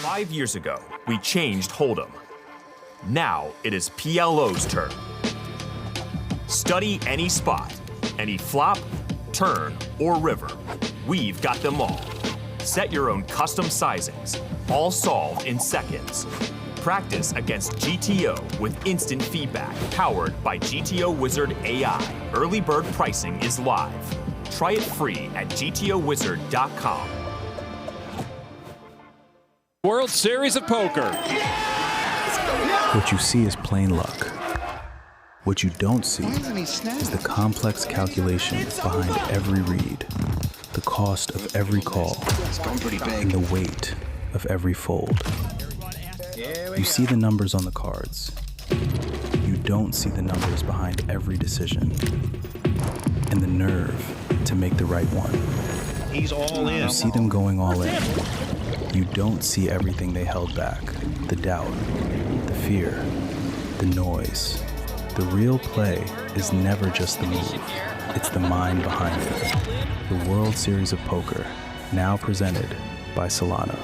5 years ago, we changed Hold'em. Now it is PLO's turn. Study any spot, any flop, turn, or river. We've got them all. Set your own custom sizings, all solved in seconds. Practice against GTO with instant feedback, powered by GTO Wizard AI. Early bird pricing is live. Try it free at gtowizard.com. World Series of Poker. What you see is plain luck. What you don't see is the complex calculations behind every read, the cost of every call, and the weight of every fold. You see the numbers on the cards. You don't see the numbers behind every decision, and the nerve to make the right one. He's all in. You see them going all in. You don't see everything they held back. The doubt, the fear, the noise. The real play is never just the move. It's the mind behind it. The World Series of Poker, now presented by Solana.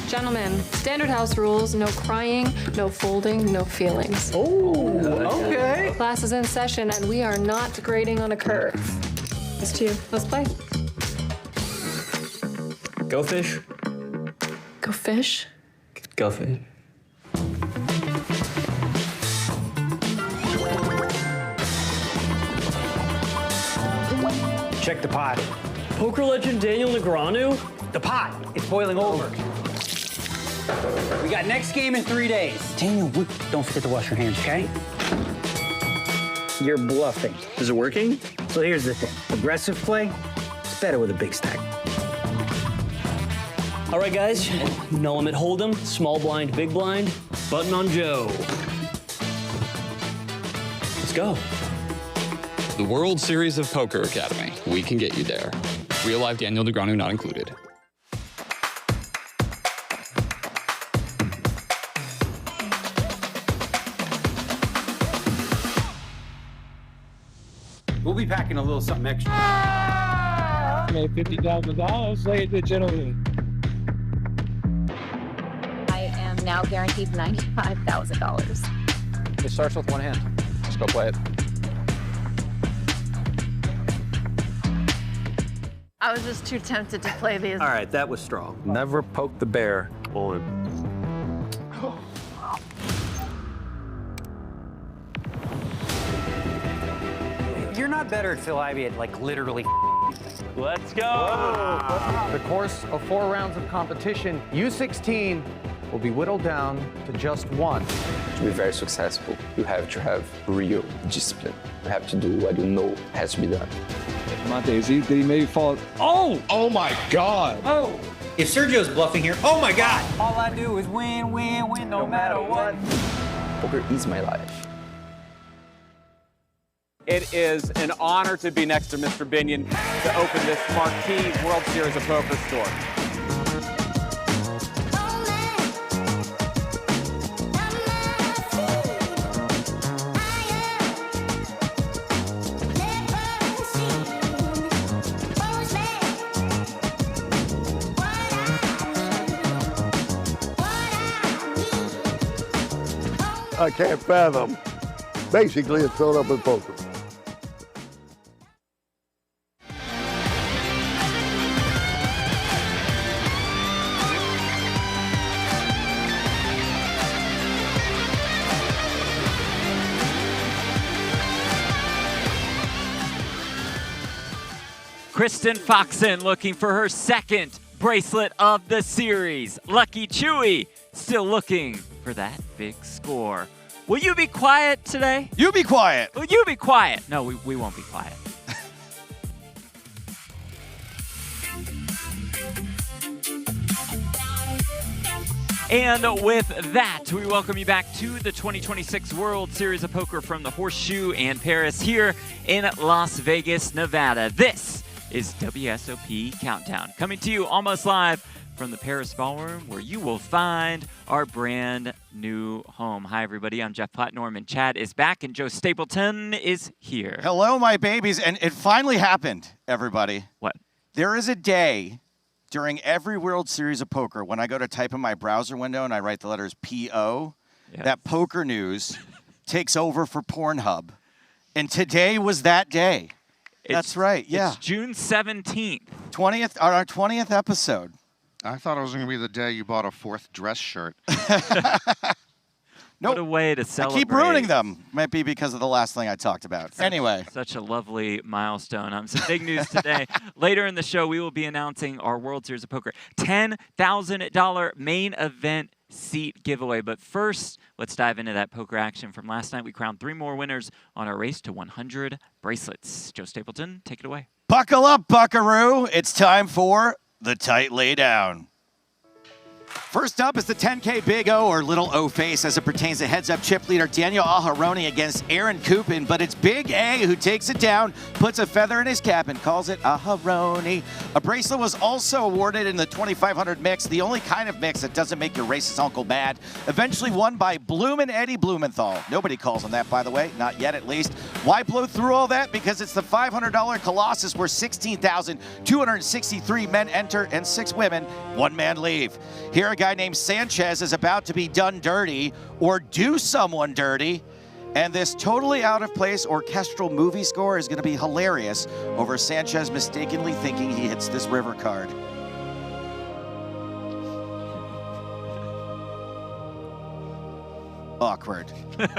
Gentlemen, standard house rules, no crying, no folding, no feelings. Oh, okay. Class is in session and we are not grading on a curve. It's to you. Let's play. Go fish. Go fish. Go fish. Check the pot. Poker legend Daniel Negreanu? The pot. It's boiling over. We got next game in 3 days. Daniel, don't forget to wash your hands, okay? You're bluffing. Is it working? So here's the thing. Aggressive play, it's better with a big stack. All right, guys. No limit hold'em, small blind, big blind, button on Joe. Let's go. The World Series of Poker Academy. We can get you there. Real life Daniel Negreanu not included. We'll be packing a little something extra. Made $50,000. Lay it to the gentleman. I am now guaranteed $95,000. It starts with one hand. Let's go play it. I was just too tempted to play these. All right, that was strong. Never poke the bear. On. You're not better at Phil Ivey at, like, literally. Let's go. The course of 4 rounds of competition, U16 will be whittled down to just one. To be very successful, you have to have real discipline. You have to do what you know has to be done. Monte, did he maybe fall? Oh! Oh my God! Oh! If Sergio's bluffing here, oh my God! All I do is win, win, win, no matter what. Poker is my life. It is an honor to be next to Mr. Binion to open this marquee World Series of Poker store. I can't fathom. Basically, it's filled up with poker. Kristen Foxen looking for her second bracelet of the series. Lucky Chewy still looking for that big score. Will you be quiet today? You be quiet. Will you be quiet? No, we won't be quiet. And with that, we welcome you back to the 2026 World Series of Poker from the Horseshoe and Paris here in Las Vegas, Nevada. This is WSOP Countdown, coming to you almost live from the Paris Ballroom, where you will find our brand new home. Hi, everybody. I'm Jeff Plattnorm, and Chad is back, and Joe Stapleton is here. Hello, my babies. And it finally happened, everybody. What? There is a day during every World Series of Poker when I go to type in my browser window and I write the letters P-O, that Poker News takes over for Pornhub. And today was that day. That's right, yeah. It's June 17th. Our 20th episode. I thought it was going to be the day you bought a 4th dress shirt. What a way to celebrate. I keep ruining them. Might be because of the last thing I talked about. Anyway. Such a lovely milestone. Some big news today. Later in the show, we will be announcing our World Series of Poker $10,000 main event seat giveaway. But first, let's dive into that poker action from last night. We crowned 3 more winners on our race to 100 bracelets. Joe Stapleton, take it away. Buckle up, buckaroo. It's time for the tight laydown. First up is the 10K Big O, or Little O face, as it pertains to heads-up chip leader Daniel Aharoni against Aaron Kupin, but it's Big A who takes it down, puts a feather in his cap, and calls it Aharoni. A bracelet was also awarded in the 2500 mix, the only kind of mix that doesn't make your racist uncle mad, eventually won by Bloomin' Eddie Blumenthal. Nobody calls him that, by the way, not yet at least. Why blow through all that? Because it's the $500 Colossus where 16,263 men enter and 6 women, 1 man leave. Here a guy named Sanchez is about to be done dirty or do someone dirty, and this totally out of place orchestral movie score is going to be hilarious over Sanchez mistakenly thinking he hits this river card. Awkward.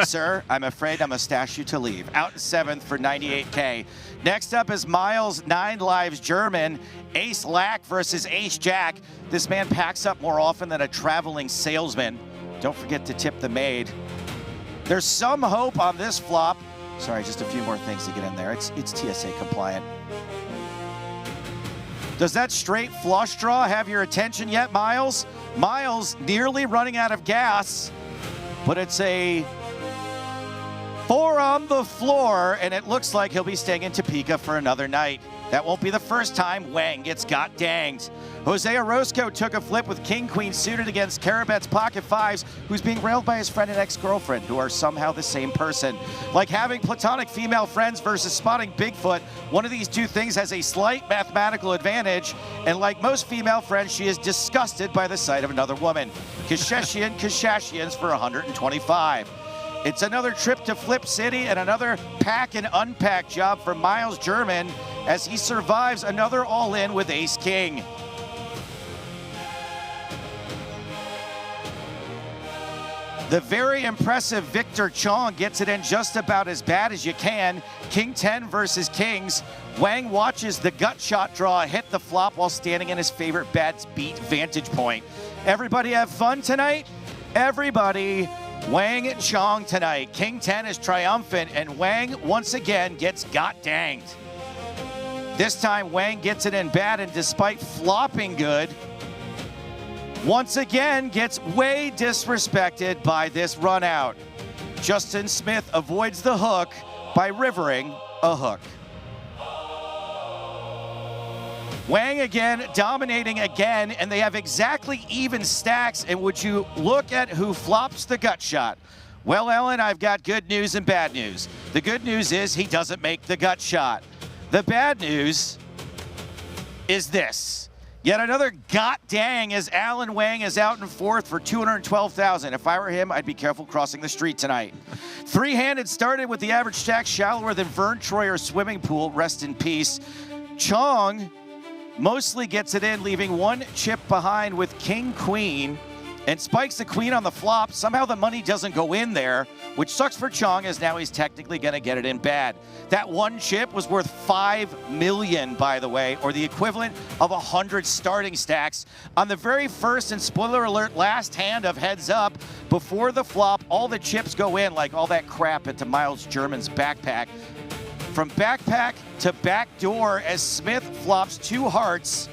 Sir, I'm afraid I must ask you to leave. Out in 7th for 98K. Next up is Miles 9 Lives German. Ace Lack versus Ace Jack. This man packs up more often than a traveling salesman. Don't forget to tip the maid. There's some hope on this flop. Sorry, just a few more things to get in there. It's TSA compliant. Does that straight flush draw have your attention yet, Miles? Miles nearly running out of gas. But it's a 4 on the floor, and it looks like he'll be staying in Topeka for another night. That won't be the first time Wang gets got danged. Jose Orozco took a flip with King-Queen suited against Karabet's pocket 5s, who's being railed by his friend and ex-girlfriend, who are somehow the same person. Like having platonic female friends versus spotting Bigfoot, one of these two things has a slight mathematical advantage, and like most female friends, she is disgusted by the sight of another woman. Kashashians for 125. It's another trip to Flip City and another pack and unpack job for Miles German as he survives another all-in with Ace-King. The very impressive Victor Chong gets it in just about as bad as you can. King 10 versus Kings. Wang watches the gut shot draw hit the flop while standing in his favorite bets beat vantage point. Everybody have fun tonight? Everybody. Wang and Chong tonight. King 10 is triumphant, and Wang once again gets got danged. This time Wang gets it in bad, and despite flopping good, once again gets way disrespected by this run out. Justin Smith avoids the hook by rivering a hook. Wang again, dominating again, and they have exactly even stacks. And would you look at who flops the gut shot? Well, Ellen, I've got good news and bad news. The good news is he doesn't make the gut shot. The bad news is this. Yet another got dang as Alan Wang is out in 4th for $212,000. If I were him, I'd be careful crossing the street tonight. Three-handed started with the average stack shallower than Vern Troyer swimming pool. Rest in peace. Chong mostly gets it in, leaving 1 chip behind with King Queen and spikes the queen on the flop. Somehow the money doesn't go in there, which sucks for Chong, as now he's technically going to get it in bad. That one chip was worth $5 million, by the way, or the equivalent of 100 starting stacks. On the very first, and spoiler alert, last hand of Heads Up, before the flop, all the chips go in, like all that crap into Miles German's backpack. From backpack to back door, as Smith flops 2 hearts,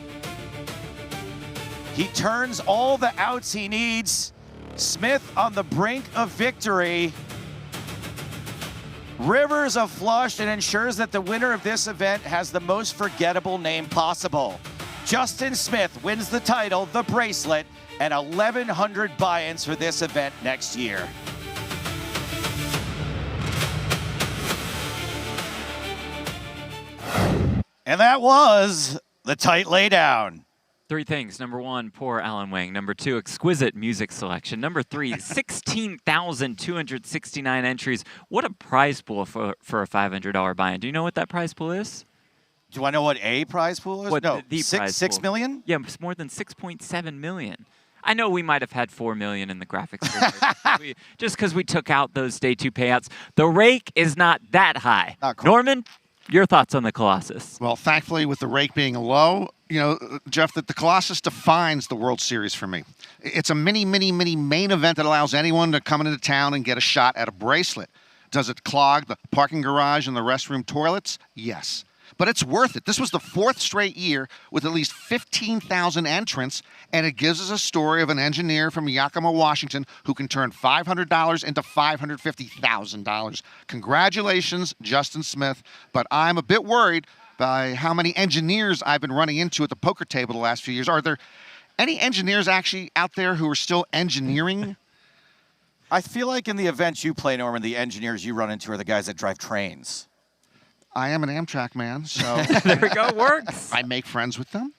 he turns all the outs he needs. Smith on the brink of victory. Rivers a flush and ensures that the winner of this event has the most forgettable name possible. Justin Smith wins the title, the bracelet, and 1,100 buy-ins for this event next year. And that was the tight laydown. 3 things. Number 1, poor Alan Wang. Number 2, exquisite music selection. Number 3, 16,269 entries. What a prize pool for a $500 buy-in. Do you know what that prize pool is? Do I know what a prize pool is? What No, the prize $6 pool. million? Yeah, it's more than 6.7 million. I know we might have had 4 million in the graphics just because we took out those day 2 payouts. The rake is not that high. Norman, your thoughts on the Colossus? Well, thankfully, with the rake being low, Jeff, that the Colossus defines the World Series for me. It's a mini main event that allows anyone to come into town and get a shot at a bracelet. Does it clog the parking garage and the restroom toilets? Yes. But it's worth it. This was the 4th straight year with at least 15,000 entrants, and it gives us a story of an engineer from Yakima, Washington, who can turn $500 into $550,000. Congratulations, Justin Smith, but I'm a bit worried by how many engineers I've been running into at the poker table the last few years. Are there any engineers actually out there who are still engineering? I feel like in the events you play, Norman, the engineers you run into are the guys that drive trains. I am an Amtrak man, so there we go, works. I make friends with them.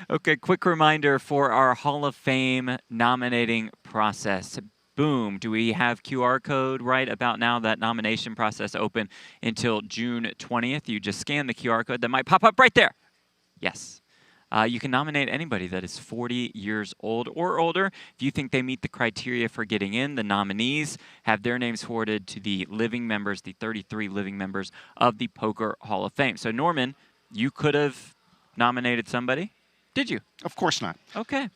Okay, quick reminder for our Hall of Fame nominating process. Boom. Do we have QR code right about now? That nomination process open until June 20th. You just scan the QR code that might pop up right there. Yes. You can nominate anybody that is 40 years old or older. If you think they meet the criteria for getting in, the nominees have their names forwarded to the living members, the 33 living members of the Poker Hall of Fame. So, Norman, you could have nominated somebody. Did you? Of course not. Okay.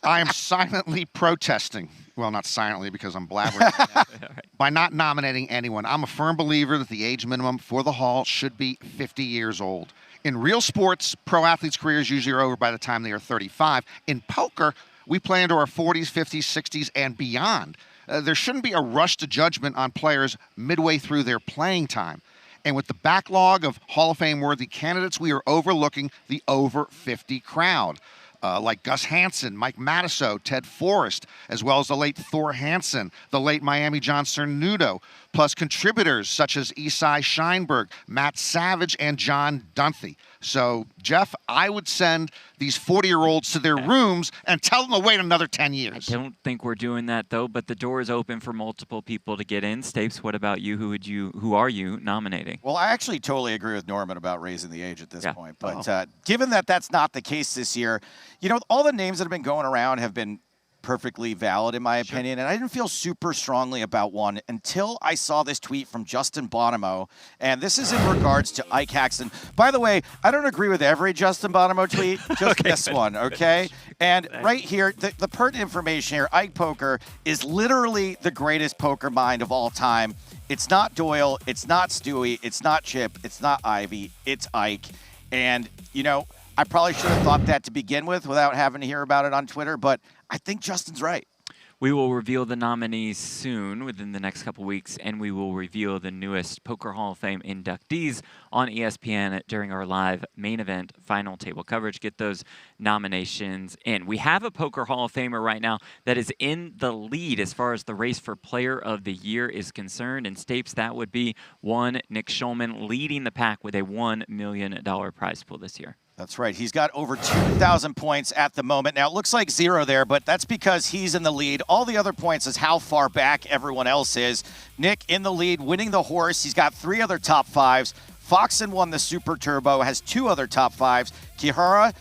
I am silently protesting. Well, not silently because I'm blabbering right now, by not nominating anyone. I'm a firm believer that the age minimum for the Hall should be 50 years old. In real sports, pro athletes' careers usually are over by the time they are 35. In poker, we play into our 40s, 50s, 60s, and beyond. There shouldn't be a rush to judgment on players midway through their playing time. And with the backlog of Hall of Fame-worthy candidates, we are overlooking the over 50 crowd. Like Gus Hansen, Mike Matusow, Ted Forrest, as well as the late Thor Hansen, the late Miami John Cernudo, plus contributors such as Isai Scheinberg, Matt Savage, and John Dunphy. So, Jeff, I would send these 40-year-olds to their rooms and tell them to wait another 10 years. I don't think we're doing that, though, but the door is open for multiple people to get in. Stapes, what about you? Who are you nominating? Well, I actually totally agree with Norman about raising the age at this point. But given that that's not the case this year, all the names that have been going around have been perfectly valid in my opinion, and I didn't feel super strongly about one until I saw this tweet from Justin Bonomo, and this is in regards to Ike Haxton. By the way, I don't agree with every Justin Bonomo tweet, just this one, okay? And right here, the pertinent information here, Ike Poker is literally the greatest poker mind of all time. It's not Doyle, it's not Stewie, it's not Chip, it's not Ivy, it's Ike. And, I probably should have thought that to begin with without having to hear about it on Twitter, but I think Justin's right. We will reveal the nominees soon, within the next couple weeks, and we will reveal the newest Poker Hall of Fame inductees on ESPN during our live main event final table coverage. Get those nominations in. We have a Poker Hall of Famer right now that is in the lead as far as the race for Player of the Year is concerned. And Stapes, that would be one Nick Schulman leading the pack with a $1 million prize pool this year. That's right. He's got over 2,000 points at the moment. Now, it looks like 0 there, but that's because he's in the lead. All the other points is how far back everyone else is. Nick in the lead, winning the horse. He's got 3 other top 5s. Foxen won the Super Turbo, has 2 other top 5s. Kihara,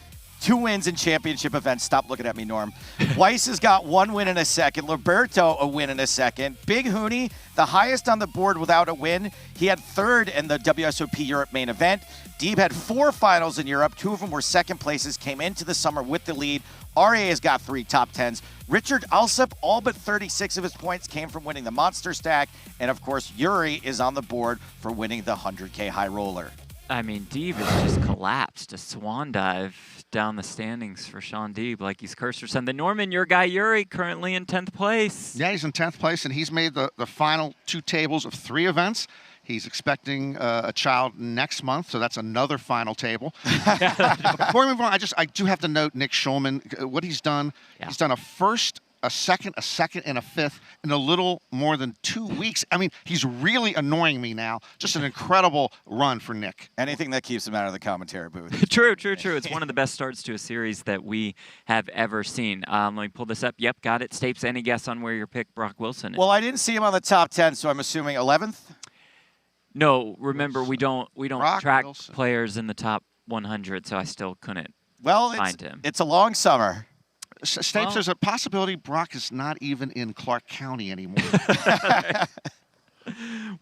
2 wins in championship events. Stop looking at me, Norm. Weiss has got 1 win in a second. Liberto, a win in a second. Big Hooney, the highest on the board without a win. He had 3rd in the WSOP Europe main event. Deeb had 4 finals in Europe. 2 of them were second places, came into the summer with the lead. RA has got 3 top 10s. Richard Alsop, all but 36 of his points came from winning the Monster Stack. And, of course, Yuri is on the board for winning the 100K High Roller. I mean, Deeb has just collapsed. A swan dive down the standings for Sean Deeb like he's cursed or something. Norman, your guy Yuri, currently in 10th place. Yeah, he's in 10th place, and he's made the final 2 tables of 3 events. He's expecting a child next month, so that's another final table. Before we move on, I do have to note Nick Schulman, what he's done. Yeah. He's done a first, a second, and a 5th in a little more than 2 weeks. I mean, he's really annoying me now. Just an incredible run for Nick. Anything that keeps him out of the commentary booth. True. It's one of the best starts to a series that we have ever seen. Let me pull this up. Yep, got it. Stapes, any guess on where your pick Brock Wilson is? Well, I didn't see him on the top 10, so I'm assuming 11th? No, remember, we don't Brock track Wilson. players in the top 100, so I still couldn't find him. It's a long summer. Stapes, there's a possibility Brock is not even in Clark County anymore.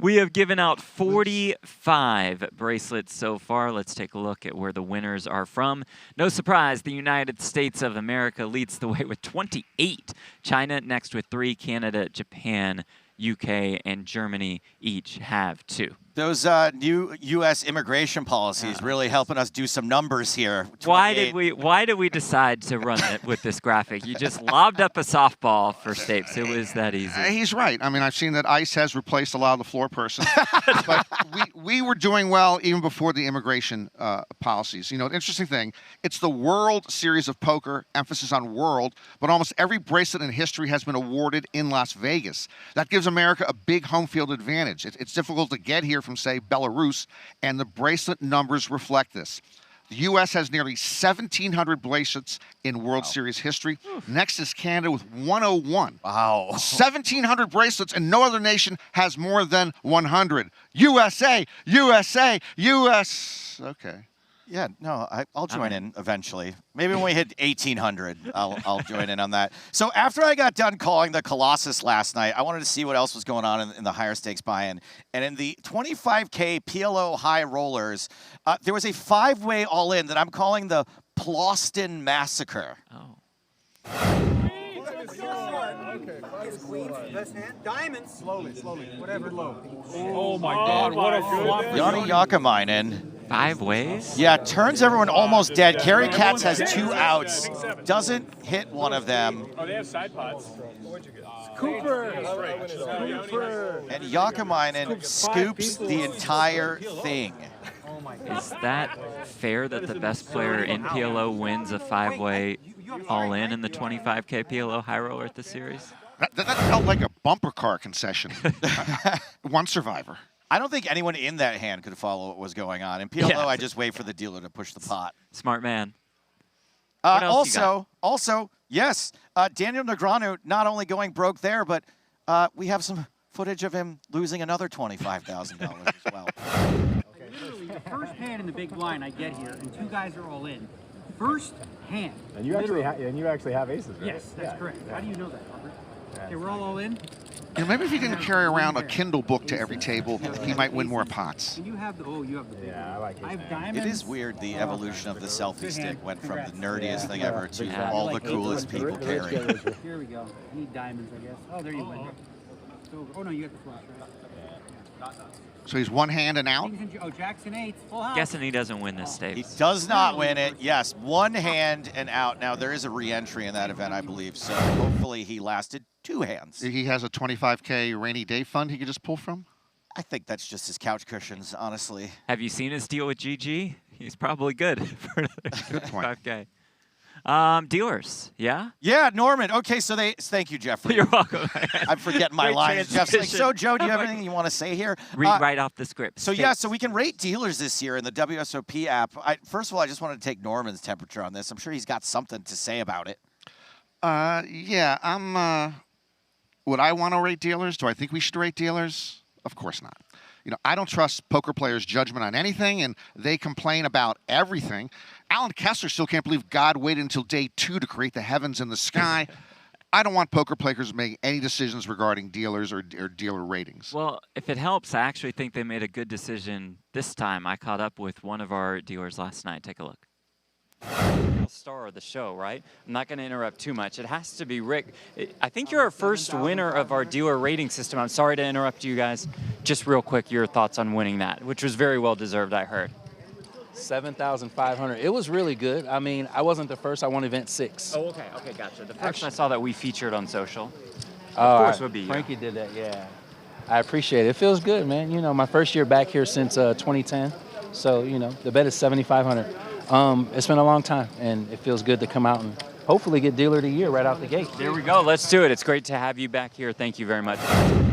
We have given out 45 bracelets so far. Let's take a look at where the winners are from. No surprise, the United States of America leads the way with 28. China next with 3. Canada, Japan, UK, and Germany each have 2. Those new U.S. immigration policies really helping us do some numbers here. Why did we decide to run it with this graphic? You just lobbed up a softball for Stapes. It was that easy. He's right. I mean, I've seen that ICE has replaced a lot of the floor persons, but we were doing well even before the immigration policies. You know, an interesting thing, it's the World Series of Poker, emphasis on world, but almost every bracelet in history has been awarded in Las Vegas. That gives America a big home field advantage. It's difficult to get here from, say, Belarus, and the bracelet numbers reflect this. The U.S. has nearly 1,700 bracelets in World Series history. Next is Canada with 101. Wow. 1,700 bracelets, and no other nation has more than 100. USA, USA, US. Okay. Yeah, no, I'll join in eventually. Maybe when we hit 1,800, I'll join in on that. So after I got done calling the Colossus last night, I wanted to see what else was going on in the higher stakes buy-in. And in the 25K PLO high rollers, there was a 5-way all-in that I'm calling the Ploston Massacre. Oh. Diamonds. Slowly. Whatever low. Oh my God, what a flop. Yanni Yakamainen. 5 ways? Yeah, turns everyone almost dead. Kerry Katz has 2 outs. Doesn't hit one of them. Oh, they have side pots. Cooper. And Yakamainen scoops the entire thing. Is that fair that the best player in PLO wins a 5-way all-in in the 25K PLO high roller at the series? That felt like a bumper car concession. One survivor. I don't think anyone in that hand could follow what was going on. In PLO, I just wait for the dealer to push the pot. Smart man. What else you got? Also, yes, Daniel Negreanu not only going broke there, but we have some footage of him losing another $25,000 as well. Okay, literally, the first hand in the big blind I get here, and 2 guys are all in. First hand. And you actually have aces, right? Yes, that's correct. How do you know that, Robert? Okay, we're all in. You know, maybe if he didn't carry around a Kindle book to every table, he might win more pots. You have the you have the big I like it. I have diamonds. It is weird the evolution of the selfie stick went from the nerdiest thing ever to all the coolest people carrying. Here we go. I need diamonds, I guess. Oh, there you go. Oh no, you got the flush, right? So he's 1 hand and out? Oh, Jackson 8, full house. Guessing he doesn't win this stage. He does not win it. Yes, 1 hand and out. Now, there is a re-entry in that event, I believe, so hopefully he lasted 2 hands. He has a 25K rainy day fund he could just pull from? I think that's just his couch cushions, honestly. Have you seen his deal with GG? He's probably good for another Good point. 25K. Dealers, yeah? Yeah, Norman. Okay, so thank you, Jeffrey. You're welcome. I'm forgetting my Great lines. Jeff's like, transition. so, Joe, do you have anything you want to say here? Read right off the script. So, yeah, so we can rate dealers this year in the WSOP app. First of all, I just wanted to take Norman's temperature on this. I'm sure he's got something to say about it. Yeah, would I want to rate dealers? Do I think we should rate dealers? Of course not. You know, I don't trust poker players' judgment on anything, and they complain about everything. Alan Kessler still can't believe God waited until day 2 to create the heavens and the sky. I don't want poker players to make any decisions regarding dealers or dealer ratings. Well, if it helps, I actually think they made a good decision this time. I caught up with one of our dealers last night. Take a look. Star of the show, right? I'm not going to interrupt too much. It has to be Rick. I think you're our first winner of our dealer rating system. I'm sorry to interrupt you guys. Just real quick, your thoughts on winning that, which was very well deserved, I heard. 7,500. It was really good. I mean, I wasn't the first. I won event 6. Oh, okay. Okay, gotcha. The first I saw that we featured on social. Of course would be you. Frankie did that, yeah. I appreciate it. It feels good, man. You know, my first year back here since 2010. So, you know, the bet is 7,500. It's been a long time, and it feels good to come out and hopefully get Dealer of the Year right out the gate. There we go. Let's do it. It's great to have you back here. Thank you very much.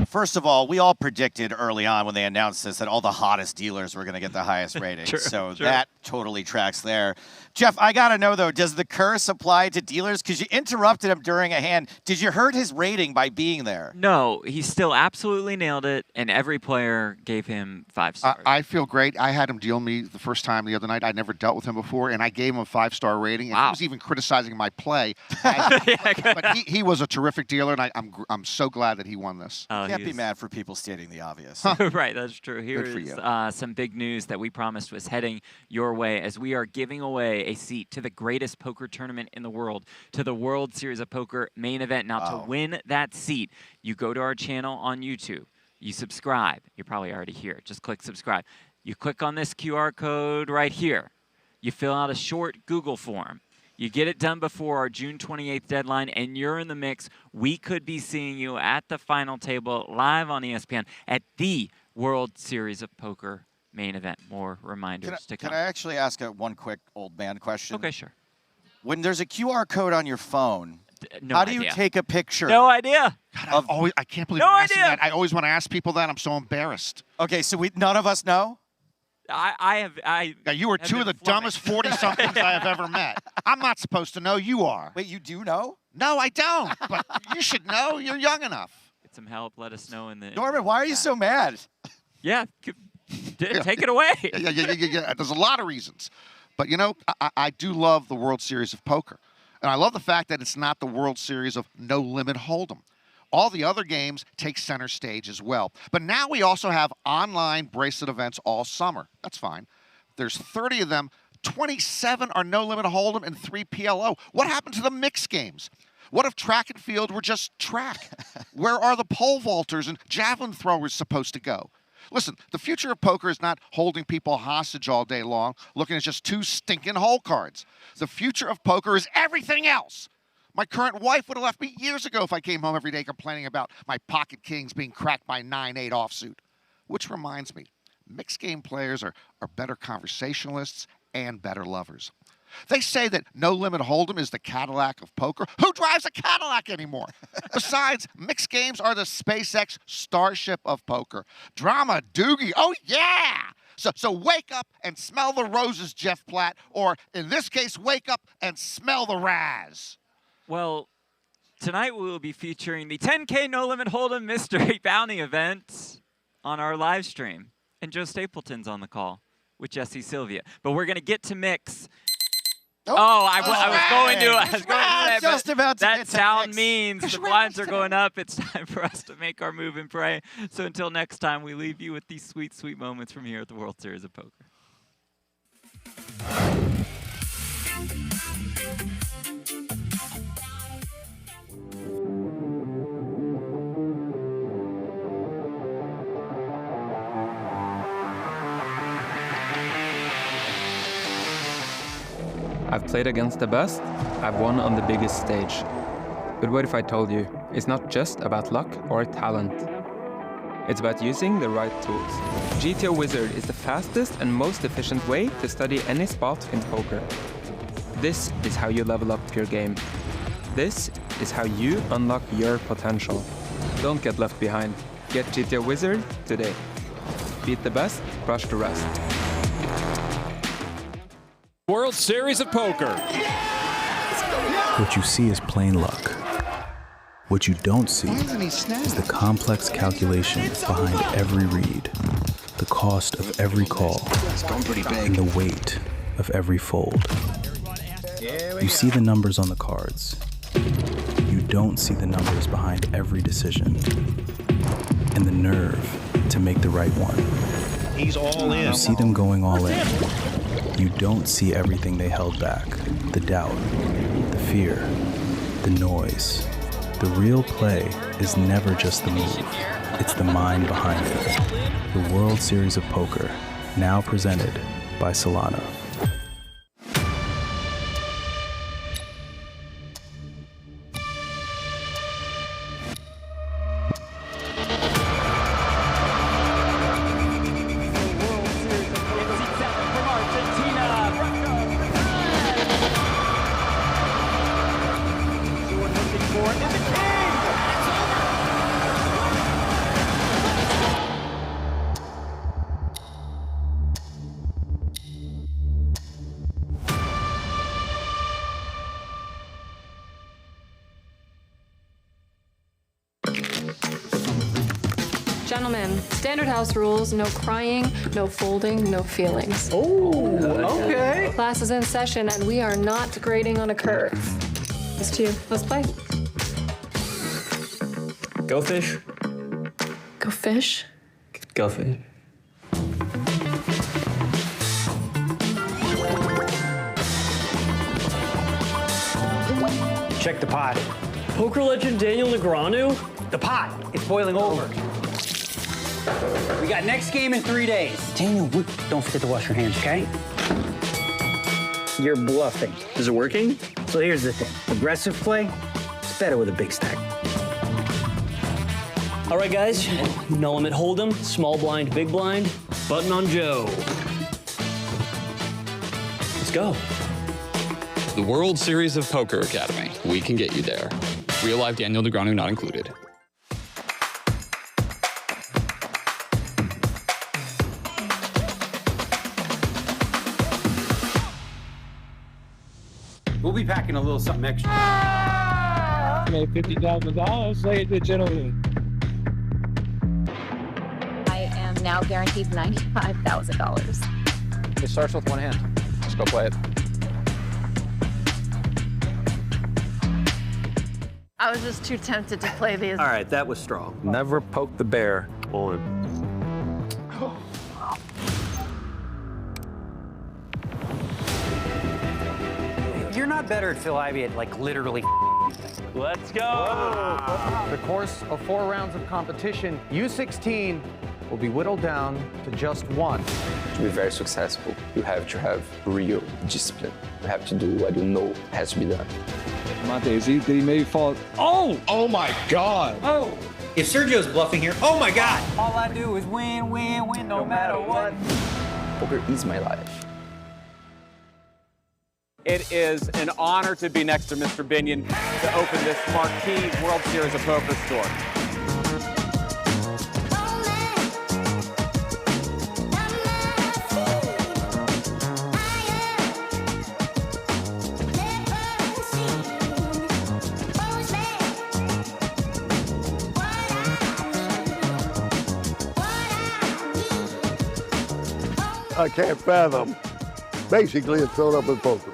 First of all, we all predicted early on when they announced this that all the hottest dealers were going to get the highest rating. So that totally tracks there. Jeff, I got to know, though, does the curse apply to dealers? Because you interrupted him during a hand. Did you hurt his rating by being there? No, he still absolutely nailed it, and every player gave him 5 stars. I feel great. I had him deal me the first time the other night. I'd never dealt with him before, and I gave him a 5-star rating. And he was even criticizing my play. But he was a terrific dealer, and I'm so glad that he won this. You can't be mad for people stating the obvious. Right, that's true. Here is some big news that we promised was heading your way as we are giving away a seat to the greatest poker tournament in the world, to the World Series of Poker main event. Now, to win that seat, you go to our channel on YouTube. You subscribe. You're probably already here. Just click subscribe. You click on this QR code right here. You fill out a short Google form. You get it done before our June 28th deadline, and you're in the mix. We could be seeing you at the final table live on ESPN at the World Series of Poker main event. More reminders to come. Can I actually ask one quick old man question? Okay, sure. When there's a QR code on your phone, no how do idea. you take a picture? No idea. God, I can't believe you're asking that. I always want to ask people that. I'm so embarrassed. Okay, so none of us know? You are two of the dumbest 40-somethings I have ever met. I'm not supposed to know. You are. Wait, you do know? No, I don't. But you should know. You're young enough. Get some help. Let us know in the... Norman, why are you so mad? Yeah, take it away. Yeah. There's a lot of reasons. But, you know, I do love the World Series of Poker. And I love the fact that it's not the World Series of No Limit Hold'em. All the other games take center stage as well. But now we also have online bracelet events all summer. That's fine. There's 30 of them. 27 are No Limit Hold'em and 3 PLO. What happened to the mixed games? What if track and field were just track? Where are the pole vaulters and javelin throwers supposed to go? Listen, the future of poker is not holding people hostage all day long, looking at just 2 stinking hole cards. The future of poker is everything else. My current wife would have left me years ago if I came home every day complaining about my pocket kings being cracked by 9-8 offsuit. Which reminds me, mixed game players are better conversationalists and better lovers. They say that No Limit Hold'em is the Cadillac of poker. Who drives a Cadillac anymore? Besides, mixed games are the SpaceX Starship of poker. Drama doogie. Oh, yeah! So wake up and smell the roses, Jeff Platt. Or, in this case, wake up and smell the Raz. Well, tonight we will be featuring the 10K No Limit Hold'em Mystery Bounty event on our live stream. And Joe Stapleton's on the call with Jesse Sylvia. But we're going to get to mix. I was going to that, that sound means the blinds are going up. It's time for us to make our move and pray. So until next time, we leave you with these sweet, sweet moments from here at the World Series of Poker. I've played against the best, I've won on the biggest stage. But what if I told you, it's not just about luck or talent. It's about using the right tools. GTO Wizard is the fastest and most efficient way to study any spot in poker. This is how you level up your game. This is how you unlock your potential. Don't get left behind. Get GTO Wizard today. Beat the best, crush the rest. World Series of Poker. What you see is plain luck. What you don't see is the complex calculations behind every read, the cost of every call, and the weight of every fold. You see the numbers on the cards. You don't see the numbers behind every decision, and the nerve to make the right one. He's all in. You see them going all in. You don't see everything they held back. The doubt, the fear, the noise. The real play is never just the move. It's the mind behind it. The World Series of Poker, now presented by Solana. Gentlemen, standard house rules, no crying, no folding, no feelings. Oh, okay. Class is in session and we are not grading on a curve. It's to you. Let's play. Go fish. Go fish? Go fish. Check the pot. Poker legend Daniel Negreanu? The pot. It's boiling over. We got next game in 3 days. Daniel, don't forget to wash your hands, okay? You're bluffing. Is it working? So here's the thing. Aggressive play, it's better with a big stack. All right, guys. No limit hold'em, small blind, big blind, button on Joe. Let's go. The World Series of Poker Academy. We can get you there. Real life Daniel Negreanu not included. We'll be packing a little something extra. Made $50,000, ladies and gentlemen. I am now guaranteed $95,000. It starts with one hand. Let's go play it. I was just too tempted to play these. All right, that was strong. Never poke the bear on. You're not better at Phil Ivey at, like, literally. Let's go. The course of 4 rounds of competition, U16 will be whittled down to just one. To be very successful, you have to have real discipline. You have to do what you know has to be done. Monte, did he maybe fall? Oh! Oh my God! Oh! If Sergio's bluffing here, oh my God! All I do is win, win, win, no matter what. Poker is my life. It is an honor to be next to Mr. Binion to open this marquee World Series of Poker store. I can't fathom. Basically, it's filled up with poker.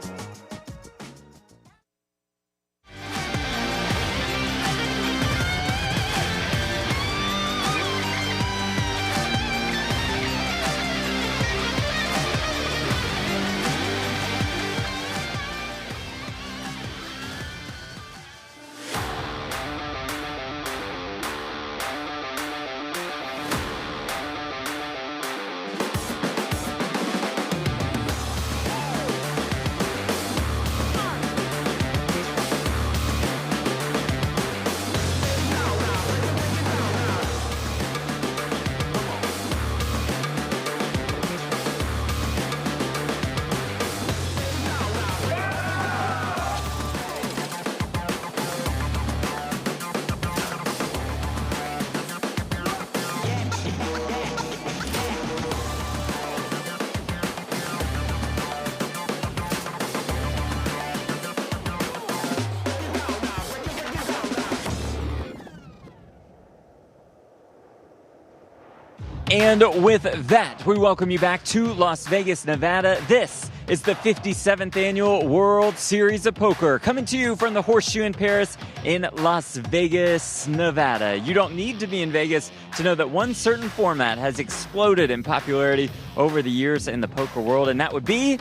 And with that, we welcome you back to Las Vegas, Nevada. This is the 57th Annual World Series of Poker, coming to you from the Horseshoe in Paris in Las Vegas, Nevada. You don't need to be in Vegas to know that one certain format has exploded in popularity over the years in the poker world, and that would be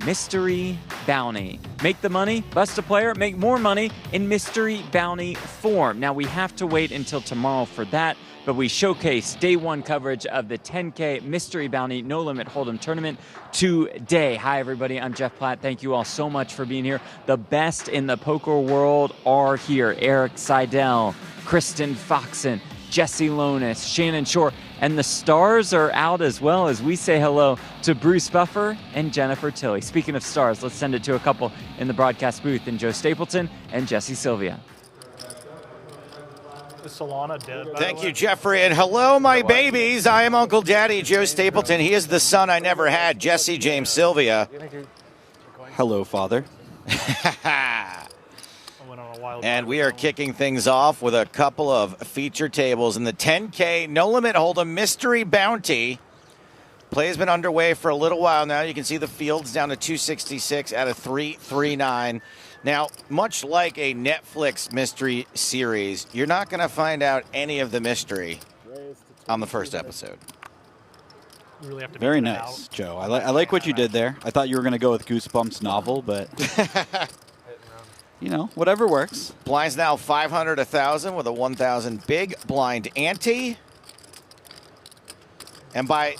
Mystery Bounty. Make the money, bust a player, make more money in Mystery Bounty form. Now, we have to wait until tomorrow for that, but we showcase day one coverage of the 10K Mystery Bounty No Limit Hold'em tournament today. Hi, everybody. I'm Jeff Platt. Thank you all so much for being here. The best in the poker world are here. Eric Seidel, Kristen Foxen, Jesse Lonis, Shannon Shore, and the stars are out as well as we say hello to Bruce Buffer and Jennifer Tilley. Speaking of stars, let's send it to a couple in the broadcast booth, and Joe Stapleton and Jesse Sylvia. Is Solana dead? Thank you, Jeffrey, and hello, my babies. I am Uncle Daddy Joe Stapleton. He is the son I never had, Jesse James Sylvia. Hello, Father. And we are kicking things off with a couple of feature tables in the 10K No Limit Hold'em Mystery Bounty. Play has been underway for a little while now. You can see the field's down to 266 out of 339. Now, much like a Netflix mystery series, you're not going to find out any of the mystery on the first episode. Really have to Very nice, Joe. I like what you did there. I thought you were going to go with Goosebumps novel, but you know, whatever works. Blinds now 500, 1,000 with a 1,000 big blind ante. And by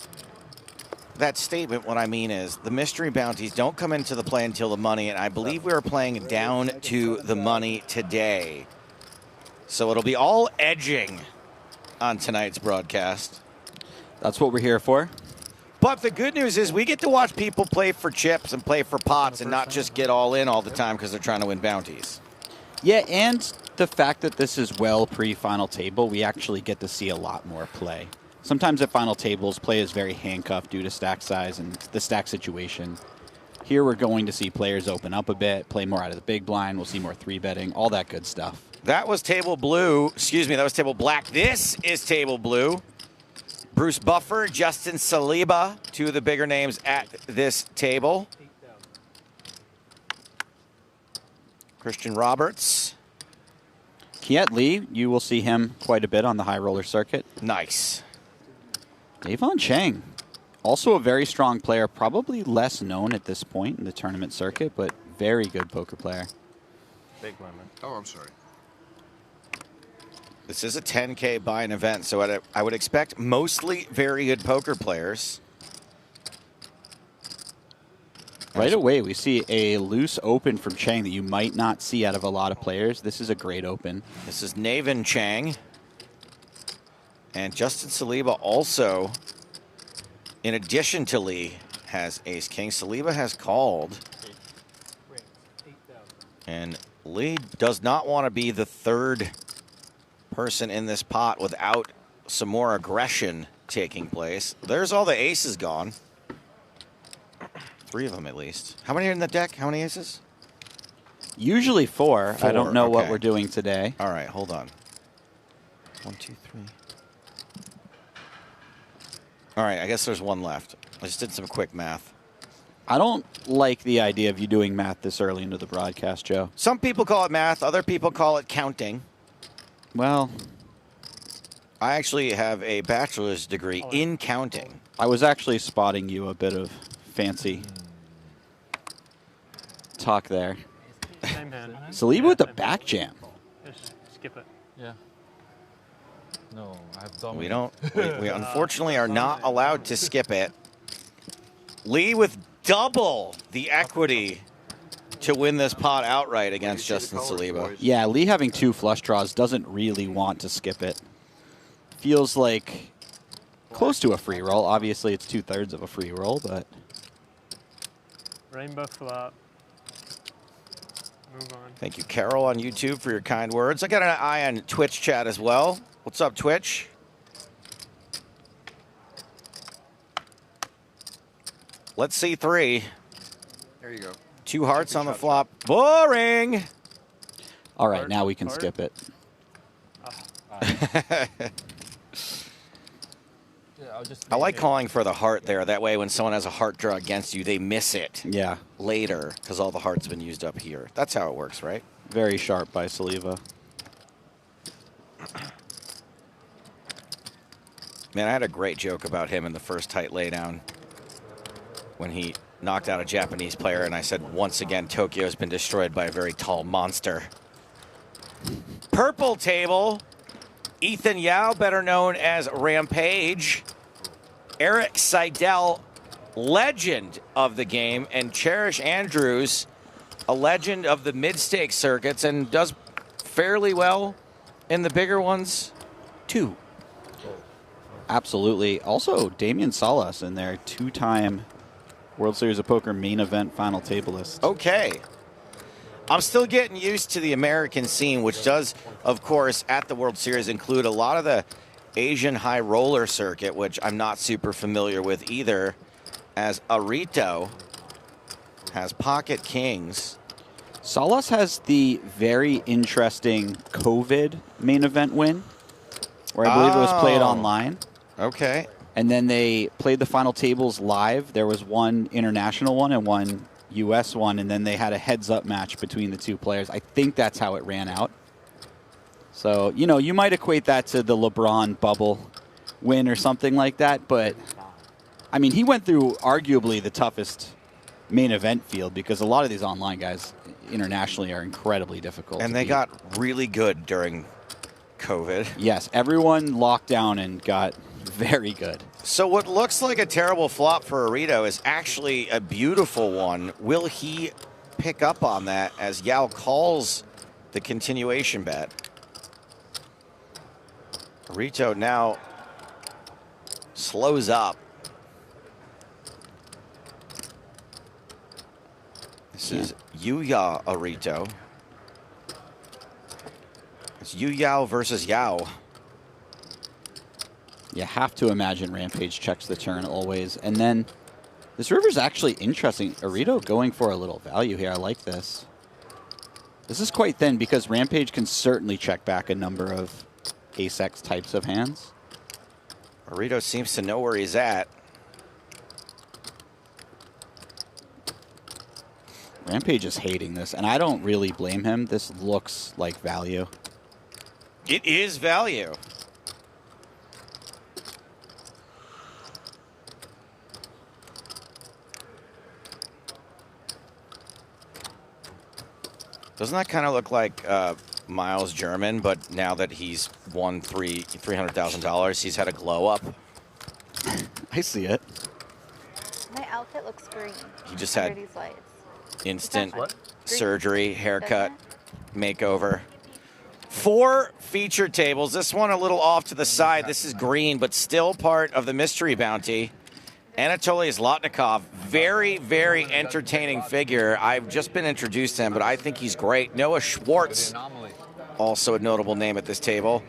that statement, what I mean is the mystery bounties don't come into the play until the money, and I believe we are playing down to the money today. So it'll be all edging on tonight's broadcast. That's what we're here for. But the good news is we get to watch people play for chips and play for pots and not just get all in all the time because they're trying to win bounties. Yeah, and the fact that this is well pre-final table, we actually get to see a lot more play. Sometimes at final tables, play is very handcuffed due to stack size and the stack situation. Here we're going to see players open up a bit, play more out of the big blind. We'll see more 3-betting, all that good stuff. That was table blue. Excuse me, that was table black. This is table blue. Bruce Buffer, Justin Saliba, two of the bigger names at this table. Christian Roberts. Kiet Lee, you will see him quite a bit on the high roller circuit. Nice. Davon Chang, also a very strong player, probably less known at this point in the tournament circuit, but very good poker player. Big limit. Oh, I'm sorry. This is a 10K buy-in event, so I would expect mostly very good poker players. Right away, we see a loose open from Chang that you might not see out of a lot of players. This is a great open. This is Navin Chang. And Justin Saliba also, in addition to Lee, has ace-king. Saliba has called. And Lee does not want to be the third person in this pot without some more aggression taking place. There's all the aces gone. 3 of them at least. How many are in the deck? How many aces? Usually 4. I don't know what we're doing today. All right, hold on. 1, 2, 3. All right, I guess there's 1 left. I just did some quick math. I don't like the idea of you doing math this early into the broadcast, Joe. Some people call it math. Other people call it counting. Well, I actually have a bachelor's degree in counting. I was actually spotting you a bit of fancy talk there. Same hand. Saliba with the back jam. Just skip it. Yeah. No, I've done. We don't. We unfortunately are not allowed to skip it. Lee with double the equity to win this pot outright against Justin Saliba. Yeah, Lee having 2 flush draws doesn't really want to skip it. Feels like close to a free roll. Obviously, it's 2/3 of a free roll, but Rainbow flop. Move on. Thank you, Carol, on YouTube for your kind words. I got an eye on Twitch chat as well. What's up, Twitch? Let's see 3. There you go. 2 hearts on the flop. Boring. All right, now we can skip it. Yeah, I like calling for the heart there. That way, when someone has a heart draw against you, they miss it. Yeah. Later, because all the heart's been used up here. That's how it works, right? Very sharp by Saliva. Man, I had a great joke about him in the first tight laydown when he knocked out a Japanese player, and I said, once again, Tokyo's been destroyed by a very tall monster. Purple table, Ethan Yao, better known as Rampage, Eric Seidel, legend of the game, and Cherish Andrews, a legend of the mid-stakes circuits, and does fairly well in the bigger ones, too. Absolutely. Also, Damian Salas in there, 2-time World Series of Poker main event final tableist. Okay. I'm still getting used to the American scene, which does, of course, at the World Series include a lot of the Asian high roller circuit, which I'm not super familiar with either, as Arito has pocket kings. Salas has the very interesting COVID main event win, where I believe it was played online. Okay. And then they played the final tables live. There was one international one and one U.S. one, and then they had a heads-up match between the two players. I think that's how it ran out. So, you know, you might equate that to the LeBron bubble win or something like that, but, I mean, he went through arguably the toughest main event field because a lot of these online guys internationally are incredibly difficult. And they got really good during COVID. Yes, everyone locked down and got very good. So what looks like a terrible flop for Arito is actually a beautiful one. Will he pick up on that as Yao calls the continuation bet? Arito now slows up. This is Yuya Arito. It's Yu Yao versus Yao. You have to imagine Rampage checks the turn always. And then this river's actually interesting. Arito going for a little value here. I like this. This is quite thin because Rampage can certainly check back a number of ace-X types of hands. Arito seems to know where he's at. Rampage is hating this, and I don't really blame him. This looks like value. It is value. Doesn't that kind of look like Miles German, but now that he's won $300,000, he's had a glow up? I see it. My outfit looks green. He just had under these lights. instant surgery, haircut, makeover. 4 feature tables. This one a little off to the side. This is green, but still part of the mystery bounty. Anatoly Zlotnikov, very, very entertaining figure. I've just been introduced to him, but I think he's great. Noah Schwartz, also a notable name at this table.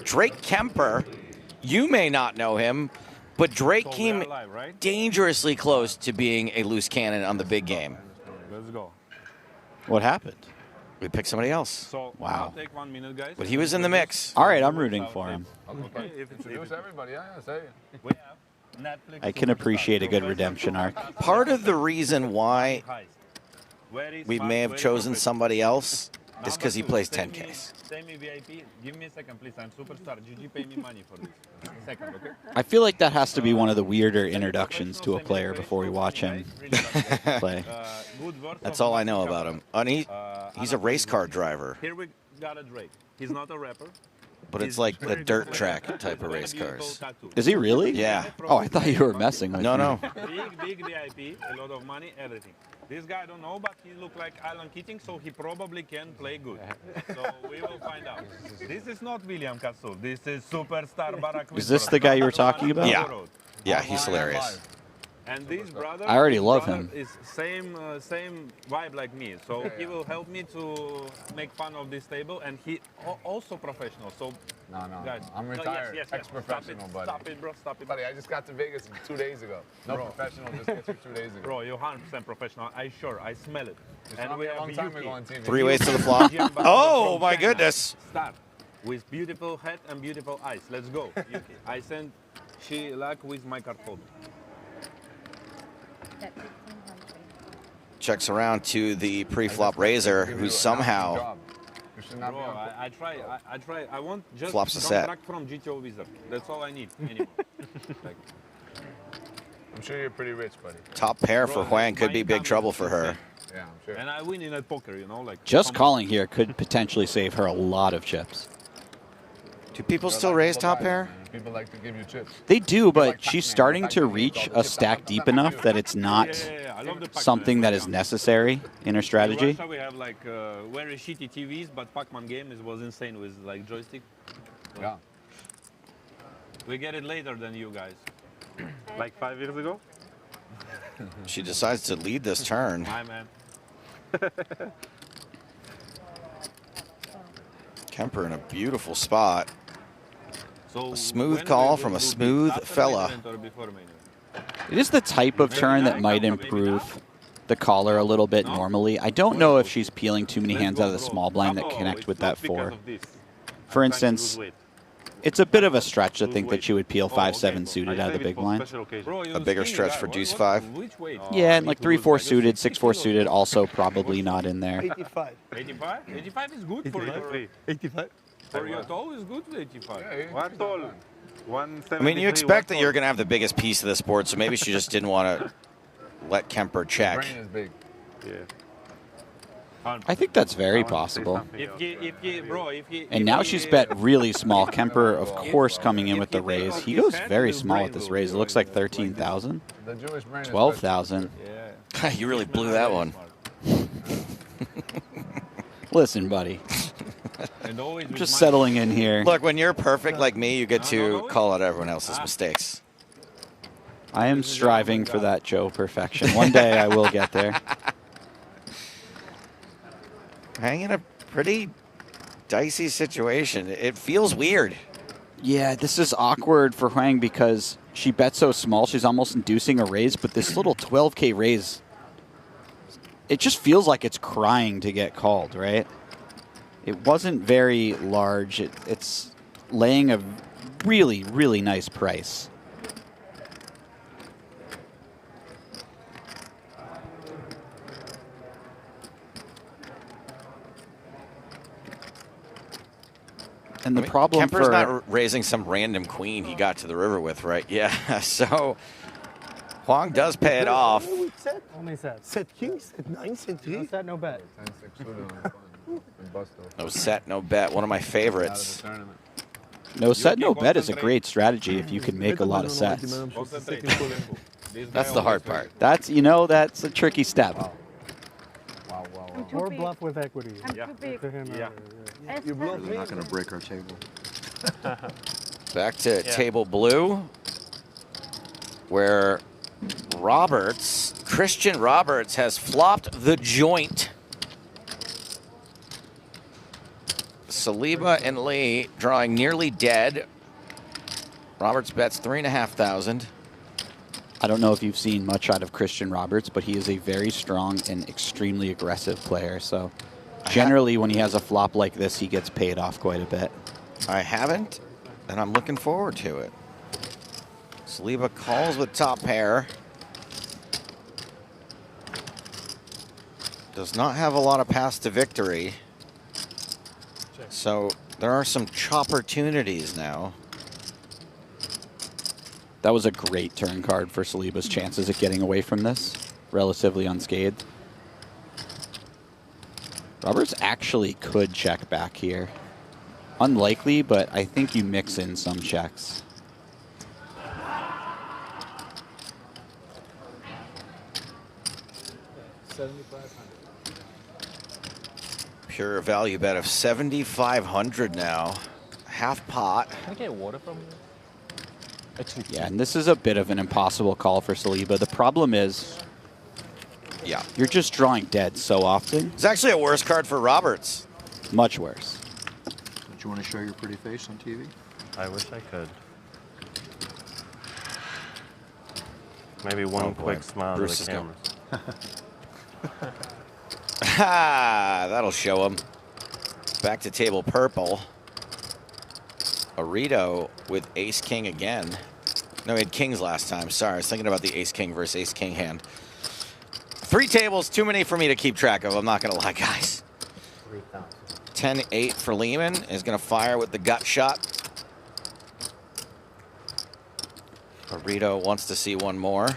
Drake Kemper, you may not know him, but Drake came dangerously close to being a loose cannon on the big game. Let's go. What happened? We picked somebody else. So wow. Take 1 minute, guys. But he was in the mix. All right, I'm rooting for him. Okay, introduce everybody. Yeah, say it. We have Netflix. I can appreciate a good redemption arc. Part of the reason why we may have chosen somebody else is because he plays 10Ks. VIP. Give me a second, please. I'm superstar. GG, pay me money for this. Second, okay? I feel like that has to be one of the weirder introductions to a player before we watch him play. That's all I know about him. And he's a race car driver. Here we got a Drake. He's not a rapper. But it's like the dirt track type of race cars. Is he really? Yeah. Oh, I thought you were messing with me. No. Big VIP, a lot of money, everything. This guy I don't know, but he look like Alan Keating, so he probably can play good. So we will find out. This is not William Castle. This is superstar Barack. Is this the guy you were talking about? Yeah. Yeah, he's hilarious. And this brother, I already love him. Is same vibe like me, so he will help me to make fun of this table, and he also professional. So no, guys, I'm retired, yes. ex-professional, buddy. Stop it, bro. Stop it, buddy. I just got to Vegas 2 days ago. No professional, just gets here 2 days ago. Bro, you're 100% professional. I smell it. And we have a long time ago on TV. 3 ways to the flop. Oh my goodness! Start with beautiful head and beautiful eyes. Let's go. I send She like with my card holder. Checks around to the pre-flop raiser, who somehow Bro, I try. I want just flops a set. contract from GTO Wizard. That's all I need anymore. Like, I'm sure you're pretty rich, buddy. Top pair for Huang could be big trouble for her. Yeah, I'm sure. and I win in a poker, you know, like. Just calling here could potentially save her a lot of chips. Do people still raise top pair? People like to give you chips. They do, but she's starting to reach a stack deep enough that it's not I love the Pac-Man. something that is necessary in her strategy. In Russia we have like very shitty TVs, but Pac-Man game was insane with like joystick. So Yeah. We get it later than you guys. Like 5 years ago? She decides to lead this turn. Hi, man. Kemper in a beautiful spot. So A smooth call from a smooth fella. It is the type of turn that might improve the caller a little bit normally. I don't know if she's peeling too many hands out of the small blind that connect with that 4. For instance, it's a bit of a stretch to think that she would peel 5-7 suited out of the big blind. A bigger stretch for deuce 5. Yeah, and like 3-4 suited, 6-4 suited, also probably not in there. 85. 85? 85 is good for you. 85? For your tall is good with 85. What tall? I mean, you expect that you're going to have the biggest piece of the sport, so maybe she just didn't want to let Kemper check. Brain is big. Yeah. I think that's very possible. If And now she's bet really small. Kemper, of course, coming in with the raise. He goes very small with this raise. It looks like 13,000, 12,000. Yeah. You really blew that one. Listen, buddy. I'm just settling in here. Look, when you're perfect like me, you get to call out everyone else's mistakes. I am striving for that Joe perfection. One day I will get there. Hanging in a pretty dicey situation. It feels weird. Yeah, this is awkward for Huang because she bet so small, she's almost inducing a raise, but this little 12K raise, it just feels like it's crying to get called, right? It wasn't very large. It's laying a really, really nice price. And the problem Kemper's for not raising some random queen he got to the river with, right? Yeah, so Huang does pay it off. Only set. Set king, set 9, set 3. No set, no bet. No set, no bet. One of my favorites. no set, no bet is a great strategy if you can make a lot of sets. That's the hard part. That's, you know, that's a tricky step. Or bluff with equity. Yeah. You're not going to break our table. Back to table blue, where Christian Roberts has flopped the joint. Saliba and Lee drawing nearly dead. Roberts bets 3,500. I don't know if you've seen much out of Christian Roberts, but he is a very strong and extremely aggressive player. So generally when he has a flop like this, he gets paid off quite a bit. I haven't, and I'm looking forward to it. Saliba calls with top pair. Does not have a lot of paths to victory. So there are some chopportunities now. That was a great turn card for Saliba's chances at getting away from this, relatively unscathed. Roberts actually could check back here. Unlikely, but I think you mix in some checks. Pure value bet of 7,500 now. Half pot. Can I get water from you? Yeah, and this is a bit of an impossible call for Saliba. The problem is, yeah, you're just drawing dead so often. It's actually a worse card for Roberts. Much worse. Don't you want to show your pretty face on TV? I wish I could. Maybe one quick smile to the cameras. Ha! That'll show him. Back to table purple. Arito with ace king again. No, we had kings last time. Sorry, I was thinking about the ace-king versus ace-king hand. 3 tables, too many for me to keep track of. I'm not going to lie, guys. 10-8 for Lehman is going to fire with the gut shot. Burrito wants to see one more.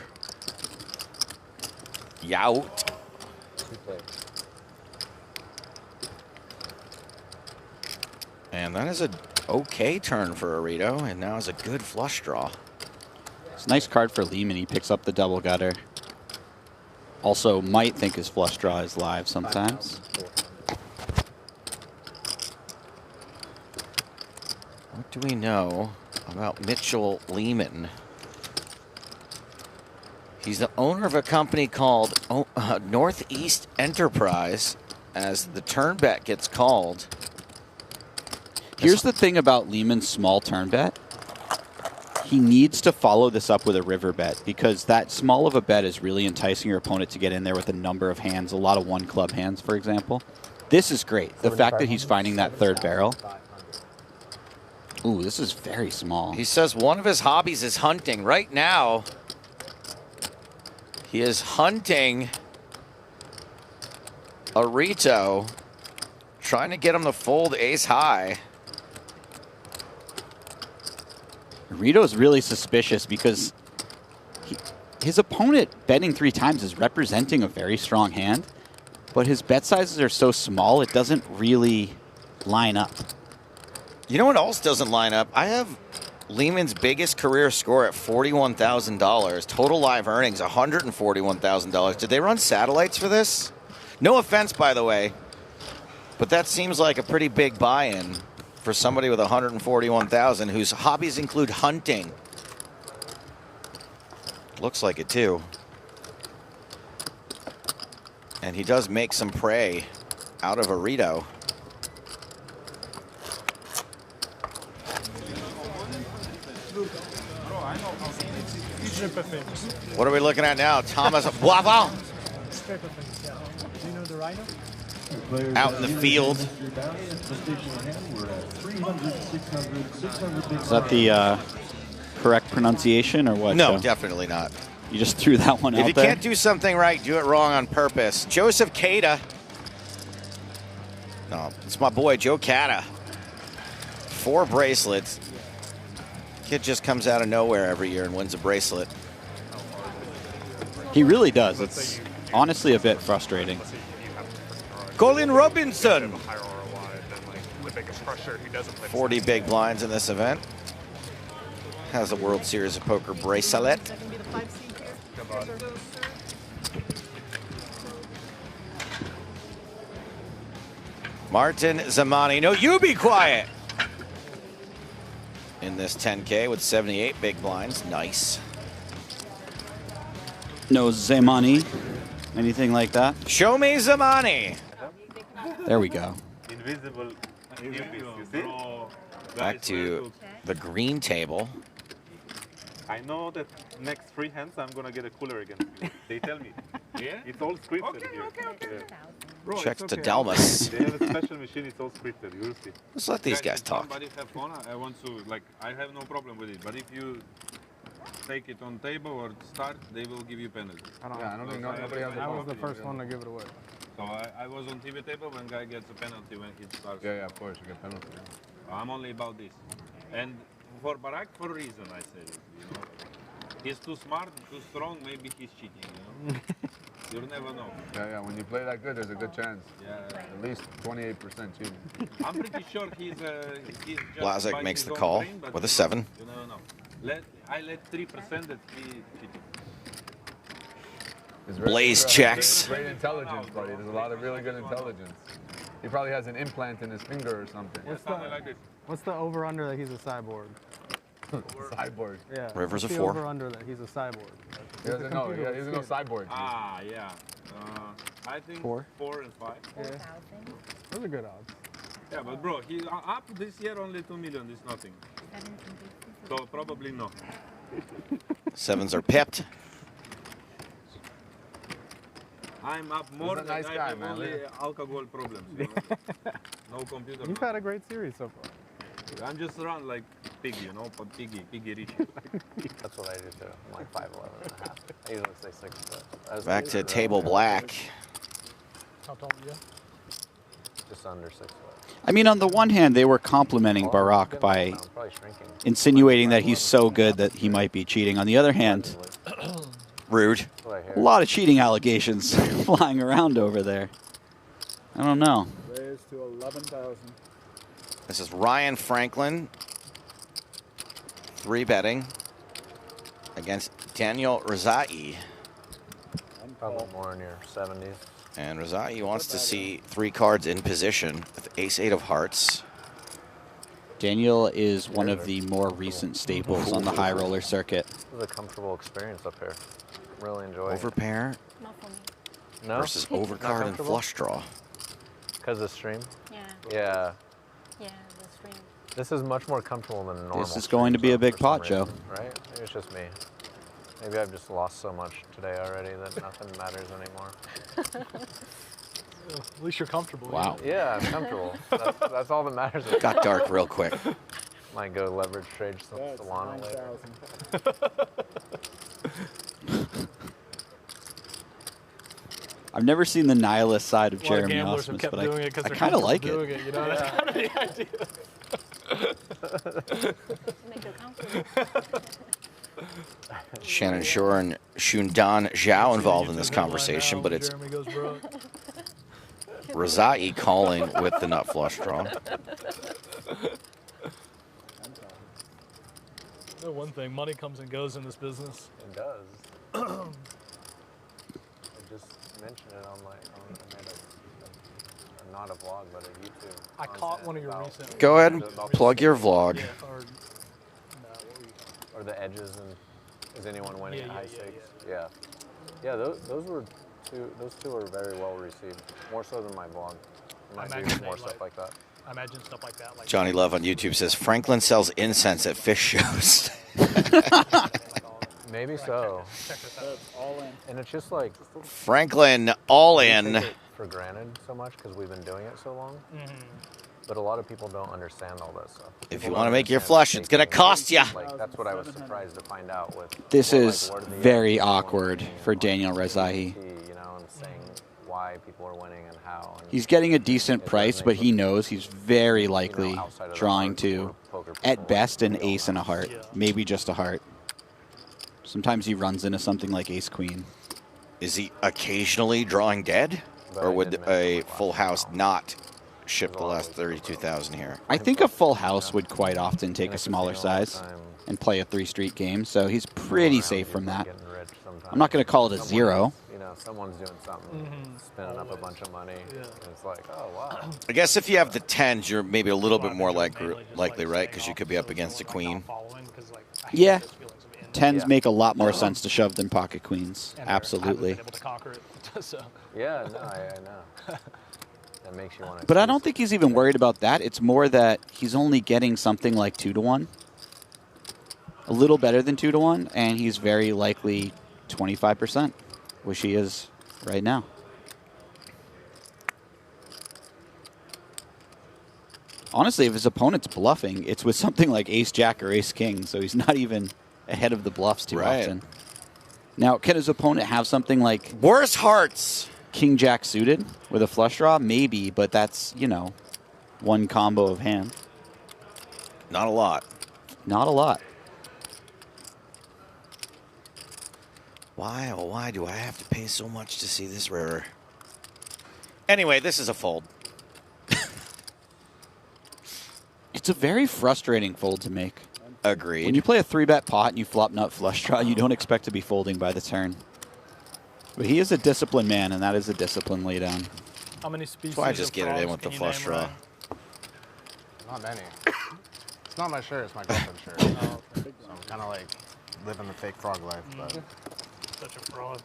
Yout. And that is a okay turn for Arito, and now is a good flush draw. It's a nice card for Lehman. He picks up the double gutter. Also might think his flush draw is live sometimes. What do we know about Mitchell Lehman? He's the owner of a company called Northeast Enterprise, as the turn bet gets called. Here's the thing about Lehman's small turn bet. He needs to follow this up with a river bet, because that small of a bet is really enticing your opponent to get in there with a number of hands, a lot of one club hands, for example. This is great. The fact that he's finding that third barrel. Ooh, this is very small. He says one of his hobbies is hunting. Right now, he is hunting Arito, trying to get him to fold ace high. Arito's really suspicious because his opponent betting 3 times is representing a very strong hand, but his bet sizes are so small it doesn't really line up. You know what else doesn't line up? I have Lehman's biggest career score at $41,000. Total live earnings, $141,000. Did they run satellites for this? No offense, by the way, but that seems like a pretty big buy-in for somebody with $141,000 whose hobbies include hunting. Looks like it, too. And he does make some prey out of Arito. What are we looking at now? Thomas Boivin out in the field. Is that the correct pronunciation or what? No, definitely not. You just threw that one out there? If you can't do something right, do it wrong on purpose. Joseph Cada. No, it's my boy, Joe Cada. 4 bracelets. Kid just comes out of nowhere every year and wins a bracelet. He really does. It's honestly a bit frustrating. Colin Robinson. 40 big blinds in this event. Has a World Series of Poker bracelet. Martin Zamani. No, you be quiet. In this 10K with 78 big blinds. Nice. No Zemani, anything like that? Show me Zamani. There we go. Invisible. Back to the green table. I know that next 3 hands I'm gonna get a cooler against you. They tell me. Yeah? It's all scripted here. Bro, Checks it's to Delmas. They have a special machine, it's all scripted. You'll see. Let's let these guys talk. Somebody have fun, I want to, like, I have no problem with it. But if you take it on table or start, they will give you penalty. I don't think nobody has. I was the first one to give it away. So I was on TV table when guy gets a penalty when he starts. Yeah, of course, you get penalty. I'm only about this. And for Barack, for a reason, I said it, you know. He's too smart, too strong, maybe he's cheating, you know. You'll never know. Yeah, when you play that good, there's a good chance. Yeah. At least 28% cheating. I'm pretty sure he's just Blazek makes the call brain, with a 7. You never know. I let 3% that he cheated. Blaze checks. Great intelligence, buddy. There's a lot of really good intelligence. He probably has an implant in his finger or something. What's the over-under that he's a cyborg? Cyborg. Yeah. River's a what's 4. The over-under that he's a cyborg. He doesn't know. He doesn't know cyborg. Ah, yeah. I think 4 and 5. Yeah. Those are good odds. Yeah, but bro, he's up this year only 2 million is nothing. So probably no. 7s are pipped. I'm up more than nice I have only alcohol problems. You know? No computer. You've had a great series so far. I'm just around like piggy, you know, but piggy rich. That's what I do too. I'm like 5'11 and a half. I usually say 6 foot. Back to table black. How tall are you? Just under 6 foot. I mean, on the one hand, they were complimenting Barack by insinuating that he's so good that he might be cheating. On the other hand, rude. A lot of cheating allegations flying around over there. I don't know. Raised to 11,000. This is Ryan Franklin, 3-betting against Daniel Rezai. Probably more in your 70s. And Rezai wants to see 3 cards in position with ace-8 of hearts. Daniel is one of the more recent staples on the high roller circuit. This is a comfortable experience up here. Really enjoy it. Overpair No? versus overcard and flush draw. Because of stream? Yeah. Yeah. Yeah, the stream. This is much more comfortable than normal. This is going to be a big pot, Joe. Right? Maybe it's just me. Maybe I've just lost so much today already that nothing matters anymore. At least you're comfortable. Wow. Yeah, I'm comfortable. That's all that matters. Got dark real quick. Might go leverage trade Solana later. I've never seen the nihilist side of A lot of Jeremy gamblers have Osmus, kept but doing it I 'cause they're kind of like comfortable it. doing it. You know, that's kind of the idea. Make it comfortable. Shannon Shore and Shundan Zhao involved in this conversation, but it's Rezai calling with the nut flush draw. No, one thing, money comes and goes in this business. It does. I just mentioned it on I made not a vlog, but a YouTube. I caught one of your recent. Go ahead and plug your vlog. Yeah, or the edges and is anyone winning at high stakes? Yeah. Yeah, those two were very well received. More so than my vlog. I might do more stuff like that. I imagine stuff like that. Like Johnny Love on YouTube says Franklin sells incense at fish shows. Maybe so. All in. And it's just like Franklin all we in. take it for granted so much because we've been doing it so long. But a lot of people don't understand all that stuff. If People you want to don't make your understand flush, it's going to cost you. Like, that's what I was surprised to find out with. This more is like, what are the very odds of awkward winning for and Daniel how much Rezai. is you know, and saying why people are winning and how. And He's getting a decent price, but he knows he's very likely drawing to, at best, an ace and a heart, maybe just a heart. Sometimes he runs into something like ace-queen. Is he occasionally drawing dead? Or would a full house not ship the last 32,000 here? I think a full house would quite often take a smaller size and play a 3-street game, so he's pretty safe from that. I'm not going to call it a 0. You know, someone's doing something, spending up a bunch of money, and it's like, oh, wow. I guess if you have the 10s, you're maybe a little bit more likely, right? Because you could be up against a queen. Yeah. 10s make a lot more sense to shove than pocket queens. Absolutely. Yeah, no, I know. That makes you want to. But I don't think he's even worried about that. It's more that he's only getting something like 2-to-1. A little better than 2-to-1, and he's very likely 25%, which he is right now. Honestly, if his opponent's bluffing, it's with something like ace-jack or ace-king, so he's not even ahead of the bluffs too often. Now, can his opponent have something like worse hearts, king-jack suited with a flush draw? Maybe, but that's, you know, one combo of hand. Not a lot. Not a lot. Why, oh why do I have to pay so much to see this rarer? Anyway, this is a fold. It's a very frustrating fold to make. Agreed. When you play a 3-bet pot and you flop nut flush draw, you don't expect to be folding by the turn. But he is a disciplined man, and that is a disciplined laydown. How many species? So I just get it in with the flush draw. Not many. It's not my shirt, it's my girlfriend's shirt. So I'm kind of like living the fake frog life. But such a fraud.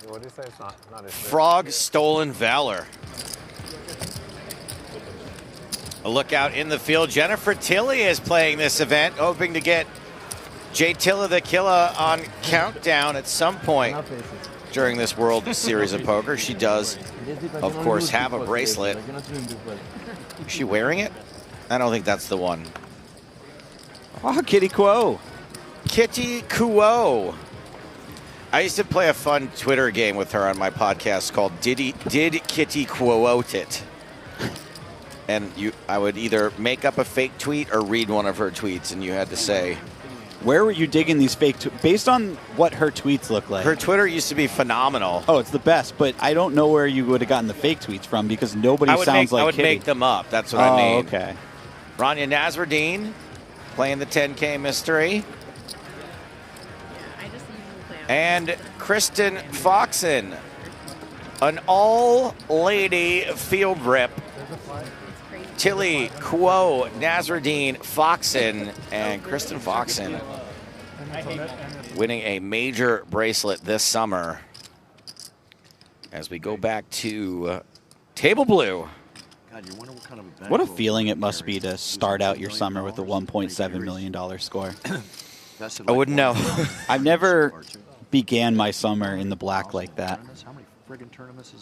What do you say? It's not his shirt. Frog stolen valor. A look out in the field. Jennifer Tilly is playing this event, hoping to get J Tilla the Killa on countdown at some point during this World Series of Poker. She does, of course, have a bracelet. Is she wearing it? I don't think that's the one. Oh, Kitty Quo. Kitty Quo. I used to play a fun Twitter game with her on my podcast called Did Kitty Quote It? And I would either make up a fake tweet or read one of her tweets, and you had to say. Where were you digging these fake tweets? Based on what her tweets look like. Her Twitter used to be phenomenal. Oh, it's the best, but I don't know where you would have gotten the fake tweets from because nobody sounds like I would Kitty. make them up. That's what I mean. Okay. Rania Nasruddin playing the 10K mystery. And Kristen Foxen, an all-lady field rip. Tilly, Quo, Nasruddin, Foxen, and Kristen Foxen winning a major bracelet this summer. As we go back to Table Blue. God, you wonder what kind of event What a feeling it must be to start out your summer with a $1.7 million score. I wouldn't know. I've never began my summer in the black like that.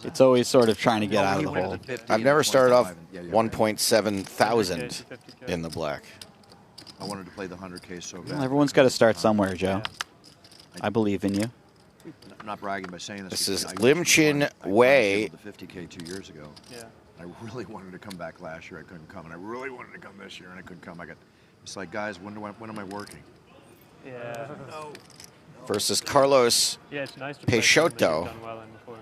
It's always sort of trying to get out of the hole. I've never started off 1.7 thousand in the black. I wanted to play the 100K so bad. Well, everyone's got to start somewhere, Joe. I believe in you. I'm not bragging by saying this. This is Lim Chin Wei. The 50K 2 years ago. Yeah. I really wanted to come back last year. I couldn't come, and I really wanted to come this year, and I couldn't come. It's like, guys, when am I working? Yeah. No. Versus Carlos Yeah, it's nice to play a tournament Peixoto. you've done well in before.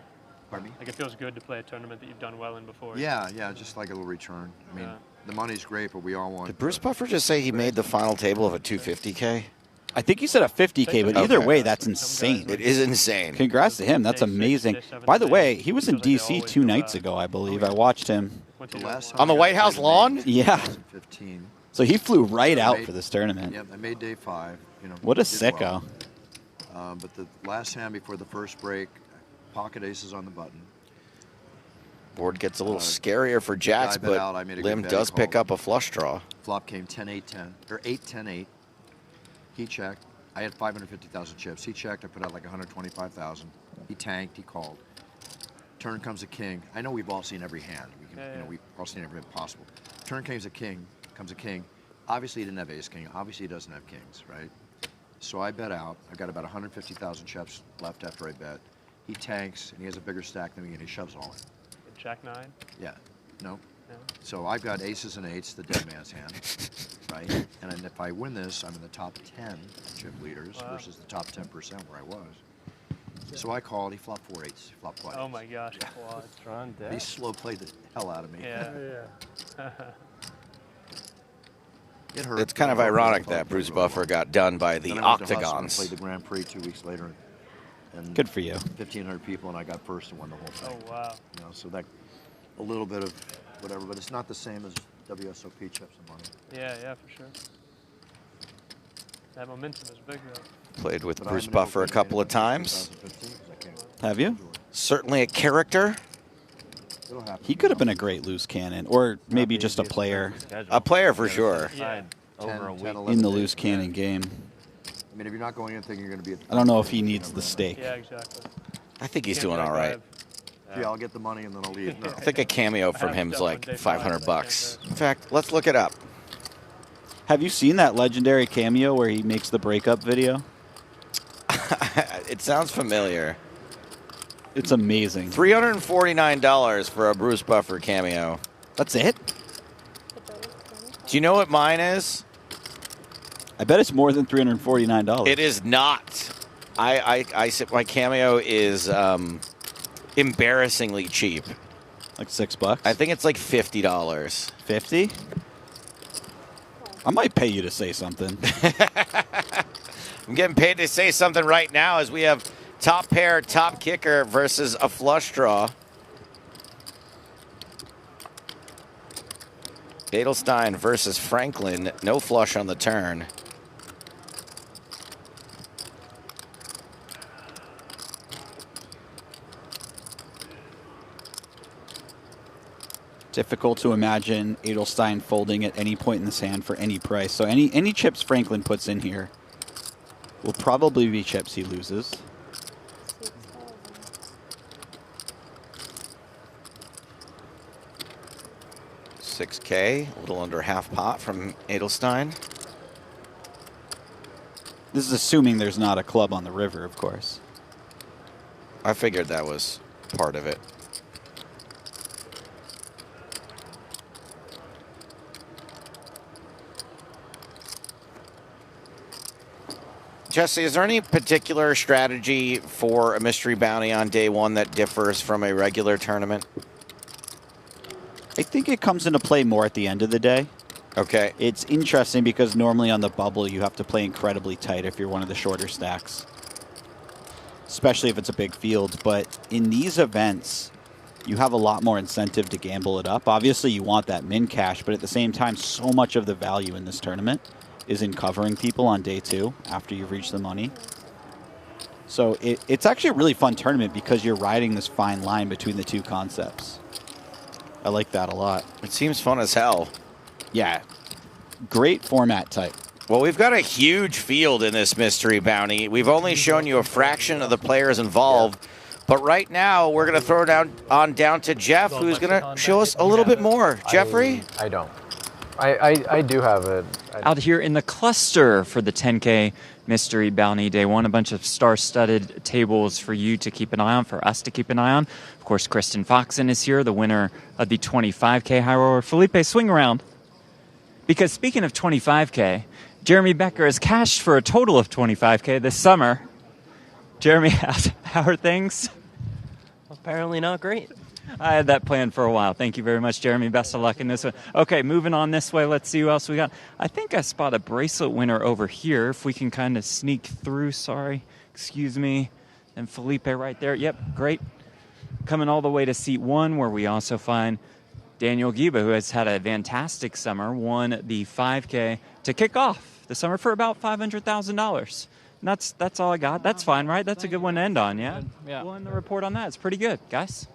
Pardon me? Like it feels good to play a tournament that you've done well in before. Yeah, just like a little return. I mean, the money's great, but we all want. Did Bruce Buffer just say he made the final table of a 250K? I think he said a 50K, but either Okay. way, that's insane. It is insane. Congrats to him. That's amazing. By the way, he was in D.C. 2 nights ago, I believe. I watched him. On the White House lawn? Yeah. 2015. So he flew right out for this tournament. Yeah, I made day 5. What a did sicko. well. But the last hand before the first break, pocket aces on the button. Board gets a little scarier for jacks, I bet out, I but made a good Lim bet, does he pick called. up a flush draw. Flop came 10-8-10, or 8-10-8. He checked. I had 550,000 chips. He checked. I put out like 125,000. He tanked. He called. Turn comes a king. I know we've all seen every hand. We've all seen every hand possible. Turn comes a king. Obviously, he didn't have ace king. Obviously, he doesn't have kings, right? So I bet out. I've got about 150,000 chips left after I bet. He tanks, and he has a bigger stack than me, and he shoves all in. Jack 9? Yeah. No. So I've got aces and eights, the dead man's hand, right? And then if I win this, I'm in the top 10 chip leaders versus the top 10% where I was. So I called. He flopped 4 8s. He flopped quad. Oh my gosh, quad. He slow played the hell out of me. Yeah. It hurt. It's kind of ironic that Bruce Buffer got done by the Then I went to Hustle and Octagons. played the Grand Prix 2 weeks later. And Good for you. 1,500 people, and I got first and won the whole thing. Oh, wow. So that, a little bit of whatever, but it's not the same as WSOP chips and money. Yeah, for sure. That momentum is big, though. Played with Bruce Buffer a couple of times. Have you? Certainly a character. He could have been a great loose cannon, or maybe just a player. A player for sure. In the loose cannon game. I mean, if you're not going in thinking you're going to be at I don't know if he needs the stake. Yeah, exactly. I think he's doing all right. Yeah, I'll get the money and then I'll leave. No. I think a cameo from him is like $500. In fact, let's look it up. Have you seen that legendary cameo where he makes the breakup video? It sounds familiar. It's amazing. $349 for a Bruce Buffer cameo. That's it? Do you know what mine is? I bet it's more than $349. It is not. I said my cameo is embarrassingly cheap. Like $6? I think it's like $50. 50? I might pay you to say something. I'm getting paid to say something right now as we have top pair, top kicker versus a flush draw. Edelstein versus Franklin. No flush on the turn. Difficult to imagine Edelstein folding at any point in this hand for any price. So any chips Franklin puts in here will probably be chips he loses. 6K, a little under half pot from Edelstein. This is assuming there's not a club on the river, of course. I figured that was part of it. Jesse, is there any particular strategy for a mystery bounty on day one that differs from a regular tournament? I think it comes into play more at the end of the day. Okay. It's interesting because normally on the bubble you have to play incredibly tight if you're one of the shorter stacks, especially if it's a big field. But in these events, you have a lot more incentive to gamble it up. Obviously, you want that min cash, but at the same time, so much of the value in this tournament is in covering people on day two after you've reached the money. So it's actually a really fun tournament because you're riding this fine line between the two concepts. I like that a lot. It seems fun as hell. Yeah. Great format type. Well, we've got a huge field in this mystery bounty. We've only shown you a fraction of the players involved. But right now, we're going to throw down to Jeff, who's going to show us a little bit more. Jeffrey? I don't. I do have it. Out here in the cluster for the 10K Mystery Bounty Day 1, a bunch of star-studded tables for you to keep an eye on, for us to keep an eye on. Of course, Kristen Foxen is here, the winner of the 25K High Roller. Felipe, swing around. Because speaking of 25K, Jeremy Becker has cashed for a total of 25K this summer. Jeremy, how are things? Apparently not great. I had that planned for a while. Thank you very much, Jeremy. Best of luck in this one. Okay, moving on this way. Let's see who else we got. I think I spot a bracelet winner over here. If we can kind of sneak through. Sorry. Excuse me. And Felipe right there. Yep, great. Coming all the way to seat 1, where we also find Daniel Giba, who has had a fantastic summer, won the 5K to kick off the summer for about $500,000. That's all I got. That's fine, right? That's a good one to end on, yeah? Yeah. We'll end the report on that. It's pretty good, guys.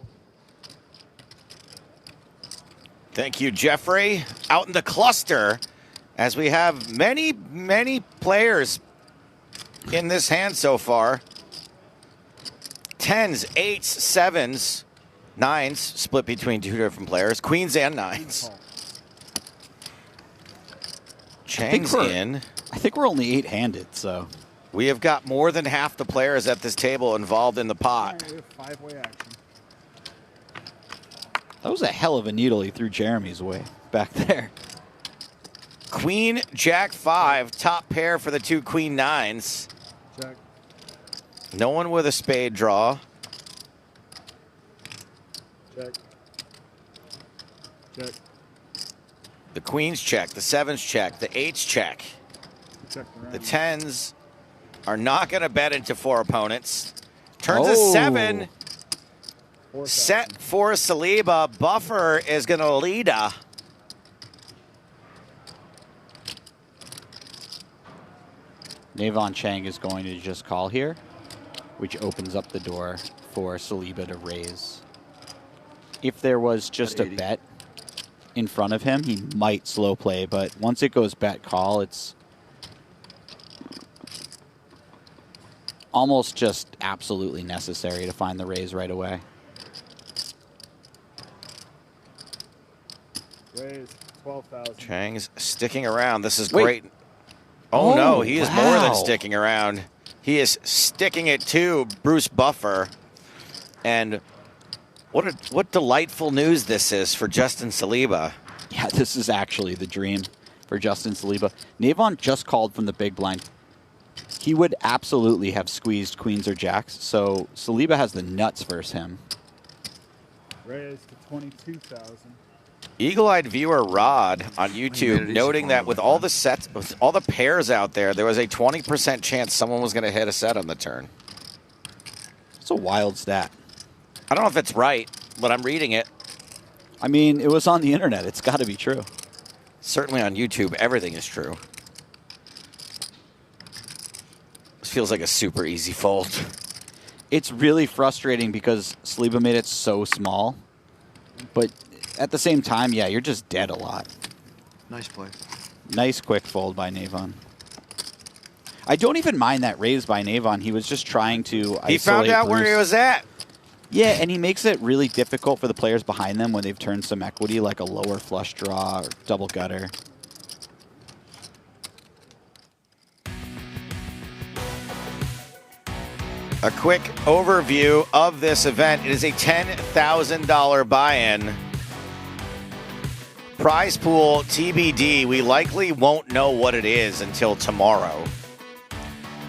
Thank you, Jeffrey. Out in the cluster, as we have many, many players in this hand so far. 10s, 8s, 7s, 9s, split between two different players. Queens and 9s. Chang's in. I think we're only 8-handed, so. We have got more than half the players at this table involved in the pot. Five-way action. That was a hell of a needle he threw Jeremy's way back there. Queen, Jack 5, top pair for the two Queen 9s. Jack. No one with a spade draw. Check. Check. The Queens check, the 7s check, the 8s check. The 10s are not going to bet into 4 opponents. Turns a 7. Set for Saliba. Buffer is going to lead her. Navon Chang is going to just call here, which opens up the door for Saliba to raise. If there was just a bet in front of him, he might slow play, but once it goes bet call, it's almost just absolutely necessary to find the raise right away. Raise 12,000. Chang's sticking around. This is great. Oh, no, he is more than sticking around. He is sticking it to Bruce Buffer. And what delightful news this is for Justin Saliba. Yeah, this is actually the dream for Justin Saliba. Navon just called from the big blind. He would absolutely have squeezed queens or jacks, so Saliba has the nuts versus him. Raise to 22,000. Eagle-eyed viewer Rod on YouTube noting that with all the sets, with all the pairs out there, there was a 20% chance someone was going to hit a set on the turn. It's a wild stat. I don't know if it's right, but I'm reading it. I mean, it was on the internet. It's got to be true. Certainly on YouTube, everything is true. This feels like a super easy fold. It's really frustrating because Saliba made it so small, but at the same time, yeah, you're just dead a lot. Nice play. Nice quick fold by Navon. I don't even mind that raise by Navon. He was just trying to isolate He found out Bruce. where he was at. Yeah, and he makes it really difficult for the players behind them when they've turned some equity, like a lower flush draw or double gutter. A quick overview of this event. It is a $10,000 buy-in. Prize pool TBD. We likely won't know what it is until tomorrow.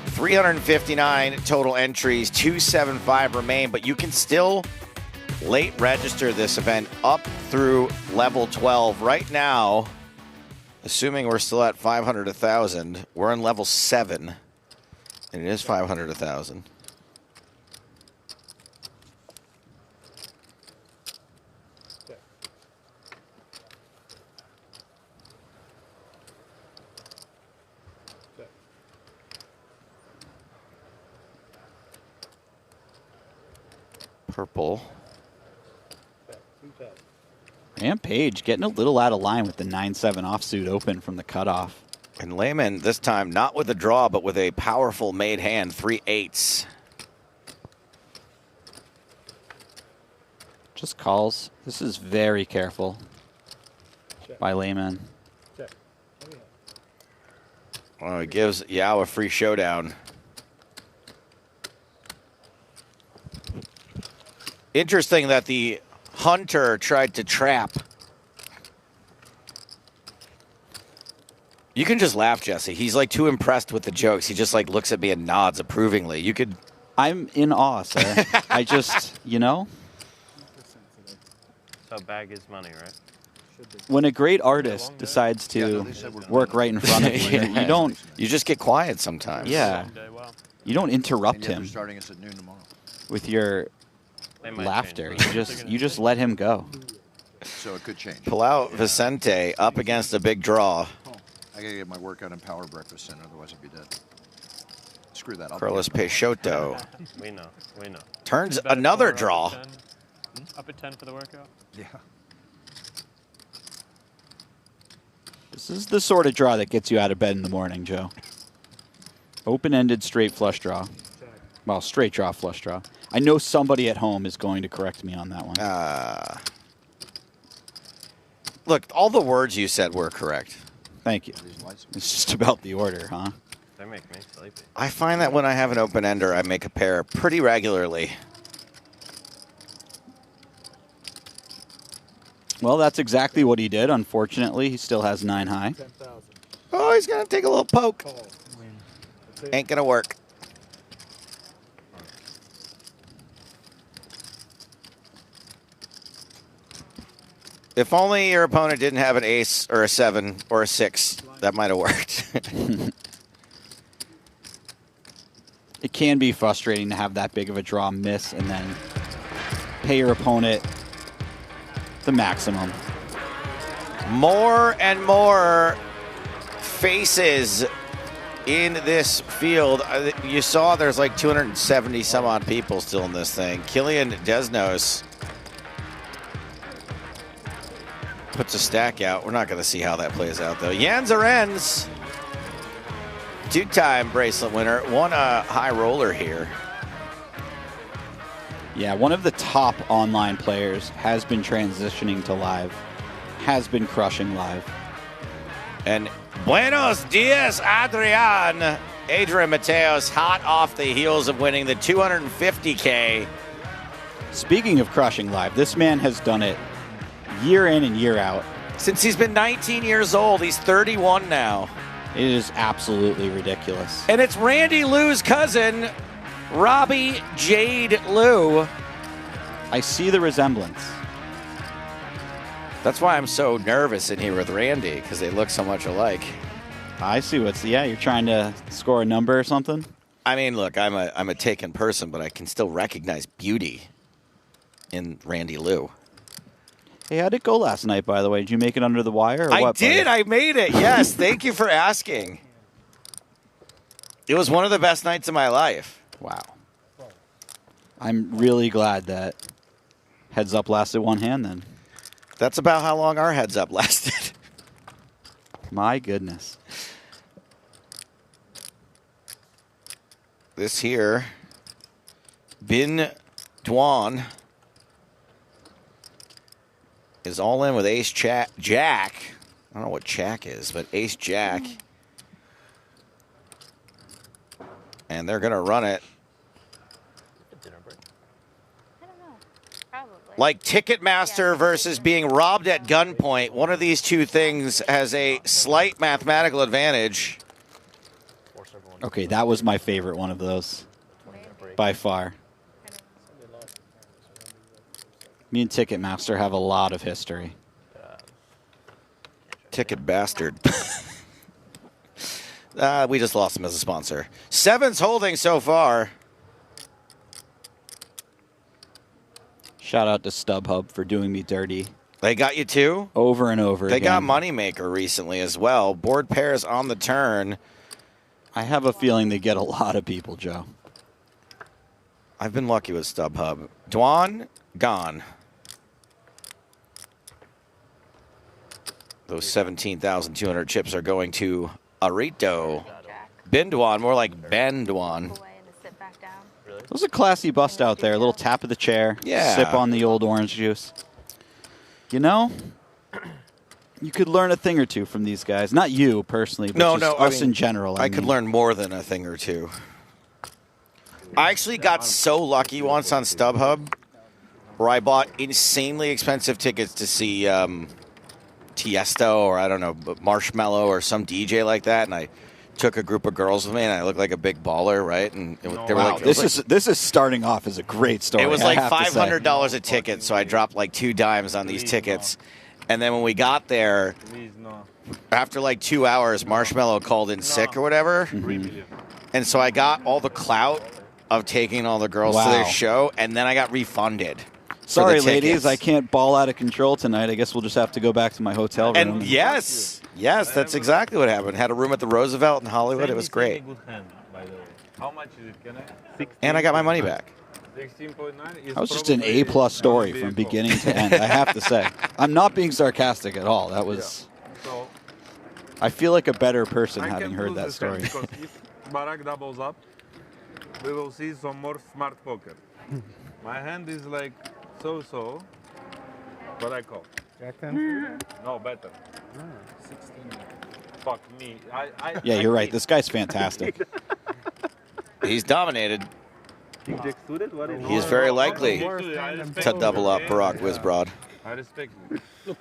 359 total entries, 275 remain, but you can still late register this event up through level 12. Right now, assuming we're still at 500 1,000, we're in level 7, and it is 500 1,000. Purple. And Page getting a little out of line with the 9-7 offsuit open from the cutoff. And Lehman, this time, not with a draw, but with a powerful made hand, 3 8s. Just calls. This is very careful by Lehman. Well, it gives Yao a free showdown. Interesting that the hunter tried to trap. You can just laugh, Jesse. He's like too impressed with the jokes. He just like looks at me and nods approvingly. You could. I'm in awe, sir. I just, you know. So bag is money, right? When a great artist decides to work right in front of you, you don't. You just get quiet sometimes. Yeah. You don't interrupt him Starting us at noon tomorrow. with your laughter. You just let him go. So it could change. Palau Vicente up against a big draw. I gotta get my workout and power breakfast in, otherwise I'd be dead. Screw that. Carlos Peixoto We know. We know. turns You bet another for draw. Up at 10 for the workout? Yeah. This is the sort of draw that gets you out of bed in the morning, Joe. Open-ended straight flush draw. Well, straight draw, flush draw. I know somebody at home is going to correct me on that one. Look, all the words you said were correct. Thank you. It's just about the order, huh? They make me sleepy. I find that when I have an open ender, I make a pair pretty regularly. Well, that's exactly what he did. Unfortunately, he still has 9 high. Oh, he's going to take a little poke. Ain't going to work. If only your opponent didn't have an ace or a 7 or a 6, that might have worked. It can be frustrating to have that big of a draw miss and then pay your opponent the maximum. More and more faces in this field. You saw there's like 270 some odd people still in this thing. Killian Desnos puts a stack out. We're not going to see how that plays out though. Jan Zarens, 2-time bracelet winner, won a high roller here. Yeah, one of the top online players has been transitioning to live, has been crushing live. And buenos dias, Adrian. Adrian Mateos hot off the heels of winning the 250K. Speaking of crushing live, this man has done it year in and year out. Since he's been 19 years old, he's 31 now. It is absolutely ridiculous. And it's Randy Lou's cousin, Robbie Jade Lou. I see the resemblance. That's why I'm so nervous in here with Randy, because they look so much alike. I see what's, yeah, you're trying to score a number or something? I mean, look, I'm a taken person, but I can still recognize beauty in Randy Lou. Hey, how'd it go last night, by the way? Did you make it under the wire or I what? did. Buddy? I made it. Yes. Thank you for asking. It was one of the best nights of my life. Wow. I'm really glad that heads up lasted one hand then. That's about how long our heads up lasted. My goodness. This here, Bin Dwan is all in with ace jack. I don't know what jack is, but ace jack. And they're going to run it. Like Ticketmaster versus being robbed at gunpoint, one of these two things has a slight mathematical advantage. Okay, that was my favorite one of those, by far. Me and Ticketmaster have a lot of history. Ticket bastard. We just lost him as a sponsor. 7's holding so far. Shout out to StubHub for doing me dirty. They got you too? Over and over They again. got Moneymaker recently as well. Board pairs on the turn. I have a feeling they get a lot of people, Joe. I've been lucky with StubHub. Dwan, gone. Those 17,200 chips are going to Arito. Bindwan, more like Bandwan. That was a classy bust out there. A little tap of the chair. Yeah. Sip on the old orange juice. You know, you could learn a thing or two from these guys. Not you personally, but just us in general. I could learn more than a thing or two. I actually got so lucky once on StubHub where I bought insanely expensive tickets to see Tiesto or, I don't know, Marshmello or some DJ like that, and I took a group of girls with me, and I looked like a big baller, right? And they were like, this is starting off as a great story. It was like $500 a ticket, so I dropped like 2 dimes on these tickets. And then when we got there, after like 2 hours, Marshmello called in sick or whatever. And so I got all the clout of taking all the girls to their show, and then I got refunded. Sorry, ladies, I can't ball out of control tonight. I guess we'll just have to go back to my hotel room. And yes, that's exactly what happened. Had a room at the Roosevelt in Hollywood. It was great. How much is it? Can I? And I got my money back. 16.9 is That was just an A+ story from beginning to end, I have to say. I'm not being sarcastic at all. That was... I feel like a better person having heard that story. Because if Barack doubles up, we will see some more smart poker. My hand is like so, but I call. Jack 10? No, better. 16. Fuck me. Yeah, you're right. This guy's fantastic. He's dominated. Jack suited? What is He's very likely to double up Barack Wizbrod. I respect you. The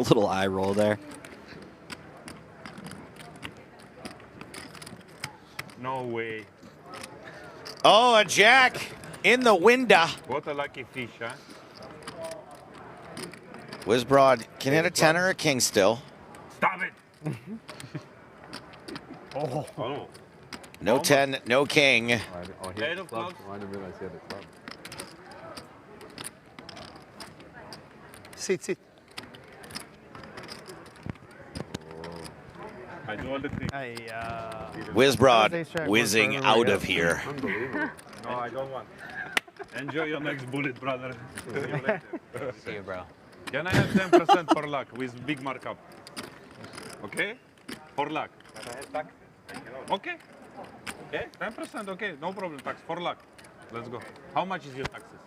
little eye roll there. No way. Oh, a jack in the window. What a lucky fish, huh? Wizbrod can hit a 10 or a king still. Stop it. Oh. No 10, no king. He had a club. I didn't realize he had a club. Sit. I do all the things. Wizbrod whizzing out of here. Unbelievable. No, I don't want. Enjoy your next bullet, brother. See you later. See you, bro. Can I have 10% for luck with big markup? Okay? For luck. Okay. Okay? 10%, okay. No problem, tax. For luck. Let's go. How much is your taxes?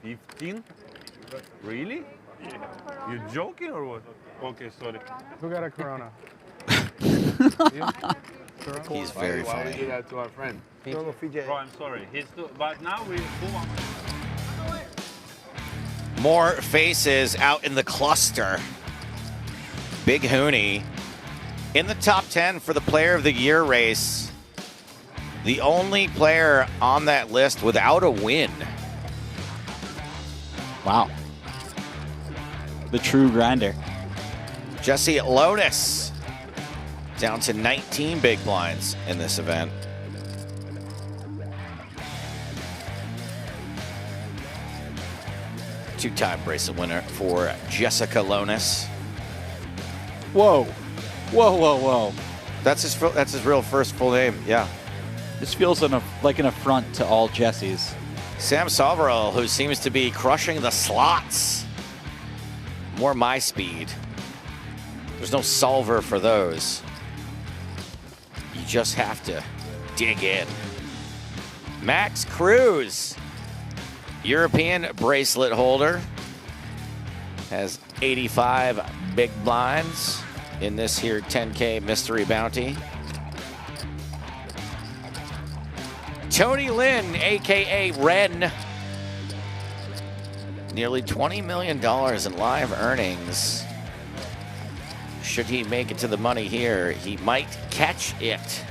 15? Really? You joking or what? Okay, sorry. Who got a Corona? He's very Why funny. did you do that to our friend? Bro, I'm sorry. But now we... More faces out in the cluster. Big Hooney in the top 10 for the Player of the Year race. The only player on that list without a win. Wow. The true grinder. Jesse Lotus down to 19 big blinds in this event. Two-time bracelet winner for Jessica Lonis. Whoa. That's his real first full name, yeah. This feels like an affront to all Jessies. Sam Salvarell, who seems to be crushing the slots. More my speed. There's no solver for those. You just have to dig in. Max Cruz European bracelet holder has 85 big blinds in this here 10K mystery bounty. Tony Lynn, a.k.a. Ren. Nearly $20 million in live earnings. Should he make it to the money here, he might catch it.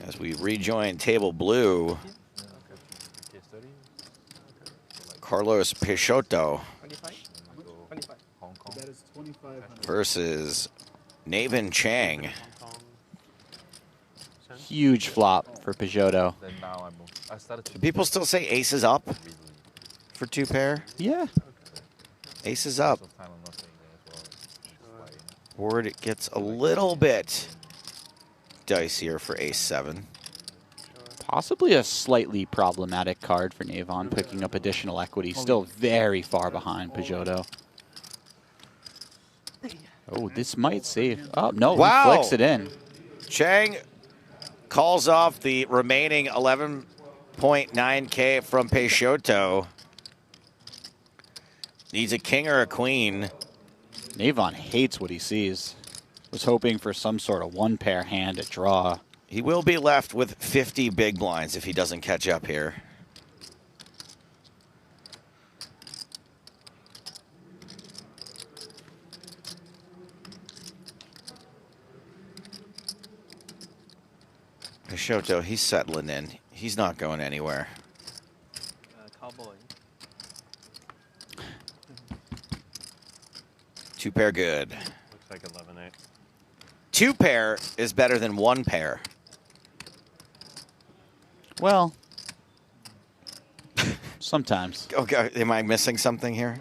As we rejoin table blue, Carlos Peixoto versus Navin Chang. Huge flop for Peixoto. Do people still say aces up for two pair? Yeah. Aces up. Board gets a little bit dicier for ace 7. Possibly a slightly problematic card for Navon, picking up additional equity. Still very far behind Peixoto. Oh, this might save. Oh, no, wow. He flicks it in. Chang calls off the remaining 11.9K from Peixoto. Needs a king or a queen. Navon hates what he sees. Was hoping for some sort of one-pair hand to draw. He will be left with 50 big blinds if he doesn't catch up here. Peixoto, he's settling in. He's not going anywhere. Cowboy. Two pair good. Looks like 11-8. Two pair is better than one pair. Well, sometimes. Okay, am I missing something here?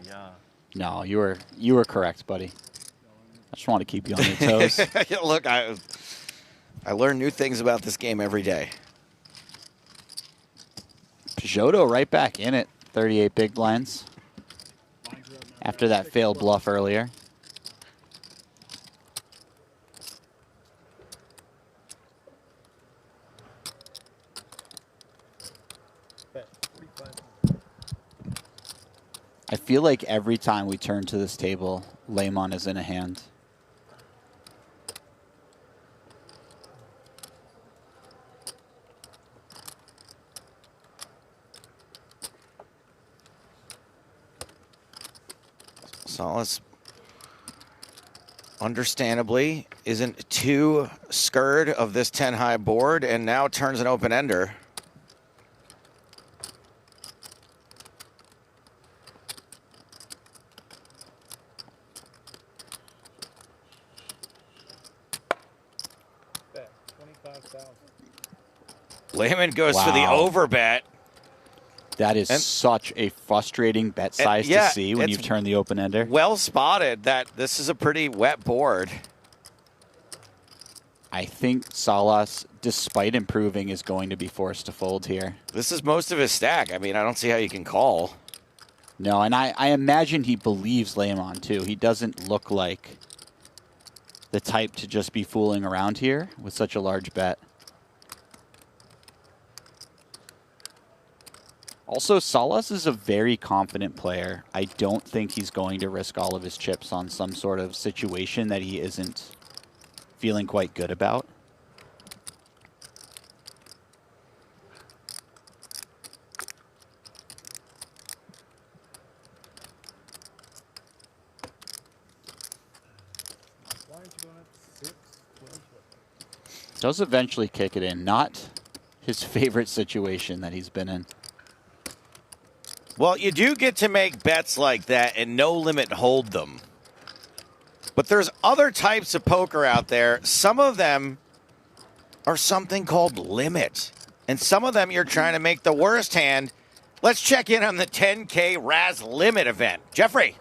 Yeah. No, you were correct, buddy. I just want to keep you on your toes. Look, I learn new things about this game every day. Peixoto right back in it. 38 big blinds. After that failed bluff earlier. I feel like every time we turn to this table, Lehman is in a hand. Salas, understandably, isn't too scared of this 10-high board and now turns an open-ender. Lehman goes for the over bet. That is such a frustrating bet size to see when you've turned the open ender. Well spotted that this is a pretty wet board. I think Salas, despite improving, is going to be forced to fold here. This is most of his stack. I mean, I don't see how you can call. No, and I imagine he believes Lehman too. He doesn't look like the type to just be fooling around here with such a large bet. Also, Salas is a very confident player. I don't think he's going to risk all of his chips on some sort of situation that he isn't feeling quite good about. Does eventually kick it in. Not his favorite situation that he's been in. Well, you do get to make bets like that and no limit hold them. But there's other types of poker out there. Some of them are something called limit. And some of them you're trying to make the worst hand. Let's check in on the 10K Raz Limit event. Jeffrey.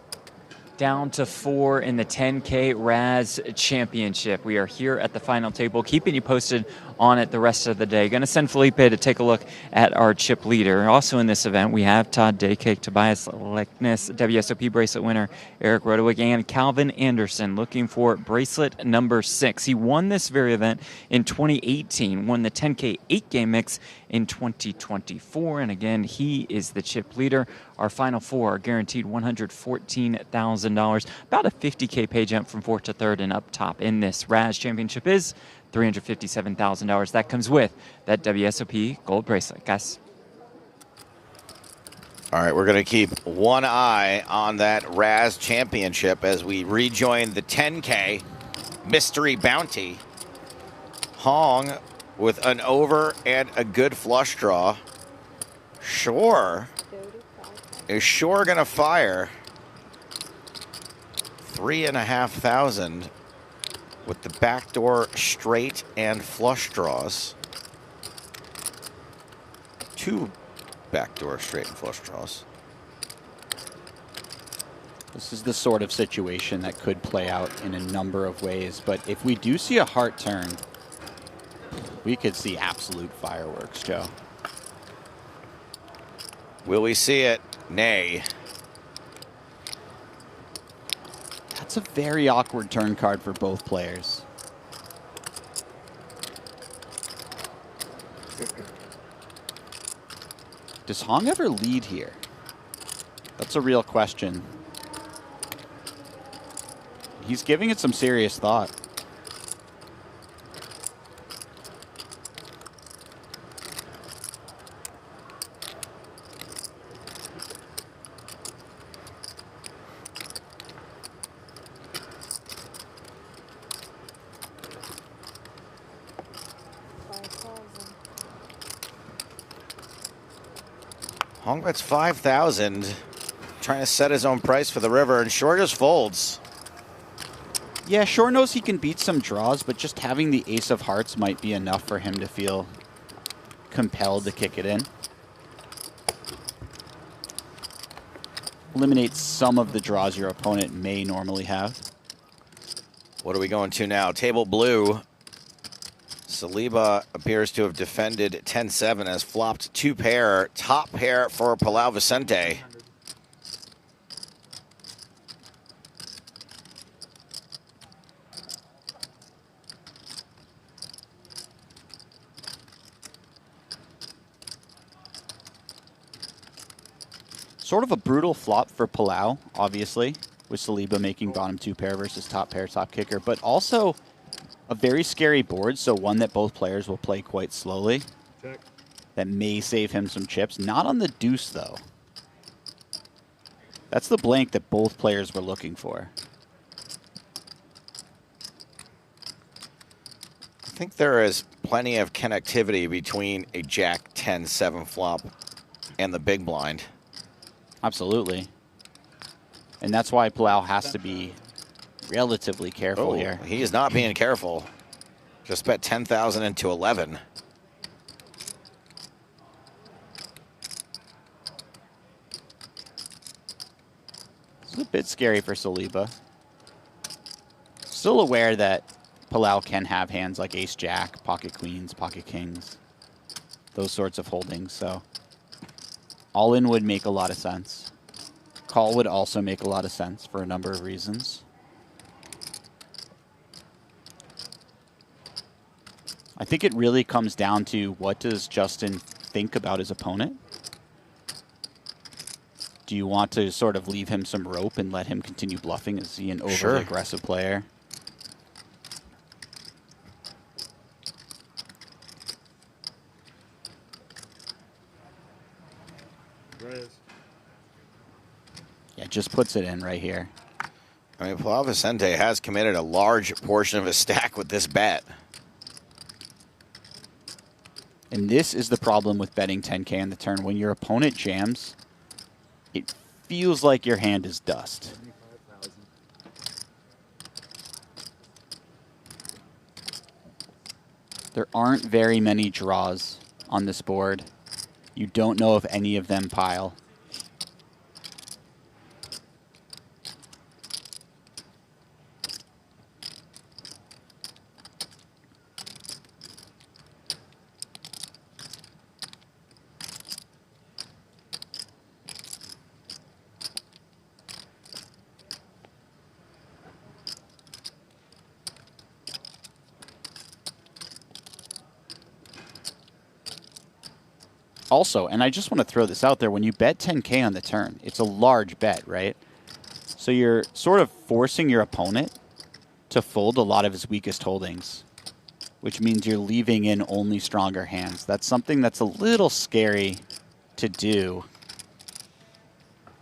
down to 4 in the 10K Raz Championship. We are here at the final table, keeping you posted on it the rest of the day. Going to send Felipe to take a look at our chip leader. Also in this event, we have Todd Daycake, Tobias Lekness, WSOP bracelet winner Eric Rodowig, and Calvin Anderson looking for bracelet number 6. He won this very event in 2018, won the 10K 8-game mix in 2024, and again, he is the chip leader. Our final 4 are guaranteed $114,000, about a 50K pay jump from 4th to 3rd, and up top in this Raz Championship is $357,000. That comes with that WSOP gold bracelet, guys. All right, we're going to keep one eye on that Raz Championship as we rejoin the 10K Mystery Bounty. Hong with an over and a good flush draw. Shore is Shore going to fire 3,500 with the backdoor straight and flush draws. 2 backdoor straight and flush draws. This is the sort of situation that could play out in a number of ways, but if we do see a heart turn, we could see absolute fireworks, Joe. Will we see it? Nay. That's a very awkward turn card for both players. Does Hong ever lead here? That's a real question. He's giving it some serious thought. Hong bets 5,000, trying to set his own price for the river, and Shore just folds. Yeah, Shore knows he can beat some draws, but just having the ace of hearts might be enough for him to feel compelled to kick it in. Eliminates some of the draws your opponent may normally have. What are we going to now? Table blue. Saliba appears to have defended 10-7, has flopped 2 pair. Top pair for Palau Vicente. Sort of a brutal flop for Palau, obviously, with Saliba making bottom 2 pair versus top pair, top kicker, but also a very scary board, so one that both players will play quite slowly. Check. That may save him some chips. Not on the deuce, though. That's the blank that both players were looking for. I think there is plenty of connectivity between a Jack 10-7 flop and the big blind. Absolutely. And that's why Palau has to be relatively careful here. He is not being careful. Just bet 10,000 into 11. It's a bit scary for Saliba. Still aware that Palau can have hands like ace-jack, pocket queens, pocket kings, those sorts of holdings, so all-in would make a lot of sense. Call would also make a lot of sense for a number of reasons. I think it really comes down to what does Justin think about his opponent? Do you want to sort of leave him some rope and let him continue bluffing? Is he an overly aggressive player? Yeah, just puts it in right here. I mean, Palau Vicente has committed a large portion of his stack with this bet. And this is the problem with betting 10K on the turn. When your opponent jams, it feels like your hand is dust. There aren't very many draws on this board. You don't know if any of them pile. Also, and I just want to throw this out there, when you bet 10K on the turn, it's a large bet, right? So you're sort of forcing your opponent to fold a lot of his weakest holdings, which means you're leaving in only stronger hands. That's something that's a little scary to do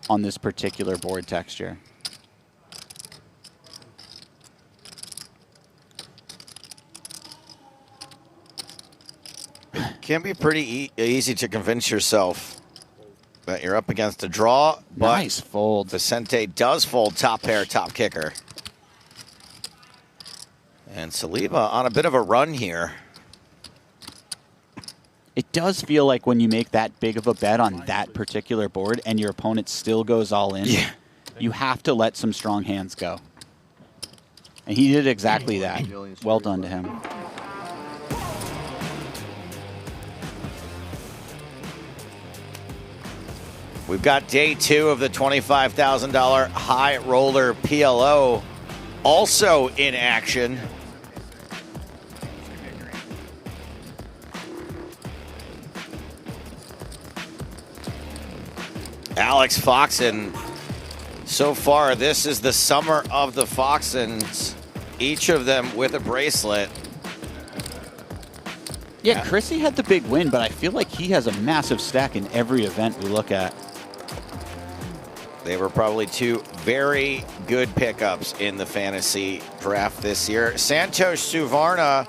on this particular board texture. Can be pretty easy to convince yourself that you're up against a draw. But nice fold. Vicente does fold top pair, top kicker. And Saliba on a bit of a run here. It does feel like when you make that big of a bet on that particular board and your opponent still goes all in, you have to let some strong hands go. And he did exactly that. Well done to him. We've got day 2 of the $25,000 high roller PLO also in action. Alex Foxen. So far, this is the summer of the Foxens, each of them with a bracelet. Yeah, Chrissy had the big win, but I feel like he has a massive stack in every event we look at. They were probably 2 very good pickups in the fantasy draft this year. Santosh Suvarna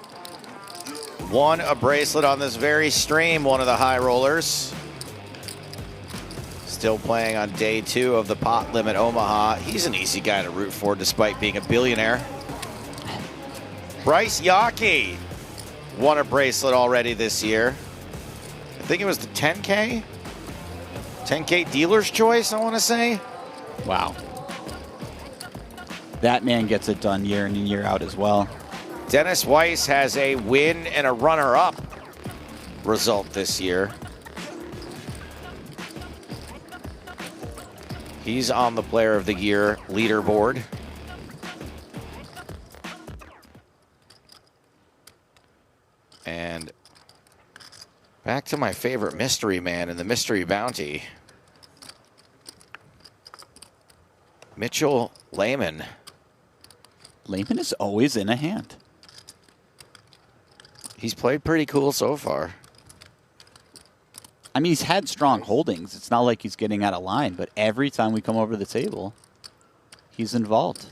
won a bracelet on this very stream, one of the high rollers. Still playing on day 2 of the Pot Limit Omaha. He's an easy guy to root for despite being a billionaire. Bryce Yockey won a bracelet already this year. I think it was the 10K? 10K dealer's choice, I want to say. Wow. That man gets it done year in and year out as well. Dennis Weiss has a win and a runner-up result this year. He's on the Player of the Year leaderboard. And back to my favorite mystery man in the mystery bounty. Mitchell Lehman. Lehman is always in a hand. He's played pretty cool so far. I mean, he's had strong holdings. It's not like he's getting out of line, but every time we come over to the table, he's involved.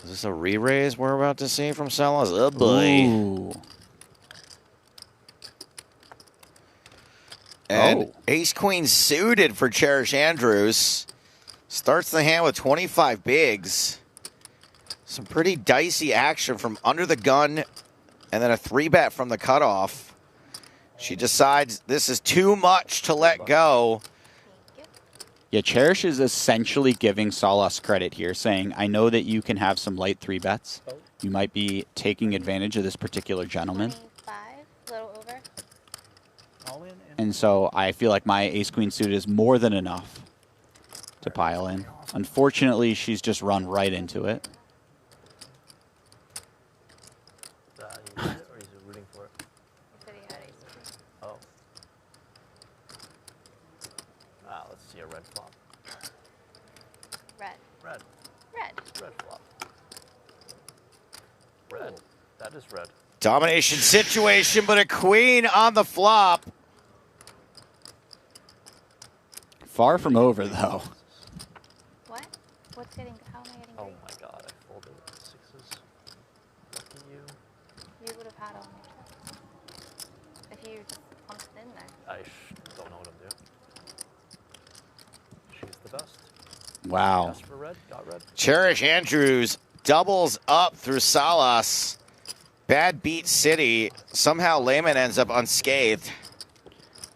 Is this a re-raise we're about to see from Salas? Oh, boy. Ooh. And ace-queen suited for Cherish Andrews. Starts the hand with 25 bigs. Some pretty dicey action from under the gun, and then a 3-bet from the cutoff. She decides this is too much to let go. Yeah, Cherish is essentially giving Salas credit here, saying, I know that you can have some light 3-bets. You might be taking advantage of this particular gentleman. 25, a little over. All in. And so I feel like my ace-queen suited is more than enough to pile in. Unfortunately, she's just run right into it. Or is he rooting for it? He said he had ace. Oh. Let's see a red flop. Red. Red. Red. Red flop. Red. That is red. Domination situation, but a queen on the flop. Far from over, though. What? What's getting? How am I getting? Oh green? my god, I folded with the 6s. Lucky you. You would have had all your if you just pumped it in there. I don't know what I'm doing. She's the best. Wow. Asked for red, got red. Cherish Andrews doubles up through Salas. Bad beat City. Somehow Lehman ends up unscathed.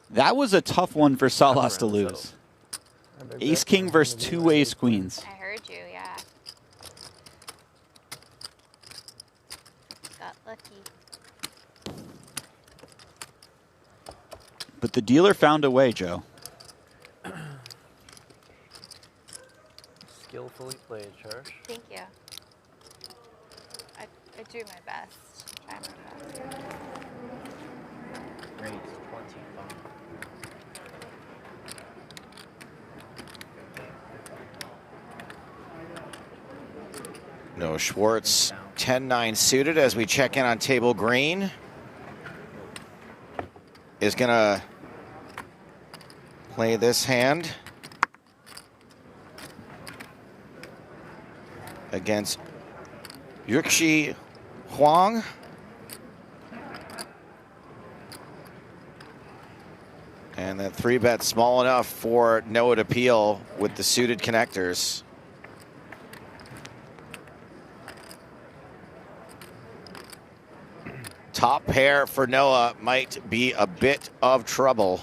That was a tough one for Salas to lose. Ace-king versus 2 ace-queens. I heard you, yeah. Got lucky. But the dealer found a way, Joe. Skillfully played, Cherish. Thank you. I do my best. Try my best. Great, 25. No Schwartz, 10-9 suited as we check in on table green. Is going to play this hand against Yuxi Huang. And that 3-bet small enough for Noah to peel with the suited connectors. Top pair for Noah might be a bit of trouble.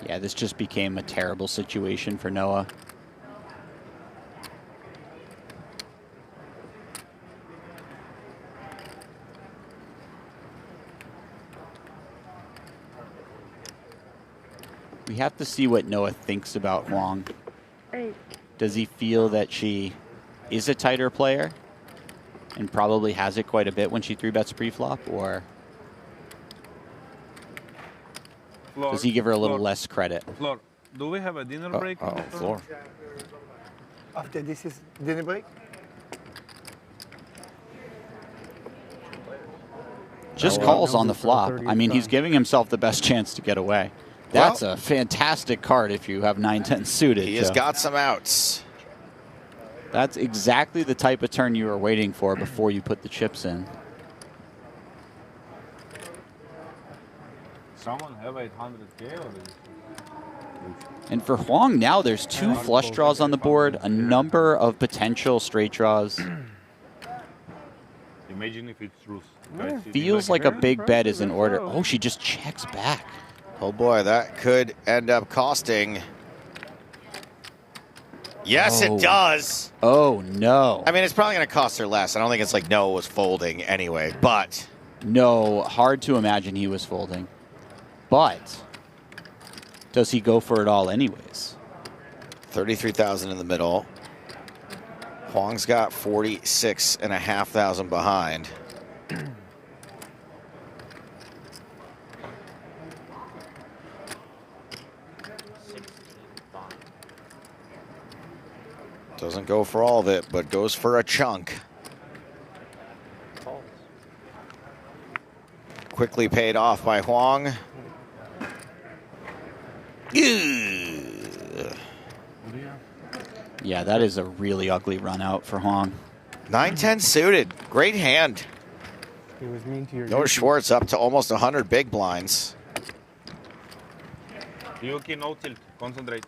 Yeah, this just became a terrible situation for Noah. We have to see what Noah thinks about Huang. Does he feel that she is a tighter player and probably has it quite a bit when she 3-bets pre-flop, or does he give her a little less credit? Flor, do we have a dinner break? Oh, Flor. After this is dinner break? Just calls on the flop. I mean, he's giving himself the best chance to get away. That's a fantastic card if you have 9-10 suited. He has got some outs. That's exactly the type of turn you were waiting for before you put the chips in. Someone have 800K or And for Huang now, there's 2 flush draws on the board, a number of potential straight draws. Imagine if it's Rus. Feels like a big bet is in order. Oh, she just checks back. Oh boy, that could end up costing. Yes, it does. Oh, no. I mean, it's probably going to cost her less. I don't think it's like Noah was folding anyway, but. No, hard to imagine he was folding. But does he go for it all anyways? 33,000 in the middle. Huang's got 46,500 behind. Doesn't go for all of it, but goes for a chunk. Quickly paid off by Huang. Yeah, that is a really ugly run out for Huang. 9-10 suited. Great hand. It was mean to your Noah Schwartz up to almost 100 big blinds. Yuki, no tilt. Concentrate.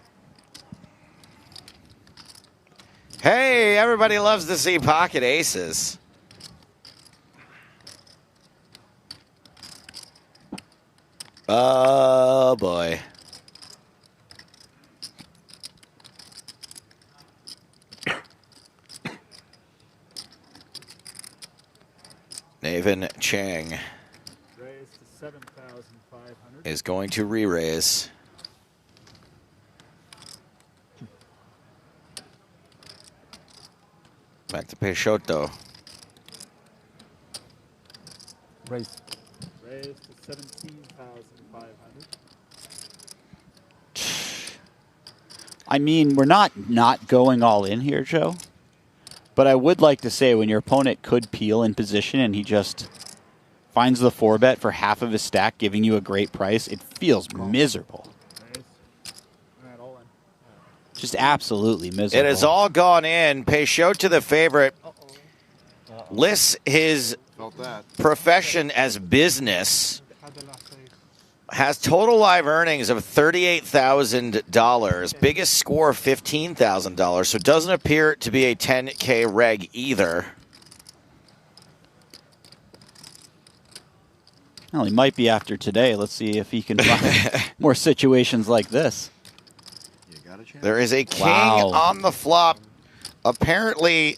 Hey, everybody loves to see pocket aces. Oh, boy. Navin Chang is going to re-raise. Back to Peixoto. Raise to 17,500. I mean, we're not going all in here, Joe. But I would like to say when your opponent could peel in position and he just finds the 4-bet for half of his stack, giving you a great price, it feels miserable. Just absolutely miserable. It has all gone in. Peixoto, the favorite, lists his profession as business. Has total live earnings of $38,000. Biggest score, $15,000. So it doesn't appear to be a 10K reg either. Well, he might be after today. Let's see if he can find more situations like this. There is a king on the flop. Apparently,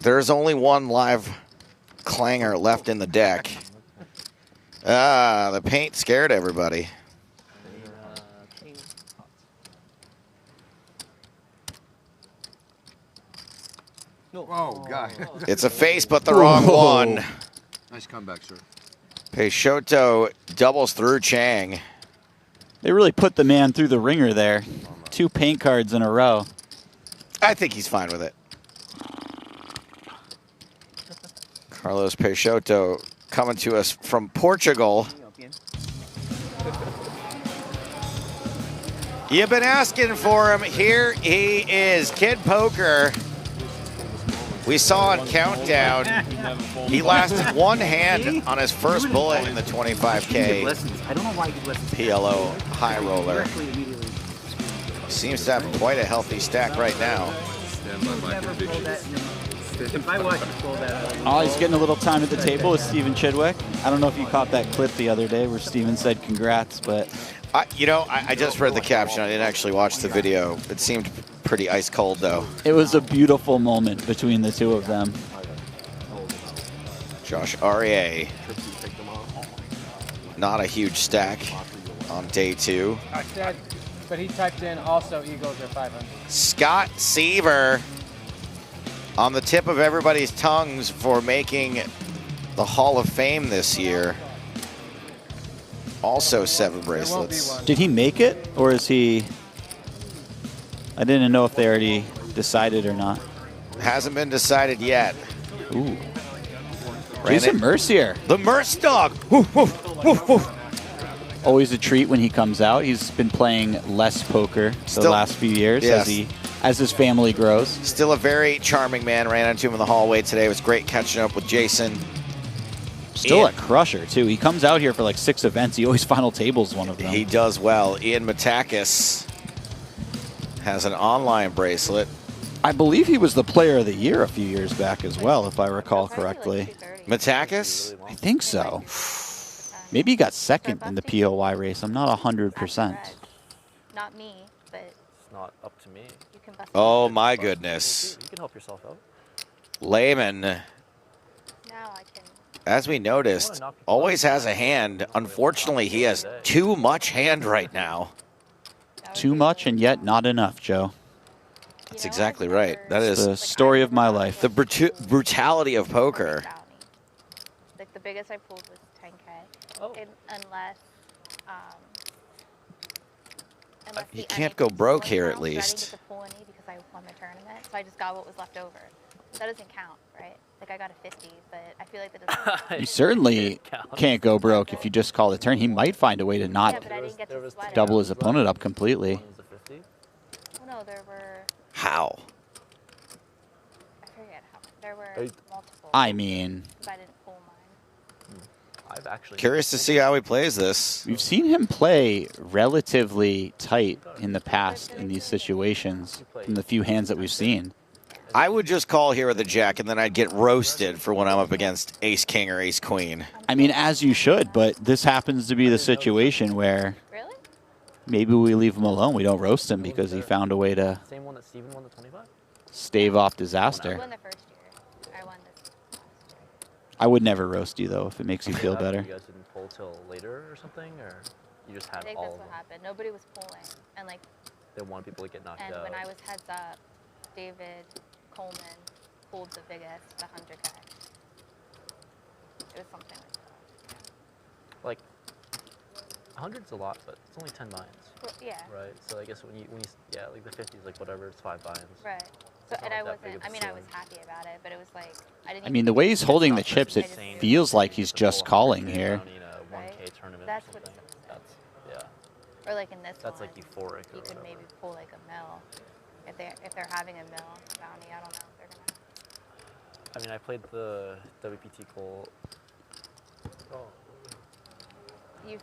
there's only one live clanger left in the deck. The paint scared everybody. Oh, God. It's a face, but the wrong one. Nice comeback, sir. Peixoto doubles through Chang. They really put the man through the ringer there. 2 paint cards in a row. I think he's fine with it. Carlos Peixoto coming to us from Portugal. You've been asking for him. Here he is, Kid Poker. We saw on Countdown, he lasted one hand on his first bullet in the 25K I don't know why he listens. PLO high roller. Seems to have quite a healthy stack right now. If I watch you pull that, Oh, he's getting a little time at the table with Steven Chidwick. I don't know if you caught that clip the other day where Steven said congrats, but... I just read the caption. I didn't actually watch the video. It seemed pretty ice cold, though. It was a beautiful moment between the two of them. Josh Aurier. Not a huge stack on day 2. I said, but he typed in also Eagles are 500. Scott Seaver on the tip of everybody's tongues for making the Hall of Fame this year. Also 7 bracelets. Did he make it, or is he... I didn't know if they already decided or not. Hasn't been decided yet. Ooh. Jason Mercier. The Merce dog. Woof, woof, woof, woof. Always a treat when he comes out. He's been playing less poker the last few years as his family grows. Still a very charming man. Ran into him in the hallway today. It was great catching up with Jason. Still a crusher, too. He comes out here for like 6 events. He always final tables one of them. He does well. Ian Matakis has an online bracelet. I believe he was the player of the year a few years back as well, if I recall correctly. Matakis? I think so. Maybe he got second in the POY race. I'm not 100%. Not me, but It's not up to me. you can bust Oh, my goodness. You can help yourself out. Lehman, now I can. as we noticed, always has a hand. Unfortunately, he has too much hand right now. Too much and yet not enough, Joe. That's exactly right. That is the story of my life. The brutality of poker. Like the biggest I pulled was 10K. Unless You can't go broke here, at I didn't least. get to pull any because I won the tournament, so I just got what was left over. That doesn't count, right? Like I got a 50, but I feel like that doesn't. You certainly can't go broke if you just call the turn. He might find a way to not double his opponent up completely. Oh no, there were. How? I forget how. There were multiple. I mean, But I didn't pull mine. I've actually Curious to see how he plays this. we've seen him play relatively tight in the past in these situations in the few hands that we've seen. I would just call here with a jack, and then I'd get roasted for when I'm up against ace king or ace queen. I mean, as you should, but this happens to be the situation where maybe we leave him alone. We don't roast him because he found a way to Same one that Steven won the 25? stave off disaster. I won the first year. I won this. I would never roast you, though, if it makes you feel better. You guys didn't pull till later or something, or you just I had think all that's of what them? happened. Nobody was pulling, and like. They wanted people to get knocked And out. when I was heads up, David Coleman pulled the biggest, the 100K. It was something like that. Like, 100's a lot, but it's only 10 buy-ins. Well, yeah. Right. So I guess when you yeah, like the 50's like whatever, it's 5 buy-ins. Right. So It's and not I that big wasn't. of a I mean, I was ceiling. happy about it, but it was like I didn't. I mean, the way he's holding the chips, it feels like he's just calling here. Right. 1K tournament. That's or what. something. That's yeah. Or like in this That's one, like euphoric or you could whatever. maybe pull like a mil. If they're having a mil bounty, I don't know if they're gonna. I mean, I played the WPT Cole.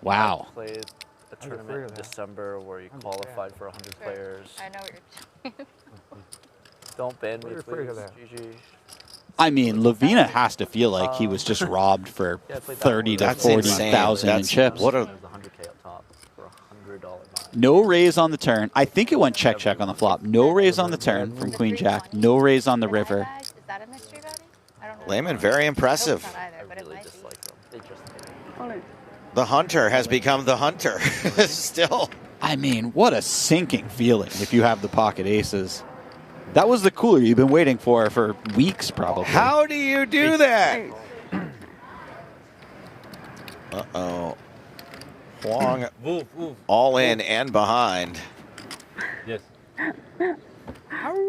Wow. I played a tournament in December where you qualified for 100 players. I know what you're doing. Don't ban me, You're please. afraid of that. GG. I mean, Lavina has to feel like he was just robbed for 30 to 40,000 in chips. What a 100K up top for $100 buy. No raise on the turn. I think it went check on the flop. No raise on the turn from Queen Jack. No raise on the river. Is that a mystery bounty? I don't know. Lehman, very impressive. Either, but it might be. They just The hunter has become the hunter. Still. I mean, what a sinking feeling if you have the pocket aces. That was the cooler you've been waiting for weeks, probably. How do you do that? Uh-oh. Huang all in and behind. Yes.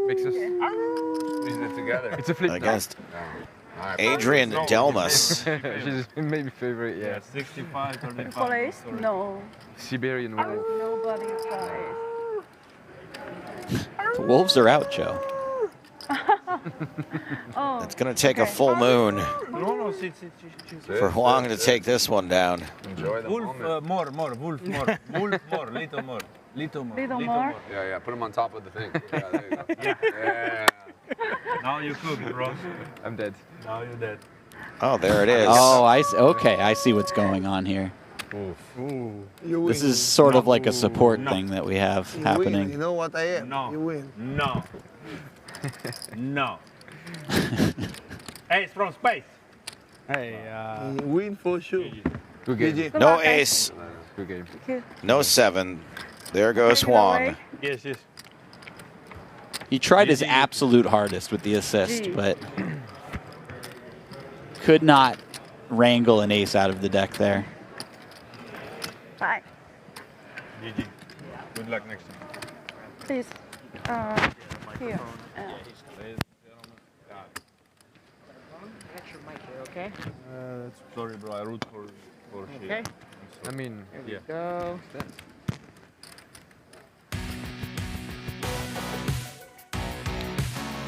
Mixes. Squeezing it together. It's a flip Against Alright, Adrian Delmas. She's maybe favorite, yeah. 65, 35. Police? No. Siberian wolf. Nobody plays. The wolves are out, Joe. Oh. It's going to take a full moon No, sit. for Huang to take this one down. Enjoy the Wolf, moment. more, wolf, more. Wolf, more, little more. Little more. Yeah, put him on top of the thing. Yeah, there you go. Yeah. Now you cook, bro. I'm dead. Now you're dead. Oh, there it is. Oh, okay, I see what's going on here. This is sort of like a support thing that we have happening. You know what I am? No. You win. No. No. Ace from space. Hey, You win for sure. Good game. GG. No ace, Good game. no 7. There goes Huang. Yes. He tried his absolute hardest with the assist, but could not wrangle an ace out of the deck there. Bye. GG. Good luck next time. Please. Here. okay? Sorry, bro. I root for shit. Okay. I mean, Here we go.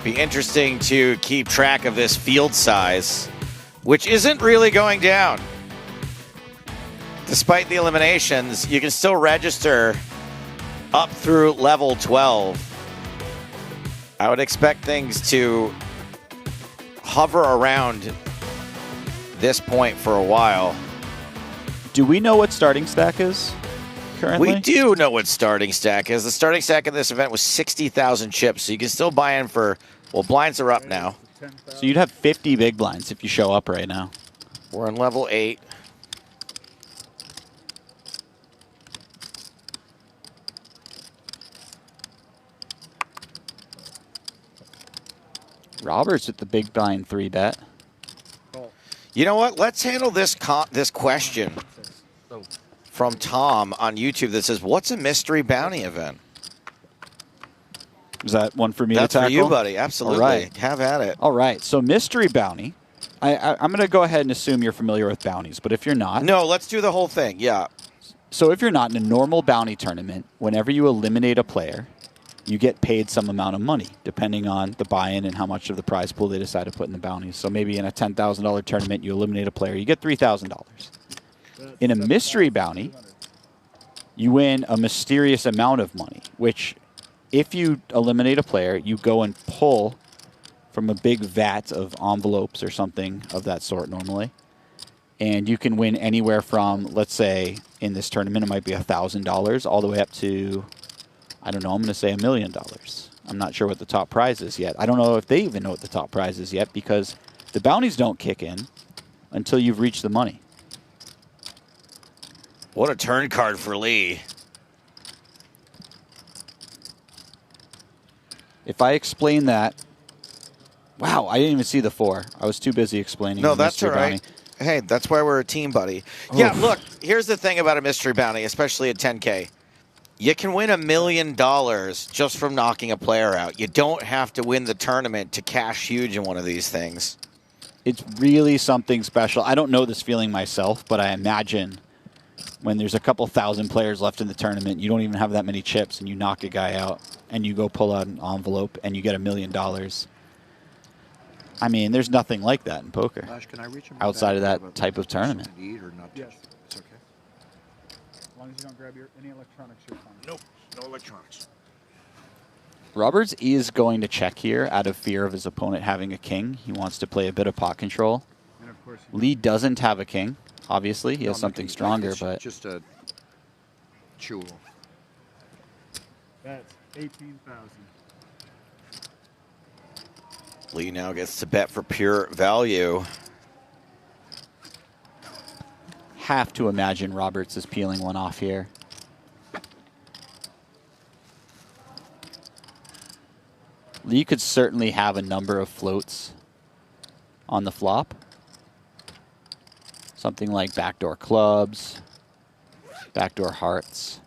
Be interesting to keep track of this field size, which isn't really going down. Despite the eliminations, you can still register up through level 12. I would expect things to hover around this point for a while. Do we know what starting stack is currently? We do know what starting stack is. The starting stack of this event was 60,000 chips, so you can still buy in for, well, blinds are up now. So you'd have 50 big blinds if you show up right now. We're in level 8. Roberts with the big blind 3-bet. You know what? Let's handle this this question from Tom on YouTube that says, "What's a mystery bounty event?" Is that one for me That's to tackle? for you, buddy. Absolutely. All right. Have at it. All right. So mystery bounty. I'm going to go ahead and assume you're familiar with bounties, but if you're not... No, let's do the whole thing. Yeah. So if you're not in a normal bounty tournament, whenever you eliminate a player, you get paid some amount of money, depending on the buy-in and how much of the prize pool they decide to put in the bounties. So maybe in a $10,000 tournament, you eliminate a player, you get $3,000. In a mystery bounty, you win a mysterious amount of money, which if you eliminate a player, you go and pull from a big vat of envelopes or something of that sort normally. And you can win anywhere from, let's say, in this tournament, it might be $1,000 all the way up to, I don't know, I'm going to say $1 million. I'm not sure what the top prize is yet. I don't know if they even know what the top prize is yet because the bounties don't kick in until you've reached the money. What a turn card for Lee. If I explain that, wow, I didn't even see the 4. I was too busy explaining. No, the that's mystery all right. bounty. Hey, that's why we're a team, buddy. Yeah, look, here's the thing about a mystery bounty, especially at 10K. You can win $1 million just from knocking a player out. You don't have to win the tournament to cash huge in one of these things. It's really something special. I don't know this feeling myself, but I imagine when there's a couple thousand players left in the tournament, you don't even have that many chips, and you knock a guy out, and you go pull out an envelope, and you get $1 million. I mean, there's nothing like that in poker Josh, can I reach him outside of back that type of tournament. to eat or not? Yes. It's okay. As long as you don't grab any electronics, you're fine. Nope, no electronics. Roberts is going to check here out of fear of his opponent having a king. He wants to play a bit of pot control. And of course Lee doesn't have a king, obviously. He has No, something nothing. stronger, It's but just a jewel. That's 18,000. Lee now gets to bet for pure value. have to imagine Roberts is peeling one off here. Lee could certainly have a number of floats on the flop. Something like backdoor clubs, backdoor hearts.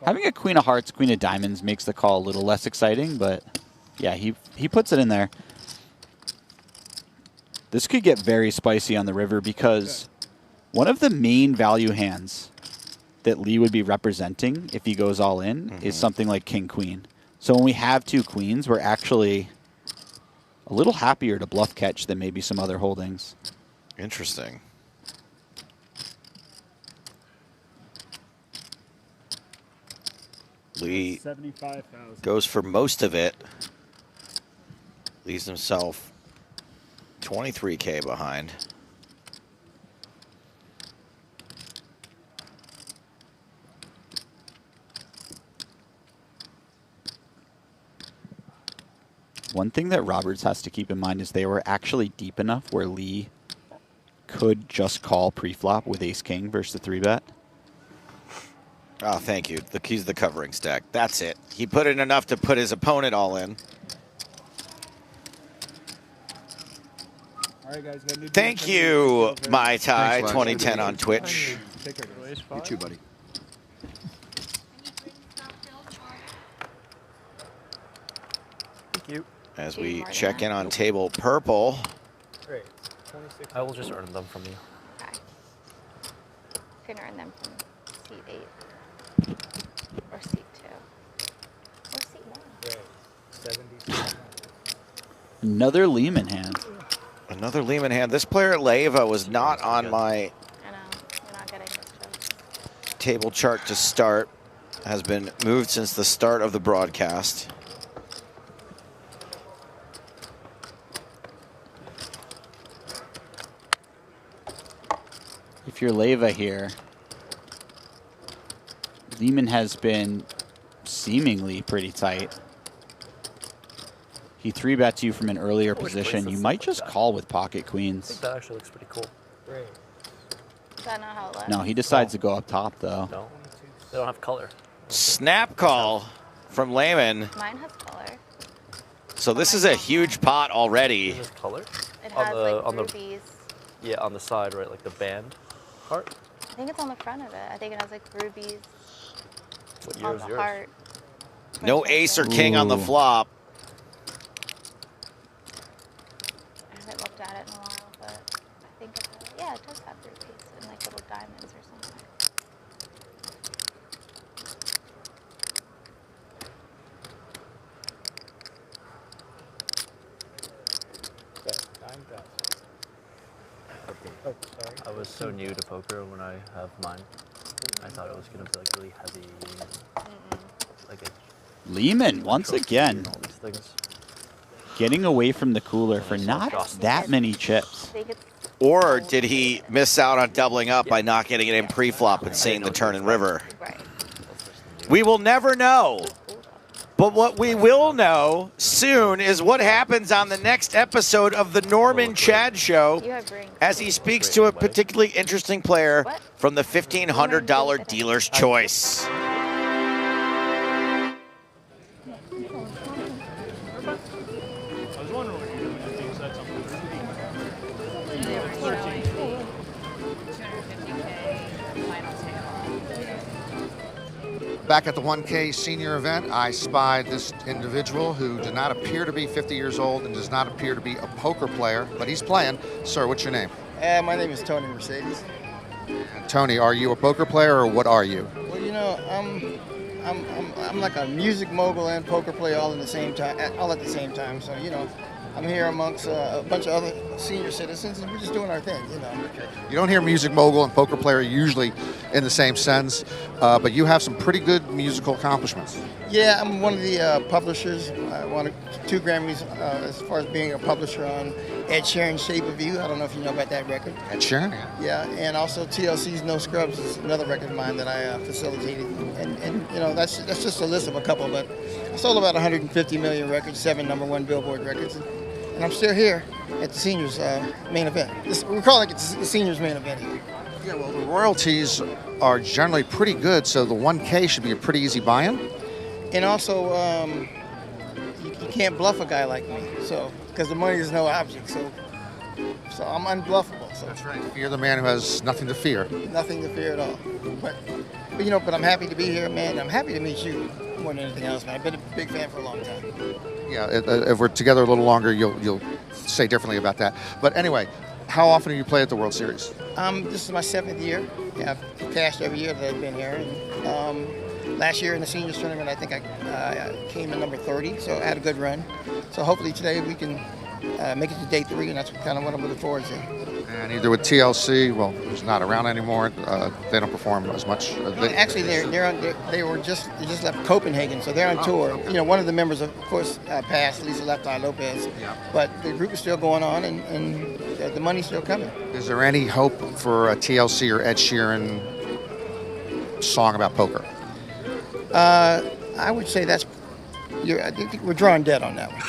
Having a queen of hearts, queen of diamonds makes the call a little less exciting, but yeah, he puts it in there. This could get very spicy on the river because one of the main value hands that Lee would be representing if he goes all in is something like king-queen. So when we have two queens, we're actually a little happier to bluff catch than maybe some other holdings. Interesting. Lee 75,000. goes for most of it. Leaves himself 23K behind. One thing that Roberts has to keep in mind is they were actually deep enough where Lee could just call pre-flop with ace-king versus the 3-bet. Oh, thank you. He's the covering stack. That's it. He put in enough to put his opponent all in. All right, guys. Got new Thank you, Mai Tai 2010 on Twitch. You too, buddy. Thank you. As we check in on table purple. Great. I will just earn them from you. Okay. You can earn them from seat 8 or seat 2 or seat 1. Great. 70. Another Lehman hand. Another Lehman hand. This player at Leyva was not on my I know. You're not getting this joke. table chart to start. Has been moved since the start of the broadcast. If you're Leyva here, Lehman has been seemingly pretty tight. He 3-bets you from an earlier position. You might just call with pocket I queens. think that actually looks pretty cool. Great. Is that not how it looks? No, he decides to go up top, though. No, they don't have color. Snap call from Lehman. Mine has color. So this is a huge pot already. It has color? It On has the- like on the- rubies. Yeah, on the side, right? Like the band part? I think it's on the front of it. I think it has like rubies What year on is the yours? heart. No ace or king on the Ooh. flop. I haven't looked at it in a while, but I think it has, yeah, it does have rubies and like little diamonds or something. Oh, sorry. I was so new to poker when I have mine. I thought it was going to be like really heavy. Like a Lehman, once again, all these things. getting away from the cooler for not that many chips. Or did he miss out on doubling up by not getting it in pre-flop and seeing the turn and river? We will never know. But what we will know soon is what happens on the next episode of the Norman Chad Show as he speaks to a particularly interesting player from the $1,500 Dealer's Choice. Back at the 1K senior event, I spied this individual who did not appear to be 50 years old and does not appear to be a poker player, but he's playing. Sir, what's your name? My name is Tony Mercedes. Tony, are you a poker player or what are you? Well, you know, I'm like a music mogul and poker player all at the same time. So, you know, I'm here amongst a bunch of other senior citizens, and we're just doing our thing, you know. You don't hear music mogul and poker player usually in the same sense, but you have some pretty good musical accomplishments. Yeah, I'm one of the publishers. I won 2 Grammys as far as being a publisher on Ed Sheeran's Shape of You. I don't know if you know about that record. Ed Sheeran? Yeah, and also TLC's No Scrubs is another record of mine that I facilitated. And you know, that's just a list of a couple, but I sold about 150 million records, 7 #1 Billboard records, and I'm still here at the seniors main event. We're calling it the seniors main event here. Yeah, well, the royalties are generally pretty good, so the 1K should be a pretty easy buy-in. And also, you can't bluff a guy like me, so because the money is no object. So So I'm unbluffable. So That's right. You're the man who has nothing to fear. nothing to fear at all. But you know, but I'm happy to be here, man. I'm happy to meet you more than anything else, man. I've been a big fan for a long time. Yeah, if we're together a little longer, you'll say differently about that. But anyway, how often do you play at the World Series? This is my 7th year. Yeah, I've cashed every year that I've been here. And, last year in the seniors tournament, I think I came in number 30, so I had a good run. So hopefully today we can make it to day 3, and that's kind of what I'm looking forward to. And either with TLC, well, who's not around anymore, they don't perform as much. Actually, they just left Copenhagen, so they're on tour. You know, one of the members, of course, passed, Lisa Left Eye Lopez. Yeah. But the group is still going on, and the money's still coming. Is there any hope for a TLC or Ed Sheeran song about poker? I would say I think we're drawing dead on that one.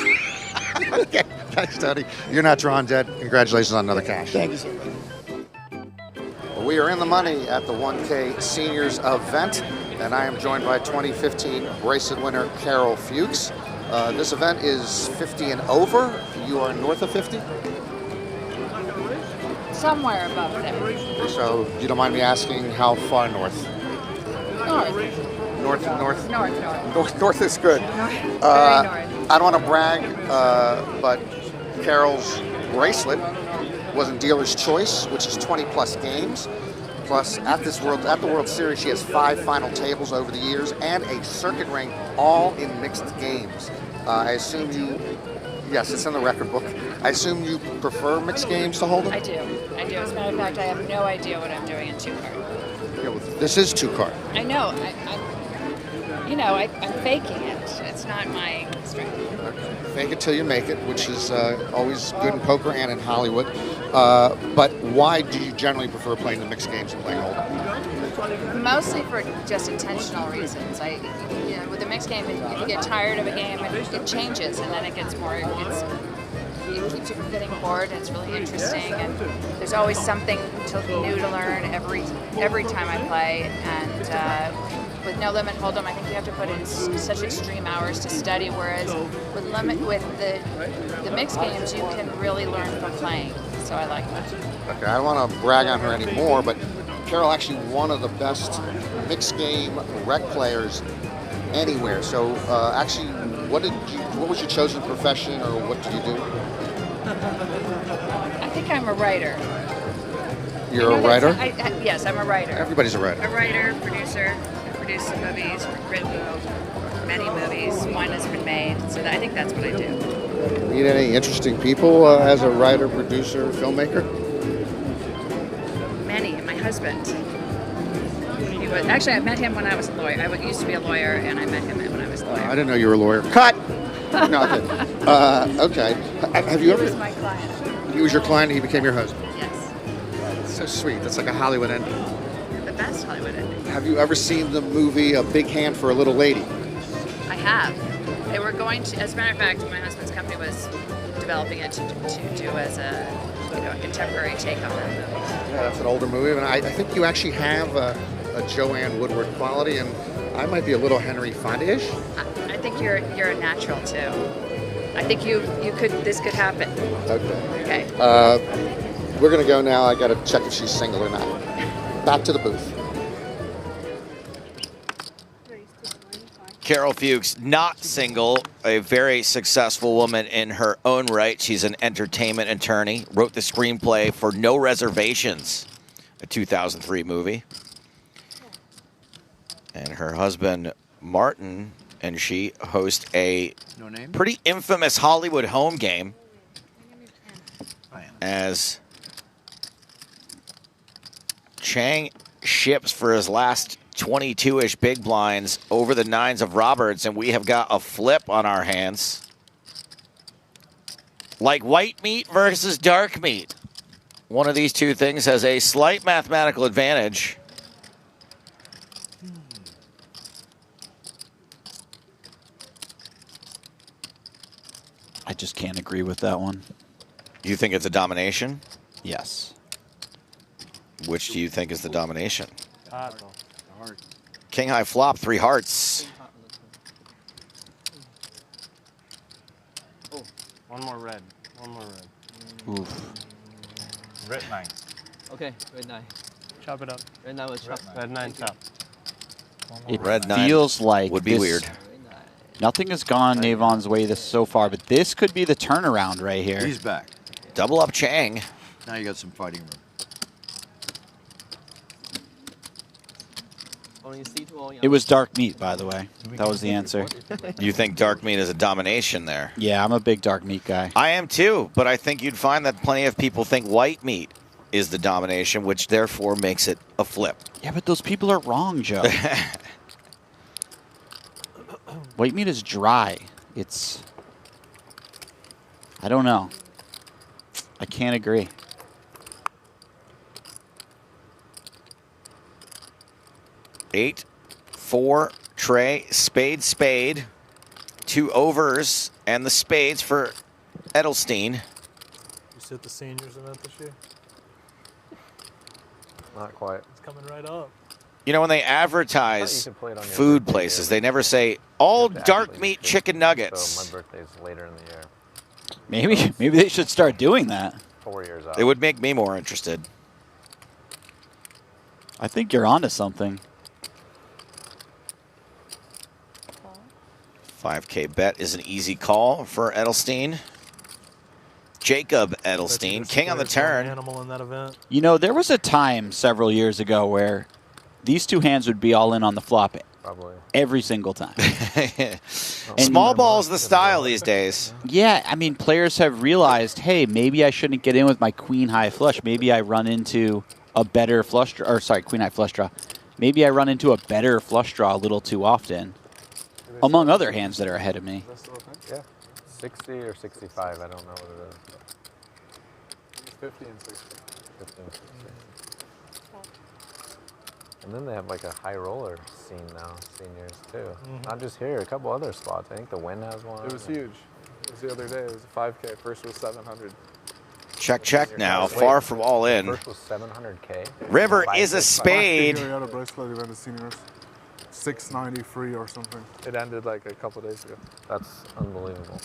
Okay, thanks, Tony. You're not drawing dead. Congratulations on another cash. Thank you, sir. We are in the money at the 1K Seniors event, and I am joined by 2015 bracelet winner Carol Fuchs. This event is 50 and over. You are north of 50? Somewhere above 50. So you don't mind me asking how far north? North is good. Very north. I don't want to brag, but Carol's bracelet was in dealer's choice, which is 20 plus games. Plus, at the World Series, she has 5 final tables over the years and a circuit ring, all in mixed games. I assume yes, it's in the record book. I assume you prefer mixed games to hold it? I do. As a matter of fact, I have no idea what I'm doing in 2-card. This is 2-card. I know. I'm faking it. It's not my strength. Okay. Fake it till you make it, which is always good in poker and in Hollywood. But why do you generally prefer playing the mixed games and playing hold'em? Mostly for just intentional reasons. With the mixed game, if you get tired of a game, it changes, and then it gets more. It keeps you from getting bored, and it's really interesting. And there's always something new to learn every time I play. And with No Limit Hold'em, I think you have to put in such extreme hours to study. Whereas with the mixed games, you can really learn from playing. So I like that. Okay, I don't want to brag on her anymore, but Carol actually one of the best mixed game rec players anywhere. So actually, what was your chosen profession, or what do you do? I think I'm a writer. You're a writer? Yes, I'm a writer. Everybody's a writer. A writer, producer. I produce some movies, written many movies. One has been made, so I think that's what I do. Meet any interesting people as a writer, producer, filmmaker? Many. My husband. Actually, I met him when I was a lawyer. I used to be a lawyer, and I met him when I was a lawyer. I didn't know you were a lawyer. Cut! No, I didn't. Okay. Have you ever? He was my client. He was your client, and he became your husband. Yes. That's so sweet. That's like a Hollywood ending. The best Hollywood ending. Have you ever seen the movie A Big Hand for a Little Lady? I have. They were going to, as a matter of fact, my husband's company was developing it to do as a contemporary take on that movie. Yeah, that's an older movie, and I think you actually have a Joanne Woodward quality, and I might be a little Henry Fonda-ish. I think you're a natural too. I think this could happen. Okay. Okay. We're gonna go now. I gotta check if she's single or not. Back to the booth. Carol Fuchs, not single, a very successful woman in her own right. She's an entertainment attorney, wrote the screenplay for No Reservations, a 2003 movie. And her husband, Martin, and she host a pretty infamous Hollywood home game as Chang ships for his last 22-ish big blinds over the 9s of Roberts, and we have got a flip on our hands. Like white meat versus dark meat. One of these two things has a slight mathematical advantage. I just can't agree with that one. You think it's a domination? Yes. Which do you think is the domination? King high flop, 3 hearts. Oh, one more red. One more red. Oof. Red 9. Okay, red 9. Chop it up. Red 9 was chopped. Red 9 top. It Red 9 feels like would be this- weird. Nothing has gone Navon's way this so far, but this could be the turnaround right here. He's back. Double up Chang. Now you got some fighting room. It was dark meat, by the way. That was the answer. You think dark meat is a domination there? Yeah, I'm a big dark meat guy. I am too, but I think you'd find that plenty of people think white meat is the domination, which therefore makes it a flip. Yeah, but those people are wrong, Joe. White meat is dry. It's... I don't know. I can't agree. Eight, 4, tray, spade, spade. 2 overs and the spades for Edelstein. You sit the seniors event this year? Not quite. It's coming right up. You know, when they advertise could play it on your food birthday places, here. they never say all Actually, dark meat chicken nuggets. So my birthday's later in the year. Maybe they should start doing that. 4 years out. It would make me more interested. I think you're onto something. 5K bet is an easy call for Edelstein. Jacob Edelstein, king on the turn. Animal in that event. You know, there was a time several years ago where these two hands would be all in on the flop Probably. every single time. Small ball's the style these days. Yeah, I mean, players have realized, hey, maybe I shouldn't get in with my queen high flush. Maybe I run into a better flush draw, or sorry, queen high flush draw. Maybe I run into a better flush draw a little too often, among other hands that are ahead of me. Yeah. 60 or 65, I don't know what it is. 50 and 60. 50 and 60. And then they have like a high roller scene now, seniors too. Not just here, a couple other spots. I think the Win has one. It was huge. It was the other day. It was a 5K. First was 700. Check, check now. Wait, Far from all in. First was 700K. River is a spade. Last year we had a bracelet event at seniors. 693 or something. It ended like a couple days ago. That's unbelievable.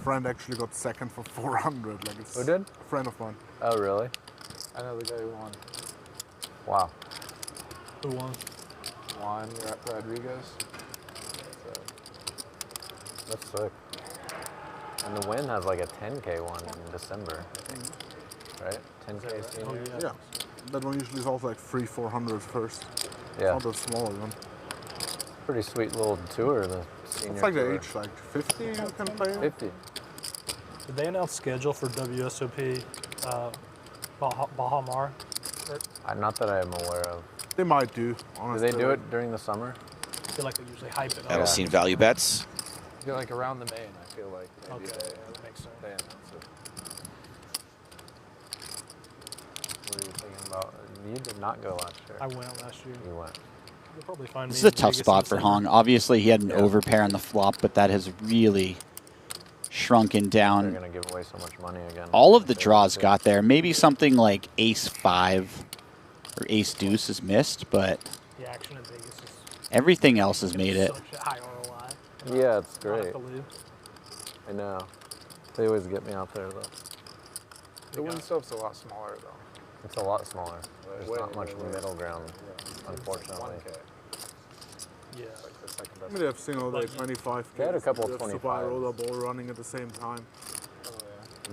Friend actually got second for 400. Like it's Who did? A friend of mine. Oh, really? I know the guy who won. Wow. Who won? Juan Rodriguez. That's sick. And the Win has like a 10K one in December, I think. Right? 10K senior? Yeah. That one usually is also like 300-400 first. Yeah. Not the smaller one. Pretty sweet little tour, the senior It's like tour. the age, like 50 you can play in. 50. Did they announce schedule for WSOP Baha Mar? Not that I am aware of. They might do, Do honestly. they do it during the summer? I feel like they usually hype it up. Edelstein value bets. I feel like around the main, I feel like maybe Okay, that makes sense. they announce it. What are you thinking about? You did not go last year. I went last year. You went. You'll probably find This me is a in tough Vegas spot in for December. Hong. Obviously, he had an overpair on the flop, but that has really shrunken They're down. going to give away so much money again. All of the draws got there. Maybe something like ace-5 or ace-deuce is missed, but The action in Vegas is everything else has made it. such a high ROI. Yeah, it's Not have great. to lose. I know. They always get me out there, though. The win stuff's a lot smaller though. It's a lot smaller. There's Way, not much way, way. middle ground, unfortunately. 1K. Yeah. Like the second best. I mean, I've seen all like 25. They had a couple of Super 25s. roller ball running at the same time.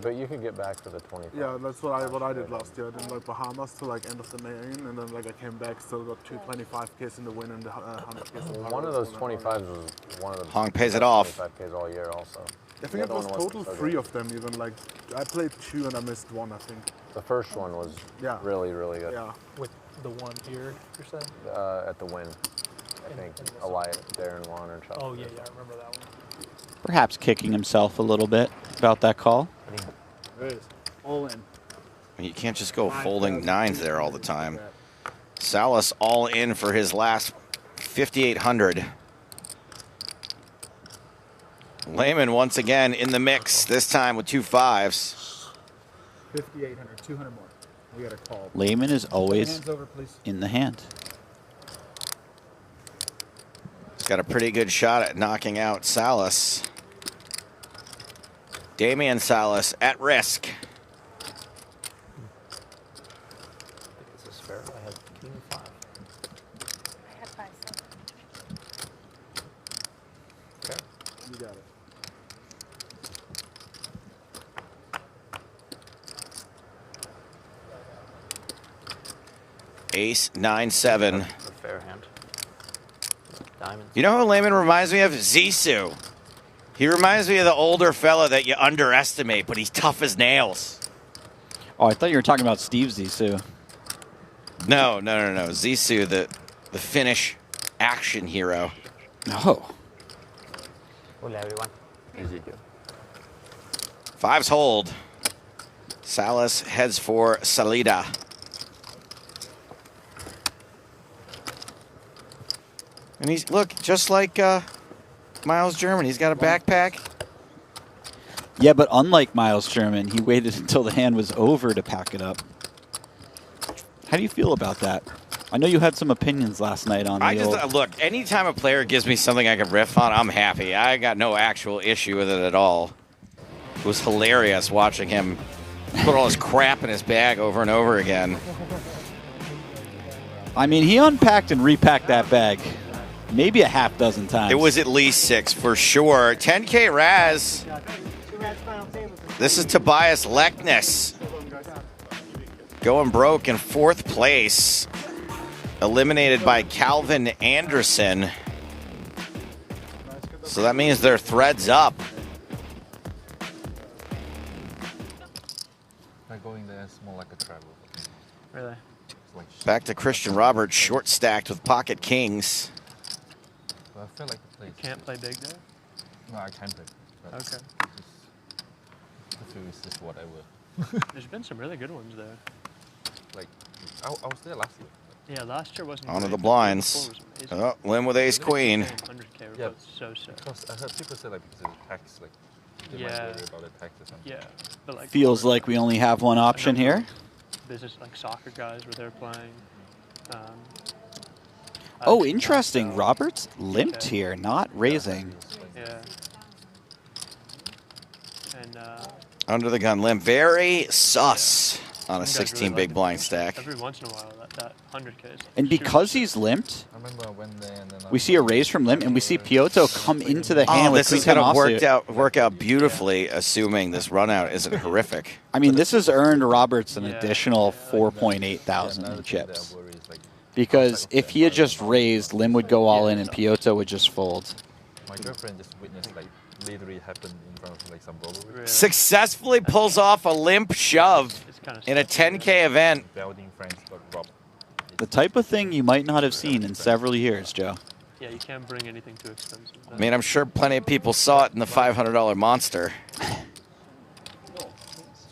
But you could get back for the 25. Yeah, that's what I did last year. I did like Bahamas to like end of the main, and then like I came back, still got two 25Ks in the win and the 100Ks in the One of those 25s was one of the Hong pays it best off. 25Ks all year, also. I The think it other was one total wasn't so 3 good. of them even. Like I played 2 and I missed 1, I think. The first one was really, really good. Yeah. With the one here, you're saying? At the Win, I think. Elias, Darren won or Chuck. Oh, yeah, I remember that one. Perhaps kicking himself a little bit about that call. It is. All in. You can't just go folding 9s there all the time. Salas all in for his last 5,800. Lehman once again in the mix, this time with 2 5s. 5,800, 200 more. We got a call. Lehman is always Hands over, please. in the hand. He's got a pretty good shot at knocking out Salas. Damian Salas at risk. Ace 9-7. A fair hand. Diamond. You know who Lehman reminds me of? Zissou. He reminds me of the older fella that you underestimate, but he's tough as nails. Oh, I thought you were talking about Steve Zissou. No. Zissou, the Finnish action hero. Oh. Hola, everyone. Ezekiel. Fives hold. Salas heads for Salida. And he's, look, just like Miles German, he's got a backpack. Yeah, but unlike Miles German, he waited until the hand was over to pack it up. How do you feel about that? I know you had some opinions last night on the Look, anytime a player gives me something I can riff on, I'm happy. I got no actual issue with it at all. It was hilarious watching him put all his crap in his bag over and over again. I mean, he unpacked and repacked that bag maybe a half dozen times. It was at least 6 for sure. 10K Raz. This is Tobias Leknes. Going broke in 4th place. Eliminated by Calvin Anderson. So that means their thread's up. Going there is more like a travel. Really? Back to Christian Roberts, short stacked with pocket kings. Well, I feel like the place. You can't play big there? No, I can play. But Okay. The feel is just what I will. There's been some really good ones there. Like, I was there last year. Yeah, last year wasn't. Onto great, the but blinds. the year before was amazing. Oh, Lim with ace queen. 100K Yeah, so sick. Because I heard people say like because of the tax, like they might Yeah. worry about the tax or something. Yeah, but like Feels like we only have one option here. business like soccer guys where they're playing. Oh, interesting. Roberts limped here, not raising. Yeah. And Under the gun limp. Very sus on a some guys 16 really big like blind it. stack. Every once in a while, that 100K is And because he's limped, I remember when they and then we see a raise from limp, and we see Piotto come into the hand Oh, with this is going Queen to work out beautifully, assuming this run out isn't horrific. I mean, this has earned Roberts an additional 4.8 thousand in chips. Because if he had just raised, Lim would go all in and Piotto would just fold. my girlfriend just witnessed like literally happened in front of like some robbery. Successfully pulls off a limp shove in a 10K event. Building friends got robbed. The type of thing you might not have seen in several years, Joe. Yeah, you can't bring anything too expensive. I mean, I'm sure plenty of people saw it in the $500 monster. It's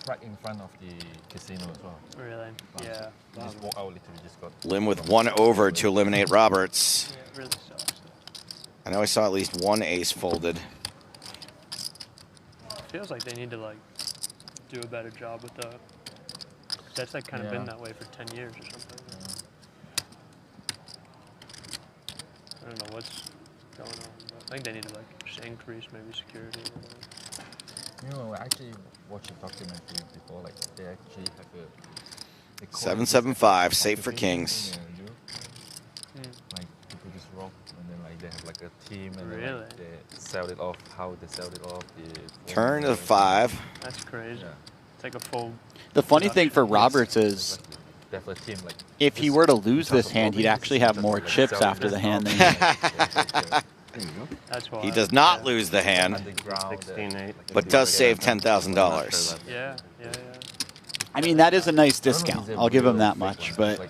right in front of the casino as well. Really? Yeah. You just walk out literally just got. Lim with 1 over to eliminate Roberts. Yeah, it really sucks. I know I saw at least 1 ace folded. Feels like they need to like do a better job with the. That's like kind of been that way for 10 years or something. I don't know what's going on, but I think they need to like just increase maybe security. Or whatever. You know, I actually watched a documentary before. Like they actually have a. they call it 775, safe for kings. Like people just rob, and then like they have like a team, and then, Really? like, they sell it off. How they sell it off? The Turn to 5. That's crazy. It's like a full. The funny thing for Roberts is, Definitely team, like, if he were to lose this hand, he'd actually have more chips after the hand than he That's why. He does not lose the hand, 16-8. but does save $10,000. Yeah. I mean, that is a nice discount. I'll give him that much, but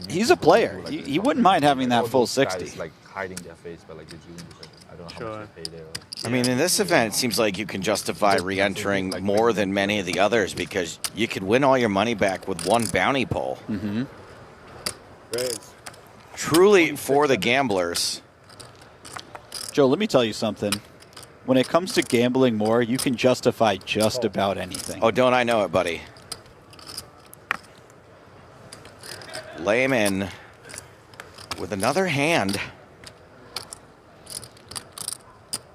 he's a player. He wouldn't mind having that full 60. Like hiding their face, but like they're doing this. Like, I don't know how much they pay there. I mean, in this event, it seems like you can justify re-entering more than many of the others because you could win all your money back with 1 bounty pull. Mm-hmm. Truly for the gamblers. Joe, let me tell you something. When it comes to gambling more, you can justify just about anything. Oh, don't I know it, buddy? Lehman with another hand.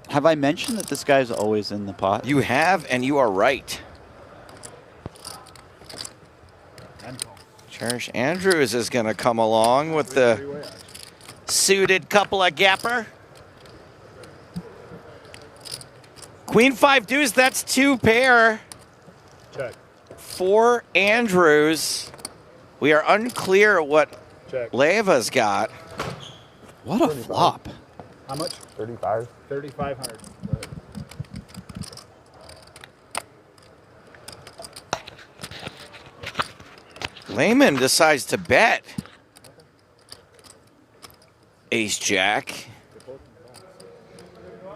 Have I mentioned that this guy's always in the pot? You have, and you are right. Cherish Andrews is going to come along with the suited couple of gapper. Queen 5 deuce, that's 2 pair. Check. For Andrews. We are unclear what Check. Leiva's got. What a flop. How much? 35. 3,500. Lehman decides to bet. Ace Jack.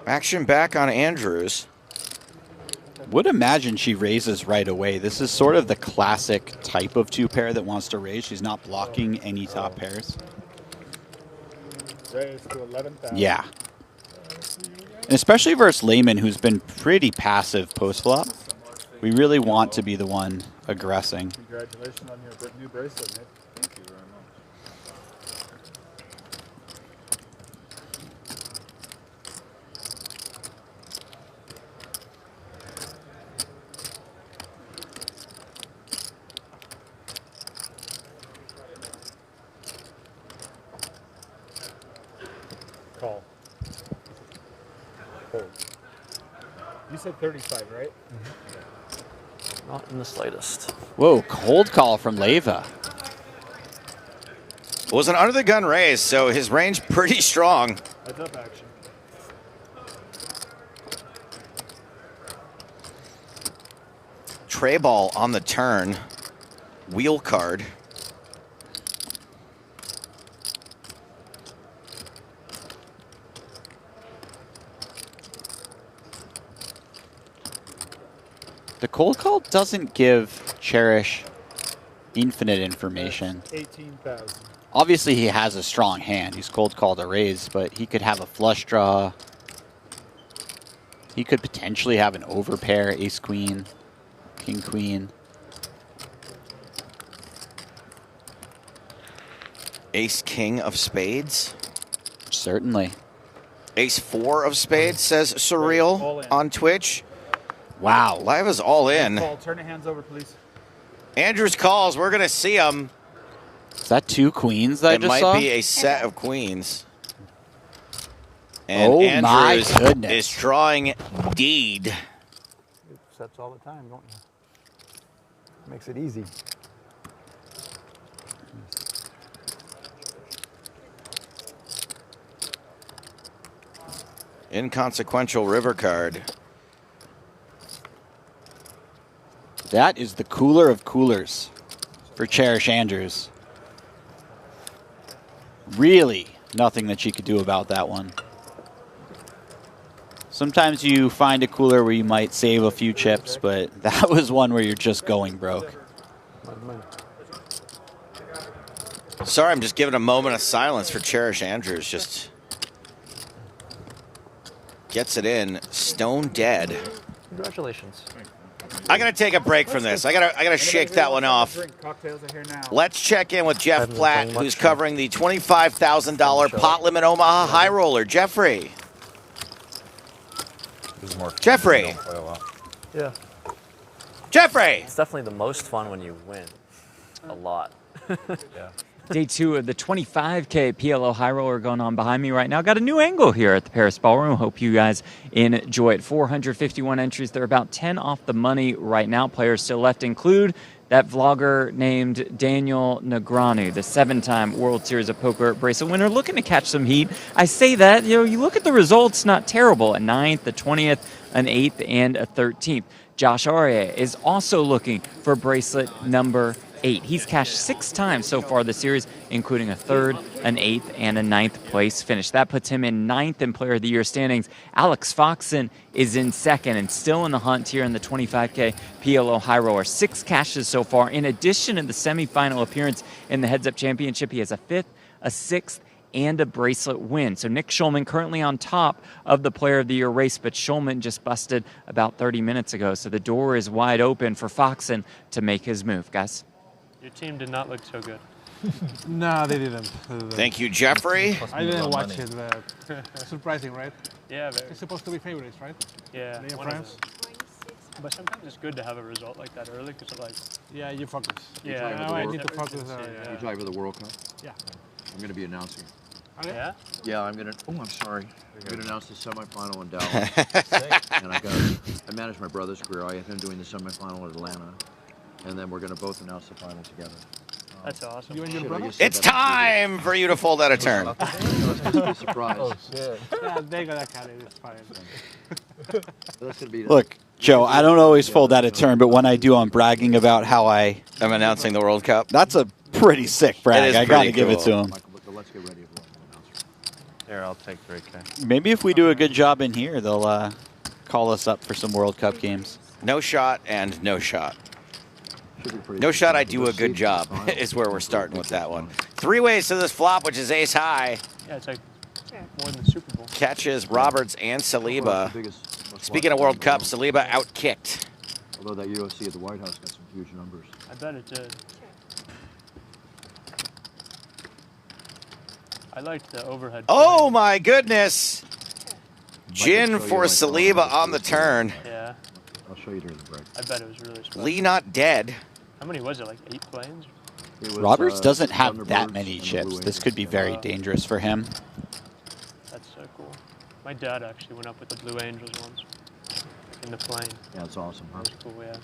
Action back on Andrews. Would imagine she raises right away. This is sort of the classic type of two pair that wants to raise. She's not blocking any top pairs. Raise to 11,000. Yeah. And especially versus Lehman, who's been pretty passive post-flop. We really want to be the one aggressing. Congratulations on your new bracelet, Nick. Thank you very much. Call. Hold. You said 35, right? Not in the slightest. Whoa, cold call from Leiva. It was an under the gun raise, so his range pretty strong. Heads up action. Tray ball on the turn. Wheel card. The cold call doesn't give Cherish infinite information. 18,000. Obviously, he has a strong hand. He's cold called a raise, but he could have a flush draw. He could potentially have an overpair, ace queen, king queen. Ace king of spades. Certainly. Ace four of spades, says Surreal on Twitch. Wow. Leiva's all in. Call. Turn the hands over, please. Andrews calls. We're going to see him. Is that two queens that I it just might saw? be a set of queens. And Oh, my Andrews goodness. is drawing deed. You sets all the time, don't you? Makes it easy. Inconsequential river card. That is the cooler of coolers for Cherish Andrews. Really nothing that she could do about that one. Sometimes you find a cooler where you might save a few chips, but that was one where you're just going broke. Sorry, I'm just giving a moment of silence for Cherish Andrews. Just gets it in, stone dead. Congratulations. I gotta take a break from this. I gotta shake that one off. Cocktails are here now. Let's check in with Jeff Platt, who's covering the $25,000 pot limit Omaha High Roller. Jeffrey. Jeffrey. Yeah. Jeffrey. It's definitely the most fun when you win. A lot. Yeah. Day two of the 25K PLO High Roller going on behind me right now. Got a new angle here at the Paris Ballroom. Hope you guys enjoy it. 451 entries. They're about 10 off the money right now. Players still left include that vlogger named Daniel Negreanu, the 7-time World Series of Poker bracelet winner, looking to catch some heat. I say that, you look at the results, not terrible. A 9th, a 20th, an 8th, and a 13th. Josh Aria is also looking for bracelet number 8. He's cashed 6 times so far this series, including a 3rd, an 8th, and a 9th place finish. That puts him in 9th in Player of the Year standings. Alex Foxen is in 2nd and still in the hunt here in the 25K PLO High Roller. 6 cashes so far. In addition to the semifinal appearance in the Heads Up Championship, he has a 5th, a 6th, and a bracelet win. So Nick Schulman currently on top of the Player of the Year race, but Schulman just busted about 30 minutes ago. So the door is wide open for Foxen to make his move, guys. Your team did not look so good. No, they didn't. Thank you, Jeffrey. I didn't watch it, but surprising, right? Yeah, very. It's supposed to be favorites, right? Yeah. They are one of France. But sometimes it's good to have a result like that early because it like. Yeah, you focus. Yeah, now I need to focus. You drive for the World Cup? Yeah. I'm going to be announcing. Yeah? Yeah, I'm going to. Oh, I'm sorry. I'm going to announce the semifinal in Dallas. And I manage my brother's career. I have him doing the semifinal in Atlanta. And then we're going to both announce the final together. That's awesome. It's time for you to fold out a turn. Surprise. Yeah, they got that kind of fine. That's gonna be. Look, Joe, I don't always fold out a turn, but when I do, I'm bragging about how I'm announcing the World Cup. That's a pretty sick brag. I got to give it to him. Let's get ready. Here, I'll take Great K. Maybe if we do a good job in here, they'll call us up for some World Cup games. No shot and no shot. No shot, I do a good job, is where we're starting with that one. 3 ways to this flop, which is ace high. Yeah, it's like more than the Super Bowl. Catches Roberts and Saliba. Speaking of World Cup, Saliba outkicked. Although that UFC at the White House got some huge numbers. I bet it did. I liked the overhead. Oh my goodness! Gin for Saliba on the turn. Yeah. I'll show you during the break. I bet it was really special. Lee not dead. How many was it? Like 8 planes? Roberts doesn't have that many chips. This could be very dangerous for him. That's so cool. My dad actually went up with the Blue Angels once in the plane. Yeah, that's awesome. Huh? That was cool, yeah.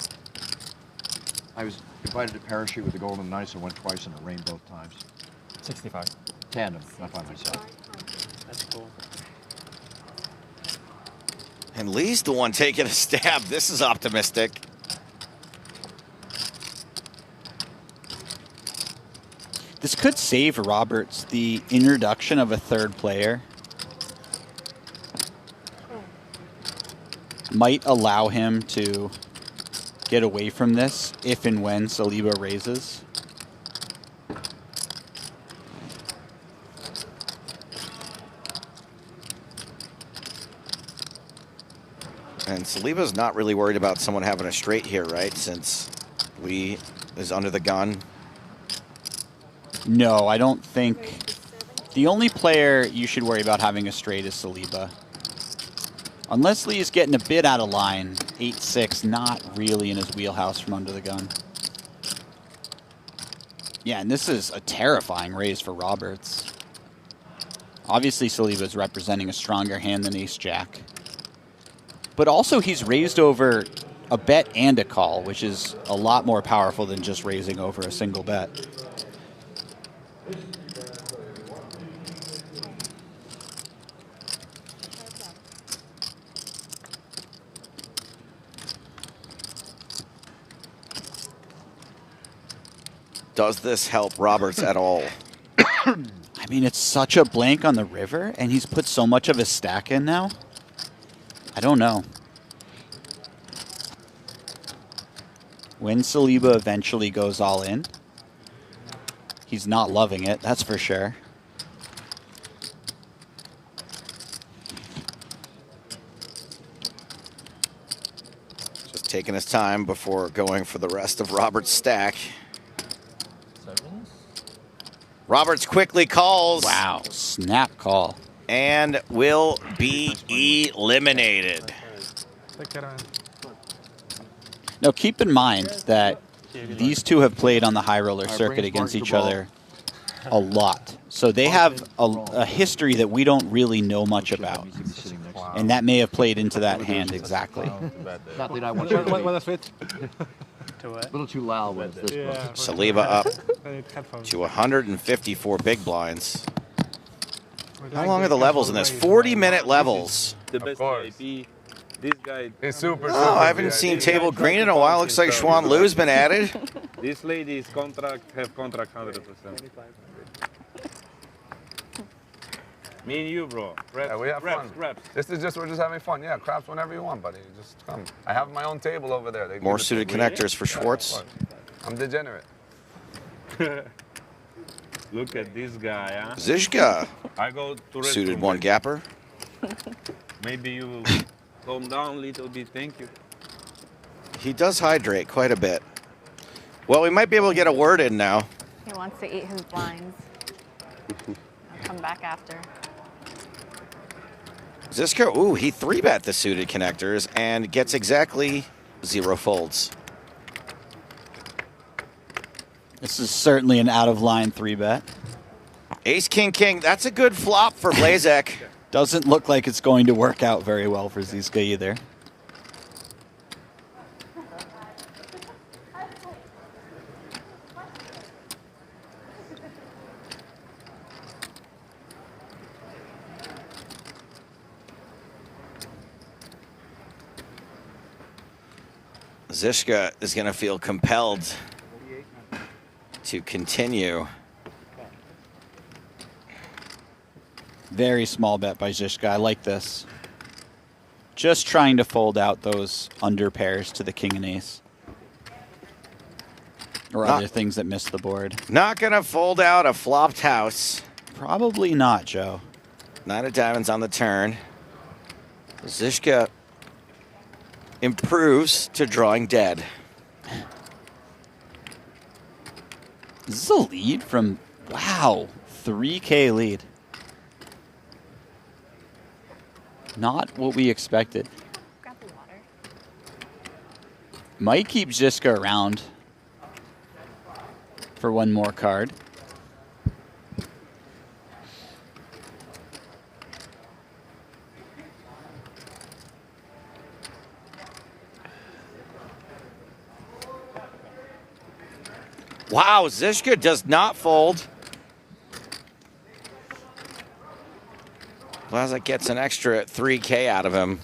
I was invited to parachute with the Golden Knights. I went twice and it rained both times. 65. Tandem, not by myself. That's cool. And Lee's the one taking a stab. This is optimistic. This could save Roberts the introduction of a third player. Might allow him to get away from this if and when Saliba raises. And Saliba's not really worried about someone having a straight here, right? Since Lee is under the gun. No, I don't think. The only player you should worry about having a straight is Saliba. Unless Lee is getting a bit out of line, 8-6, not really in his wheelhouse from under the gun. Yeah, and this is a terrifying raise for Roberts. Obviously, Saliba is representing a stronger hand than ace-jack. But also, he's raised over a bet and a call, which is a lot more powerful than just raising over a single bet. Does this help Roberts at all? I mean, it's such a blank on the river, and he's put so much of his stack in now. I don't know. When Saliba eventually goes all in, he's not loving it, that's for sure. Just taking his time before going for the rest of Roberts' stack. Roberts quickly calls. Wow, snap call. And will be eliminated. Now keep in mind that these two have played on the high roller circuit against each other a lot. So they have a history that we don't really know much about. And that may have played into that hand exactly. Not that I want you to a little too loud with this. Saliba up to 154 big blinds. How long are the levels in this? 40-minute levels. The best VIP. This guy is super. Oh, I haven't seen table green in a while. Looks like Xuan Lu's been added. This lady's contract 100%. Me and you, bro. Reps, Yeah, we have fun. Reps. We're just having fun. Yeah, craps whenever you want, buddy. Just come. I have my own table over there. They More give it suited to me. connectors for Schwartz. I'm degenerate. Look at this guy, huh? Zizka. I go to Suited restroom, one baby. gapper. Maybe you will calm down a little bit. Thank you. He does hydrate quite a bit. Well, we might be able to get a word in now. He wants to eat his blinds. I'll come back after. Zizka, ooh, he 3-bet the suited connectors and gets exactly 0 folds. This is certainly an out-of-line 3-bet. Ace, king, king. That's a good flop for Blazek. Doesn't look like it's going to work out very well for Zizka either. Zizka is going to feel compelled to continue. Very small bet by Zizka. I like this. Just trying to fold out those under pairs to the king and ace. Or other things that miss the board. Not going to fold out a flopped house. Probably not, Joe. 9 of diamonds on the turn. Zizka improves to drawing dead. This is a lead from, wow, 3K lead. Not what we expected. Grab the water. Might keep Zizka around for one more card. Wow, Zizka does not fold. Blazek gets an extra 3K out of him.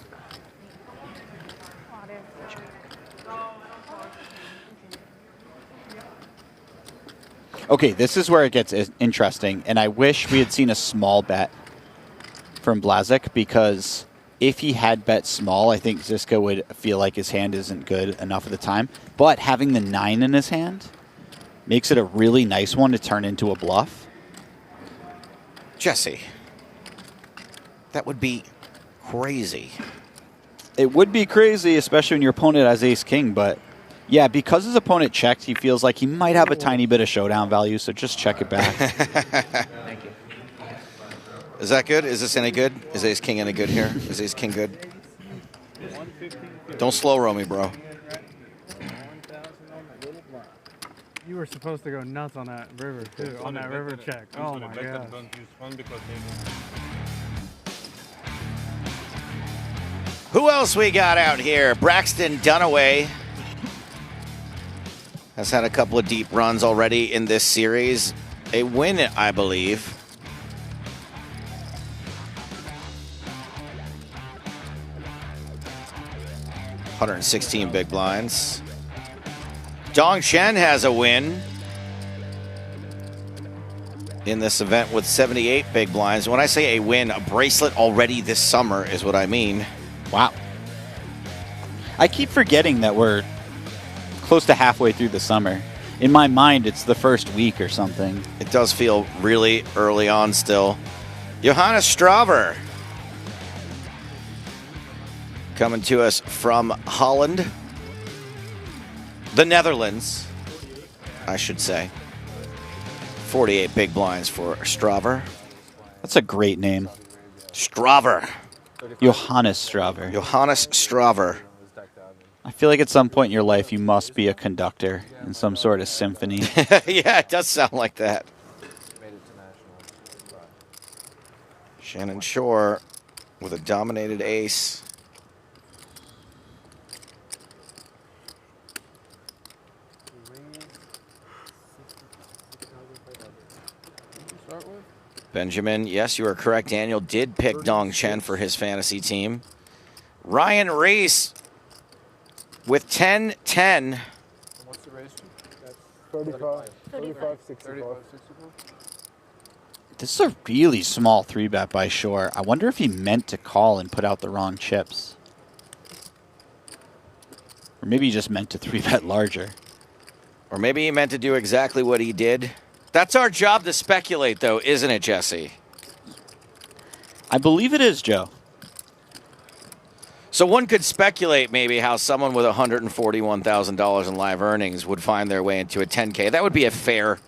Okay, this is where it gets interesting, and I wish we had seen a small bet from Blazek, because if he had bet small, I think Zizka would feel like his hand isn't good enough of the time. But having the 9 in his hand makes it a really nice one to turn into a bluff. Jesse, that would be crazy. It would be crazy, especially when your opponent has ace-king, but yeah, because his opponent checked, he feels like he might have a tiny bit of showdown value, so just check it back. Thank you. Is that good? Is this any good? Is ace-king any good here? Is ace-king good? Don't slow roll me, bro. You were supposed to go nuts on that river, too, on that river check. Oh, my God. Who else we got out here? Braxton Dunaway has had a couple of deep runs already in this series. A win, I believe. $116 big blinds. Dong Chen has a win in this event with 78 big blinds. When I say a win, a bracelet already this summer is what I mean. Wow. I keep forgetting that we're close to halfway through the summer. In my mind, it's the first week or something. It does feel really early on still. Johannes Straver coming to us from Holland. The Netherlands, I should say. 48 big blinds for Straver. That's a great name. Straver. Johannes Straver. Johannes Straver. I feel like at some point in your life you must be a conductor in some sort of symphony. Yeah, it does sound like that. Shannon Shore with a dominated ace. Benjamin, yes, you are correct. Daniel did pick Dong Chen for his fantasy team. Ryan Reese with 10-10. What's the raise to? That's 35, 65. This is a really small 3-bet by Shore. I wonder if he meant to call and put out the wrong chips. Or maybe he just meant to 3-bet larger. Or maybe he meant to do exactly what he did. That's our job to speculate, though, isn't it, Jesse? I believe it is, Joe. So one could speculate maybe how someone with $141,000 in live earnings would find their way into a 10K. That would be a fair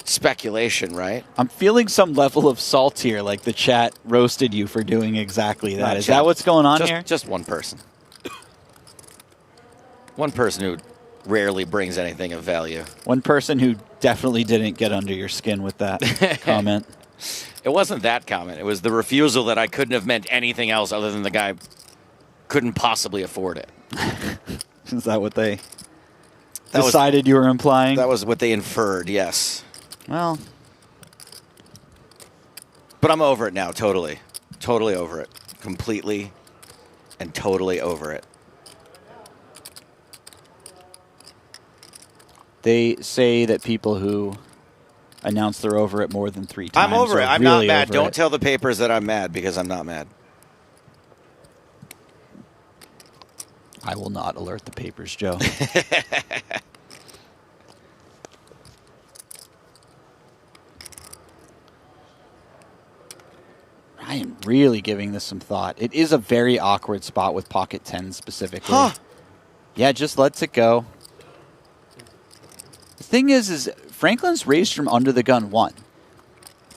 speculation, right? I'm feeling some level of salt here, like the chat roasted you for doing exactly that. Is that what's going on here? Just one person. One person who rarely brings anything of value. One person who definitely didn't get under your skin with that comment. It wasn't that comment. It was the refusal that I couldn't have meant anything else other than the guy couldn't possibly afford it. Is that what they decided you were implying? That was what they inferred, yes. Well. But I'm over it now, totally. Totally over it. Completely and totally over it. They say that people who announce they're over it more than 3 times I'm over it. are I'm really not mad. over Don't it. tell the papers that I'm mad because I'm not mad. I will not alert the papers, Joe. I am really giving this some thought. It is a very awkward spot with pocket 10 specifically. Huh. Yeah, just lets it go. The thing is Franklin's raised from under the gun 1.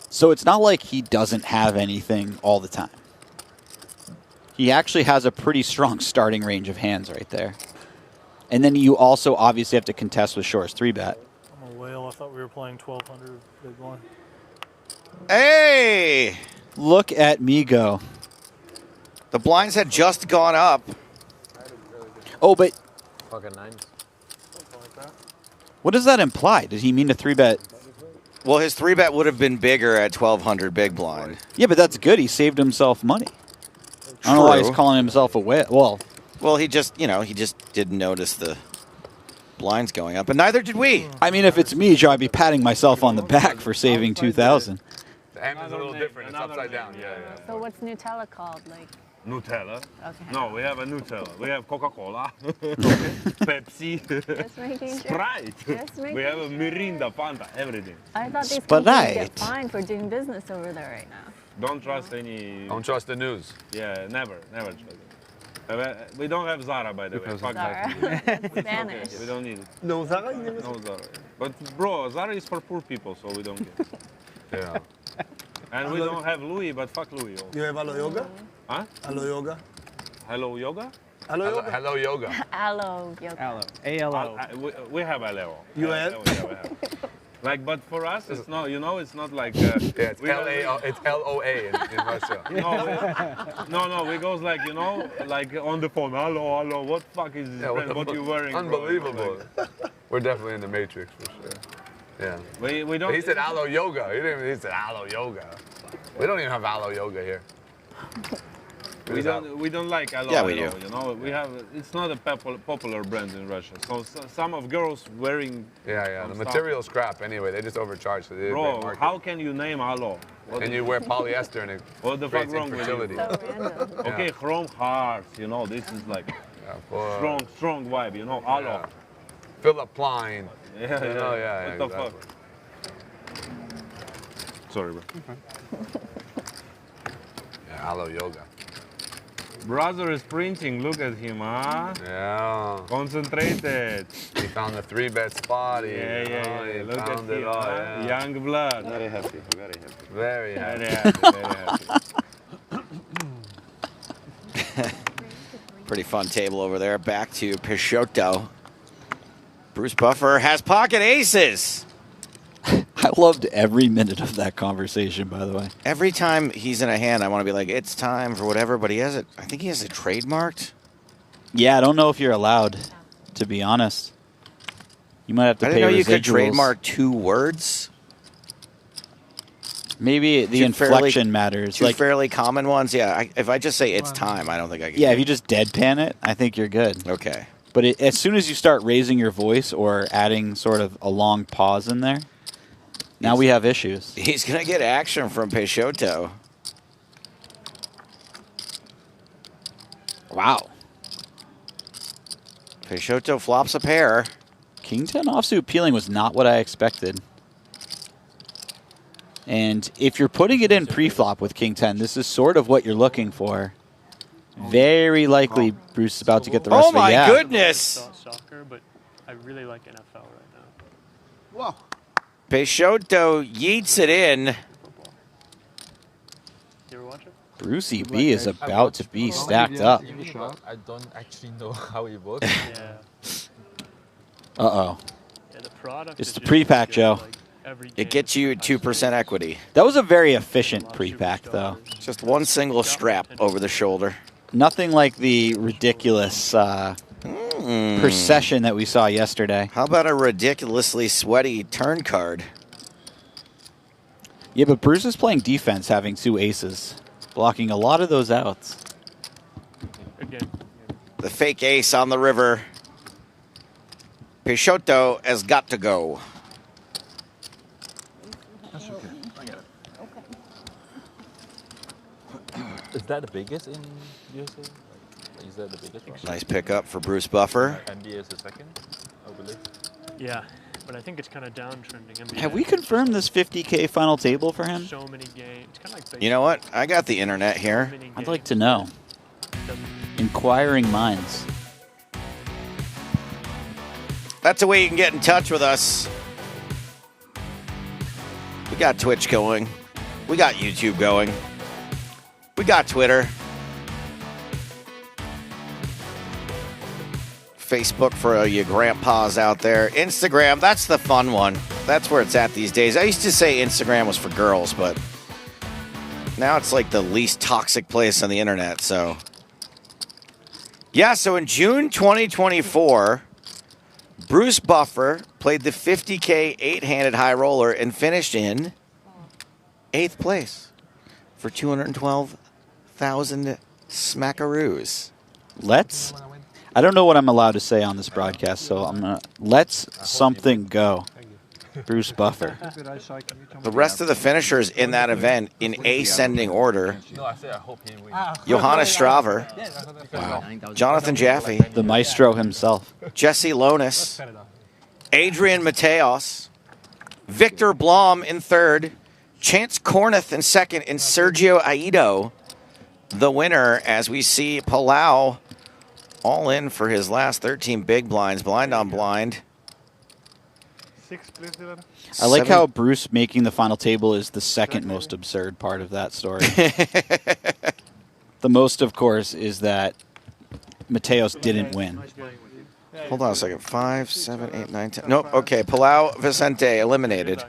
So it's not like he doesn't have anything all the time. He actually has a pretty strong starting range of hands right there. And then you also obviously have to contest with Shore's 3-bet. I'm a whale. I thought we were playing 1200 big blind. Hey! Look at me go. The blinds had just gone up. Oh, but Fucking 9s. what does that imply? Did he mean to 3-bet? Well, his 3-bet would have been bigger at 1200 big blind. Yeah, but that's good. He saved himself money. I don't know why he's calling himself a whale. Well, he just didn't notice the blinds going up, and neither did we. I mean, if it's me, Joe, I'd be patting myself on the back for saving 2,000. The M is a little different. It's upside down. Yeah. So what's Nutella called? Like, Nutella. Okay. No, we have a Nutella. We have Coca-Cola, Pepsi, Just making sure. Sprite. Just making We have a Mirinda, Fanta, everything. I thought these Sprite. companies get fined for doing business over there right now. Don't trust any. Don't trust the news. Yeah, never trust it. We don't have Zara, by the way. Fuck Zara. that. Spanish. Okay, we don't need it. No Zara? No Zara. But bro, Zara is for poor people, so we don't get it. Yeah. And we don't have Louis, but fuck Louis. Also. You have Alo Yoga? Huh? Alo Yoga? Hello Yoga? Alo Yoga? Hello yoga. Aloe yoga. Aloe. A-L-O. We have Aleo. You have? Yeah, we have. Like, but for us, it's not. You know, it's not like. Yeah, it's It's L-O-A in Russia. No, we goes like, you know, like on the phone. Hello, what fuck is this brand? What you wearing? Unbelievable. Bro? We're definitely in the Matrix for sure. Yeah. We don't. But he said aloe yoga. He said aloe yoga. We don't even have aloe yoga here. We don't like aloe. Yeah, we do. You know, we have. It's not a popular brand in Russia. So some of girls wearing. Yeah. The material's crap anyway. They just overcharge. So they Bro, how can you name aloe? And you wear polyester and it What the fuck creates wrong with you? infertility. Okay, chrome hearts. You know, this is like strong vibe. You know, aloe. Yeah. Philip Klein. Yeah. Yeah. What the fuck? Sorry, bro. Yeah, aloe yoga. Brother is printing. Look at him, huh? Yeah. Concentrated. He found the 3-bet spot. Yeah. Look at found it him, all, huh? yeah. Young blood. Very happy. Very happy. Very happy. Very happy. Pretty fun table over there. Back to Peixoto. Bruce Buffer has pocket aces. I loved every minute of that conversation, by the way. Every time he's in a hand, I want to be like, it's time for whatever, but he has it. I think he has it trademarked. Yeah, I don't know if you're allowed, to be honest. You might have to I pay didn't know residuals. you could trademark 2 words. Maybe the inflection matters. Two Like fairly common ones. Yeah, if I just say it's time, I don't think I can. Yeah, if you just deadpan it, I think you're good. Okay. But as soon as you start raising your voice or adding sort of a long pause in there, now we have issues. He's going to get action from Peixoto. Wow. Peixoto flops a pair. King 10 offsuit peeling was not what I expected. And if you're putting it in pre-flop with King 10, this is sort of what you're looking for. Very likely Bruce is about to get the rest of it. Oh my Yeah. goodness! I saw soccer, but I really like NFL right now. Wow. Peixoto yeets it in. You ever watch it? Brucey B is about to be stacked up. I don't actually know how it works. Yeah. Uh-oh. Yeah, the product It's is the just pre-pack, good, Joe. like, every It game gets you 2% equity. That was a very efficient pre-pack, though. Just one single strap over the shoulder. Nothing like the ridiculous procession that we saw yesterday. How about a ridiculously sweaty turn card? Yeah, but Bruce is playing defense, having 2 aces, blocking a lot of those outs. Again. The fake ace on the river. Peixoto has got to go. That's okay. I got it. Is that the biggest in USA? Is that the biggest one? Nice pickup for Bruce Buffer. NBA is the second, I believe. Yeah, but I think it's kind of downtrending. NBA. Have we confirmed this 50K final table for him? So many games. It's kind of like baseball. You know what? I got the internet here. I'd like to know. Inquiring minds. That's a way you can get in touch with us. We got Twitch going. We got YouTube going. We got Twitter. Facebook for you grandpas out there. Instagram, that's the fun one. That's where it's at these days. I used to say Instagram was for girls, but now it's like the least toxic place on the internet. So, yeah, so in June 2024, Bruce Buffer played the 50K 8-handed high roller and finished in 8th place for 212,000 smackaroos. I don't know what I'm allowed to say on this broadcast, so I'm gonna let's something go. Bruce Buffer. The rest of the finishers in that event in ascending order. No, I said I hope he wins. Johannes Straver. Wow. Jonathan Jaffe. The maestro himself. Jesse Lonis. Adrian Mateos. Victor Blom in 3rd. Chance Corneth in 2nd. And Sergio Aido, the winner, as we see Palau all in for his last 13 big blinds, blind on blind. I like how Bruce making the final table is the second most absurd part of that story. The most, of course, is that Mateos didn't win. Hold on a second. 5, 7, 8, 9, 10. Nope. Okay. Palau Vicente eliminated.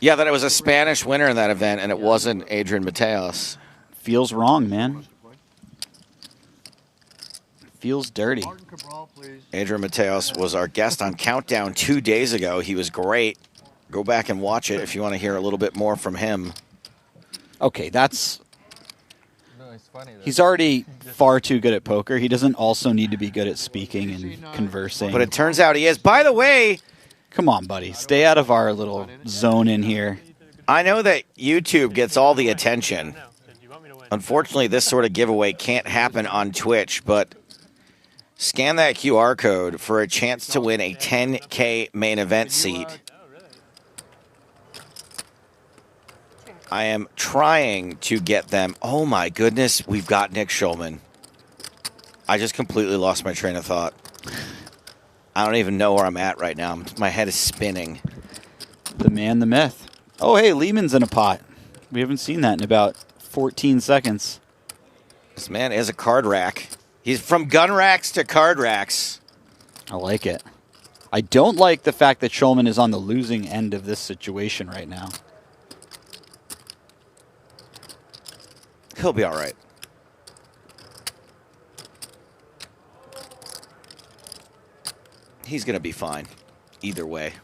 Yeah, that it was a Spanish winner in that event, and it wasn't Adrian Mateos. Feels wrong, man. Feels dirty. Adrian Mateos was our guest on Countdown 2 days ago. He was great. Go back and watch it if you want to hear a little bit more from him. Okay, that's... He's already far too good at poker. He doesn't also need to be good at speaking and conversing. But it turns out he is. By the way... Come on, buddy. Stay out of our little zone in here. I know that YouTube gets all the attention. Unfortunately, this sort of giveaway can't happen on Twitch, but scan that QR code for a chance to win a 10K main event seat. I am trying to get them. Oh, my goodness. We've got Nick Schulman. I just completely lost my train of thought. I don't even know where I'm at right now. My head is spinning. The man, the myth. Oh, hey, Lehman's in a pot. We haven't seen that in about 14 seconds. This man is a card rack. He's from gun racks to card racks. I like it. I don't like the fact that Schulman is on the losing end of this situation right now. He'll be all right. He's going to be fine either way.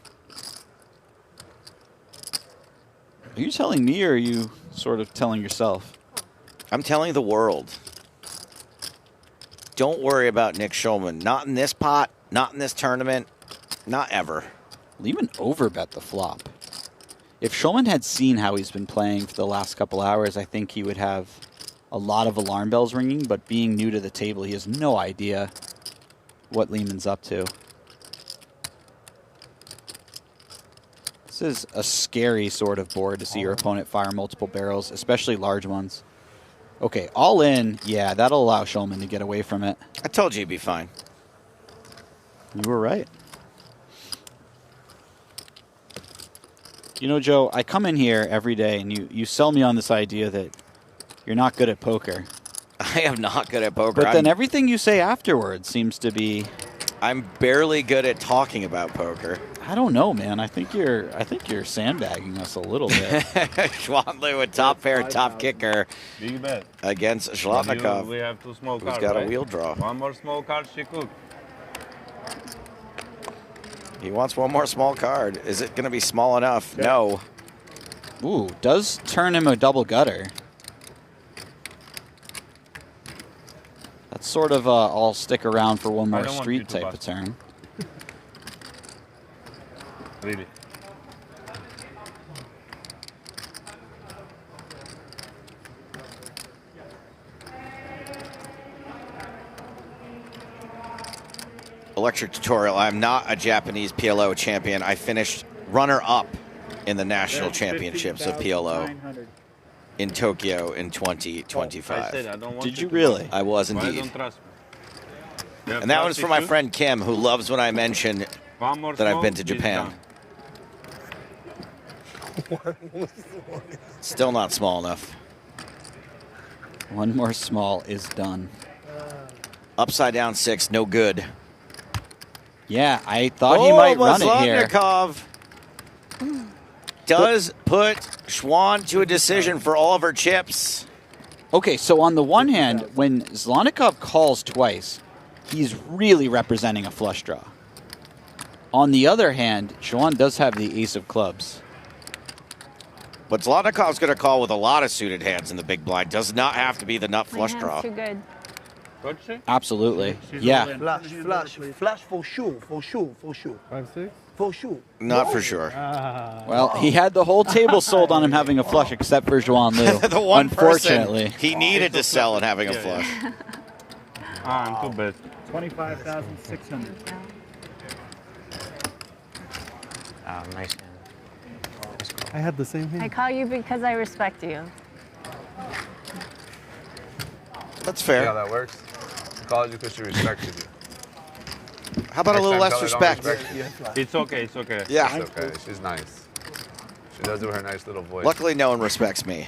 Are you telling me or are you sort of telling yourself? I'm telling the world. Don't worry about Nick Schulman. Not in this pot, not in this tournament, not ever. Lehman overbet the flop. If Schulman had seen how he's been playing for the last couple hours, I think he would have a lot of alarm bells ringing, but being new to the table, he has no idea what Lehman's up to. This is a scary sort of board to see your opponent fire multiple barrels, especially large ones. Okay, all in, yeah, that'll allow Schulman to get away from it. I told you he'd be fine. You were right. You know, Joe, I come in here every day and you sell me on this idea that you're not good at poker. I am not good at poker. But then everything you say afterwards seems to be... I'm barely good at talking about poker. I don't know, man. I think you're sandbagging us a little bit. Schwantlu, a top pair, top kicker. Big bet. Against Zlotnikov. We have 2 small cards, who's got right? a wheel draw. One more small card, Shikuk. He wants one more small card. Is it going to be small enough? Yeah. No. Ooh, does turn him a double gutter. That's sort of I'll stick around for one more don't want street you to type of bust. turn. Really. Electric tutorial. I'm not a Japanese PLO champion. I finished runner-up in the national championships of PLO in Tokyo in 2025. I said I don't want Did you to really? I was Why indeed. don't trust me? And that one's for my friend Kim, who loves when I mention One more that I've been to smoke, Japan. he's Still not small enough. One more small is done. Upside down 6, no good. Yeah, I thought he might run it here. Zlotnikov does put Schwann to a decision for all of her chips. Okay, so on the one hand, when Zlotnikov calls twice, he's really representing a flush draw. On the other hand, Schwann does have the ace of clubs. But Zlotnikov's going to call with a lot of suited hands in the big blind. Does not have to be the nut flush draw. Too good. Absolutely. Yeah. Flash for sure. 5-6? For sure. Not for sure. Well, he had the whole table sold on him having a flush, except for Zhuan Liu. The one Unfortunately. person he needed to sell and having a flush. I'm too bad. 25,600. Oh, nice hand. I had the same hand. I call you because I respect you. That's See fair. how that works? I called you because she respected you. How about a little Next less time, tell her respect? don't respect you. It's okay, it's okay. Yeah. It's okay. She's nice. She does it with her nice little voice. Luckily, no one respects me.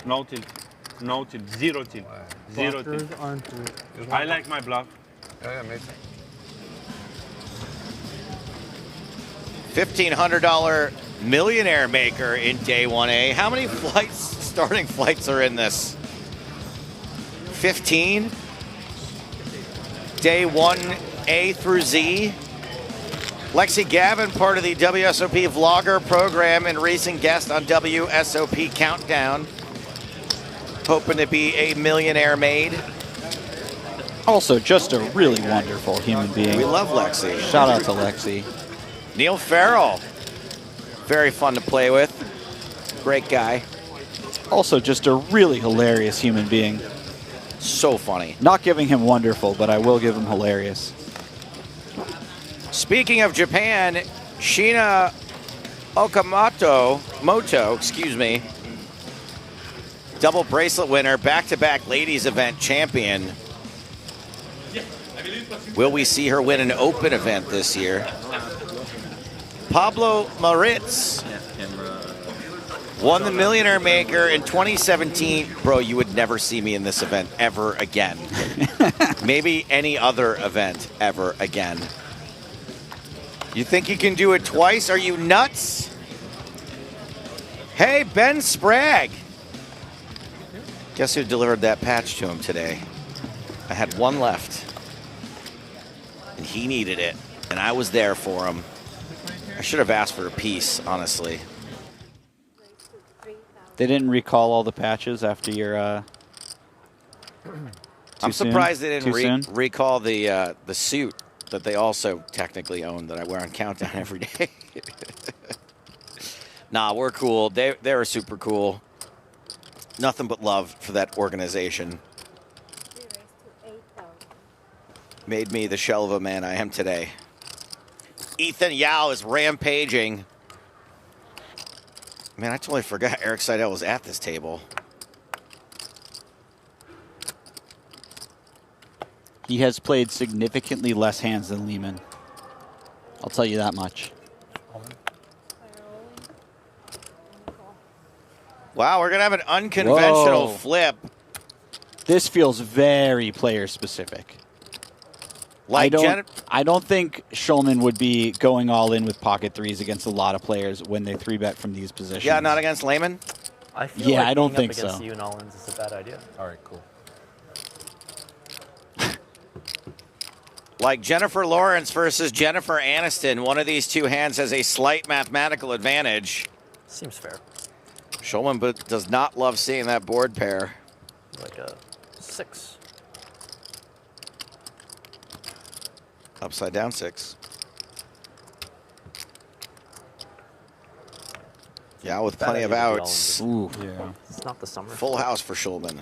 No tilt. No tilt. Zero tilt. Zero tilt. I like my bluff. Yeah, me too. $1,500 millionaire maker in day 1A. How many starting flights are in this? 15? Day 1A through Z. Lexi Gavin, part of the WSOP vlogger program and recent guest on WSOP Countdown. Hoping to be a millionaire maid. Also, just a really wonderful human being. We love Lexi. Shout out to Lexi. Neil Farrell. Very fun to play with. Great guy. Also, just a really hilarious human being. So funny. Not giving him wonderful, but I will give him hilarious. Speaking of Japan, Shina Okamoto, excuse me, double bracelet winner, back-to-back ladies event champion. Will we see her win an open event this year? Pablo Moritz won the Millionaire Maker in 2017. Bro, you would never see me in this event ever again. Maybe any other event ever again. You think you can do it twice? Are you nuts? Hey, Ben Sprague. Guess who delivered that patch to him today? I had one left. And he needed it. And I was there for him. I should have asked for a piece, honestly. They didn't recall all the patches after your. I'm surprised they didn't recall the suit that they also technically own that I wear on Countdown every day. Nah, we're cool. They were super cool. Nothing but love for that organization. Made me the shell of a man I am today. Ethan Yao is rampaging. Man, I totally forgot Eric Seidel was at this table. He has played significantly less hands than Lehman. I'll tell you that much. Wow, we're going to have an unconventional Whoa. flip. This feels very player specific. Like I don't think Schulman would be going all in with pocket threes against a lot of players when they 3-bet from these positions. Yeah, not against Lehman? I feel Yeah, like I don't being think up against so. you and Allins is a bad idea. All right, cool. Like Jennifer Lawrence versus Jennifer Aniston, one of these two hands has a slight mathematical advantage. Seems fair. Schulman does not love seeing that board pair. Like a 6. Upside down 6. Yeah, with plenty of outs. Ooh, yeah. It's not the summer. Full house for Schulman.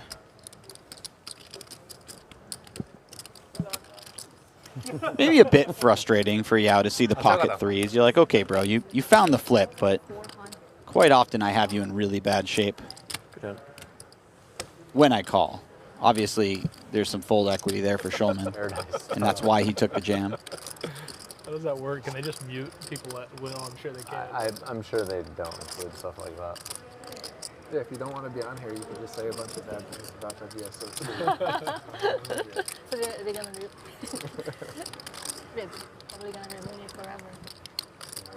Maybe a bit frustrating for Yao to see the pocket threes. You're like, okay, bro, you found the flip, but quite often I have you in really bad shape when I call. Obviously, there's some fold equity there for Schulman, and that's why he took the jam. How does that work? Can they just mute people at will? I'm sure they can. I'm sure they don't include stuff like that. Yeah, if you don't want to be on here, you can just say a bunch of bad things about WSOP. So they're gonna they're probably gonna remain it forever.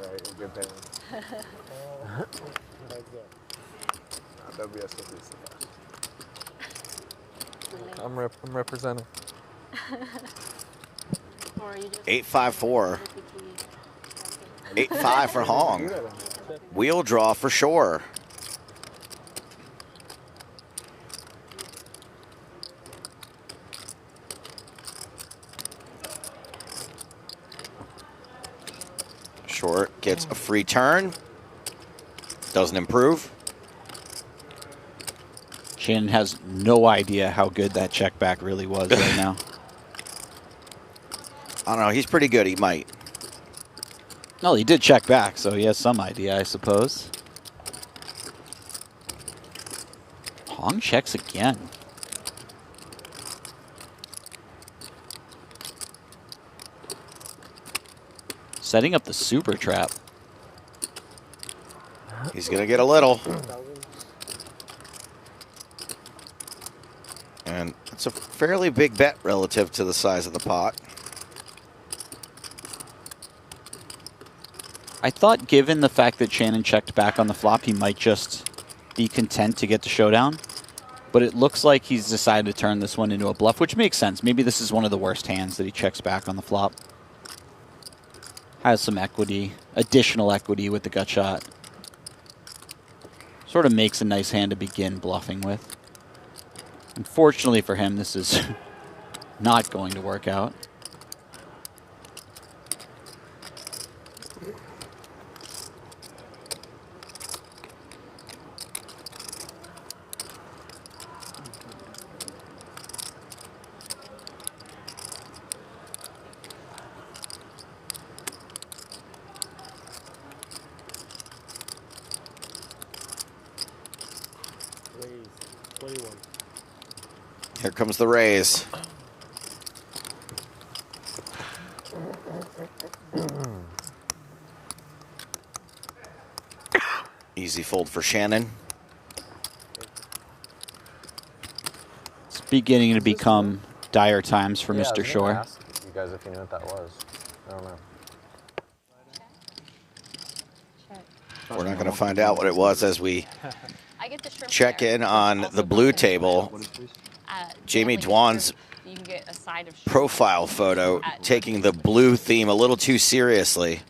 Right, a good band. WSOP is the best. I'm representing. 8-5-4. 8-5 for Hong. Wheel draw for Shore. Short gets a free turn. Doesn't improve. Shannon has no idea how good that check back really was right now. I don't know. He's pretty good. He might. No, he did check back, so he has some idea, I suppose. Hong checks again. Setting up the super trap. He's going to get a little. And it's a fairly big bet relative to the size of the pot. I thought given the fact that Shannon checked back on the flop, he might just be content to get the showdown. But it looks like he's decided to turn this one into a bluff, which makes sense. Maybe this is one of the worst hands that he checks back on the flop. Has some equity, additional equity with the gut shot. Sort of makes a nice hand to begin bluffing with. Unfortunately for him, this is not going to work out. Here comes the raise. Easy fold for Shannon. It's beginning to become dire times for Mr. Shore. Ask you guys if you knew what that was. I don't know. We're not going to find out what it was as we check in on the blue table. Jamie Dwan's profile photo taking the blue theme a little too seriously.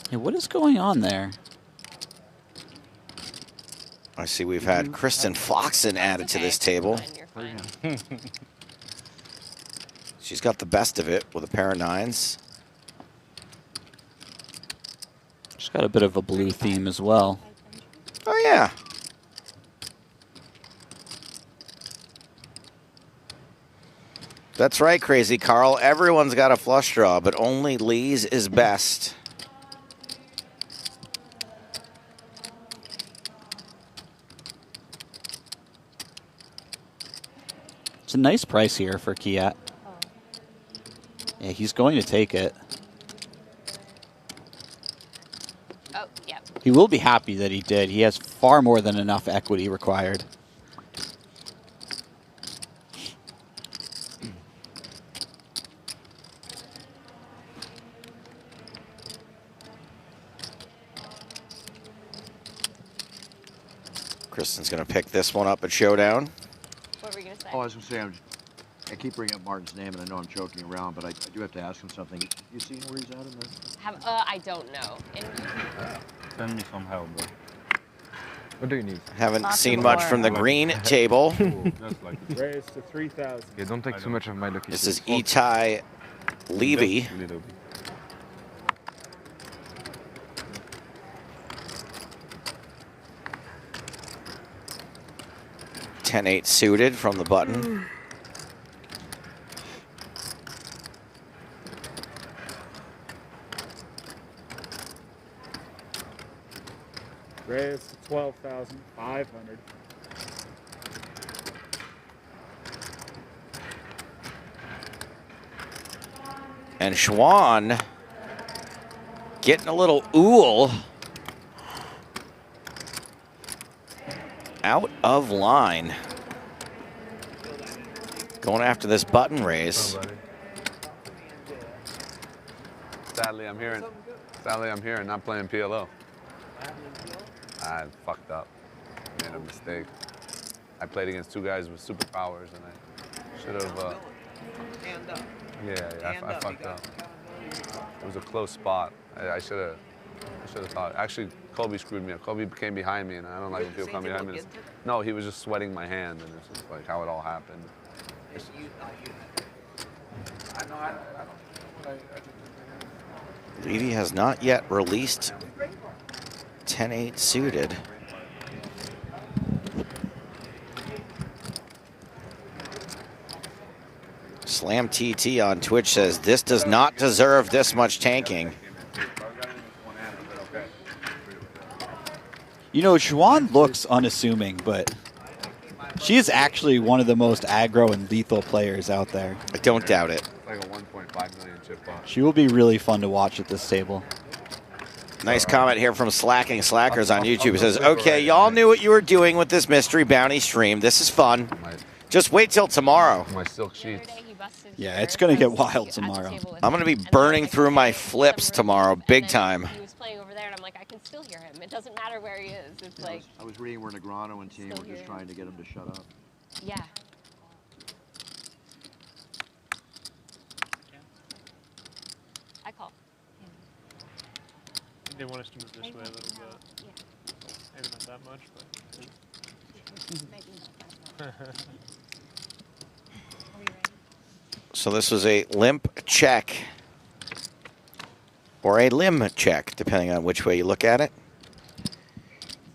Yeah, what is going on there? I see we've had Kristen Foxen added to this table. She's got the best of it with a pair of 9s. She's got a bit of a blue theme as well. Oh, yeah. That's right, Crazy Carl. Everyone's got a flush draw, but only Lee's is best. It's a nice price here for Kiat. Yeah, he's going to take it. Oh, yeah. He will be happy that he did. He has far more than enough equity required. Kristen's going to pick this one up at Showdown. What were you going to say? Oh, I was going to say, I keep bringing up Martin's name, and I know I'm joking around, but I do have to ask him something. You seen where he's at in the... I don't know. Send me some help, bro. What do you need? Haven't Lots seen of much more. from the green table. Raise to 3,000. Okay, don't take too much of my lucky. This is Itai Levy. Just a little bit. $10-8 suited from the button. Raise to 12,500. And Schwann getting a little ool. Out of line. Going after this button raise. Sadly, I'm here. Not playing PLO. I fucked up. Made a mistake. I played against two guys with superpowers, and I should have. Yeah, I fucked up. It was a close spot. I should have thought. Actually, Kobe screwed me up. Kobe came behind me, and I don't like when people come behind me. No, he was just sweating my hand, and it's just like how it all happened. Levy has not yet released 10-8 suited. Slam TT on Twitch says this does not deserve this much tanking. You know, Schwann looks unassuming, but she is actually one of the most aggro and lethal players out there. I don't doubt it. It's like a 1.5 million chip box. She will be really fun to watch at this table. Nice comment here from Slacking Slackers on YouTube. It says, okay, y'all knew what you were doing with this mystery bounty stream. This is fun. Just wait till tomorrow. My silk sheets. Yeah, it's going to get wild tomorrow. I'm going to be burning through my flips tomorrow, big time. He was playing over there, and I'm like, I can still hear him. It doesn't matter where he is. It's like. I was reading where Negreanu and team were just trying to get him to shut up. Yeah. I call. They want us to move this way a little bit. Maybe not that much, but. So this was a limp check. Or a limb check, depending on which way you look at it.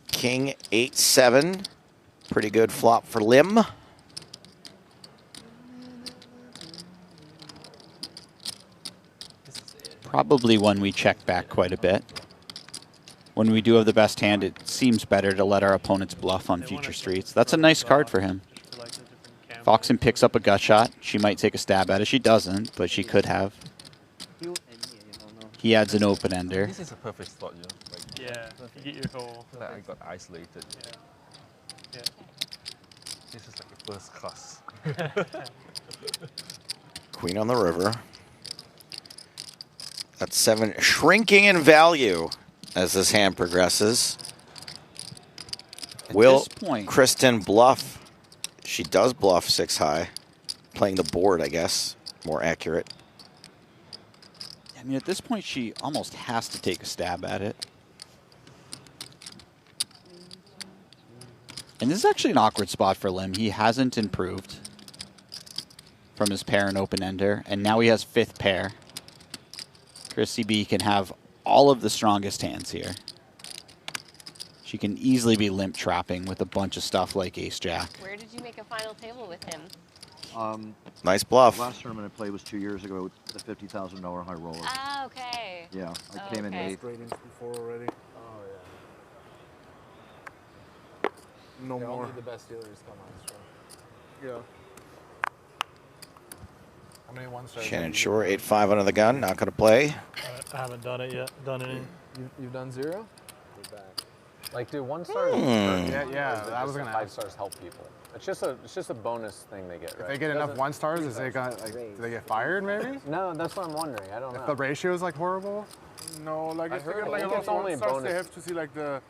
King 8-7. Pretty good flop for limb. Probably one we check back quite a bit. When we do have the best hand, it seems better to let our opponents bluff on future streets. That's a nice card for him. Foxen picks up a gut shot. She might take a stab at it. She doesn't, but she could have. He adds an open ender. This is a perfect slot, you know. Like, yeah, you get your whole. Like I got isolated. Yeah. This is like a first class. Queen on the river. That's 7, shrinking in value as this hand progresses. Will Kristen bluff? She does bluff 6 high. Playing the board, I guess. More accurate. I mean, at this point, she almost has to take a stab at it. And this is actually an awkward spot for Lim. He hasn't improved from his pair and open ender, and now he has 5th pair. Chrissy B can have all of the strongest hands here. She can easily be limp trapping with a bunch of stuff like ace-jack. Where did you make a final table with him? Nice bluff. The last tournament I played was 2 years ago with the $50,000 high roller. Ah, okay. Yeah, I came in 8th. Ratings before already. Oh, yeah. No Yeah, more. only the best dealers come on strong. Yeah. How many one-stars? Shannon Shore, 8-5 under the gun. Not going to play. I haven't done it yet. Done any? You've done 0? We're back. Like, do 1 stars? Yeah, I was gonna 5 ask. stars help people. It's just a bonus thing they get, right? If they get enough 1 stars, is they got like do they get fired maybe? No, that's what I'm wondering. I don't know. If the ratio is like horrible? No, like I if they heard get like a lot it's of only 1 stars, bonus. they have to see like the.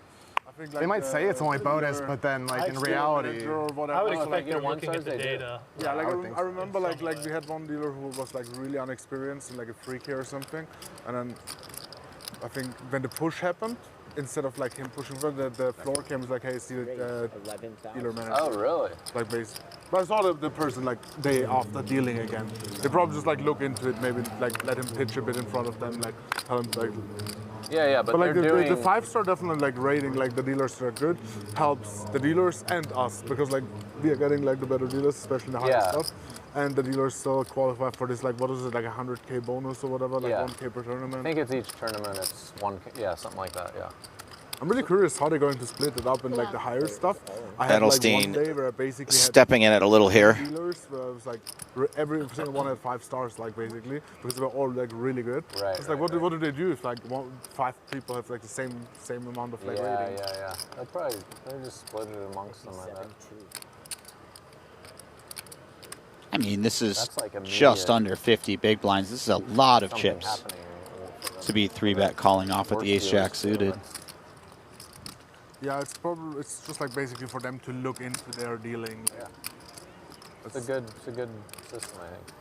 I think like They might say it's only bonus, dealer but then like in dealer reality, manager or whatever. I would So, expect like, they're looking at the data. Yeah, like I would think I remember like we had one dealer who was like really unexperienced and like a free K or something, and then I think when the push happened, instead of like him pushing for the floor cam is like, hey, see the dealer manager. Oh, really? Like base. But I saw the person like day after dealing again. They probably just like look into it, maybe like let him pitch a bit in front of them, like tell him like. Yeah, but like they're doing... the 5-star definitely like rating like the dealers that are good helps the dealers and us because like we are getting like the better dealers, especially in the higher stuff. And the dealers still qualify for this, like, what is it, like 100K bonus or whatever, like 1K per tournament? I think it's each tournament, it's 1K, yeah, something like that, yeah. I'm really curious how they're going to split it up in like the higher stuff. I had Edelstein like one day where I basically stepping in it a little here. Dealers where it was like every single one had 5 stars, like basically, because they were all like really good. Right. It's like what do they do if like 5 people have like the same amount of like rating? Yeah. They just split it amongst them, I bet. I mean, this is like just under 50 big blinds. This is a lot of chips to be 3-bet calling off with the ace-jack suited. Yeah, it's just like basically for them to look into their dealing. Yeah, it's a good system, I think.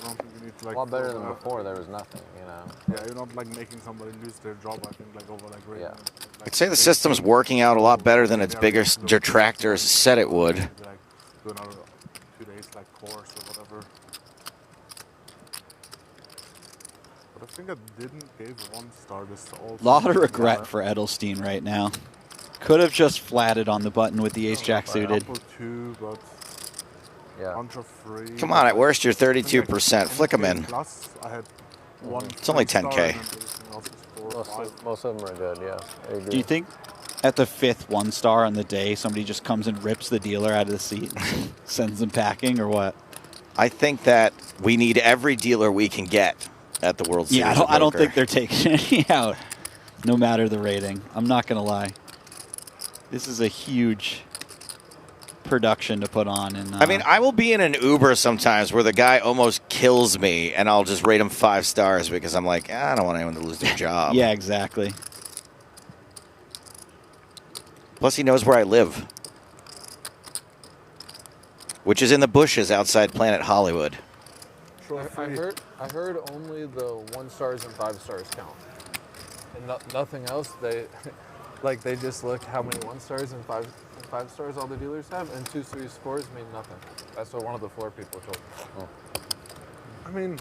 I don't think you need to, like, a lot better than before. There was nothing, you know. Yeah, you're not like making somebody lose their job. I think like over like rating. I'd say the system's working out a lot better than its biggest detractors said it would. Like do another 2 days like course or whatever. But I think I didn't give 1 star this all. Lot of regret for Edelstein right now. Could have just flatted on the button with the ace-jack suited. Two, but bunch of free. Come on, at worst, you're 32%. Flick them in. Plus, I had one. It's only 10K. Most of them are good, yeah. I agree. Do you think at the 5th 1-star on the day, somebody just comes and rips the dealer out of the seat and sends them packing, or what? I think that we need every dealer we can get at the World Series. Yeah, I don't think they're taking any out, no matter the rating. I'm not going to lie. This is a huge production to put on. And I mean, I will be in an Uber sometimes where the guy almost kills me, and I'll just rate him 5 stars because I'm like, I don't want anyone to lose their job. Yeah, exactly. Plus, he knows where I live, which is in the bushes outside Planet Hollywood. I heard only the 1 stars and 5 stars count, and nothing else. They just look how many 1 stars and 5 stars all the dealers have, and 2, 3 scores mean nothing. That's what one of the floor people told me. I mean,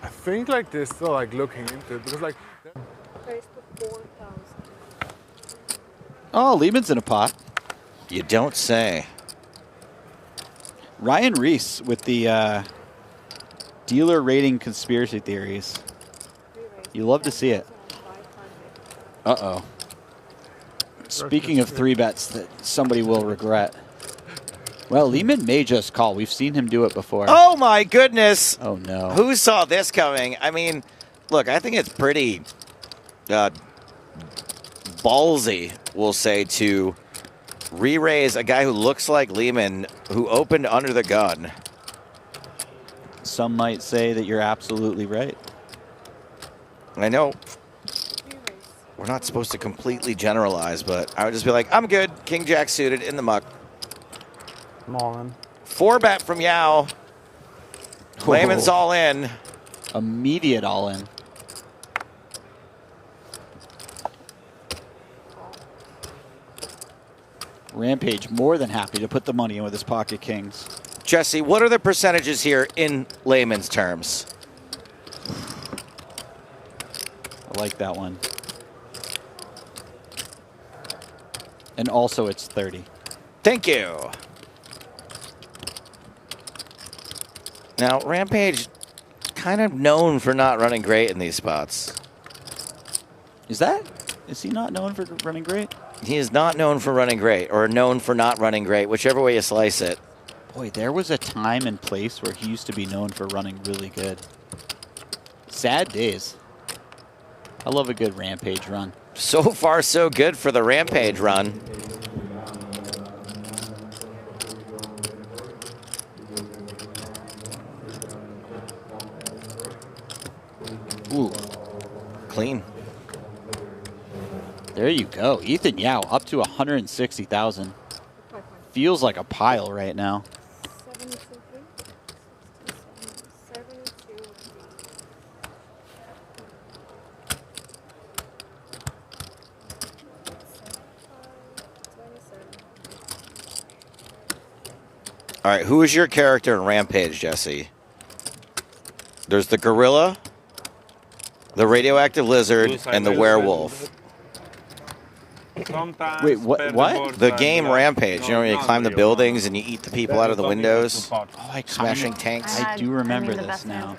I think like they're still like looking into it because like. Oh, Lehman's in a pot. You don't say. Ryan Reese with the dealer rating conspiracy theories. You love to see it. Uh-oh. Speaking of 3-bets that somebody will regret. Well, Lehman may just call. We've seen him do it before. Oh, my goodness. Oh, no. Who saw this coming? I mean, look, I think it's pretty ballsy, we'll say, to re-raise a guy who looks like Lehman, who opened under the gun. Some might say that you're absolutely right. I know we're not supposed to completely generalize, but I would just be like, I'm good. King Jack suited in the muck. I'm all in. 4-bet from Yao. Lehman's all in. Immediate all in. Rampage more than happy to put the money in with his pocket kings. Jesse, what are the percentages here in layman's terms? I like that one. And also it's 30. Thank you. Now, Rampage kind of known for not running great in these spots. Is he not known for running great? He is not known for running great, or known for not running great, whichever way you slice it. Boy, there was a time and place where he used to be known for running really good. Sad days. I love a good Rampage run. So far, so good for the Rampage run. Ooh. Clean. There you go. Ethan Yao up to 160,000. Feels like a pile right now. All right, who is your character in Rampage, Jesse? There's the gorilla, the radioactive lizard, and the werewolf. Wait, what? The game Rampage. You know, when you climb the buildings and you eat the people out of the windows, smashing tanks. I do remember this now.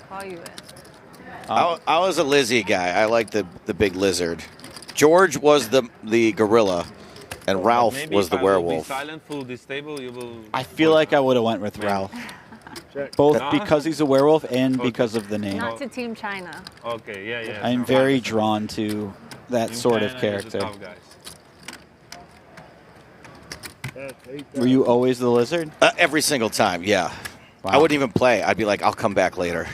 I was a Lizzie guy. I liked the big lizard. George was the gorilla, and Ralph was the werewolf. I feel like I would have went with Ralph. Both because he's a werewolf and because of the name. Not to Team China. Okay, yeah. I'm very drawn to that sort of character. Were you always the lizard? Every single time, yeah. Wow. I wouldn't even play. I'd be like, I'll come back later.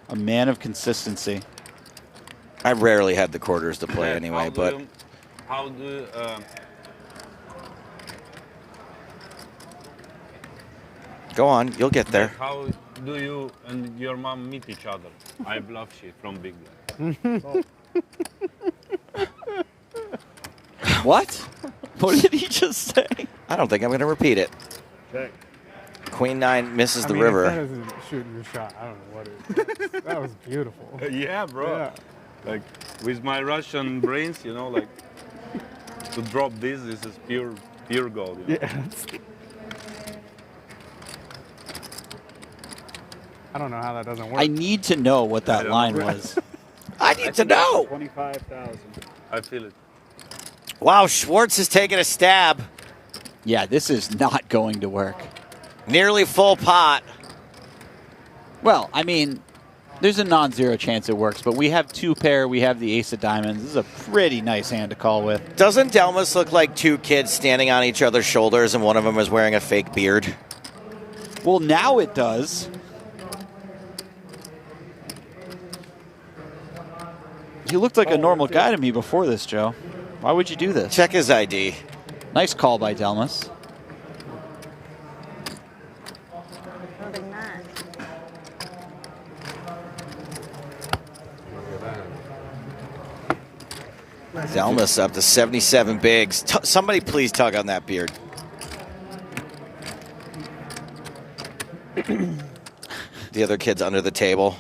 A man of consistency. I rarely had the quarters to play anyway, but... How do Go on, you'll get there. How do you and your mom meet each other? I bluff shit from Big Guy. What? What did he just say? I don't think I'm going to repeat it. Check. Queen 9 misses the If river. that isn't shooting your shot, I don't know what it is. That was beautiful. Yeah, bro. Yeah. Like, with my Russian brains, you know, like, to drop this is pure gold. You know? Yeah. I don't know how that doesn't work. I need to know what that line was. I need to know. 25,000. I feel it. Wow, Schwartz is taking a stab. Yeah, this is not going to work. Nearly full pot. Well, I mean, there's a non-zero chance it works, but we have two pair, we have the ace of diamonds. This is a pretty nice hand to call with. Doesn't Delmas look like two kids standing on each other's shoulders and one of them is wearing a fake beard? Well, now it does. He looked like a normal guy to me before this, Joe. Why would you do this? Check his ID. Nice call by Delmas. Delmas up to 77 bigs. Somebody please tug on that beard. The other kid's under the table.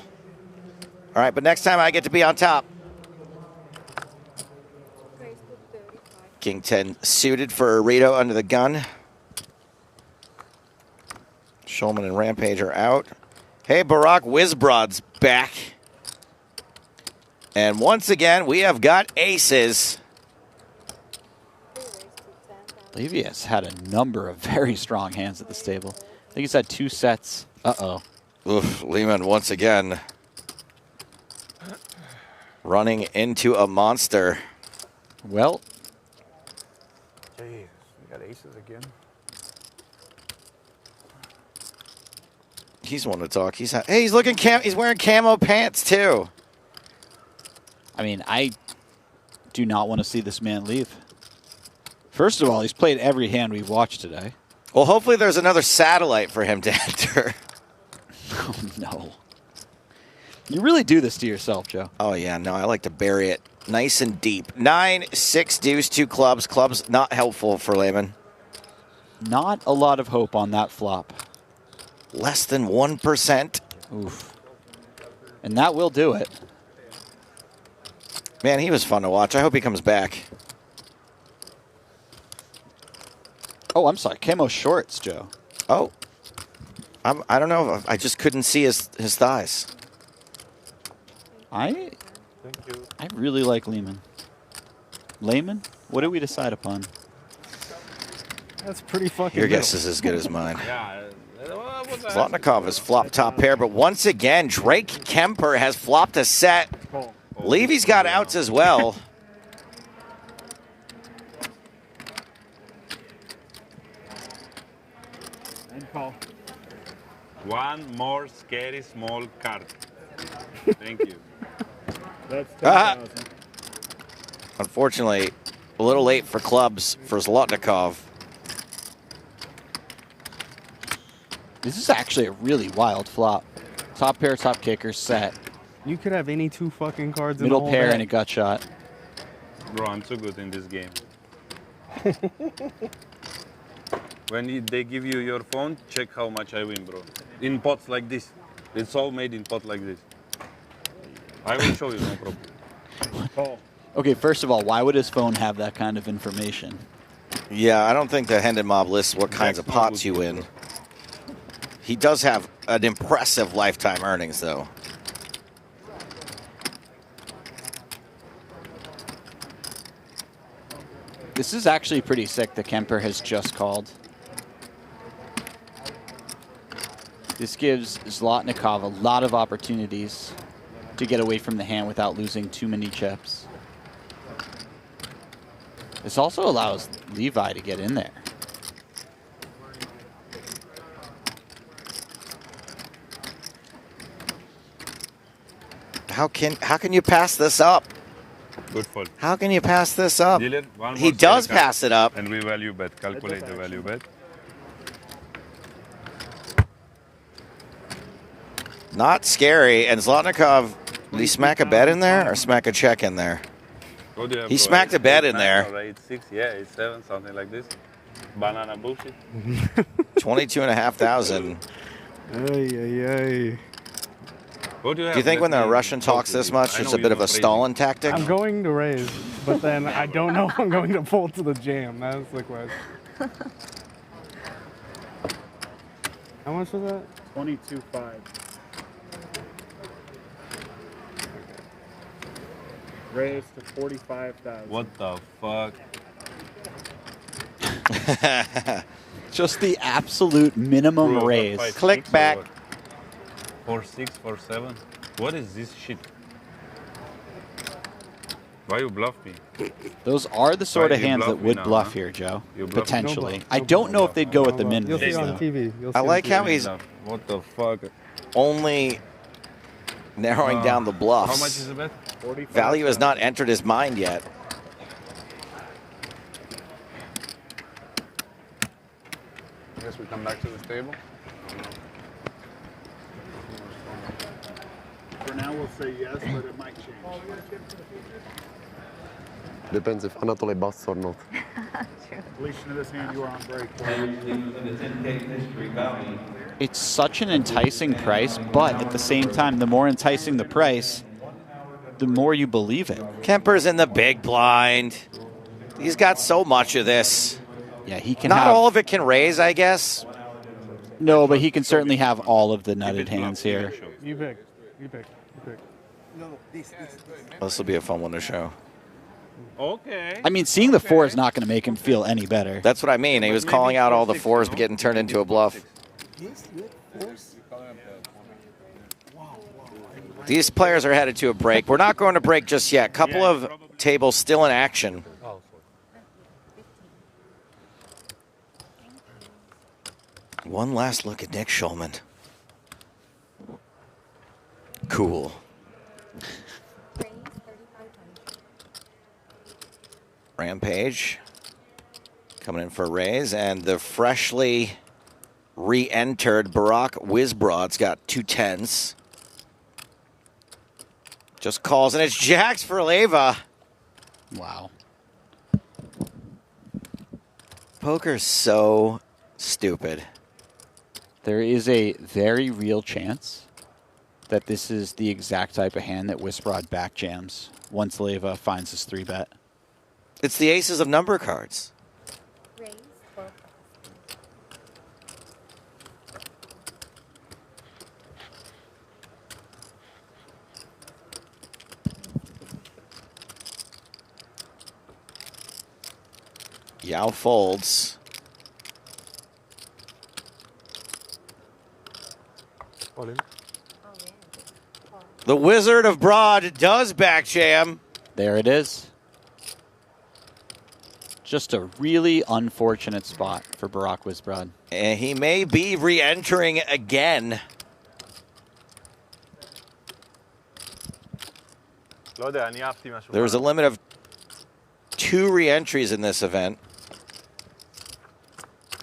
All right, but next time I get to be on top. King 10 suited for a Rito under the gun. Shulman and Rampage are out. Hey, Barack Wizbrod's back. And once again, we have got aces. Levy has had a number of very strong hands at this table. I think he's had 2 sets. Uh-oh. Oof, Lehman once again running into a monster. Well. Jeez, we got aces again. He's one to talk. Hey, he's looking he's wearing camo pants too. I mean, I do not want to see this man leave. First of all, he's played every hand we've watched today. Well, hopefully there's another satellite for him to enter. Oh, no. You really do this to yourself, Joe. Oh, yeah. No, I like to bury it nice and deep. 9, 6 deuce, 2 clubs. Clubs not helpful for Lehman. Not a lot of hope on that flop. Less than 1%. Oof. And that will do it. Man, he was fun to watch. I hope he comes back. Oh, I'm sorry. Camo shorts, Joe. Oh. I don't know. I just couldn't see his thighs. I really like Lehman. Lehman? What did we decide upon? That's pretty fucking Your guess is as good as mine. Yeah. Zlotnikov has flopped top pair, but once again, Drake Kemper has flopped a set. Levy's got outs as well. And call. One more scary small card. Thank you. That's 10,000. Unfortunately, a little late for clubs for Zlotnikov. This is actually a really wild flop. Top pair, top kicker, set. You could have any 2 fucking cards in Middle the whole pair deck. and a gut shot. Bro, I'm too good in this game. When they give you your phone, check how much I win, bro. In pots like this. It's all made in pot like this. I will show you, no problem. Okay, first of all, why would his phone have that kind of information? Yeah, I don't think the Hendon Mob lists what kinds of pots you win. He does have an impressive lifetime earnings, though. This is actually pretty sick that Kemper has just called. This gives Zlotnikov a lot of opportunities to get away from the hand without losing too many chips. This also allows Levi to get in there. How can you pass this up? Good fold. How can you pass this up? Dealer, one He more does scale pass it up. And we value bet. Calculate the value bet. Not scary. And Zlotnikov, did he smack a bet in there or smack a check in there? What do you have, He bro? smacked a bet in 8-9 there. or 8-6, yeah, 8-7, something like this. Banana bullshit. 22,500. Ay. What do you have? Do you think Let when the me Russian talk talks to this you. much, I it's know a bit you're of a not Stalin tactic? I'm going to raise, but then I don't know if I'm going to fold to the jam. That's the question. How much was that? 22.5. Raise to 45,000. What the fuck? Just the absolute minimum Bro, raise. 5-6 Click or back. what? 4-6, 4-7. What is this shit? Why you bluff me? Those are the sort Why of you hands bluff that me would now, bluff huh? here, Joe. You bluff me? Potentially. No bluff. I don't know if they'd go with the min You'll raise, see on though. TV. You'll see I on like TV. how he's What the fuck? only narrowing down the bluffs. How much is the bet? Value has not entered his mind yet. I guess we come back to this table. For now, we'll say yes, but it might change. Depends if Anatoly busts or not. Deletion of this hand, you are on break. It's such an enticing price, but at the same time, the more enticing the price, the more you believe it. Kemper's in the big blind. He's got so much of this. Yeah, he can Not have... all of it can raise, I guess. No, but he can certainly have all of the nutted hands here. You pick. You pick. You pick. This will be a fun one to show. Okay. I mean, seeing the four is not going to make him feel any better. That's what I mean. He was calling out all the fours getting turned into a bluff. These players are headed to a break. We're not going to break just yet. Couple of tables still in action. One last look at Nick Schulman. Cool. Rampage coming in for a raise, and the freshly re-entered Barack Wizbrod's got 2 10s. Just calls, and it's jacks for Leva. Wow. Poker's so stupid. There is a very real chance that this is the exact type of hand that Wizbrod back jams once Leva finds his 3-bet. It's the aces of number cards. Yao folds. The Wizard of Broad does back jam. There it is. Just a really unfortunate spot for Barack Wizbrod. And he may be re-entering again. There's a limit of 2 re-entries in this event.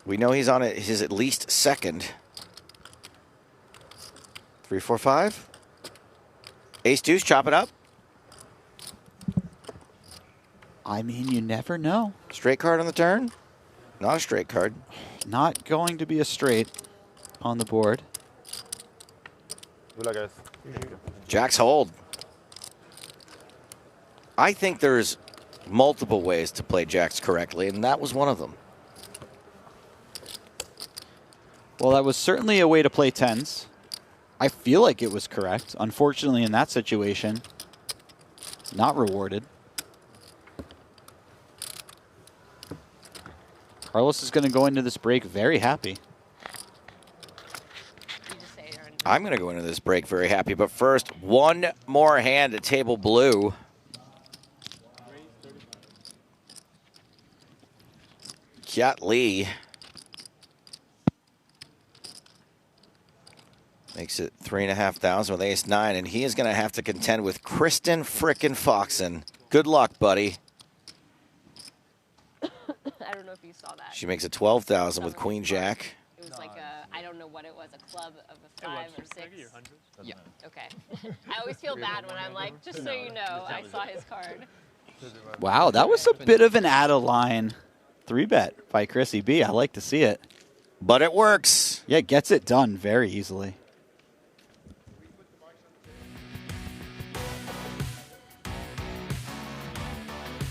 We know he's on his at least second. 3, 4, 5. Ace deuce, chop it up. I mean, you never know. Straight card on the turn? Not a straight card. not going to be a straight on the board. Good luck, guys. Jacks hold. I think there's multiple ways to play jacks correctly, and that was one of them. Well, that was certainly a way to play tens. I feel like it was correct. Unfortunately, in that situation, not rewarded. Carlos is going to go into this break very happy. I'm going to go into this break very happy, but first, one more hand at table blue. Kiat Lee makes it 3,500 with ace-9, and he is going to have to contend with Kristen frickin' Foxen. Good luck, buddy. I don't know if you saw that. She makes it 12,000 with queen-jack. It was like a, I don't know what it was, a club of a 5 or 6. Yeah. Okay. I always feel bad when I'm like, just so you know, I saw his card. Wow, that was a bit of an out-of-line 3-bet by Chrissy B. I like to see it. But it works. Yeah, it gets it done very easily.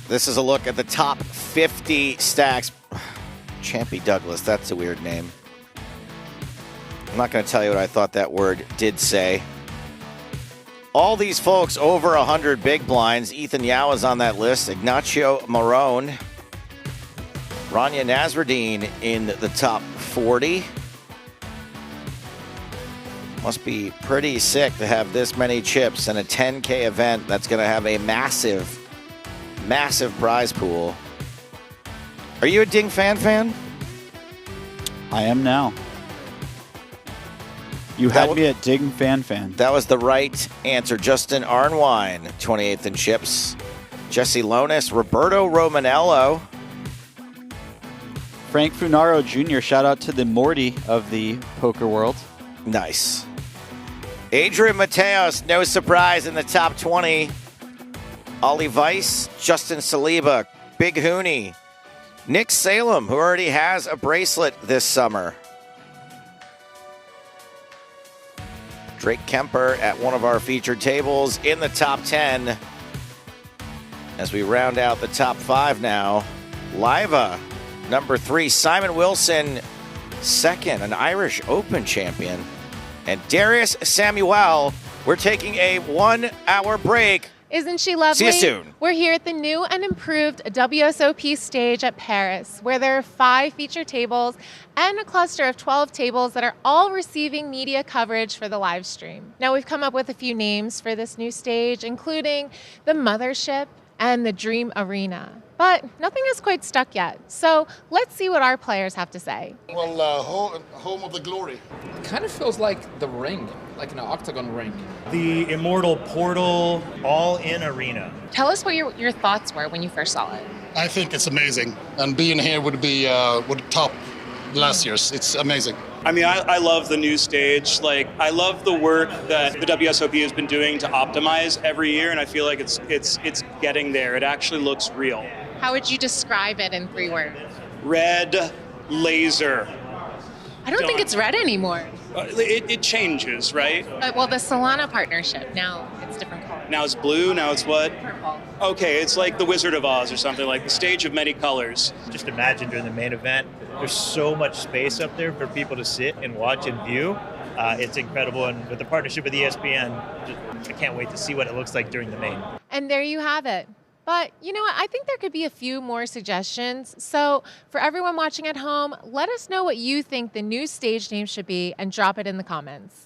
This is a look at the top 50 stacks. Champy Douglas, that's a weird name. I'm not going to tell you what I thought that word did say. All these folks over 100 big blinds. Ethan Yao is on that list. Ignacio Marone. Rania Nasruddin in the top 40. Must be pretty sick to have this many chips in a 10K event that's going to have a massive prize pool. Are you a Ding fan? I am now. You had me at Ding fan. That was the right answer. Justin Arnwine, 28th in chips. Jesse Lonis, Roberto Romanello. Frank Funaro Jr., shout out to the Morty of the poker world. Nice. Adrian Mateos, no surprise in the top 20. Ollie Weiss, Justin Saliba, Big Hooney. Nick Salem, who already has a bracelet this summer. Drake Kemper at one of our featured tables in the top 10. As we round out the top 5 now. Liva, number 3. Simon Wilson, 2nd, an Irish Open champion. And Darius Samuel, we're taking a 1-hour break. Isn't she lovely? See you soon. We're here at the new and improved WSOP stage at Paris, where there are 5 featured tables and a cluster of 12 tables that are all receiving media coverage for the live stream. Now, we've come up with a few names for this new stage, including the Mothership and the Dream Arena. But nothing is quite stuck yet. So let's see what our players have to say. Well, home of the glory. It kind of feels like the ring, like an octagon ring. The Immortal Portal all-in arena. Tell us what your thoughts were when you first saw it. I think it's amazing. And being here would be would top last year's. It's amazing. I mean, I love the new stage. Like, I love the work that the WSOP has been doing to optimize every year, and I feel like it's getting there. It actually looks real. How would you describe it in 3 words? Red laser. I don't think it's red anymore. It changes, right? Well, the Solana partnership, now it's different color. Now it's blue, now it's what? Purple. Okay, it's like the Wizard of Oz or something, like the stage of many colors. Just imagine during the main event, there's so much space up there for people to sit and watch and view. It's incredible, and with the partnership with ESPN, I can't wait to see what it looks like during the main. And there you have it. But you know what? I think there could be a few more suggestions. So for everyone watching at home, let us know what you think the new stage name should be and drop it in the comments.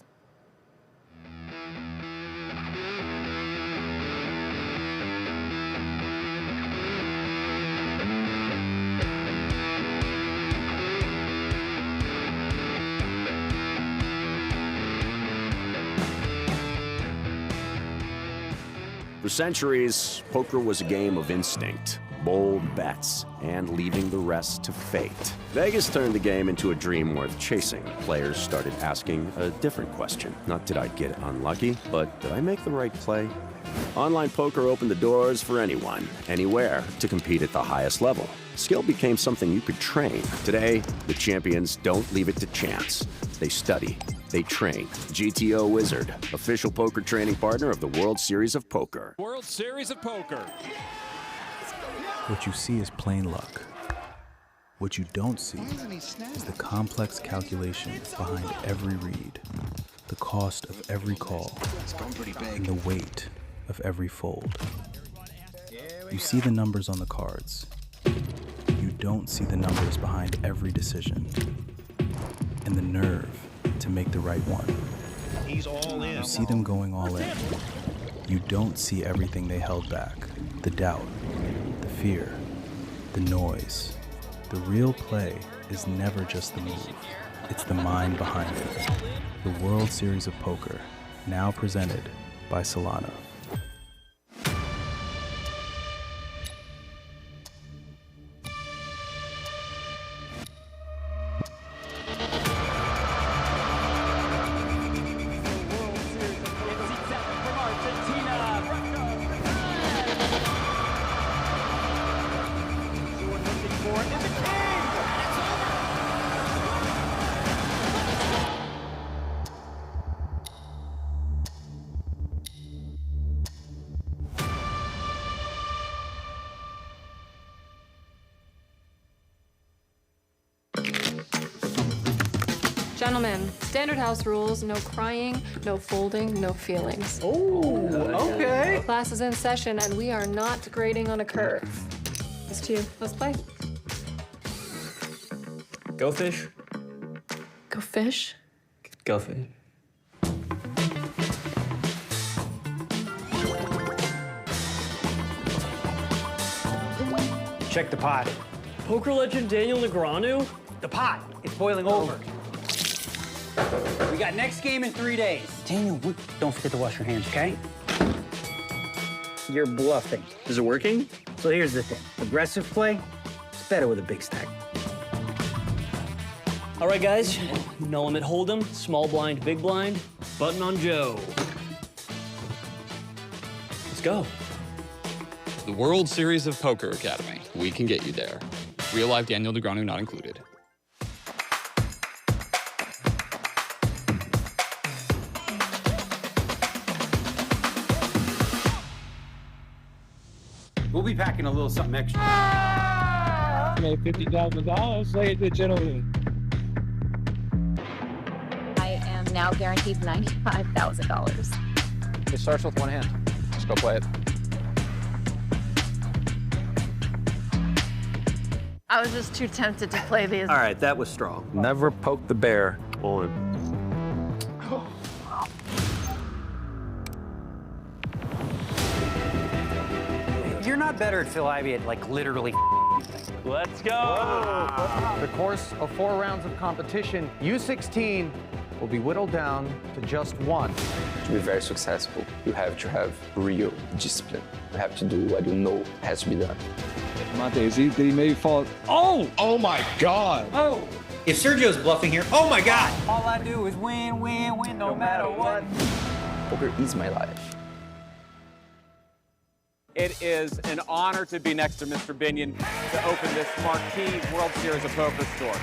For centuries, poker was a game of instinct. bold bets, and leaving the rest to fate. Vegas turned the game into a dream worth chasing. Players started asking a different question. Not did I get unlucky, but did I make the right play? Online poker opened the doors for anyone, anywhere, to compete at the highest level. Skill became something you could train. Today, the champions don't leave it to chance. They study. They train. GTO Wizard, official poker training partner of the World Series of Poker. World Series of Poker. What you see is plain luck. What you don't see is the complex calculations behind every read, the cost of every call, and the weight of every fold. You see the numbers on the cards. You don't see the numbers behind every decision, and the nerve to make the right one. He's all in. You see them going all in. You don't see everything they held back. The doubt, the fear, the noise. The real play is never just the move. It's the mind behind it. The World Series of Poker, now presented by Solana. Gentlemen, standard house rules, no crying, no folding, no feelings. Oh, okay. Class is in session and we are not grading on a curve. It's to you. Let's play. Go fish. Go fish. Go fish. Check the pot. Poker legend Daniel Negreanu? The pot. It's boiling over. We got next game in 3 days. Daniel, don't forget to wash your hands, okay? You're bluffing. Is it working? So here's the thing. Aggressive play, it's better with a big stack. All right, guys. No limit hold'em, small blind, big blind, button on Joe. Let's go. The World Series of Poker Academy. We can get you there. Real life Daniel Negreanu not included. We'll be packing a little something extra. Made $50,000. Say it to gentlemen. I am now guaranteed $95,000. It starts with one hand. Let's go play it. I was just too tempted to play these. All right, that was strong. Never poke the bear. Pull it. You're not better at Phil Ivey at like literally. Let's go. The course of 4 rounds of competition, U16 will be whittled down to just one. To be very successful, you have to have real discipline. You have to do what you know has to be done. Monte, did he maybe fall? Oh! Oh my God! Oh! If Sergio's bluffing here, oh my God! All I do is win, win, win, no matter what. Poker is my life. It is an honor to be next to Mr. Binion to open this marquee World Series of Poker store.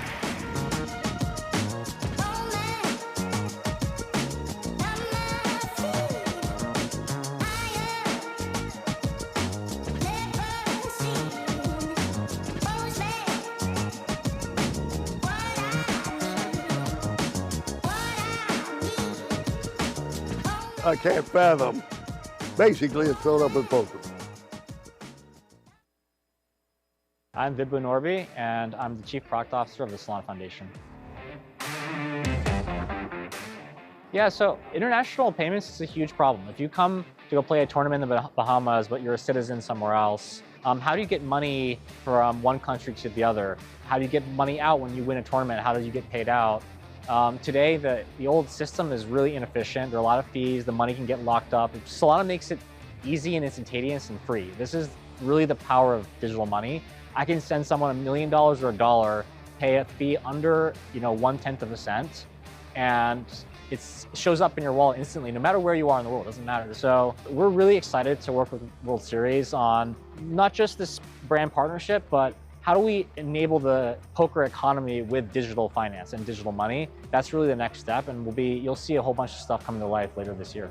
I can't fathom. Basically, it's filled up with poker. I'm Vibhu Norby, and I'm the Chief Product Officer of the Solana Foundation. Yeah, so international payments is a huge problem. If you come to go play a tournament in the Bahamas, but you're a citizen somewhere else, how do you get money from one country to the other? How do you get money out when you win a tournament? How do you get paid out? Today, the old system is really inefficient. There are a lot of fees. The money can get locked up. Solana makes it easy and instantaneous and free. This is really the power of digital money. I can send someone $1 million or $1, pay a fee under 1/10 of a cent, and it shows up in your wallet instantly, no matter where you are in the world, it doesn't matter. So we're really excited to work with World Series on not just this brand partnership, but how do we enable the poker economy with digital finance and digital money? That's really the next step, and you'll see a whole bunch of stuff come to life later this year.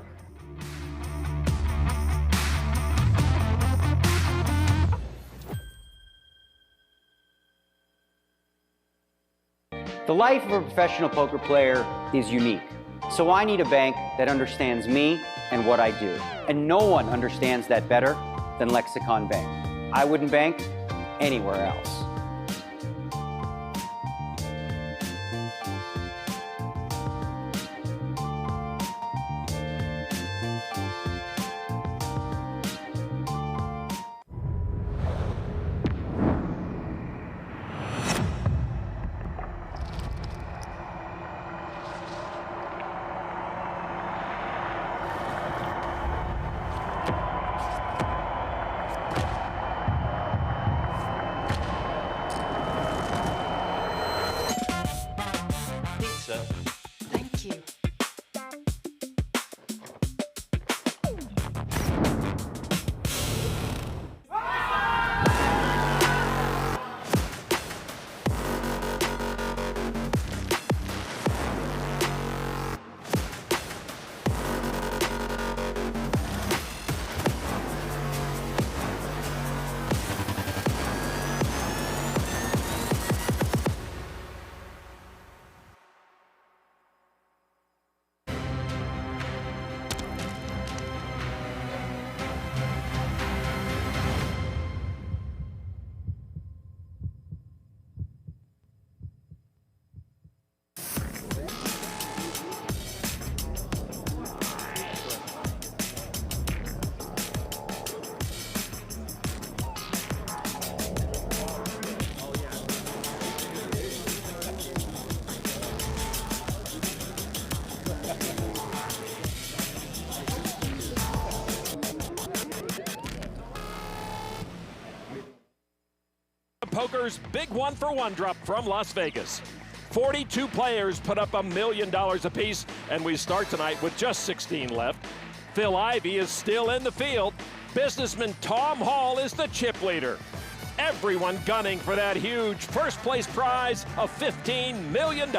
The life of a professional poker player is unique. So I need a bank that understands me and what I do. And no one understands that better than Lexicon Bank. I wouldn't bank anywhere else. Thank you. Poker's big 1-for-1 drop from Las Vegas. 42 players put up $1 million apiece, and we start tonight with just 16 left. Phil Ivey is still in the field. Businessman Tom Hall is the chip leader. Everyone gunning for that huge first place prize of $15 million.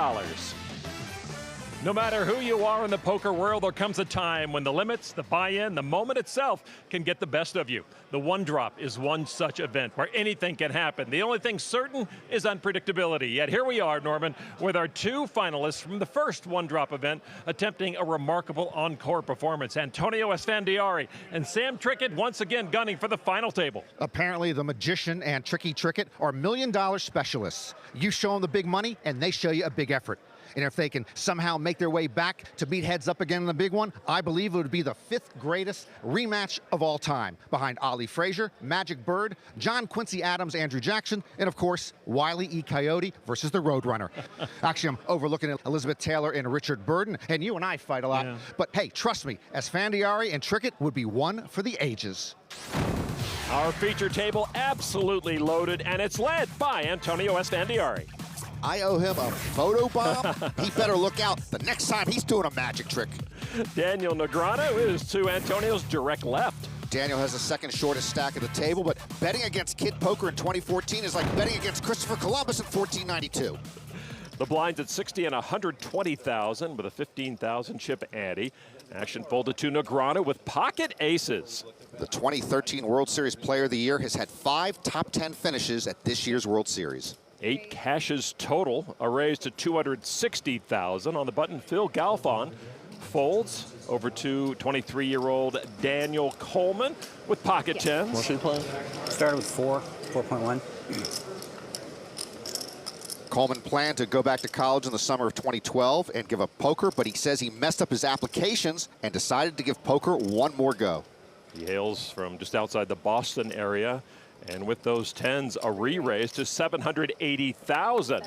No matter who you are in the poker world, there comes a time when the limits, the buy-in, the moment itself can get the best of you. The one drop is one such event where anything can happen. The only thing certain is unpredictability. Yet here we are, Norman, with our two finalists from the first one drop event attempting a remarkable encore performance. Antonio Esfandiari and Sam Trickett once again gunning for the final table. Apparently the Magician and Tricky Trickett are $1 million specialists. You show them the big money and they show you a big effort. And if they can somehow make their way back to meet heads up again in the big one, I believe it would be the 5th greatest rematch of all time, behind Ali Frazier, Magic Bird, John Quincy Adams, Andrew Jackson, and of course, Wile E. Coyote versus the Roadrunner. Actually, I'm overlooking Elizabeth Taylor and Richard Burden, and you and I fight a lot. Yeah. But hey, trust me, Esfandiari and Trickett would be one for the ages. Our feature table absolutely loaded, and it's led by Antonio Esfandiari. I owe him a photo bomb. He better look out the next time he's doing a magic trick. Daniel Negreanu is to Antonio's direct left. Daniel has the second shortest stack at the table, but betting against Kid Poker in 2014 is like betting against Christopher Columbus in 1492. The blinds at 60 and 120,000 with a 15,000 chip ante. Action folded to Negreanu with pocket aces. The 2013 World Series Player of the Year has had 5 top 10 finishes at this year's World Series. 8 cashes total, a raise to 260,000 on the button. Phil Galfon folds over to 23-year-old Daniel Coleman with pocket tens. What should we play? Started with 4.1. Coleman planned to go back to college in the summer of 2012 and give up poker, but he says he messed up his applications and decided to give poker one more go. He hails from just outside the Boston area. And with those tens, a re-raise to 780,000.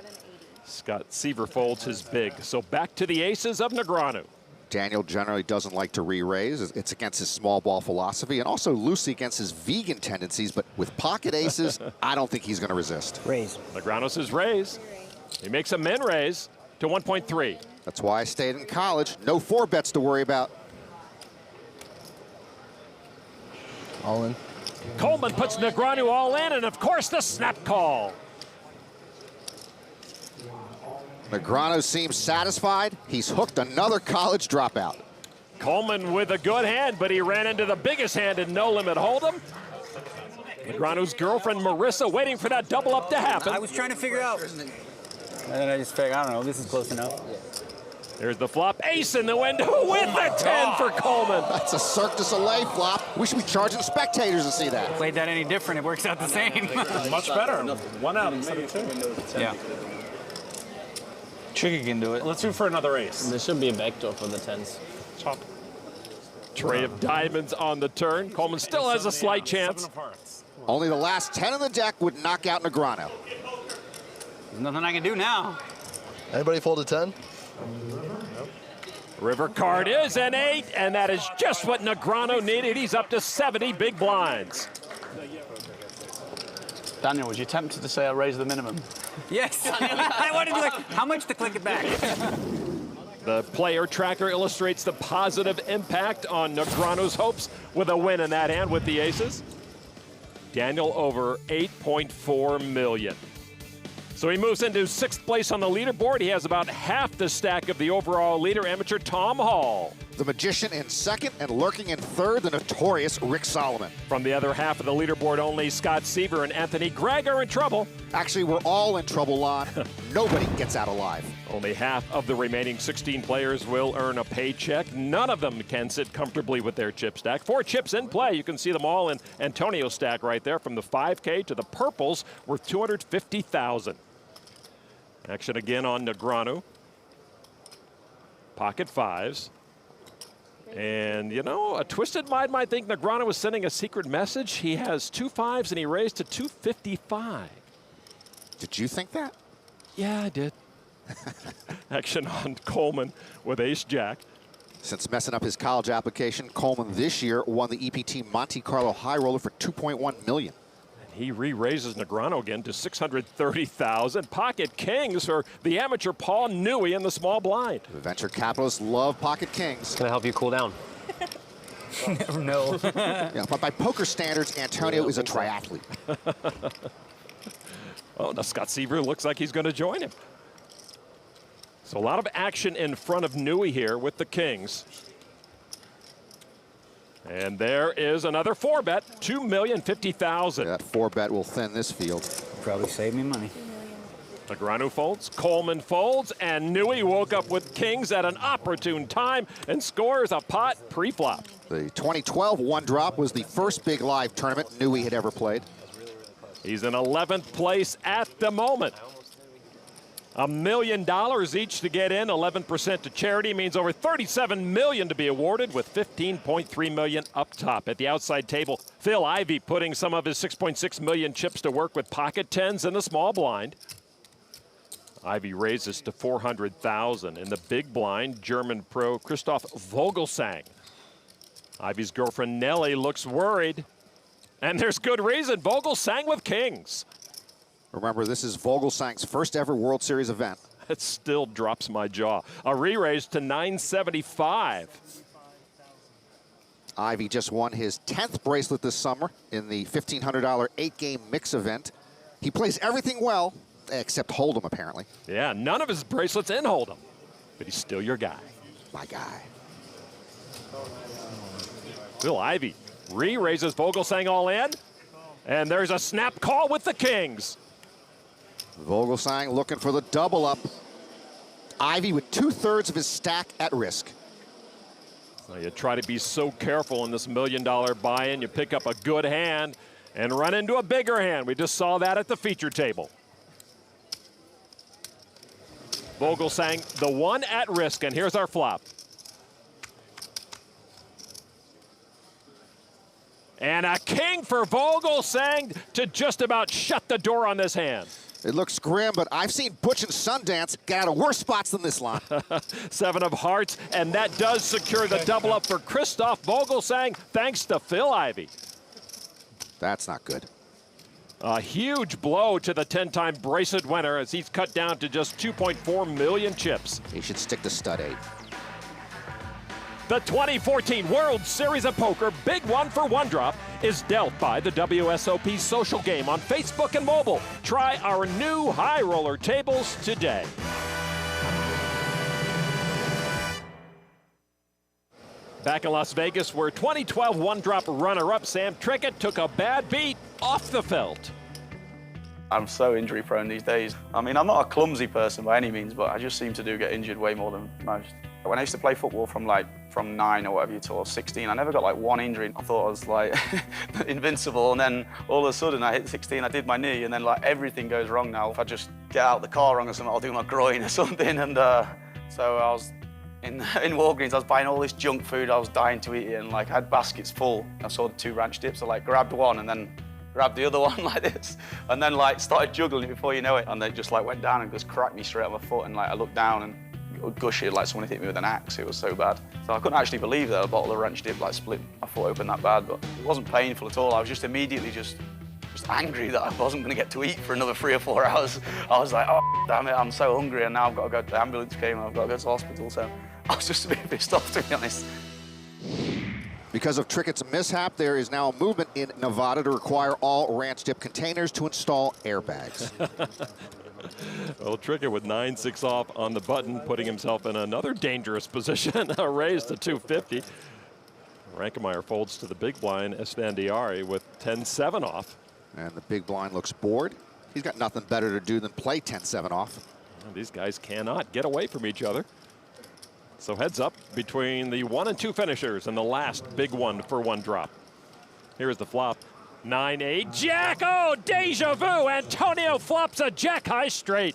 Scott Seaver folds his big. So back to the aces of Negreanu. Daniel generally doesn't like to re-raise. It's against his small ball philosophy and also loosely against his vegan tendencies, but with pocket aces, I don't think he's going to resist. Raise. Negreanu says raise. He makes a min raise to 1.3. That's why I stayed in college. No 4-bets to worry about. All in. Coleman puts Negreanu all in, and of course the snap call. Negreanu seems satisfied. He's hooked another college dropout. Coleman with a good hand, but he ran into the biggest hand in No Limit Hold'em. Negreanu's girlfriend Marissa waiting for that double up to happen. I was trying to figure out. And then I just figured, I don't know, this is close enough. There's the flop, ace in the window with the 10 for Coleman. That's a Cirque du Soleil flop. We should be charging spectators to see that. Played that any different, it works out the same. Much better. 1 out instead of 2. Yeah. Tricky can do it. Let's do for another ace. There should be a backdoor for the 10s. Chop. Tray of diamonds on the turn. Coleman still has a slight chance. Only the last 10 on the deck would knock out Negreanu. There's nothing I can do now. Anybody fold a 10? River card is an 8, and that is just what Negreanu needed. He's up to 70 big blinds. Daniel, was you tempted to say I raise the minimum? Yes. I wanted to like, how much to click it back? The player tracker illustrates the positive impact on Negreanu's hopes with a win in that hand with the aces. Daniel over 8.4 million. So he moves into 6th place on the leaderboard. He has about half the stack of the overall leader, amateur Tom Hall. The magician in 2nd and lurking in 3rd, the notorious Rick Solomon. From the other half of the leaderboard, only Scott Seaver and Anthony Gregg are in trouble. Actually, we're all in trouble, Lon. Nobody gets out alive. Only half of the remaining 16 players will earn a paycheck. None of them can sit comfortably with their chip stack. 4 chips in play. You can see them all in Antonio's stack right there, from the 5K to the purples, worth $250,000. Action again on Negreanu. Pocket 5s. And, you know, a twisted mind might think Negreanu was sending a secret message. He has 2 5s and he raised to 255. Did you think that? Yeah, I did. Action on Coleman with ace-jack. Since messing up his college application, Coleman this year won the EPT Monte Carlo High Roller for $2.1 million. He re-raises Negreanu again to $630,000. Pocket kings for the amateur Paul Newey in the small blind. The venture capitalists love pocket kings. Can I help you cool down? No. Yeah, but by poker standards, Antonio is a triathlete. Oh, now Scott Seaver looks like he's going to join him. So a lot of action in front of Newey here with the kings. And there is another 4-bet, $2,050,000. That 4-bet will thin this field. Probably save me money. Negreanu folds, Coleman folds, and Newey woke up with kings at an opportune time and scores a pot pre-flop. The 2012 1-drop was the first big live tournament Newey had ever played. He's in 11th place at the moment. $1 million each to get in, 11% to charity means over $37 million to be awarded, with $15.3 million up top. At the outside table, Phil Ivey putting some of his $6.6 million chips to work with pocket 10s in the small blind. Ivey raises to $400,000. In the big blind, German pro Christoph Vogelsang. Ivey's girlfriend Nellie looks worried, and there's good reason. Vogelsang with kings. Remember, this is Vogelsang's first ever World Series event. It still drops my jaw. A re-raise to $975. Ivey just won his 10th bracelet this summer in the $1,500 8-game mix event. He plays everything well, except Hold'em, apparently. Yeah, none of his bracelets in Hold'em, but he's still your guy. My guy. Phil Ivey re-raises Vogelsang all in, and there's a snap call with the kings. Vogelsang looking for the double up. Ivey with 2/3 of his stack at risk. So you try to be so careful in this $1 million buy-in. You pick up a good hand and run into a bigger hand. We just saw that at the feature table. Vogelsang, the 1 at risk, and here's our flop. And a king for Vogelsang to just about shut the door on this hand. It looks grim, but I've seen Butch and Sundance get out of worse spots than this line. 7 of hearts, and that does secure the double up for Christoph Vogelsang, thanks to Phil Ivey. That's not good. A huge blow to the 10-time bracelet winner as he's cut down to just 2.4 million chips. He should stick to stud 8. The 2014 World Series of Poker Big One for One Drop is dealt by the WSOP social game on Facebook and mobile. Try our new high roller tables today. Back in Las Vegas, where 2012 one-drop runner-up Sam Trickett took a bad beat off the felt. I'm so injury prone these days. I mean, I'm not a clumsy person by any means, but I just seem to get injured way more than most. When I used to play football from 9 or whatever till 16, I never got one injury. I thought I was invincible, and then all of a sudden I hit 16, I did my knee, and then everything goes wrong now. If I just get out of the car wrong or something, I'll do my groin or something. And so I was in Walgreens, I was buying all this junk food, I was dying to eat it, and I had baskets full. I saw the 2 ranch dips, I grabbed one and then grabbed the other one like this, and then started juggling it before you know it, and they just went down and just cracked me straight on my foot, and I looked down and gushed like someone hit me with an axe. It was so bad. So I couldn't actually believe that a bottle of ranch dip split my foot open that bad, but it wasn't painful at all. I was just immediately just angry that I wasn't going to get to eat for another 3 or 4 hours. I was like, oh, damn it, I'm so hungry, and now I've got to go, the ambulance came, and I've got to go to the hospital, so I was just a bit pissed off, to be honest. Because of Trickett's mishap, there is now a movement in Nevada to require all ranch dip containers to install airbags. Well, Trickett with 9-6 off on the button, putting himself in another dangerous position, a raise to 250. Rankemeyer folds to the big blind, Esfandiari with 10-7 off. And the big blind looks bored. He's got nothing better to do than play 10-7 off. And these guys cannot get away from each other. So heads up between the 1 and 2 finishers and the last big one for one drop. Here's the flop. 9-8, Jack, oh, deja vu. Antonio flops a jack high straight.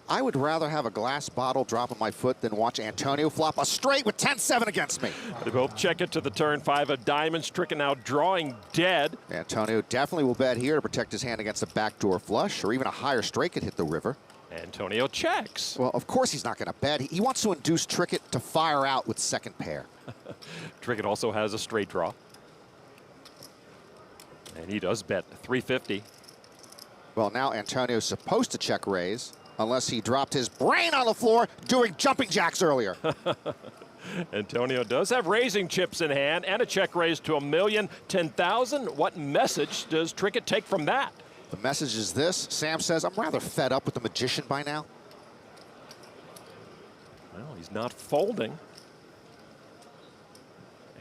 I would rather have a glass bottle drop on my foot than watch Antonio flop a straight with 10-7 against me. They both check it to the turn. 5 of diamonds, Trickett now drawing dead. Antonio definitely will bet here to protect his hand against a backdoor flush, or even a higher straight could hit the river. Antonio checks. Well, of course he's not going to bet. He wants to induce Trickett to fire out with second pair. Trickett also has a straight draw. And he does bet 350. Well, now Antonio's supposed to check raise, unless he dropped his brain on the floor doing jumping jacks earlier. Antonio does have raising chips in hand and a check raise to $1,010,000. What message does Trickett take from that? The message is this. Sam says, I'm rather fed up with the magician by now. Well, he's not folding.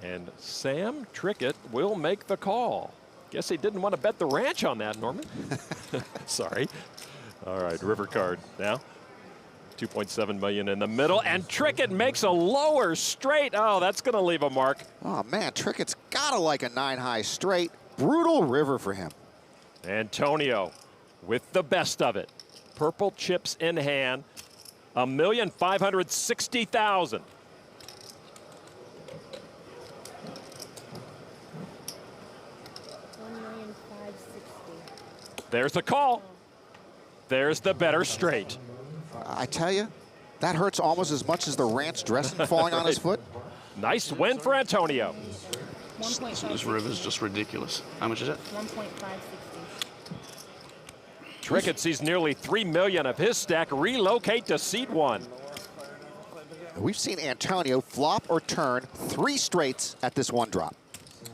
And Sam Trickett will make the call. Guess he didn't want to bet the ranch on that, Norman. Sorry. All right, river card now. 2.7 million in the middle, and Trickett makes a lower straight. Oh, that's going to leave a mark. Oh, man, Trickett's got to like a 9-high straight. Brutal river for him. Antonio with the best of it. Purple chips in hand. $1,560,000. There's the call. There's the better straight. I tell you, that hurts almost as much as the ranch dressing falling on his foot. Nice win for Antonio. This river's just ridiculous. How much is it? 1.560. Trickett sees nearly $3 million of his stack relocate to seed 1. We've seen Antonio flop or turn 3 straights at this one drop.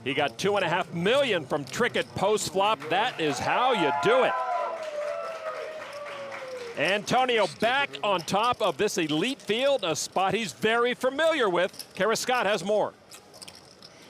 He got $2.5 million from Trickett post flop. That is how you do it. Antonio back on top of this elite field, a spot he's very familiar with. Kara Scott has more.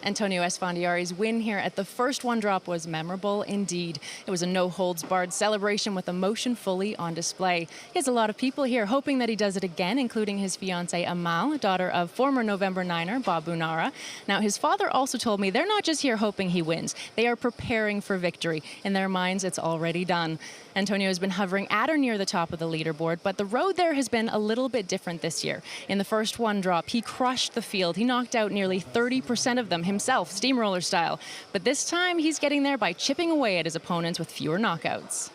Antonio Esfandiari's win here at the first one drop was memorable indeed. It was a no-holds-barred celebration with emotion fully on display. He has a lot of people here hoping that he does it again, including his fiancée Amal, daughter of former November Niner Bob Bunara. Now, his father also told me they're not just here hoping he wins. They are preparing for victory. In their minds, it's already done. Antonio has been hovering at or near the top of the leaderboard, but the road there has been a little bit different this year. In the first one drop, he crushed the field. He knocked out nearly 30% of them himself, steamroller style. But this time, he's getting there by chipping away at his opponents with fewer knockouts.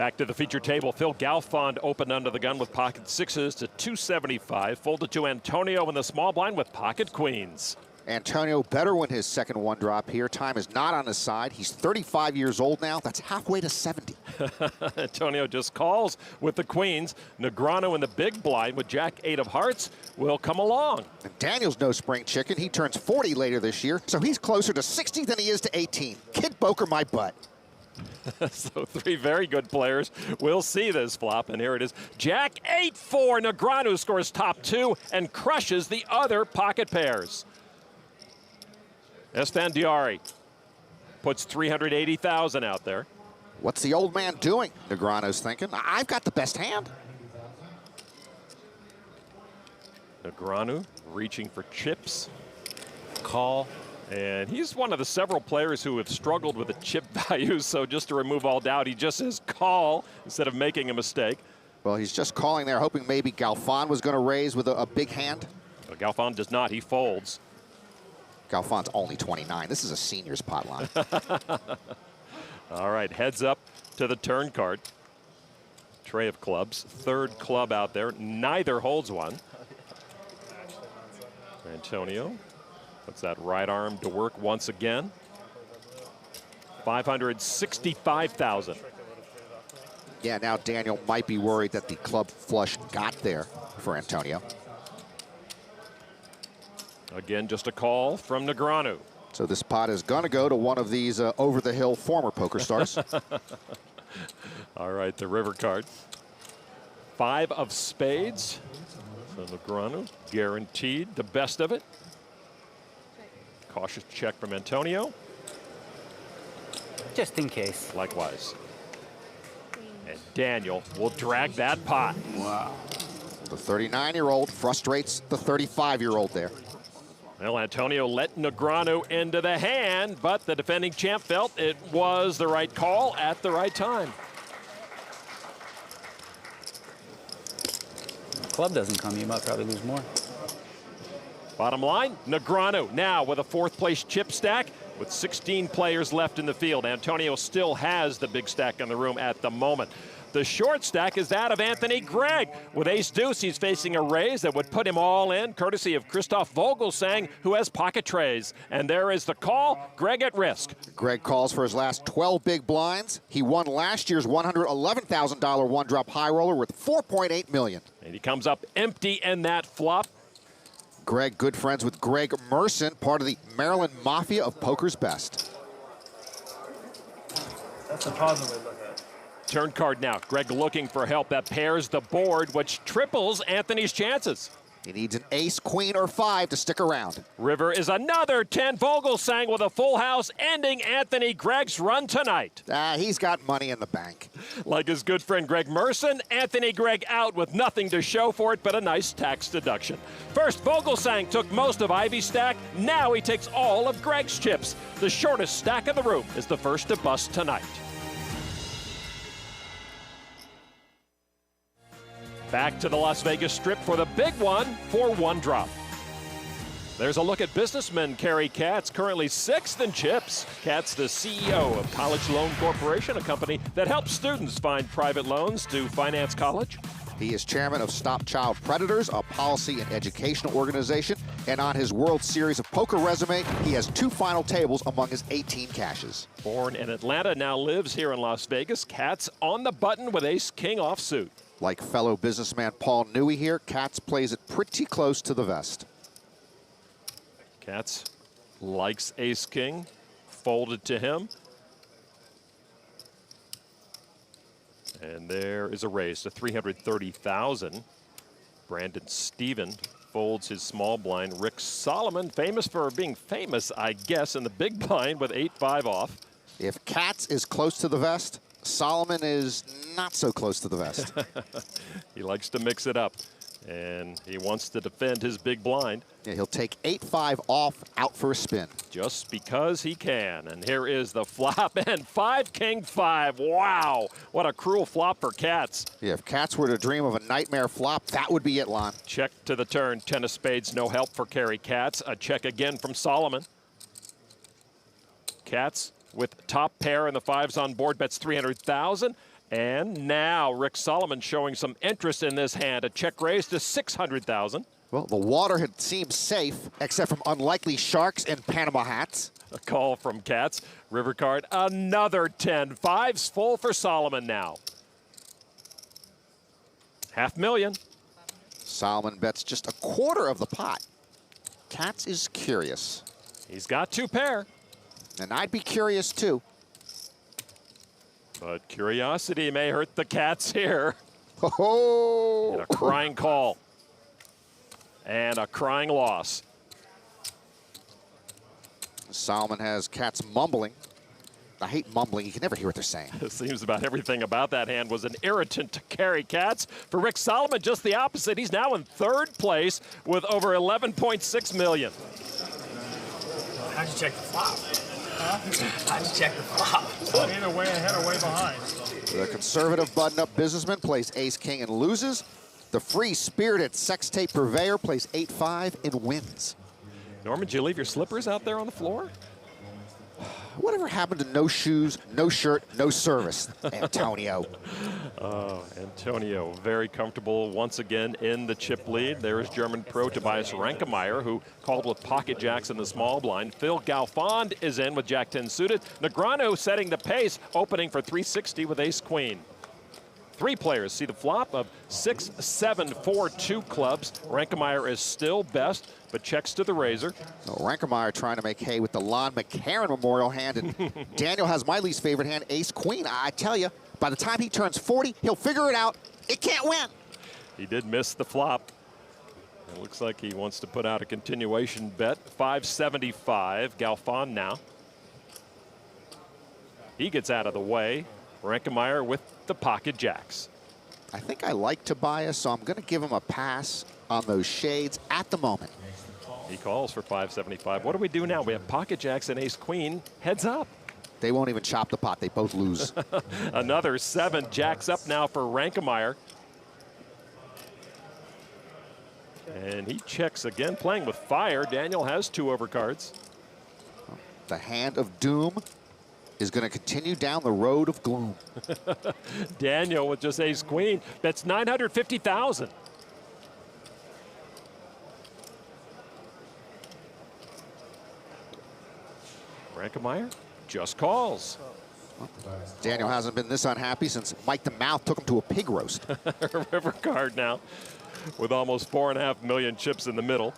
Back to the feature table. Phil Galfond opened under the gun with pocket sixes to 275. Folded to Antonio in the small blind with pocket queens. Antonio better win his second one drop here. Time is not on his side. He's 35 years old now. That's halfway to 70. Antonio just calls with the queens. Negreanu in the big blind with Jack 8 of hearts will come along. And Daniel's no spring chicken. He turns 40 later this year, so he's closer to 60 than he is to 18. Kid Boker my butt. So 3 very good players will see this flop, and here it is. Jack 8-4. Negreanu scores top 2 and crushes the other pocket pairs. Esfandiari puts 380,000 out there. What's the old man doing? Negreanu's thinking. I've got the best hand. Negreanu reaching for chips. Call. And he's one of the several players who have struggled with the chip values, so just to remove all doubt, he just says call instead of making a mistake. Well, he's just calling there, hoping maybe Galfond was going to raise with a big hand. But Galfond does not. He folds. Galfond's only 29. This is a senior's pot line. All right, heads up to the turn card. Tray of clubs. Third club out there. Neither holds one. Antonio puts that right arm to work once again. 565,000. Yeah, now Daniel might be worried that the club flush got there for Antonio. Again, just a call from Negreanu. So this pot is going to go to one of these over-the-hill former poker stars. All right, the river card. 5 of spades. So Negreanu guaranteed the best of it. Cautious check from Antonio. Just in case. Likewise. And Daniel will drag that pot. Wow. The 39-year-old frustrates the 35-year-old there. Well, Antonio let Negreanu into the hand, but the defending champ felt it was the right call at the right time. Club doesn't come, you might probably lose more. Bottom line, Negreanu now with a 4th place chip stack with 16 players left in the field. Antonio still has the big stack in the room at the moment. The short stack is that of Anthony Gregg. With ace-deuce, he's facing a raise that would put him all in, courtesy of Christoph Vogelsang, who has pocket trays. And there is the call, Gregg at risk. Gregg calls for his last 12 big blinds. He won last year's $111,000 one-drop high roller worth $4.8 million. And he comes up empty in that flop. Gregg, good friends with Greg Merson, part of the Maryland Mafia of poker's best. That's the positive way to look at it. Turn card now. Gregg looking for help. That pairs the board, which triples Anthony's chances. He needs an ace, queen, or 5 to stick around. River is another 10. Vogelsang with a full house, ending Anthony Gregg's run tonight. He's got money in the bank. Like his good friend Greg Merson, Anthony Gregg out with nothing to show for it but a nice tax deduction. First, Vogelsang took most of Ivy's stack. Now he takes all of Gregg's chips. The shortest stack in the room is the first to bust tonight. Back to the Las Vegas Strip for the big one for one drop. There's a look at businessman Kerry Katz, currently 6th in chips. Katz, the CEO of College Loan Corporation, a company that helps students find private loans to finance college. He is chairman of Stop Child Predators, a policy and educational organization. And on his World Series of Poker resume, he has 2 final tables among his 18 cashes. Born in Atlanta, now lives here in Las Vegas. Katz on the button with ace-king offsuit. Like fellow businessman Paul Newey here, Katz plays it pretty close to the vest. Katz likes ace-king, folded to him. And there is a raise to 330,000. Brandon Stephen folds his small blind. Rick Solomon, famous for being famous, I guess, in the big blind with 8-5 off. If Katz is close to the vest, Solomon is not so close to the vest. He likes to mix it up, and he wants to defend his big blind. Yeah, he'll take 8-5 off, out for a spin. Just because he can. And here is the flop, and 5-king-5. Wow, what a cruel flop for Katz. Yeah, if Katz were to dream of a nightmare flop, that would be it, Lon. Check to the turn, 10 of spades, no help for Kerry Katz. A check again from Solomon. Katz with top pair and the 5s on board, bets 300,000. And now Rick Solomon showing some interest in this hand. A check raise to 600,000. Well, the water had seemed safe, except from unlikely sharks in Panama hats. A call from Cats. River card, another 10. Five's full for Solomon now. $500,000. Solomon bets just a quarter of the pot. Cats is curious. He's got 2 pair. And I'd be curious too. But curiosity may hurt the Cats here. Oh! And a crying call. And a crying loss. Solomon has Cats mumbling. I hate mumbling. You can never hear what they're saying. It seems about everything about that hand was an irritant to carry. Cats. For Rick Solomon, just the opposite. He's now in 3rd place with over $11.6 million. How'd you check the flop? Huh? How'd you check the flop? Either way ahead or way behind. The conservative button-up businessman plays ace-king and loses. The free-spirited sex-tape purveyor plays 8-5 and wins. Norman, did you leave your slippers out there on the floor? Whatever happened to no shoes, no shirt, no service, Antonio? Oh, Antonio, very comfortable once again in the chip lead. There is German pro Tobias Rankemeyer, who called with pocket jacks in the small blind. Phil Galfond is in with Jack 10 suited. Negreanu setting the pace, opening for 360 with ace queen. 3 players see the flop of 6, 7, 4, 2 clubs. Rankemeyer is still best, but checks to the razor. So Rankemeyer trying to make hay with the Lon McCarron Memorial hand, and Daniel has my least favorite hand, ace queen. I tell you, by the time he turns 40, he'll figure it out. It can't win. He did miss the flop. It looks like he wants to put out a continuation bet. 575, Galfond now. He gets out of the way. Rankemeyer with the pocket jacks. I think I like Tobias, so I'm going to give him a pass on those shades at the moment. He calls for 575. What do we do now? We have pocket jacks and ace queen. Heads up. They won't even chop the pot. They both lose. Another 7 jacks up now for Rankemeyer. And he checks again, playing with fire. Daniel has 2 overcards. The hand of doom is going to continue down the road of gloom. Daniel with just ace queen bets 950,000. Rankemeyer just calls. Daniel hasn't been this unhappy since Mike the Mouth took him to a pig roast. River card now with almost 4.5 million chips in the middle.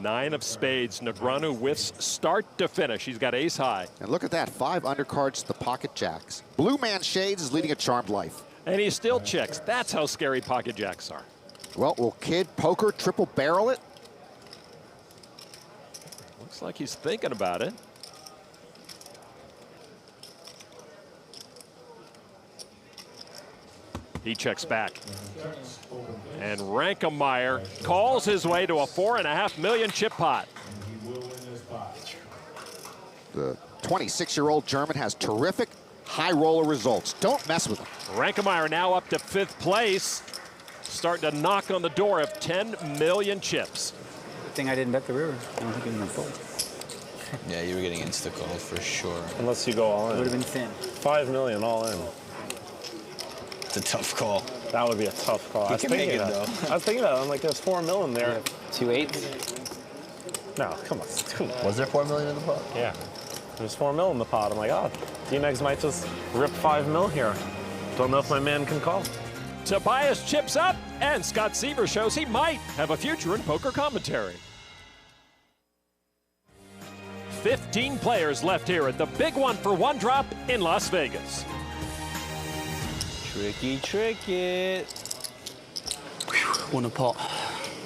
9 of spades. Negreanu whiffs start to finish. He's got ace high. And look at that, 5 undercards to the pocket jacks. Blue man shades is leading a charmed life. And he still checks. That's how scary pocket jacks are. Well, will Kid Poker triple barrel it? Looks like he's thinking about it. He checks back. And Rankemeyer calls his way to a 4.5 million chip pot. The 26-year-old German has terrific high roller results. Don't mess with him. Rankemeyer now up to 5th place, starting to knock on the door of 10 million chips. Good thing I didn't bet the river. I don't think it was going to fold. Yeah, you were getting insta-call for sure. Unless you go all in. It would have been thin. 5 million all in. It's a tough call. That would be a tough call. You can make it, though. I was thinking that. I'm like, there's 4 mil in there. 2 8s? No, come on. Was there 4 million in the pot? Yeah. There's 4 mil in the pot. I'm like, oh, D-Megs might just rip 5 mil here. Don't know if my man can call. Tobias chips up, and Scott Seaver shows he might have a future in poker commentary. 15 players left here at the big one for one drop in Las Vegas. Tricky. Won a pot.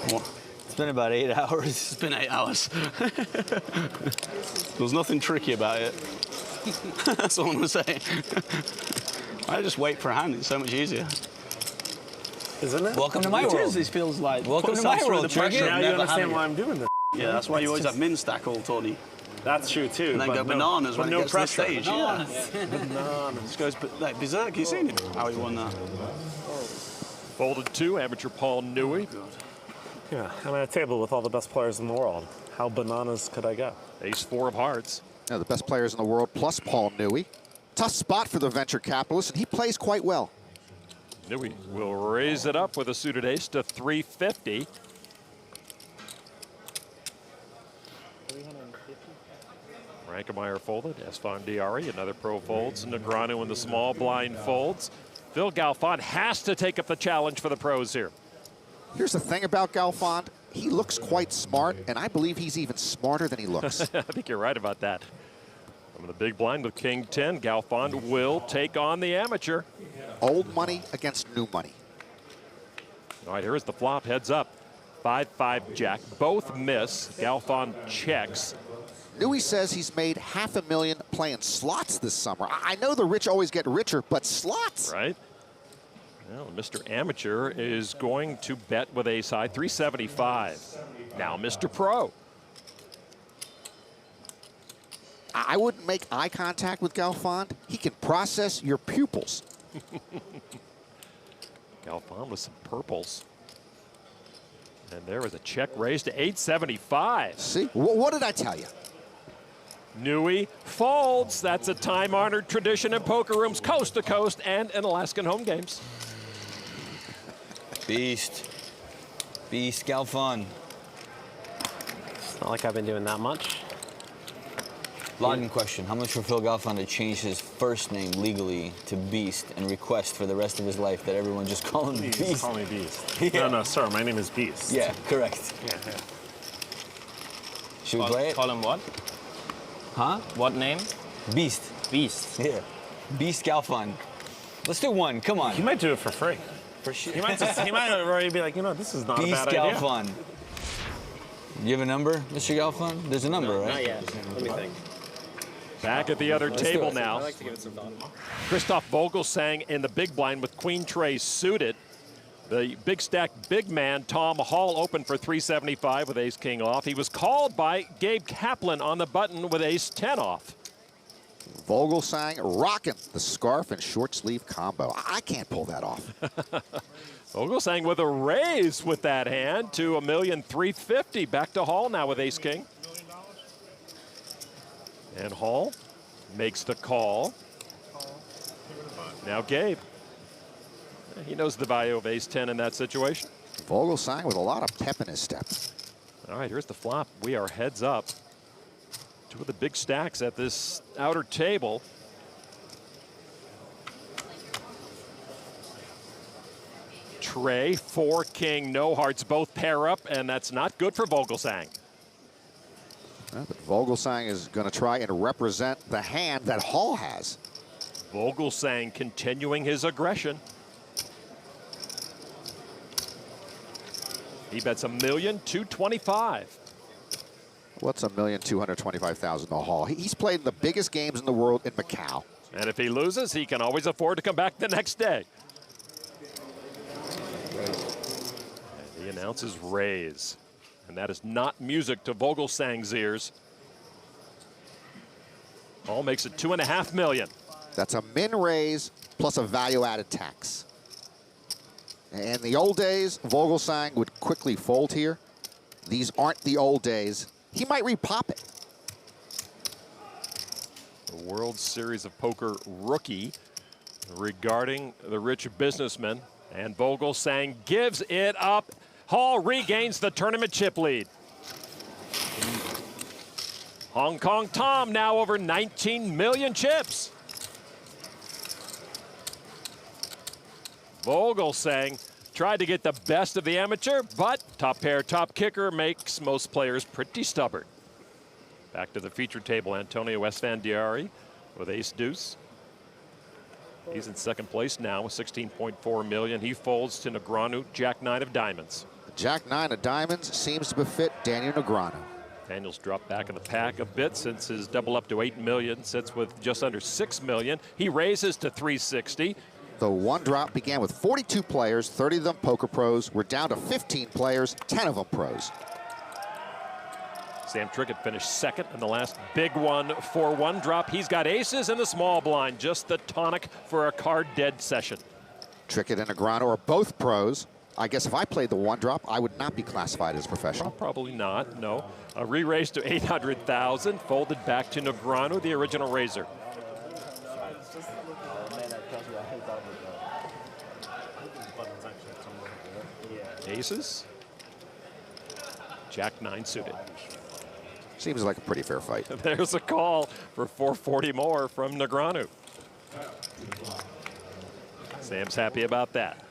It's been about 8 hours. It's been 8 hours. There's nothing tricky about it. That's all I'm gonna say. I just wait for a hand. It's so much easier. Isn't it? Welcome to my world. This feels like welcome to my world. Now you understand why I'm doing this. Yeah, that's why you always have min stack all, Tony. That's true too. And then go bananas when it gets to the stage. Bananas. Yeah. Bananas. Goes like berserk. You seen him? How he won that? Folded 2, amateur Paul Newey. Yeah, I'm at a table with all the best players in the world. How bananas could I get? Ace 4 of hearts. Now the best players in the world plus Paul Newey. Tough spot for the venture capitalist, and he plays quite well. Newey will raise it up with a suited ace to 350. Rankemeyer folded, Esfandiari, another pro folds, Negreanu in the small blind folds. Phil Galfond has to take up the challenge for the pros here. Here's the thing about Galfond. He looks quite smart, and I believe he's even smarter than he looks. I think you're right about that. From the big blind with King 10, Galfond will take on the amateur. Old money against new money. All right, here's the flop, heads up. 5-5 jack, both miss. Galfond checks. Newey says he's made $500,000 playing slots this summer. I know the rich always get richer, but slots. Right. Well, Mr. Amateur is going to bet with ace high, 375. Now Mr. Pro. I wouldn't make eye contact with Galfond. He can process your pupils. Galfond with some purples. And there was a check raised to 875. See, what did I tell you? Newey folds. That's a time-honored tradition in poker rooms coast to coast and in Alaskan home games. Beast. Beast Galfond. It's not like I've been doing that much. Logging question. How much for Phil Galfond to change his first name legally to Beast and request for the rest of his life that everyone just call him Please Beast? call me Beast. Yeah. No, sir, my name is Beast. Yeah, correct. Yeah. Should we play it? Call him what? Huh? What name? Beast. Beast. Yeah. Beast Galfond. Let's do one. Come on. He might do it for free. For sure. He might already be like, you know, this is not Beast a bad idea. Galfond. You have a number, Mr. Galfond? There's a number, right? Not yet. Let me think. Back at the other table now. I like to give it some thought. Christoph Vogelsang in the big blind with Queen Trey suited. The big stack big man, Tom Hall, opened for 375 with ace king off. He was called by Gabe Kaplan on the button with ace 10 off. Vogelsang rocking the scarf and short sleeve combo. I can't pull that off. Vogelsang with a raise with that hand to $1,350,000. Back to Hall now with ace king. And Hall makes the call. Now Gabe. He knows the value of ace 10 in that situation. Vogelsang with a lot of pep in his step. All right, here's the flop. We are heads up. Two of the big stacks at this outer table. Trey, 4 king, no hearts, both pair up, and that's not good for Vogelsang. Well, but Vogelsang is going to try and represent the hand that Hall has. Vogelsang continuing his aggression. He bets $1,225,000. What's $1,225,000 to Hall? He's played the biggest games in the world in Macau. And if he loses, he can always afford to come back the next day. And he announces raise. And that is not music to Vogelsang's ears. Hall makes it $2.5 million. That's a min raise plus a value-added tax. In the old days, Vogelsang would quickly fold here. These aren't the old days. He might repop it. The World Series of Poker rookie regarding the rich businessman. And Vogelsang gives it up. Hall regains the tournament chip lead. Hong Kong Tom now over 19 million chips. Vogelsang tried to get the best of the amateur, but top pair, top kicker makes most players pretty stubborn. Back to the feature table, Antonio Esfandiari with ace deuce. He's in second place now with 16.4 million. He folds to Negreanu, jack 9 of diamonds. Jack 9 of diamonds seems to befit Daniel Negreanu. Daniel's dropped back in the pack a bit since his double up to 8 million, sits with just under 6 million. He raises to 360. The one drop began with 42 players, 30 of them poker pros. We're down to 15 players, 10 of them pros. Sam Trickett finished second in the last big one for one drop. He's got aces in the small blind, just the tonic for a card dead session. Trickett and Negreanu are both pros. I guess if I played the one drop, I would not be classified as professional. Probably not, no. A re-raise to 800,000, folded back to Negreanu, the original raiser. Aces. Jack 9 suited. Seems like a pretty fair fight. There's a call for 440 more from Negreanu. Sam's happy about that.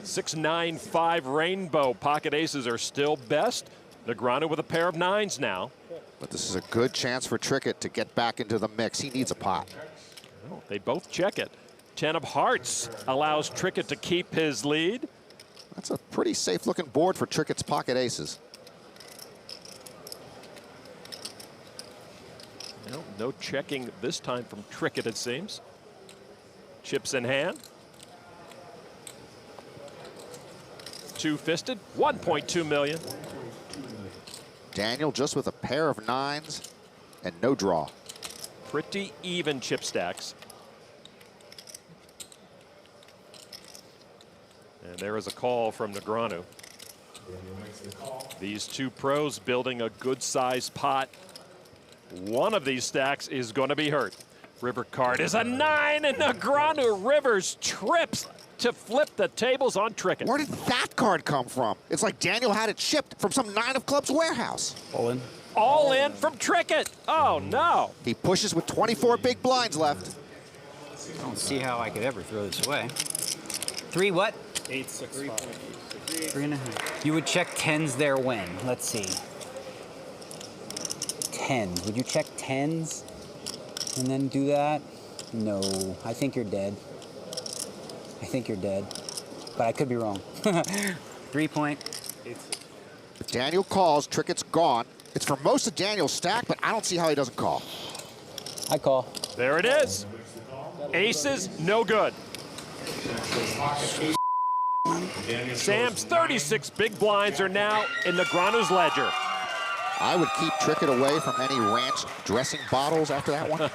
6-9-5 rainbow pocket aces are still best. Negreanu with a pair of 9s now. But this is a good chance for Trickett to get back into the mix. He needs a pot. Oh, they both check it. 10 of hearts allows Trickett to keep his lead. That's a pretty safe looking board for Trickett's pocket aces. No checking this time from Trickett, it seems. Chips in hand. Two-fisted, 1.2 million. Daniel just with a pair of 9s and no draw. Pretty even chip stacks. And there is a call from Negreanu. These two pros building a good-sized pot. One of these stacks is going to be hurt. River card is a 9, and Negreanu Rivers trips to flip the tables on Trickett. Where did that card come from? It's like Daniel had it shipped from some 9 of clubs warehouse. All in. All in from Trickett. Oh, no. He pushes with 24 big blinds left. I don't see how I could ever throw this away. 3 what? 8-6-5. 3.5. You would check 10s there when? Let's see. 10s. Would you check 10s and then do that? No. I think you're dead. I think you're dead. But I could be wrong. 3 point. If Daniel calls, Trickett's gone. It's for most of Daniel's stack, but I don't see how he doesn't call. I call. There it is. Aces, no good. Sam's 36 big blinds are now in Negreanu's ledger. I would keep Trickett away from any ranch dressing bottles after that one.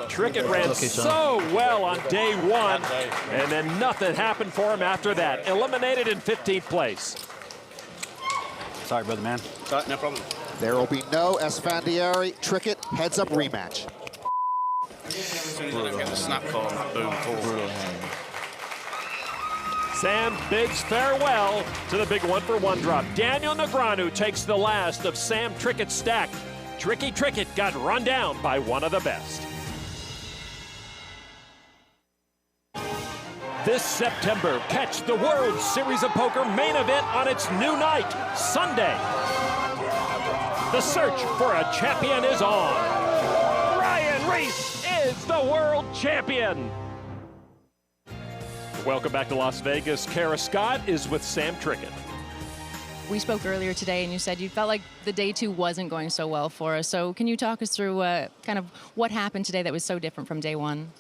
Trickett ran so well on day 1, and then nothing happened for him after that. Eliminated in 15th place. Sorry, brother man. No problem. There will be no Esfandiari Trickett heads-up rematch. As soon as I don't get the snap call, boom, full. Sam bids farewell to the big 1-for-1 drop. Daniel Negreanu takes the last of Sam Trickett's stack. Tricky Trickett got run down by one of the best. This September, catch the World Series of Poker main event on its new night, Sunday. The search for a champion is on. Ryan Reese is the world champion. Welcome back to Las Vegas. Kara Scott is with Sam Trickett. We spoke earlier today, and you said you felt like the day 2 wasn't going so well for us. So can you talk us through kind of what happened today that was so different from day 1?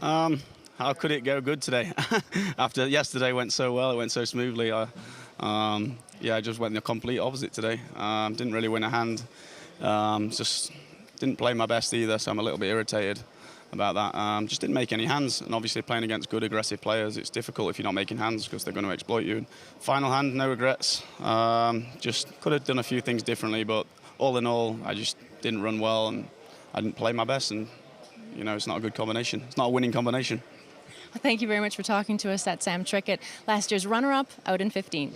How could it go good today? After yesterday went so well, it went so smoothly. Yeah, I just went the complete opposite today. Didn't really win a hand. Just didn't play my best either, so I'm a little bit irritated about that. Just didn't make any hands, and obviously playing against good aggressive players, it's difficult if you're not making hands because they're going to exploit you. Final hand, no regrets. Just could have done a few things differently, but all in all, I just didn't run well, and I didn't play my best, and you know, it's not a good combination. It's not a winning combination. Well, thank you very much for talking to us. That's Sam Trickett, last year's runner-up, out in 15th.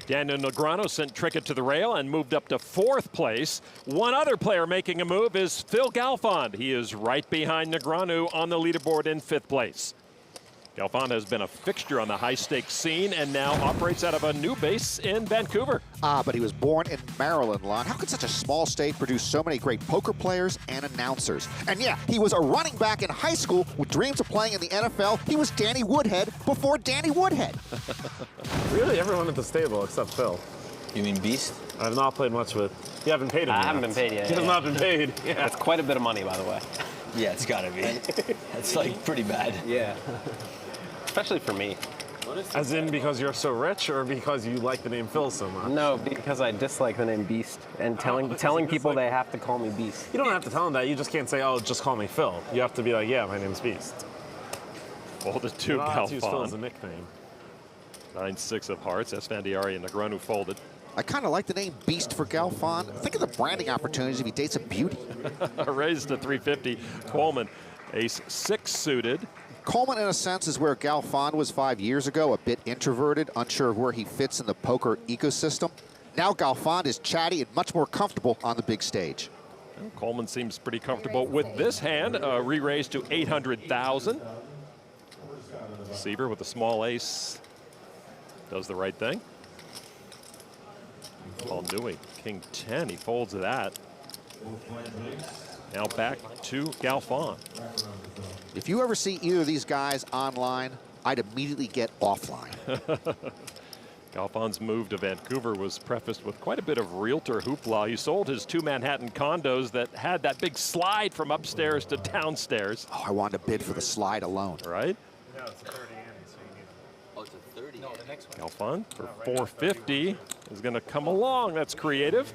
Daniel Negreanu sent Trickett to the rail and moved up to 4th place. One other player making a move is Phil Galfond. He is right behind Negreanu on the leaderboard in 5th place. Galfond has been a fixture on the high-stakes scene and now operates out of a new base in Vancouver. But he was born in Maryland, Lon. How could such a small state produce so many great poker players and announcers? And yeah, he was a running back in high school with dreams of playing in the NFL. He was Danny Woodhead before Danny Woodhead. Really, everyone at the stable except Phil. You mean Beast? I've not played much with. You haven't paid him I yet. haven't been paid yet. He has not been paid. Yeah. That's quite a bit of money, by the way. Yeah, it's gotta be. That's like pretty bad. Yeah. Especially for me. As in because you're so rich, or because you like the name Phil so much? No, because I dislike the name Beast, and telling people they have to call me Beast. You don't have to tell them that. You just can't say, "Oh, just call me Phil." You have to be like, "Yeah, my name's Beast." Folded to Galfond. Use Phil as a Galfond. nickname. 9-6 of hearts. Esfandiari and Negreanu folded. I kind of like the name Beast for Galfond. Think of the branding opportunities if he dates a beauty. Raised to 350. Coleman, ace 6 suited. Coleman, in a sense, is where Galfond was 5 years ago, a bit introverted, unsure of where he fits in the poker ecosystem. Now Galfond is chatty and much more comfortable on the big stage. Well, Coleman seems pretty comfortable with this hand, re-raised to 800,000. Seaver with a small ace does the right thing. Paul Newey, King 10, he folds that. Now back to Galfond. If you ever see either of these guys online, I'd immediately get offline. Galfond's move to Vancouver was prefaced with quite a bit of realtor hoopla. He sold his 2 Manhattan condos that had that big slide from upstairs to downstairs. Oh, I wanted to bid for the slide alone. Right? No, it's a 30 ante, so you need. Oh, it's a 30. No, the next one. Galfond for 450 is going to come along. That's creative,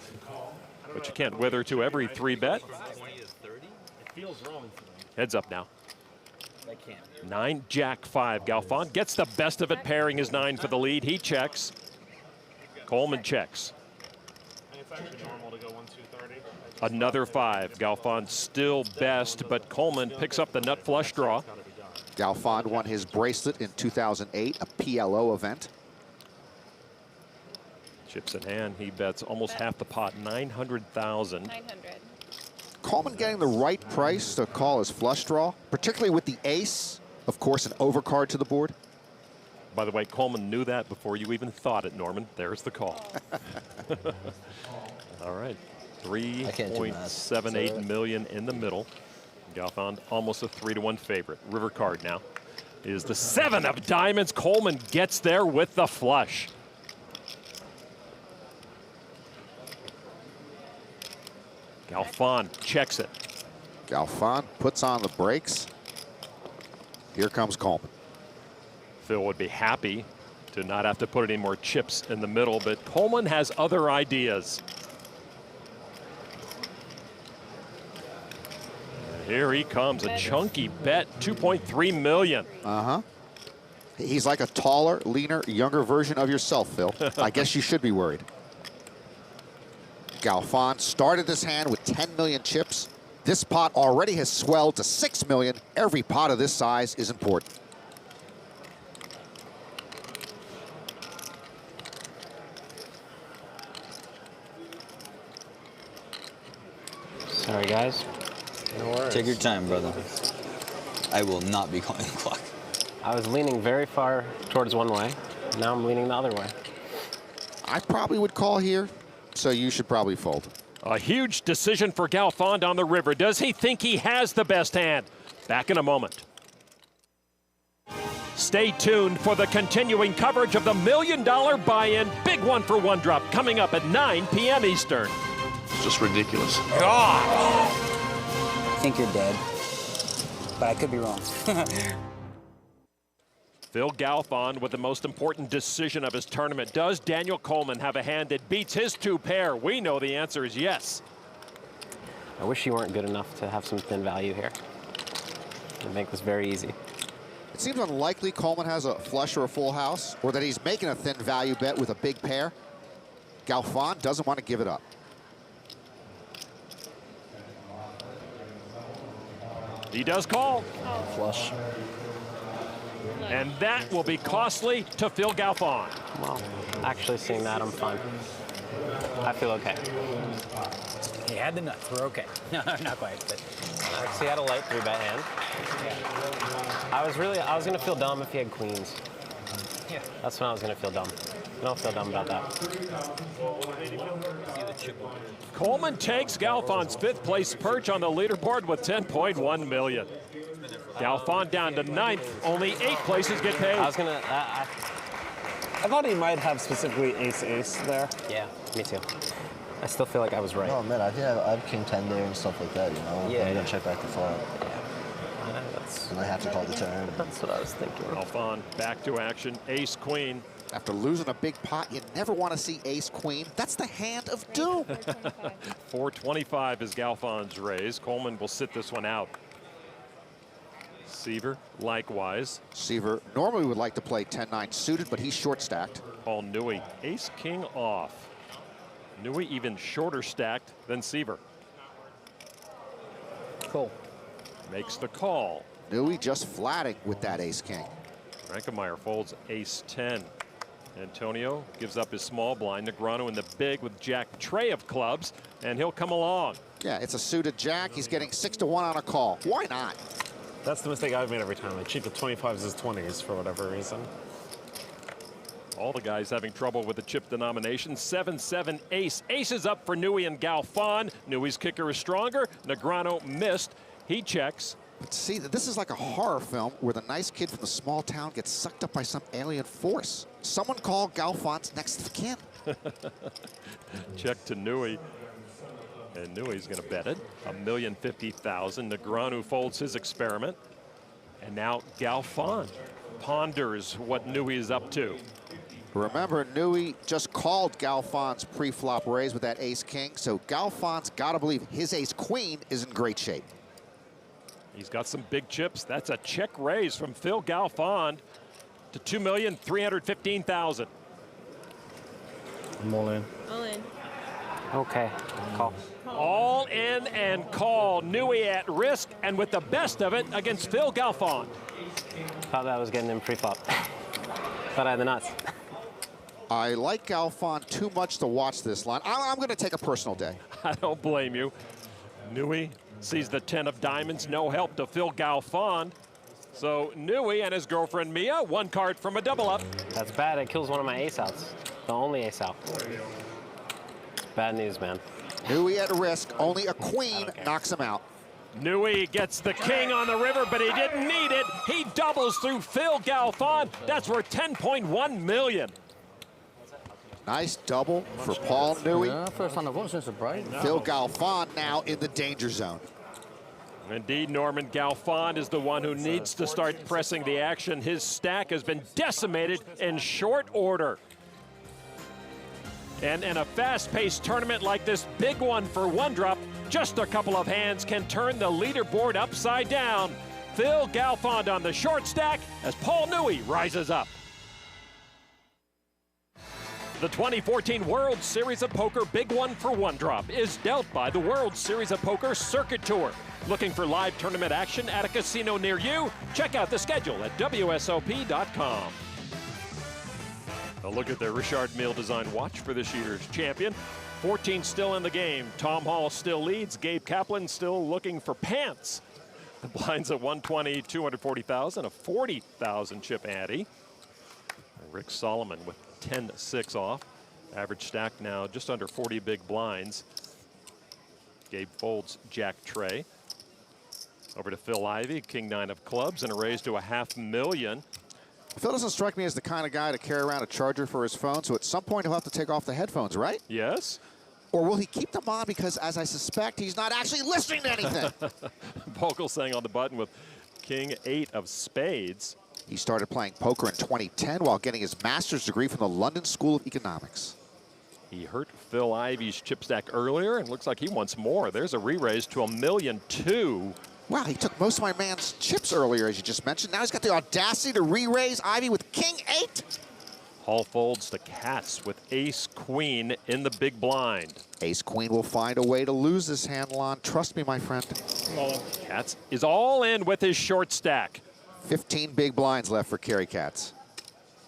but you can't wither to every 3-bet. It feels wrong for them. Heads up now. They can't. 9, Jack 5. Galfond gets the best of it, pairing his 9 for the lead. He checks. Coleman checks. It's actually normal to go 1-2-30. Another 5. Galfond still best, but Coleman picks up the nut flush draw. Galfond won his bracelet in 2008, a PLO event. Chips in hand, he bets almost half the pot, 900,000. 900. Coleman getting the right price to call his flush draw, particularly with the ace, of course, an overcard to the board. By the way, Coleman knew that before you even thought it, Norman. There's the call. All right, 3.78 million in the middle. Galfond almost a 3-to-1 favorite. River card now is the 7 of diamonds. Coleman gets there with the flush. Galfond checks it. Galfond puts on the brakes. Here comes Coleman. Phil would be happy to not have to put any more chips in the middle, but Coleman has other ideas. And here he comes, a chunky bet, 2.3 million. Uh-huh. He's like a taller, leaner, younger version of yourself, Phil. I guess you should be worried. Galfond started this hand with 10 million chips. This pot already has swelled to 6 million. Every pot of this size is important. Sorry, guys. No worries. Take your time, brother. I will not be calling the clock. I was leaning very far towards one way. Now I'm leaning the other way. I probably would call here, so you should probably fold. A huge decision for Galfond on the river. Does he think he has the best hand? Back in a moment. Stay tuned for the continuing coverage of the $1 million buy-in big 1-for-1 drop coming up at 9 p.m. Eastern. Just ridiculous. God! I think you're dead, but I could be wrong. Phil Galfond with the most important decision of his tournament. Does Daniel Coleman have a hand that beats his 2 pair? We know the answer is yes. I wish you weren't good enough to have some thin value here. It'd make this very easy. It seems unlikely Coleman has a flush or a full house, or that he's making a thin value bet with a big pair. Galfond doesn't want to give it up. He does call. Flush. And that will be costly to Phil Galfond. Well, actually seeing that, I'm fine. I feel okay. He had the nuts. We're okay. No, not quite. But. He had a light 3-bet hand. I was going to feel dumb if he had queens. Yeah. That's when I was going to feel dumb. I don't feel dumb about that. Coleman takes Galfond's 5th place perch on the leaderboard with 10.1 million. Galfond down to 9th. Only 8 places get paid. I was going to... I thought he might have specifically ace-ace there. Yeah, me too. I still feel like I was right. Oh, man, I think I have king 10 there and stuff like that, you know? Yeah. I'm going to check back the flop. And I have to call the turn. That's what I was thinking. Galfond back to action. Ace queen. After losing a big pot, you never want to see ace queen. That's the hand of doom. 425 is Galfond's raise. Coleman will sit this one out. Seaver, likewise. Seaver normally would like to play 10-9 suited, but he's short stacked. Paul Newey, ace king off. Newey even shorter stacked than Seaver. Cool. Makes the call. Nui just flatting with that ace-king. Frankenmeyer folds ace-10. Antonio gives up his small blind. Negreanu in the big with jack-tray of clubs, and he'll come along. Yeah, it's a suited jack. He's getting 6-1 on a call. Why not? That's the mistake I've made every time. I cheat the 25s as 20s for whatever reason. All the guys having trouble with the chip denomination. 7-7 ace. Ace is up for Nui and Galfon. Nui's kicker is stronger. Negreanu missed. He checks. But see, this is like a horror film where the nice kid from the small town gets sucked up by some alien force. Someone call Galfon's next of kin. Check to Nui. And Nui's going to bet it. $1,050,000. Negreanu folds his experiment. And now Galfon ponders what Nui is up to. Remember, Nui just called Galfon's pre-flop raise with that ace-king, so Galfon's got to believe his ace-queen is in great shape. He's got some big chips. That's a check raise from Phil Galfond to $2,315,000. I'm all in. All in. Okay, call. All in and call. Nui at risk, and with the best of it against Phil Galfond. Thought I was getting him pre-flop. Thought I had the nuts. I like Galfond too much to watch this line. I'm going to take a personal day. I don't blame you. Nui sees the 10 of diamonds, no help to Phil Galfond. So Nui and his girlfriend Mia, one card from a double up. That's bad. It kills one of my ace outs. The only ace out. Bad news, man. Nui at risk. Only a queen knocks him out. Nui gets the king on the river, but he didn't need it. He doubles through Phil Galfond. That's worth $10.1 million. Nice double for Paul Nui. Yeah, first on the vote since the break. Phil Galfond now in the danger zone. Indeed, Norman Galfond is the one who needs to start pressing the action. His stack has been decimated in short order. And in a fast-paced tournament like this, big one for one drop, just a couple of hands can turn the leaderboard upside down. Phil Galfond on the short stack as Paul Nui rises up. The 2014 World Series of Poker Big One for One Drop is dealt by the World Series of Poker Circuit Tour. Looking for live tournament action at a casino near you? Check out the schedule at WSOP.com. A look at the Richard Mille design watch for this year's champion. 14 still in the game. Tom Hall still leads. Gabe Kaplan still looking for pants. The blinds at 120, 240,000, a 40,000 chip ante. Rick Solomon with 10-6 off. Average stack now just under 40 big blinds. Gabe folds jack tray. Over to Phil Ivey, king 9 of clubs, and a raise to $500,000. Phil doesn't strike me as the kind of guy to carry around a charger for his phone, so at some point he'll have to take off the headphones, right? Yes. Or will he keep them on because, as I suspect, he's not actually listening to anything? Vogelsang on the button with king 8 of spades. He started playing poker in 2010 while getting his master's degree from the London School of Economics. He hurt Phil Ivey's chip stack earlier, and looks like he wants more. There's a re-raise to $1,200,000. Wow, he took most of my man's chips earlier, as you just mentioned. Now he's got the audacity to re-raise Ivey with king 8. Hall folds to Katz with ace-queen in the big blind. Ace-queen will find a way to lose this hand, Lon. Trust me, my friend. Katz is all in with his short stack. 15 big blinds left for Kerry Katz.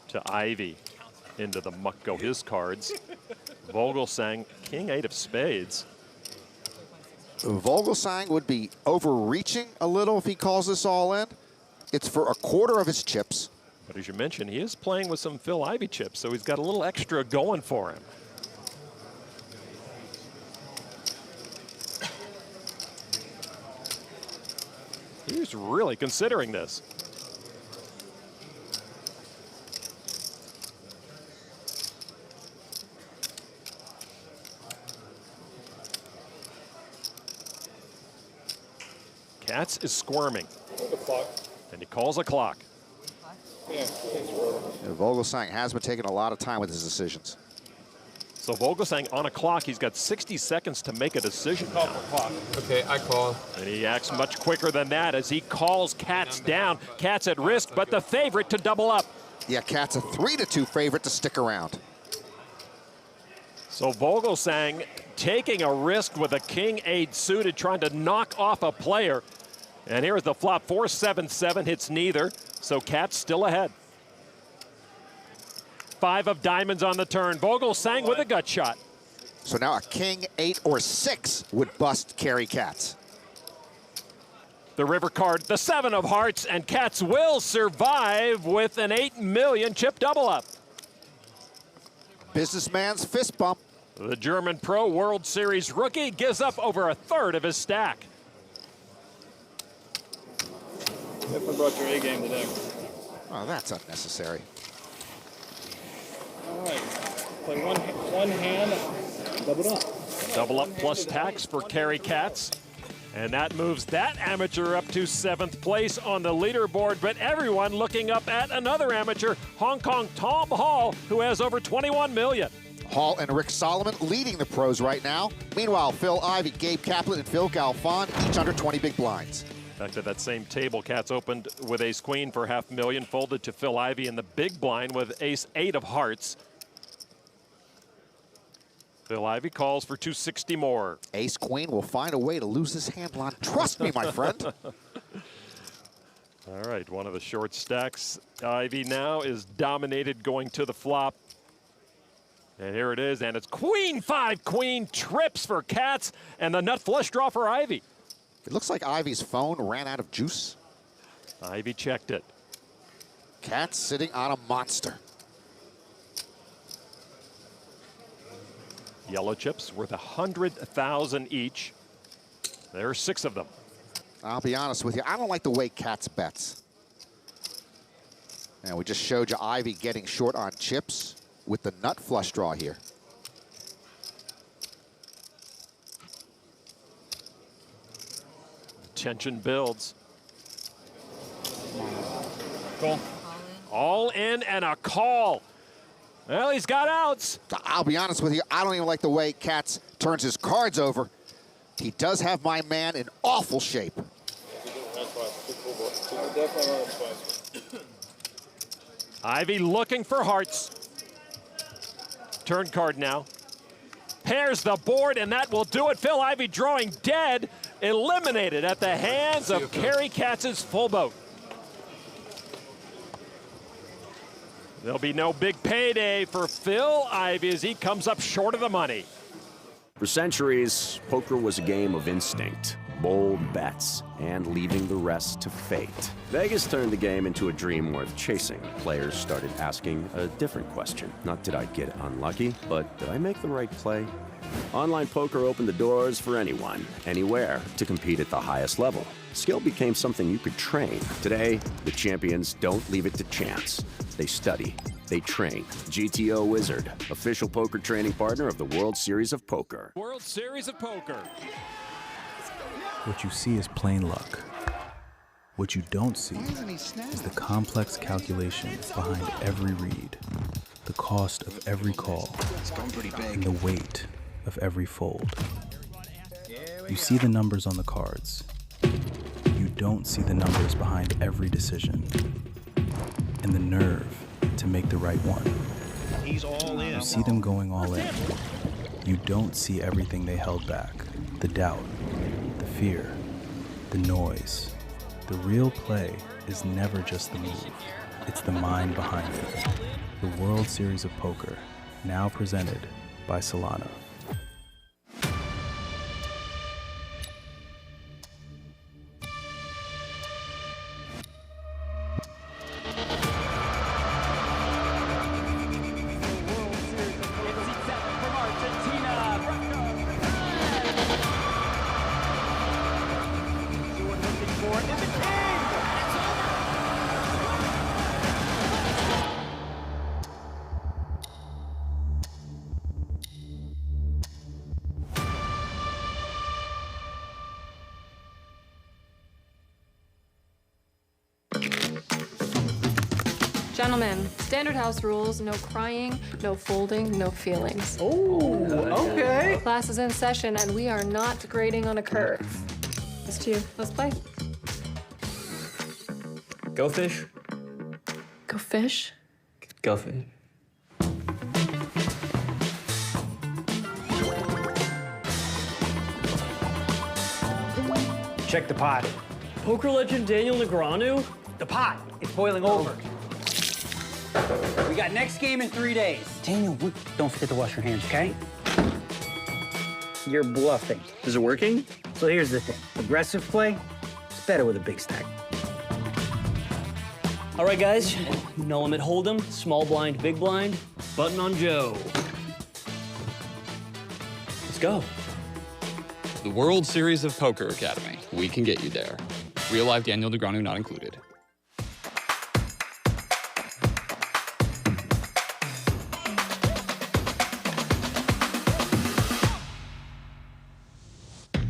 To Ivey. Into the muck go his cards. Vogelsang, king 8 of spades. Vogelsang would be overreaching a little if he calls this all in. It's for a quarter of his chips. But as you mentioned, he is playing with some Phil Ivey chips, so he's got a little extra going for him. He's really considering this. Katz is squirming. And he calls a clock. Vogelsang has been taking a lot of time with his decisions. So Vogelsang on a clock. He's got 60 seconds to make a decision now. Okay, I call. And he acts much quicker than that as he calls Katz down. Katz at risk, but the favorite to double up. Yeah, Katz a 3-2 favorite to stick around. So Vogelsang taking a risk with a king 8 suited, trying to knock off a player. And here's the flop. 4-7-7 hits neither, so Cats still ahead. 5 of diamonds on the turn. Vogel sang with a gut shot. So now a king, 8, or 6 would bust Kerry Katz. The river card, the 7 of hearts, and Cats will survive with an 8 million chip double up. Businessman's fist bump. The German Pro World Series rookie gives up over a third of his stack. Definitely brought your A game today. Oh, that's unnecessary. All right, play one hand, double up. Double up plus tax for Kerry Katz. And that moves that amateur up to 7th place on the leaderboard. But everyone looking up at another amateur, Hong Kong Tom Hall, who has over 21 million. Hall and Rick Solomon leading the pros right now. Meanwhile, Phil Ivey, Gabe Kaplan, and Phil Galfond, each under 20 big blinds. Back to that same table, Cats opened with ace-queen for $500,000, folded to Phil Ivey in the big blind with ace-8 of hearts. Phil Ivey calls for 260 more. Ace-queen will find a way to lose this hand line. Trust me, my friend. All right, one of the short stacks. Ivey now is dominated going to the flop. And here it is, and it's queen 5, queen trips for Cats, and the nut flush draw for Ivey. It looks like Ivey's phone ran out of juice. Ivey checked it. Cats sitting on a monster. Yellow chips worth 100,000 each. There are 6 of them. I'll be honest with you, I don't like the way Cats bets. And we just showed you Ivey getting short on chips with the nut flush draw here. Tension builds. Call. All in and a call. Well, he's got outs. I'll be honest with you, I don't even like the way Katz turns his cards over. He does have my man in awful shape. Ivey looking for hearts. Turn card now. Pairs the board, and that will do it. Phil Ivey drawing dead, eliminated at the hands of Kerry Katz's full boat. There'll be no big payday for Phil Ivey as he comes up short of the money. For centuries, poker was a game of instinct, bold bets, and leaving the rest to fate. Vegas turned the game into a dream worth chasing. Players started asking a different question. Not did I get unlucky, but did I make the right play? Online poker opened the doors for anyone, anywhere, to compete at the highest level. Skill became something you could train. Today, the champions don't leave it to chance. They study, they train. GTO Wizard, official poker training partner of the World Series of Poker. World Series of Poker. What you see is plain luck. What you don't see is the complex calculations behind every read, the cost of every call, and the weight of every fold. You see the numbers on the cards. You don't see the numbers behind every decision, and the nerve to make the right one. He's all in. You see them going all in. You don't see everything they held back, the doubt, the fear, the noise. The real play is never just the move, it's the mind behind it. The World Series of Poker, now presented by Solana. Gentlemen, standard house rules, no crying, no folding, no feelings. Oh, okay. Class is in session and we are not grading on a curve. It's to you. Let's play. Go fish. Go fish? Go fish. Check the pot. Poker legend Daniel Negreanu? The pot, it's boiling over. We got next game in 3 days. Daniel, don't forget to wash your hands, okay? You're bluffing. Is it working? So here's the thing. Aggressive play, it's better with a big stack. All right, guys. No limit hold'em, small blind, big blind, button on Joe. Let's go. The World Series of Poker Academy. We can get you there. Real life Daniel Negreanu not included.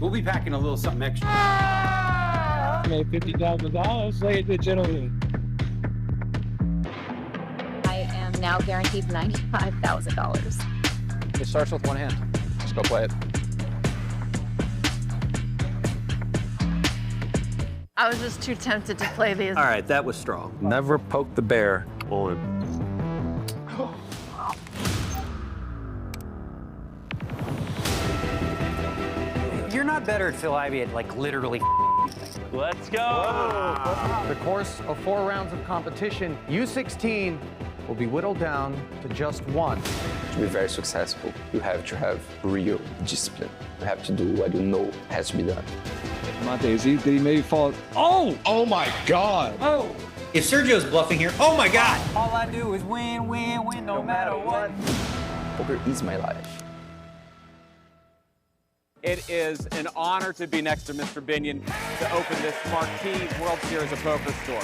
We'll be packing a little something extra. Made $50,000, ladies and gentlemen. I am now guaranteed $95,000. It starts with one hand. Just go play it. I was just too tempted to play these. All right, that was strong. Never poke the bear. On. You're not better at Phil Ivey at, like, literally Let's go. The course of 4 rounds of competition, U16 will be whittled down to just one. To be very successful, you have to have real discipline. You have to do what you know has to be done. Monte, did he maybe fall? Oh! Oh my God! Oh! If Sergio's bluffing here, oh my God! All I do is win, win, win, no matter what. Poker is my life. It is an honor to be next to Mr. Binion to open this marquee World Series of Poker store.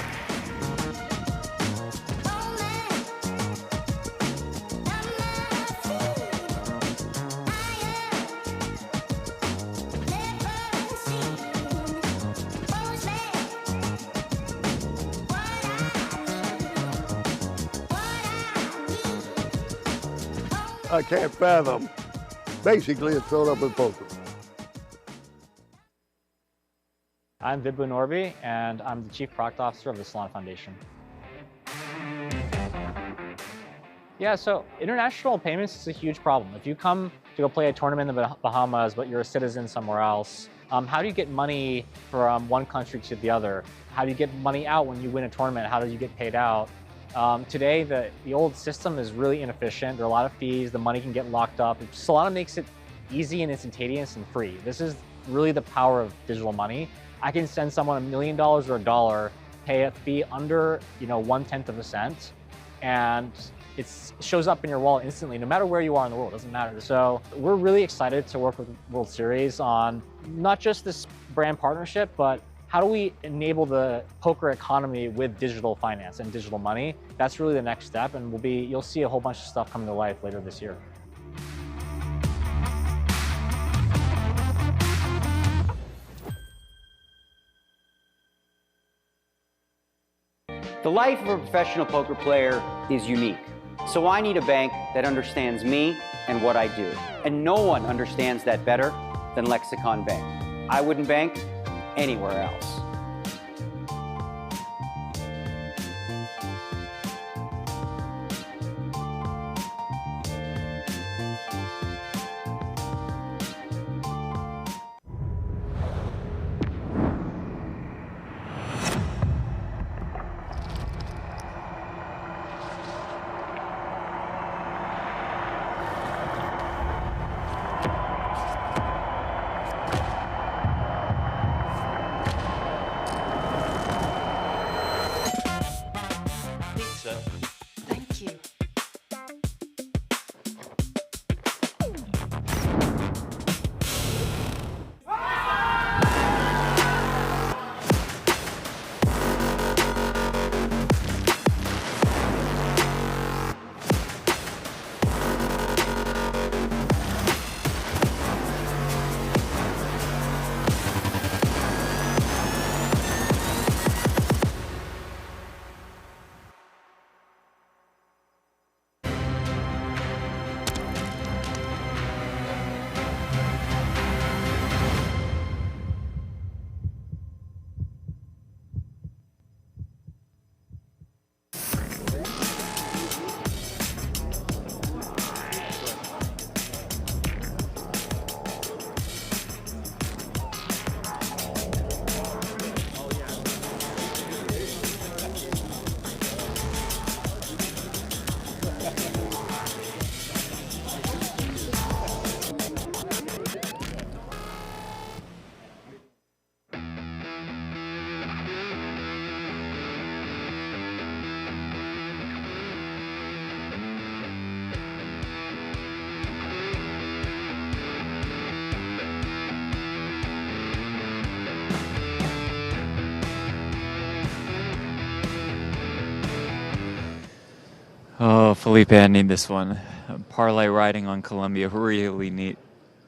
I can't fathom. Basically, it's filled up with poker. I'm Vibhu Norby, and I'm the Chief Product Officer of the Solana Foundation. Yeah, so international payments is a huge problem. If you come to go play a tournament in the Bahamas, but you're a citizen somewhere else, how do you get money from one country to the other? How do you get money out when you win a tournament? How do you get paid out? Today, the old system is really inefficient. There are a lot of fees. The money can get locked up. Solana makes it easy and instantaneous and free. This is really the power of digital money. I can send someone $1 million or $1, pay a fee under 1/10 of a cent, and it shows up in your wallet instantly, no matter where you are in the world. It doesn't matter. So we're really excited to work with World Series on not just this brand partnership, but how do we enable the poker economy with digital finance and digital money? That's really the next step, and you'll see a whole bunch of stuff come to life later this year. The life of a professional poker player is unique. So I need a bank that understands me and what I do. And no one understands that better than Lexicon Bank. I wouldn't bank anywhere else. Oh, Felipe, I need this one. Parlay riding on Columbia, really neat.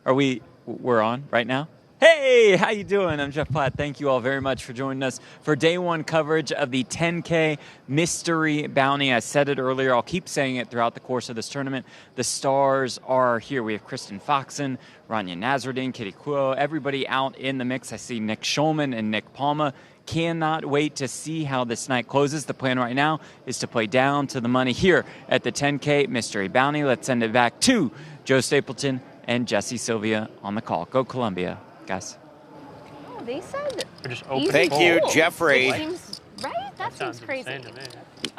We're on right now? Hey, how you doing? I'm Jeff Platt. Thank you all very much for joining us for day one coverage of the 10K Mystery Bounty. I said it earlier. I'll keep saying it throughout the course of this tournament. The stars are here. We have Kristen Foxen, Rania Nazruddin, Kitty Kuo, everybody out in the mix. I see Nick Schulman and Nick Palma. Cannot wait to see how this night closes. The plan right now is to play down to the money here at the 10K Mystery Bounty. Let's send it back to Joe Stapleton and Jesse Sylvia on the call. Go Columbia, guys. Oh, they said Thank you, fold, Jeffrey. which seems, right? That seems crazy.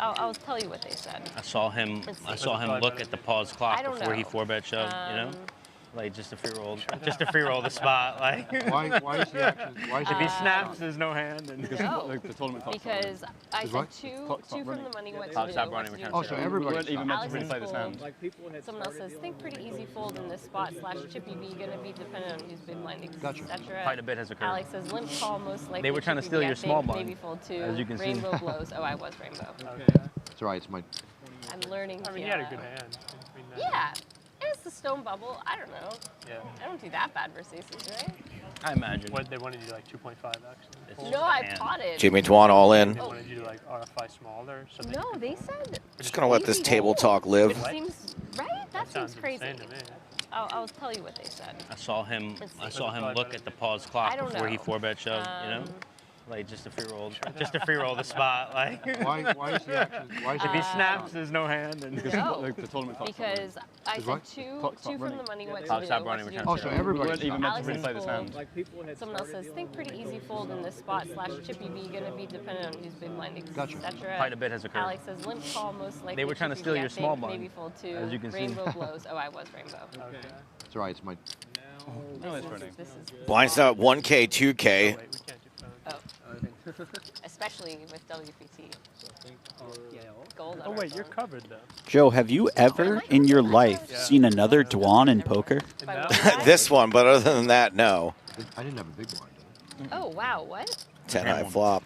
I'll tell you what they said. I saw him look at the pause clock I don't before he know. 4-bet shoved, you know? Like just a free roll the spot. Like why is he actually? Why is if he he snaps, there's no hand. And No, because I said two from the money. What to do? Stop running. Return. Oh, so everybody. Even meant to Alex replay this is hand. fold. Someone else says think pretty easy fold in this spot / chippy V gonna be dependent on who's big blind, Gotcha. etc. Quite a bit has occurred. Alex says limp call most likely. They were trying to chippy steal V, your I small think, blind, Maybe fold two. as you can see. Rainbow blows. Oh, I was rainbow. Okay. That's right. It's my. I'm learning. I mean, you had a good hand. Yeah. It's the stone bubble. I don't know. Yeah. I don't do that bad versus aces, right? I imagine. What they wanted you to like 2.5 actually. No, I potted. Jimmy Dwan all in. They wanted you to like RFI smaller. So No, they said. Just gonna let this table talk live. Which seems right. That seems crazy. I'll tell you what they said. I saw him look at the pause clock I don't before he know. 4-bet shoved, you know? Like just a free roll the spot. Like Why is he actually? Why is if he? he snaps, there's no hand. And No, because I said two from the money. What to do? Stop running. what to Return. do. Oh, so everybody. Even meant to Alex is replay this hand. fold. Someone else says think pretty easy fold in this spot / chippy V gonna be dependent on who's big blind, Gotcha. etc. Quite a bit has occurred. Alex says limp call most likely. They were trying to chippy steal V, your I small think, blind, Maybe fold two. as you can see. Rainbow blows. Oh, I was rainbow. Okay. That's right. It's my. This is Blinds out 1K, 2K. Oh. Especially with WPT. Gold. Oh wait, you're covered though. Joe, have you ever in your life seen another Dwan in poker? This one, but other than that, no. I didn't have a big blind. Oh wow, what? 10 high flop.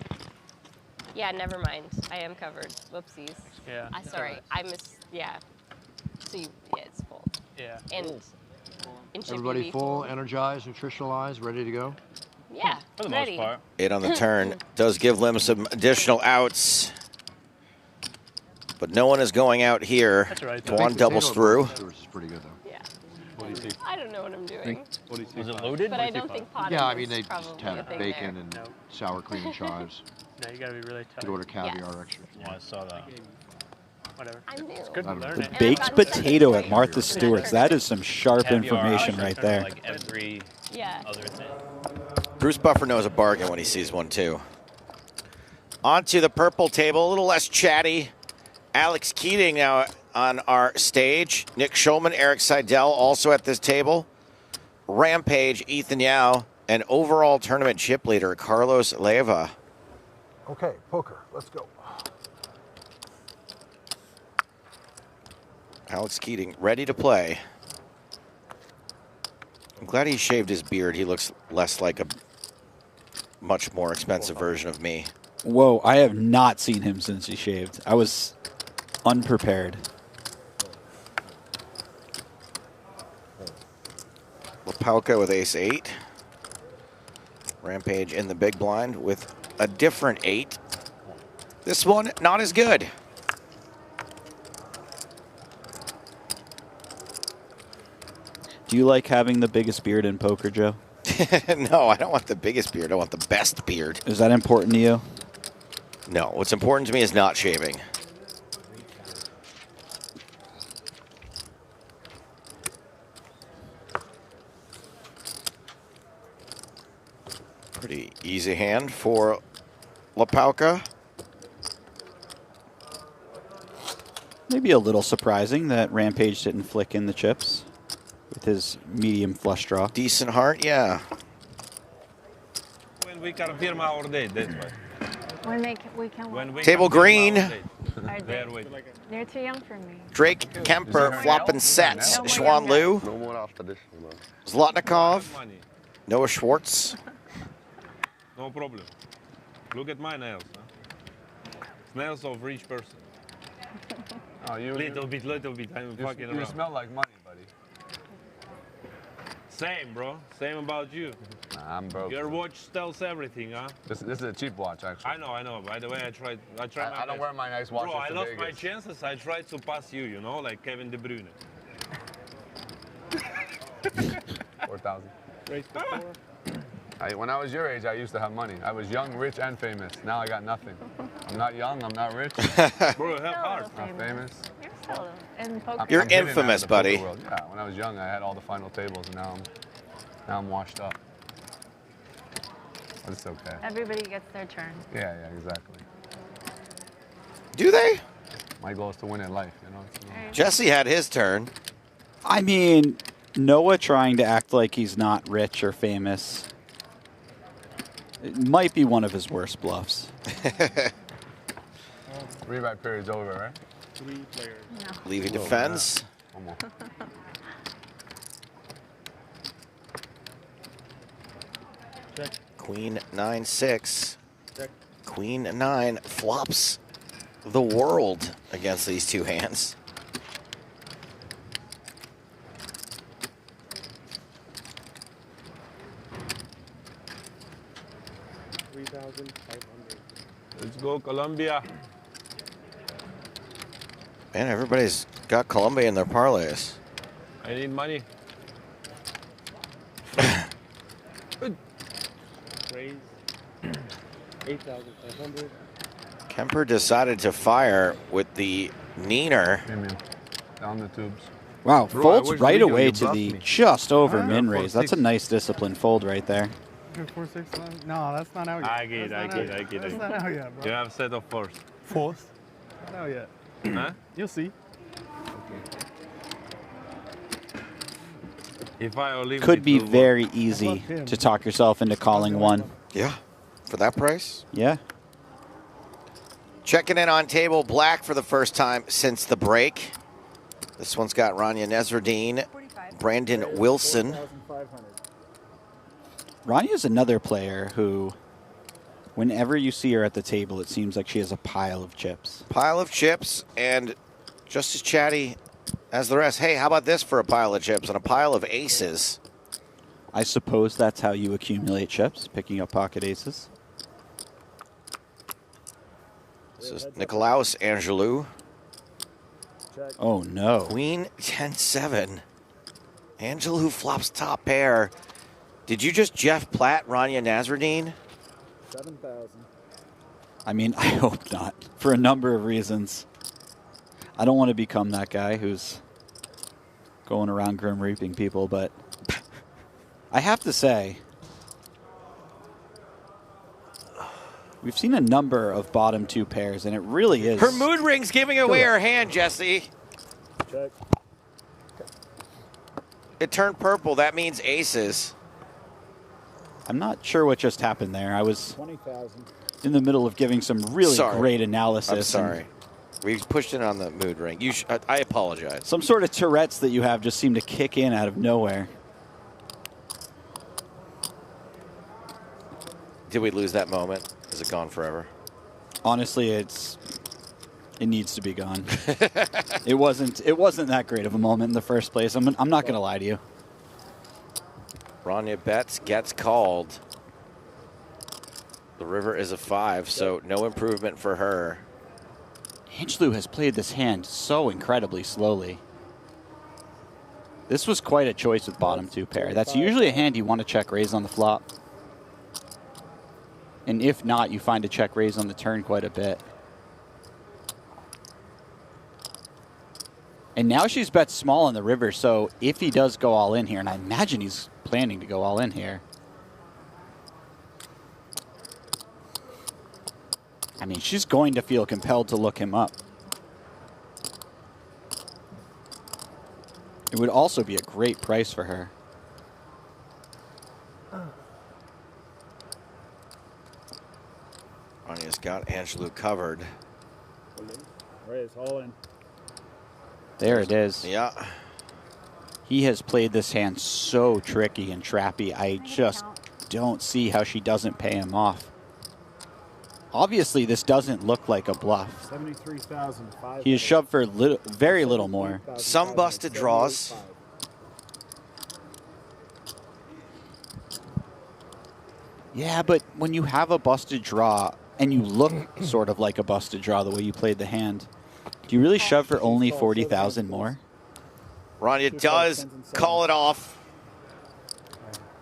Yeah, never mind. I am covered. Whoopsies. Yeah. Sorry, I missed. Yeah. So it's full. Yeah. And in chippy Everybody V full, fold. energized, nutritionalized, ready to go. Yeah. For the ready. most part. 8 on the turn. Does give Lim some additional outs. But no one is going out here. That's right. Dwan doubles through. This is pretty good though. Yeah. I don't know what I'm doing. Was it loaded? But I don't think potting Yeah, I mean is they just probably had a thing bacon there. and sour cream and chives. No, you gotta be really tough. Could order caviar Yes. extra. Oh, I saw that. Whatever. I'm new. It's good to I'm- learn it. Baked potato at Martha Stewart's. That is some sharp information right there. Like every Yeah. other thing. Bruce Buffer knows a bargain when he sees one too. Onto the purple table, a little less chatty. Alex Keating now on our stage. Nick Schulman, Eric Seidel also at this table. Rampage, Ethan Yao, and overall tournament chip leader Carlos Leyva. Okay, poker. Let's go. Alex Keating ready to play. I'm glad he shaved his beard. He looks less like a much more expensive version of me. Whoa, I have not seen him since he shaved. I was unprepared. Lapalka with ace-8. Rampage in the big blind with a different 8. This one, not as good. Do you like having the biggest beard in poker, Joe? No, I don't want the biggest beard. I want the best beard. Is that important to you? No, what's important to me is not shaving. Pretty easy hand for Lapalka. Maybe a little surprising that Rampage didn't flick in the chips with his medium flush draw. Decent heart, yeah. When we can firm our date, that's why. When we Table green. They're too young for me. Drake Kemper flopping sets. Xuan Liu. No more after this. Zlotnikov. Noah Schwartz. No problem. Look at my nails. Huh? Nails of rich person. Oh, Little bit. I'm fucking you around. smell like money, buddy. Same, bro. Same about you. Nah, I'm broke. Your watch tells everything, huh? This is a cheap watch, actually. I know. By the way, I tried my I don't best. wear my nice watches Bro, I to lost my Vegas. chances. I tried to pass you, you know, like Kevin De Bruyne. 4,000. Race before? When I was your age, I used to have money. I was young, rich, and famous. Now I got nothing. I'm not young. I'm not rich. Bro, have heart. Not famous. You're still in poker. You're I'm hidden infamous, in the poker buddy. world. Yeah, when I was young, I had all the final tables, and now I'm washed up. But it's okay. Everybody gets their turn. Yeah, exactly. Do they? My goal is to win in life, you know? Jesse had his turn. I mean, Noah trying to act like he's not rich or famous. It might be one of his worst bluffs. Rebuy period's over, right? 3 players. No. Levy defends. One more. Check. Queen 9-6. Check. Queen 9 flops the world against these two hands. Let's go, Colombia. Man, everybody's got Colombia in their parlays. I need money. Raise 8,500. Kemper decided to fire with the Neener. Hey, man. Down the tubes. Wow, Bro, I folds wish right Leo away you to bluffed the me. just over Huh? min Yeah, raise. That's a 4-6. nice disciplined fold right there. 4, 6, 11. No, that's not out yet. I get it. That's not out yet, bro. You have set of fours. Fourth? Not out yet. Huh? You'll see. If I leave Could it be to very easy to talk yourself into calling one. Yeah, for that price. Yeah. Checking in on table black for the first time since the break. This one's got Rania Nezardine, Brandon Wilson. Rania's another player who, whenever you see her at the table, it seems like she has a pile of chips. Pile of chips and just as chatty as the rest. Hey, how about this for a pile of chips and a pile of aces? I suppose that's how you accumulate chips, picking up pocket aces. This is Nicolaus Angelou. Oh, no. Queen 10-7. Angelou flops top pair. Did you just Jeff Platt, Rania Nazardine? 7,000. I mean, I hope not, for a number of reasons. I don't want to become that guy who's going around grim reaping people, but I have to say, we've seen a number of bottom two pairs, and it really is. Her mood ring's giving away her hand, Jesse. Check. It turned purple. That means aces. I'm not sure what just happened there. I was 20,000. in the middle of giving some really Sorry. great analysis. I'm and sorry. We pushed it on the mood ring. I apologize. Some sort of Tourette's that you have just seem to kick in out of nowhere. Did we lose that moment? Is it gone forever? Honestly, it needs to be gone. It wasn't that great of a moment in the first place. I'm not going to lie to you. Rania bets, gets called. The river is a 5, so no improvement for her. Angelou has played this hand so incredibly slowly. This was quite a choice with bottom two pair. That's usually a hand you want to check raise on the flop. And if not, you find a check raise on the turn quite a bit. And now she's bet small on the river, so if he does go all in here, and I imagine he's planning to go all in here. I mean, she's going to feel compelled to look him up. It would also be a great price for her. Rania's got Angelou covered. Raise, all in. There it is. Yeah. He has played this hand so tricky and trappy. I just don't see how she doesn't pay him off. Obviously, this doesn't look like a bluff. 73,500. He has shoved for very little more. Some busted draws. Yeah, but when you have a busted draw and you look sort of like a busted draw the way you played the hand, do you really shove for only 40,000 more? Rania does call it off.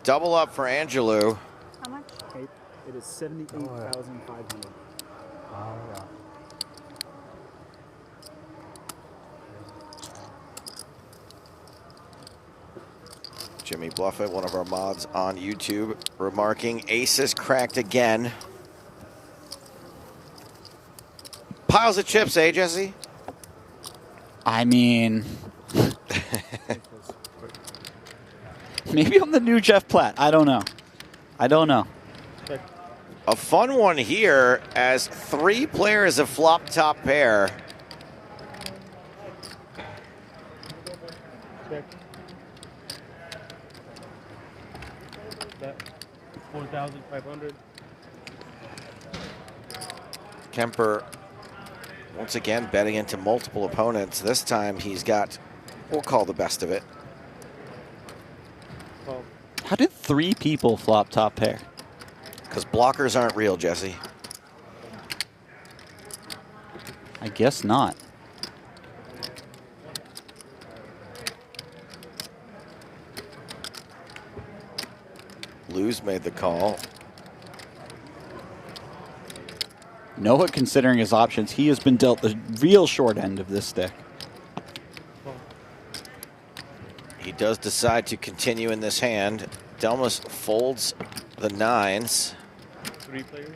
Double up for Angelou. How much? It is 78,500. Jimmy Bluffett, one of our mods on YouTube, remarking, aces cracked again. Piles of chips, eh, Jesse? I mean, maybe I'm the new Jeff Platt. I don't know. I don't know. A fun one here as 3 players have flopped top pair. Check. That 4,500. Kemper once again betting into multiple opponents. This time he's got, we'll call the best of it. How did 3 people flop top pair? Because blockers aren't real, Jesse. I guess not. Lou's made the call. Noah, considering his options, he has been dealt the real short end of this stick. He does decide to continue in this hand. Delmas folds the 9s. 3 players.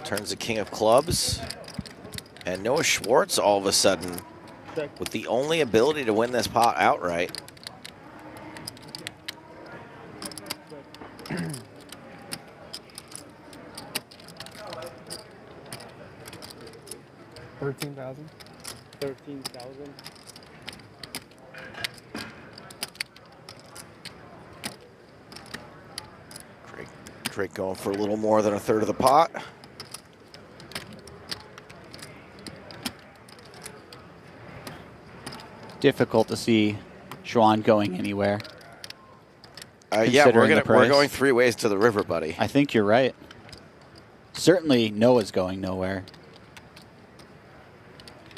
Turns the king of clubs. And Noah Schwartz all of a sudden with the only ability to win this pot outright. $13,000. 13,000. Drake going for a little more than a third of the pot. Difficult to see Juan going anywhere. Yeah, we're going 3 ways to the river, buddy. I think you're right. Certainly Noah's going nowhere.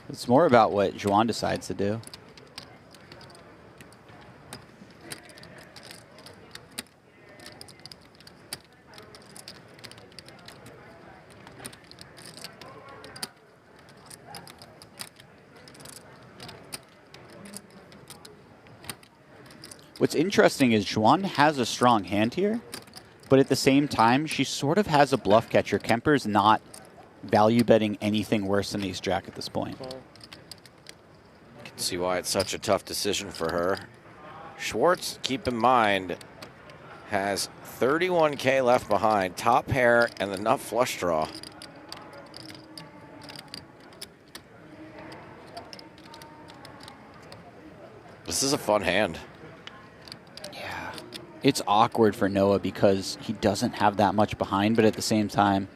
It's more about what Juan decides to do. What's interesting is Juan has a strong hand here, but at the same time, she sort of has a bluff catcher. Kemper's not value betting anything worse than ace jack at this point. You can see why it's such a tough decision for her. Schwartz, keep in mind, has 31K left behind, top pair and the nut flush draw. This is a fun hand. It's awkward for Noah because he doesn't have that much behind, but at the same time,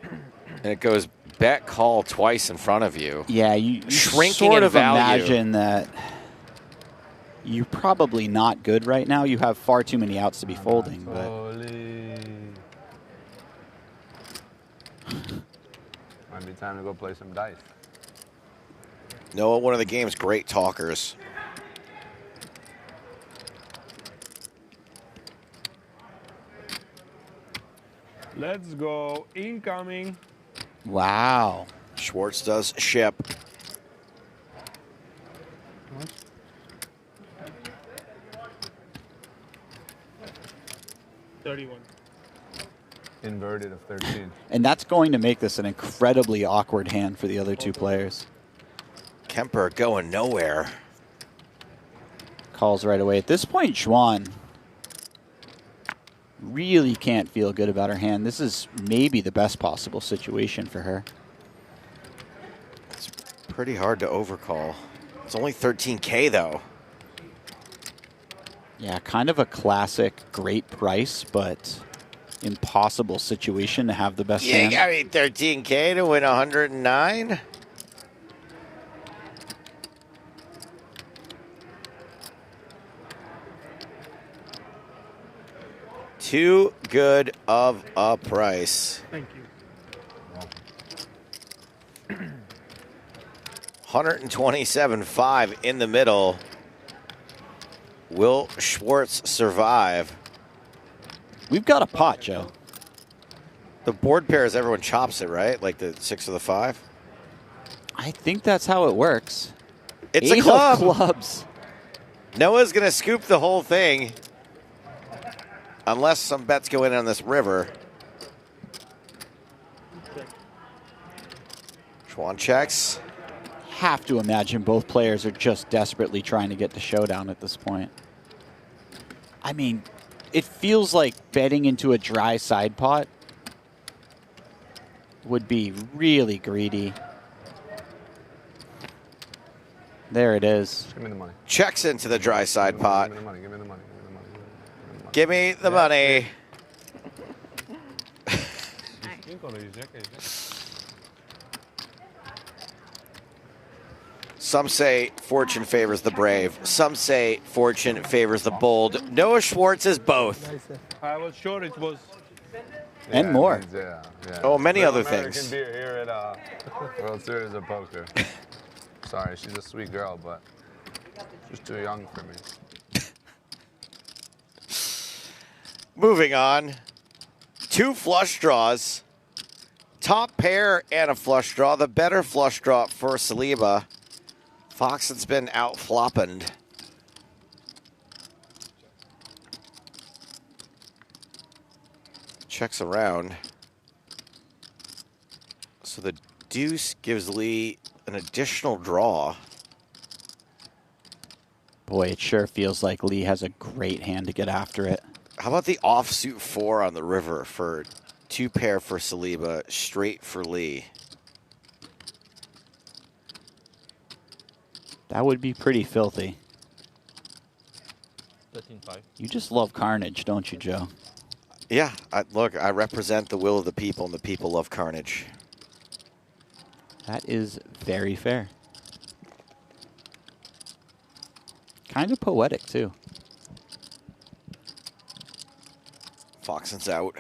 and it goes bet call twice in front of you. Yeah, you shrinking sort in of value. Imagine that you're probably not good right now. You have far too many outs to be folding. But Might be time to go play some dice. Noah, one of the game's great talkers. Let's go. Incoming. Wow. Schwartz does ship. $31. Inverted of 13. And that's going to make this an incredibly awkward hand for the other 2 players. Kemper going nowhere. Calls right away. At this point, Juan really can't feel good about her hand. This is maybe the best possible situation for her. It's pretty hard to overcall. It's only 13K though. Yeah, kind of a classic great price, but impossible situation to have the best Yeah, hand. you got me 13K to win 109. Too good of a price. Thank you. 127.5 in the middle. Will Schwartz survive? We've got a pot, Joe. The board pairs, everyone chops it, right? Like the 6 or the 5? I think that's how it works. It's Eight a club. of clubs. Noah's going to scoop the whole thing. Unless some bets go in on this river. Schwan checks. Have to imagine both players are just desperately trying to get the showdown at this point. I mean, it feels like betting into a dry side pot would be really greedy. There it is. Give me the money. Checks into the dry side pot. Give me the money. Give me the money. Give me the money. Some say fortune favors the brave. Some say fortune favors the bold. Noah Schwartz is both. I was sure it was. And more. Yeah. Oh, many other American things. beer here at World Series of Poker. Sorry, she's a sweet girl, but she's too young for me. Moving on. 2 flush draws. Top pair and a flush draw. The better flush draw for Saliba. Foxen's been out flopping. Checks around. So the deuce gives Lee an additional draw. Boy, it sure feels like Lee has a great hand to get after it. How about the offsuit 4 on the river for 2 pair for Saliba, straight for Lee? That would be pretty filthy. 13-5. You just love carnage, don't you, Joe? Yeah, look, I represent the will of the people, and the people love carnage. That is very fair. Kind of poetic, too. Foxen's out.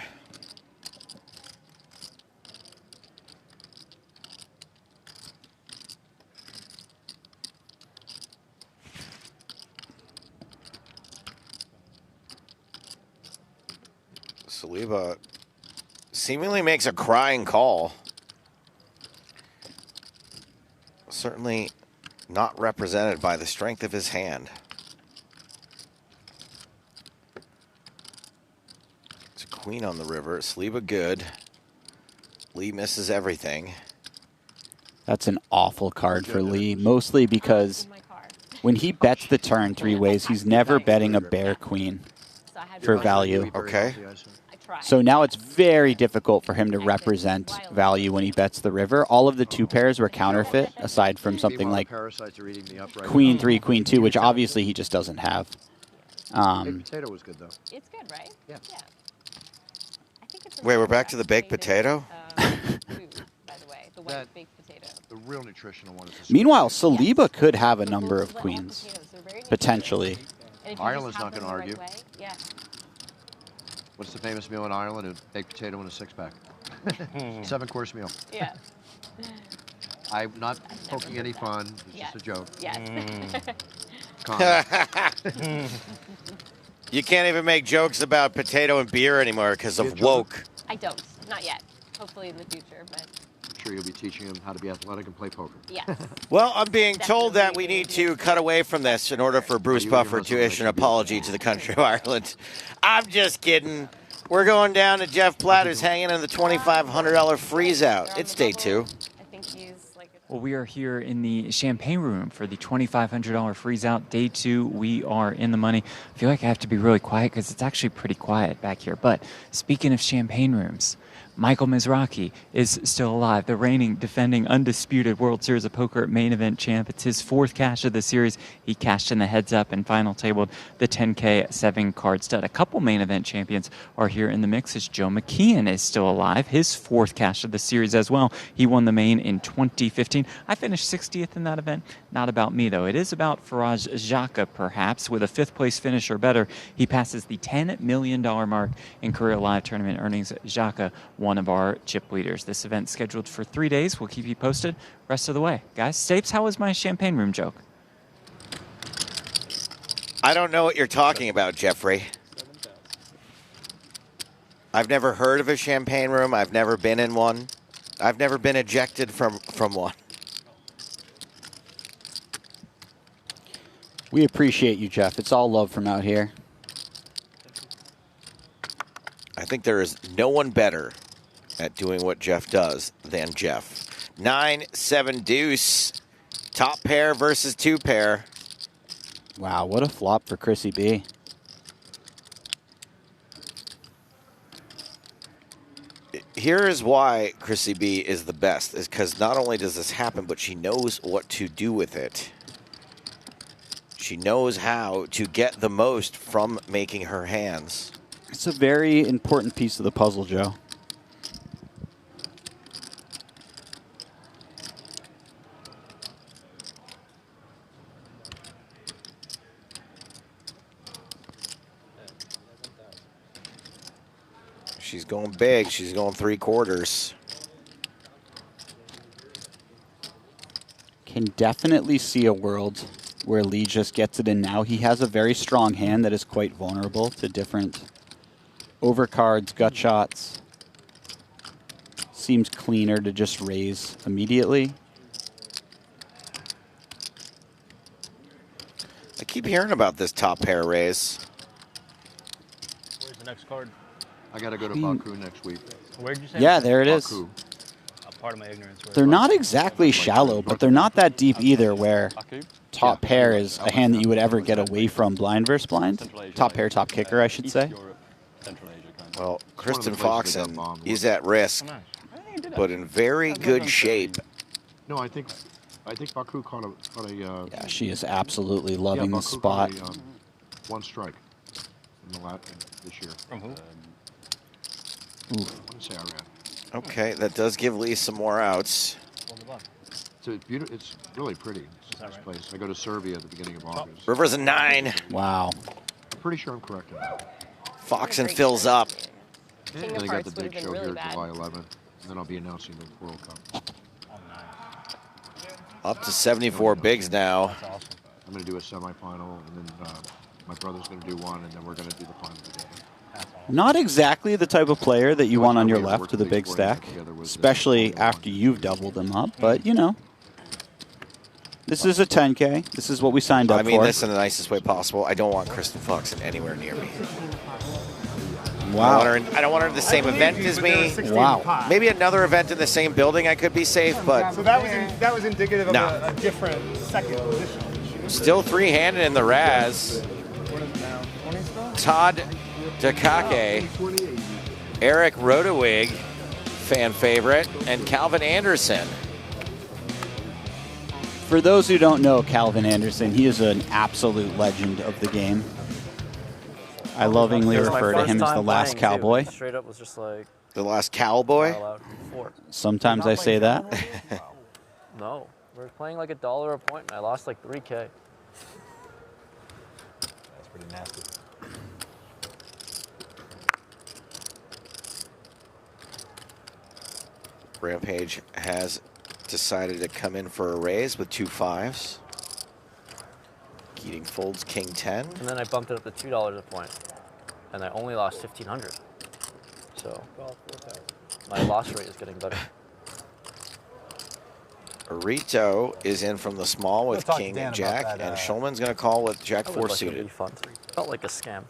Saliba seemingly makes a crying call. Certainly not represented by the strength of his hand. It's a queen on the river. Saliba good. Lee misses everything. That's an awful card for Lee, mostly because when he bets the turn 3 ways, he's never betting a bear queen for value. Okay. So now it's very difficult for him to represent value when he bets the river. All of the 2 pairs were counterfeit, aside from something like Queen 3, Queen 2, which obviously he just doesn't have. Baked potato was good, though. It's good, right? Yeah. I think it's Wait, we're back to the baked potato? food, by the way, the white baked potato. The real nutritional one is Meanwhile, Saliba could have a number of queens, potentially. Ireland's not going to argue. Yeah. What's the famous meal in Ireland? A baked potato and a 6-pack. 7-course meal. Yeah. I'm not poking any fun. It's just a joke. Yes. You can't even make jokes about potato and beer anymore because of woke. I don't. Not yet. Hopefully in the future, but. I'm sure you'll be teaching him how to be athletic and play poker. Yes. Well, I'm being told that we need to cut away from this in order for Bruce Buffer to issue an apology to the country of Ireland. I'm just kidding. We're going down to Jeff Platt, who's hanging in the $2,500 freeze out. It's day 2. I think he's like. Well, we are here in the champagne room for the $2,500 freeze out. Day 2, we are in the money. I feel like I have to be really quiet because it's actually pretty quiet back here. But speaking of champagne rooms, Michael Mizrachi is still alive, the reigning, defending, undisputed World Series of Poker main event champ. It's his 4th cash of the series. He cashed in the heads up and final tabled the 10K 7-card stud. A couple main event champions are here in the mix as Joe McKeon is still alive, his 4th cash of the series as well. He won the main in 2015. I finished 60th in that event. Not about me, though. It is about Faraz Xhaka, perhaps. With a 5th place finish or better, he passes the $10 million mark in career live tournament earnings. Xhaka, one of our chip leaders. This event scheduled for 3 days. We'll keep you posted rest of the way. Guys, Stapes, how was my champagne room joke? I don't know what you're talking about, Jeffrey. I've never heard of a champagne room. I've never been in one. I've never been ejected from one. We appreciate you, Jeff. It's all love from out here. I think there is no one better at doing what Jeff does than Jeff. 9-7 deuce. Top pair versus 2 pair. Wow, what a flop for Chrissy B. Here is why Chrissy B is the best, is because not only does this happen, but she knows what to do with it. She knows how to get the most from making her hands. It's a very important piece of the puzzle, Joe. She's going big. She's going 3/4. Can definitely see a world where Lee just gets it in now. He has a very strong hand that is quite vulnerable to different overcards, gut shots. Seems cleaner to just raise immediately. I keep hearing about this top pair raise. Where's the next card? I got to go to Baku next week. Where'd you say? Yeah, there it is. Baku. Part of my ignorance. They're not exactly shallow, but they're not that deep either, where top pair is a hand that you would ever get away from blind versus blind. Top pair, top kicker, I should say. Well, Kristen Foxen is at risk, but in very good shape. No, I think Baku caught a Yeah, she is absolutely loving this Baku spot. caught a, 1 strike in the this year. From who? I want to say I ran. Okay, that does give Lee some more outs. It's really pretty. It's a nice place. I go to Serbia at the beginning of August. River's a 9. Wow. I'm pretty sure I'm correct in that. Foxen fills up. And then I got the big show here July 11th. And then I'll be announcing the World Cup. Up to 74 bigs now. I'm going to do a semifinal, and then my brother's going to do one, and then we're going to do the final together. Not exactly the type of player that you want on your left with a big stack, especially after you've doubled them up, but you know. This is a 10K. This is what we signed up for. I mean this in the nicest way possible. I don't want Kristen Foxen anywhere near me. Wow. I don't want her in the same event as me. Wow. Maybe another event in the same building I could be safe, but So that was indicative of a different second position. still 3-handed in the Raz. What is it now? 20 still? Todd Takake, Eric Rodewig, fan favorite, and Calvin Anderson. For those who don't know Calvin Anderson, he is an absolute legend of the game. I lovingly refer to him as the last cowboy. Straight up was just like the last cowboy. Sometimes I say that. No, we were playing like $1 a point, and I lost like 3K. That's pretty nasty. Rampage has decided to come in for a raise with 2 5s. Keating folds King 10. And then I bumped it up to $2 a point, and I only lost 1,500. So my loss rate is getting better. Rito is in from the small with King and Jack, and Schulman's going to call with Jack 4 suited. Felt like a scam.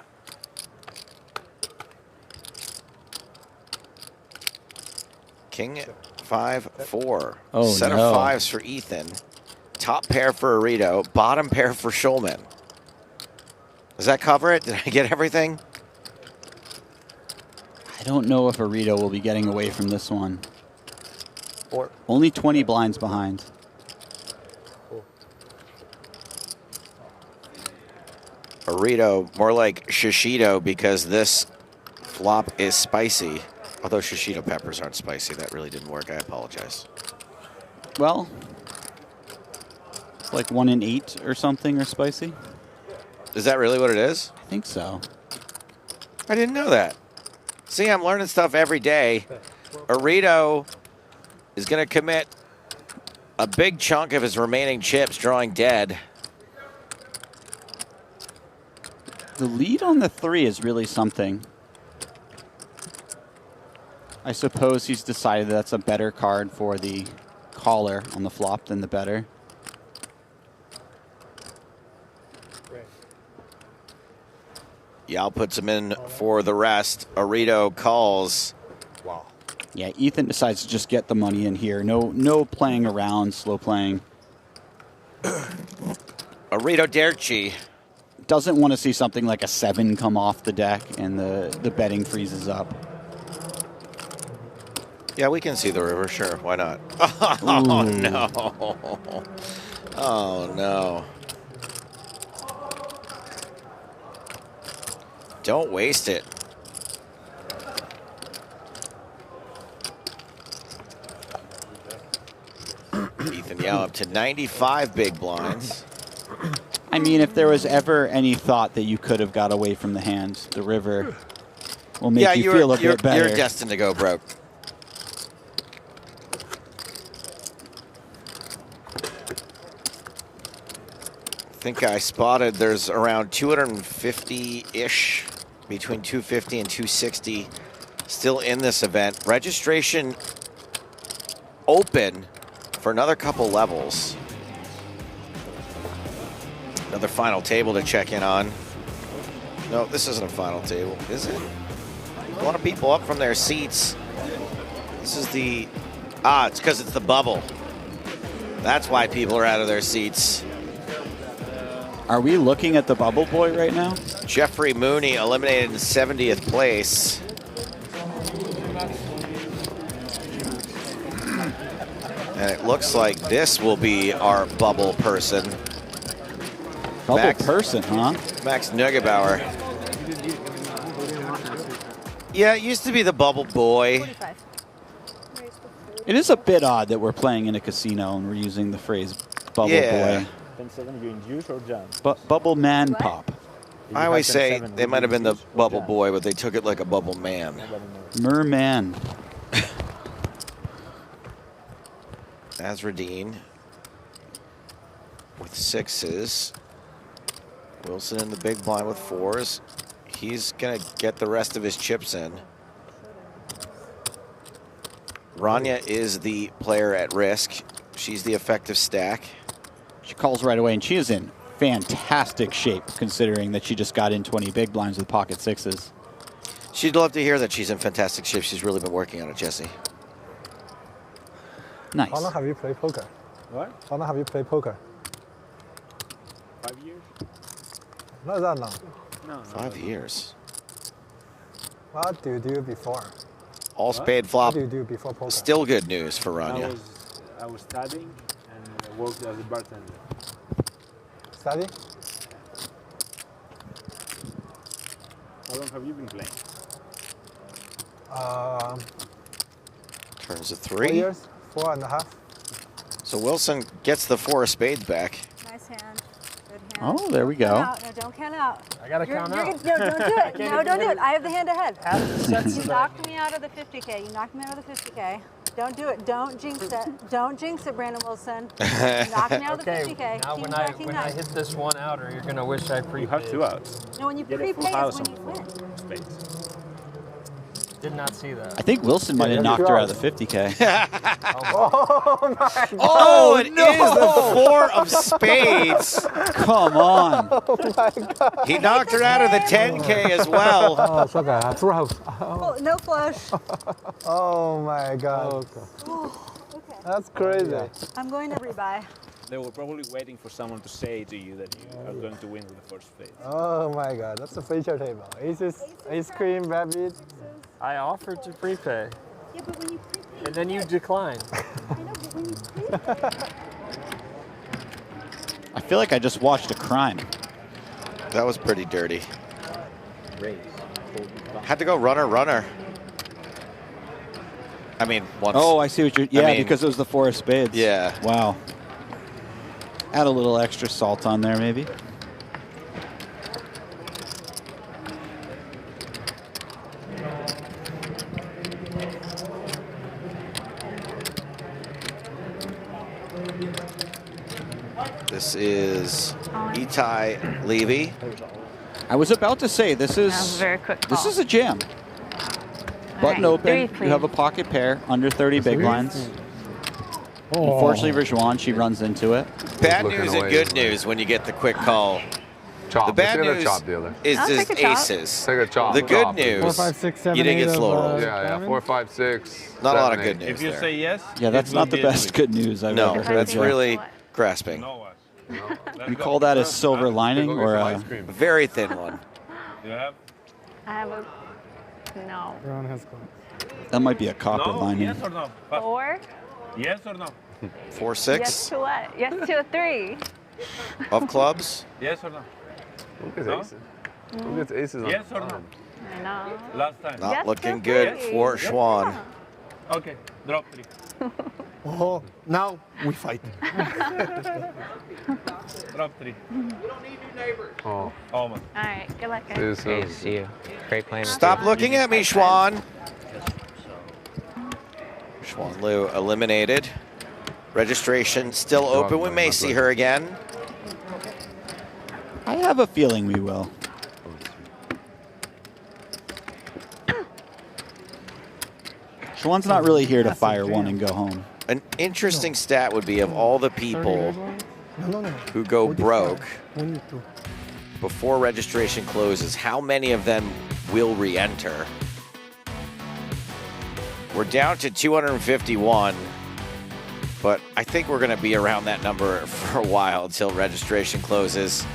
King 5-4. Oh, Set no. of 5s for Ethan. Top pair for Rito. Bottom pair for Schulman. Does that cover it? Did I get everything? I don't know if Arito will be getting away from this one. Four. Only 20 blinds behind. Arito, more like shishito, because this flop is spicy. Although shishito peppers aren't spicy. That really didn't work. I apologize. Well, it's like 1 in 8 or something are spicy. Is that really what it is? I think so. I didn't know that. See, I'm learning stuff every day. Arito is going to commit a big chunk of his remaining chips, drawing dead. The lead on the 3 is really something. I suppose he's decided that's a better card for the caller on the flop than the better. Yao puts him in for the rest. Arito calls. Wow. Yeah, Ethan decides to just get the money in here. No playing around, slow playing. Arito Derchi doesn't want to see something like a 7 come off the deck and the betting freezes up. Yeah, we can see the river, sure. Why not? Oh, Ooh. no. Oh, no. Don't waste it. Ethan Yao up to 95 big blinds. I mean, if there was ever any thought that you could have got away from the hand, the river will make you feel a bit better. You're destined to go broke. I think I spotted there's around 250-ish, between 250 and 260 still in this event. Registration open for another couple levels. Another final table to check in on. No, this isn't a final table, is it? A lot of people up from their seats. This is the... Ah, it's because it's the bubble. That's why people are out of their seats. Are we looking at the bubble boy right now? Jeffrey Mooney eliminated in 70th place. And it looks like this will be our bubble person. Bubble person, huh? Max Neugebauer. Yeah, it used to be the bubble boy. It is a bit odd that we're playing in a casino and we're using the phrase bubble boy. 10-7, you induce or jam? Bubble man pop. I always say they might have been the bubble boy, but they took it like a bubble man. Merman. Azradine with 6s. Wilson in the big blind with 4s. He's going to get the rest of his chips in. Rania is the player at risk. She's the effective stack. She calls right away, and she is in fantastic shape, considering that she just got in 20 big blinds with pocket 6s. She'd love to hear that she's in fantastic shape. She's really been working on it, Jesse. Nice. How long have you played poker? What? How long have you played poker? 5 years? Not that long. No. 5 years. What do you do before? All spade flop. What do you do before poker? Still good news for Rania. I was studying and I worked as a bartender. Study? How long have you been playing? Turns a 3. 4 years, 4.5. So Wilson gets the 4 of spades back. Nice hand. Good hand. Oh, there we go. No, don't count out. I gotta count out. No, don't do it. No, don't do it. I have the hand ahead. Sets You knocked me out of the 50K. You knocked me out of the 50K. Don't do it. Don't jinx it. Don't jinx it, Brandon Wilson. You knocked me out of the 50K. Now when I hit this one outer, you're gonna wish I prepaid. You have 2 outs. No, when you prepay is when you win. Spades. Did not see that. I think Wilson might have knocked her out of the 50K. Oh my God. Oh, it is the 4 of spades. Come on. Oh my God. He knocked her out of the 10K as well. Oh, it's okay. I threw out. Oh, no flush. Oh my God. Oh, okay. That's crazy. I'm going to rebuy. They were probably waiting for someone to say to you that you are going to win with the first spade. Oh my god, that's a feature table. Aces, ice cream, rabbit. I offered to prepay. Yeah, but when you prepay, And then you declined. I know, but when you prepay, I feel like I just watched a crime. That was pretty dirty. Had to go runner, runner. I mean, once. Oh, I see what you're. Yeah, I mean, because it was the 4 of spades. Yeah. Wow. Add a little extra salt on there, maybe. This is Itai Levy. I was about to say this is That was a very quick this call. is a jam. Button right, open. three, You have a pocket pair under 30 big blinds. Unfortunately for Juan, she runs into it. Bad news and good news when you get the quick call. Chop. The bad Let's get a news chop dealer. is I'll just take a chop. aces. Take a chop. The good Chop. news, 4, 5, 6, 7, you didn't 8 get slow of, rolls. Yeah, 4, 5, 6. Not a lot 7, of good 8. news If you there. say yes, Yeah, that's it will not the be best a good news I've No, ever heard. that's yeah. really grasping. No one. You call that a silver lining or a Very thin one. You have? I have a no. Ron has gone. that might be a copper No, lining. yes or no? 4. Yes or no? 4, Yes 6 to what? Yes to a 3. of clubs. Yes or no? Who gets No? aces? Who gets aces on Yes or no? time? I know. Last time. Not Yes, looking to good three. for Schwan. Okay, drop 3. Oh, now we fight. Drop 3. Oh. Oh man. All right. Good luck, guys. Aces. Hey, see you. Great playing. with Stop you. looking at me, Schwan. Schwan Liu eliminated. Registration still open. We may see her again. I have a feeling we will. Schwan's not really here to fire one and go home. An interesting stat would be of all the people No. who go broke 22. before registration closes, how many of them will re-enter? We're down to 251, but I think we're going to be around that number for a while until registration closes.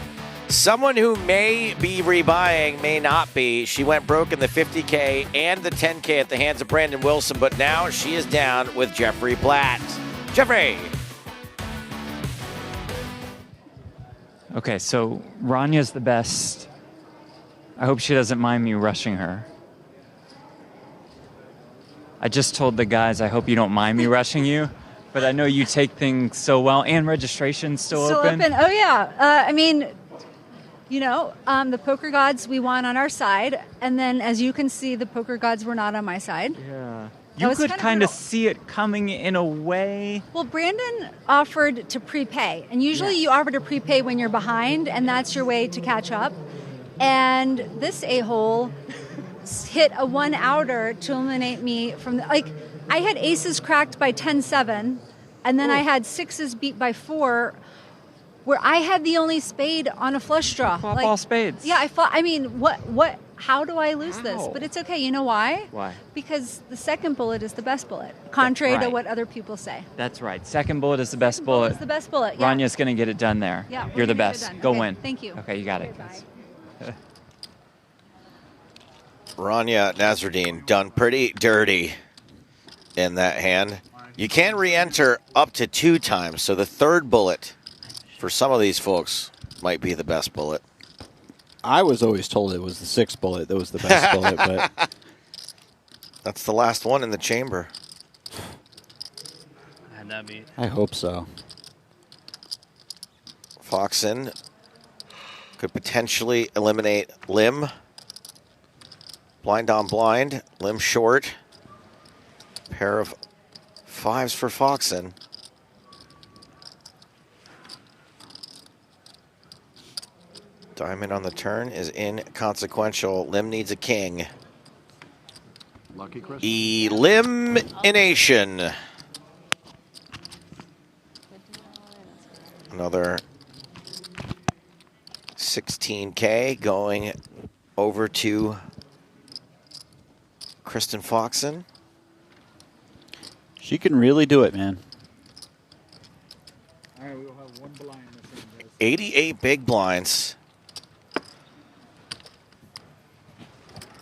Someone who may be rebuying, may not be. She went broke in the 50K and the 10K at the hands of Brandon Wilson, but now she is down with Jeffrey Blatt. Jeffrey! Okay, so Ranya's the best. I hope she doesn't mind me rushing her. I just told the guys, I hope you don't mind me rushing you, but I know you take things so well, and registration's still open. Oh, yeah. I mean, you know, the poker gods we won on our side, and then as you can see, the poker gods were not on my side. Yeah. That You was could kind of kind of brutal. see it coming in a way. Well, Brandon offered to prepay, and usually you offer to prepay when you're behind, and that's your way to catch up. And this a-hole hit a one-outer to eliminate me from the, like, I had aces cracked by 10-7, and then I had sixes beat by 4, where I had the only spade on a flush draw. Flop all spades. Yeah, I mean, what, how do I lose this? How? But it's okay. You know why? Why? Because the second bullet is the best bullet, contrary to right. what other people say. That's right. Second bullet is the best bullet. It's the best bullet, yeah. Ranya's going to get it done there. Yeah, we're You're the gonna get it best. done. Go Okay, win. thank you. Okay, you got it. Bye. Rania Nasruddin done pretty dirty in that hand. You can re-enter up to 2 times, so the third bullet for some of these folks might be the best bullet. I was always told it was the 6th bullet that was the best bullet, but that's the last one in the chamber. And that be I hope so. Foxen could potentially eliminate Lim. Blind on blind, Lim short. Pair of 5s for Foxen. Diamond on the turn is inconsequential. Lim needs a king. Lucky Chris. Elimination. Another 16K going over to Kristen Foxen. She can really do it, man. All right, we will have 88 big blinds.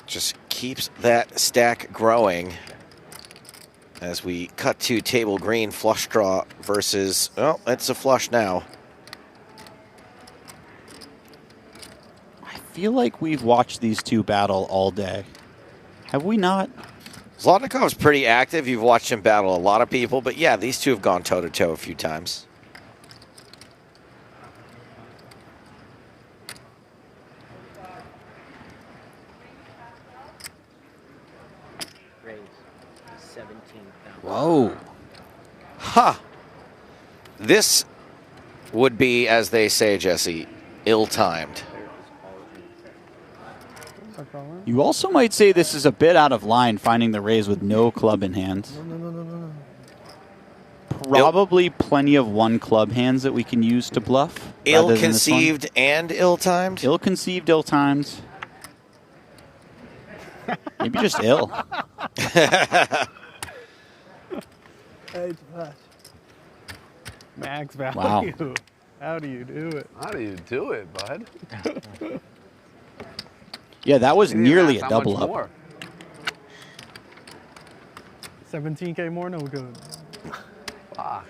Just keeps that stack growing as we cut to table green flush draw versus, well, it's a flush now. I feel like we've watched these two battle all day. Have we not? Zlotnikov's pretty active. You've watched him battle a lot of people, but yeah, these two have gone toe-to-toe a few times. Raise 17,000. Whoa. Ha! This would be, as they say, Jesse, ill-timed. You also might say this is a bit out of line, finding the raise with no club in hand. Probably plenty of one club hands that we can use to bluff. Ill-conceived and ill-timed? Ill-conceived, ill-timed. Maybe just ill. Hey, Flash. Max value. Wow. How do you do it? How do you do it, bud? Yeah, that was nearly a How double much up. more? 17K more, no good. Fuck.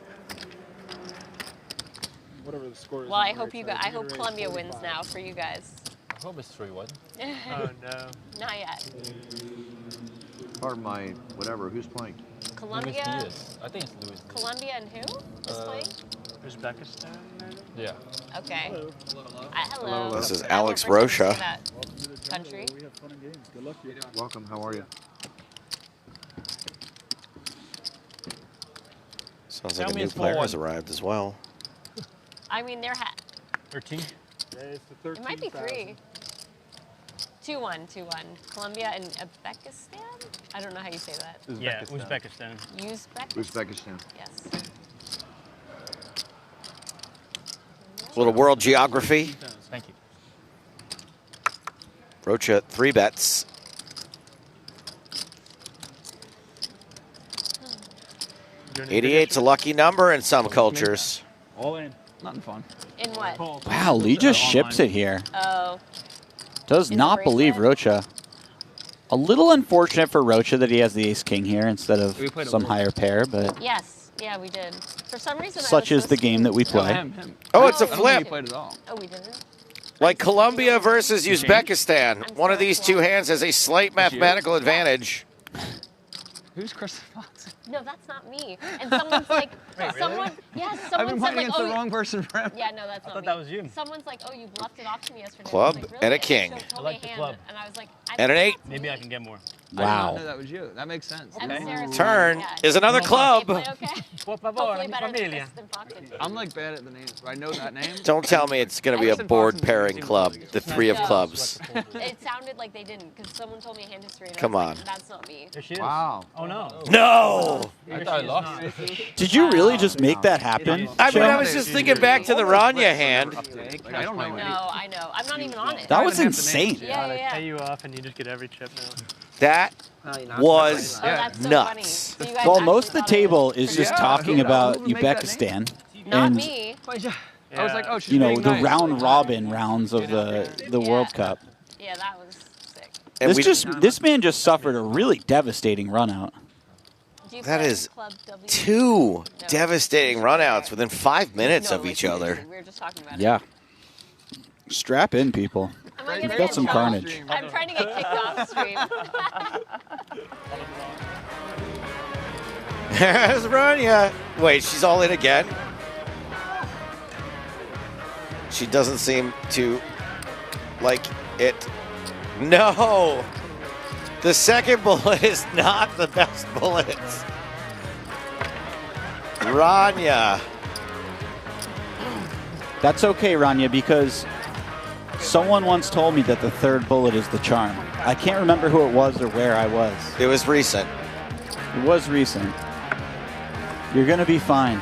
Whatever the score is. Well, I hope Columbia wins now for you guys. I hope it's 3-1. Oh no. Not yet. Pardon my whatever. Who's playing? Columbia. I think it's Louis. Columbia and who is playing? Uzbekistan, maybe? Yeah. Okay. Hello. Hello. This is I Alex went first Rocha. to that country. We have fun and games. Good luck to you. Welcome. How are you? Sounds Tell like a me new it's player 4-1. has arrived as well. I mean, they're 13? Yeah, it's the 13. it might be 3. 2-1. Colombia and Uzbekistan? I don't know how you say that. Yeah, Uzbekistan. Uzbekistan. Yes. A little world geography. Thank you. Rocha, 3 bets. 88's a lucky number in some cultures. All in. Nothing fun. In what? Wow, Lee just ships it here. Oh. Does In the not believe Rocha. A little unfortunate for Rocha that he has the ace-king here instead of We played a some little. higher pair, but Yes. Yeah, we did. For some reason, such is the game that we play. Him. Oh, it's a I don't think flip. he played at all. Oh, we didn't? Like Colombia versus Uzbekistan. One of these two hands has a slight mathematical advantage. Who's Chris Fox? No, that's not me. And someone's like, someone, yes, I've someone been said playing like, against oh, the wrong person forever. yeah, no, that's not thought me. that was you. Someone's like, oh, you bluffed it off to me yesterday. Club I was like, and a really? king. Told I me like a the hand, club. and I was like, And an 8. Maybe I can get more. I did not Wow. know that was you. That makes sense. And Sarah said, Turn yeah. is another They club. played okay. Por favor, Hopefully mi better than familia. Kristen Fox did. I'm like bad at the names. I know that name. Don't tell me it's going to be a board pairing club. The 3 of No. clubs. It sounded like they didn't, because someone told me a hand history. And Come I was on. like, that's not me. There she is. Wow. Oh no. No! I thought I lost. Did you really just make that happen? I mean, I Chad? was just thinking back to the Rania hand. I don't know. No, I know. I'm not even on it. That was I don't have the names insane. Yeah, They yeah, pay yeah. you off and you just get every chip now. That was Oh, that's so nuts. funny. So you guys Well, actually most of the thought it was- table is just Yeah, talking who about would make that Uzbekistan. Not and, me. I was like, oh, she's you know, being the nice. round robin rounds of the World Cup. Yeah, that was sick. And This man just suffered a really devastating run out. Do you That play is Club W? 2 No. devastating runouts within 5 minutes No, of each listen, other. listen, we were just talking about Yeah. Strap in, people. it. Am I gonna We've got get some kicked carnage. off? I'm trying to get kicked off stream. There's Rania. Wait, she's all in again? She doesn't seem to like it. No! The second bullet is not the best bullet. Rania. That's okay, Rania, because someone once told me that the third bullet is the charm. I can't remember who it was or where I was. It was recent. It was recent. You're going to be fine.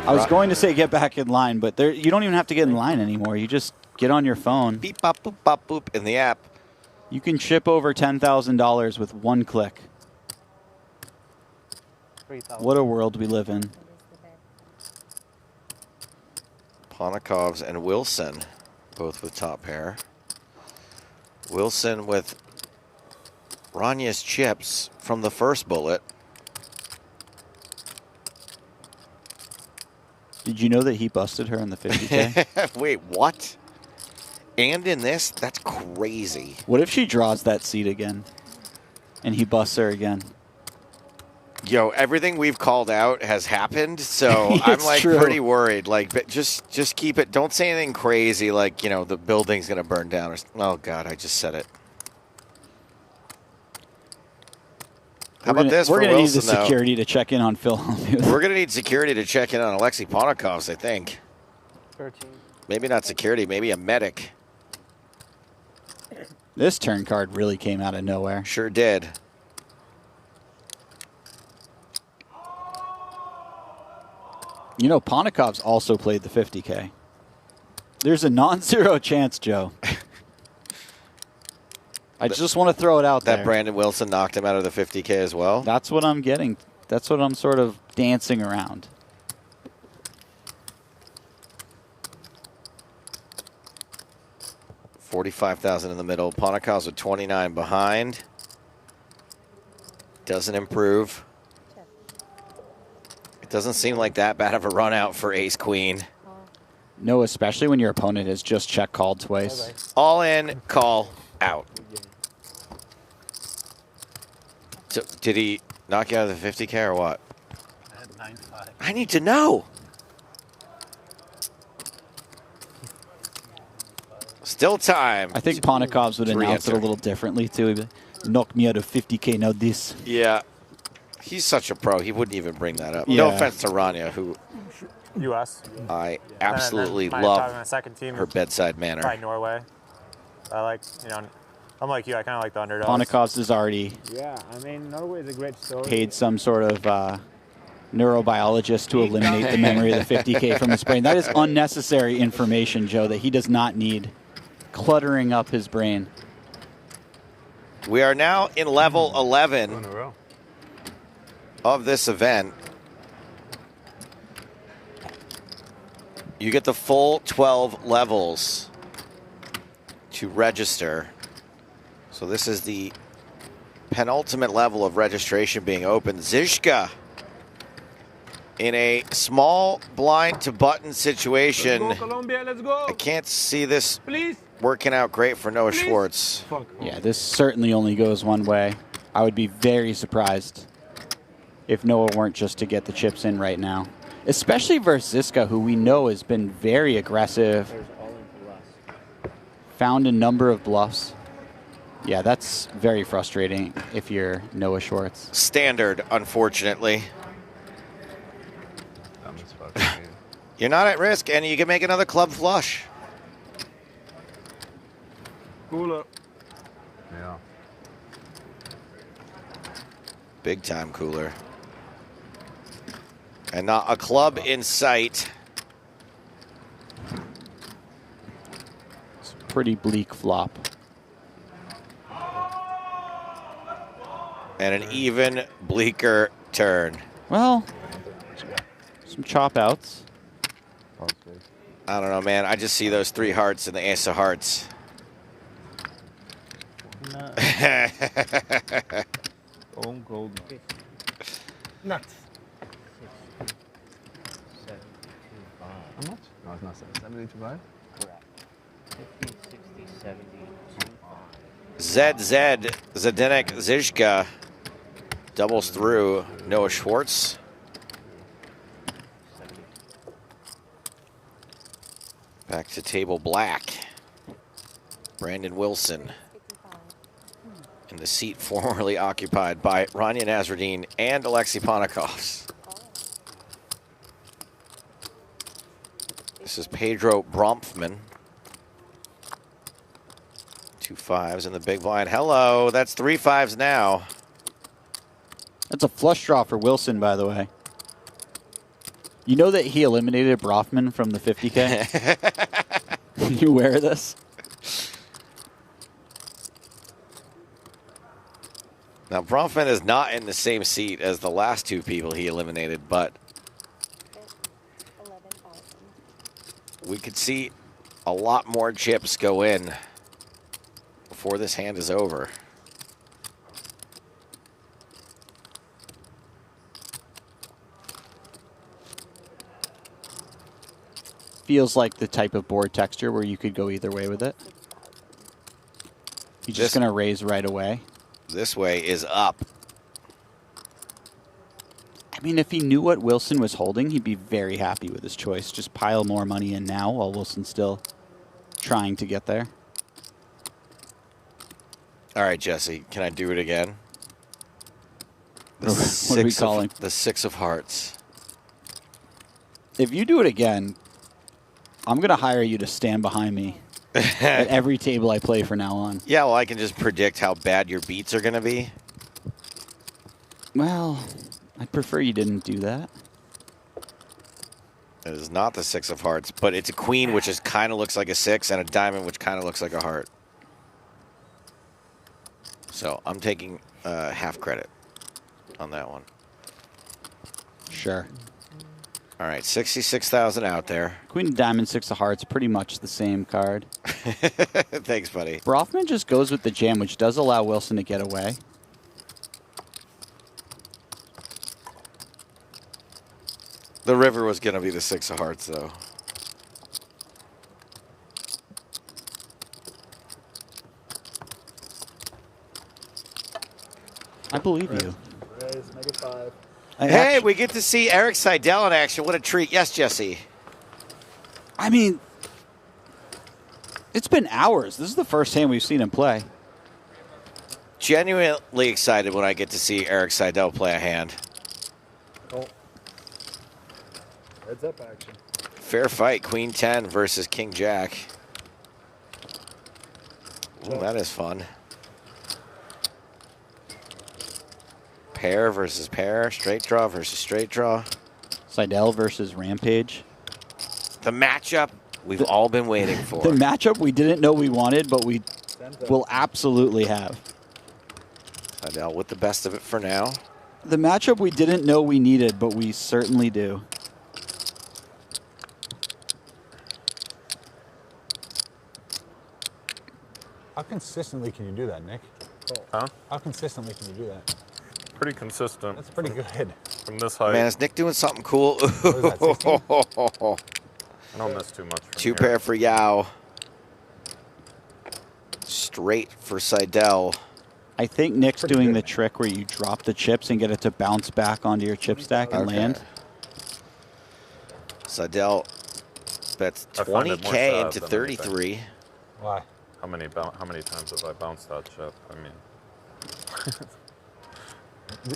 I was going to say get back in line, but you don't even have to get in line anymore. You just get on your phone. Beep, bop, boop, bop, boop in the app. You can ship over $10,000 with one click. What a world we live in. Ponikovs and Wilson, both with top pair. Wilson with Ranya's chips from the first bullet. Did you know that he busted her in the 50K? Wait, what? And in this? That's crazy. What if she draws that seat again and he busts her again? Yo, everything we've called out has happened, so I'm like true. pretty worried. Like, but just keep it. Don't say anything crazy like, you know, the building's going to burn down. Or, oh, God, I just said it. How about this for We're going to need Wilson, the security to check in on Phil Hellmuth. We're going to need security to check in on Alexei Ponikovs, I think. 13. Maybe not security, maybe a medic. This turn card really came out of nowhere. Sure did. You know, Ponikov's also played the 50K. There's a non-zero chance, Joe. I just want to throw it out there. That Brandon Wilson knocked him out of the 50K as well? That's what I'm getting. That's what I'm sort of dancing around. $45,000 in the middle. Ponikovs with 29 behind. Doesn't improve. It doesn't seem like that bad of a run out for ace queen. No, especially when your opponent has just check called twice. All in, call out. So, did he knock you out of the 50K or what? I had 9-5. I need to know. Still time. I think Ponikovs would announce it a little differently, too. He'd be like, knock me out of 50K, now this. Yeah. He's such a pro. He wouldn't even bring that up. Yeah. No offense to Rania, who U.S. I absolutely and then love my second team her bedside manner. Probably Norway. I like, you know, I'm like you. I kind of like the underdogs. Ponikovs is already Yeah, I mean, Norway is a great story. paid some sort of neurobiologist to eliminate the memory of the 50K from his brain. That is unnecessary information, Joe, that he does not need cluttering up his brain. We are now in level 11 of this event. You get the full 12 levels to register. So this is the penultimate level of registration being opened. Zizka in a small blind to button situation. Let's go, Colombia, let's go. I can't see this Please. working out great for Noah Schwartz. Yeah, this certainly only goes one way. I would be very surprised if Noah weren't just to get the chips in right now. Especially versus Zizka, who we know has been very aggressive. Found a number of bluffs. Yeah, that's very frustrating if you're Noah Schwartz. Standard, unfortunately. You're not at risk, and you can make another club flush. Cooler. Yeah. Big time cooler. And not a club in sight. It's a pretty bleak flop. And an even bleaker turn. Well, some chop outs. I don't know, man. I just see those 3 hearts and the ace of hearts. No. Oh, gold. Nuts. How much? No, it's not 72.5. Correct. 50, 60, 70, ZZ Zdenek Zizka doubles through Noah Schwartz. Back to table black. Brandon Wilson in the seat formerly occupied by Rania Nasruddin and Alexei Ponikovs. This is Pedro Bromfman. 2 5s in the big blind. Hello, that's 3 5s now. That's a flush draw for Wilson, by the way. You know that he eliminated Brofman from the 50K? You aware of this? Now, Bromfman is not in the same seat as the last 2 people he eliminated, but we could see a lot more chips go in before this hand is over. Feels like the type of board texture where you could go either way with it. You're just going to raise right away. This way is up. I mean, if he knew what Wilson was holding, he'd be very happy with his choice. Just pile more money in now while Wilson's still trying to get there. All right, Jesse, can I do it again? What are we calling? The 6 of hearts. If you do it again, I'm going to hire you to stand behind me at every table I play from now on. Yeah, well, I can just predict how bad your beats are going to be. Well, I'd prefer you didn't do that. It is not the 6 of hearts, but it's a queen, which is kind of looks like a 6, and a diamond, which kind of looks like a heart. So I'm taking half credit on that one. Sure. All right, 66,000 out there. Queen of Diamonds, 6 of Hearts, pretty much the same card. Thanks, buddy. Brofman just goes with the jam, which does allow Wilson to get away. The river was going to be the 6 of hearts, though. I believe you. Raise, make it 5. Hey, we get to see Eric Seidel in action. What a treat. Yes, Jesse. I mean, it's been hours. This is the first hand we've seen him play. Genuinely excited when I get to see Eric Seidel play a hand. Oh. Heads up action. Fair fight, Queen 10 versus King Jack. Ooh, that is fun. Pair versus pair, straight draw versus straight draw. Seidel versus Rampage. The matchup we've all been waiting for. The matchup we didn't know we wanted, but we will absolutely have. Seidel with the best of it for now. The matchup we didn't know we needed, but we certainly do. How consistently can you do that, Nick? Huh? How consistently can you do that? Pretty consistent. That's pretty good. From this height. Man, is Nick doing something cool? I don't miss too much. From 2 here. pair for Yao. Straight for Seidel. I think Nick's doing the trick where you drop the chips and get it to bounce back onto your chip stack and land. Seidel bets I find it more 20K sad into than 33. anything. Why? How many times have I bounced that chip? I mean,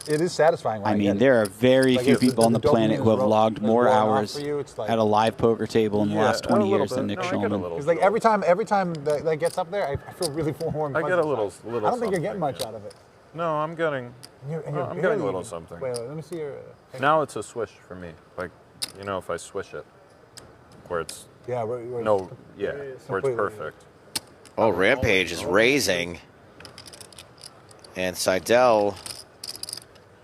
It is satisfying. When I get mean, it. there are very Like few if the- people on the the planet dopamine who is have logged is more rolling off hours for you, it's like- at a live poker table in the last 20 years than Nick Schulman. Because like every time that gets up there, I feel really warm. I get a little. I don't think you're getting much out of it. No, I'm getting. I'm getting a little something. Wait, let me see your. Now it's a swish for me. Like, you know, if I swish it, where it's Yeah, where no, yeah, where it's completely- perfect. Oh, Rampage is raising. And Seidel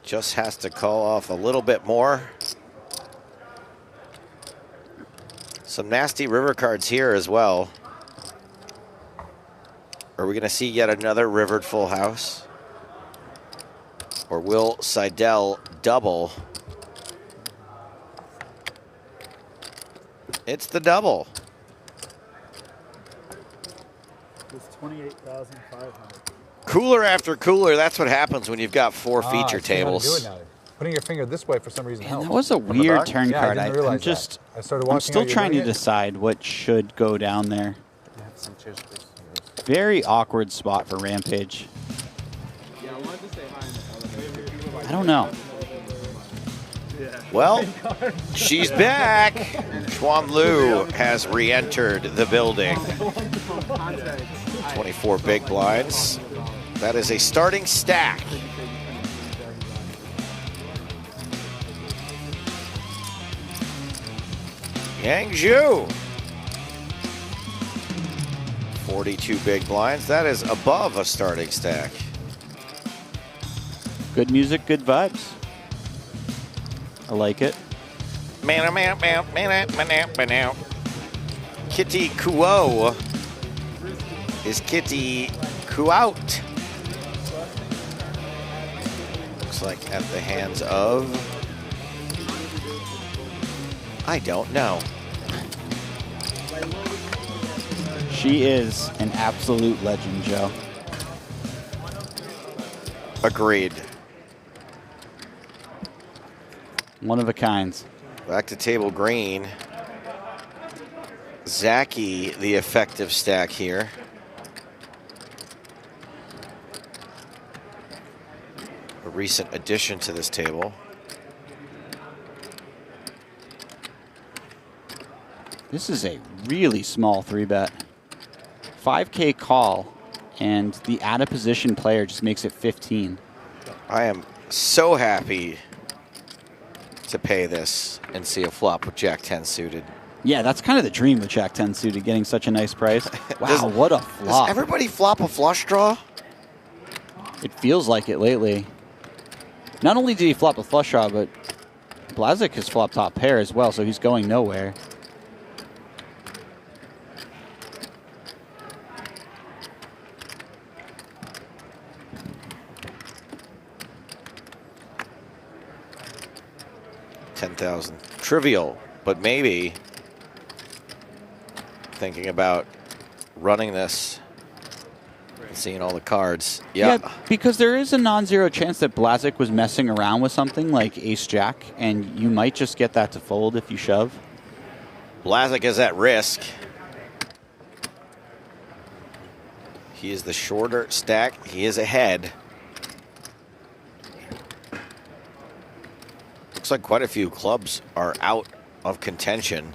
just has to call off a little bit more. Some nasty river cards here as well. Are we going to see yet another rivered full house? Or will Seidel double? It's the double. It's 28,500. Cooler after cooler, that's what happens when you've got 4 feature I see how to tables. do it now. Putting your finger this way for some reason helps. That was a From the weird back? turn Yeah, card. I didn't I'm realize just, that. I started I'm watching still how you're trying to doing it. decide what should go down there. Some cheers, please. Very awkward spot for Rampage. I don't know. Well, she's back. Chuan Lu has re-entered the building. 24 big blinds. That is a starting stack. Yang Zhu. 42 big blinds. That is above a starting stack. Good music, good vibes. I like it. Kitty Kuo is Kitty Kuout. Looks like at the hands of, I don't know. She is an absolute legend, Joe. Agreed. One of a kind. Back to table green. Zaki, the effective stack here. A recent addition to this table. This is a really small 3-bet. 5K call, and the out of position player just makes it 15. I am so happy to pay this and see a flop with Jack 10 suited. Yeah, that's kind of the dream with Jack 10 suited, getting such a nice price. Wow, what a flop. Does everybody flop a flush draw? It feels like it lately. Not only did he flop a flush draw, but Blazik has flopped top pair as well, so he's going nowhere. $10,000. Trivial, but maybe thinking about running this and seeing all the cards. Yeah, because there is a non-zero chance that Blazik was messing around with something like ace-jack, and you might just get that to fold if you shove. Blazik is at risk. He is the shorter stack. He is ahead. Looks like quite a few clubs are out of contention.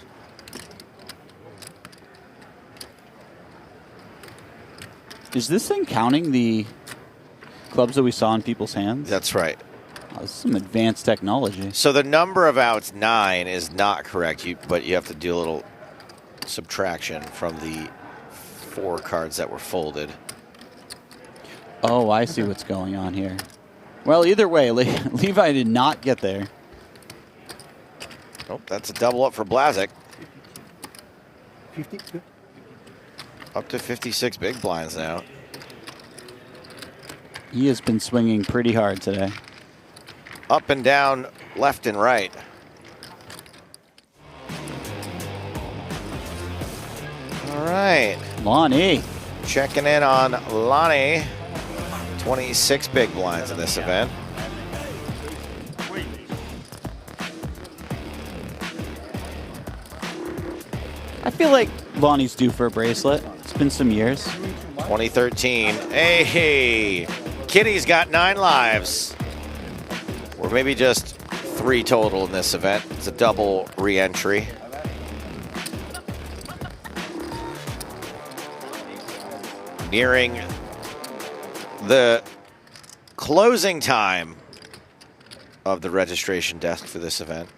Is this thing counting the clubs that we saw in people's hands? That's right. Oh, this is some advanced technology. So the number of outs, 9, is not correct, but you have to do a little subtraction from the 4 cards that were folded. Oh, I see what's going on here. Well, either way, Levi did not get there. Nope, that's a double up for Blazik. 50. Up to 56 big blinds now. He has been swinging pretty hard today. Up and down, left and right. All right. Lonnie. Checking in on Lonnie. 26 big blinds in this event. I feel like Lonnie's due for a bracelet. It's been some years. 2013. Hey, Kitty's got 9 lives. Or maybe just 3 total in this event. It's a double re-entry. Nearing the closing time of the registration desk for this event.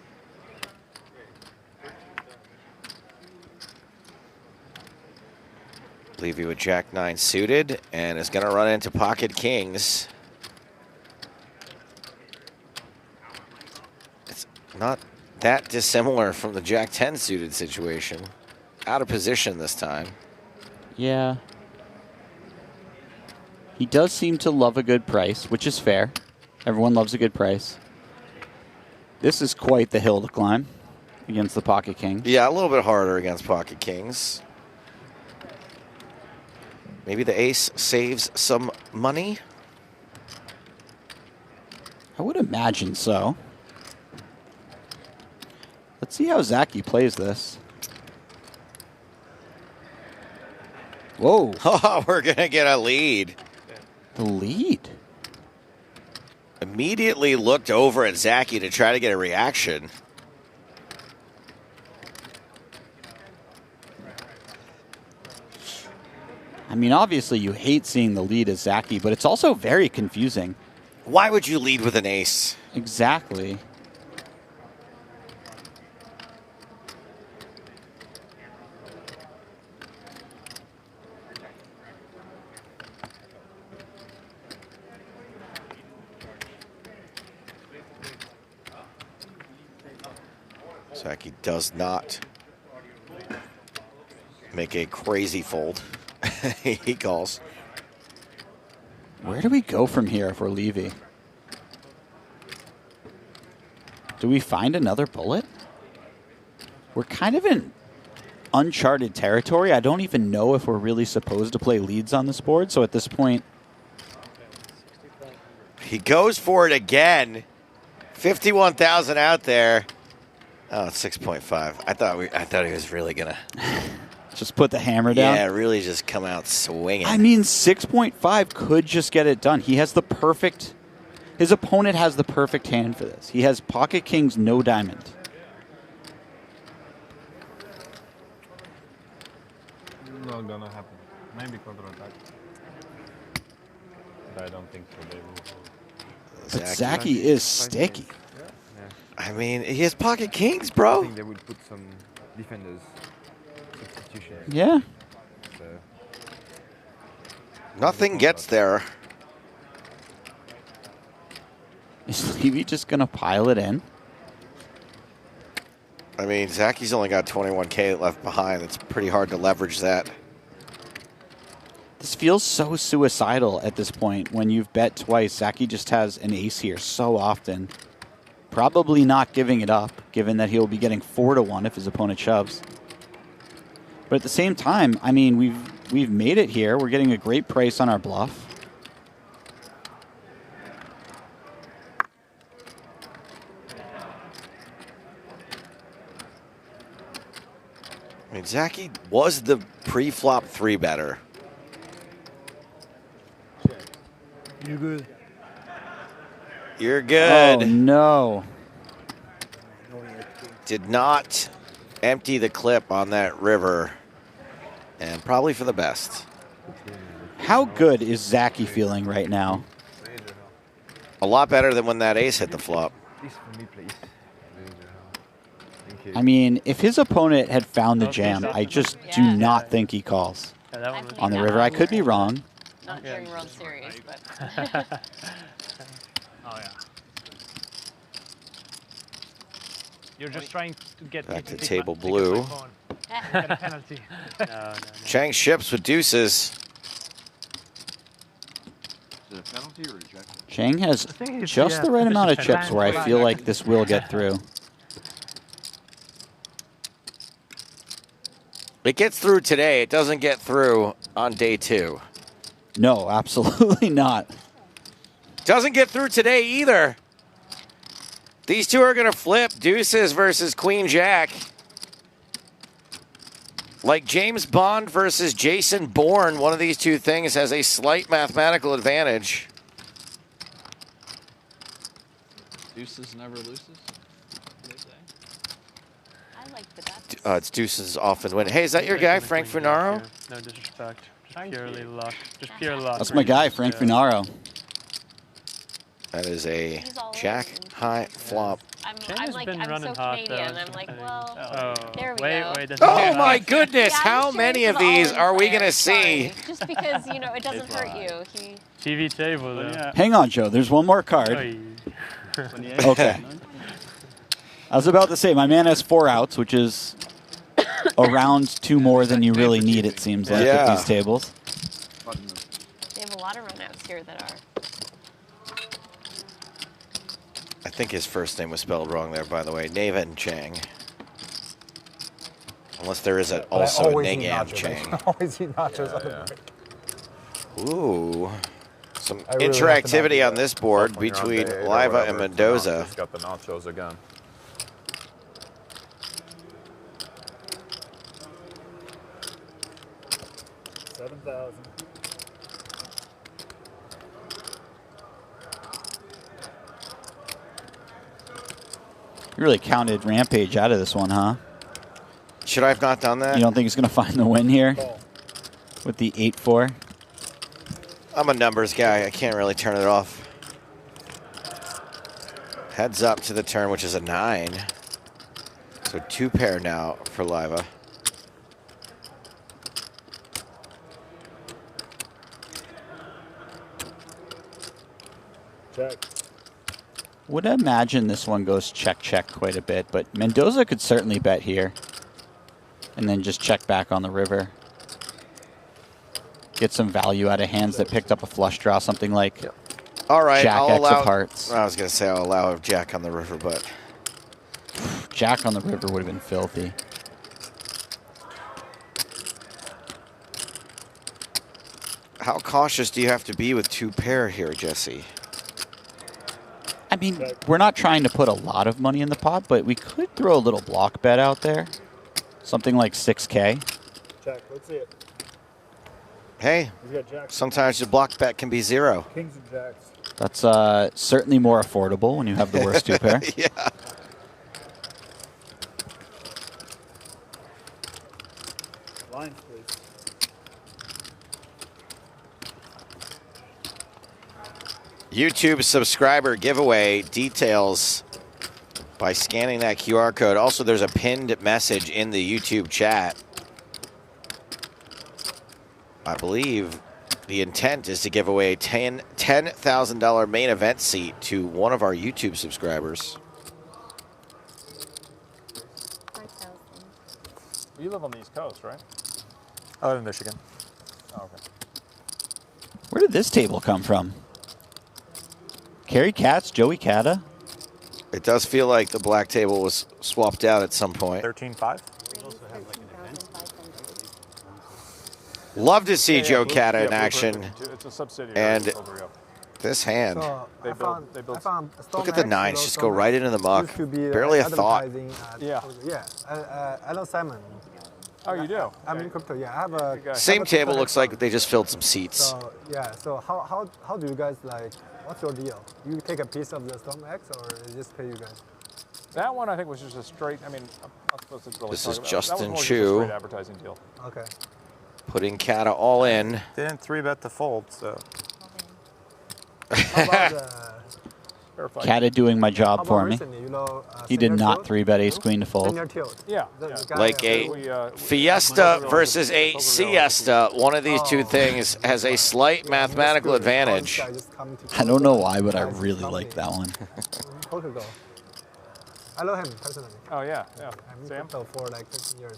Levy with Jack 9 suited and is going to run into pocket kings. It's not that dissimilar from the Jack 10 suited situation. Out of position this time. Yeah. He does seem to love a good price, which is fair. Everyone loves a good price. This is quite the hill to climb against the pocket king. Yeah, a little bit harder against pocket kings. Maybe the ace saves some money? I would imagine so. Let's see how Zaki plays this. Whoa. Oh, we're going to get a lead. The lead? Immediately looked over at Zaki to try to get a reaction. I mean, obviously you hate seeing the lead as Zaki, but it's also very confusing. Why would you lead with an ace? Exactly. Zaki does not make a crazy fold. He calls. Where do we go from here if we're Levy? Do we find another bullet? We're kind of in uncharted territory. I don't even know if we're really supposed to play leads on this board. So at this point, he goes for it again. 51,000 out there. Oh, it's 6.5. I thought he was really gonna just put the hammer down. Yeah, really just come out swinging. I mean, 6.5 could just get it done. He has the perfect. His opponent has the perfect hand for this. He has pocket kings, no diamond. Not gonna happen. Maybe counter attack. But I don't think so. They will. But Zaki is sticky. I mean, he has pocket kings, bro. I think they would put some defenders substitution. Yeah. So nothing gets there. Is Levy just going to pile it in? I mean, Zaki's only got 21K left behind. It's pretty hard to leverage that. This feels so suicidal at this point. When you've bet twice, Zaki just has an ace here so often. Probably not giving it up, given that he'll be getting 4-1 if his opponent shoves. But at the same time, I mean, we've made it here. We're getting a great price on our bluff. I mean, Zaki was the pre-flop 3-better. You good? You're good. Oh, no. Did not empty the clip on that river. And probably for the best. How good is Zaki feeling right now? A lot better than when that ace hit the flop. I mean, if his opponent had found the jam, I just do not think he calls on the river. I could be wrong. Not sure you're on serious, but. Oh yeah. You're just trying to get back to table blue. Get a penalty. No. Chang ships with deuces. Is it a penalty or rejection? Chang has just the right amount of chips where I feel like this will get through. It gets through today. It doesn't get through on day 2. No, absolutely not. Doesn't get through today either. These two are going to flip deuces versus Queen Jack. Like James Bond versus Jason Bourne, one of these two things has a slight mathematical advantage. Deuces never loses, they say. I like the best. It's deuces often win. Hey, is that your guy, Frank Funaro? No disrespect. Just purely luck. Just pure luck. That's my guy, Frank Funaro. That is a jack high flop. I'm so Canadian. I'm like, well, there we go. Oh my goodness! How many of these are we going to see? Just because, you know, it doesn't hurt you. TV table, though. Yeah. Hang on, Joe. There's one more card. Okay. I was about to say, my man has 4 outs, which is around 2 more than you really need, it seems like, at these tables. They have a lot of runouts here that are. I think his first name was spelled wrong there, by the way. Navan Chang. Unless there is also a Nagam Chang. Always eat nachos. Ooh. Some I really interactivity on this board when you're on between day 8 or Liva whatever, and Mendoza. Just got the nachos again. $7,000. You really counted Rampage out of this one, huh? Should I have not done that? You don't think he's going to find the win here with the 8-4? I'm a numbers guy. I can't really turn it off. Heads up to the turn, which is a 9. So 2 pair now for Liva. Check. Would imagine this one goes check-check quite a bit, but Mendoza could certainly bet here. and then just check back on the river. Get some value out of hands that picked up a flush draw, something like All right, Jack I'll X allow. of hearts. I was going to say I'll allow a Jack on the river, but Jack on the river would have been filthy. how cautious do you have to be with 2 pair here, Jesse? I mean, we're not trying to put a lot of money in the pot, but we could throw a little block bet out there. Something like 6K. Jack, let's see it. Hey, He's got jacks. sometimes the block bet can be 0. Kings and jacks. That's certainly more affordable when you have the worst 2 pair. Yeah. Lines, please. YouTube subscriber giveaway details by scanning that QR code. Also, there's a pinned message in the YouTube chat. I believe the intent is to give away a $10,000 main event seat to one of our YouTube subscribers. You live on the East Coast, right? I live in Michigan. Oh, okay. Where did this table come from? Kerry Katz, Joey Cata? It does feel like the black table was swapped out at some point. 13.5. Love to see Joe Blue- Cata in Blue action. Perfect. It's a subsidiary And of Overio. this hand. So They I build- they build- I found Look at the Storm X, nines you know, just go Storm right X into the muck. used to be, Barely a thought. advertising at- Yeah. Yeah. I know Simon. Oh, you do? I'm in crypto. Yeah, I have a Same table looks like they just filled some seats. So yeah. So how do you guys like? What's your deal? You take a piece of the Storm X, or they just pay you guys? That one I think was just a straight. I mean, I'm not supposed to really This talk is about it. Justin That was more Chu. just a straight advertising deal. Okay. Putting Cata all in. Didn't 3-bet the fold, so. How about Cata doing my how job about for me. recently, you know, He did senior not tilt? 3-bet ace queen to fold. Senior tilt. Yeah. The guy Like a Fiesta versus a Siesta, one of these two things has a slight mathematical advantage. I don't know why, but I really like that one. Portugal. I know him personally. Oh yeah, yeah. I'm in Sam? crypto for like 15 years.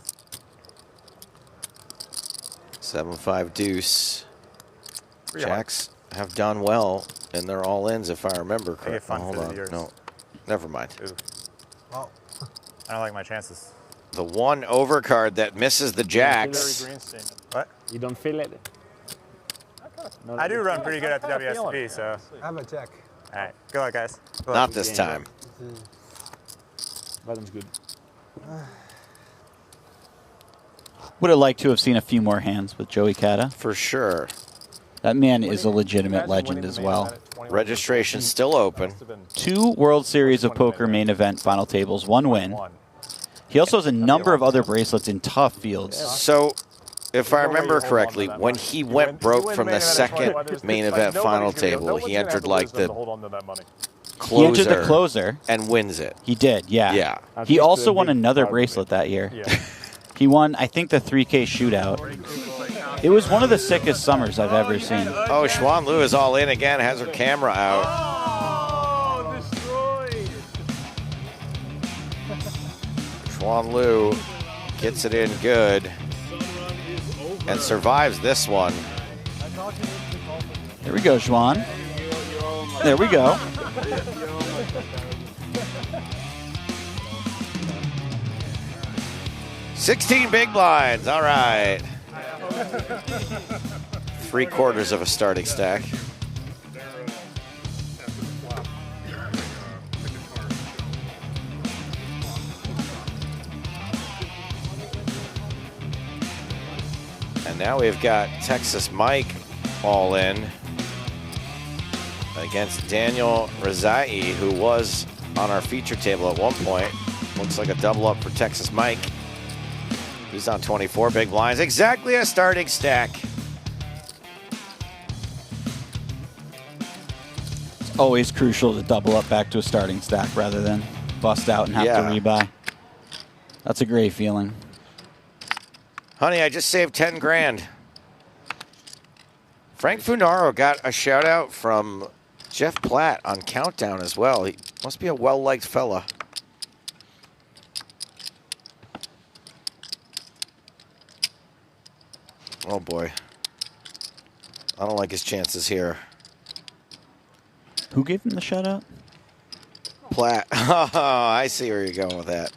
7-5 deuce. Pretty Jacks have done well in their all-ins, if I remember Make it correctly. fun Hold for the on. viewers. No, never mind. Wow. I don't like my chances. The one overcard that misses the jacks. What? You don't feel it? I do run pretty good at the WSOP, so. I have a check. All right. Good luck, guys. Good luck. Not this time. Bottom's good. Would have liked to have seen a few more hands with Joey Cata. For sure. That man is a legitimate legend as well. Registration still open. 2 World Series of Poker main event final tables, 1 win. He also has a number of other bracelets in tough fields. So, if I remember correctly, when he went broke from the second main event final table, he entered like the He entered the closer closer. and wins it. He did, yeah. Yeah. He also won another bracelet that year. He won, I think, the 3K shootout. It was one of the sickest summers I've ever seen. Oh, Xuan Lu is all in again, has her camera out. Xuan Lu gets it in good and survives this one. There we go, Xuan. There we go. $16 big blinds, all right. 3/4 of a starting stack. And now we've got Texas Mike all in against Daniel Rezai, who was on our feature table at one point. Looks like a double up for Texas Mike. He's on 24 big blinds, exactly a starting stack. It's always crucial to double up back to a starting stack rather than bust out and have to rebuy. That's a great feeling. Honey, I just saved 10 grand. Frank Funaro got a shout out from Jeff Platt on Countdown as well. He must be a well-liked fella. Oh boy. I don't like his chances here. Who gave him the shutout? Platt. Oh, I see where you're going with that.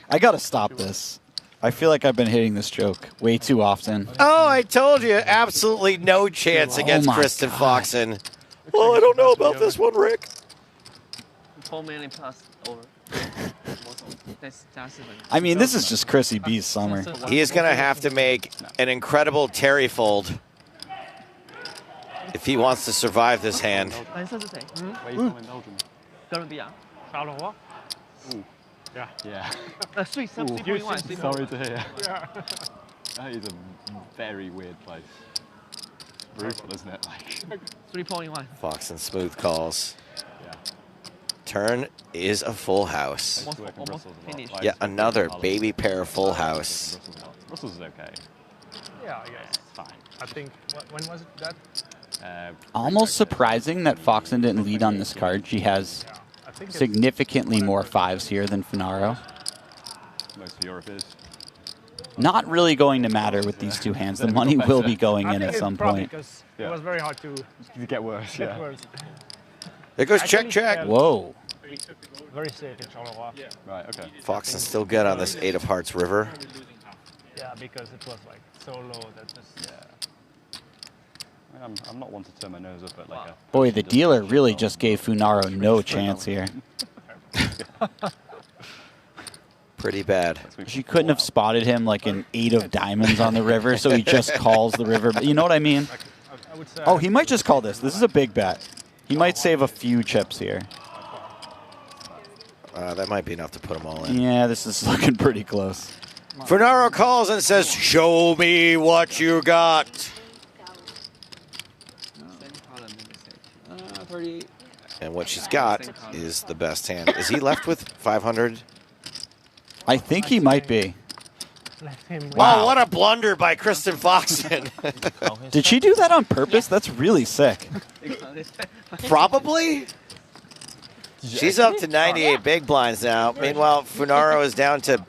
I gotta stop this. I feel like I've been hitting this joke way too often. Oh, I told you, absolutely no chance against Kristen Foxen. Well, I don't know about this one, Rick. 4 million plus over. I mean, this is just Chrissy B's summer. He is going to have to make an incredible Terry fold if he wants to survive this hand. Yeah. Yeah. Sweet, Ooh. sorry to hear. Yeah. That is a very weird place. Brutal, isn't it? Like 3.1. Foxen smooth calls. Yeah. Turn is a full house. Almost finished. Yet another baby pair full house. Russell's is okay. Yeah, I guess. It's fine. I think, when was it that? Almost surprising that Foxen didn't lead on this card. She has significantly more fives here than Finaro. Most of Europe is. Not really going to matter with these two hands. The money will be going in at some point. Because it was very hard to get worse. Get worse. There goes check, check. Whoa. Very safe in Charleroi. Right, okay. Foxen still good on this 8 of hearts river. Yeah, because it was like so low that just... I mean, I'm not one to turn my nose up at like a... Boy, the dealer really just gave Funaro no chance here. Pretty bad. She couldn't have spotted him like an 8 of diamonds on the river, so he just calls the river. You know what I mean? Oh, he might just call this. This is a big bet. He might save a few chips here. That might be enough to put them all in. Yeah, this is looking pretty close. Finaro calls and says, show me what you got. And what she's got is the best hand. Is he left with 500? I think he might be. Wow, oh, what a blunder by Kristen Foxen. Did she do that on purpose? That's really sick. Probably. She's up to 98 big blinds now. Meanwhile, Funaro is down to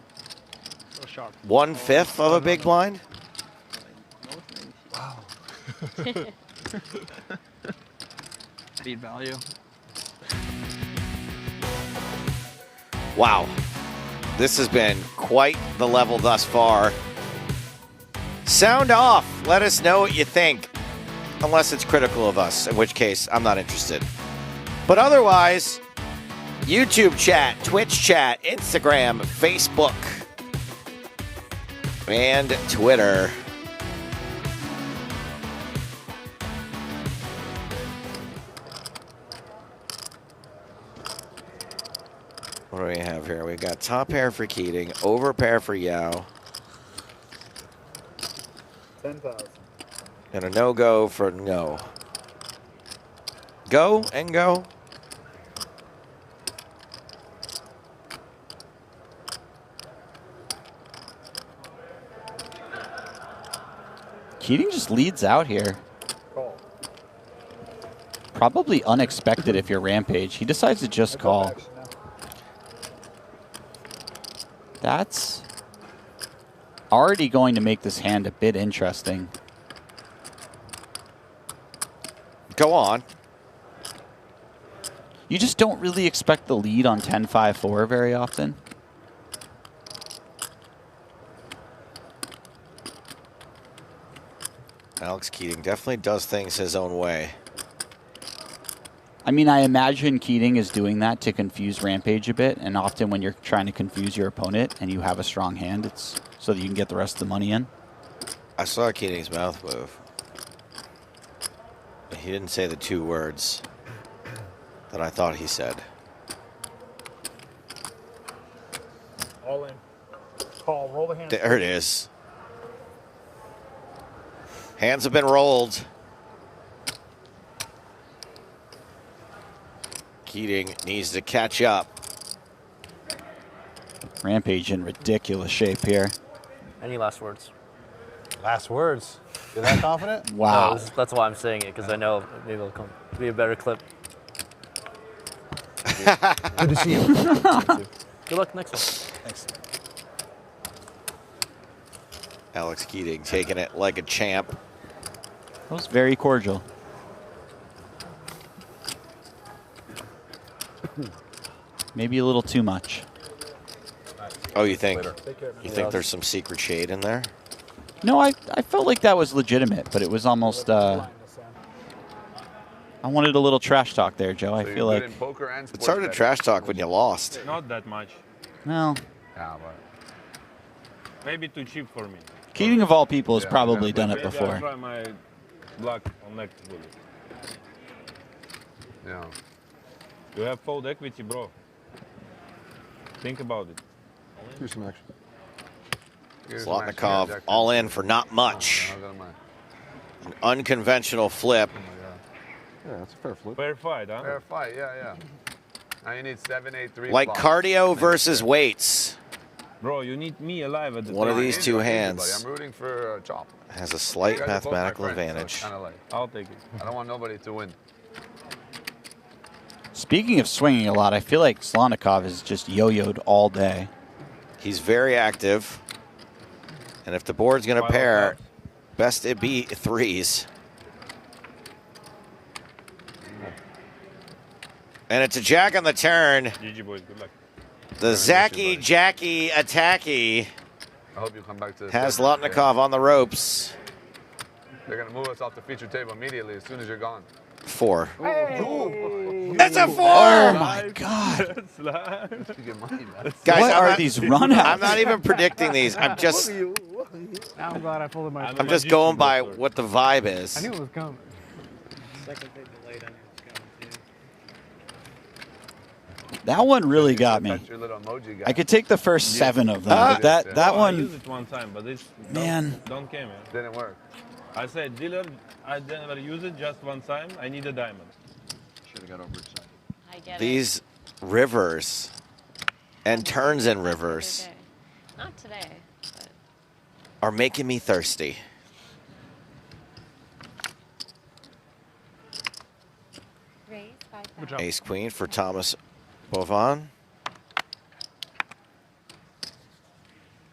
1/5 of a big blind. Wow. Beat value. Wow. This has been quite the level thus far. Sound off. Let us know what you think. Unless it's critical of us, in which case I'm not interested. But otherwise, YouTube chat, Twitch chat, Instagram, Facebook, and Twitter. What do we have here? We got top pair for Keating, over pair for Yao. 10,000. And a no-go for no. Go and go. Keating just leads out here. Call. Probably unexpected if you're Rampage. He decides to just call. That's already going to make this hand a bit interesting. Go on. You just don't really expect the lead on 10-5-4 very often. Alex Keating definitely does things his own way. I mean, I imagine Keating is doing that to confuse Rampage a bit, and often when you're trying to confuse your opponent and you have a strong hand, it's so that you can get the rest of the money in. I saw Keating's mouth move. He didn't say the 2 words that I thought he said. All in. Call. Roll the hand. There it is. Hands have been rolled. Keating needs to catch up. Rampage in ridiculous shape here. Any last words? Last words? You're that confident? Wow. No, that's why I'm saying it, because I know maybe it'll come be a better clip. Good to see you. Good luck next one. Thanks. Alex Keating taking it like a champ. That was very cordial. Maybe a little too much. Oh, you think there's some secret shade in there? No, I felt like that was legitimate, but it was almost. I wanted a little trash talk there, Joe. I feel like it's hard to trash talk when you lost. Not that much. No. Yeah, but Maybe too cheap for me. Keating of all people has probably done it Maybe I'll before. try my luck on next bullet. Yeah. You have fold equity, bro. Think about it. Do some action. Zlotnikov all in for not much. An unconventional flip. Yeah, that's a fair flip. Fair fight, huh? Fair fight, yeah. Now you need 7-8-3. Like cardio versus weights. Bro, you need me alive at the One of time. these two hands I'm rooting for Chop. has a slight You guys are both my mathematical friends, so advantage. it's kinda like, I'll take it. I don't want nobody to win. Speaking of swinging a lot, I feel like Zlotnikov is just yo-yoed all day. He's very active. And if the board's going to pair, best it be threes. And it's a jack on the turn. GG boys, good luck. The Zacky Jackie attacky I hope you come back to has this. Zlotnikov on the ropes. They're going to move us off the feature table immediately as soon as you're gone. 4. Hey. That's a 4! Oh my God. Guys, what are these runouts? I'm not even predicting these. I'm just Now I'm glad I folded my. I'm just going by what the vibe is. I knew it was coming. That one really got me. I could take the first 7 of them, but that I one. used it one time, but it's Man. don't care, man. Didn't work. I said, dealer, I never use it just one time. I need a diamond. Should have got overexcited. I get These rivers and turns in rivers it. Not today. But are making me thirsty. Ace Queen for Thomas Bovan.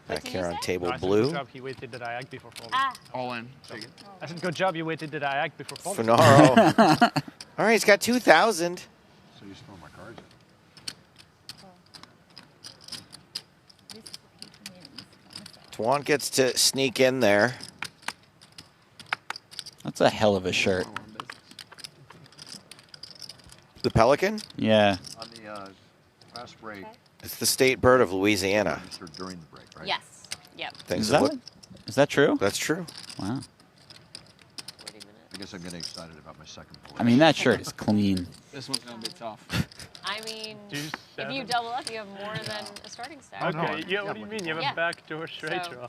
Back here on table blue. Good job, he waited that I act before folding. All in. Take it. I said, good job, you waited that I act before folding. Finaro. All right, he's got 2,000. So you stole my cards. Tuan gets to sneak in there. That's a hell of a shirt. The Pelican? Yeah. On the fast break. It's the state bird of Louisiana. During the break, right? yes. Yep. Things Is look- is that true? That's true. Wow. I guess I'm getting excited about my second point. I mean, that shirt is clean. This one's going to be tough. I mean, Deuce if you seven. double up, you have more than a starting stack. Okay, yeah, what do you mean? You have Yeah. a backdoor straight So- draw.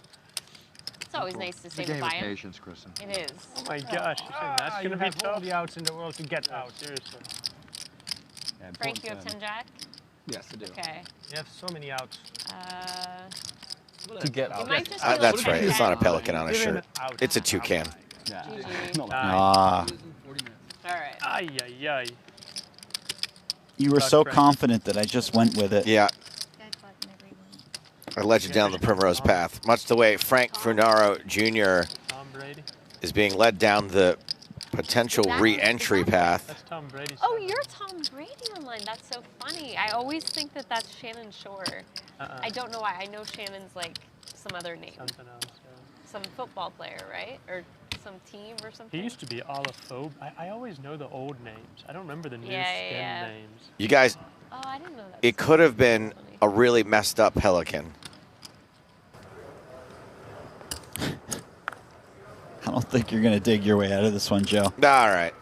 It's always nice to It's a say game of goodbye. patience, Kristen. It is. Oh my gosh, that's you going to be have all tough. the outs in the world to get out. Seriously. Frank, you have 10 jack? Yes, I do. Okay. You have so many outs. To get You out. might just be That's like right. It's not a 10. Pelican on a Give him shirt. out. It's a toucan. Yeah. GG. Not like Ah. All right. Ay, ay, ay. You were Suck, so Frank. confident that I just went with it. Yeah. I led you down the primrose path, much the way Frank Funaro Jr. Tom Brady. is being led down the potential re-entry path. That's Tom Brady's. Oh, you're Tom Brady online. That's so funny. I always think that that's Shannon Shore. I don't know why. I know Shannon's like some other name. Something else. Yeah. Some football player, right? Or some team or something. He used to be Olaphobe. I always know the old names. I don't remember the new Yeah, skin yeah. names. You guys, Oh, I didn't know that. it could have been a really messed up Pelican. I don't think you're going to dig your way out of this one, Joe. All right.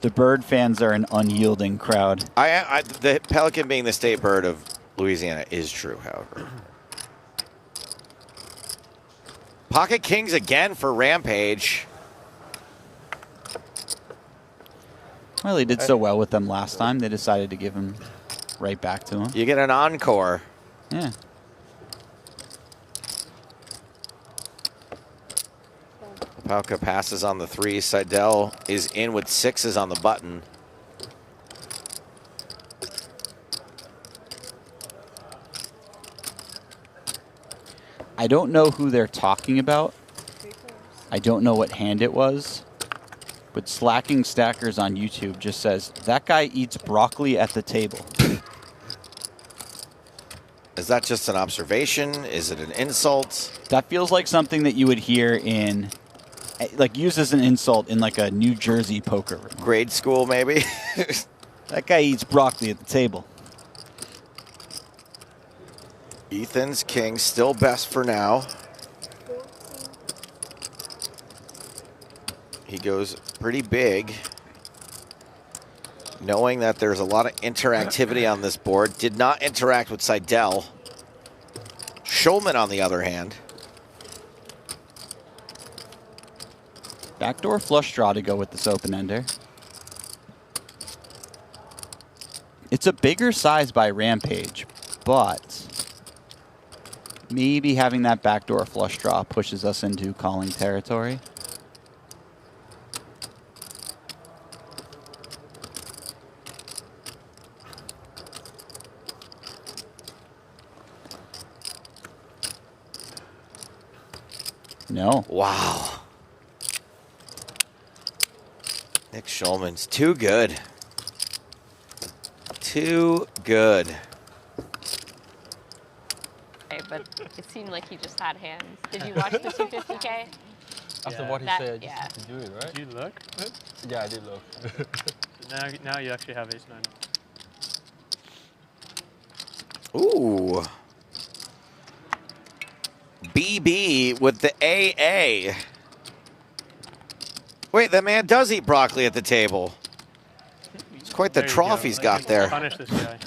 The bird fans are an unyielding crowd. The Pelican being the state bird of Louisiana is true, however. Pocket Kings again for Rampage. Well, he did so well with them last time, they decided to give him right back to him. You get an encore. Yeah. Pauka passes on the 3. Seidel is in with 6s on the button. I don't know who they're talking about. I don't know what hand it was. But Slacking Stackers on YouTube just says, that guy eats broccoli at the table. Is that just an observation? Is it an insult? That feels like something that you would hear in, like, used as an insult in, like, a New Jersey poker room. Grade school, maybe? That guy eats broccoli at the table. Ethan's king, still best for now. He goes pretty big, knowing that there's a lot of interactivity on this board. Did not interact with Seidel. Schulman, on the other hand. Backdoor flush draw to go with this open-ender. It's a bigger size by Rampage, but maybe having that backdoor flush draw pushes us into calling territory. No. Wow. Nick Schulman's too good. Too good. Okay, but it seemed like he just had hands. Did you watch the 250K? After what he That- said, yeah. just to do it, right? Did you look? Yeah, I did look. now you actually have ace-9. Ooh. BB with the AA. Wait, that man does eat broccoli at the table. It's quite the There you trough go. he's got there. Punish this guy.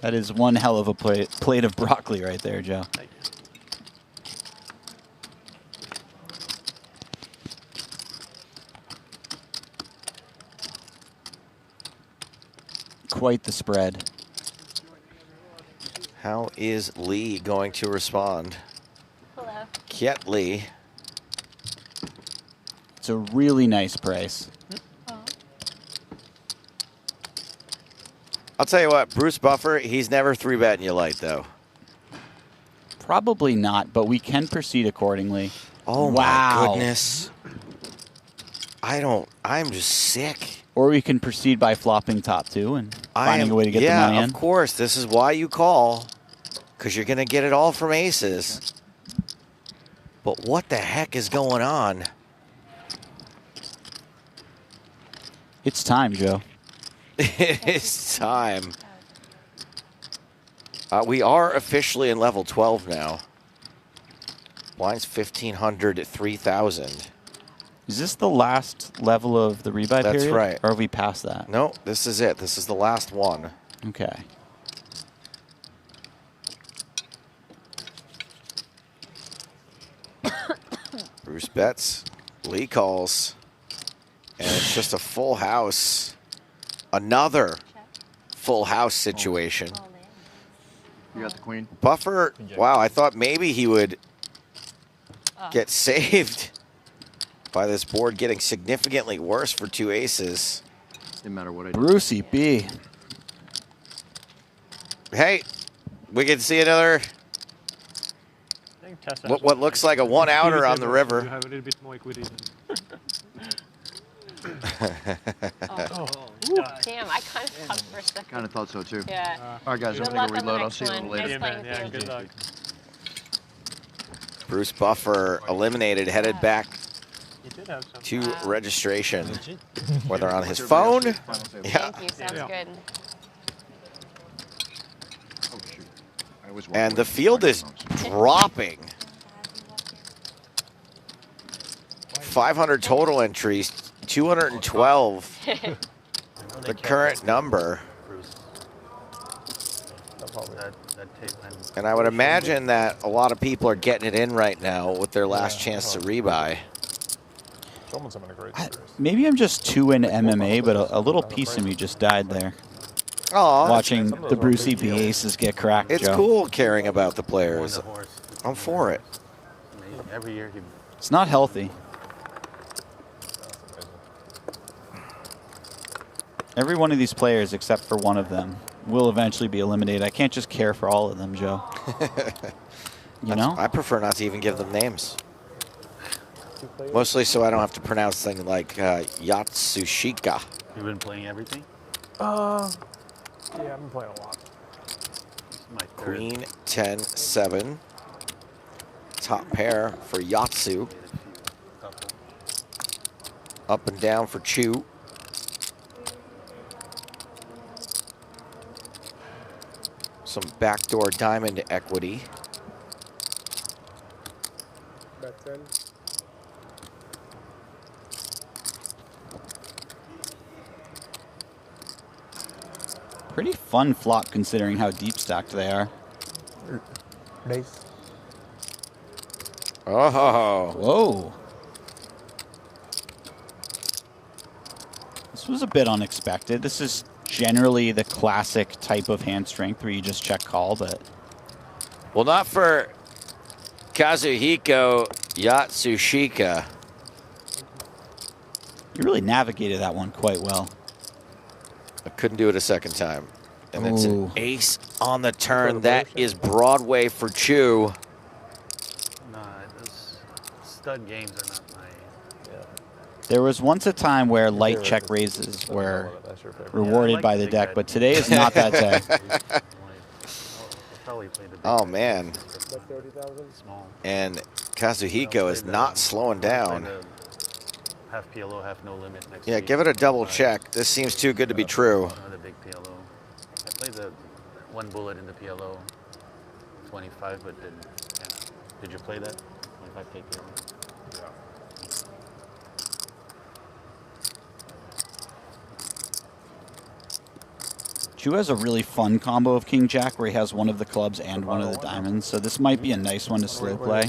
That is one hell of a plate of broccoli right there, Joe. Quite the spread. How is Lee going to respond? Hello. Kiet Lee. It's a really nice price. I'll tell you what, Bruce Buffer, he's never 3-betting you light, though. Probably not, but we can proceed accordingly. Oh, wow. my goodness. I'm just sick. Or we can proceed by flopping top 2 and finding a way to get the money in. Yeah, of course. This is why you call, because you're going to get it all from aces. But what the heck is going on? It's time, Joe. It's time. We are officially in level 12 now. Blinds 1,500 at 3,000. Is this the last level of the rebuy period? That's right. Or have we passed that? No, this is it. This is the last one. Okay. Bruce bets. Lee calls. And it's just a full house. Another full house situation. You got the queen. Buffer, wow, I thought maybe he would get saved by this board getting significantly worse for 2 aces. Didn't matter what I did. Brucey B. Hey, we can see another, what looks like a 1-outer on the You river. have a little bit more equity than. Damn, I kind of thought for a second. Kind of thought so too. Yeah. All right, guys, Good I'm gonna luck go on the reload. I'll next see you a little one. later. Nice playing with you. Good luck. Bruce Buffer eliminated, headed back He did have some. to registration. Whether on his phone. Yeah. Thank you. Sounds good. And the field is dropping. 500 total entries, 212 the current number. And I would imagine that a lot of people are getting it in right now with their last chance to rebuy. Maybe I'm just too into MMA, but a little piece of me just died there. Aw. Watching the Brucey B aces get cracked, It's Joe. cool caring about the players. I'm for it. Every year he... It's not healthy. Every one of these players, except for one of them, will eventually be eliminated. I can't just care for all of them, Joe. You know? I prefer not to even give them names. Mostly so I don't have to pronounce things like Yatsushika. You've been playing everything? Yeah, I've been playing a lot. Queen 10-7. Top pair for Yatsu. Up and down for Chu. Some backdoor diamond equity. Bet 10. Pretty fun flop considering how deep stacked they are. Base. Oh. Whoa. This was a bit unexpected. This is generally the classic type of hand strength where you just check call, but... Well, not for Kazuhiko Yatsushika. You really navigated that one quite well. I couldn't do it a second time. And it's an ace on the turn. That is Broadway for Chu. No, those stud games are not my... There was once a time where light check raises were rewarded by the deck, but today is not that day. Oh, man. And Kazuhiko is not slowing down. Half PLO, half no limit next Yeah, week. give it a double check. This seems too good to be true. Another big PLO. I played the one bullet in the PLO, 25, but didn't. Yeah. Did you play that? 25K PLO? Yeah. Chu has a really fun combo of King Jack where he has one of the clubs and one of the diamonds, so this might be a nice one to slow play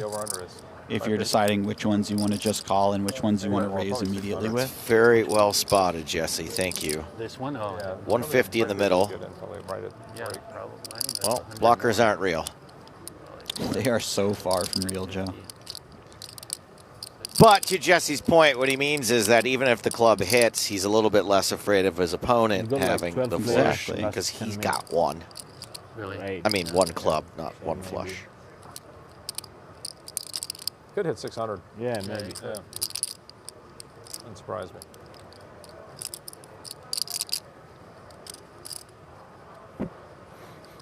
if you're deciding which ones you want to just call and which ones you want to raise immediately with. Very well spotted, Jesse. Thank you. This one? Oh, yeah. 150 in the middle. Yeah, probably. Well, blockers aren't real. They are so far from real, Joe. But to Jesse's point, what he means is that even if the club hits, he's a little bit less afraid of his opponent having the flush because he's got one. Really? I mean, one club, not one flush. Could hit 600. Yeah, maybe. Yeah. Wouldn't surprise me.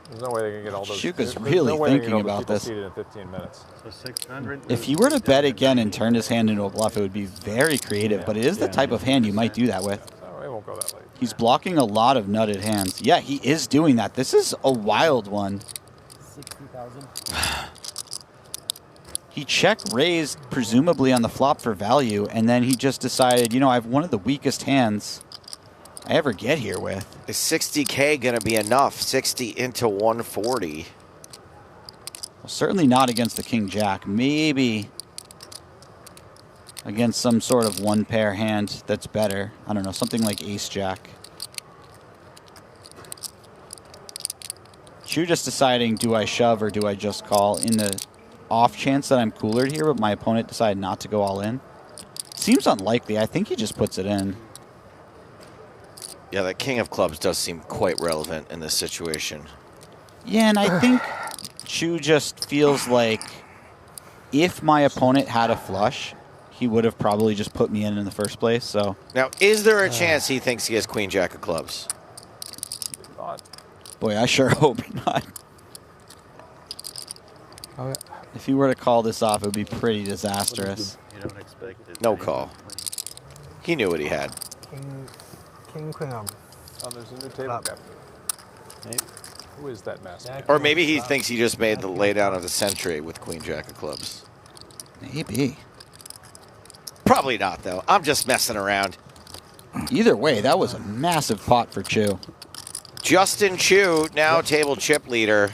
There's no way they can get all those. Shuka's really thinking about this. In 15 minutes. So 600. If he were to bet again and turn his hand into a bluff, it would be very creative, but it is the type of hand you might do that with. Oh, it won't go that late. He's blocking a lot of nutted hands. Yeah, he is doing that. This is a wild one. 60,000. He check raised presumably on the flop for value, and then he just decided, you know, I have one of the weakest hands I ever get here with. Is 60K going to be enough? 60 into 140. Well, certainly not against the King Jack. Maybe against some sort of one pair hand that's better. I don't know, something like Ace Jack. Chu just deciding, do I shove or do I just call in the off chance that I'm coolered here, but my opponent decided not to go all in. Seems unlikely. I think he just puts it in. Yeah, that King of Clubs does seem quite relevant in this situation. Yeah, and I think Chu just feels like if my opponent had a flush, he would have probably just put me in the first place. So now, is there a chance he thinks he has Queen Jack of Clubs? Boy, I sure hope not. If he were to call this off, it would be pretty disastrous. You don't expect it. No call. He knew what he had. King, Queen. Oh, there's a new table captain. Who is that master? Or maybe he thinks he just made the laydown of the century with Queen Jack of Clubs. Maybe. Probably not, though. I'm just messing around. Either way, that was a massive pot for Chu. Justin Chu, now table chip leader.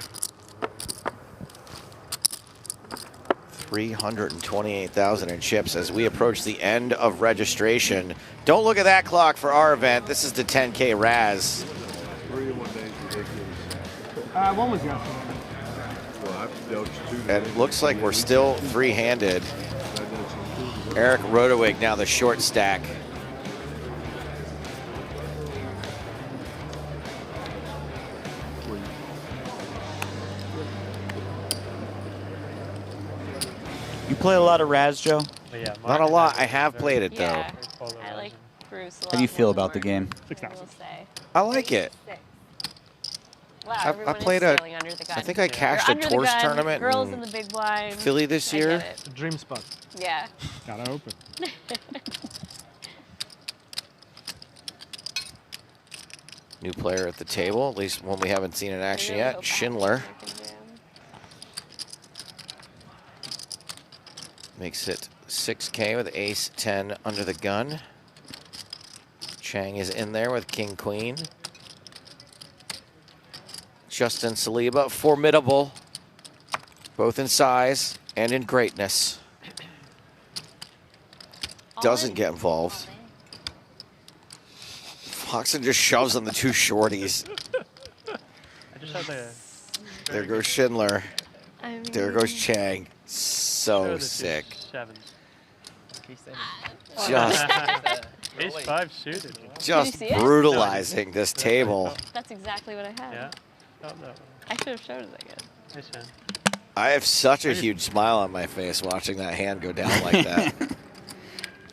328,000 in chips as we approach the end of registration. Don't look at that clock for our event. This is the 10K Raz. 3 in 1 day is ridiculous. One was yesterday. Well, I've dealt 2 And days. it looks like we're still three-handed. Eric Rodewig now the short stack. You play a lot of Raz, Joe? Yeah, Not a lot. I have played it, though. Yeah, I like Bruce a lot. How do you feel more about the than game? Mark, I will say. I like it. Wow, I everyone played is a. sailing under the gun. I think I You're cashed a under the Torch gun, tournament Girls in in the big blind. Philly this I year. get it. Dream spot. Yeah. Gotta open. New player at the table, at least one we haven't seen in action yet, Schindler. Makes it 6K with ace 10 under the gun. Chang is in there with king queen. Justin Saliba, formidable, both in size and in greatness. Doesn't get involved. Foxen just shoves on the two shorties. I just had the. There goes Schindler. I mean, There goes Chang. So sick. Just, Ace 5 suited. just see it? brutalizing this table. That's exactly what I had. Yeah. Felt that one. I should have showed it, I guess. Nice hand. I have such a huge smile on my face watching that hand go down like that.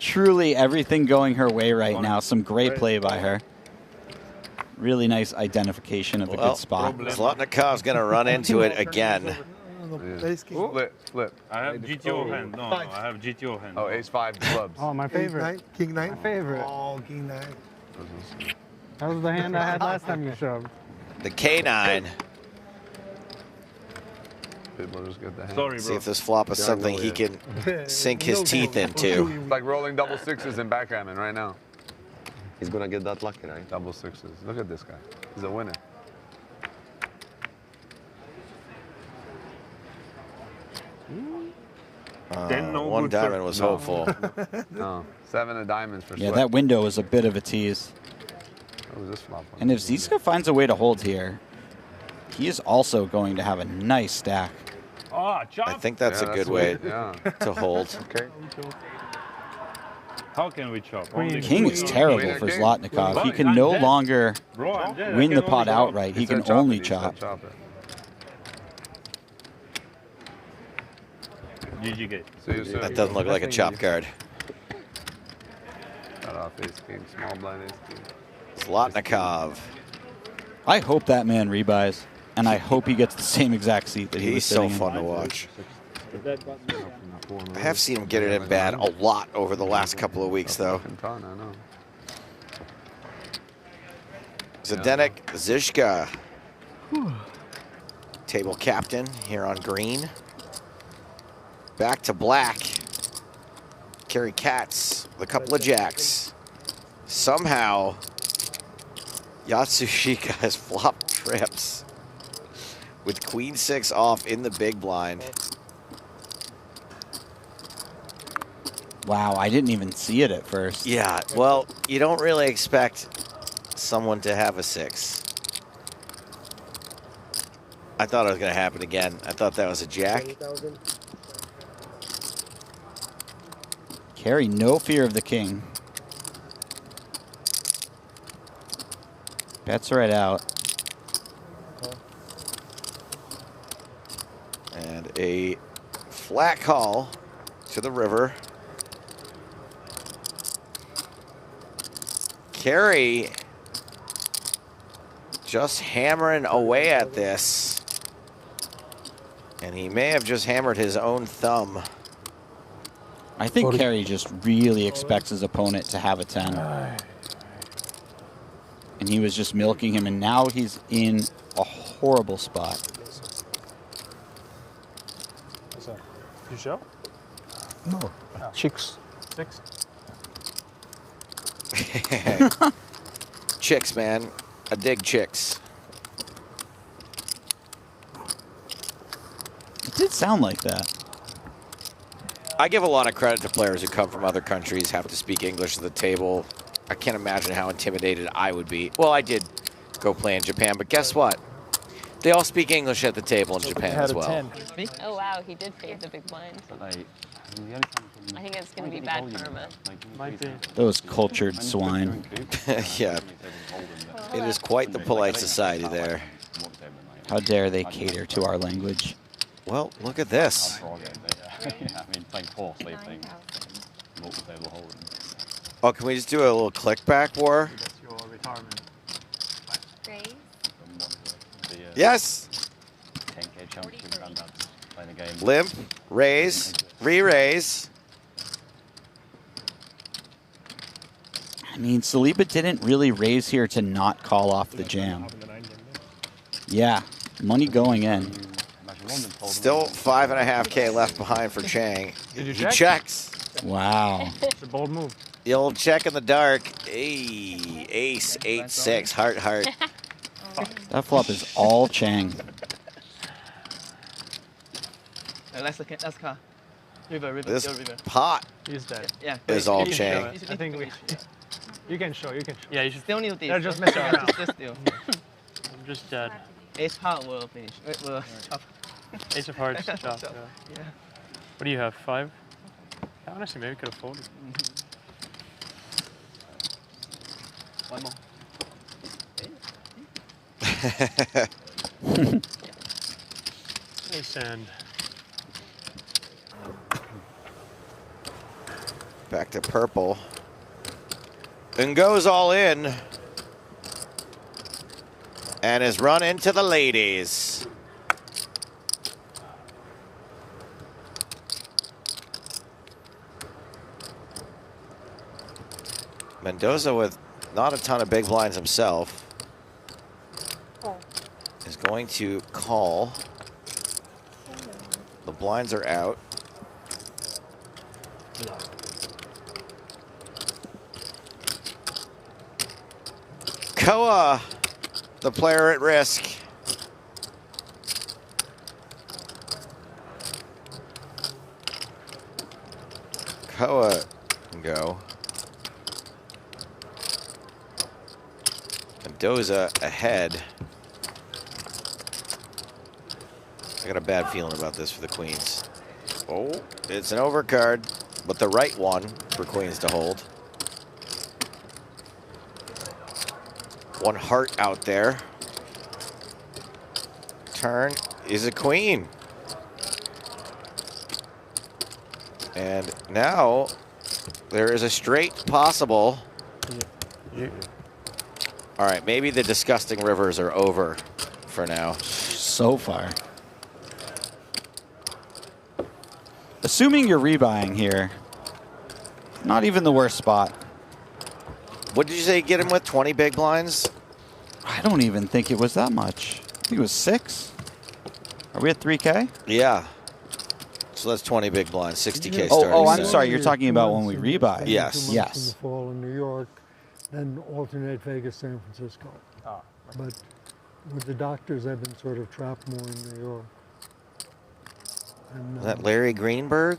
Truly everything going her way right now. Some great play by her. Really nice identification of a good spot. Zlotnikov's going to run into it again. Flip. I have GTO hand. No, I have GTO hand. Oh, ace 5 clubs. Oh, my favorite. King 9? My favorite. Oh, King 9. That was the hand I had last time you shoved. The K9. Sorry, See bro. if this flop is something he can sink his teeth into. It's like rolling double sixes in backgammon right now. He's gonna get that lucky, right? Double sixes. Look at this guy. He's a winner. One diamond was hopeful. No, 7 of diamonds for Yeah, Sweat. that window was a bit of a tease. What was this flop? And if Zizka finds a way to hold here, he is also going to have a nice stack. Oh, chop. I think that's Yeah, a good that's way sweet. to hold. Okay. How can we chop? King is terrible for Zlotnikov. He can no longer Bro, I'm dead. I win can the only pot chop. outright. He can said chop only it, he said chop. chop it. GG gate. See you soon. That doesn't look like a chop card. Cut off ace king, small blind ace king. Zlotnikov. I hope that man rebuys, and I hope he gets the same exact seat that he was He's so sitting fun to watch. I have seen him get it in bad a lot over the last couple of weeks, though. I know. Zdenek Zizka, table captain here on green. Back to black. Kerry Katz with a couple of jacks. Somehow, Yatsushika has flopped trips with queen 6 off in the big blind. Wow, I didn't even see it at first. Yeah, well, you don't really expect someone to have a 6. I thought it was going to happen again. I thought that was a jack. Carry no fear of the king. Bets right out. And a flat call to the river. Carey just hammering away at this. And he may have just hammered his own thumb. I think Carey just really expects his opponent to have a 10. And he was just milking him, and now he's in a horrible spot. What's that? You show? No. Chicks. 6. Chicks, man. I dig chicks. It did sound like that. I give a lot of credit to players who come from other countries, have to speak English at the table. I can't imagine how intimidated I would be. Well, I did go play in Japan, but guess what? They all speak English at the table in Japan as well. Oh, wow, he did fade the big blind. I think it's going to be bad karma. Might be. Those cultured swine. Yeah. It is quite the polite society there. How dare they cater to our language? Well, look at this. Yeah, I mean, playing four sleeve thing. Multi-table holding. Oh, can we just do a little click back war? That's your retirement. Raise. Yes. 10k chunk with granddads playing the game. Limp, raise, re-raise. I mean, Saliba didn't really raise here to not call off the jam. Yeah, money going in. Still 5.5K left behind for Chang. Did you He check? checks. Wow. It's a bold move. The old check in the dark. Hey, ace, 8-6, heart, heart. That flop is all Chang. Let's car. River, This river. pot He's dead. Yeah. is all Chang. I think you can show. You can show. Yeah, you should still need this. They're just messing around. Still. I'm just dead. Ace heart will finish. Will chop. Ace of hearts. Chop. Chop. Yeah. What do you have? 5? Yeah, honestly, maybe could have folded. One more. Ace and. Back to purple. And goes all in. And is run into the ladies. Mendoza with not a ton of big blinds himself is going to call. The blinds are out. Koa, the player at risk. Koa can go. Mendoza ahead. I got a bad feeling about this for the queens. Oh, it's an overcard, but the right one for queens to hold. One heart out there. Turn is a queen. And now there is a straight possible. All right, maybe the disgusting rivers are over for now. So far. Assuming you're rebuying here, not even the worst spot. What did you say, get him with 20 big blinds? I don't even think it was that much. I think it was 6. Are we at 3K? Yeah. So that's 20 big blinds, 60K Oh, starting. I'm set. sorry. You're talking about when we rebuy. Yes. Yes. In the fall in New York, then alternate Vegas, San Francisco. But with the doctors, I've been sort of trapped more in New York. And, Is that Larry Greenberg?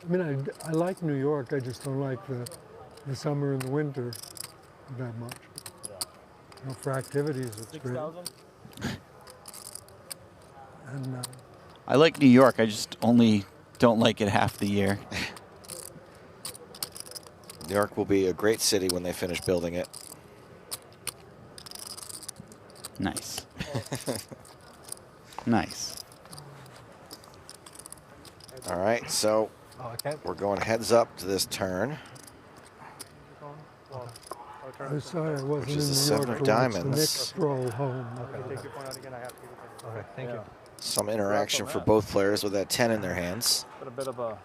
I mean, I like New York. I just don't like the summer and the winter that much. You know, for activities, it's great. And I like New York. I just only don't like it half the year. New York will be a great city when they finish building it. Nice. Nice. All right, so we're going heads up to this turn. I'm sorry, I wasn't Which is in the New York 7 of to watch diamonds. the Knicks stroll home. Okay, thank you. Some interaction for both players with that 10 in their hands. Got a bit of a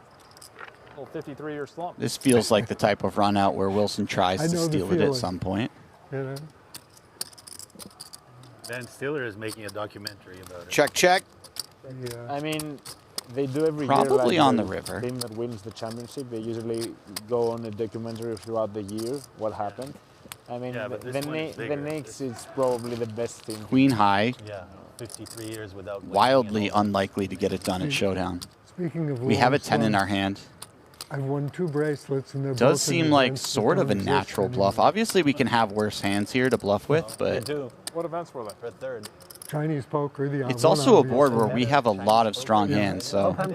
little 53-year slump. This feels like the type of run out where Wilson tries to steal it at some point. You know? Ben Stiller is making a documentary about it. Check, check. I mean, they do every Probably year. on the river. Team that wins the championship, they usually go on a documentary throughout the year, what happened. I mean, Yeah, but this the one is bigger. Knicks is probably the best team. Queen high. Yeah, 53 years without winning. Wildly unlikely to get it done at Showdown. Speaking of We have a long 10 in slumps, our hand. I've won 2 bracelets, and they're Does both in seem like events that sort of a don't exist natural anymore. bluff. Obviously, we can have worse hands here to bluff with, but do. What events were they? For third. Chinese poker. it's also a board where we have a lot of strong hands. So I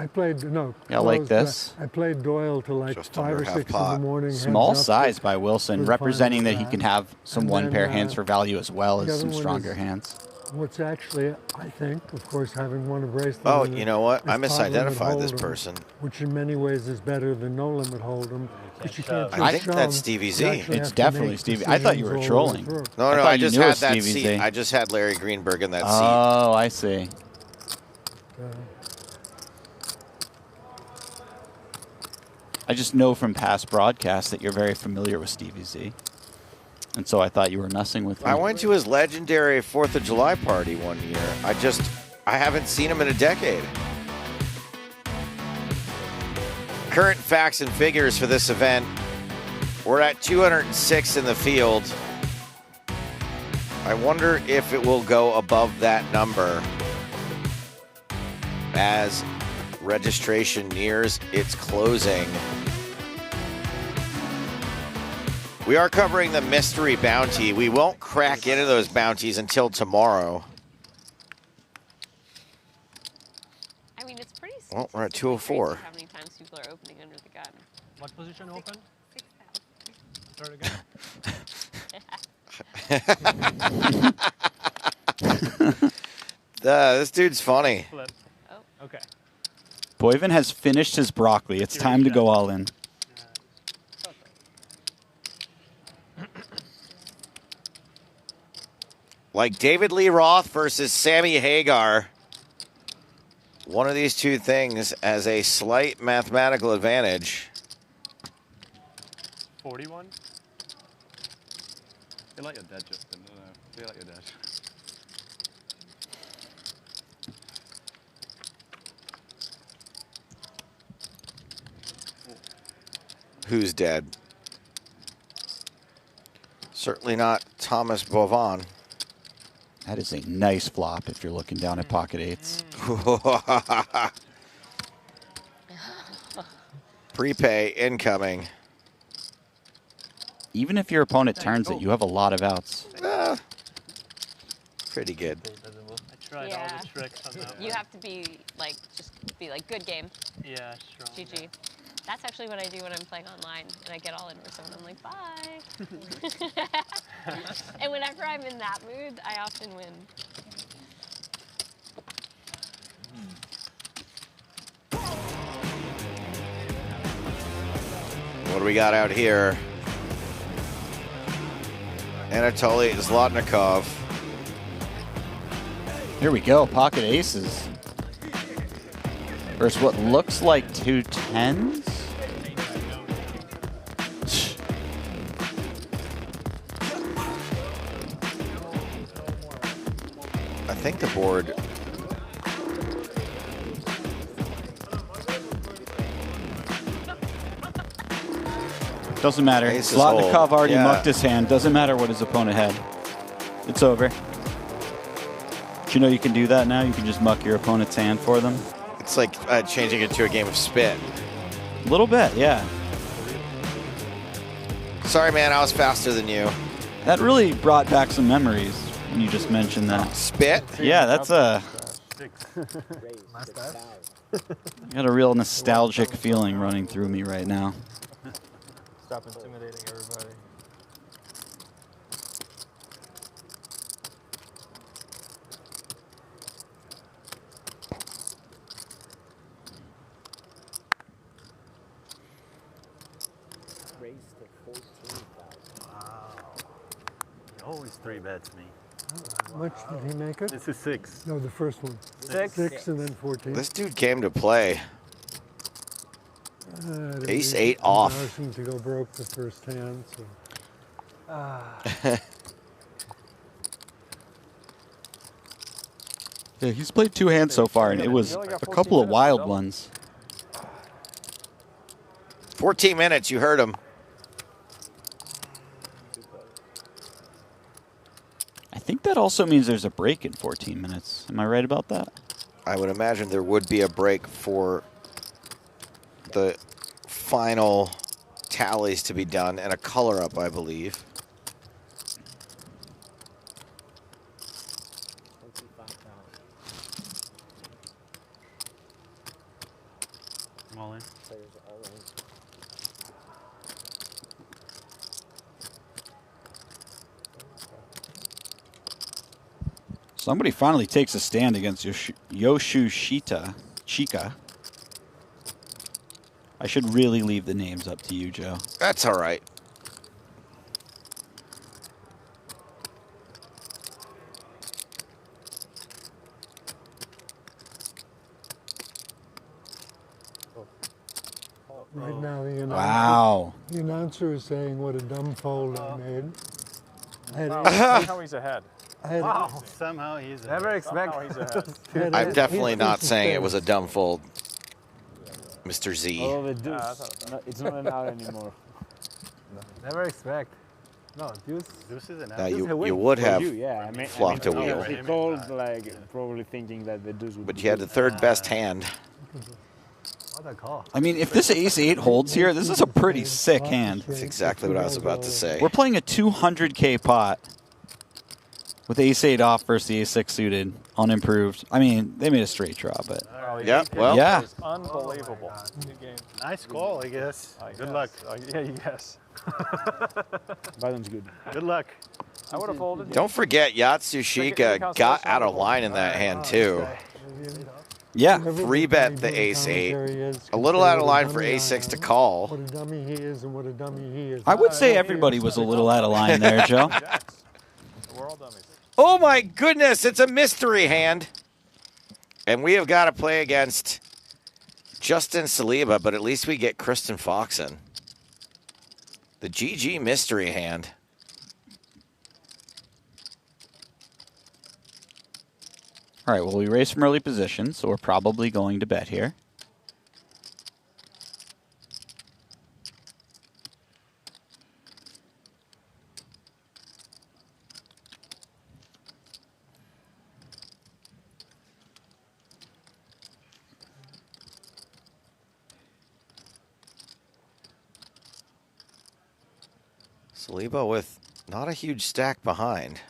played no. Yeah, like closed, this. I played Doyle till like Just 5 or under 6 half in pot. the morning. small heads up size to- by Wilson, to the representing final that he round. can have some And one then, pair hands for value as well the as other some one stronger is hands. what's actually, I think, of course, having won a bracelet. Oh, in you it know what? is I pot limit misidentified this hold'em, person. which in many ways is better than no limit hold'em. Because you can't I just think that's shove, Stevie you Z. actually It's have to definitely make Stevie. I thought you were decisions all the way trolling. through. No, I no, thought I you just knew it had was that Stevie seat. Z. I just had Larry Greenberg in that seat. Oh, I see. I just know from past broadcasts that you're very familiar with Stevie Z. And so I thought you were messing with me. I went to his legendary 4th of July party one year. I haven't seen him in a decade. Current facts and figures for this event. We're at 206 in the field. I wonder if it will go above that number as registration nears its closing. We are covering the mystery bounty. We won't crack into those bounties until tomorrow. I mean, it's pretty. Well, we're at 204. How many times people are opening under the gun? What position open? 6,000. Start again. This dude's funny. Flip. Oh. Okay. Boyven has finished his broccoli. It's time to go all in. Like David Lee Roth versus Sammy Hagar. One of these two things has a slight mathematical advantage. 41. Feel like you're dead, Justin. No, feel like you're dead. Who's dead? Certainly not Thomas Boivin. That is a nice flop if you're looking down at pocket eights. Prepay incoming. Even if your opponent turns it, you have a lot of outs. Pretty good. I tried all the tricks on that one. You have to be like, just be like, good game. Yeah, strong. GG. That's actually what I do when I'm playing online, and I get all in for someone. I'm like, bye. And whenever I'm in that mood, I often win. What do we got out here? Anatoly Zlotnikov. Here we go, pocket aces. Versus what looks like two tens. I think the board. Doesn't matter. Aces Zlotnikov hold. already Yeah. mucked his hand. Doesn't matter what his opponent had. It's over. Do you know you can do that now? You can just muck your opponent's hand for them. It's like changing it to a game of spit. A little bit, yeah. Sorry, man, I was faster than you. That really brought back some memories when you just mentioned that. Spit? Yeah, that's a... Master. got a real nostalgic feeling running through me right now. Stop intimidating everybody. Raised to 14,000. Wow. He always three bets me. How much did he make it? This is 6. No, the first one. Six. 6 and then 14. This dude came to play. It'd Ace be 8 off. embarrassing to go broke the first hand. So. Yeah, he's played two hands so far, and it was a couple of wild ones. 14 minutes, you heard him. I think that also means there's a break in 14 minutes. Am I right about that? I would imagine there would be a break for the final tallies to be done and a color up, I believe. I'm all in. Somebody finally takes a stand against Yoshushita Chika. I should really leave the names up to you, Joe. That's all right. Right now, Wow. The announcer is saying what a dumb fold I made. Somehow he's ahead. Wow. Somehow he's Never expect. I'm definitely not saying it was a dumb fold, Mr. Z. Oh, the deuce. No, it's not an out anymore. Never expect. No, deuce. Deuce is an out. Now you would have flopped a wheel. He called like probably thinking that the deuce would. But you had the third best hand. What a call. I mean, if this ace-8 holds here, this is a pretty sick hand. That's exactly what I was about to say. We're playing a 200K pot with ace-8 off versus the ace-6 suited, unimproved. I mean, they made a straight draw, but... Yeah, well... Yeah. Unbelievable. Nice call, I guess. Good luck. Yeah, yes. Bottom's good. Good luck. I would have folded. Don't forget, Yatsushika got out of line in that hand, too. Yeah. 3-bet the ace-8. A little out of line for ace-6 to call. What a dummy he is and what a dummy he is. I would say everybody was a little out of line there, Joe. We're all dummies. Oh, my goodness. It's a mystery hand. And we have got to play against Justin Saliba, but at least we get Kristen Foxen. The GG mystery hand. All right, well, we raised from early position, so we're probably going to bet here. Saliba with not a huge stack behind.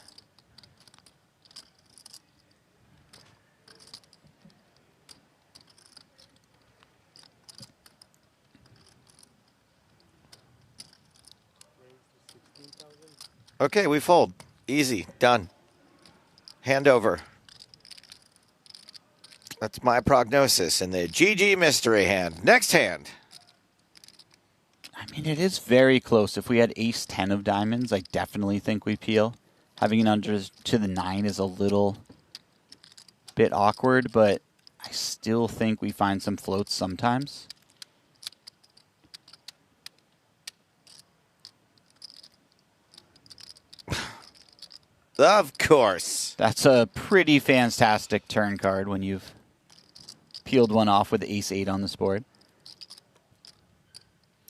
Okay, we fold. Easy. Done. Hand over. That's my prognosis in the GG mystery hand. Next hand. I mean, it is very close. If we had ace-10 of diamonds, I definitely think we peel. Having an under to the 9 is a little bit awkward, but I still think we find some floats sometimes. Of course. That's a pretty fantastic turn card when you've peeled one off with ace-8 on this board.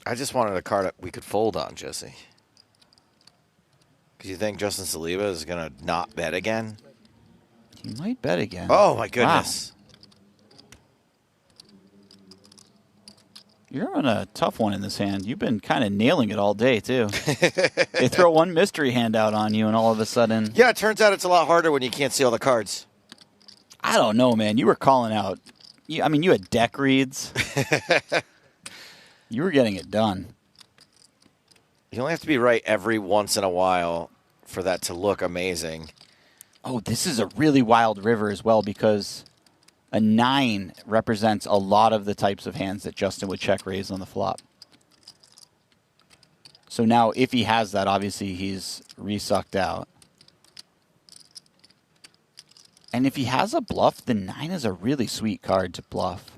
I just wanted a card that we could fold on, Jesse. Because you think Justin Saliba is going to not bet again? He might bet again. Oh, my goodness. Wow. You're on a tough one in this hand. You've been kind of nailing it all day, too. They throw one mystery hand out on you, and all of a sudden... Yeah, it turns out it's a lot harder when you can't see all the cards. I don't know, man. You were calling out... I mean, you had deck reads. You were getting it done. You only have to be right every once in a while for that to look amazing. Oh, this is a really wild river as well because a 9 represents a lot of the types of hands that Justin would check raise on the flop. So now if he has that, obviously he's resucked out. And if he has a bluff, the 9 is a really sweet card to bluff.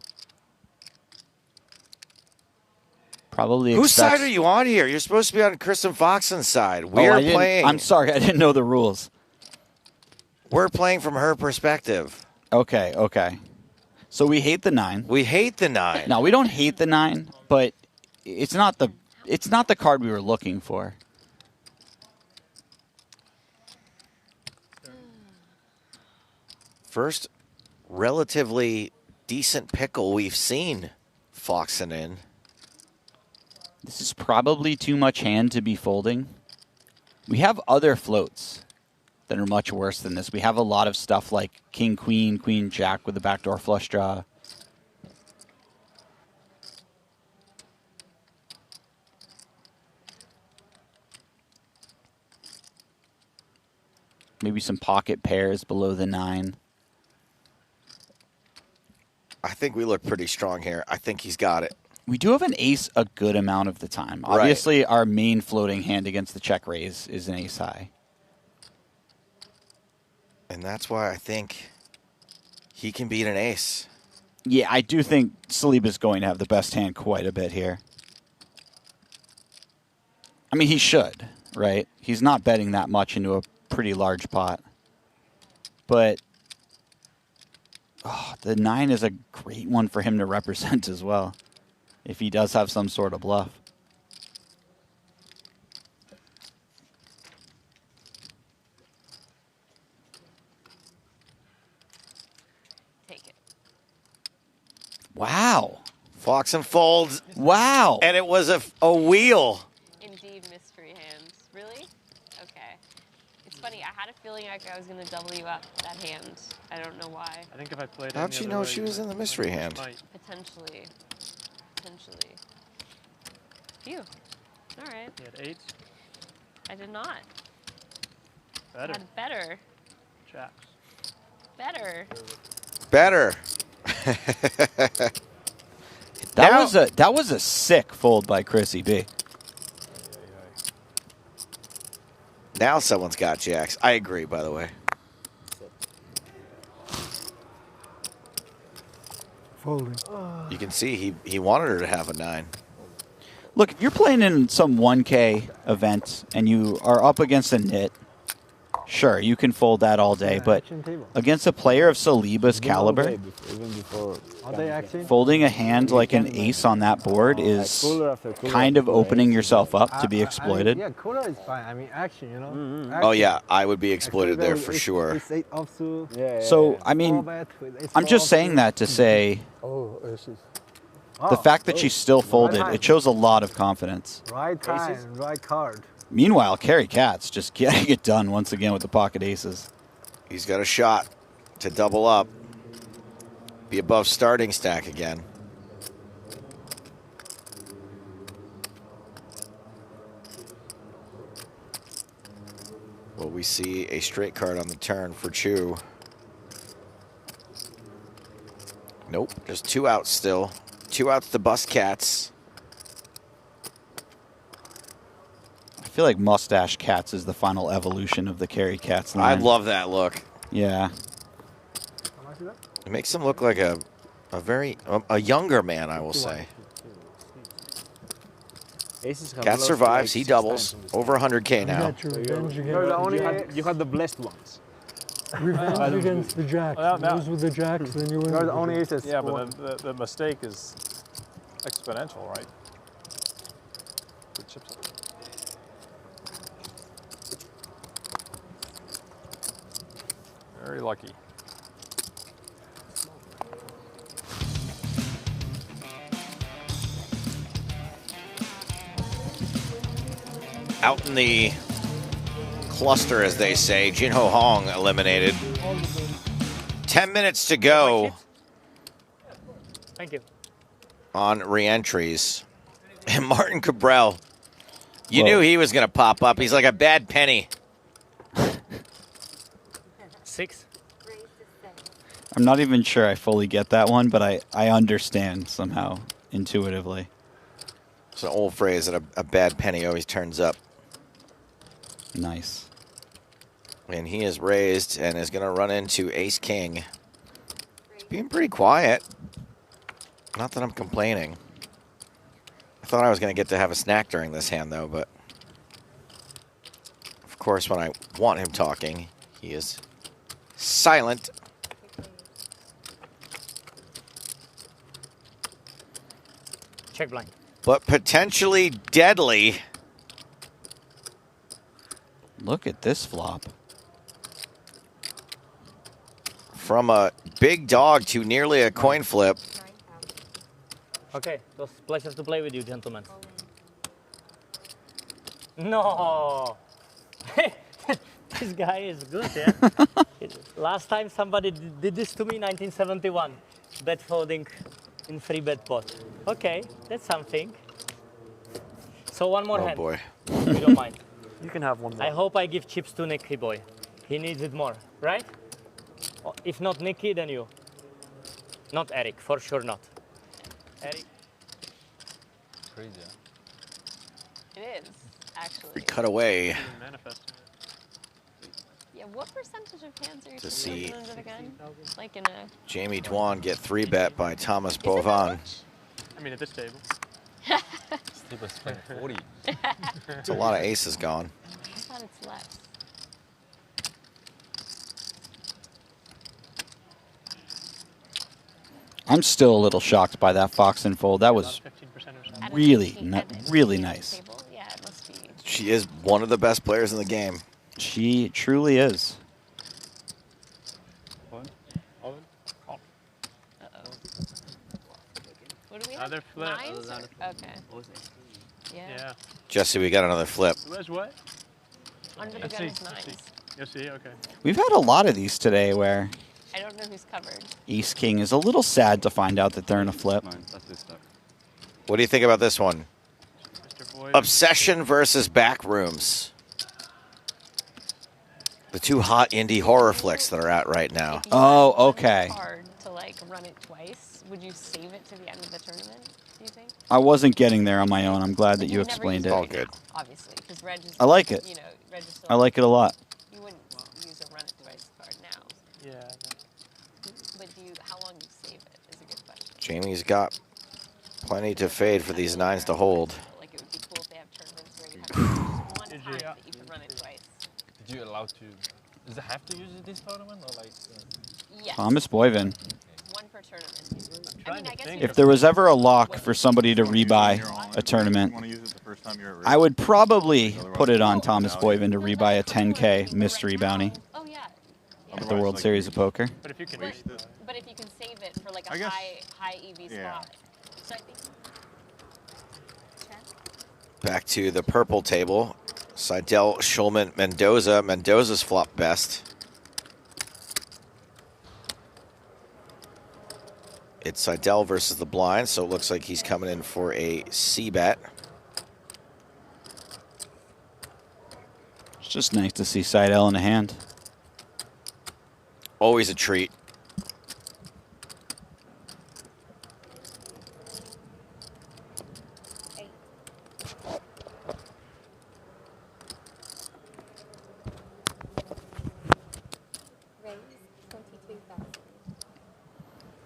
Probably. Whose side are you on here? You're supposed to be on Kristen Foxen's side. We're playing. I'm sorry, I didn't know the rules. We're playing from her perspective. Okay, okay. So we hate the 9. We hate the 9. No, we don't hate the 9, but it's not the card we were looking for. First relatively decent pickle we've seen Foxen in. This is probably too much hand to be folding. We have other floats that are much worse than this. We have a lot of stuff like King, Queen, Queen, Jack with a backdoor flush draw. Maybe some pocket pairs below the 9. I think we look pretty strong here. I think he's got it. We do have an ace a good amount of the time. Right. Obviously, our main floating hand against the check raise is an ace high. And that's why I think he can beat an ace. Yeah, I do think Saliba is going to have the best hand quite a bit here. I mean, he should, right? He's not betting that much into a pretty large pot. But the 9 is a great one for him to represent as well, if he does have some sort of bluff. Take it. Wow. Fox and folds. Wow. And it was a wheel. Indeed, mystery hands. Really? Okay. It's funny. I had a feeling like I was going to double you up that hand. I don't know why. I think if I played it. How'd you know she was in the mystery hand? Potentially. Potentially. Phew. All right. You had 8. I did not. Better. I had better. Jacks. Better. Better. That was a sick fold by Chrissy B. Now someone's got jacks. I agree, by the way. Folding. You can see he wanted her to have a 9. Look, if you're playing in some 1K event and you are up against a nit, sure, you can fold that all day. But against a player of Saliba's caliber, folding a hand like an ace on that board is kind of opening yourself up to be exploited. Yeah, cooler is fine. I mean, action, you know. Oh, yeah, I would be exploited there for sure. So, I mean, I'm just saying that to say the fact that she's still folded, it shows a lot of confidence. Right time, right card. Meanwhile, Kerry Katz just getting it done once again with the pocket aces. He's got a shot to double up. Be above starting stack again. Will we see a straight card on the turn for Chu? Nope, just 2 outs still. 2 outs to bust Cats. I feel like Mustache Cats is the final evolution of the Kerry Katz line. I love that look. Yeah. It makes him look like a younger man, I will say. Cat survives. He doubles. Over 100K now. You had the blessed ones. Revenge against the jacks. Those were the jacks, then you win. You're the only aces. Yeah, but the mistake is exponential, right? Good chips up. Very lucky. Out in the cluster, as they say, Jinho Hong eliminated. 10 minutes to go. Thank you. On re-entries. And Martin Cabral, you knew he was going to pop up. He's like a bad penny. 6. I'm not even sure I fully get that one, but I understand somehow intuitively. It's an old phrase that a bad penny always turns up. Nice. And he is raised and is going to run into Ace-King. He's being pretty quiet. Not that I'm complaining. I thought I was going to get to have a snack during this hand, though, but of course, when I want him talking, he is silent. Check blind. But potentially deadly. Look at this flop. From a big dog to nearly a coin flip. Okay, it was a pleasure to play with you, gentlemen. No! This guy is good, yeah? Last time somebody did this to me, 1971. Bet folding in free bet pot. Okay, that's something. So one more hand. Oh boy. If you don't mind. You can have one more. I hope I give chips to Nicky boy. He needs it more, right? If not Nikki, then you. Not Eric, for sure not. Eric. Crazy. It is, actually. Cut away Yeah, what percentage of hands are you to see using it again? Like in a... Jamie Dwan get 3-bet by Thomas Bovan. I mean, at this table. This table spent 40. It's a lot of aces gone. I thought it's less. I'm still a little shocked by that Fox and fold. That was really, really nice. Yeah, it must be. She is one of the best players in the game. She truly is. What do we have? Another flip. Nines or- Okay. Yeah. Jesse, we got another flip. Where's what? Under the Let's gun see, is let's see. nines. You'll see, okay. We've had a lot of these today where I don't know who's covered. Ace King is a little sad to find out that they're in a flip. What do you think about this one? Obsession versus Backrooms. The two hot indie horror flicks that are out right now. Oh, okay. Hard to like run it twice. Would you save it to the end of the tournament? Do you think? I wasn't getting there on my own. I'm glad that you Never explained use it. All good. Obviously, because Reg is. I like it. You know, Reg is still. I like it a lot. You wouldn't use a run it twice card now. Yeah. But how long you save it is a good question. Jamie's got plenty to fade for these nines to hold. Like it would be cool if they have tournaments where you have to use one time that you can run it twice. Did you allow to? Does it have to use it this tournament or like? Yes. Thomas Boyven. One per tournament. I mean, I guess If there was ever a lock for somebody to rebuy a tournament, I would probably put it on Thomas Boyven to rebuy a 10K mystery bounty Oh yeah. at the World Series of Poker. But if you can, But if you can save it for like a high EV spot. So I think. Back to the purple table. Seidel, Schulman, Mendoza. Mendoza's flop best. It's Seidel versus the blind, so it looks like he's coming in for a C-bet. It's just nice to see Seidel in a hand. Always a treat.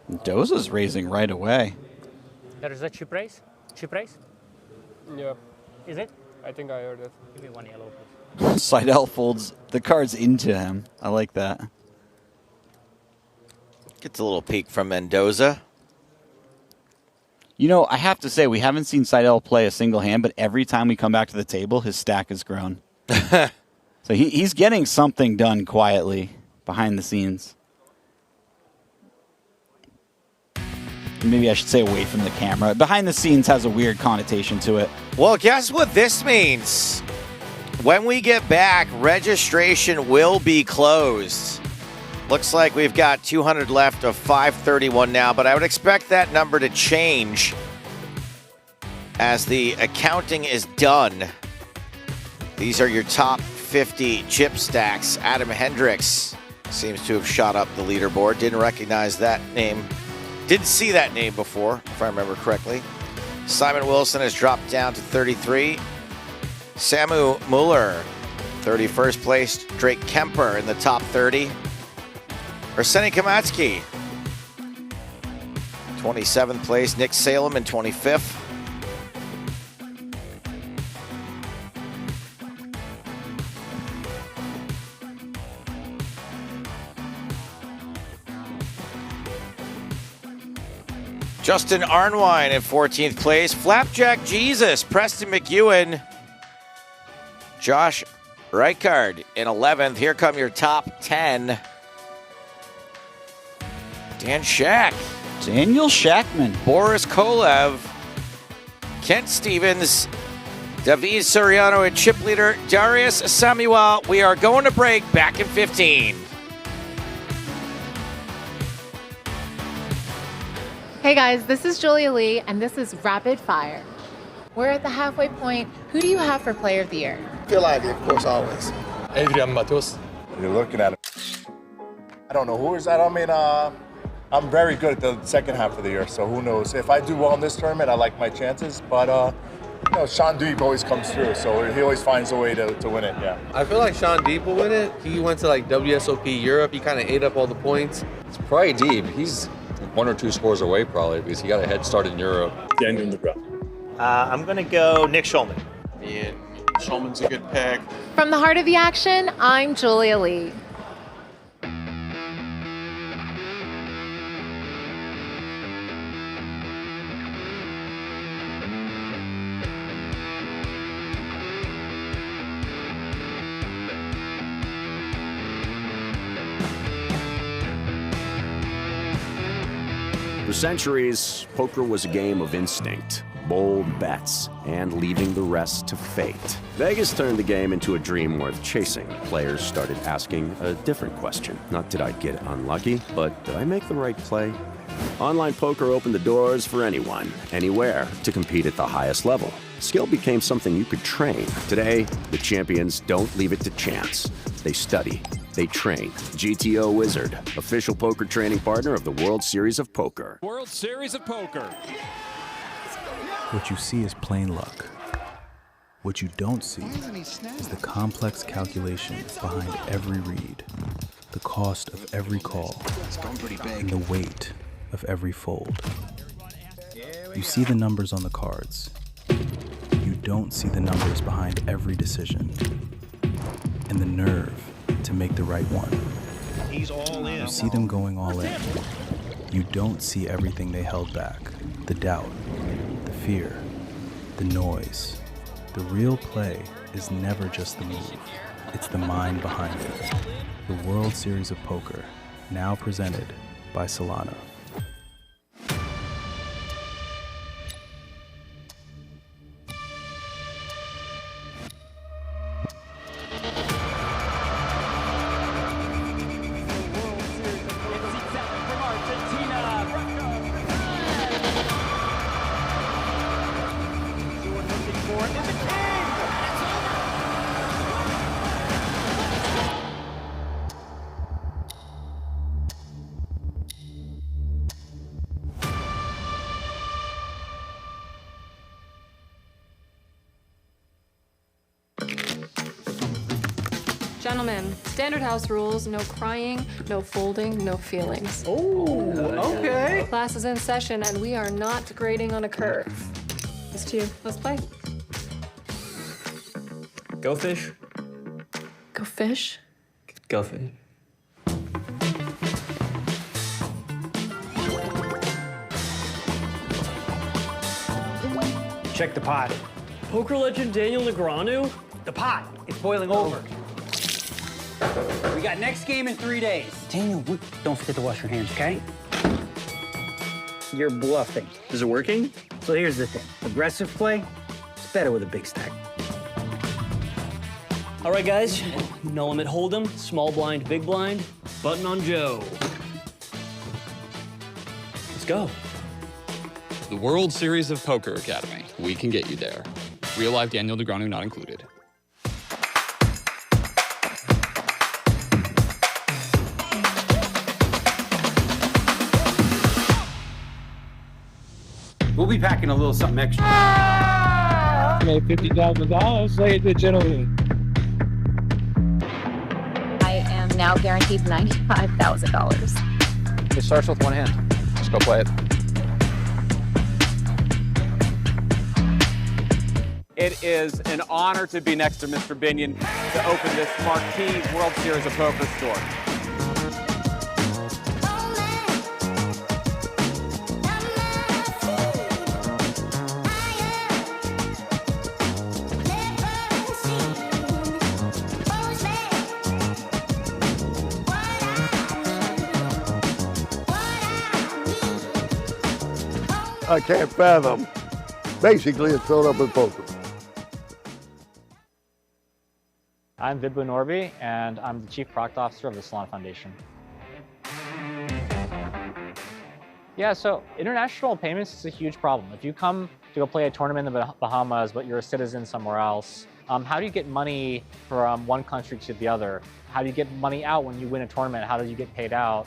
Mendoza's raising right away. There is a cheap raise? Cheap raise? Yeah. Is it? I think I heard it. Give me one yellow, please. Seidel folds the cards into him. I like that. Gets a little peek from Mendoza. You know, I have to say, we haven't seen Seidel play a single hand, but every time we come back to the table, his stack has grown. So he's getting something done quietly behind the scenes. Maybe I should say away from the camera. Behind the scenes has a weird connotation to it. Well, guess what this means? When we get back, registration will be closed. Looks like we've got 200 left of 531 now, but I would expect that number to change as the accounting is done. These are your top 50 chip stacks. Adam Hendricks seems to have shot up the leaderboard. Didn't recognize that name. Didn't see that name before, if I remember correctly. Simon Wilson has dropped down to 33. Samu Muller, 31st place. Drake Kemper in the top 30. Arseny Kamatsky, 27th place. Nick Salem in 25th. Justin Arnwine in 14th place. Flapjack Jesus, Preston McEwen, Josh Reichard in 11th. Here come your top 10. Dan Shack. Daniel Shackman. Boris Kolev. Kent Stevens. David Soriano and chip leader Darius Samuel. We are going to break. Back in 15. Hey guys, this is Julia Lee, and this is Rapid Fire. We're at the halfway point. Who do you have for Player of the Year? Phil Ivey, of course, always. Adrian Matos. You're looking at it. I don't know who is that. I mean, I'm very good at the second half of the year, so who knows? If I do well in this tournament, I like my chances. But you know, Sean Deeb always comes through, so he always finds a way to win it. Yeah. I feel like Sean Deeb will win it. He went to like WSOP Europe. He kind of ate up all the points. It's probably Deeb. He's 1 or 2 scores away probably because he got a head start in Europe. Daniel Negreanu. I'm gonna go Nick Schulman. Yeah, Schulman's a good pick. From the heart of the action, I'm Julia Lee. For centuries, poker was a game of instinct, bold bets, and leaving the rest to fate. Vegas turned the game into a dream worth chasing. Players started asking a different question. Not did I get unlucky, but did I make the right play? Online poker opened the doors for anyone, anywhere, to compete at the highest level. Skill became something you could train. Today, the champions don't leave it to chance. They study. They train. GTO Wizard, official poker training partner of the World Series of Poker. World Series of Poker. What you see is plain luck. What you don't see is the complex calculations behind every read, the cost of every call, and the weight of every fold. You see the numbers on the cards. You don't see the numbers behind every decision, and the nerve to make the right one. He's all in. You see them going all in. You don't see everything they held back. The doubt, the fear, the noise. The real play is never just the move. It's the mind behind it. The World Series of Poker, now presented by Solana. Gentlemen, standard house rules, no crying, no folding, no feelings. Oh, okay. Class is in session and we are not grading on a curve. It's to you. Let's play. Go fish. Go fish. Go fish. Check the pot. Poker legend Daniel Negreanu? The pot. It's boiling over. We got next game in 3 days. Daniel, don't forget to wash your hands, okay? You're bluffing. Is it working? So here's the thing. Aggressive play, it's better with a big stack. All right, guys. No limit hold'em, small blind, big blind, button on Joe. Let's go. The World Series of Poker Academy. We can get you there. Real life Daniel Negreanu not included. We'll be packing a little something extra. Made $50,000, lay it to gentlemen. I am now guaranteed $95,000. It starts with one hand. Just go play it. It is an honor to be next to Mr. Binion to open this marquee World Series of Poker store. I can't fathom. Basically, it's filled up with poker. I'm Vidbu Norby, and I'm the Chief Product Officer of the Solana Foundation. Yeah, so international payments is a huge problem. If you come to go play a tournament in the Bahamas, but you're a citizen somewhere else, How do you get money from one country to the other? How do you get money out when you win a tournament? How do you get paid out?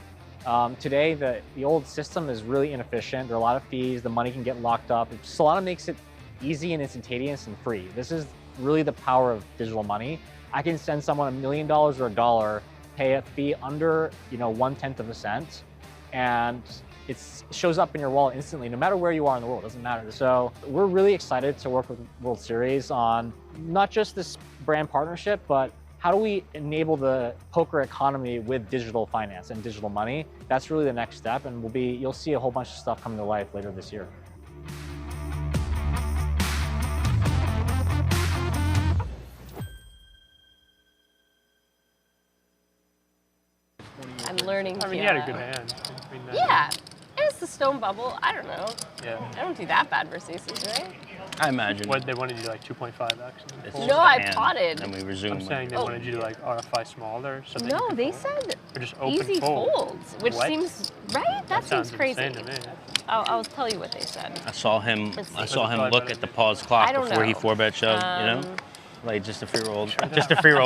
Today, the old system is really inefficient. There are a lot of fees. The money can get locked up. Solana makes it easy and instantaneous and free. This is really the power of digital money. I can send someone $1 million or $1, pay a fee under 1/10 of a cent, and it shows up in your wallet instantly, no matter where you are in the world. It doesn't matter. So we're really excited to work with World Series on not just this brand partnership, but how do we enable the poker economy with digital finance and digital money? That's really the next step, and you'll see a whole bunch of stuff come to life later this year. I'm learning. I mean, you had a good hand. Yeah, it's the stone bubble. I don't know. Yeah. I don't do that bad versus aces, right? I imagine. What they wanted you to like 2.5 x. No, I potted. And we resume. I'm saying they wanted you to like RFI smaller. So No, they said or just open easy fold. folds, which What? seems right. That seems sounds crazy. insane to me. I'll tell you what they said. I saw him. Let's I see. saw him look at the pause clock I don't before he know. 4-bet shoved. Like just to free roll,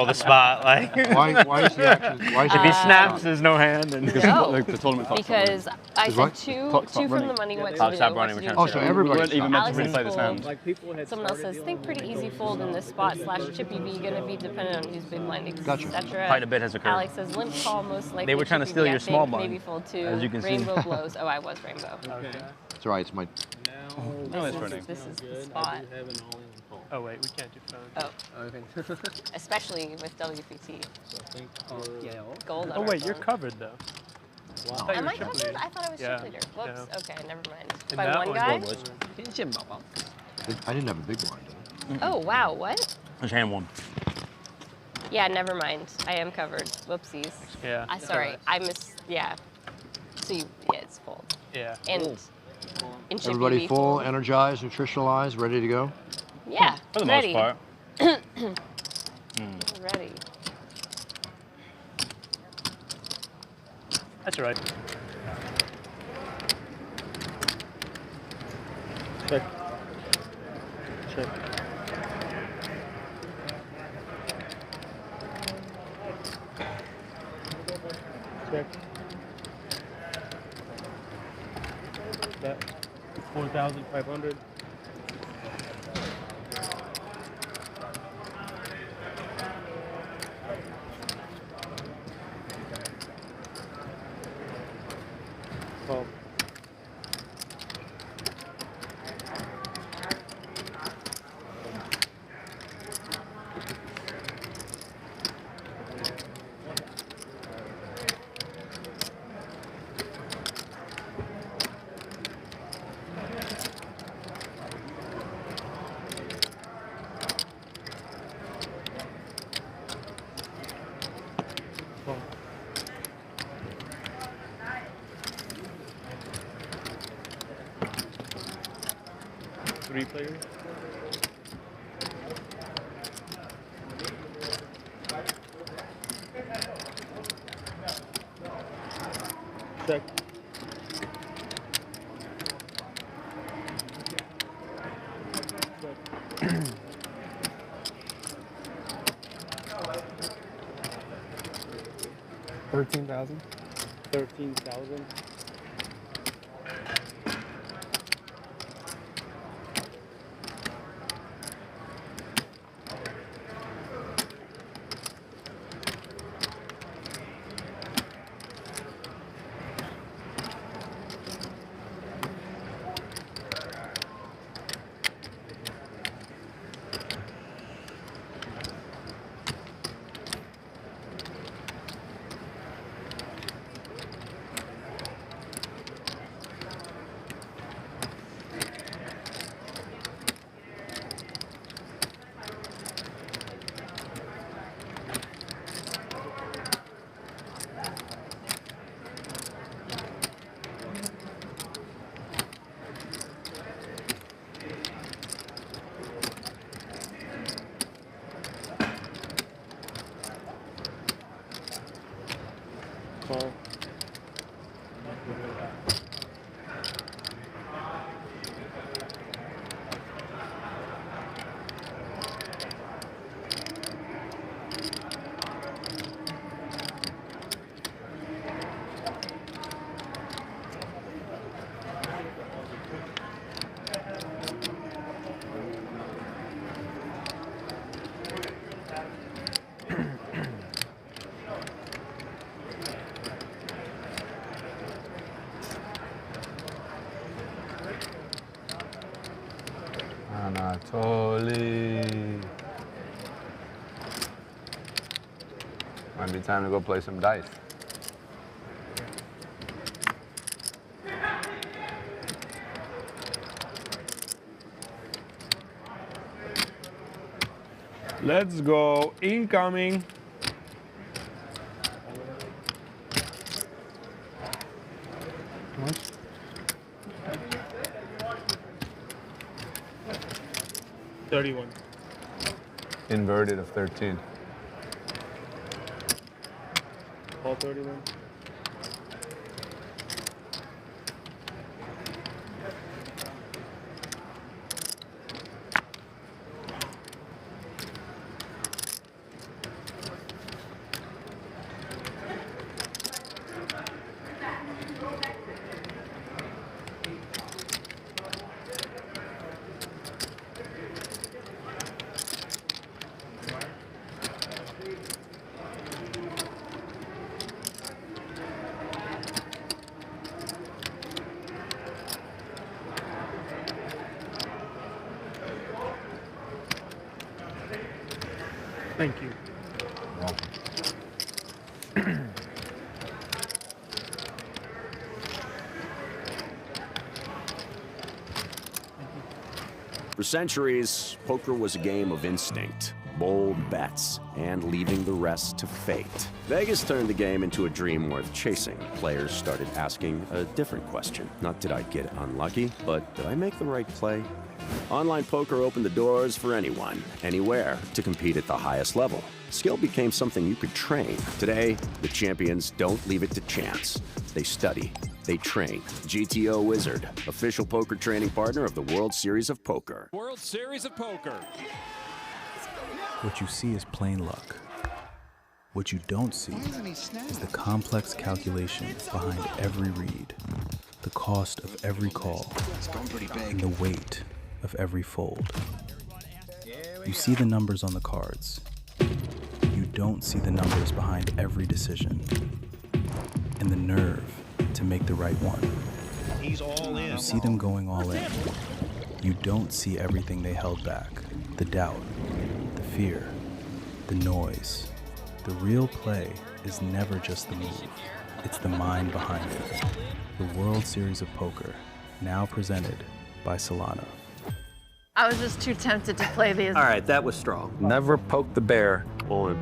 the spot. Like Why is he actually? Why is if he he snaps, there's no hand. And No, like the tournament clock's because I said what? two from the money. What Clock to stopped do? running, What to return do? Oh, so everybody we weren't even meant to Alex replay this fold. hand. Someone else says, think pretty easy fold in this spot / chippy V gonna be dependent on who's big blinding, Gotcha. etc. Quite a bit has occurred. Alex says limp call most likely. They were trying to chippy steal V, your I small think, blind, maybe fold 2. as you can see. Rainbow blows. Oh, I was rainbow. Okay. That's all right. It's my. This is the spot. Oh wait, we can't do phone. Oh. Especially with WPT. Yeah. Gold. Oh on wait, our you're phone. covered though. Wow. I thought you Am were I chip covered? leader. I thought I was Yeah. chip leader. Whoops. Yeah. Okay, never mind. And By that one one guy? I didn't have a big blind. Oh wow, what? There's hand one. Yeah, never mind. I am covered. Whoopsies. Yeah. Sorry, alright. I missed. Yeah. So it's fold. Yeah. And in chippy Everybody V full, fold. energized, nutritionalized, ready to go? Yeah. For the ready. most part. Ready. That's all right. Check. Check. Check. That 4,500. Call. Three players. Check. $13,000. 13,000. Anatoly. Might be time to go play some dice. Let's go. Incoming. What? $31. Inverted of 13. All 31. Thank you. For centuries, poker was a game of instinct, bold bets, and leaving the rest to fate. Vegas turned the game into a dream worth chasing. Players started asking a different question. Not did I get unlucky, but did I make the right play? Online poker opened the doors for anyone, anywhere, to compete at the highest level. Skill became something you could train. Today, the champions don't leave it to chance. They study. They train. GTO Wizard, official poker training partner of the World Series of Poker. World Series of Poker. What you see is plain luck. What you don't see is the complex calculations behind every read, the cost of every call, and the weight of every fold. You see the numbers on the cards. You don't see the numbers behind every decision, and the nerve to make the right one. He's all in. You see them going all in. You don't see everything they held back. The doubt, the fear, the noise. The real play is never just the move. It's the mind behind it. The World Series of Poker, now presented by Solana. I was just too tempted to play these. All right, that was strong. Never poke the bear. All in.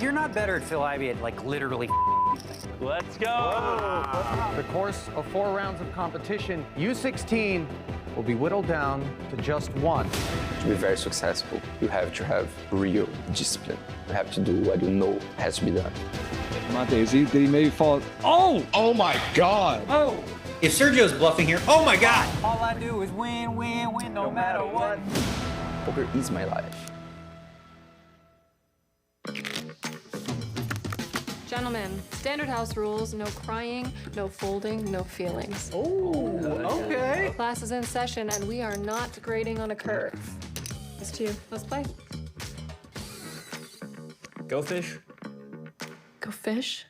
You're not better at Phil Ivey at like literally. Let's go. The course of 4 rounds of competition, U16 will be whittled down to just one. To be very successful, you have to have real discipline. You have to do what you know has to be done. Did he maybe fall? Oh! Oh my God! Oh! If Sergio's bluffing here, oh my God! All I do is win, win, win, no matter what. Poker is my life. Gentlemen, standard house rules, no crying, no folding, no feelings. Oh, okay. Class is in session and we are not grading on a curve. It's to you. Let's play. Go fish. Go fish.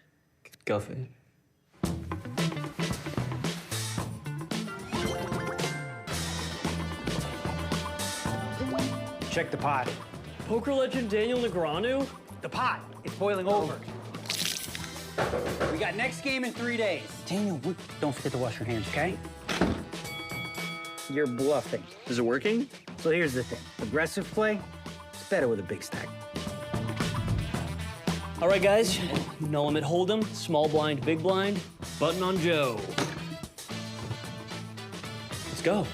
Go fish. Check the pot. Poker legend Daniel Negreanu? The pot. It's boiling over. We got next game in 3 days. Daniel, don't forget to wash your hands, okay? You're bluffing. Is it working? So here's the thing. Aggressive play, it's better with a big stack. All right, guys. No limit hold'em, small blind, big blind, button on Joe. Let's go.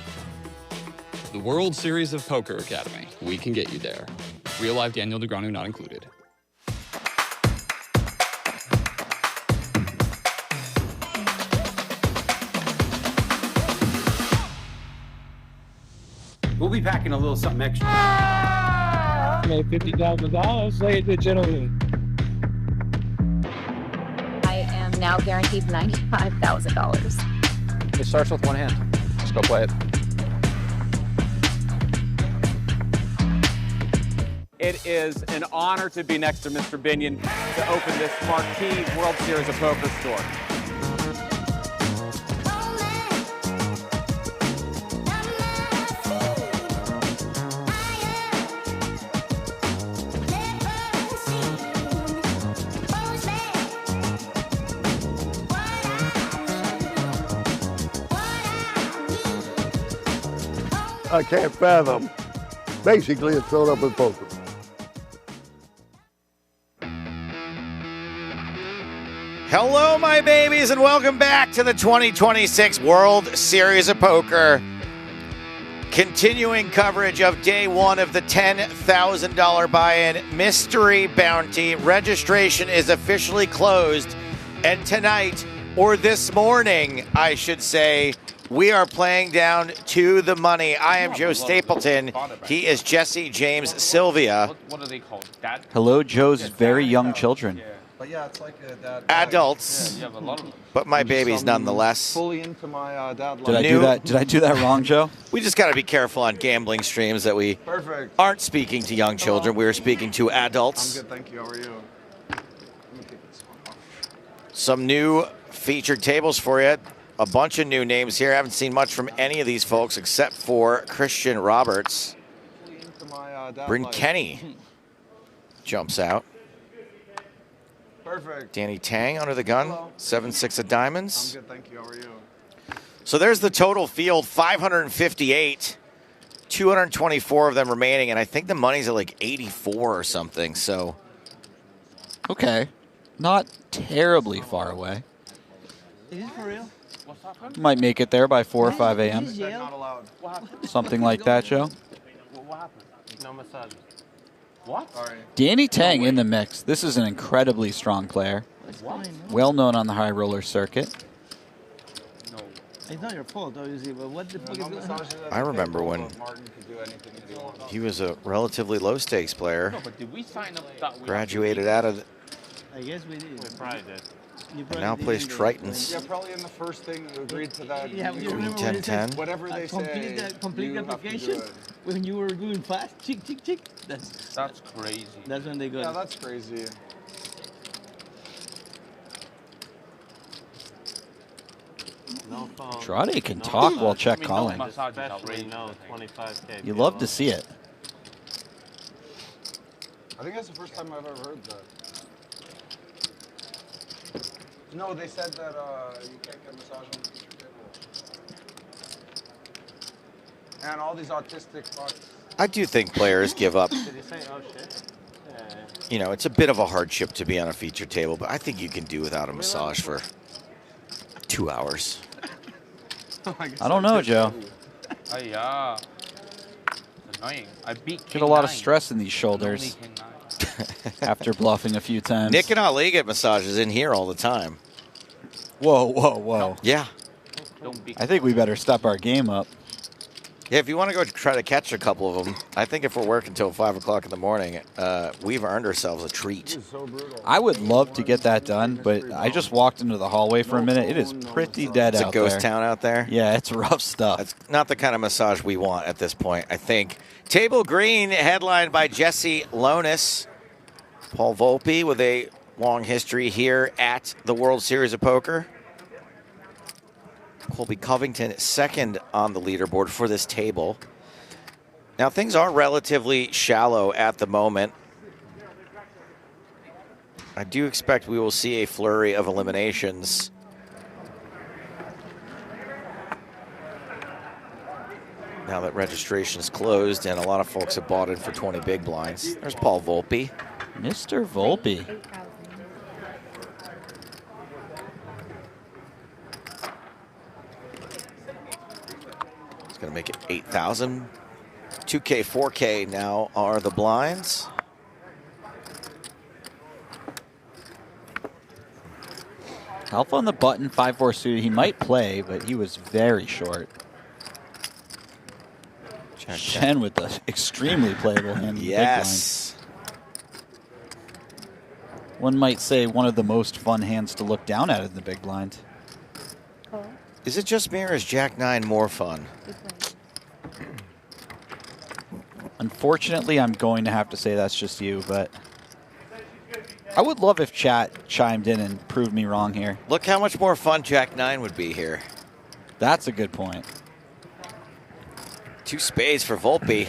The World Series of Poker Academy. We can get you there. Real life Daniel Negreanu not included. We'll be packing a little something extra. Made $50,000, ladies and gentlemen. I am now guaranteed $95,000. It starts with one hand. Let's go play it. It is an honor to be next to Mr. Binion to open this marquee World Series of Poker store. I can't fathom. Basically, it's thrown up in poker. Hello, my babies, and welcome back to the 2026 World Series of Poker. Continuing coverage of day one of the $10,000 buy-in mystery bounty. Registration is officially closed, and tonight, or this morning, I should say, we are playing down to the money. I am Joe Stapleton. He is Jesse James Sylvia. What are they called? Dad? Hello, Joe's very young children. But yeah, it's like a dad. Adults, Yeah, you have a lot of them. but my babies nonetheless. Fully into my dad Did I do that? Did I do that wrong, Joe? We just got to be careful on gambling streams that we aren't speaking to young children. We are speaking to adults. I'm good, thank you. How are you? Some new featured tables for you. A bunch of new names here. I haven't seen much from any of these folks except for Christian Roberts. Bryn Kenny jumps out. Perfect. Danny Tang under the gun. 7-6 of diamonds. I'm good, thank you. How are you? So there's the total field, 558. 224 of them remaining, and I think the money's at like 84 or something. So Okay. Not terribly far away. Is this for real? Might make it there by 4 or 5 a.m. Something like that, Joe. What happened? No massage. What? Sorry. Danny Tang in the mix. This is an incredibly strong player. Well known on the high roller circuit. It's not your fault, obviously, but what the fuck is going on? I remember when he was a relatively low stakes player. No, but did we sign up that we Graduated out of I guess we did. We probably did. and now plays Tritons. Yeah, probably in the first thing you agreed to that. Yeah, you Queen remember when it 10-10. said, Whatever they complete say, the, complete you the have to do application it. when you were going fast. Chick, chick, chick. That's crazy. That's when they got Yeah, it. that's crazy. Trade can talk while check calling. Especially no 25K. You love to see it. I think that's the first time I've ever heard that. No, they said that you can't get massage on the feature table. And all these autistic fucks. I do think players give up. Did he say, oh shit? You know, it's a bit of a hardship to be on a feature table, but I think you can do without a massage for 2 hours. I don't know, Joe. Oh, yeah. It's annoying. I beat Get a lot of stress in these shoulders after bluffing a few times. Nick and Ali get massages in here all the time. Whoa, whoa, whoa. Yeah. I think we better step our game up. Yeah, if you want to go try to catch a couple of them, I think if we're working until 5 o'clock in the morning, we've earned ourselves a treat. I would love to get that done, but I just walked into the hallway for a minute. It is pretty dead It's out a ghost there. town out there. Yeah, it's rough stuff. That's not the kind of massage we want at this point, I think. Table Green, headlined by Jesse Lonis. Paul Volpe with a long history here at the World Series of Poker. Colby Covington second on the leaderboard for this table. Now, things are relatively shallow at the moment. I do expect we will see a flurry of eliminations. Now that registration is closed and a lot of folks have bought in for 20 big blinds. There's Paul Volpe. Mr. Volpe. It's going to make it 8,000. 2K, 4K now are the blinds. Alpha on the button, 5-4 suited. He might play, but he was very short. Chen with the extremely playable hand. Yes. One might say one of the most fun hands to look down at in the big blind. Is it just me or is Jack 9 more fun? Unfortunately, I'm going to have to say that's just you, but I would love if chat chimed in and proved me wrong here. Look how much more fun Jack 9 would be here. That's a good point. 2 spades for Volpe.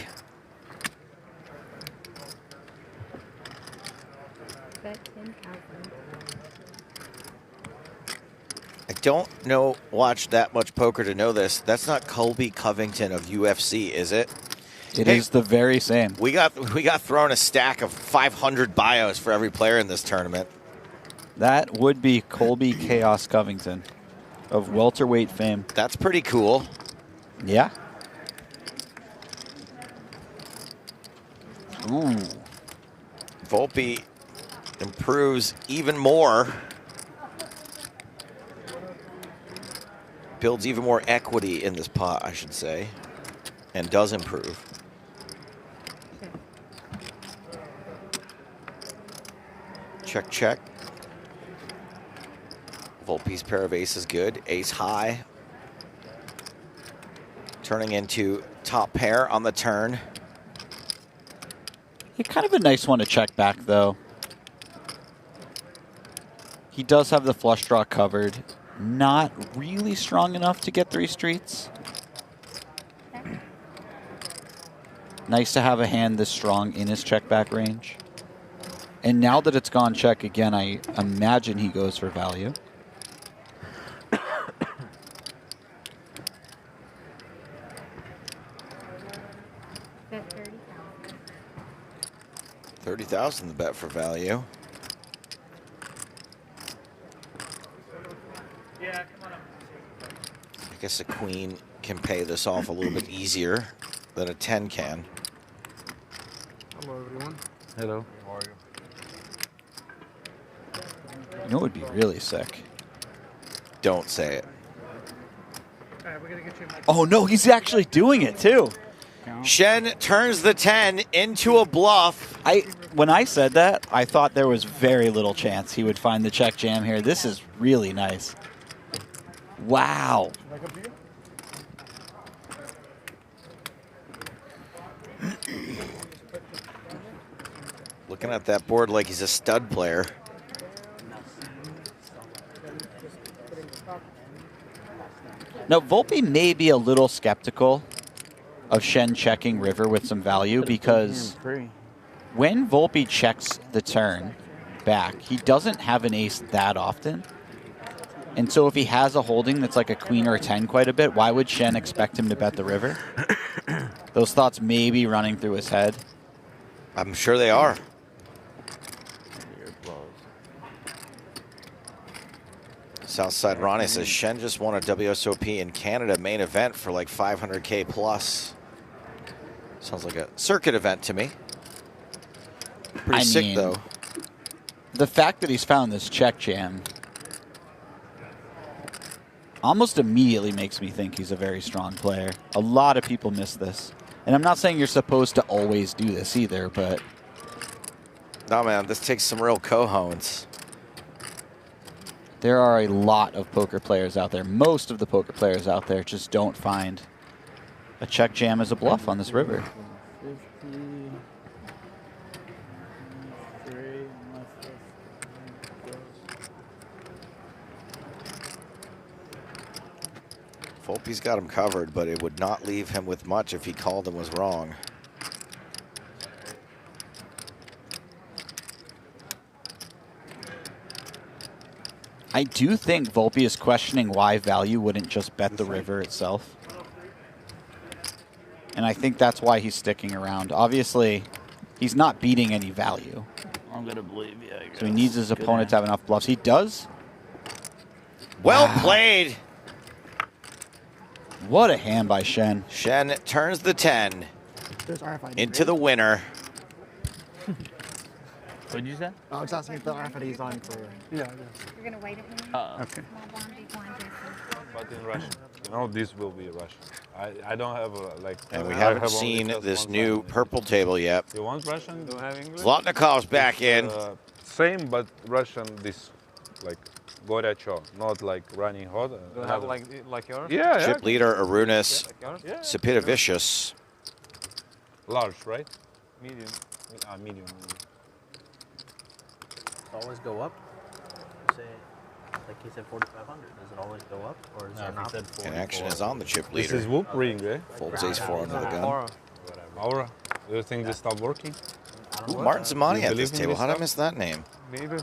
I don't watch that much poker to know this. That's not Colby Covington of UFC, is it? It is the very same. We got thrown a stack of 500 bios for every player in this tournament. That would be Colby Chaos Covington of welterweight fame. That's pretty cool. Yeah. Ooh. Volpe improves even more. Builds even more equity in this pot, I should say, and does improve. Check, check. Volpe's pair of aces good. Ace high. Turning into top pair on the turn. He's kind of a nice one to check back, though. He does have the flush draw covered. Not really strong enough to get 3 streets. Nice to have a hand this strong in his check back range. And now that it's gone check again, I imagine he goes for value. $30,000 the bet for value. I guess a queen can pay this off a little bit easier than a 10 can. Hello, everyone. Hello. How are you? You know what would be really sick? Don't say it. All right, we're gonna get you a mic. Oh, no, he's actually doing it, too. Shen turns the 10 into a bluff. When I said that, I thought there was very little chance he would find the check jam here. This is really nice. Wow. Looking at that board like he's a stud player. Now, Volpe may be a little skeptical of Shen checking river with some value because when Volpe checks the turn back, he doesn't have an ace that often. And so if he has a holding that's like a queen or a 10 quite a bit, why would Shen expect him to bet the river? Those thoughts may be running through his head. I'm sure they are. Southside Ronnie says Shen just won a WSOP in Canada main event for like 500K plus. Sounds like a circuit event to me. Pretty sick though. The fact that he's found this check jam almost immediately makes me think he's a very strong player. A lot of people miss this. And I'm not saying you're supposed to always do this either, but... No, man, this takes some real cojones. There are a lot of poker players out there. Most of the poker players out there just don't find a check jam as a bluff on this river. Volpe's got him covered, but it would not leave him with much if he called and was wrong. I do think Volpe is questioning why value wouldn't just bet the river itself. And I think that's why he's sticking around. Obviously, he's not beating any value. I'm going to believe you, I guess. So he needs his opponent to have enough bluffs. He does. Well played. What a hand by Shen. Shen turns the 10 into the winner. What did you say? I was asking if the RFID is on for... Yeah. You're going to wait a minute? Okay. But in Russian. You know, this will be Russian. I don't have a, like... And we haven't seen this new purple table yet. You want Russian? Do you have English? Zlotnikov's back in. Same, but Russian, this, like, Goracho, not like running hot. Do you have like yours? Yeah, yeah. Chip leader Arunas, Yeah. Sapitavicius. Large, right? Medium. Medium. Always go up? Say, like he said 4,500. Does it always go up? Or is it not? And action is on the chip leader. This is whoop ring, eh? Folds ace 4 under the gun. Aura. Do you think this stopped working? Ooh, Martin Zamani at this table. How did I miss that name? Neither.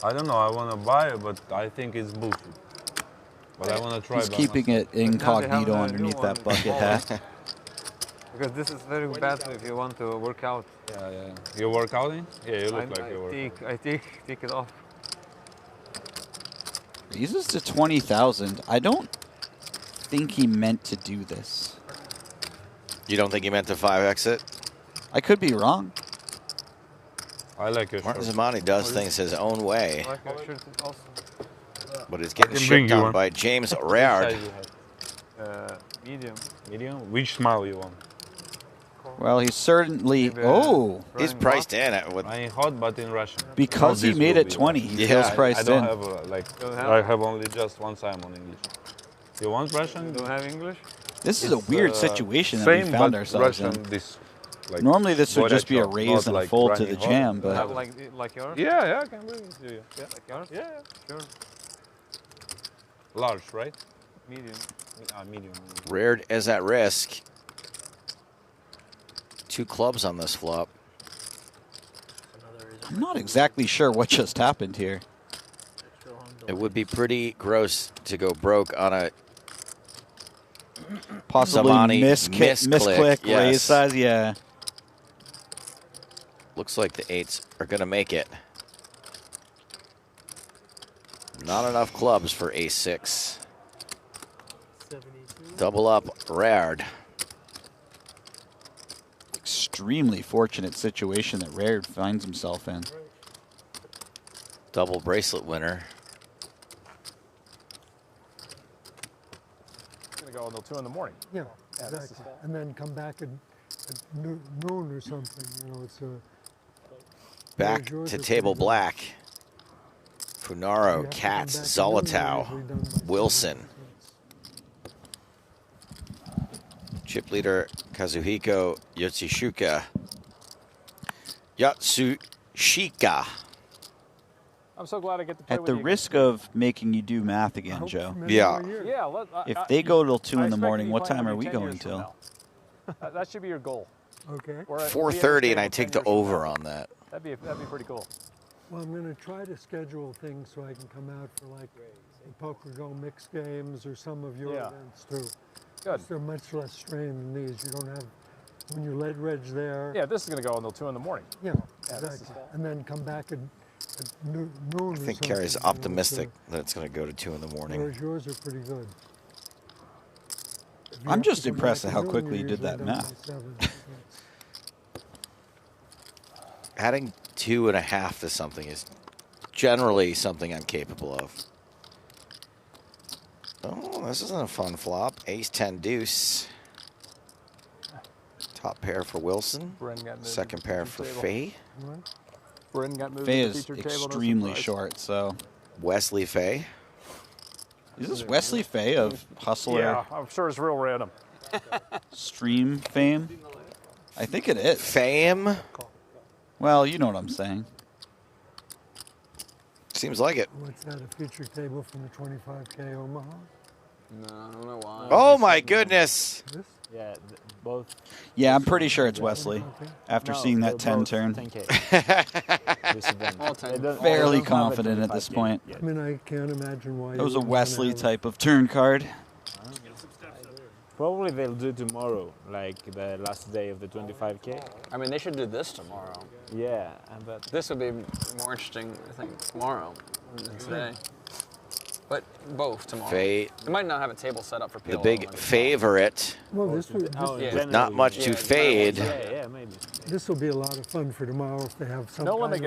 I don't know. I want to buy it, but I think it's bullshit. But I want to try. He's keeping it incognito underneath that bucket hat. Because this is very bad if you want to work out. Yeah, yeah. You work out in? Yeah, you look like you work. I take it off. Raises to 20,000. I don't think he meant to do this. You don't think he meant to 5X it? I could be wrong. I like your Martin shirt. Zamani does things his own way. I like your shirt also. But it's getting shipped on by James Reard. Medium. Medium? Which smile you want? Well, he's certainly... Oh! He's priced in at what? I ain't hot, but in Russian. Because he made it 20, he feels priced I don't in. have I have only just one Simon English. You want Russian? Don't have English? This is a weird situation that we found ourselves in. Normally this would just be a raise and a fold to the jam, but... Not like yours? Yeah, I can bring it to you. Yeah, like yours? Yeah, sure. Large, right? Medium. Medium. Reard is at risk. 2 clubs on this flop. I'm not exactly sure what just happened here. It would be pretty gross to go broke on a possibly misclick yes. raise size, yeah. Looks like the 8s are going to make it. Not enough clubs for ace-6. Double up Reard. Extremely fortunate situation that Reard finds himself in. Double bracelet winner. It's going to go until 2 in the morning. Yeah, exactly. And then come back at noon or something. You know, it's a... Back to table black. Funaro, Katz, Zolotow, Wilson. Chip leader Kazuhiko Yatsushika. Yatsushika. I'm so glad I get to play At with the you. risk of making you do math again, Joe. Yeah. Yeah. If they go till 2 in the expect morning, to be what playing time are with we you 10 going years from till? now. That should be your goal. Okay. 4:30, and I take the over on that. That'd be pretty cool. Well, I'm going to try to schedule things so I can come out for like the Poker Go mix games or some of your events too. Good. They're much less strained than these. You don't have, when you're lead reg there. Yeah, this is going to go until 2 in the morning. Yeah, exactly. And then come back at noon or I think something, Kerry's you know, optimistic that it's going to go to 2 in the morning. Whereas yours are pretty good. I'm just impressed at how quickly you did that math. Adding 2.5 to something is generally something I'm capable of. Oh, this isn't a fun flop. Ace-10 deuce. Top pair for Wilson. Second pair for Faye. Faye is extremely short, so... Wesley Faye. Is this Wesley Faye of Hustler? Yeah, I'm sure it's real random. Stream fame? I think it is. Fame? Well, you know what I'm saying. Seems like it. What's that, a feature table from the 25K Omaha? No, I don't know why. Oh my goodness. Yeah, both. Yeah, I'm pretty sure it's Wesley. After seeing that 10 turn. Fairly confident at this point. I mean, I can't imagine why. That was a Wesley type of turn card. Probably they'll do tomorrow, like the last day of the 25K. I mean, they should do this tomorrow. Yeah, but this would be more interesting, I think, tomorrow than today. But both tomorrow. Fate. They might not have a table set up for PLO. The big favorite. Well, this with not much to fade. Yeah, maybe. This will be a lot of fun for tomorrow if they have some. No limit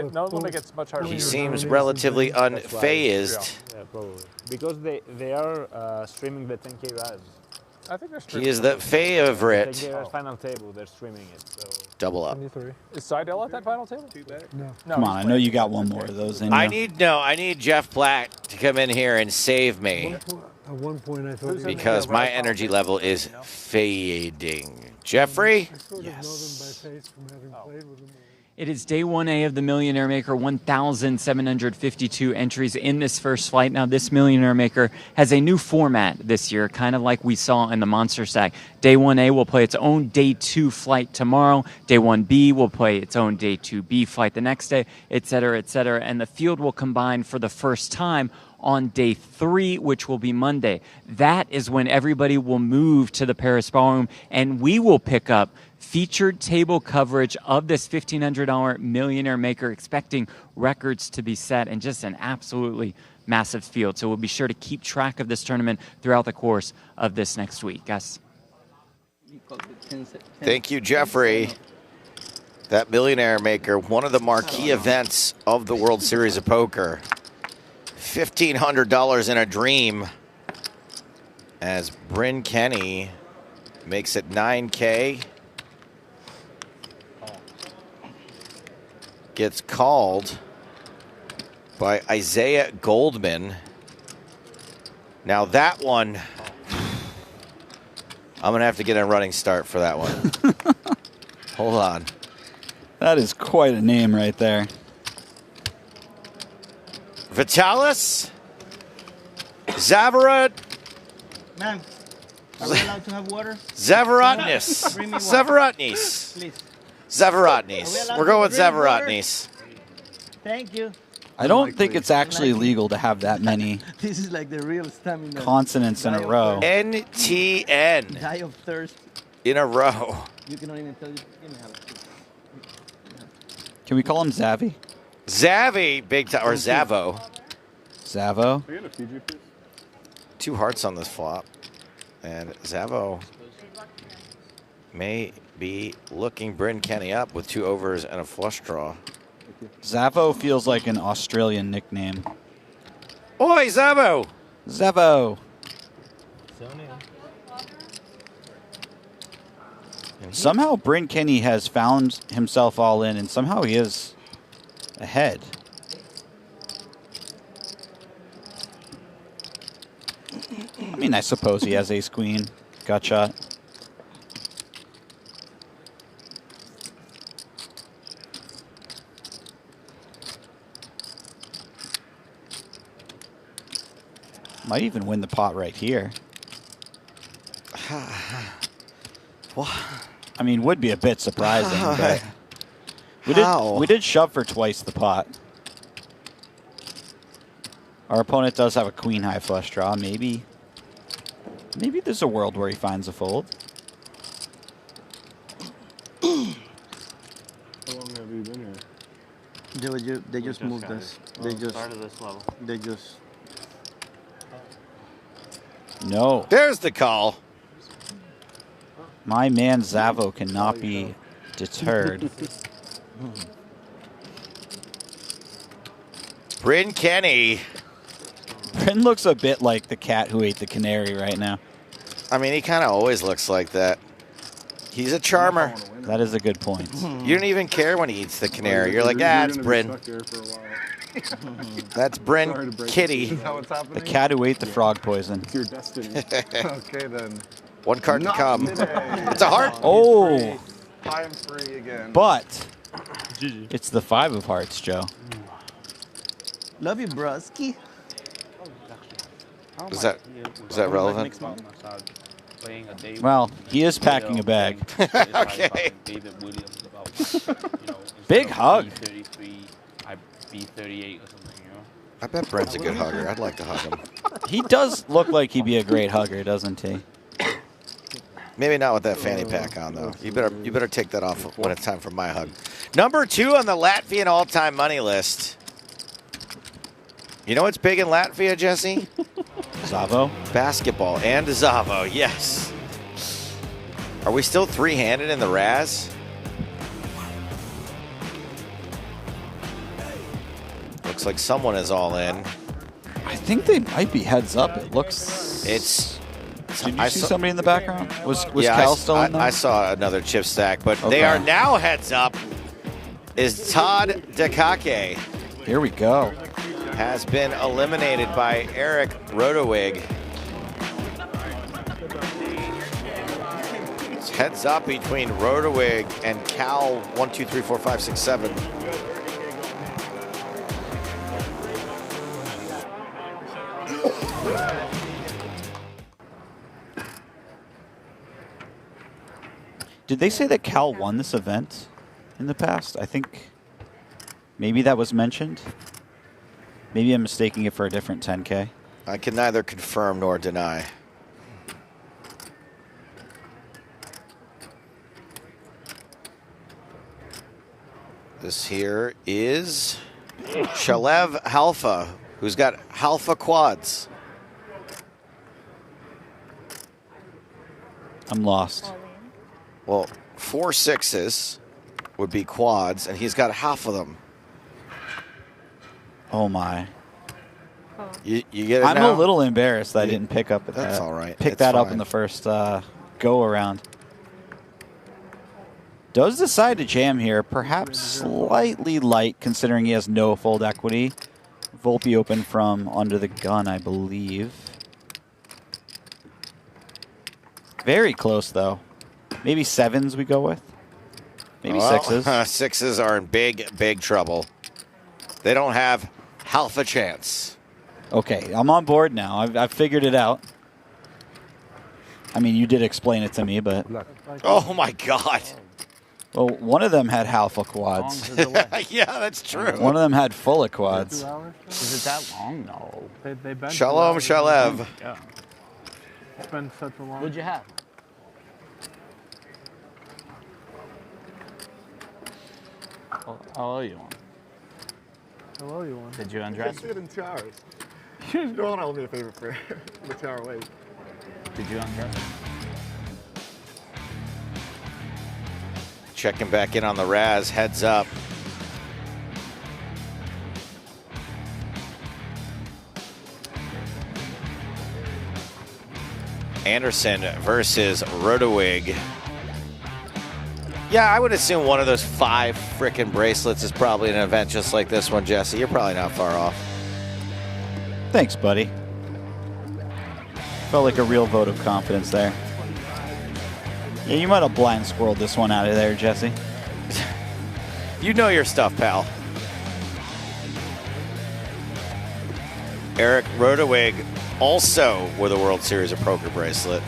gets much harder. He seems relatively unfazed. Yeah, probably. Because they are streaming the 10K rise. I think they're He streaming. is the favorite. 10K rise final table, they're streaming it. So. Double up. Is Seidel at that final table? No. Come on, I know you got one more of those in you. I need Jeff Platt to come in here and save me. At one point, I thought Because my energy level is fading. Jeffrey? I sort of know them by face from having played with them. It is day 1A of the Millionaire Maker, 1,752 entries in this first flight. Now, this Millionaire Maker has a new format this year, kind of like we saw in the Monster Stack. Day 1A will play its own day 2 flight tomorrow. Day 1B will play its own day 2B flight the next day, et cetera, et cetera. And the field will combine for the first time on day 3, which will be Monday. That is when everybody will move to the Paris Ballroom, and we will pick up featured table coverage of this $1,500 Millionaire Maker, expecting records to be set, and just an absolutely massive field. So we'll be sure to keep track of this tournament throughout the course of this next week. Guys. Thank you, Jeffrey. That Millionaire Maker, one of the marquee events of the World Series of Poker. $1,500 in a dream as Bryn Kenny makes it $9K. Gets called by Isaiah Goldman. Now that one, I'm going to have to get a running start for that one. Hold on. That is quite a name right there. Vitalis Zavarot. Man, are we allowed to have water? Zavarotnis. Bring me water. Zavarotnis. Please. Zavarotnis. We're going with Zavarotnis. Thank you. I don't think it's actually legal to have that many This is like the real stamina. consonants in a row. NTN. Die of thirst. In a row. You cannot even tell you. Can we call him Zavi? Zavi, big time, or Zavo. Zavo? 2 hearts on this flop. And Zavo may be looking Bryn Kenny up with 2 overs and a flush draw. Zavo feels like an Australian nickname. Oi, Zavo! Zavo. Somehow Bryn Kenny has found himself all in, and somehow he is ahead. I mean, I suppose he has ace queen. Gut shot. Might even win the pot right here. I mean, would be a bit surprising, but we did shove for twice the pot. Our opponent does have a queen high flush draw. Maybe there's a world where he finds a fold. How long have you been here? They just moved us. They just started this level. They just. No. There's the call. My man Zavo cannot be deterred. Bryn Kenny. Bryn looks a bit like the cat who ate the canary right now. I mean, he kind of always looks like that. He's a charmer. That is a good point. You don't even care when he eats the canary. You're like, ah, it's Bryn. That's Bryn Kitty. The cat who ate the frog poison. It's your destiny. Okay, then. 1 card to come. It's a heart. Oh. I am free again. But it's the 5 of hearts, Joe. Love you, broski. Is that relevant? Well, he is packing a bag. Okay. Big hug. I bet Brent's a good hugger. I'd like to hug him. He does look like he'd be a great hugger, doesn't he? Maybe not with that fanny pack on, though. You better take that off when it's time for my hug. Number 2 on the Latvian all-time money list. You know what's big in Latvia, Jesse? Zavo? Basketball and Zavo, yes. Are we still 3-handed in the Raz? Looks like someone is all in. I think they might be heads up. It looks... Did you see somebody in the background? Was Cal still in there? I saw another chip stack, but they are now heads up. Is Todd Dekake. Here we go. Has been eliminated by Eric Rodewig. Heads up between Rotowig and Cal 1, 2, 3, 4, 5, 6, 7. Did they say that Cal won this event in the past? I think maybe that was mentioned. Maybe I'm mistaking it for a different 10K. I can neither confirm nor deny. This here is Shalev Halfa, who's got Halfa quads. I'm lost. Well, 4 6s would be quads, and he's got half of them. Oh my. You get it I'm now? a little embarrassed that I didn't pick up That's all right. Pick It's that up fine. in the first go around. Does decide to jam here, perhaps slightly light considering he has no fold equity. Volpe open from under the gun, I believe. Very close though. Maybe 7s we go with. Maybe 6s. 6s are in big trouble. They don't have half a chance. Okay, I'm on board now. I've figured it out. I mean, you did explain it to me, but... Oh, my God. Well, one of them had halfa quads. Yeah, that's true. One of them had full of quads. Is it that long? No. They've been Shalom, Shalev. Yeah. It's been such a long. What'd you have? Oh, you want? Hello, you want? Did you undress? Sit in showers. You don't want to hold me a favor for the shower wait. Did you undress? Checking back in on the Raz, heads up. Anderson versus Rotowig. Yeah, I would assume one of those 5 frickin' bracelets is probably an event just like this one, Jesse. You're probably not far off. Thanks, buddy. Felt like a real vote of confidence there. Yeah, you might have blind squirreled this one out of there, Jesse. You know your stuff, pal. Eric Rotowig also with a World Series of Poker bracelet.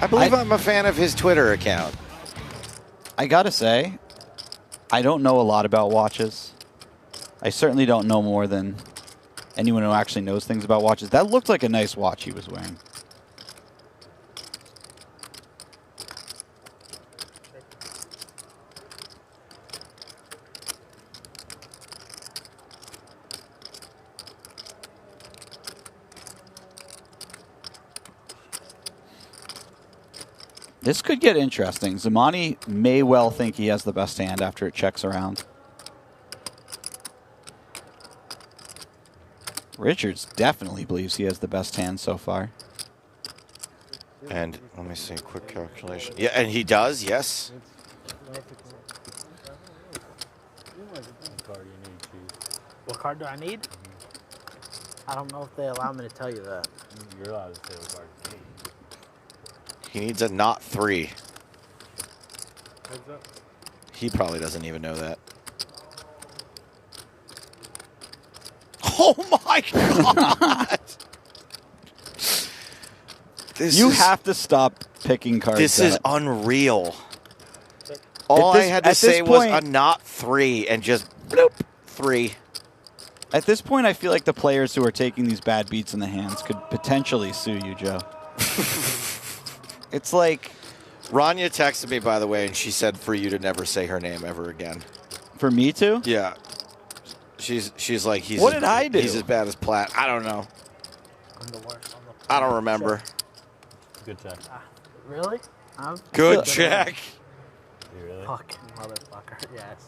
I believe I'm a fan of his Twitter account. I gotta say, I don't know a lot about watches. I certainly don't know more than anyone who actually knows things about watches. That looked like a nice watch he was wearing. This could get interesting. Zamani may well think he has the best hand after it checks around. Richards definitely believes he has the best hand so far. And let me see, quick calculation. Yeah, and he does, yes. What card do I need? I don't know if they allow me to tell you that. You're allowed to say what card you need. He needs a not 3. Heads up. He probably doesn't even know that. Oh my God! You have to stop picking cards. This is unreal. All I had to say was a not 3 and just bloop, 3. At this point, I feel like the players who are taking these bad beats in the hands could potentially sue you, Joe. It's like... Rania texted me, by the way, and she said for you to never say her name ever again. For me to? Yeah. She's like, he's what did I do? He's as bad as Platt. I don't know. I don't remember. Good check. Really? Good check. Really? Fucking motherfucker, yes.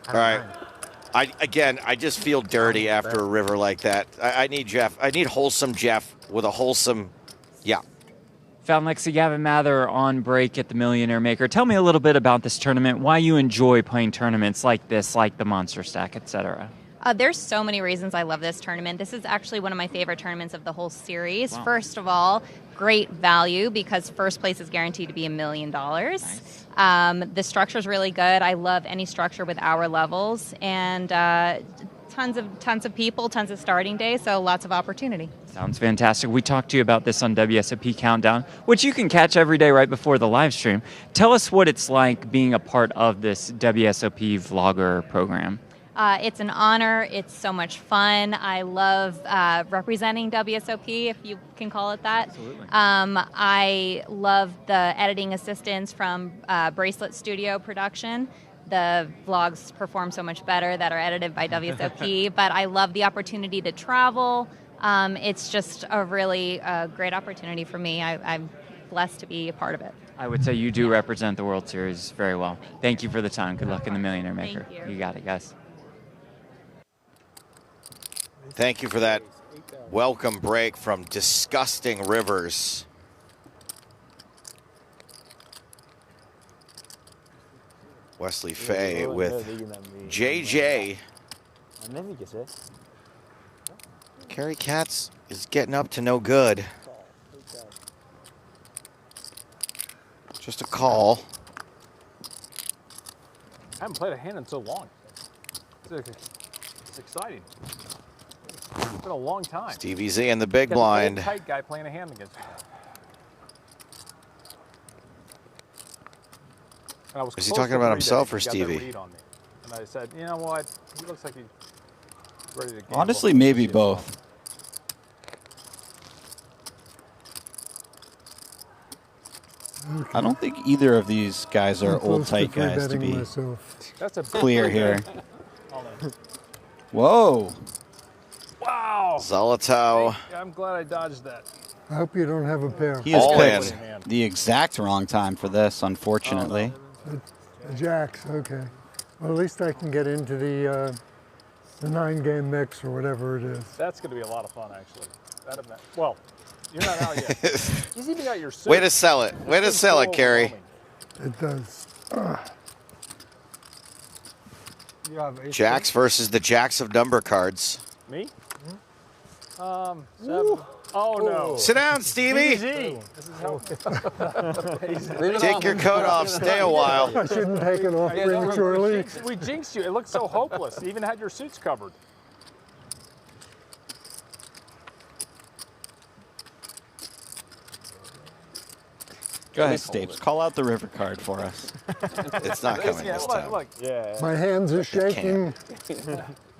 All right. I just feel dirty after a river like that. I need Jeff. I need wholesome Jeff with a wholesome, yeah. Found Lexi Gavin Mather on break at the Millionaire Maker. Tell me a little bit about this tournament, why you enjoy playing tournaments like this, like the Monster Stack, etc. There's so many reasons I love this tournament. This is actually one of my favorite tournaments of the whole series. Wow. First of all, great value because first place is guaranteed to be $1 million. Nice. The structure is really good. I love any structure with hour levels, and tons of people, tons of starting days, so lots of opportunity. Sounds fantastic. We talked to you about this on WSOP Countdown, which you can catch every day right before the live stream. Tell us what it's like being a part of this WSOP vlogger program. It's an honor. It's so much fun. I love representing WSOP, if you can call it that. Absolutely. I love the editing assistance from Bracelet Studio Production. The vlogs perform so much better that are edited by WSOP, but I love the opportunity to travel. It's just a really great opportunity for me. I'm blessed to be a part of it. I would say you do represent the World Series very well. Thank you for the time. Good luck in the Millionaire Thank Maker. you. You got it, guys. Thank you for that welcome break from disgusting rivers. Wesley Fay with JJ. Kerry Katz is getting up to no good. Just a call. I haven't played a hand in so long. It's exciting. It's been a long time. Stevie Z in the big Got an blind. old tight guy playing a hand against me. And I was Is he close talking to about 3 himself days. or He got that Stevie? lead on me. And I said, you know what? He looks like he's ready to gamble. Honestly, maybe both. I don't think either of these guys are I'm old close tight guys to betting be myself. That's a big clear lead. here. Whoa. Wow. Zolotow. I'm glad I dodged that. I hope you don't have a pair. He has All picked in. the exact wrong time for this, unfortunately. The jacks, okay. Well, at least I can get into the 9-game mix or whatever it is. That's going to be a lot of fun, actually. Well, you're not out yet. He's even got your suit. Way to sell it. Way to sell it, Kerry. It does. Jacks versus the Jacks of number cards. Me? Oh, no. Sit down, Stevie. Easy. This is how. Take your coat off. Stay a while. I shouldn't take it off Yeah, prematurely. we jinxed you. It looked so hopeless. You even had your suits covered. Go ahead, Stapes. Call out the river card for us. It's not coming this time. Look. Yeah. My hands are shaking.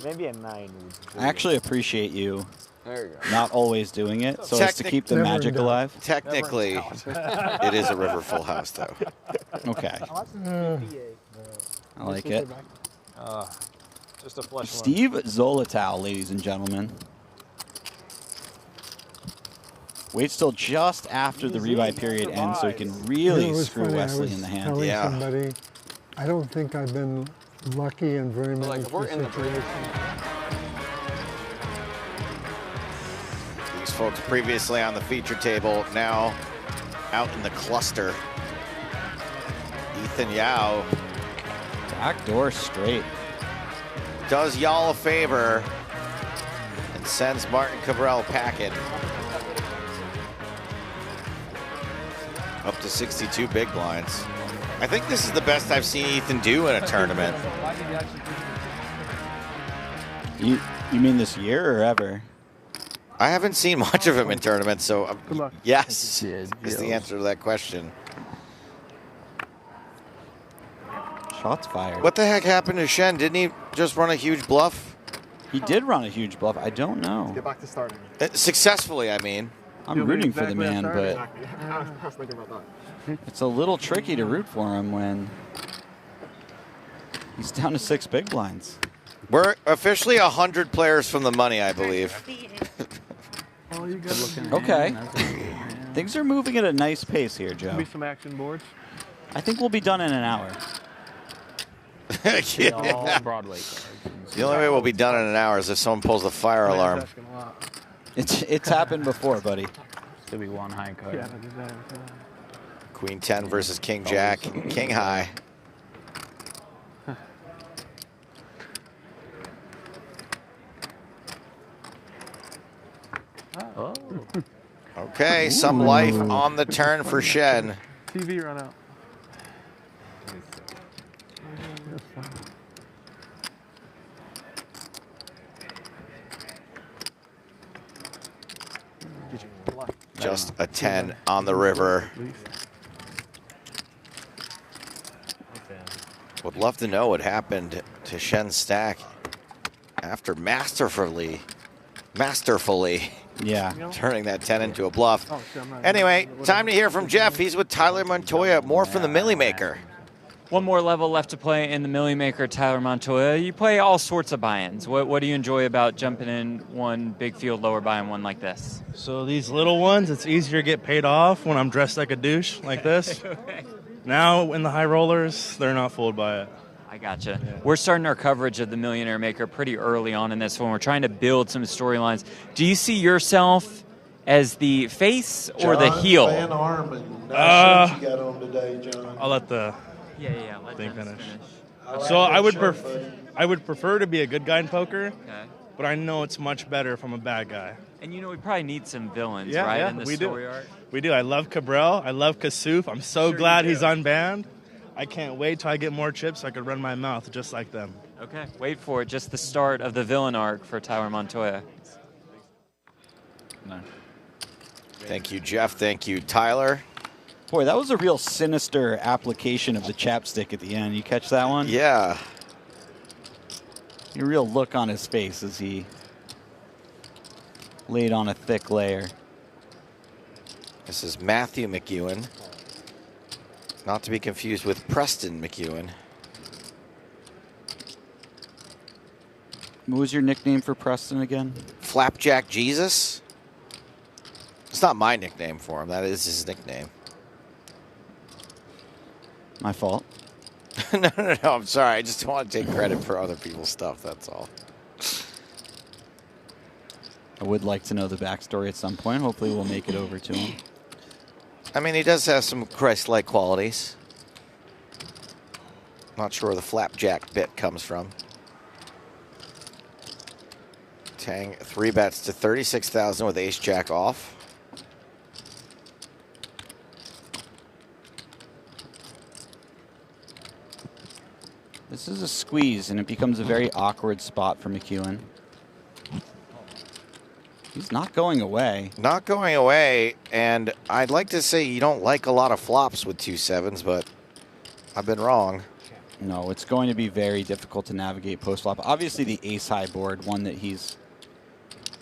Maybe a 9 would. I actually appreciate you There you go. not always doing it so as to keep the Never in magic doubt. alive. Technically, it is a river full house, though. Okay. I like it. Just a flesh wound. Steve Zolotow, ladies and gentlemen. Waits till just after the rebuy period ends so he can really It was screw funny, I Wesley was in the hand. telling Yeah. somebody, I don't think I've been lucky in very many Like, if we're in the situations. These folks previously on the feature table, now out in the cluster. Ethan Yao Backdoor straight. does y'all a favor and sends Martin Cabral packing. Up to 62 big blinds. I think this is the best I've seen Ethan do in a tournament. You mean this year or ever? I haven't seen much of him in tournaments, so luck. yes is the answer to that question. Shots fired. What the heck happened to Shen? Didn't he just run a huge bluff? He did run a huge bluff. I don't know. Get back to starting. Successfully, I mean. I'm rooting for the man, but Exactly. I was thinking about that. it's a little tricky to root for him when he's down to 6 big blinds. We're officially 100 players from the money, I believe. Okay. Things are moving at a nice pace here, Joe. Maybe some action boards. I think we'll be done in an hour. Yeah. Broadway. The only way we'll be done in an hour is if someone pulls the fire alarm. It's happened before, buddy. Still be one high card. Yeah, Queen 10 versus King Jack. King high. Oh. Okay, some life on the turn for Shen. TV run out. Just a 10 on the river. Would love to know what happened to Shen's stack after masterfully turning that 10 into a bluff. Anyway, time to hear from Jeff. He's with Tyler Montoya. More from the Millie Maker. One more level left to play in the Millie Maker, Tyler Montoya. You play all sorts of buy-ins. What do you enjoy about jumping in one big field lower buy-in one like this? So these little ones, it's easier to get paid off when I'm dressed like a douche like this. Okay. Now in the high rollers, they're not fooled by it. I gotcha. Yeah. We're starting our coverage of the Millionaire Maker pretty early on in this one. We're trying to build some storylines. Do you see yourself as the face or the heel? Van Arman. Nice shirt you got on today, John. I'll let the let thing them finish. finish. So I would prefer to be a good guy in poker, but I know it's much better if I'm a bad guy. And we probably need some villains, right, in the story arc? We do. I love Cabral. I love Kasuf. I'm so glad he's unbanned. I can't wait till I get more chips so I can run my mouth just like them. Okay, wait for it. Just the start of the villain arc for Tyler Montoya. No. Thank you, Jeff. Thank you, Tyler. Boy, that was a real sinister application of the chapstick at the end. You catch that one? Yeah. A real look on his face as he laid on a thick layer. This is Matthew McEwen. Not to be confused with Preston McEwen. What was your nickname for Preston again? Flapjack Jesus? It's not my nickname for him. That is his nickname. My fault. No, I'm sorry. I just don't want to take credit for other people's stuff. That's all. I would like to know the backstory at some point. Hopefully we'll make it over to him. I mean, he does have some Christ-like qualities. Not sure where the flapjack bit comes from. Tang 3 bets to 36,000 with ace-jack off. This is a squeeze, and it becomes a very awkward spot for McEwen. He's not going away. Not going away, and I'd like to say you don't like a lot of flops with 2 7s, but I've been wrong. No, it's going to be very difficult to navigate post-flop. Obviously, the ace-high board, one that he's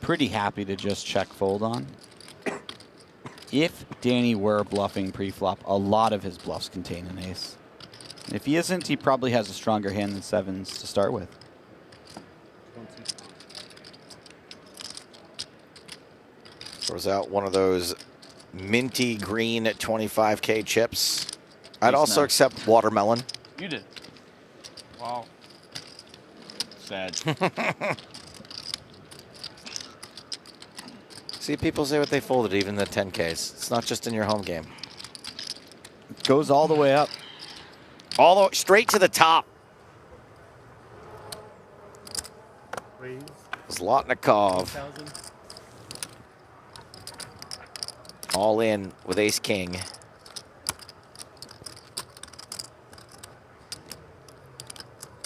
pretty happy to just check fold on. If Danny were bluffing pre-flop, a lot of his bluffs contain an ace. If he isn't, he probably has a stronger hand than 7s to start with. Throws out one of those minty green 25K chips. I'd also accept watermelon. You did. Wow. Sad. See, people say what they folded, even the 10Ks. It's not just in your home game. It goes all the way up. All the way, straight to the top. Zlotnikov. All in with ace-king.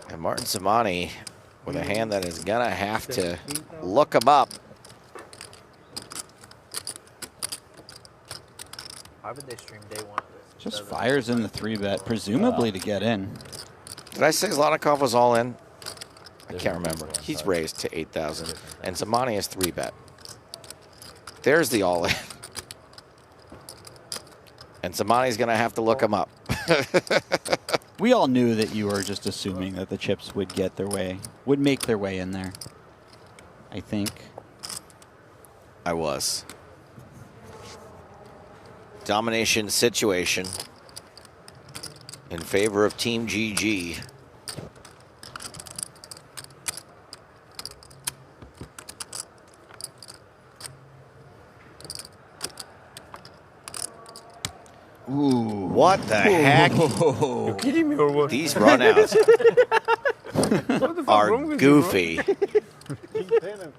And Martin Zamani with a hand that is going to have to look him up. Why would they stream day one of this? Just fires in the 3-bet, presumably to get in. Did I say Zlotnikov was all in? I can't remember. He's raised to 8,000. And Zamani is 3-bet. There's the all-in. And Zamani's going to have to look him up. We all knew that you were just assuming that the chips would get their way, would make their way in there. I think. I was. Domination situation in favor of Team GG. Ooh. What the heck? You kidding me or what? These runouts are goofy.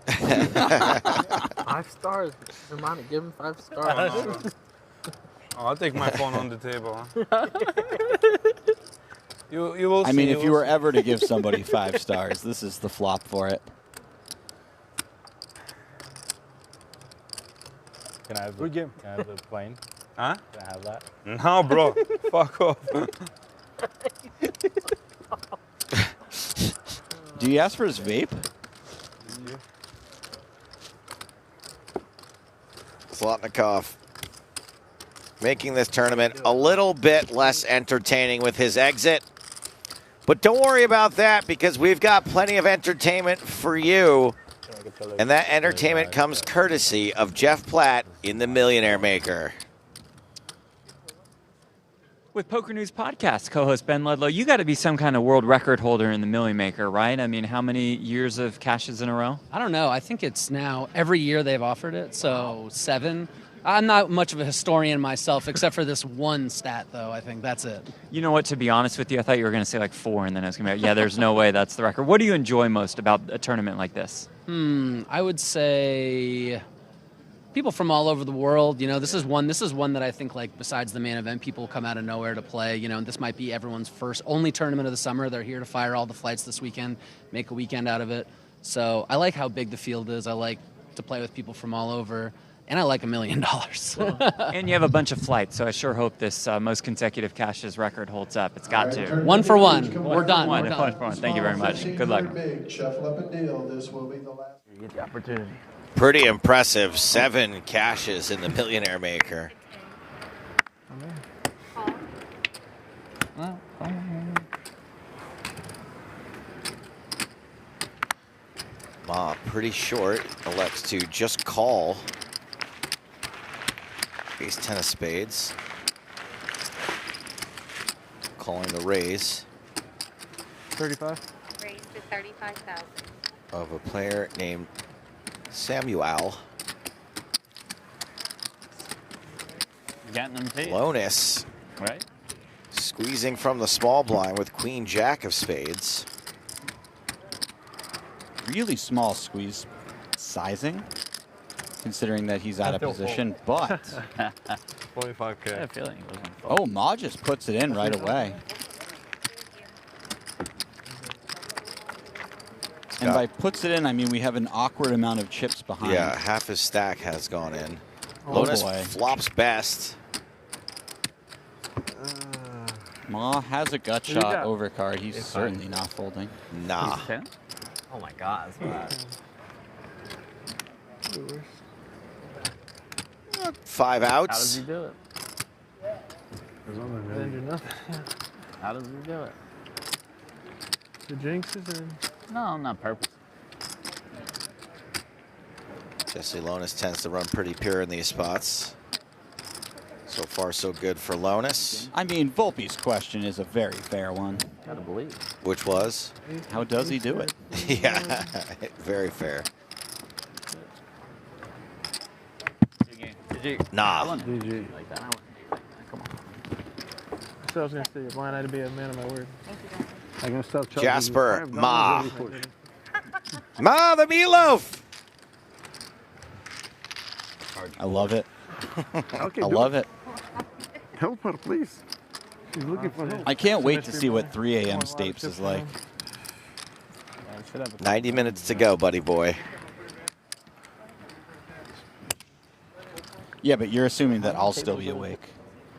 5 stars. Remind, give him 5 stars. Oh, I'll take my phone on the table. Huh? You will see. I mean, if you were ever to give somebody 5 stars, this is the flop for it. Can I have the plane? Huh? Can I have that? No, bro. Fuck off. Do you ask for his vape? Zlotnikov making this tournament a little bit less entertaining with his exit. But don't worry about that, because we've got plenty of entertainment for you. And that entertainment comes courtesy of Jeff Platt in the Millionaire Maker. With Poker News Podcast co-host Ben Ludlow, you got to be some kind of world record holder in the Millionaire Maker, right? I mean, how many years of cashes in a row? I don't know. I think it's now every year they've offered it, so 7. I'm not much of a historian myself, except for this one stat, though. I think that's it. You know what, to be honest with you, I thought you were going to say like 4, and then I was going to be like, yeah, there's no way that's the record. What do you enjoy most about a tournament like this? I would say people from all over the world. You know, this is one that I think, like, besides the main event, people come out of nowhere to play. You know, and this might be everyone's only tournament of the summer. They're here to fire all the flights this weekend, make a weekend out of it. So I like how big the field is. I like to play with people from all over. And I like $1 million. And you have a bunch of flights, so I sure hope this most consecutive cashes record holds up. It's got to. 1 for 1. We're done. One for one. Thank you very much. Good luck. Shuffle up a deal. This will be the last. You get the opportunity. Pretty impressive. 7 cashes in the Millionaire Maker. Ma pretty short, elects to just call. Ace 10 of spades. Calling the raise 35. Raise to 35,000. of a player named Samuel. Getting them paid. Lonis. Right. Squeezing from the small blind with Queen Jack of spades. Really small squeeze sizing, considering that he's out of position, but 45K. I had a feeling he wasn't. oh, Ma just puts it in right away. And by puts it in, I mean we have an awkward amount of chips behind. Yeah, half his stack has gone in. Oh, Lonis boy. flops best. Ma has a gut Who you shot got? over card. He's certainly not folding. Nah. He's 10? Oh my God, that's bad. 5 How outs. does he do it? Didn't do nothing. How does he do it? The jinxes and No, not purpose. Jesse Lonis tends to run pretty pure in these spots. So far, so good for Lonis. I mean, Volpe's question is a very fair one. Gotta believe. Which was? How does he do it? Yeah, very fair. Nah. GG. Like that. Come on. So I was gonna say, blind eye to be a man of my word. I'm gonna stop charging Jasper, you. Ma. Ma the meatloaf. I love it. Okay, I do love it. Help her, please. She's looking for help. I can't wait to see what 3 a.m. Stapes is like. 90 minutes to go, buddy boy. Yeah, but you're assuming that I'll still be awake.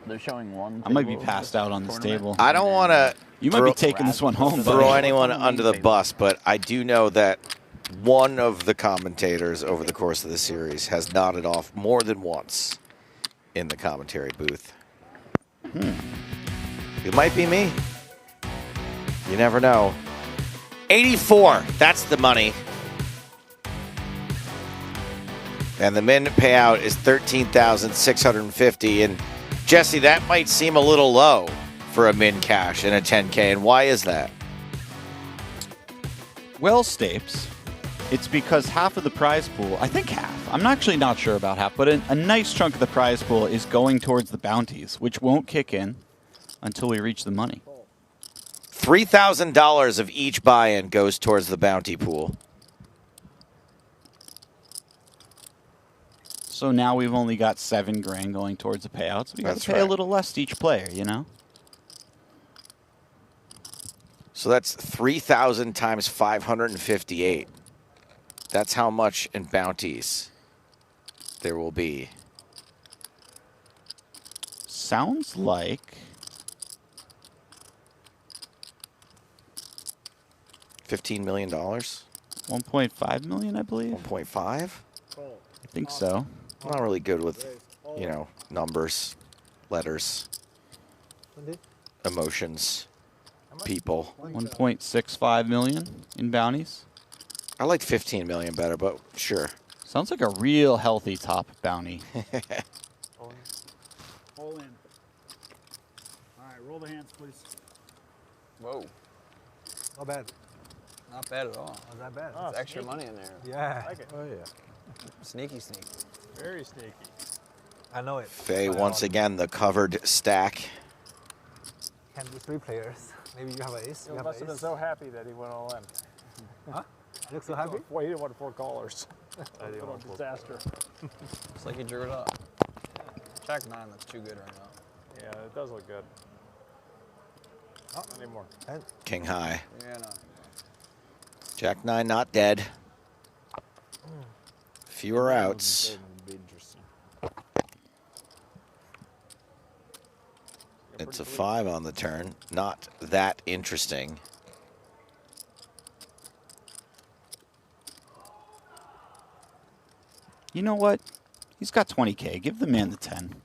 They're showing one. I might be passed out on this table. I don't want to. You might be taking this one home, Throw buddy. anyone under the bus, but I do know that one of the commentators over the course of the series has nodded off more than once in the commentary booth. It might be me. You never know. 84, that's the money. And the min payout is $13,650. And Jesse, that might seem a little low for a min cash and a 10K. And why is that? Well, Stapes, it's because half of the prize pool, I think half, I'm actually not sure about half, but a nice chunk of the prize pool is going towards the bounties, which won't kick in until we reach the money. $3,000 of each buy-in goes towards the bounty pool. Also, now we've only got $7,000 going towards the payouts. So we got to pay a right. little less to each player, you know? So that's 3,000 times 558. That's how much in bounties there will be. Sounds like $15 million. 1.5 million, I believe. 1.5. I think so. I'm not really good with, you know, numbers, letters, emotions, people. 1.65 million in bounties. I like 15 million better, but sure. Sounds like a real healthy top bounty. All in. All right, roll the hands, please. Whoa. Not bad. Not bad at all. Not that bad. There's extra money in there. Yeah. I like it. Oh, yeah. Sneaky, sneaky. Very sneaky. I know it. Faye, once again, the covered stack. Can do 3 players. Maybe you have an ace. He must have been so happy that he went all in. Huh? You look so happy? Boy, he didn't want 4 callers. I didn't want 4 disaster. It's like he drew it up. Jack 9 looks too good right now. Yeah, it does look good. Not anymore. King high. Yeah, no. Jack 9 not dead. Fewer outs. It's a 5 on the turn. Not that interesting. You know what? He's got 20K. Give the man the 10.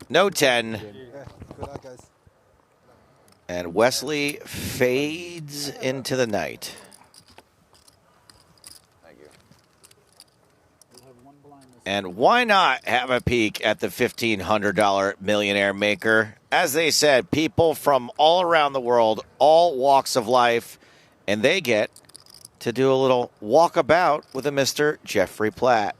No 10. Yeah, good luck, guys. And Wesley fades into the night. Thank you. And why not have a peek at the $1,500 Millionaire Maker? As they said, people from all around the world, all walks of life, and they get to do a little walkabout with a Mr. Jeffrey Platt.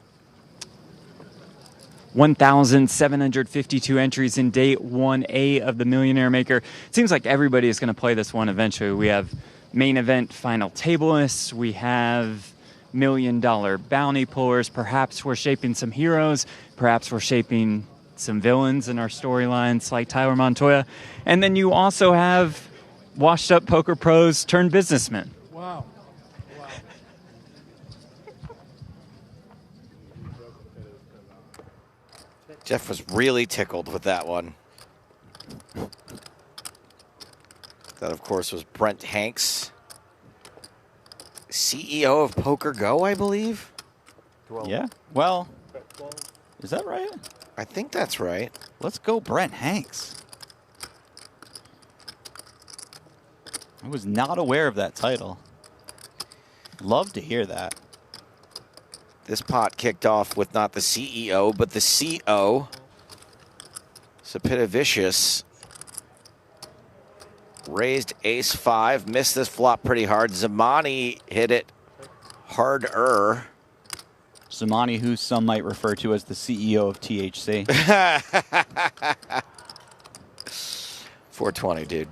1,752 entries in day 1A of the Millionaire Maker. It seems like everybody is going to play this one eventually. We have main event final tablists. We have $1 million bounty pullers. Perhaps we're shaping some heroes. Perhaps we're shaping some villains in our storylines like Tyler Montoya. And then you also have washed up poker pros turned businessmen. Wow. Jeff was really tickled with that one. That, of course, was Brent Hanks, CEO of Poker Go, I believe. Yeah. Well, is that right? I think that's right. Let's go, Brent Hanks. I was not aware of that title. Love to hear that. This pot kicked off with not the CEO, but the CO. Sapitavicius raised ace-5, missed this flop pretty hard. Zamani hit it harder. Zamani, who some might refer to as the CEO of THC. 420, dude.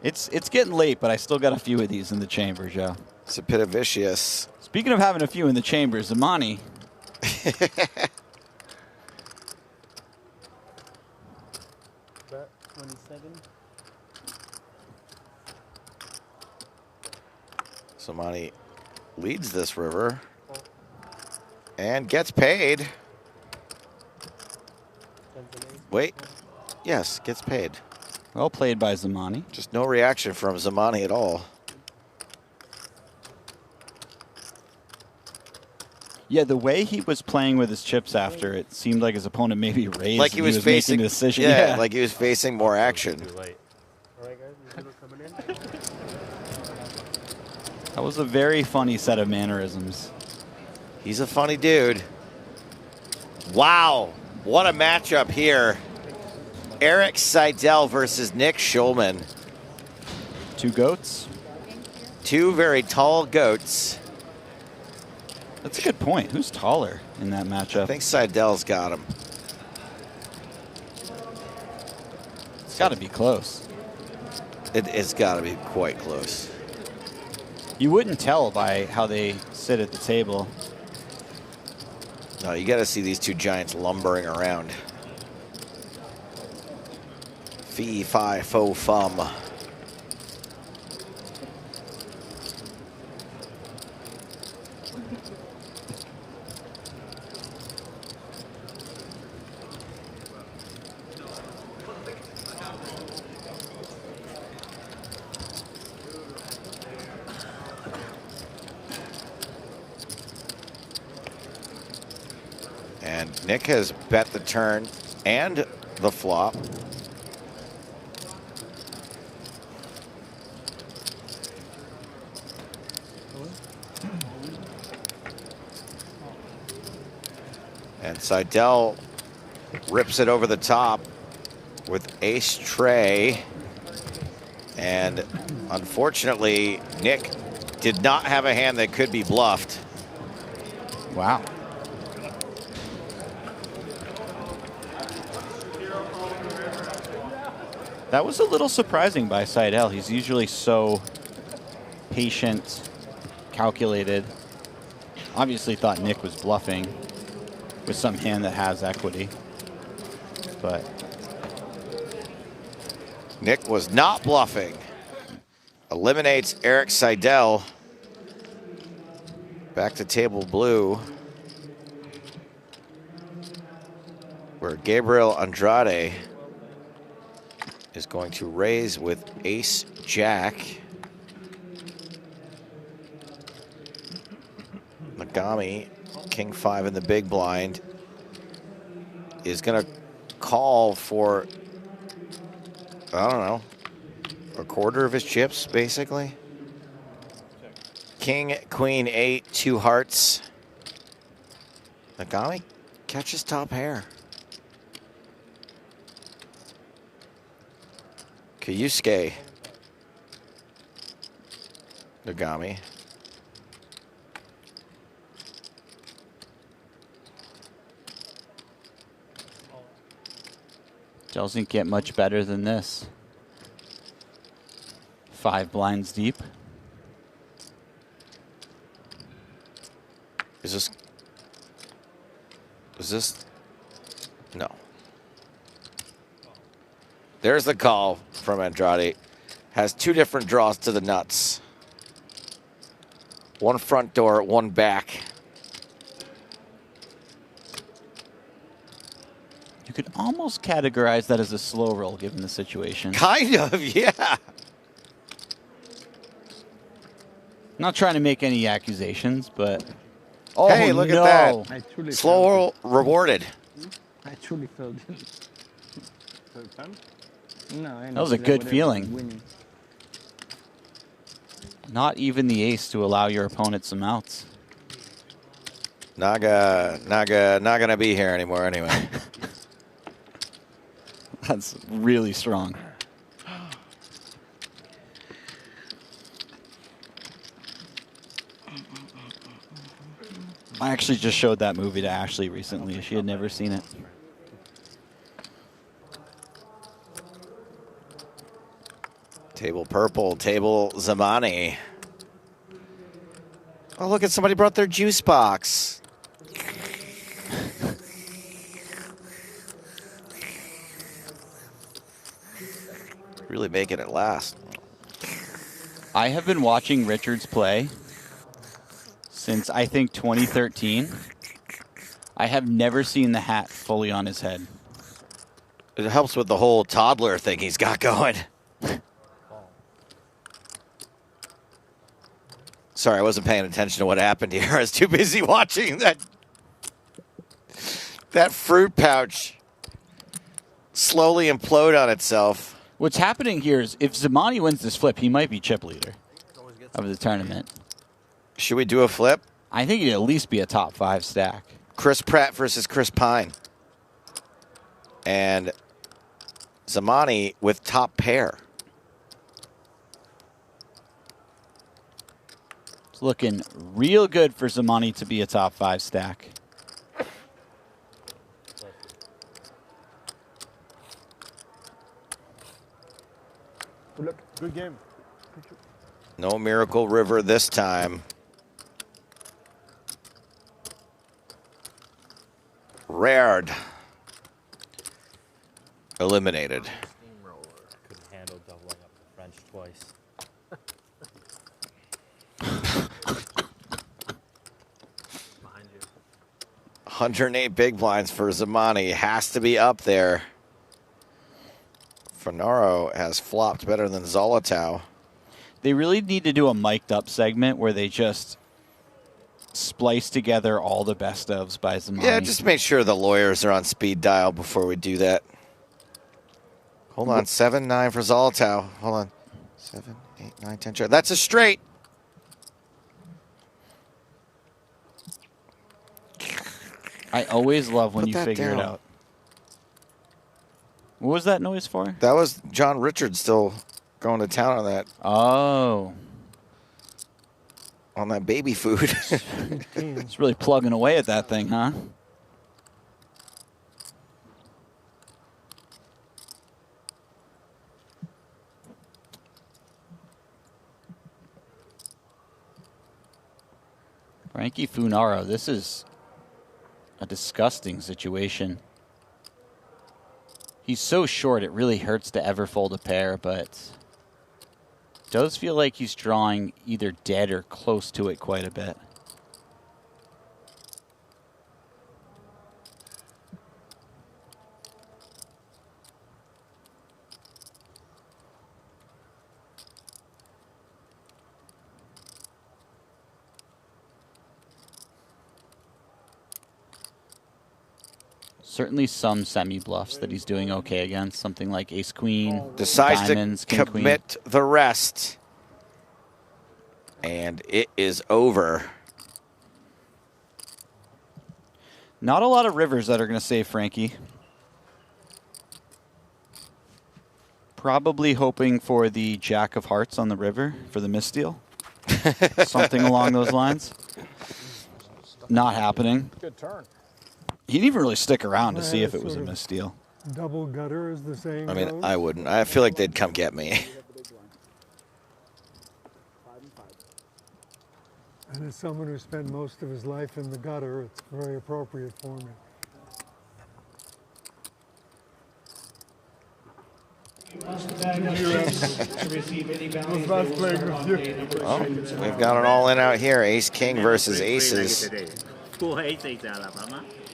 It's getting late, but I still got a few of these in the chamber, Joe. Sapitavicius. Speaking of having a few in the chamber, Zamani. Bet 27. Zamani leads this river and gets paid. Wait. Yes, gets paid. Well played by Zamani. Just no reaction from Zamani at all. Yeah, the way he was playing with his chips after, it seemed like his opponent maybe raised. Like he was facing making a decision. Yeah, like he was facing more action. That was a very funny set of mannerisms. He's a funny dude. Wow, what a matchup here. Eric Seidel versus Nick Schulman. Two goats. Two very tall goats. That's a good point. Who's taller in that matchup? I think Seidel's got him. It's got to be close. It's got to be quite close. You wouldn't tell by how they sit at the table. No, you got to see these two giants lumbering around. Fee, fi, fo, fum. And Nick has bet the turn and the flop. And Seidel rips it over the top with ace tray. And unfortunately, Nick did not have a hand that could be bluffed. Wow. That was a little surprising by Seidel. He's usually so patient, calculated. Obviously thought Nick was bluffing with some hand that has equity. But Nick was not bluffing. Eliminates Eric Seidel. Back to table blue, where Gabriel Andrade is going to raise with ace jack. Nagami, king 5 in the big blind, is going to call for, I don't know, a quarter of his chips, basically. King, queen, 8, 2 hearts. Nagami catches top pair. Kiyusuke. Nagami. doesn't get much better than this. 5 blinds deep. Is this? No. There's the call from Andrade. Has 2 different draws to the nuts. 1 front door, 1 back. You could almost categorize that as a slow roll given the situation. Kind of, yeah. Not trying to make any accusations, but oh, hey, look no. at that. Slow roll rewarded. I truly felt it. No, That was a good feeling. Not even the ace to allow your opponent some outs. Naga, not gonna be here anymore anyway. That's really strong. I actually just showed that movie to Ashley recently. She had never seen it. Table purple, table Zamani. Oh, look at somebody brought their juice box. Really making it last. I have been watching Richards play since I think 2013. I have never seen the hat fully on his head. It helps with the whole toddler thing he's got going. Sorry, I wasn't paying attention to what happened here. I was too busy watching that fruit pouch slowly implode on itself. What's happening here is if Zamani wins this flip, he might be chip leader of the tournament. Should we do a flip? I think he'd at least be a top 5 stack. Chris Pratt versus Chris Pine. And Zamani with top pair. It's looking real good for Zamani to be a top 5 stack. Look, good game. No Miracle River this time. Rared. Eliminated. Couldn't handle doubling up the French twice. 108 big blinds for Zamani. Has to be up there. Finaro has flopped better than Zolotau. They really need to do a mic'd up segment where they just splice together all the best ofs by Zamani. Yeah, just make sure the lawyers are on speed dial before we do that. Hold on, 7-9 for Zolotau. Hold on. 7, 8, 9, 10. That's a straight. I always love when Put you that figure it down. out. What was that noise for? That was John Richards still going to town on that. Oh. On that baby food. It's really plugging away at that thing, huh? Frankie Funaro, this is a disgusting situation. He's so short, it really hurts to ever fold a pair, but does feel like he's drawing either dead or close to it quite a bit. Certainly some semi-bluffs that he's doing okay against, something like ace-queen, Decides diamonds, to king-queen. commit the rest. And it is over. Not a lot of rivers that are going to save Frankie. Probably hoping for the Jack of Hearts on the river for the missteal. Something along those lines. Not happening. Good turn. He didn't even really stick around to see if it was a missteal. Double gutter, as the saying I mean, goes. I wouldn't. I feel like they'd come get me. And as someone who spent most of his life in the gutter, it's very appropriate for me. Well, we've got an all-in out here. Ace-king versus aces.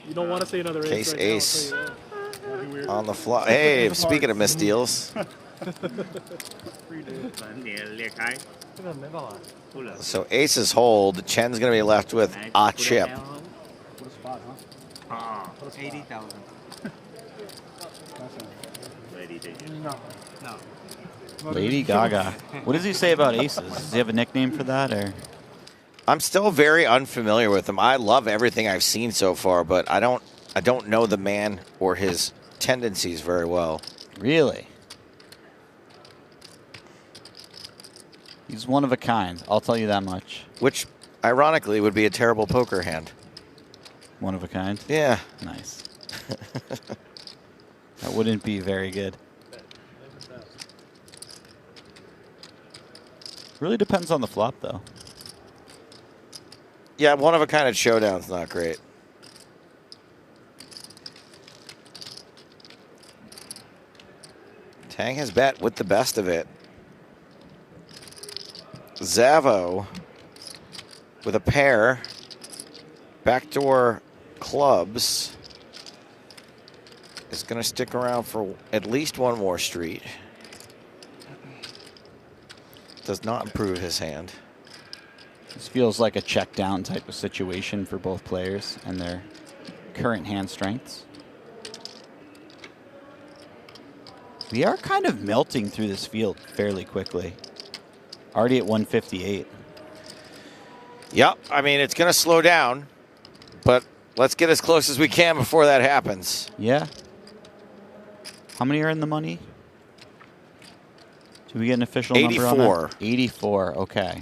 You don't want to see another Case ace. ace on the fly. Hey, speaking of misdeals. So aces hold. Chen's going to be left with a chip. 80,000. No. Lady Gaga. What does he say about aces? Does he have a nickname for that, or? I'm still very unfamiliar with him. I love everything I've seen so far, but I don't know the man or his tendencies very well. Really? He's one of a kind, I'll tell you that much. Which, ironically, would be a terrible poker hand. One of a kind? Yeah. Nice. That wouldn't be very good. Really depends on the flop, though. Yeah, one of a kind at showdown's not great. Tang has bet with the best of it. Zavo with a pair. Backdoor clubs is going to stick around for at least one more street. Does not improve his hand. This feels like a check down type of situation for both players and their current hand strengths. We are kind of melting through this field fairly quickly. Already at 158. Yep, I mean, it's going to slow down, but let's get as close as we can before that happens. Yeah. How many are in the money? Do we get an official number on that? 84, okay.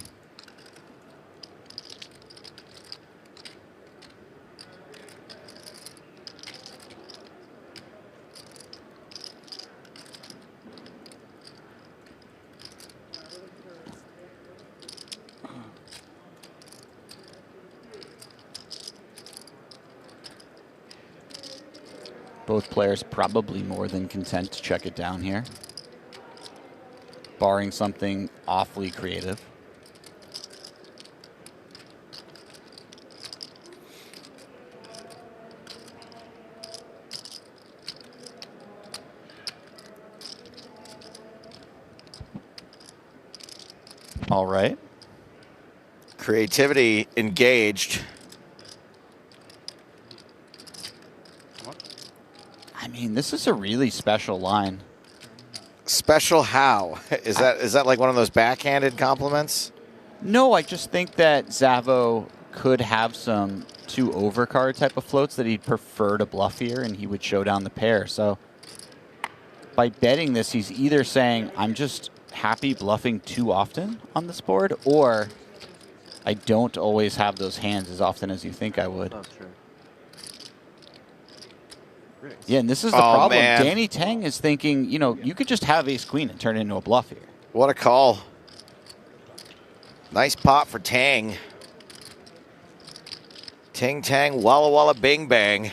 Both players probably more than content to check it down here, barring something awfully creative. All right. Creativity engaged. I mean, this is a really special line. Special how? Is that like one of those backhanded compliments? No, I just think that Zavo could have some 2 overcard type of floats that he'd prefer to bluff here, and he would show down the pair. So by betting this, he's either saying, I'm just happy bluffing too often on this board, or I don't always have those hands as often as you think I would. That's true. Yeah, and this is the problem. Man. Danny Tang is thinking, you know, you could just have ace-queen and turn it into a bluff here. What a call. Nice pot for Tang. Ting Tang, Walla Walla Bing Bang.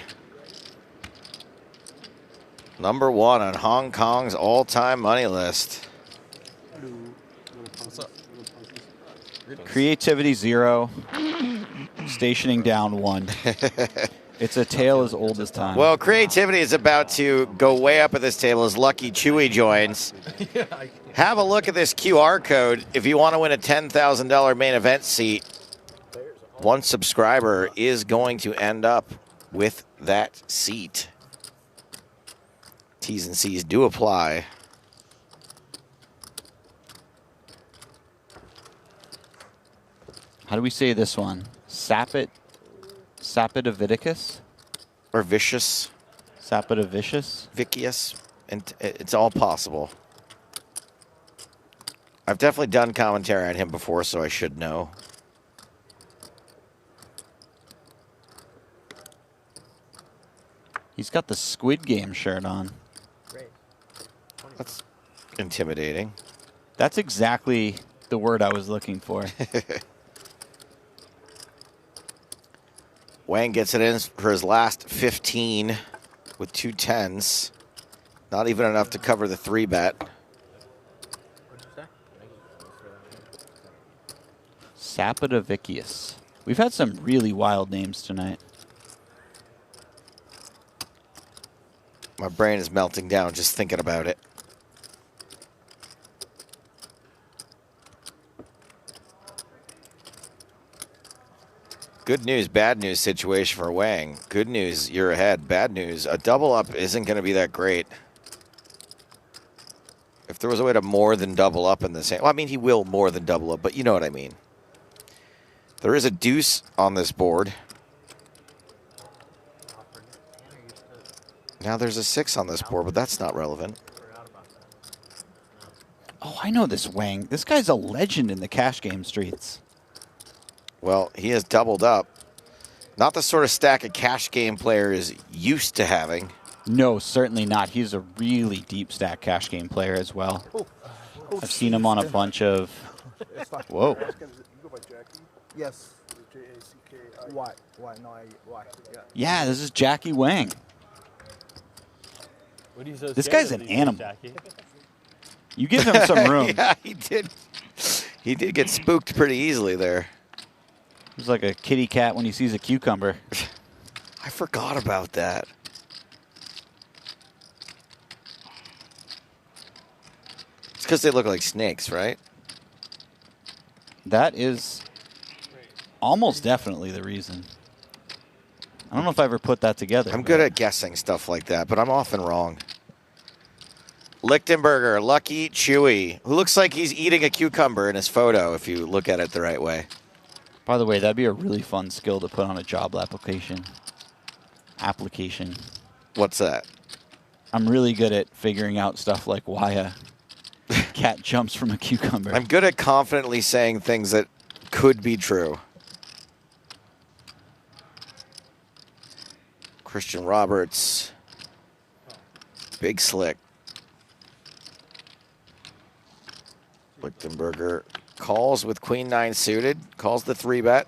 Number 1 on Hong Kong's all-time money list. What's up? Creativity 0, stationing down 1. It's a tale as old as time. Well, creativity is about to go way up at this table as Lucky Chewy joins. Have a look at this QR code if you want to win a $10,000 main event seat. One subscriber is going to end up with that seat. T's and C's do apply. How do we say this one? Sapidovicus? Or vicious. Sapidovicious? Vicious. And it's all possible. I've definitely done commentary on him before, so I should know. He's got the Squid Game shirt on. That's intimidating. That's exactly the word I was looking for. Wang gets it in for his last 15 with 2 10s. Not even enough to cover the 3-bet. Sapidovicius. We've had some really wild names tonight. My brain is melting down just thinking about it. Good news, bad news situation for Wang. Good news, you're ahead. Bad news, a double up isn't going to be that great. If there was a way to more than double up in this hand, well, I mean, he will more than double up, but you know what I mean. There is a deuce on this board. Now there's a 6 on this board, but that's not relevant. Oh, I know this Wang. This guy's a legend in the cash game streets. Well, he has doubled up. Not the sort of stack a cash game player is used to having. No, certainly not. He's a really deep stack cash game player as well. I've seen him on a bunch of... Whoa. Yes. Why? Why? No, why? Yeah, this is Jackie Wang. This guy's an animal. You give him some room. Yeah, he did. He did get spooked pretty easily there. He's like a kitty cat when he sees a cucumber. I forgot about that. It's because they look like snakes, right? That is almost definitely the reason. I don't know if I ever put that together. I'm good at guessing stuff like that, but I'm often wrong. Lichtenberger, Lucky Chewy, who looks like he's eating a cucumber in his photo if you look at it the right way. By the way, that'd be a really fun skill to put on a job application. What's that? I'm really good at figuring out stuff like why a cat jumps from a cucumber. I'm good at confidently saying things that could be true. Christian Roberts. Big Slick. Lichtenberger calls with Queen 9 suited. Calls the 3-bet.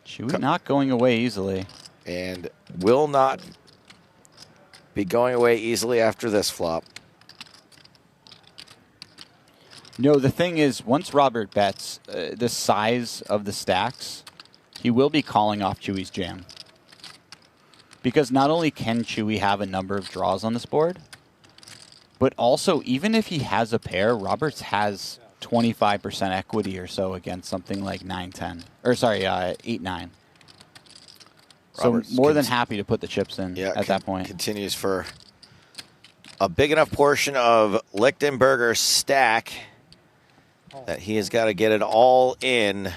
Chewy not going away easily. And will not be going away easily after this flop. No, the thing is, once Robert bets the size of the stacks, he will be calling off Chewy's jam. Because not only can Chewy have a number of draws on this board, but also, even if he has a pair, Roberts has 25% equity or so against something like 9-10. Or sorry, 8-9. So Roberts more than happy to put the chips in at that point. Continues for a big enough portion of Lichtenberger's stack that he has got to get it all in.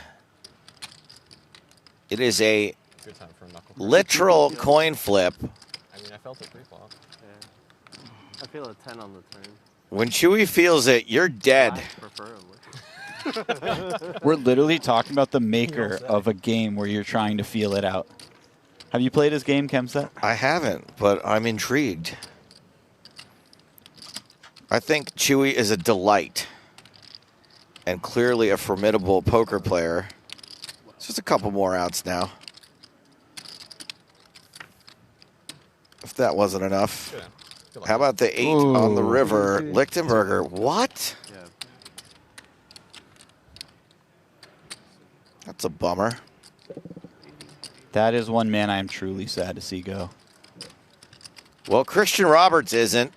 It is a literal coin flip. I mean, I felt it pre-flop. Yeah. I feel a 10 on the turn. When Chewy feels it, you're dead. We're literally talking about the maker of a game where you're trying to feel it out. Have you played his game, Chemset? I haven't, but I'm intrigued. I think Chewy is a delight and clearly a formidable poker player. It's just a couple more outs now. If that wasn't enough. How about the 8 on the river? Lichtenberger, what? That's a bummer. That is one man I am truly sad to see go. Well, Christian Roberts isn't.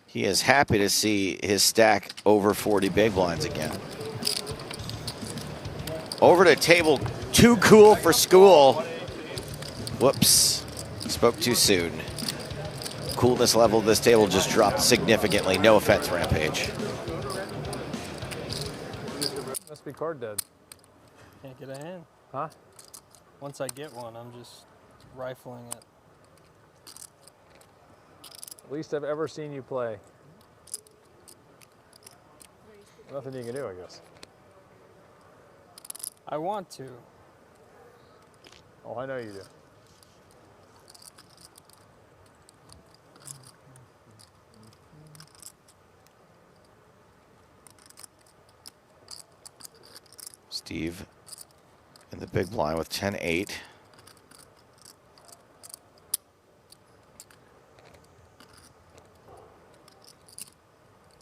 He is happy to see his stack over 40 big blinds again. Over to table too cool for school. Whoops, spoke too soon. Coolness level of this table just dropped significantly. No offense, Rampage. Must be card dead. Can't get a hand. Huh? Once I get one, I'm just rifling it. Least I've ever seen you play. Nothing you can do, I guess. I want to. Oh, I know you do. Steve in the big blind with 10-8.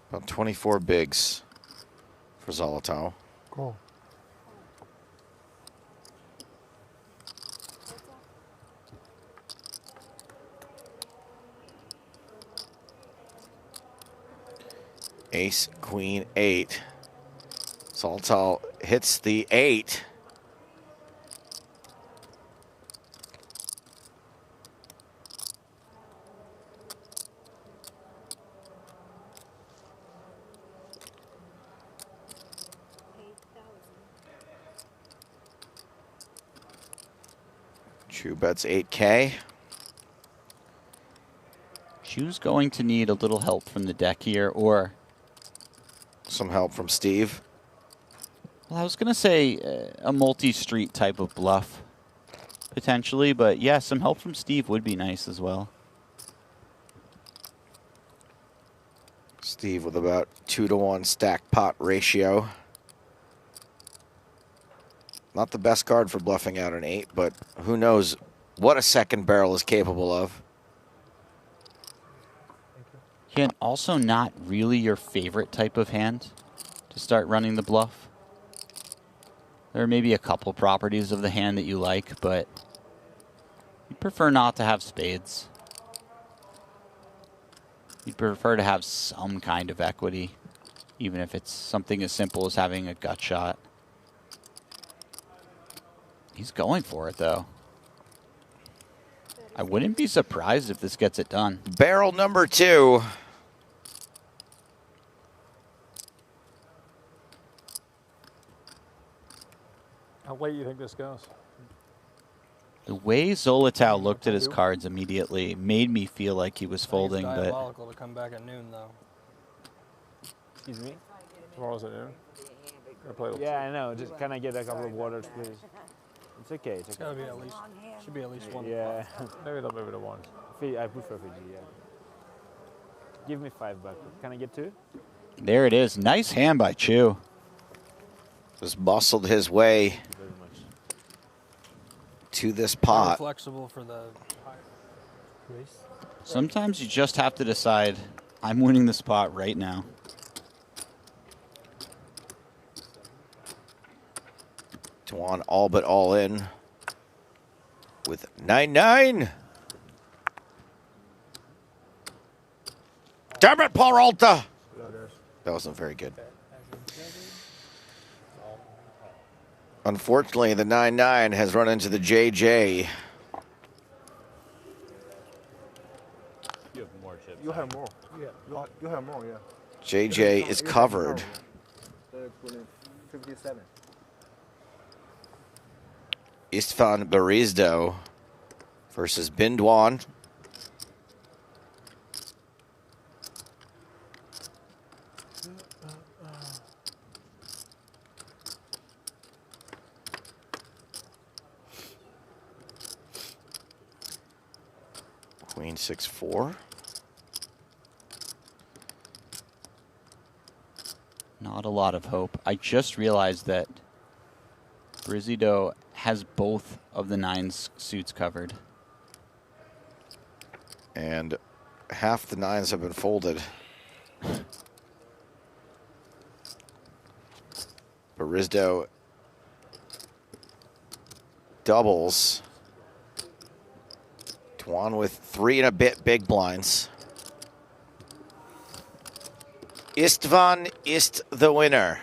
About 24 bigs for Zolotow. Cool. Ace, queen, 8. Zolotow hits the 8. Chew bets 8K. Chew's going to need a little help from the deck here, or some help from Steve. Well, I was going to say a multi-street type of bluff, potentially, but yeah, some help from Steve would be nice as well. Steve with about 2-to-1 stack pot ratio. Not the best card for bluffing out an 8, but who knows what a second barrel is capable of. And also not really your favorite type of hand to start running the bluff. There are maybe a couple properties of the hand that you like, but you prefer not to have spades. You prefer to have some kind of equity, even if it's something as simple as having a gut shot. He's going for it, though. I wouldn't be surprised if this gets it done. Barrel number 2. How late do you think this goes? The way Zolotow looked at his cards immediately made me feel like he was folding, It's but diabolical to come back at noon, though. Excuse me? Tomorrow's at noon? Yeah, I know. Just can I get a couple of waters, please? It's okay. It's It's okay. gotta be at least, should be at least one. Yeah. Maybe they'll move it to 1. I prefer Fiji, yeah. Give me $5. Can I get 2? there it is. Nice hand by Chew. Just muscled his way to this Very pot. flexible for the race. Sometimes you just have to decide, I'm winning the spot right now. Tuan all but all in with 9-9. Damn it, Peralta! That wasn't very good. Unfortunately, the 9-9 has run into the JJ. You have more chips. You have more. Yeah. You have more, yeah. JJ is covered. 57. Istvan Barizdo versus Bindwan. Queen 6-4. Not a lot of hope. I just realized that Brizzido has both of the 9's suits covered. And half the 9s have been folded. Barizdo doubles. Tuan with 3 and a bit big blinds. Istvan ist the winner.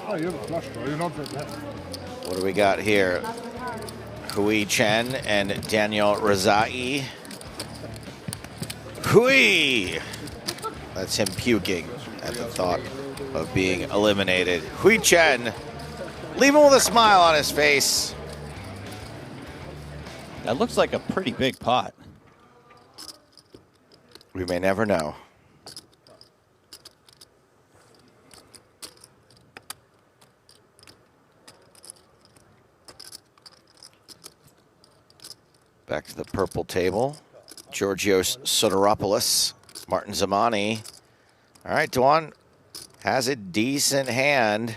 Oh, you have a flush draw. You're not that. What do we got here? Hui Chen and Daniel Razai. Hui! That's him puking at the thought of being eliminated. Hui Chen, leave him with a smile on his face. That looks like a pretty big pot. We may never know. Back to the purple table. Georgios Soteropoulos, Martin Zamani. All right, Tuan has a decent hand.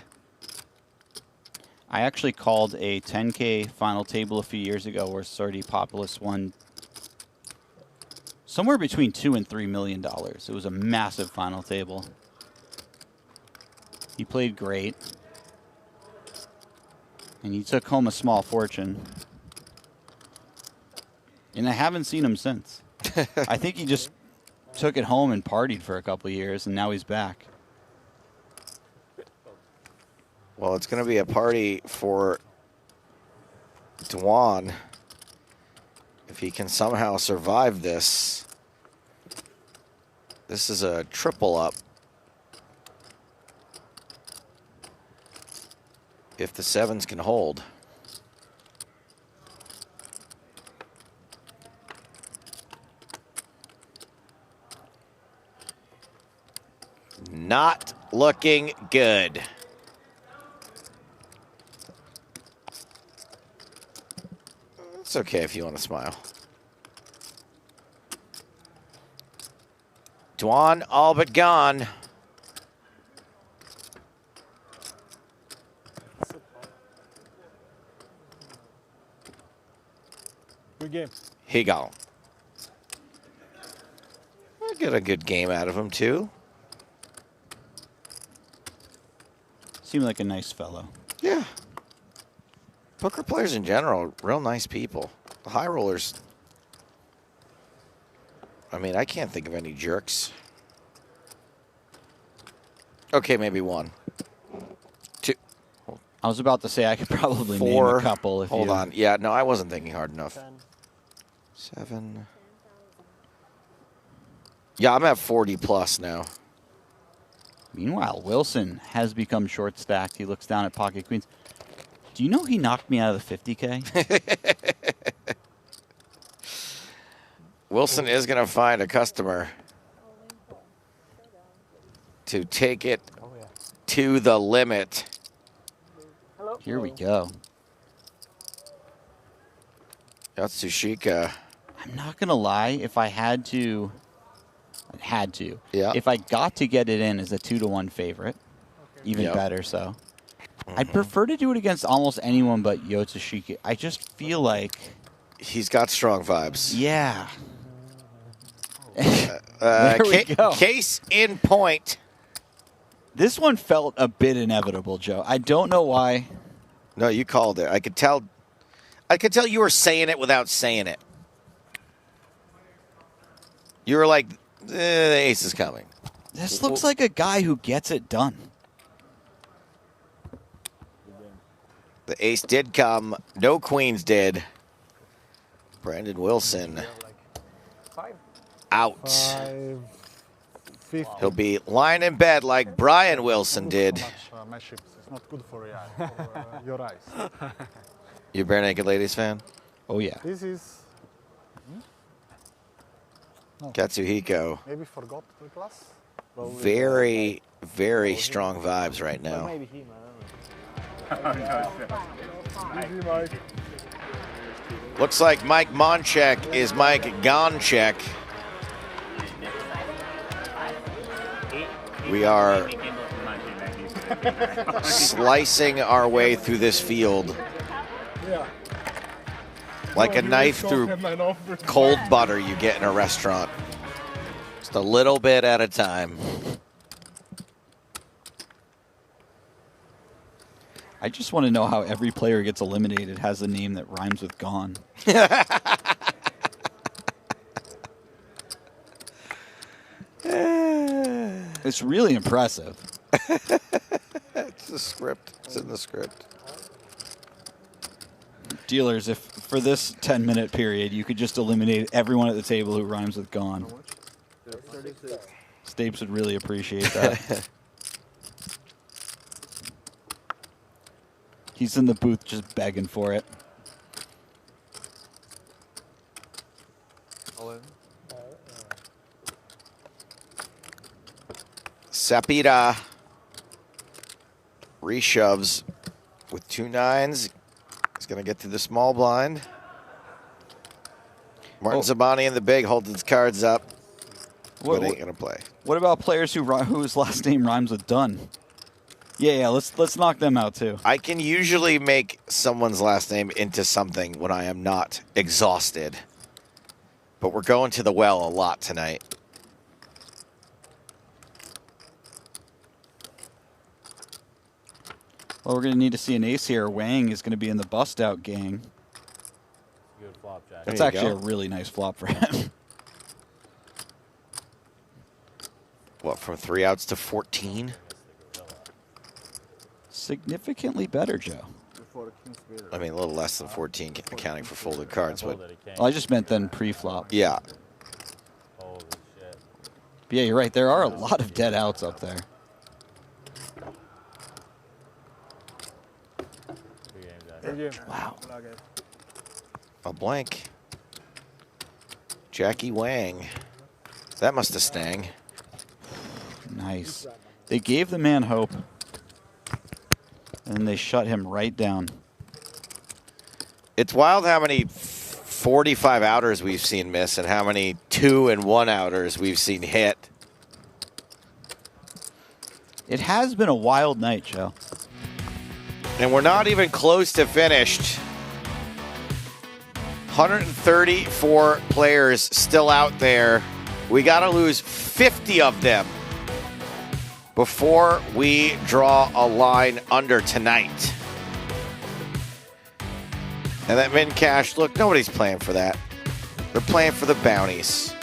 I actually called a 10K final table a few years ago where Soteropoulos won somewhere between $2 and $3 million. It was a massive final table. He played great. And he took home a small fortune. And I haven't seen him since. I think he just took it home and partied for a couple of years, and now he's back. Well, it's going to be a party for Tuan if he can somehow survive this. This is a triple up. If the 7s can hold. Not looking good. It's okay if you want to smile. Tuan all but gone. Good game. He gone. I get a good game out of him too. Seemed like a nice fellow. Yeah. Poker players in general, real nice people. The high rollers, I mean, I can't think of any jerks. Okay, maybe 1. 2. I was about to say I could probably 4. name a couple. If Hold you... on. Yeah, no, I wasn't thinking hard enough. 7. Yeah, I'm at 40 plus now. Meanwhile, Wilson has become short stacked. He looks down at pocket queens. Do you know he knocked me out of the 50K? Wilson is going to find a customer to take it to the limit. Here we go. Yatsushika. I'm not going to lie. If I had to, Yeah. If I got to get it in as a 2-to-1 favorite, even Yep. better so. I'd prefer to do it against almost anyone but Yotsushiki. I just feel like he's got strong vibes. Yeah. There we go. Case in point. This one felt a bit inevitable, Joe. I don't know why. No, you called it. I could tell you were saying it without saying it. You were like, the ace is coming. This looks like a guy who gets it done. The ace did come. No queens did. Brandon Wilson out. He'll be lying in bed like Brian Wilson did. My ships. It's not good for your eyes. You a Bare Naked Ladies fan? Oh, yeah. This is... No. Katsuhiko. Maybe forgot the class? Very, very strong vibes right now. Maybe him, I don't know. Looks like Mike Monchek is Mike Gonchek. We are slicing our way through this field like a knife through cold butter you get in a restaurant. Just a little bit at a time. I just want to know how every player who gets eliminated has a name that rhymes with gone. It's really impressive. It's the script. It's in the script. Dealers, if for this 10-minute period you could just eliminate everyone at the table who rhymes with gone, Stapes would really appreciate that. He's in the booth just begging for it. Sapira reshoves with 2 9s. He's going to get to the small blind. Martin Zabani in the big holds his cards up. What ain't going to play? What about players whose last name rhymes with Dunn? Yeah, let's knock them out too. I can usually make someone's last name into something when I am not exhausted. But we're going to the well a lot tonight. Well, we're going to need to see an ace here. Wang is going to be in the bust-out gang. Good flop, Jack. That's actually a really nice flop for him. What, from 3 outs to 14? Significantly better, Joe. I mean, a little less than 14, accounting for folded cards. But well, I just meant then pre-flop. Yeah. Holy shit. But yeah, you're right. There are a lot of dead outs up there. Wow. A blank. Jackie Wang. That must have stang. Nice. They gave the man hope. And they shut him right down. It's wild how many 45 outers we've seen miss and how many 2 and 1 outers we've seen hit. It has been a wild night, Joe. And we're not even close to finished. 134 players still out there. We got to lose 50 of them before we draw a line under tonight. And that min cash, look, nobody's playing for that. They're playing for the bounties.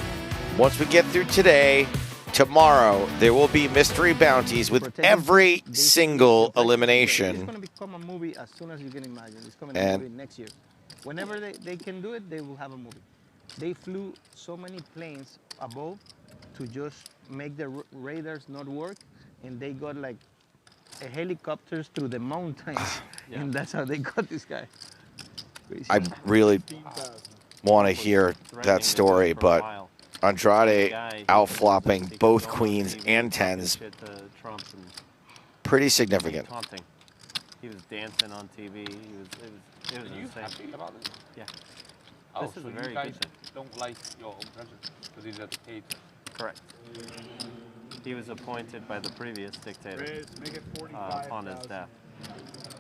Once we get through today, tomorrow, there will be mystery bounties with every single elimination. It's going to become a movie as soon as you can imagine. It's coming a movie next year. Whenever they can do it, they will have a movie. They flew so many planes above to just make the radars not work, and they got like helicopters through the mountains, and that's how they got this guy. Crazy. I really want to hear that story, but Andrade out-flopping both queens and tens. Pretty significant. He was dancing on TV. It was insane. Happy about it? Yeah. Oh, This is so very you guys good. don't like your own president because he's at the cage. Correct. He was appointed by the previous dictator upon his death.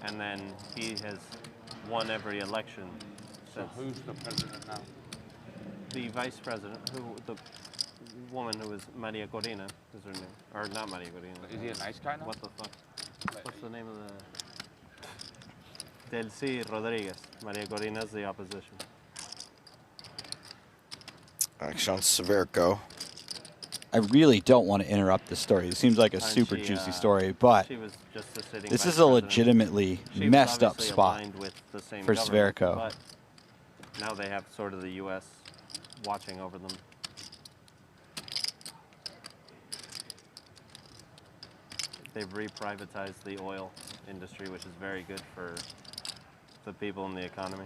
and then he has won every election since. So who's the president now? The vice president, the woman who is Maria Corina, is her name. Or not Maria Corina. Is he a nice guy now? What the fuck? What's the name of the... Delcy Rodriguez. Maria Corina is the opposition. Action on Severco. I really don't want to interrupt this story. It seems like a super juicy story, but she was just a sitting this vice is a president. legitimately She was messed up obviously spot aligned with the same for government, Severco. But now they have sort of the U.S. watching over them. They've reprivatized the oil industry, which is very good for the people in the economy.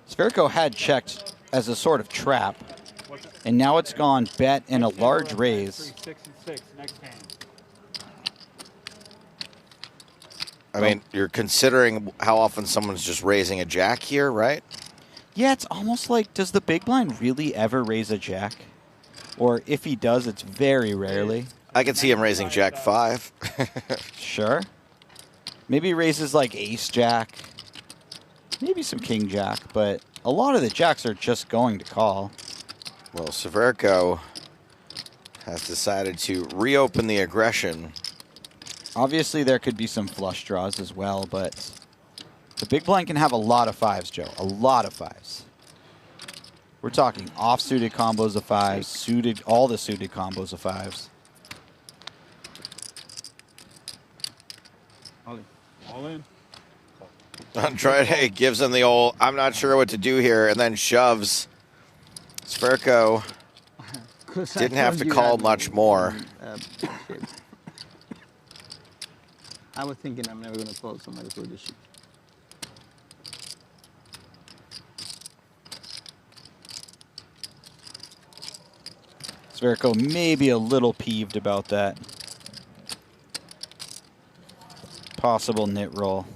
Severco had checked as a sort of trap, and now it's gone bet and a large raise. 66, next hand. I mean, you're considering how often someone's just raising a jack here, right? Yeah, it's almost like, does the big blind really ever raise a jack? Or if he does, it's very rarely. I could see him raising jack 5. Sure. Maybe he raises like ace jack. Maybe some king jack, but a lot of the jacks are just going to call. Well, Severco has decided to reopen the aggression. Obviously, there could be some flush draws as well, but the big blind can have a lot of fives, Joe. A lot of fives. We're talking off-suited combos of fives, suited, all the suited combos of fives. All in. Andrade gives him the old, I'm not sure what to do here, and then shoves. Severco didn't have to call much more. I was thinking I'm never going to call somebody for this shit. Severco may be a little peeved about that. Possible nit roll.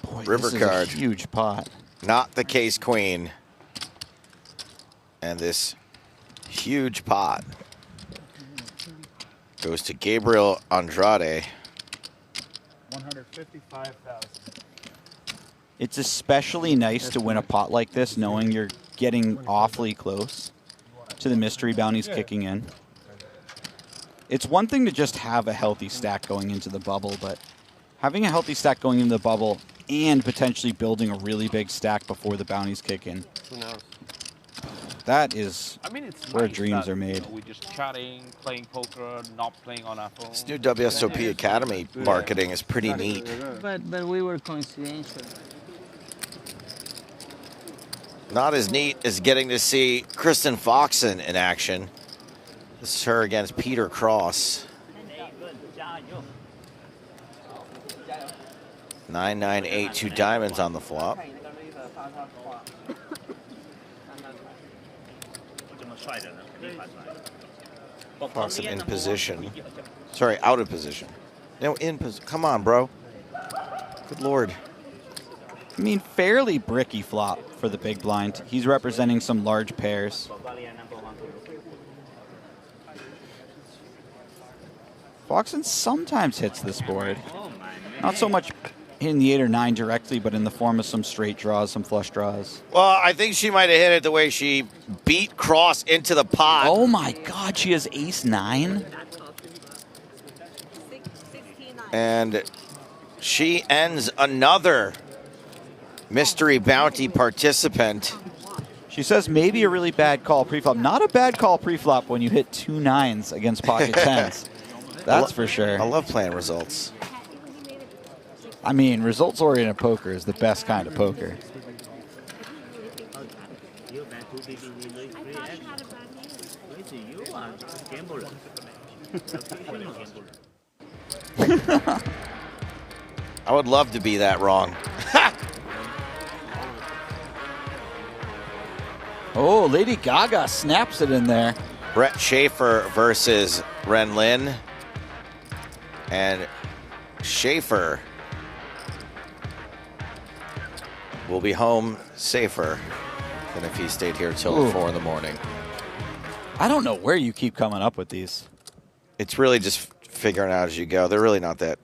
Boy, River this card. is a huge pot. Not the case queen. And this huge pot goes to Gabriel Andrade. 155,000. It's especially nice to win a pot like this knowing you're getting awfully close to the mystery bounties kicking in. It's one thing to just have a healthy stack going into the bubble, but having a healthy stack going into the bubble and potentially building a really big stack before the bounties kick in. Who knows? That is It's where nice dreams that, are made. We're just chatting, playing poker, not playing on our phone. This new WSOP Academy marketing is pretty neat. But we were coincidental. Not as neat as getting to see Kristen Foxen in action. This is her against Peter Cross. 9-9-8, 2 diamonds on the flop. Foxen in position. Sorry, out of position. No, in position. Come on, bro. Good Lord. I mean, fairly bricky flop for the big blind. He's representing some large pairs. Foxen sometimes hits this board. Not so much hitting the 8 or 9 directly, but in the form of some straight draws, some flush draws. Well, I think she might have hit it the way she beat Cross into the pot. Oh my God, she has ace-9? And she ends another mystery bounty participant. She says maybe a really bad call preflop. Not a bad call preflop when you hit 2 9s against pocket 10s. That's for sure. I love playing results. I mean, results-oriented poker is the best kind of poker. I would love to be that wrong. Oh, Lady Gaga snaps it in there. Brett Schaefer versus Ren Lin. And Schaefer will be home safer than if he stayed here till 4 in the morning. I don't know where you keep coming up with these. It's really just figuring out as you go. They're really not that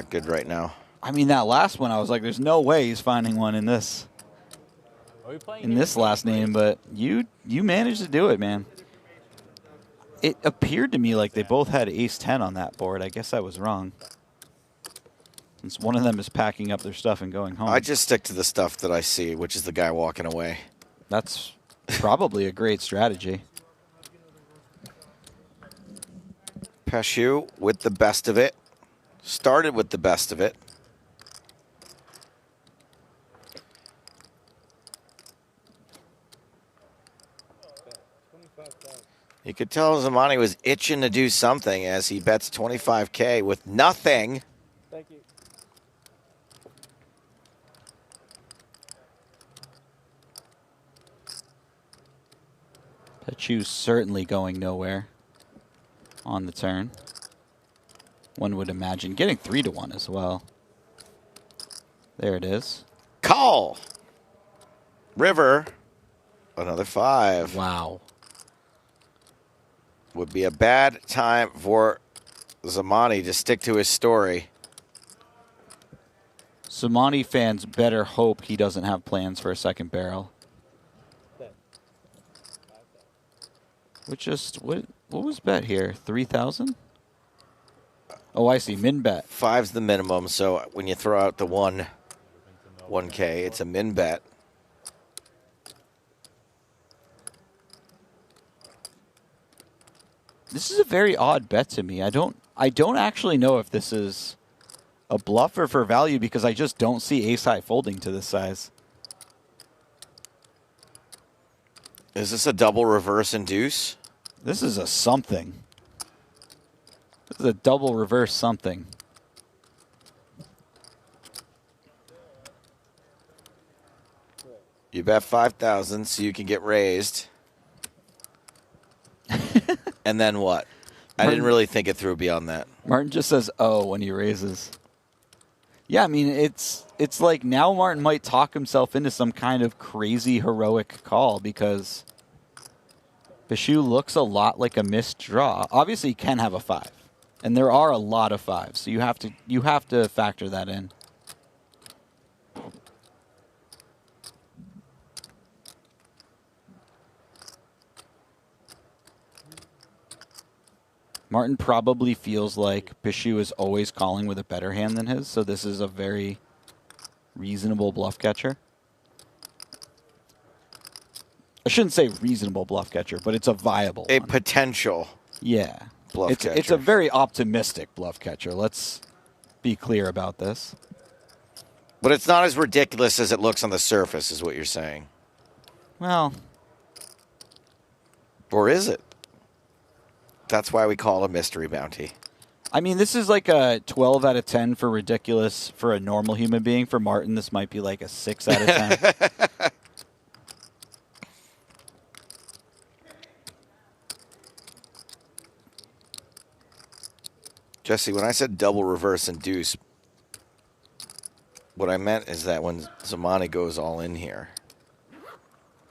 good right now. I mean, that last one, I was like, there's no way he's finding one in this last name, but you managed to do it, man. It appeared to me like they both had ace-10 on that board. I guess I was wrong. Since one of them is packing up their stuff and going home. I just stick to the stuff that I see, which is the guy walking away. That's probably a great strategy. Peshu with the best of it. Started with the best of it. You could tell Zamani was itching to do something as he bets 25K with nothing. Thank you. Pachu's certainly going nowhere on the turn. One would imagine getting 3-1 as well. There it is. Call. River. Another 5. Wow. Would be a bad time for Zamani to stick to his story. Zamani fans better hope he doesn't have plans for a second barrel. What was bet here? 3,000? Oh, I see. Min bet. 5's the minimum, so when you throw out the 1K, it's a min bet. This is a very odd bet to me. I don't actually know if this is a bluff or for value because I just don't see ace-high folding to this size. Is this a double reverse and deuce? This is a something. This is a double reverse something. You bet 5,000 so you can get raised. And then what? I didn't really think it through beyond that. Martin just says, oh, when he raises. Yeah, I mean, it's like now Martin might talk himself into some kind of crazy heroic call because Peshu looks a lot like a missed draw. Obviously, he can have a 5. And there are a lot of 5s, so you have to factor that in. Martin probably feels like Peshu is always calling with a better hand than his, so this is a very reasonable bluff catcher. I shouldn't say reasonable bluff catcher, but it's a viable one. Potential. Yeah. Bluff catcher. It's a very optimistic bluff catcher. Let's be clear about this. But it's not as ridiculous as it looks on the surface, is what you're saying. Well. Or is it? That's why we call it a mystery bounty. I mean, this is like a 12 out of 10 for ridiculous for a normal human being. For Martin, this might be like a 6 out of 10. Jesse, when I said double reverse and deuce, what I meant is that when Zamani goes all in here,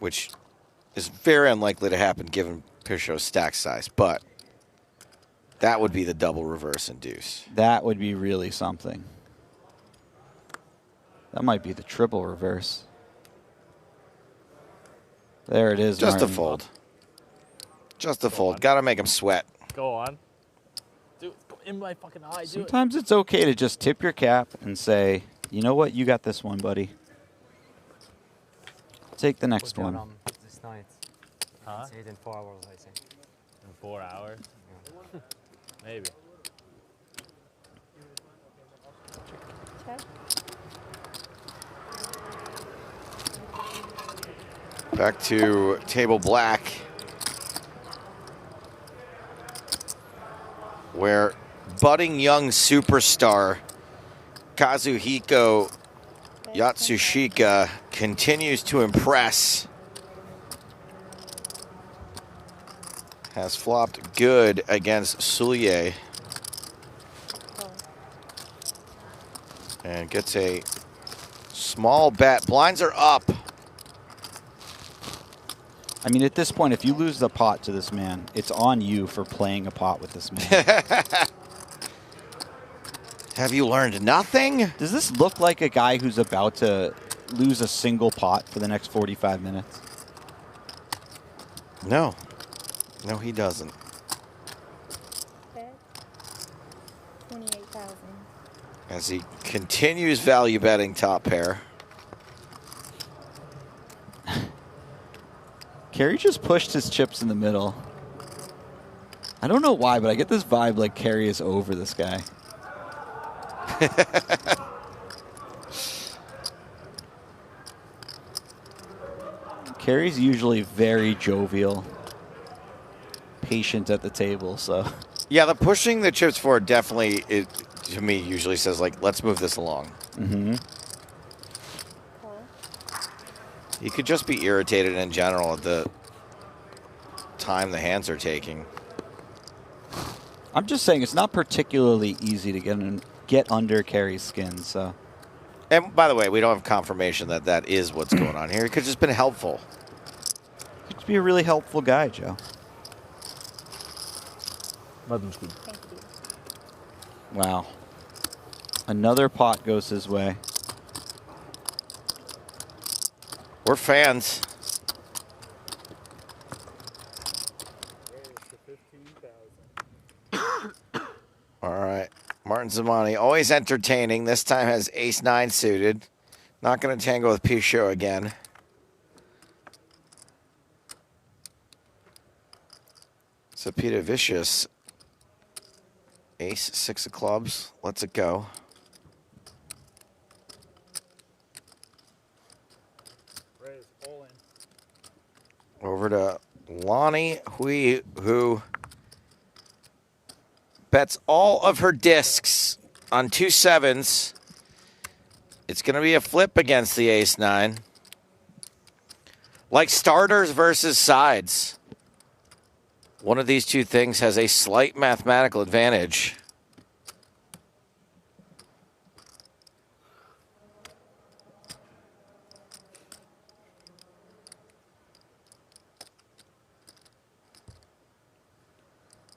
which is very unlikely to happen given Peshu's stack size, but that would be the double reverse and deuce. That would be really something. That might be the triple reverse. There it is, Just Martin. a fold. Just a fold. Got to make him sweat. Go on. Dude, in my fucking eye, Sometimes it's okay to just tip your cap and say, you know what, you got this one, buddy. I'll take the next one. This night. Huh? It's 8 and 4 hours, I think. In 4 hours? Yeah. Maybe. Back to table black, where budding young superstar Kazuhiko Yatsushika continues to impress. Has flopped good against Sulye. And gets a small bet. Blinds are up. I mean, at this point, if you lose the pot to this man, it's on you for playing a pot with this man. Have you learned nothing? Does this look like a guy who's about to lose a single pot for the next 45 minutes? No. No, he doesn't. 28,000. As he continues value betting top pair. Kerry just pushed his chips in the middle. I don't know why, but I get this vibe like Kerry is over this guy. Kerry's usually very jovial, patient at the table, so. Yeah, the pushing the chips forward definitely, to me, usually says, like, let's move this along. Mm-hmm. He could just be irritated in general at the time the hands are taking. I'm just saying it's not particularly easy to get under Kerry's skin, so. And by the way, we don't have confirmation that that is what's going on here. It could have just been helpful. Could just be a really helpful guy, Joe. Nothing's good. Thank you. Wow. Another pot goes his way. We're fans. All right. Martin Zamani, always entertaining. This time has ace-9 suited. Not going to tango with Pichot again. So Peter Vicious. Ace-6 of clubs. Let's it go. Over to Lonnie Hui, who bets all of her discs on 2 7s. It's going to be a flip against the ace-9. Like starters versus sides. One of these two things has a slight mathematical advantage.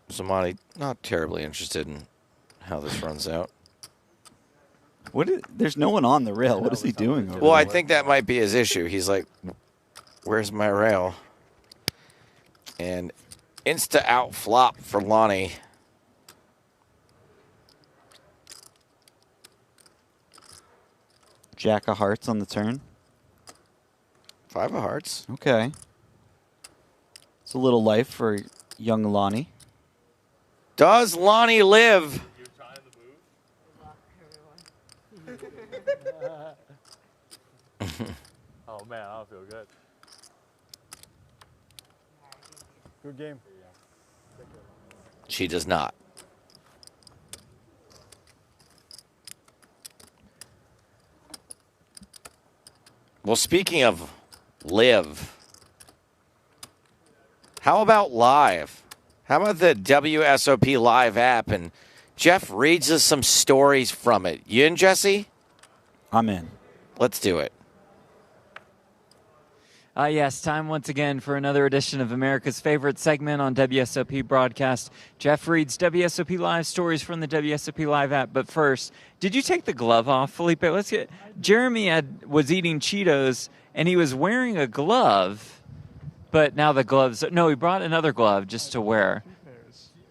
Zamani, not terribly interested in how this runs out. There's no one on the rail. What is he doing over Well, I there? think that might be his issue. He's like, where's my rail? And insta out flop for Lonnie. Jack of hearts on the turn. 5 of hearts. Okay. It's a little life for young Lonnie. Does Lonnie live? Oh man, I don't feel good. Good game. She does not. Well, speaking of live, how about live? How about the WSOP live app? And Jeff reads us some stories from it. You and Jesse? I'm in. Let's do it. Yes, time once again for another edition of America's favorite segment on WSOP broadcast. Jeff reads WSOP Live stories from the WSOP Live app. But first, did you take the glove off, Felipe? Let's get. Jeremy was eating Cheetos and he was wearing a glove, but now the gloves. No, he brought another glove just to wear.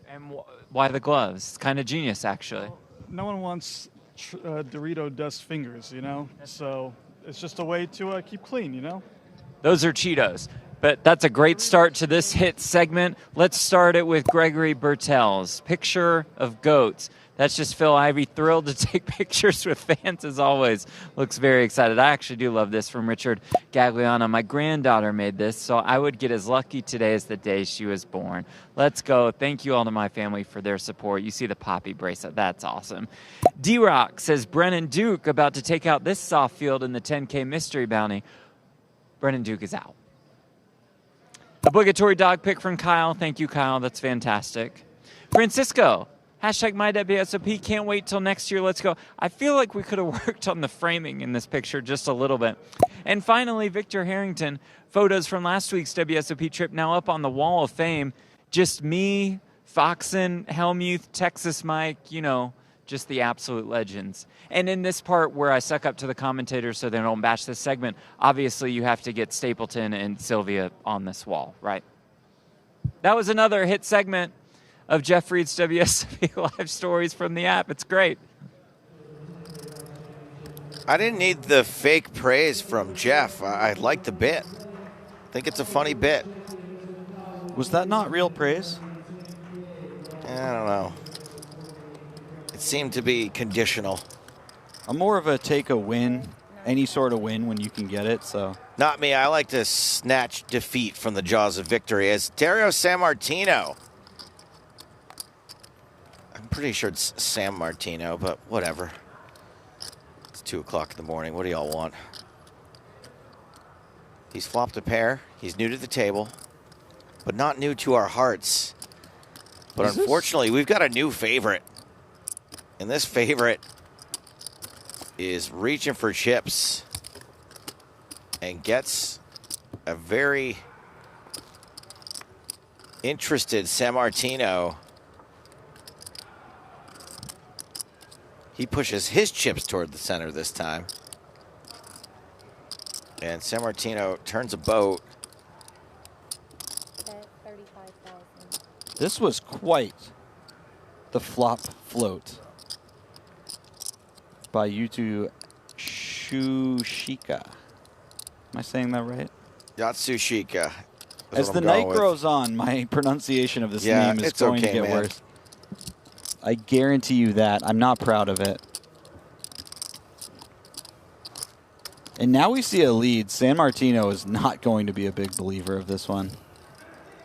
And why the gloves? It's kind of genius, actually. No one wants Dorito dust fingers, you know? So it's just a way to keep clean, you know? Those are Cheetos. But that's a great start to this hit segment. Let's start it with Gregory Bertel's picture of goats. That's just Phil Ivey, thrilled to take pictures with fans as always. Looks very excited. I actually do love this from Richard Gagliano. My granddaughter made this, so I would get as lucky today as the day she was born. Let's go. Thank you all to my family for their support. You see the poppy bracelet. That's awesome. D-Rock says Brennan Duke about to take out this soft field in the 10K mystery bounty. Brennan Duke is out. Obligatory dog pick from Kyle. Thank you, Kyle. That's fantastic. Francisco Hashtag MyWSOP. Can't wait till next year. Let's go. I feel like we could have worked on the framing in this picture just a little bit. And finally, Victor Harrington. Photos from last week's WSOP trip now up on the Wall of Fame. Just me, Foxen, Helmuth, Texas Mike, just the absolute legends. And in this part where I suck up to the commentators so they don't bash this segment, obviously you have to get Stapleton and Sylvia on this wall, right? That was another hit segment of Jeff Reed's WSOP Live Stories from the app. It's great. I didn't need the fake praise from Jeff. I like the bit. I think it's a funny bit. Was that not real praise? I don't know. It seemed to be conditional. I'm more of a take a win, any sort of win when you can get it, so. Not me. I like to snatch defeat from the jaws of victory. As Dario Sammartino. I'm pretty sure it's Sam Martino, but whatever. It's 2 o'clock in the morning. What do y'all want? He's flopped a pair. He's new to the table, but not new to our hearts. But unfortunately, we've got a new favorite. And this favorite is reaching for chips and gets a very interested Sammartino. He pushes his chips toward the center this time. And Sammartino turns a boat. This was quite the flop float by Yutu Shushika. Am I saying that right? Yatsushika. As the night grows on, my pronunciation of this name is going to get worse. I guarantee you that. I'm not proud of it. And now we see a lead. Sammartino is not going to be a big believer of this one.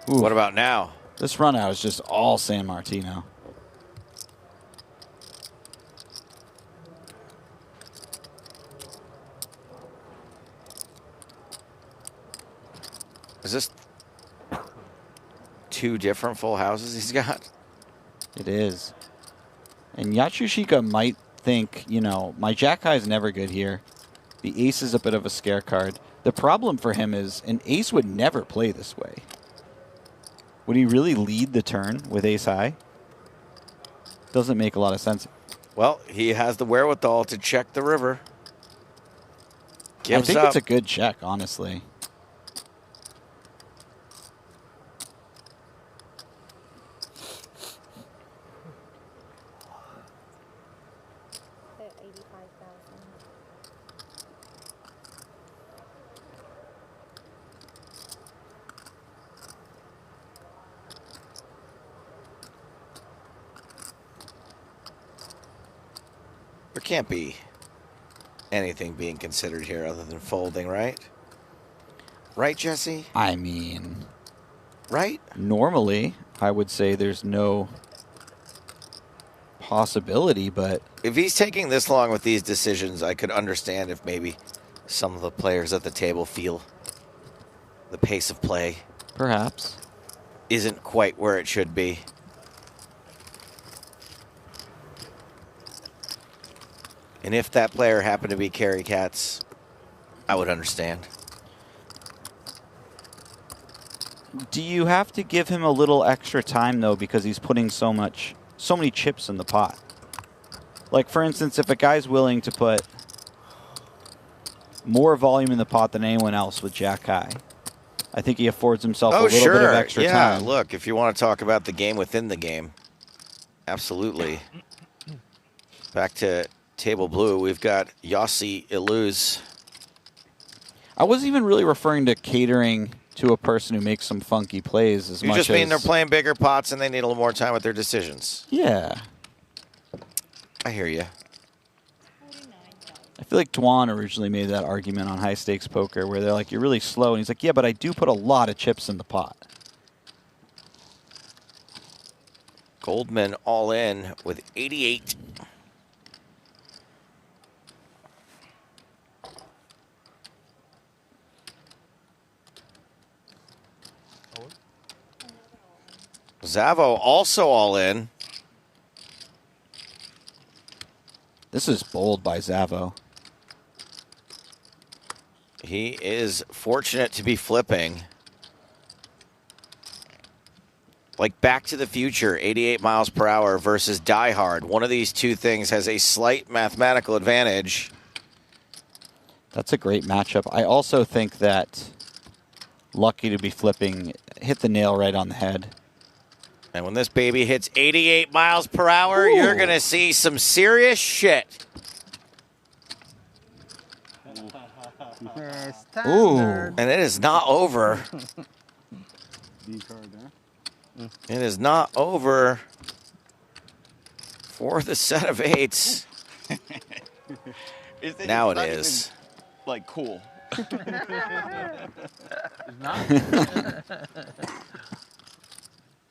Ooh. What about now? This run out is just all Sammartino. Is this 2 different full houses he's got? It is. And Yatsushika might think, my jack high is never good here. The ace is a bit of a scare card. The problem for him is an ace would never play this way. Would he really lead the turn with ace high? Doesn't make a lot of sense. Well, he has the wherewithal to check the river. I think it's a good check, honestly. There can't be anything being considered here other than folding, right? Right, Jesse? I mean... Right? Normally, I would say there's no possibility, but... If he's taking this long with these decisions, I could understand if maybe some of the players at the table feel the pace of play... Perhaps. ...isn't quite where it should be. And if that player happened to be Carrie Katz, I would understand. Do you have to give him a little extra time, though, because he's putting so many chips in the pot? Like, for instance, if a guy's willing to put more volume in the pot than anyone else with jack high, I think he affords himself a little bit of extra time. Yeah, look, if you want to talk about the game within the game, absolutely. Back to table blue, we've got Yossi Iluz. I wasn't even really referring to catering to a person who makes some funky plays as You much just as... mean they're playing bigger pots and they need a little more time with their decisions. Yeah. I hear you. I feel like Dwan originally made that argument on high stakes poker where they're like, you're really slow. And he's like, yeah, but I do put a lot of chips in the pot. Goldman all in with 88. Zavo also all in. This is bold by Zavo. He is fortunate to be flipping. Like Back to the Future, 88 miles per hour versus Die Hard. One of these two things has a slight mathematical advantage. That's a great matchup. I also think that Lucky to be flipping hit the nail right on the head. And when this baby hits 88 miles per hour, you're going to see some serious shit. Ooh. And it is not over. It is not over for the set of eights. Now it is. Like, cool. It's not.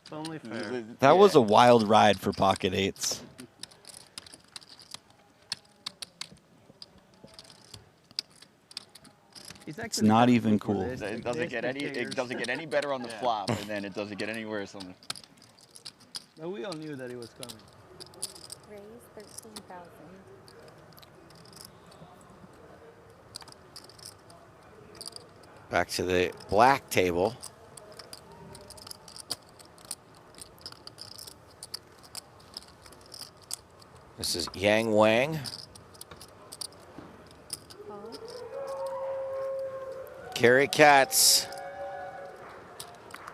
It's only fair. That was a wild ride for pocket eights. It's not even cool. It doesn't get any better on the flop, and then it doesn't get any worse on the. But we all knew that it was coming. Raise 13,000. Back to the black table. This is Yang Wang. Carrie Katz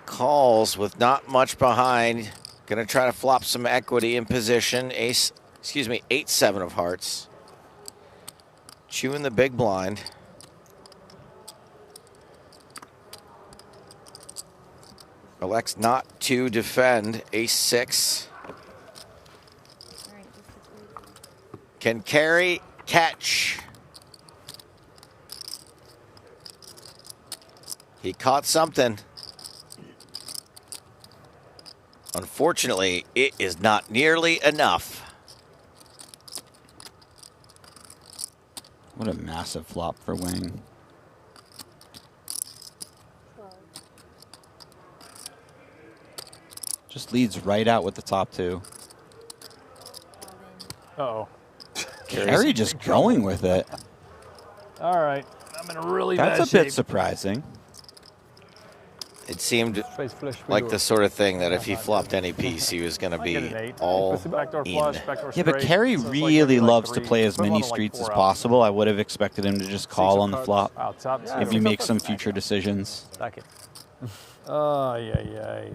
calls with not much behind. Gonna try to flop some equity in position. 8-7 of hearts. Chewing the big blind. Elects not to defend. Ace-6. Can Carrie catch? He caught something. Unfortunately, it is not nearly enough. What a massive flop for Wang. Just leads right out with the top two. Uh-oh. Carrie just going with it. All right. I'm in a really bad shape. That's a bit surprising. It seemed like the sort of thing that if he flopped any piece, he was going to be all in. Yeah, but Carrie really loves to play as many streets as possible. I would have expected him to just call on the flop if you make some future decisions. Oh, yeah.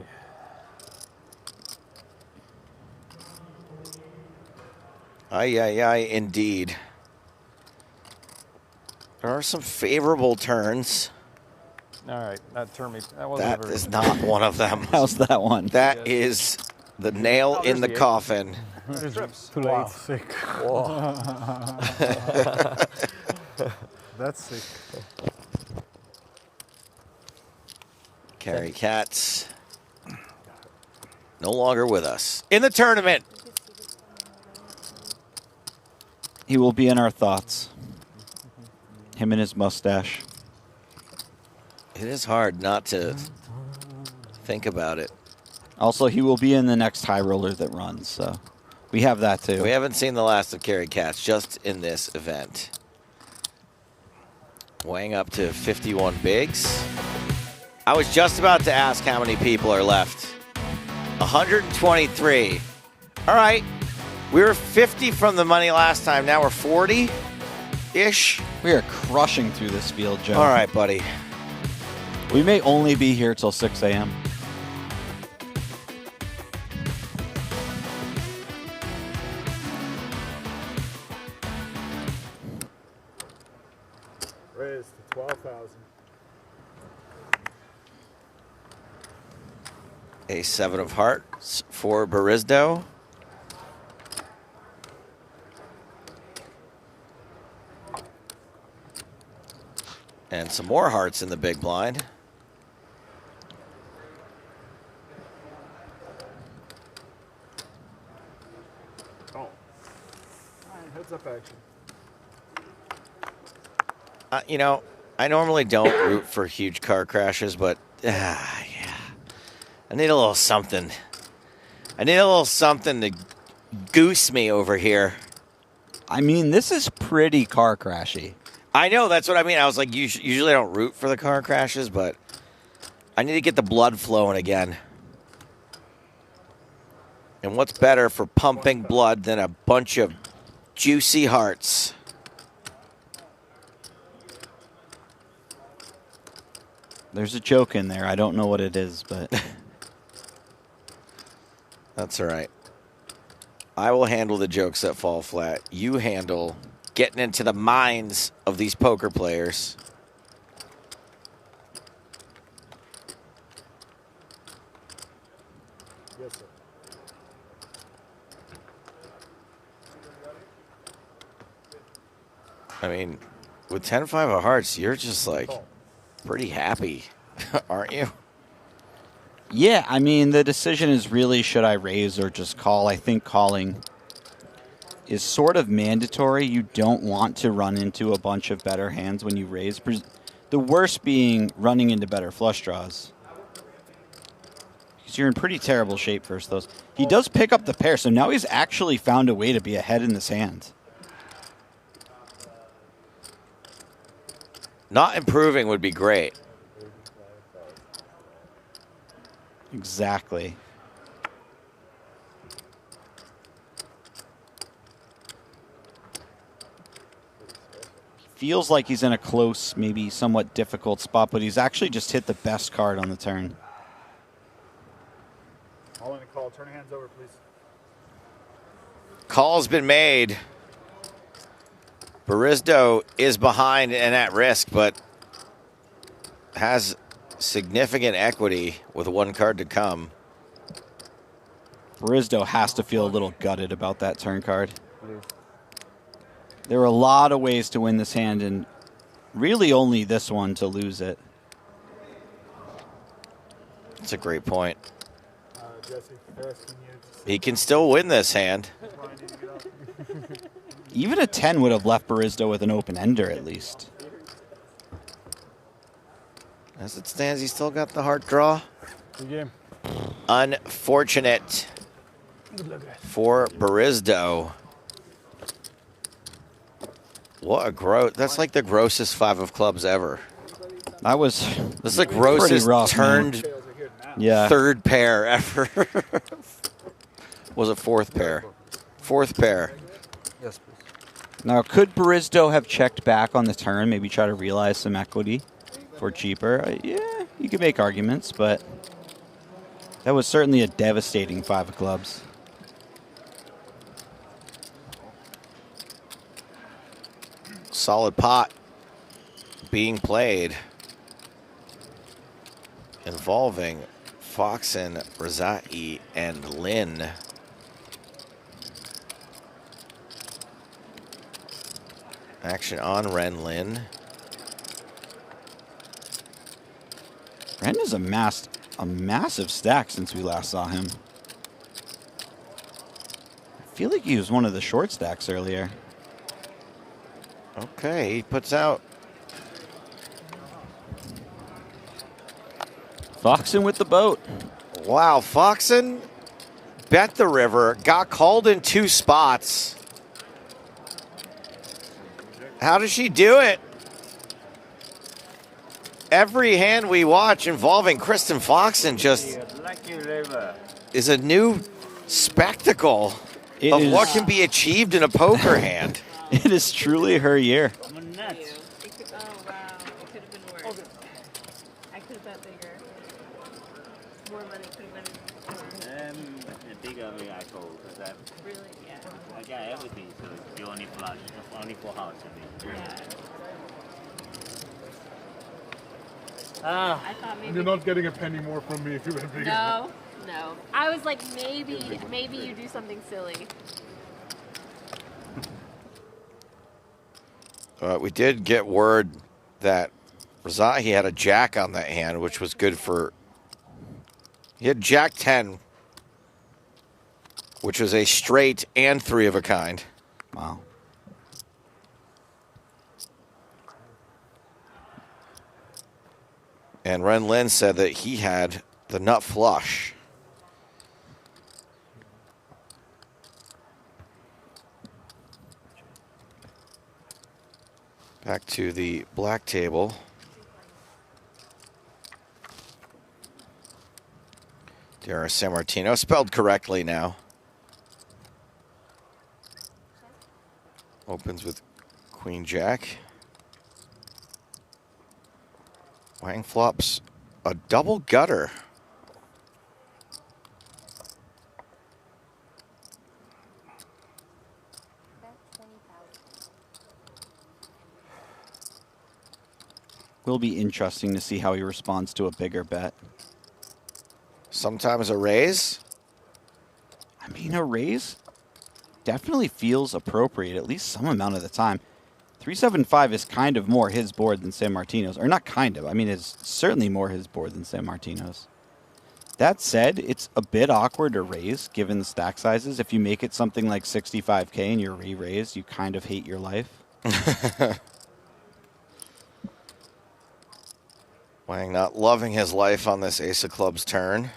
Aye, indeed. There are some favorable turns. All right, that That is not one of them. How's that one? That is the nail in the coffin. Too late. Sick. That's sick. Carrie Katz, no longer with us in the tournament. He will be in our thoughts. Him and his mustache. It is hard not to think about it. Also, he will be in the next high roller that runs, so we have that too. We haven't seen the last of Carrie Katz just in this event. Weighing up to 51 bigs. I was just about to ask how many people are left. 123. All right. We were 50 from the money last time. Now we're 40-ish. We are crushing through this field, Joe. All right, buddy. We may only be here till 6 a.m. Raise to 12,000. A7 of hearts for Barizdo. And some more hearts in the big blind. Oh. All right, heads up action. You know, I normally don't root for huge car crashes, but yeah. I need a little something. I need a little something to goose me over here. I mean, this is pretty car crashy. I know, that's what I mean. I was like, usually I don't root for the car crashes, but I need to get the blood flowing again. And what's better for pumping blood than a bunch of juicy hearts? There's a joke in there. I don't know what it is, but that's all right. I will handle the jokes that fall flat. You handle getting into the minds of these poker players. Yes, sir. I mean, with 10-5 of hearts, you're just like pretty happy, aren't you? yeah, I mean, the decision is really should I raise or just call. I think calling is sort of mandatory. You don't want to run into a bunch of better hands when you raise. The worst being running into better flush draws. Because you're in pretty terrible shape versus those. He does pick up the pair, so now he's actually found a way to be ahead in this hand. Not improving would be great. Exactly. Feels like he's in a close, maybe somewhat difficult spot, but he's actually just hit the best card on the turn. All in a call. Turn your hands over, please. Call's been made. Barizdo is behind and at risk, but has significant equity with one card to come. Barizdo has to feel a little gutted about that turn card. There were a lot of ways to win this hand, and really only this one to lose it. That's a great point. Jesse, they're asking you to He can still win this hand. Even a 10 would have left Barizdo with an open ender at least. As it stands, he's still got the heart draw. Good game. Unfortunate for Barizdo. What a gross. That's like the grossest 5 of clubs ever. This is the grossest rough, turned third pair ever. Was it fourth pair? Fourth pair. Yes, please. Now, could Barizdo have checked back on the turn, maybe try to realize some equity for cheaper? Yeah, you could make arguments, but that was certainly a devastating 5 of clubs. Solid pot being played involving Foxen, Razai, and Lynn. Action on Ren Lin. Ren has amassed a massive stack since we last saw him. I feel like he was one of the short stacks earlier. Okay, he puts out. Foxen with the boat. Wow, Foxen bet the river, got called in 2 spots. How does she do it? Every hand we watch involving Kristen Foxen just is a new spectacle of what can be achieved in a poker hand. It is truly her year. Oh, wow. It could have been worse. I could have bet bigger. More money could have been Bigger way I go because really, yeah. I got everything, so you only flush, only 4 house. I thought maybe. You're not getting a penny more from me if you bet bigger. No. I was like, maybe you do something silly. We did get word that Razai had a jack on that hand, which was good for. He had Jack 10, which was a straight and 3 of a kind. Wow. And Ren Lin said that he had the nut flush. Back to the black table. Dara San Martino, spelled correctly now. Opens with Queen Jack. Wang flops a double gutter. Will be interesting to see how he responds to a bigger bet. Sometimes a raise. I mean, a raise definitely feels appropriate, at least some amount of the time. 375 is kind of more his board than San Martino's. Or not kind of, I mean, it's certainly more his board than San Martino's. That said, it's a bit awkward to raise, given the stack sizes. If you make it something like 65K and you're re-raised, you kind of hate your life. Wang not loving his life on this ace of clubs turn.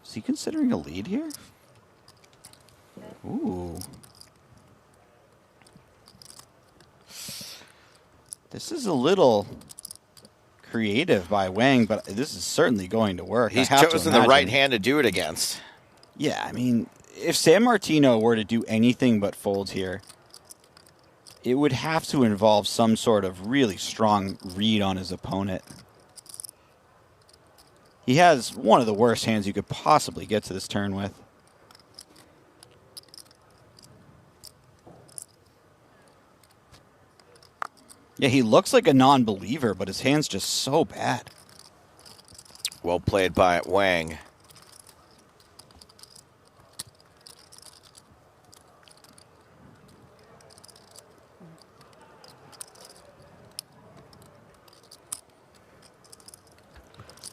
Is he considering a lead here? Ooh. This is a little creative by Wang, but this is certainly going to work. He's chosen the right hand to do it against. Yeah, I mean, if San Martino were to do anything but fold here, it would have to involve some sort of really strong read on his opponent. He has one of the worst hands you could possibly get to this turn with. Yeah, he looks like a non-believer, but his hand's just so bad. Well played by Wang.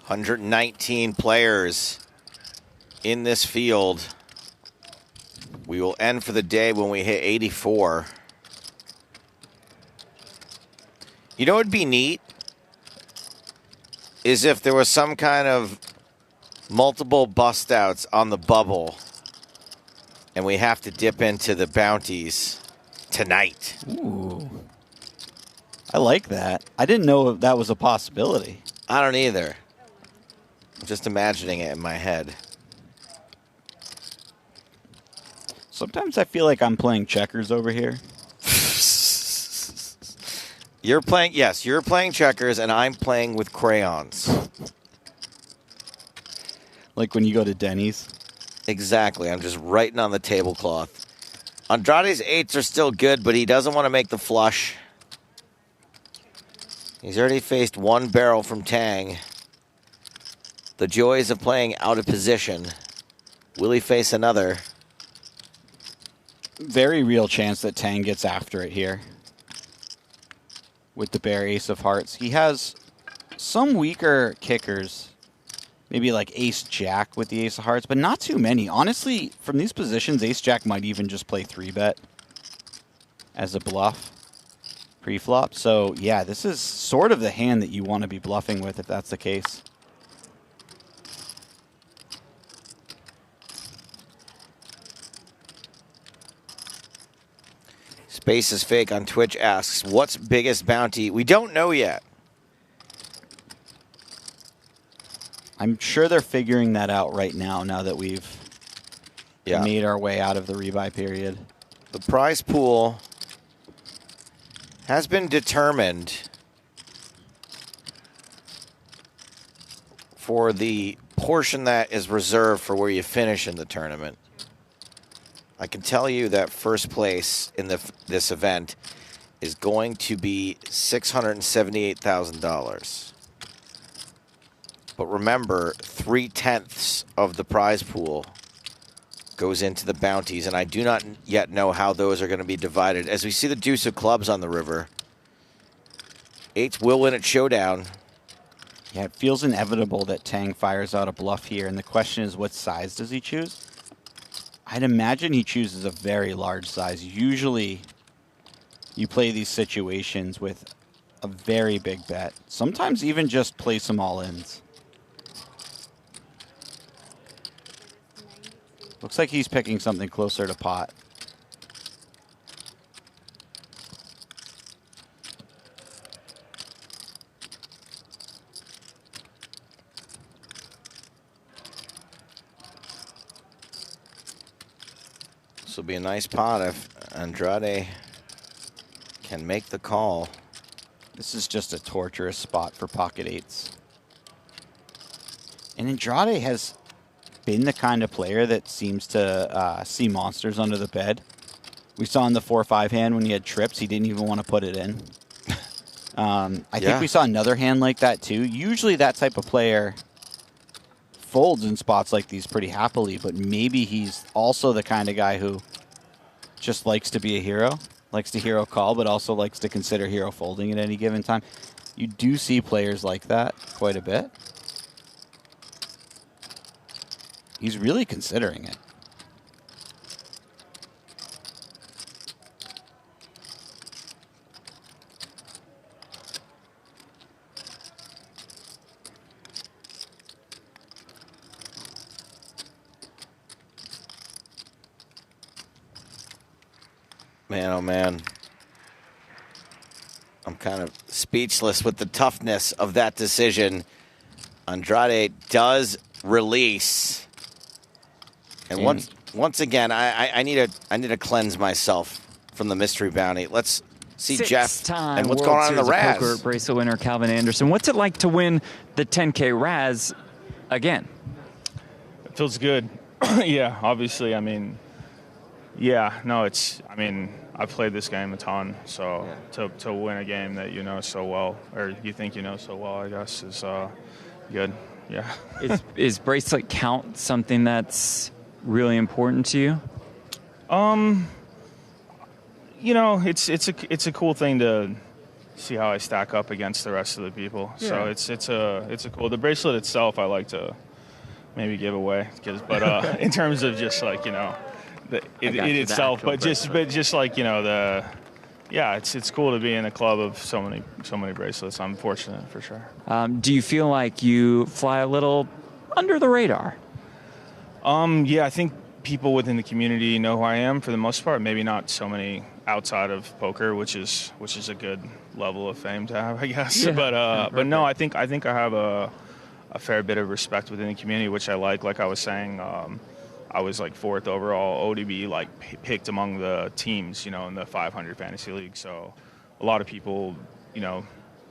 $119 players in this field. We will end for the day when we hit 84. You know what would be neat? Is if there was some kind of multiple bust outs on the bubble and we have to dip into the bounties tonight. Ooh. I like that. I didn't know that was a possibility. I don't either. I'm just imagining it in my head. Sometimes I feel like I'm playing checkers over here. You're playing, yes, you're playing checkers and I'm playing with crayons. Like when you go to Denny's? Exactly. I'm just writing on the tablecloth. Andrade's eights are still good, but he doesn't want to make the flush. He's already faced one barrel from Tang. The joys of playing out of position. Will he face another? Very real chance that Tang gets after it here with the bare ace of hearts. He has some weaker kickers, maybe like ace-jack with the ace of hearts, but not too many. Honestly, from these positions, ace-jack might even just play 3-bet as a bluff pre-flop. So, yeah, this is sort of the hand that you want to be bluffing with if that's the case. Space is Fake on Twitch asks, what's biggest bounty? We don't know yet. I'm sure they're figuring that out right now that we've made our way out of the rebuy period. The prize pool has been determined for the portion that is reserved for where you finish in the tournament. I can tell you that first place in this event is going to be $678,000. But remember, 3/10 of the prize pool goes into the bounties, and I do not yet know how those are going to be divided. As we see the deuce of clubs on the river, eights will win at showdown. Yeah, it feels inevitable that Tang fires out a bluff here, and the question is, what size does he choose? I'd imagine he chooses a very large size. Usually, you play these situations with a very big bet. Sometimes even just play some all-ins. Looks like he's picking something closer to pot. This will be a nice pot if Andrade can make the call. This is just a torturous spot for pocket eights. And Andrade has been the kind of player that seems to see monsters under the bed. We saw in the 4-5 hand when he had trips, he didn't even want to put it in. I think we saw another hand like that too. Usually that type of player folds in spots like these pretty happily, but maybe he's also the kind of guy who just likes to be a hero, likes to hero call, but also likes to consider hero folding at any given time. You do see players like that quite a bit. He's really considering it. Man, oh man. I'm kind of speechless with the toughness of that decision. Andrade does release. And once again, I need to cleanse myself from the mystery bounty. Let's see Jeff and what's going on in the Raz. Poker bracelet winner Calvin Anderson. What's it like to win the 10K Raz again? It feels good. Yeah, obviously. I mean, yeah, no, it's. I mean, I've played this game a ton, so to win a game that you know so well, or you think you know so well, I guess, is good. Yeah. Is bracelet count something that's really important to you? You know, it's a cool thing to see how I stack up against the rest of the people. Yeah. So it's a cool. The bracelet itself, I like to maybe give away, but in terms of just like it itself, but just like it's cool to be in a club of so many bracelets. I'm fortunate for sure. Do you feel like you fly a little under the radar? Yeah, I think people within the community know who I am for the most part. Maybe not so many outside of poker, which is a good level of fame to have, I guess. Yeah. But no, I think I have a fair bit of respect within the community, which I like. Like I was saying, I was like 4th overall ODB, like picked among the teams, in the 500 fantasy league. So a lot of people,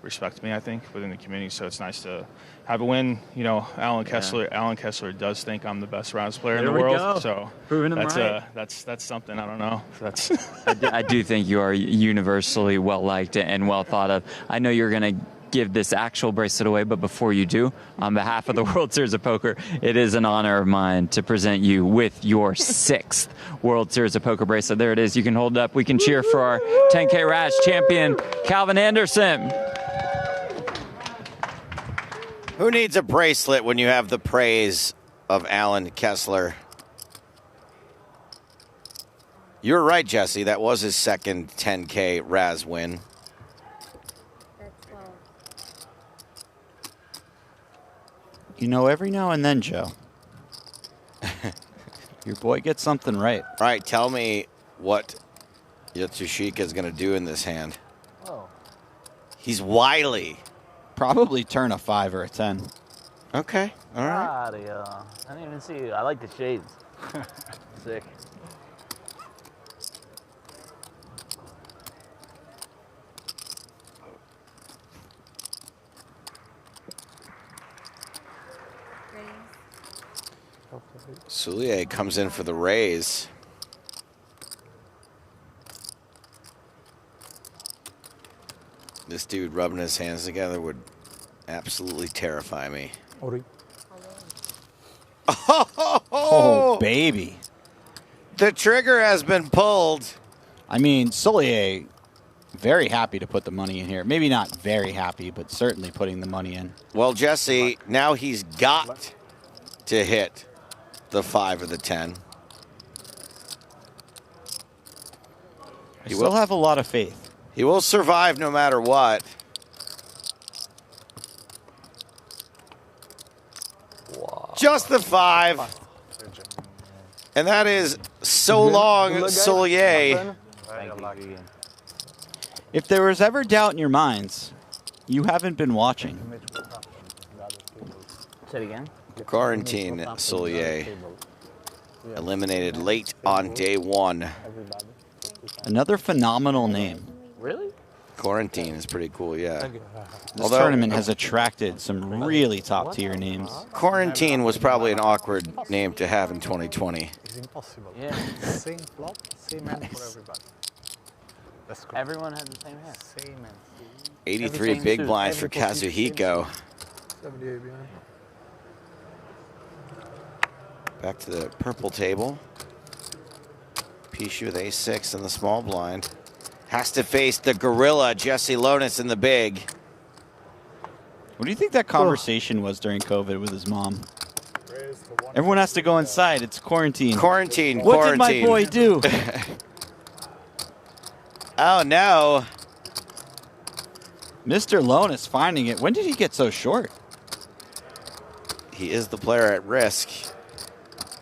respect me, I think, within the community. So it's nice to have a win. Alan Kessler does think I'm the best Raz player in the world. Go. So proving him right. That's something. I don't know. That's. I do think you are universally well liked and well thought of. I know you're going to give this actual bracelet away, but before you do, on behalf of the World Series of Poker, it is an honor of mine to present you with your 6th World Series of Poker bracelet. There it is. You can hold it up. We can cheer for our 10K Raz champion, Calvin Anderson. Who needs a bracelet when you have the praise of Alan Kessler? You're right, Jesse. That was his 2nd 10K Raz win. Every now and then, Joe, your boy gets something right. All right, tell me what Yatsushika is going to do in this hand. Oh. He's wily. Probably turn a 5 or a 10. Okay, all right. I didn't even see. I like the shades. Sick. Soulier comes in for the raise. This dude rubbing his hands together would absolutely terrify me. Oh, baby. The trigger has been pulled. I mean, Soulier, very happy to put the money in here. Maybe not very happy, but certainly putting the money in. Well, Jesse, now he's got to hit the 5 or the 10. I still have a lot of faith. He will survive no matter what. just the 5. And that is so long, Solier. If there was ever doubt in your minds, you haven't been watching. Say it again. Quarantine Solier. Eliminated late on day 1. Another phenomenal name. Really? Quarantine is pretty cool, yeah. This tournament has attracted some really top-tier names. Quarantine was probably an awkward name to have in 2020. It's impossible. Yeah. Same flop, same hand for everybody. That's cool. Everyone had the same hand. Same hand. 83 big blinds for Kazuhiko. 78 behind. Back to the purple table. Pishu with ace-6 in the small blind. Has to face the gorilla, Jesse Lonis, in the big. What do you think that conversation was during COVID with his mom? Everyone has to go inside. It's quarantine. Quarantine. What did my boy do? Oh, no. Mr. Lonis finding it. When did he get so short? He is the player at risk.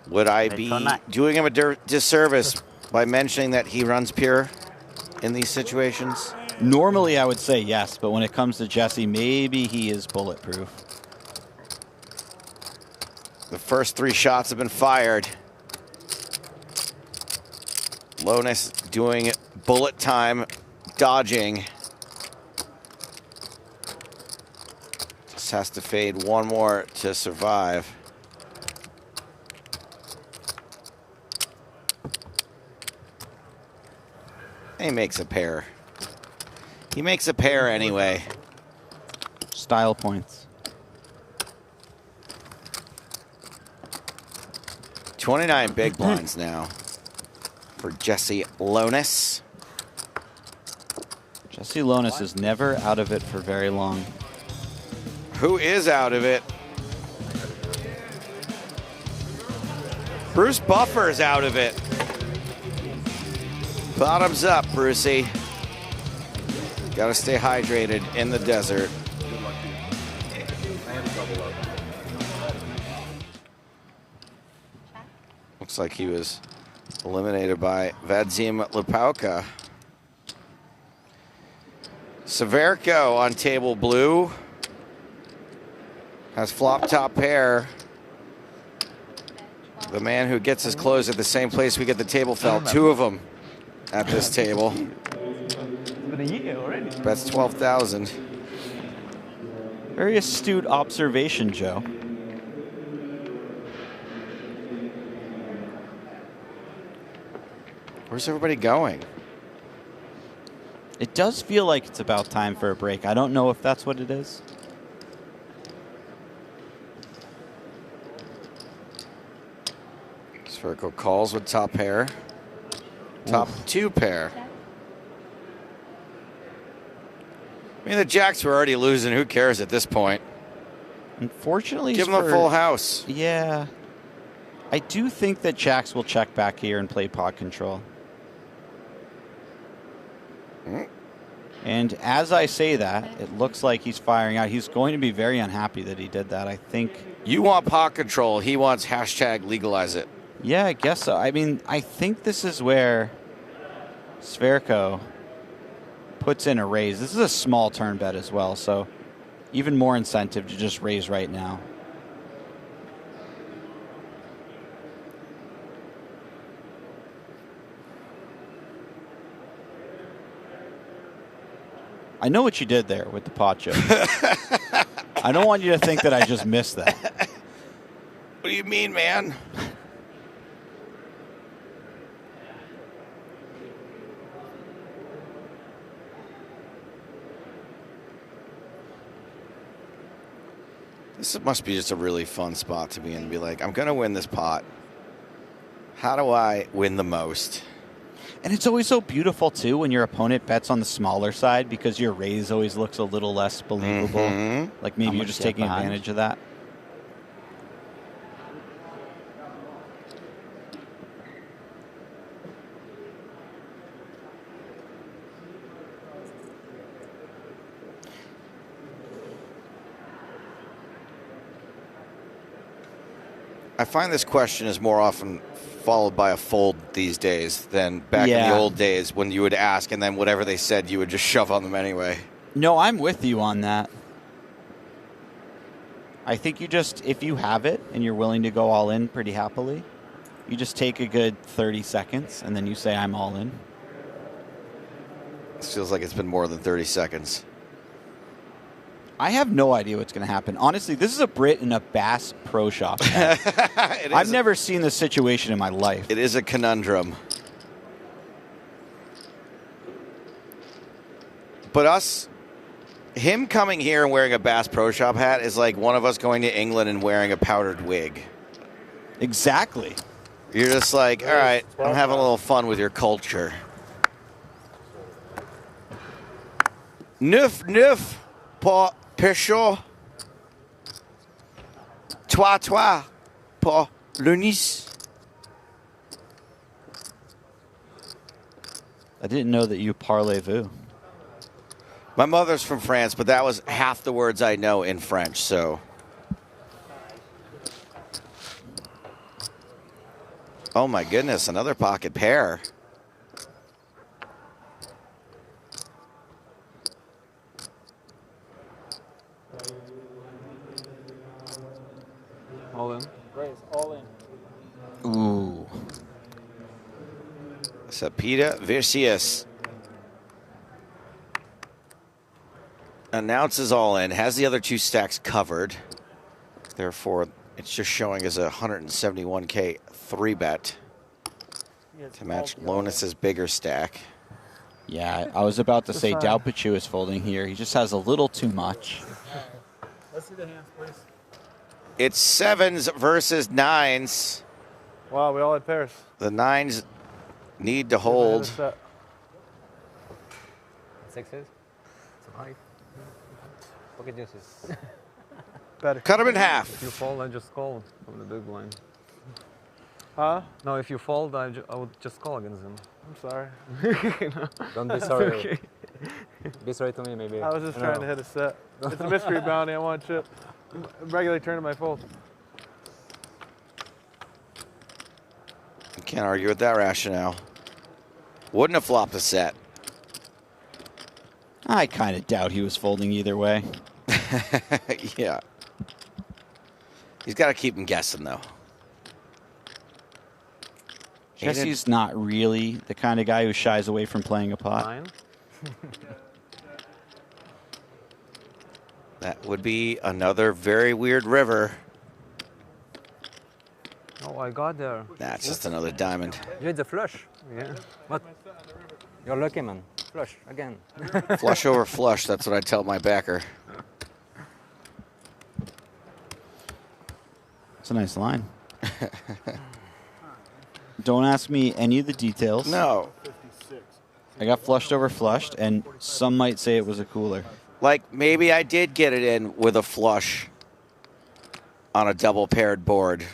Would I be doing him a disservice by mentioning that he runs pure in these situations? Normally, I would say yes, but when it comes to Jesse, maybe he is bulletproof. The first 3 shots have been fired. Lonis doing bullet time dodging. Just has to fade one more to survive. He makes a pair. He makes a pair anyway. Style points. 29 big blinds now for Jesse Lonis. Jesse Lonis is never out of it for very long. Who is out of it? Bruce Buffer's out of it. Bottoms up, Brucey. Got to stay hydrated in the desert. Looks like he was eliminated by Vadzim Lipauka. Severko on table blue. Has flop top pair. The man who gets his clothes at the same place we get the table felt. 2 of them at this table. Been a year already. Bets 12,000. Very astute observation, Joe. Where's everybody going? It does feel like it's about time for a break. I don't know if that's what it is. Spherical calls with top pair. Top 2 pair. I mean, the jacks were already losing. Who cares at this point? Unfortunately, give them a full house. Yeah. I do think that jacks will check back here and play pot control. And as I say that, it looks like he's firing out. He's going to be very unhappy that he did that, I think. You want pot control. He wants hashtag legalize it. Yeah, I guess so. I mean, I think this is where Sverko puts in a raise. This is a small turn bet as well, so even more incentive to just raise right now. I know what you did there with the pot joke. I don't want you to think that I just missed that. What do you mean, man? This must be just a really fun spot to be in. Be like, I'm going to win this pot. How do I win the most? And it's always so beautiful, too, when your opponent bets on the smaller side because your raise always looks a little less believable. Like maybe you're just taking advantage of that. I find this question is more often followed by a fold these days than back in the old days when you would ask and then whatever they said you would just shove on them anyway. No, I'm with you on that. I think you just, if you have it and you're willing to go all in pretty happily, you just take a good 30 seconds and then you say, I'm all in. This feels like it's been more than 30 seconds. I have no idea what's going to happen. Honestly, this is a Brit in a Bass Pro Shop. I've never seen this situation in my life. It is a conundrum. But him coming here and wearing a Bass Pro Shop hat is like one of us going to England and wearing a powdered wig. Exactly. You're just like, all right, I'm having a little fun with your culture. Neuf, pour pêcheur. Toi, pour le Nice. I didn't know that you parlez-vous. My mother's from France, but that was half the words I know in French, so. Oh my goodness, another pocket pair. All in. Raise, all in. Ooh. Sapita Vicious announces all in, has the other two stacks covered. Therefore, it's just showing as a 171K 3-bet to match Lonus's bigger stack. Yeah, I was about to say Dalpachu is folding here. He just has a little too much. Let's see the hands, please. It's 7s versus 9s. Wow, we all had pairs. The 9s need to hold. Sixes? Five. Pocket deuces. Better. Cut them in half. If you fold, I just call from the big blind. Huh? No, if you fold, I would just call against him. I'm sorry. No. Don't be sorry. Okay. Be sorry to me, maybe. I was just trying to hit a set. It's a mystery bounty. I want a chip. Regularly turning my fold. You can't argue with that rationale. Wouldn't have flopped a set. I kind of doubt he was folding either way. Yeah. He's got to keep him guessing, though. Jesse's not really the kind of guy who shies away from playing a pot. 9. That would be another very weird river. Oh, I got there. That's just another diamond. You hit the flush. Yeah. What? You're lucky, man. Flush again. Flush over flush. That's what I tell my backer. It's a nice line. Don't ask me any of the details. No. I got flushed over flushed, and some might say it was a cooler. Like, maybe I did get it in with a flush on a double paired board.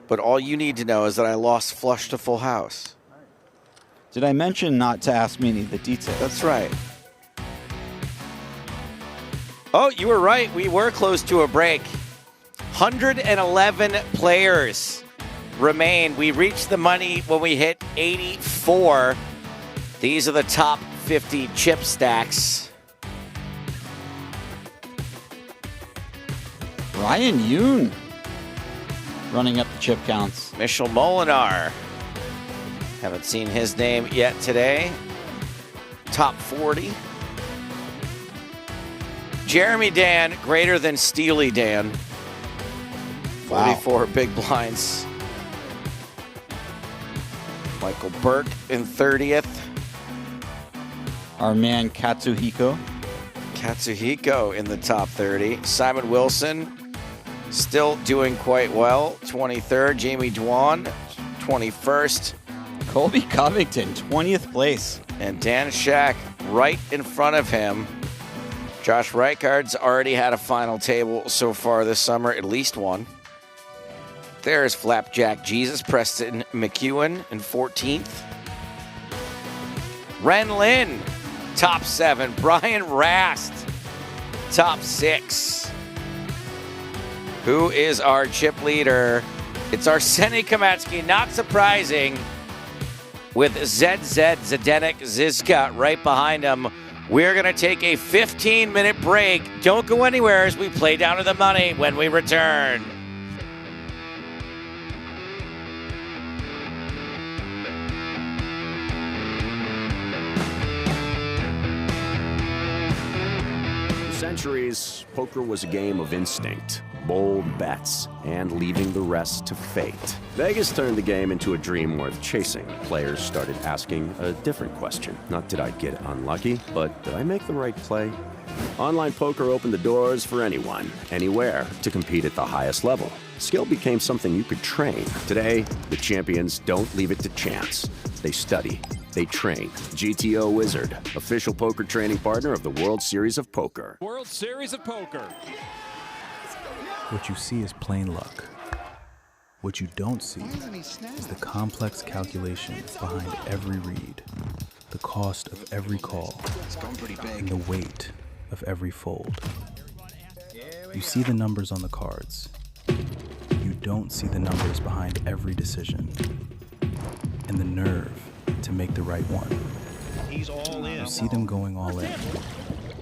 But all you need to know is that I lost flush to full house. Did I mention not to ask me any of the details? That's right. Oh, you were right. We were close to a break. 111 players remain. We reached the money when we hit 84. These are the top 50 chip stacks. Ryan Yoon running up the chip counts. Michel Molinar. Haven't seen his name yet today. Top 40. Jeremy Dan, greater than Steely Dan. 44 big blinds. Michael Burke in 30th. Our man Katsuhiko. Katsuhiko in the top 30. Simon Wilson still doing quite well. 23rd. Jamie Dwan, 21st. Colby Covington, 20th place. And Dan Shack right in front of him. Josh Reichard's already had a final table so far this summer, at least one. There's Flapjack Jesus, Preston McEwen in 14th. Ren Lin, top 7. Brian Rast, top 6. Who is our chip leader? It's Arseny Kamatsky, not surprising, with Zdeněk Zizka right behind him. We're going to take a 15-minute break. Don't go anywhere as we play down to the money when we return. For centuries, poker was a game of instinct, bold bets, and leaving the rest to fate. Vegas turned the game into a dream worth chasing. Players started asking a different question. Not did I get unlucky, but did I make the right play? Online poker opened the doors for anyone, anywhere, to compete at the highest level. Skill became something you could train. Today, the champions don't leave it to chance. They study. They train. GTO Wizard, official poker training partner of the World Series of Poker. World Series of Poker. What you see is plain luck. What you don't see is the complex calculations behind every read, the cost of every call, and the weight of every fold. You see the numbers on the cards. You don't see the numbers behind every decision, and the nerve to make the right one. He's all in. You see them going all in.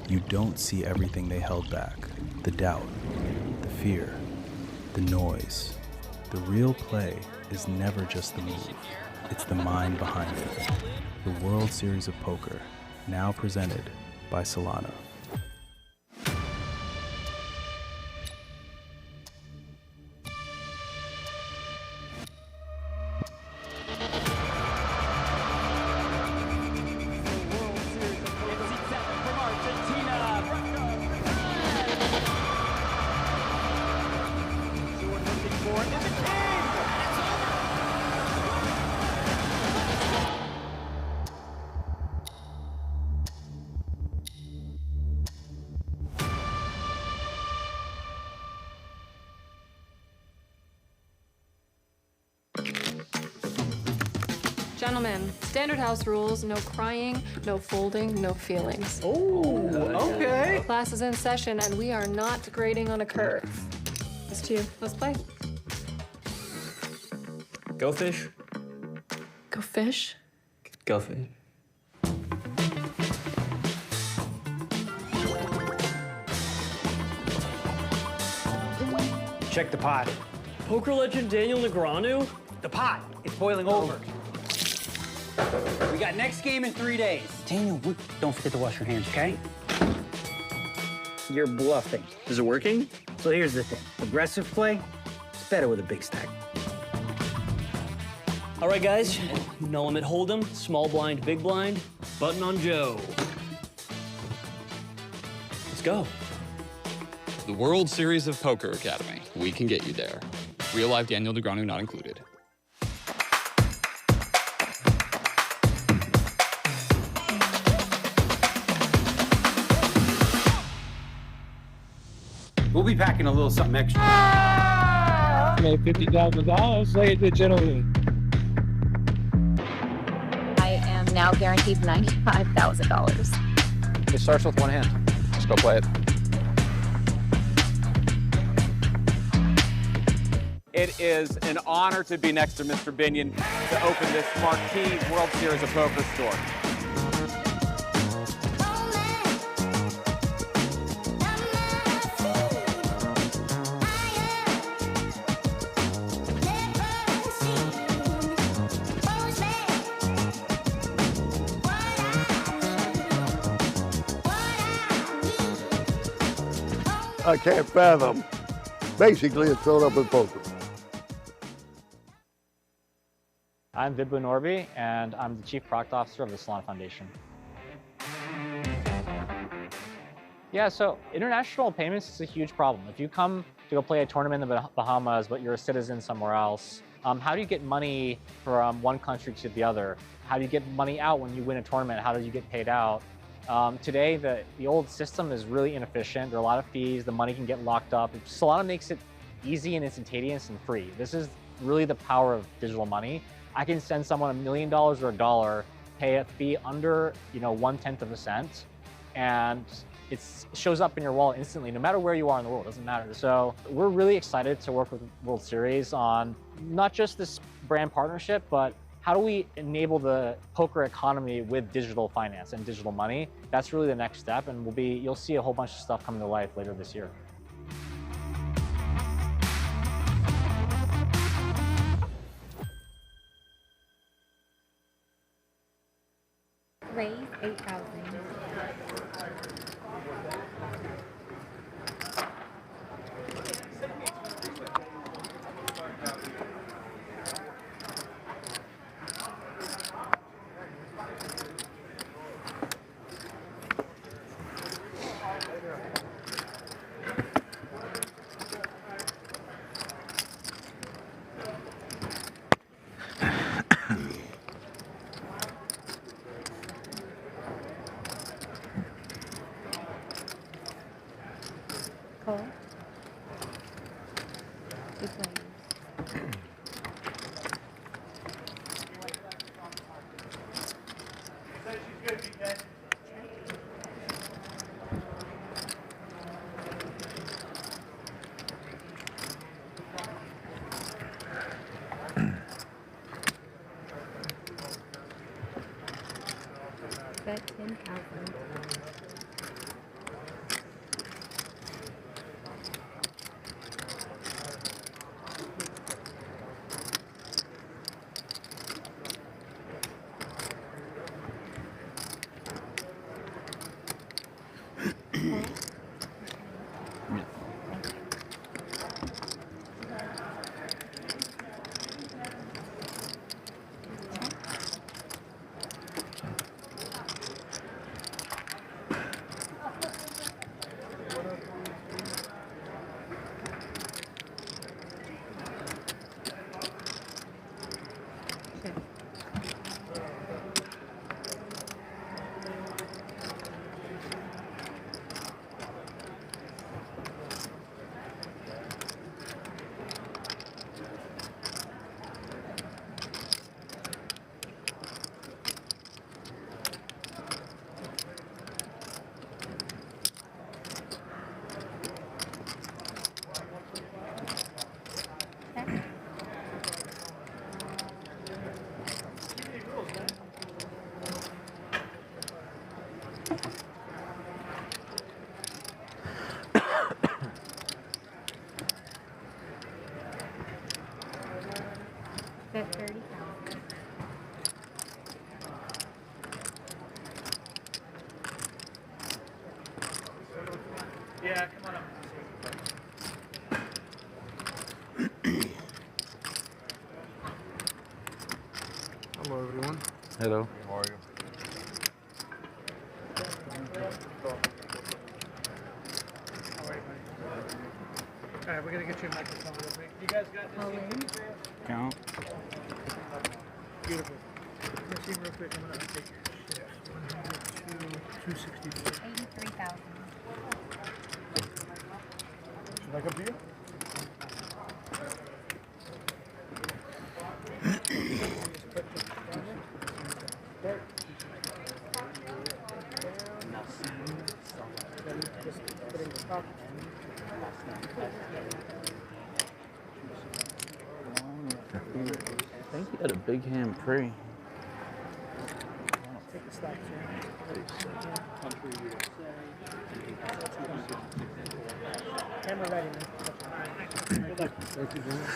You don't see everything they held back, the doubt, the fear, the noise. The real play is never just the move, it's the mind behind it. The World Series of Poker, now presented by Solana. Gentlemen, standard house rules, no crying, no folding, no feelings. Oh, okay. Class is in session and we are not grading on a curve. It's to you. Let's play. Go fish. Go fish. Go fish. Check the pot. Poker legend Daniel Negreanu? The pot. It's boiling over. We got next game in 3 days. Daniel, don't forget to wash your hands, okay? You're bluffing. Is it working? So here's the thing. Aggressive play, it's better with a big stack. All right, guys. No limit hold'em, small blind, big blind, button on Joe. Let's go. The World Series of Poker Academy. We can get you there. Real life Daniel Negreanu not included. We'll be packing a little something extra. Made $50,000, ladies and gentlemen. I am now guaranteed $95,000. It starts with one hand. Let's go play it. It is an honor to be next to Mr. Binion to open this marquee World Series of Poker store. I can't fathom. Basically, it's thrown up in poker. I'm Vibhu Norby, and I'm the Chief Product Officer of the Solana Foundation. Yeah, so international payments is a huge problem. If you come to go play a tournament in the Bahamas, but you're a citizen somewhere else, how do you get money from one country to the other? How do you get money out when you win a tournament? How do you get paid out? Today, the old system is really inefficient. There are a lot of fees. The money can get locked up. Solana makes it easy and instantaneous and free. This is really the power of digital money. I can send someone $1 million or $1, pay a fee under 1/10 of a cent, and it shows up in your wallet instantly, no matter where you are in the world, it doesn't matter. So we're really excited to work with World Series on not just this brand partnership, but how do we enable the poker economy with digital finance and digital money? That's really the next step, and you'll see a whole bunch of stuff come to life later this year. Raise 8,000. Cole. Two players. Bet 10,000. Bet 30,000. Yeah, come on up. Hello, everyone. Hello. How are you? All right, we're gonna get you a microphone real quick. You guys got this? Count. Beautiful. Let's see real quick. I'm gonna update your shit. 264. 83,000. Should I come to you? I think you had a big hand pre. Take the stocks Camera ready, man. Good luck. Thank you very much.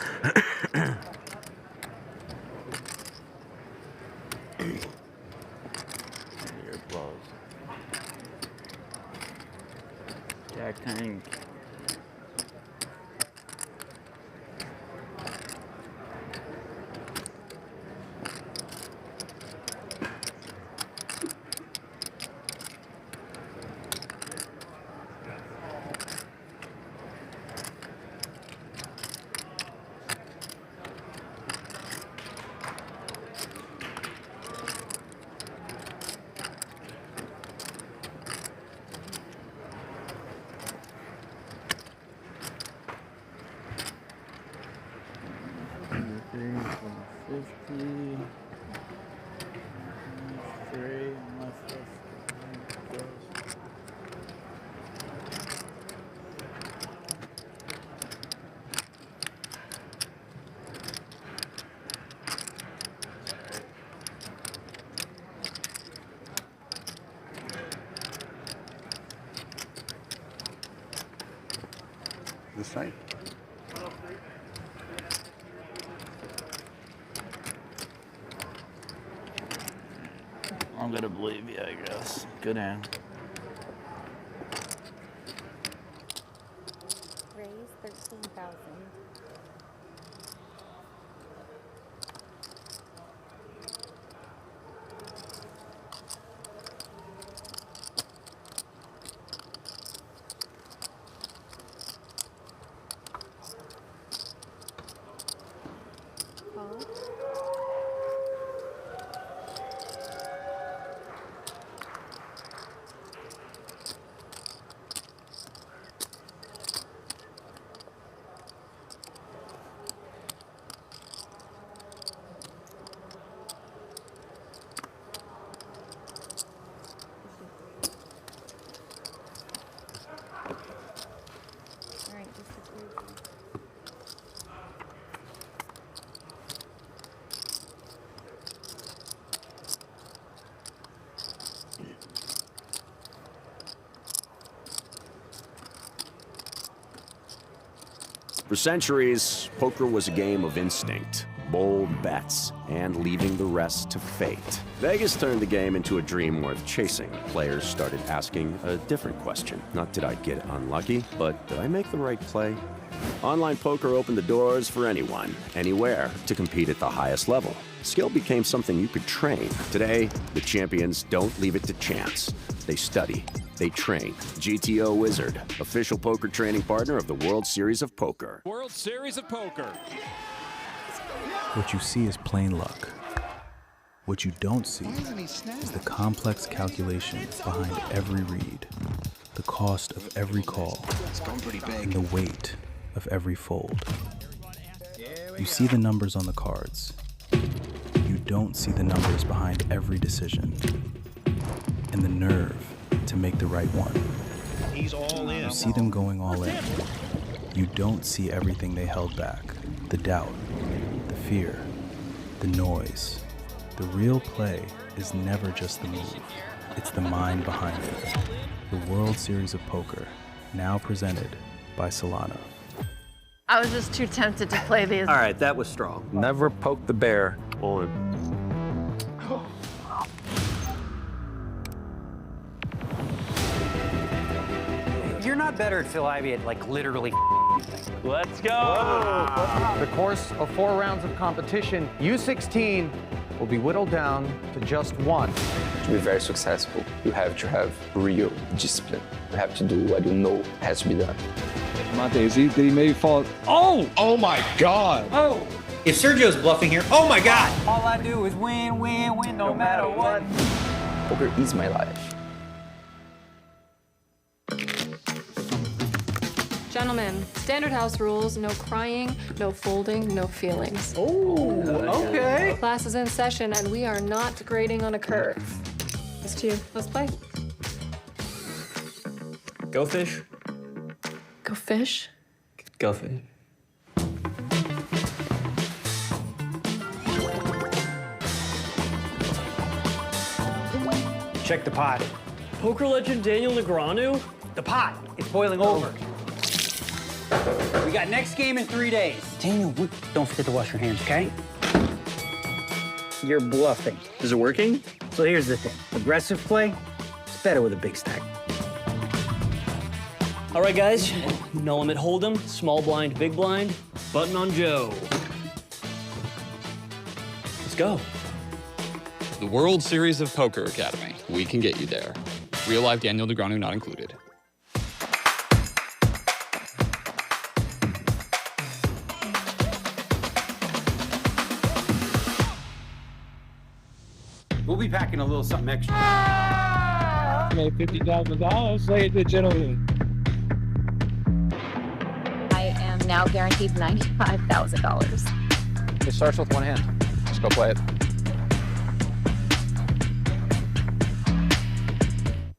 Your applause. Jack Tank. same. I'm gonna believe you, I guess. Good hand. Raise 13,000. Call. All right, just a few. For centuries, poker was a game of instinct, bold bets, and leaving the rest to fate. Vegas turned the game into a dream worth chasing. Players started asking a different question. Not did I get unlucky, but did I make the right play? Online poker opened the doors for anyone, anywhere, to compete at the highest level. Skill became something you could train. Today, the champions don't leave it to chance. They study. They train. GTO Wizard, official poker training partner of the World Series of Poker. World Series of Poker. What you see is plain luck. What you don't see is the complex calculations behind every read, the cost of every call, and the weight of every fold. You see the numbers on the cards. You don't see the numbers behind every decision, and the nerve to make the right one. He's all in. You see them going all in. You don't see everything they held back. The doubt, the fear, the noise. The real play is never just the move. It's the mind behind it. The World Series of Poker, now presented by Solana. I was just too tempted to play these. All right, that was strong. Never poke the bear on. You're not better at Phil Ivey at like literally. Let's go. The course of 4 rounds of competition, U16 will be whittled down to just one. To be very successful, you have to have real discipline. You have to do what you know has to be done. Monte, did he maybe fall? Oh! Oh my God! Oh! If Sergio's bluffing here, oh my God! All I do is win, win, win, no matter what. Poker is my life. Gentlemen, standard house rules, no crying, no folding, no feelings. Oh, okay. Class is in session and we are not grading on a curve. It's to you. Let's play. Go fish. Go fish. Go fish. Check the pot. Poker legend Daniel Negreanu? The pot. It's boiling over. We got next game in 3 days. Daniel, don't forget to wash your hands, okay? You're bluffing. Is it working? So here's the thing. Aggressive play, it's better with a big stack. All right, guys. No limit hold'em, small blind, big blind, button on Joe. Let's go. The World Series of Poker Academy. We can get you there. Real life Daniel Negreanu not included. We'll be packing a little something extra. Made $50,000. Lay it to gentlemen. I am now guaranteed $95,000. It starts with one hand. Just go play it.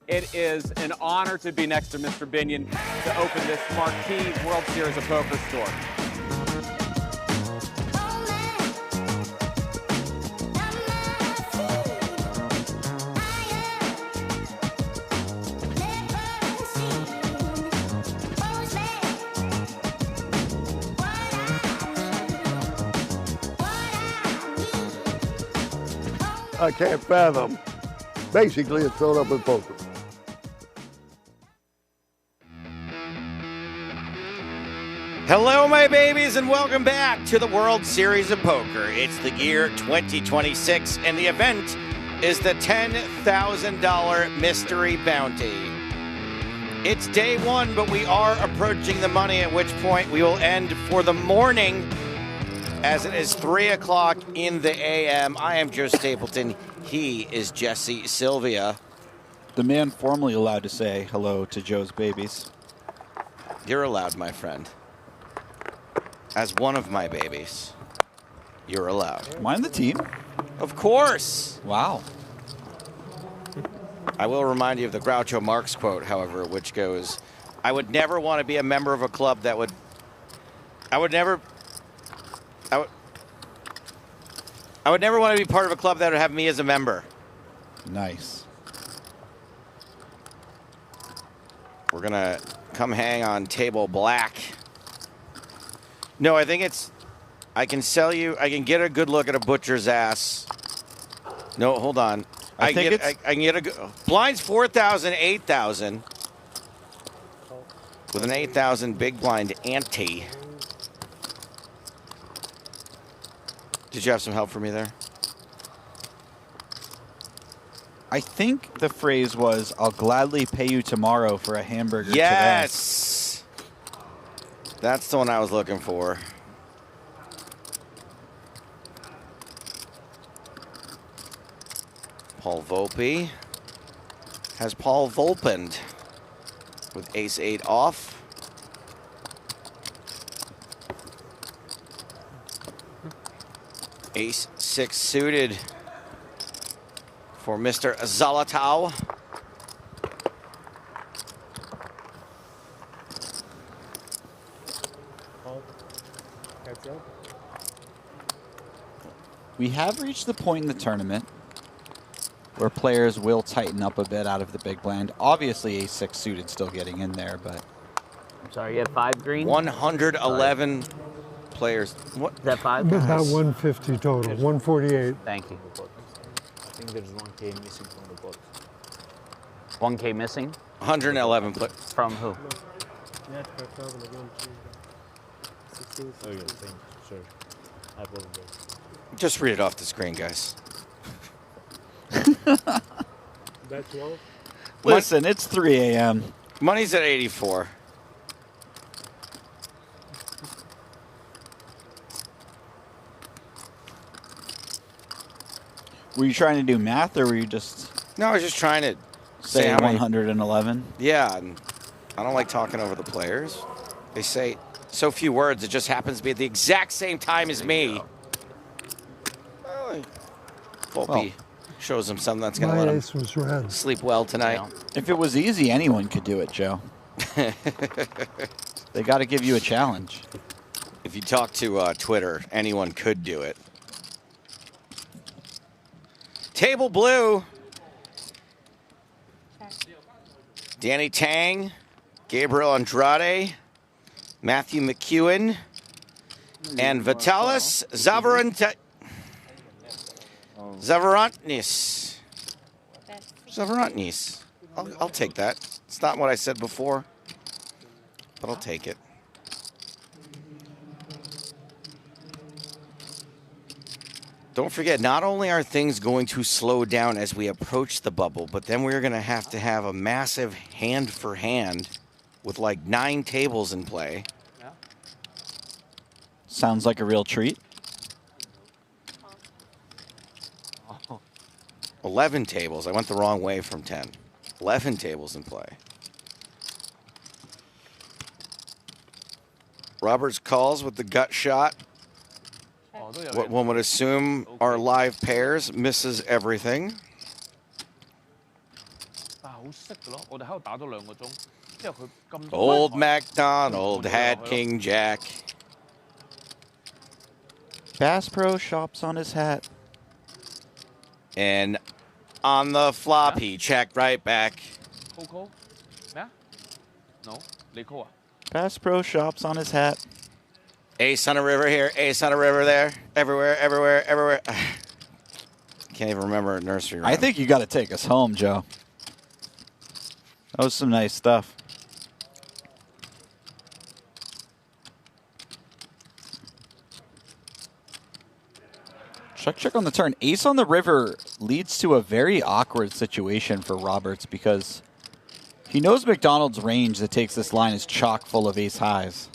It is an honor to be next to Mr. Binion to open this marquee World Series of Poker store. I can't fathom. Basically, it's thrown up in poker. Hello, my babies, and welcome back to the World Series of Poker. It's the year 2026, and the event is the $10,000 mystery bounty. It's day one, but we are approaching the money, at which point we will end for the morning, as it is 3 o'clock in the a.m. I am Joe Stapleton. He is Jesse Sylvia. The man formerly allowed to say hello to Joe's babies. You're allowed, my friend. As one of my babies, you're allowed. Am I on the team? Of course. Wow. I will remind you of the Groucho Marx quote, however, which goes, I would never want to be a member of a club that would... I would never want to be part of a club that would have me as a member. Nice. We're going to come hang on table black. No, I think it's... I can sell you... I can get a good look at a butcher's ass. No, hold on. I can get a... Blinds 4,000, 8,000. With an 8,000 big blind ante. Did you have some help for me there? I think the phrase was, I'll gladly pay you tomorrow for a hamburger Yes! That's the one I was looking for. Paul Volpe has Paul Volpened with ace-8 off. Ace-6 suited for Mr. Zolotow. We have reached the point in the tournament where players will tighten up a bit out of the big blind. Obviously, ace-6 suited still getting in there, but... I'm sorry, you have 5 green? 111 players. What? Is that 5? About 150 total, 148. Thank you. I think there's 1K missing from the pot. 1K missing? 111 players. From who? Yeah, 5,000 again. 16. Okay, thank you. Sorry. I apologize. Just read it off the screen, guys. That's 12? Listen, it's 3 a.m. Money's at 84. Were you trying to do math, or were you just... No, I was just trying to say how many... 111? Yeah, and I don't like talking over the players. They say so few words, it just happens to be at the exact same time as me. Volpe shows him something that's going to let him sleep well tonight. If it was easy, anyone could do it, Joe. They got to give you a challenge. If you talk to Twitter, anyone could do it. Table blue. Danny Tang, Gabriel Andrade, Matthew McEwen, and Vitalis Zavarantnis. I'll take that. It's not what I said before, but I'll take it. Don't forget, not only are things going to slow down as we approach the bubble, but then we're going to have a massive hand-for-hand with like 9 tables in play. Yeah. Sounds like a real treat. 11 tables. I went the wrong way from 10. 11 tables in play. Roberts calls with the gut shot. What one would assume are live pairs, misses everything. Old MacDonald had King Jack. Bass Pro shops on his hat. And on the flop, he checked right back. Bass Pro shops on his hat. Ace on a river here, ace on a river there. Everywhere, everywhere, everywhere. Can't even remember a nursery rhyme. I think you got to take us home, Joe. That was some nice stuff. Check on the turn. Ace on the river leads to a very awkward situation for Roberts because he knows McDonald's range that takes this line is chock full of ace highs.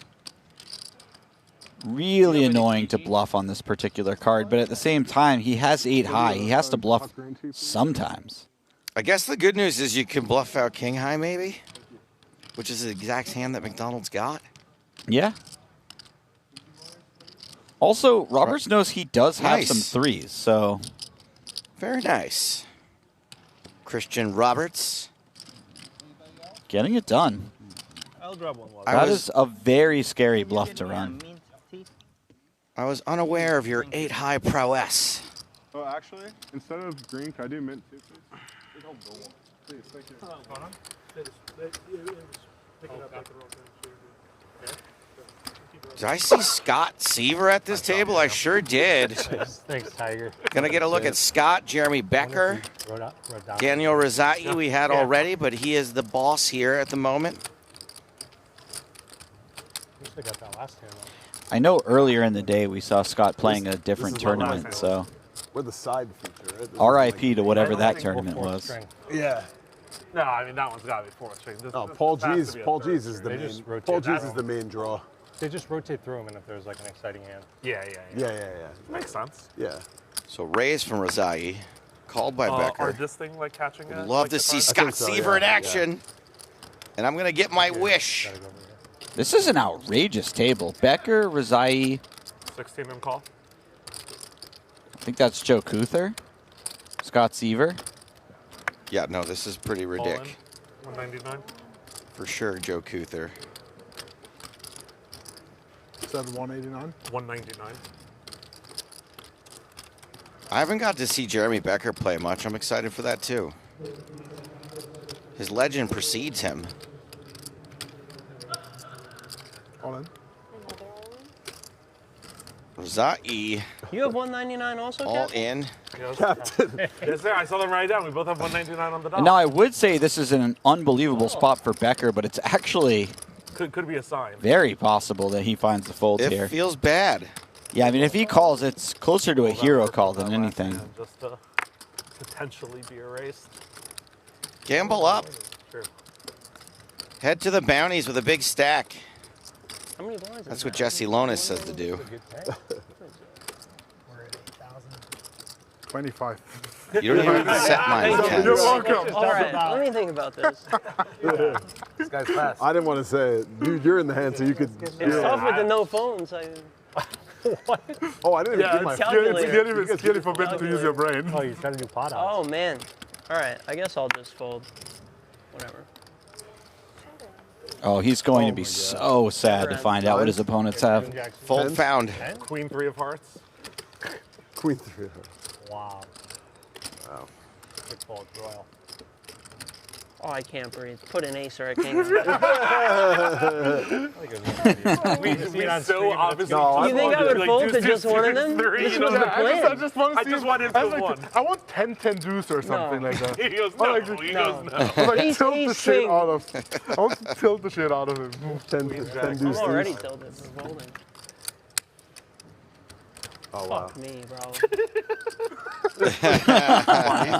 Really annoying to bluff on this particular card, but at the same time, he has 8 high. He has to bluff sometimes. I guess the good news is you can bluff out king high maybe, which is the exact hand that McDonald's got. Yeah. Also, Roberts knows he does have some threes, so. Very nice. Christian Roberts. Getting it done. I'll grab one. That is a very scary bluff to run. I was unaware of your 8 high prowess. Oh, actually, instead of green, can I do mint too, please? Please, thank you. Did I see Scott Seaver at this table? I sure did. Thanks, Tiger. Gonna get a look at Scott, Jeremy Becker, Daniel Rosati we had already, but he is the boss here at the moment. I know earlier in the day we saw Scott playing a different tournament, so. We're the side feature. RIP to whatever that tournament was. Yeah. No, I mean that one's got to be 4th string. No, Paul G's is the main. Paul G's is the main draw. They just rotate through them, and if there's like an exciting hand. Yeah. Makes sense. Yeah. So raise from Rosati, called by Becker. Or this thing like catching it? Love to see Scott Seaver in action. And I'm gonna get my wish. This is an outrageous table. Becker, Rosati. 16 and call. I think that's Joe Kuther. Scott Seaver. Yeah, no, this is pretty ridiculous. 199. For sure, Joe Kuther. 189. 199. I haven't got to see Jeremy Becker play much. I'm excited for that too. His legend precedes him. All in. Rosati. You have 199 also, all Captain? in. Captain. Yes, sir. I saw them right down. We both have 199 on the dot. And now I would say this is an unbelievable spot for Becker, but it's actually could be a sign. very possible that he finds the folds here. It feels bad. Yeah, I mean, if he calls, it's closer to a hero call than anything. Just to potentially be erased. Gamble up. Sure. Head to the bounties with a big stack. How many blinds? That's what Jesse Lonis says to do. 25. You don't even set mine. You're welcome. All right, let me think about this. This guy's fast. I didn't want to say it. Dude, you're in the hand, so you could. It's tough with the no phones. What? Oh, I didn't even do my It's scary for Ben to use your brain. Oh, he's got a new pot out. Oh, man. All right, I guess I'll just fold. Whatever. Oh, he's going to be so sad to find out what his opponents have. Fold found. Queen 3 of hearts. Queen 3 of hearts. Wow. Wow. Good fold, royal. Oh, I can't breathe. Put an ace or a king. We so obviously. No, you think I would fold to just one of them? This was the plan. I just want him to one. I want 10-10 deuce or something like that. He goes no. He goes no. I want to tilt the shit out of. I want to tilt the shit out of him. 10 deuce. I'm already tilted. I'm folding. Oh, wow. Fuck me, bro. He's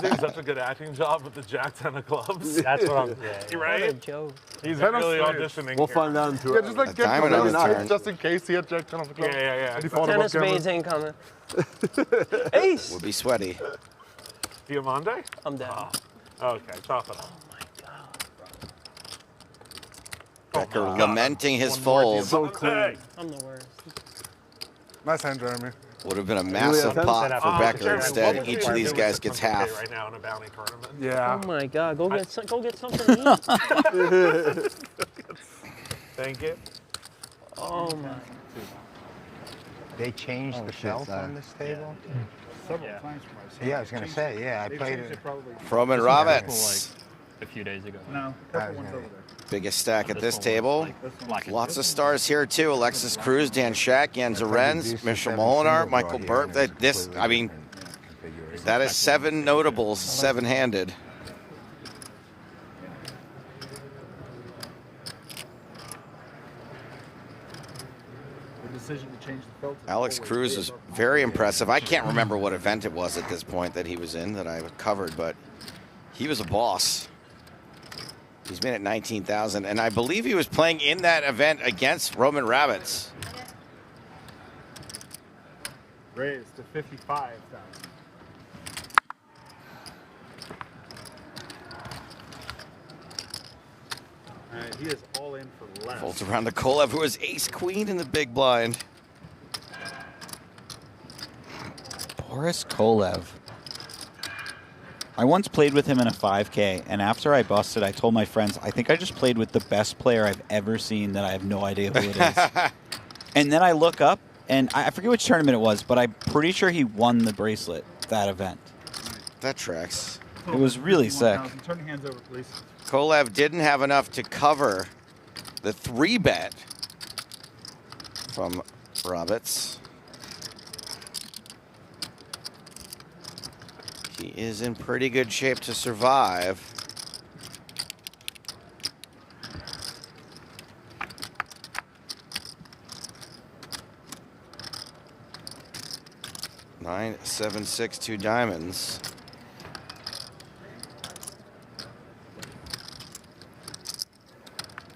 doing such a good acting job with the Jack 10 of clubs. That's what I'm. Yeah, What a joke. He's really auditioning. We'll here. find out into Yeah, just like get diamond on his turn. just in case he had Jack 10 of the club. Yeah. Ten of spades ain't coming. Ace. Would be sweaty. Diamante? I'm down. Okay, top it up. Becker lamenting his fold. So clean. I'm the worst. Nice hand, Jeremy. Would have been a massive pot for Becker. Instead, each of these guys gets half. Right now in a bounty tournament. Yeah. Oh my God! Go get something to eat. Thank you. Oh my. They changed the shelf on this table? Several times. Yeah, I was going to say, yeah, I played it. Froman Roberts. A few days ago. No. Biggest stack at this table. Lots of stars here too. Alexis Cruz, Dan Shack, Jens Arenz, Michel Molinar, Michael Burt. I mean, That is 7 notables, 7-handed. Decision to change the filter. Alex Cruz is very impressive. I can't remember what event it was at this point that he was in that I covered, but he was a boss. He's been at 19,000, and I believe he was playing in that event against Roman Rabbits. Raised to 55,000. All right, he is all in for less. Folds around to Kolev, who is ace-queen in the big blind. Boris Kolev. I once played with him in a 5K, and after I busted, I told my friends, I think I just played with the best player I've ever seen that I have no idea who it is. And then I look up, and I forget which tournament it was, but I'm pretty sure he won the bracelet that event. That tracks. It was really sick. Turn your hands over, please. Kolev didn't have enough to cover the 3-bet from Rabbits. He is in pretty good shape to survive. Nine, 7, 6, 2 diamonds.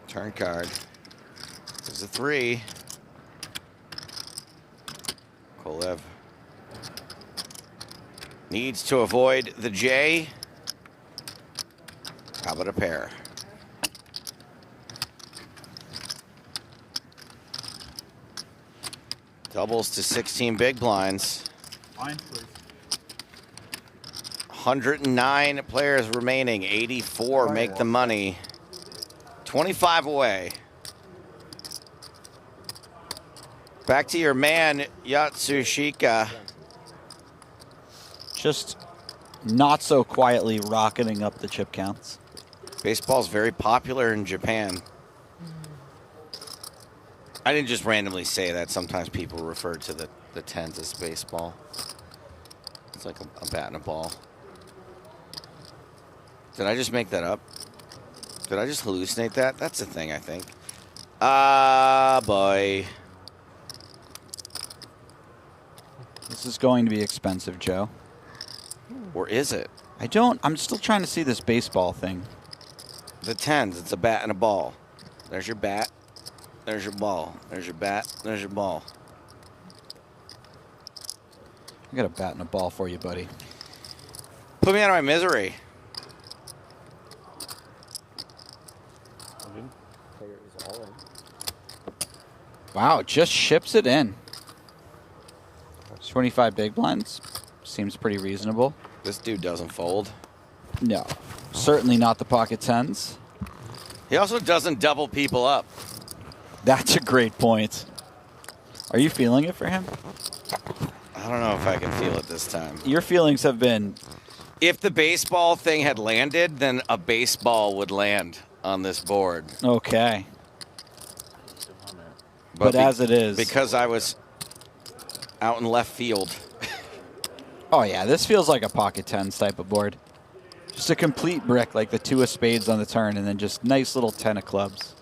Turn card. There's a 3. Kolev needs to avoid the J. How about a pair? Doubles to 16 big blinds. Line, please. 109 players remaining. 84 make the money. 25 away. Back to your man, Yatsushika. Just not so quietly rocketing up the chip counts. Baseball's very popular in Japan. I didn't just randomly say that. Sometimes people refer to the tens as baseball. It's like a bat and a ball. Did I just make that up? Did I just hallucinate that? That's a thing, I think. Ah, boy. This is going to be expensive, Joe. Or is it? I'm still trying to see this baseball thing. The tens, it's a bat and a ball. There's your bat. There's your ball. There's your bat. There's your ball. I got a bat and a ball for you, buddy. Put me out of my misery. Wow, just ships it in. 25 big blinds. Seems pretty reasonable. This dude doesn't fold. No. Certainly not the pocket tens. He also doesn't double people up. That's a great point. Are you feeling it for him? I don't know if I can feel it this time. Your feelings have been... If the baseball thing had landed, then a baseball would land on this board. Okay. But as it is... Because I was out in left field. Oh, yeah. This feels like a pocket tens type of board. Just a complete brick, like the 2 of spades on the turn, and then just nice little 10 of clubs.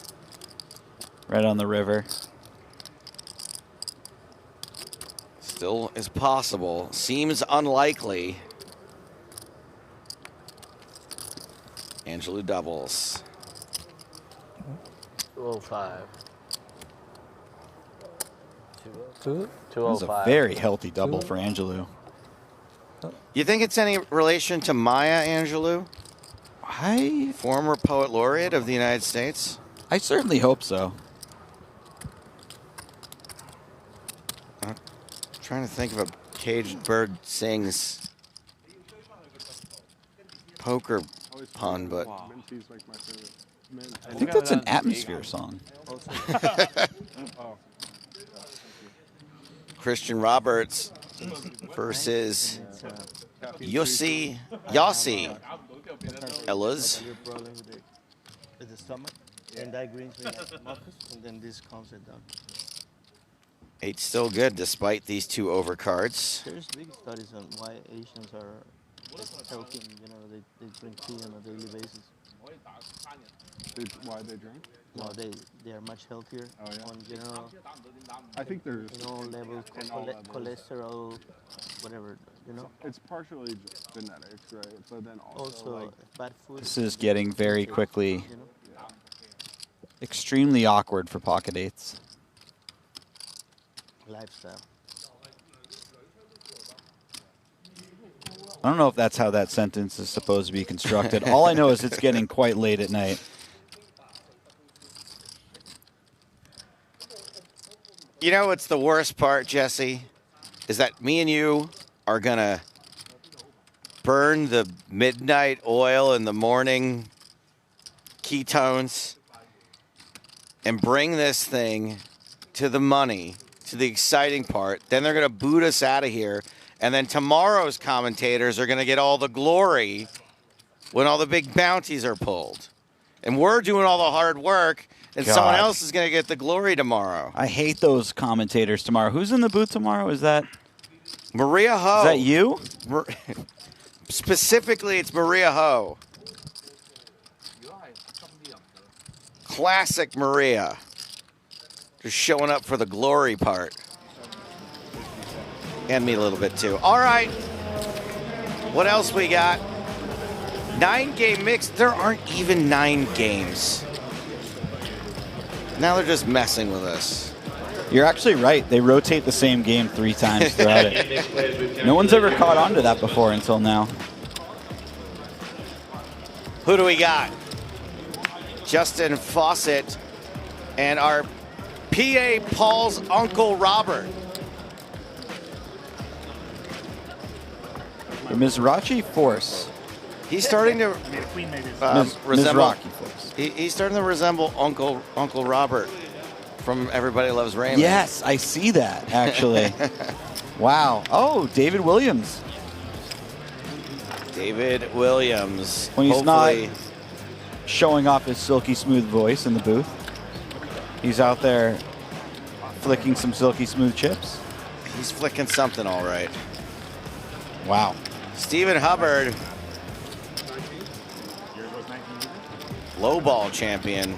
Right on the river. Still is possible. Seems unlikely. Angelou doubles. 205. That was a very healthy double for Angelou. You think it's any relation to Maya Angelou? Former poet laureate of the United States? I certainly hope so. I'm trying to think of a caged bird sings poker pun, but I think that's an Atmosphere song. Christian Roberts versus Yossi Ellis. With the stomach, and that green thing like mucus, and then this calms it down. Eight's still good despite these two overcards. There's big studies on why Asians are healthy. They drink tea on a daily basis. Why they drink? No, they are much healthier on general. I think there's levels, cholesterol, whatever. It's partially just genetics, right? But then also like, bad food. This is getting very quickly extremely awkward for pocket eights. Lifestyle. I don't know if that's how that sentence is supposed to be constructed. All I know is it's getting quite late at night. You know what's the worst part, Jesse? Is that me and you are going to burn the midnight oil in the morning ketones and bring this thing to the money, to the exciting part. Then they're going to boot us out of here. And then tomorrow's commentators are going to get all the glory when all the big bounties are pulled. And we're doing all the hard work, and someone else is going to get the glory tomorrow. I hate those commentators tomorrow. Who's in the booth tomorrow? Is that Maria Ho? Is that you? Specifically, it's Maria Ho. Classic Maria. Just showing up for the glory part. And me a little bit too. All right. What else we got? 9-game mix. There aren't even 9 games. Now they're just messing with us. You're actually right. They rotate the same game 3 times throughout it. No one's ever caught on to that before until now. Who do we got? Justin Fawcett and our PA Paul's Uncle Robert. The Mizrachi Force. He's starting to resemble. He's starting to resemble Uncle Robert from Everybody Loves Raymond. Yes, I see that actually. Wow. Oh, David Williams. David Williams. When he's not showing off his silky smooth voice in the booth, he's out there flicking some silky smooth chips. He's flicking something all right. Wow. Stephen Hubbard, low ball champion.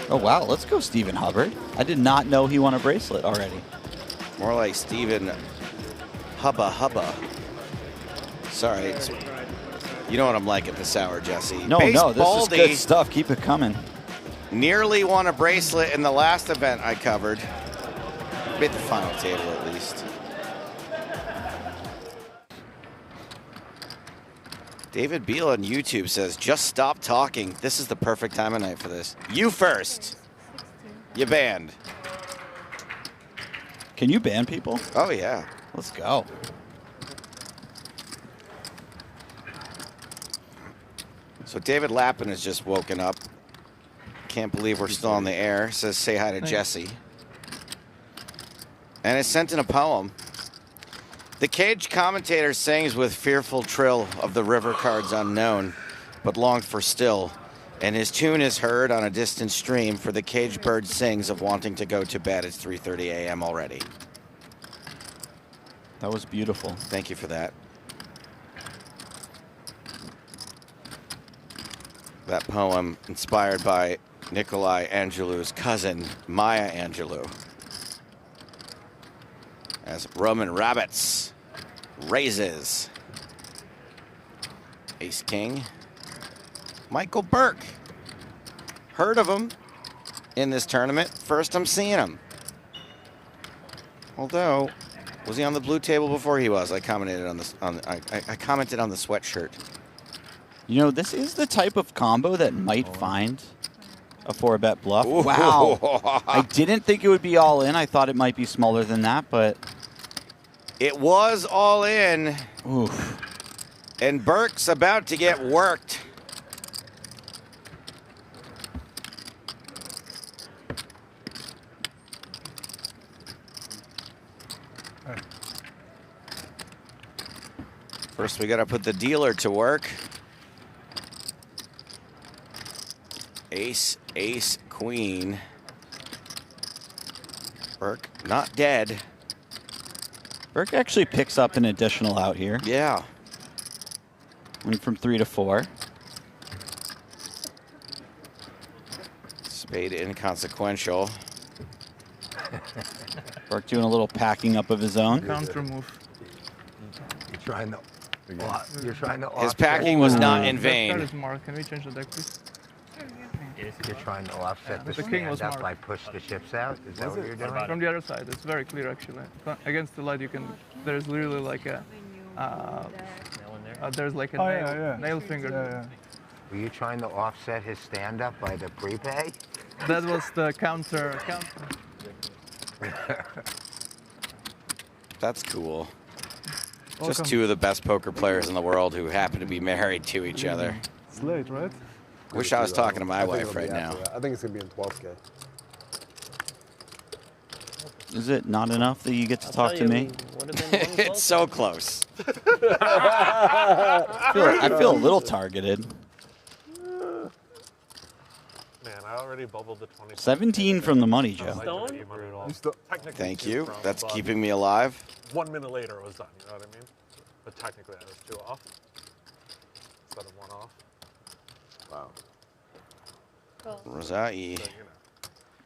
Oh, wow. Let's go, Stephen Hubbard. I did not know he won a bracelet already. More like Stephen Hubba Hubba. Sorry. You know what I'm like at this hour, Jesse. No, this is good stuff. Keep it coming. Nearly won a bracelet in the last event I covered. Made the final table at least. David Beal on YouTube says, just stop talking. This is the perfect time of night for this. You first. You banned. Can you ban people? Oh, yeah. Let's go. So David Lappin has just woken up. Can't believe we're still on the air. Says, say hi to Jesse. And has sent in a poem. The cage commentator sings with fearful trill of the river cards unknown, but longed for still. And his tune is heard on a distant stream, for the caged bird sings of wanting to go to bed. It's 3:30 a.m. already. That was beautiful. Thank you for that. That poem inspired by Nikolai Angelou's cousin, Maya Angelou. As Roman Rabbits raises. Ace King. Michael Burke. Heard of him in this tournament. First I'm seeing him. Although, was he on the blue table before he was? I commented on this. I commented on the sweatshirt. You know, this is the type of combo that might find a 4-bet bluff. Ooh. Wow. I didn't think it would be all in. I thought it might be smaller than that, but it was all in. Oof. And Burke's about to get worked. First, we got to put the dealer to work. Ace, ace, queen. Burke, not dead. Burke actually picks up an additional out here. Yeah. Went from 3 to 4. Spade inconsequential. Burke doing a little packing up of his own. Counter move. You're trying to. You're trying to. His packing was not in That vain. card is marked. Can we change the deck, please? You're trying to offset the The king was stand up marked. by push the ships out. Is that what you're doing? From the other side, it's very clear actually. But against the light, you can. There's literally like a. There's like a nail finger. Were you trying to offset his stand up by the prepay? That was the counter. That's cool. Welcome. Just two of the best poker players in the world who happen to be married to each other. It's late, right? Wish I was talking to my wife right now. I think it's gonna be in 12K. Is it not enough that you get to talk to me? It's so close. I feel a little targeted. Man, I already bubbled the 20. 17 from the money, Joe. Thank you. That's keeping me alive. 1 minute later, it was done. You know what I mean? But technically, I was 2 off instead of 1 off. Wow. Rosai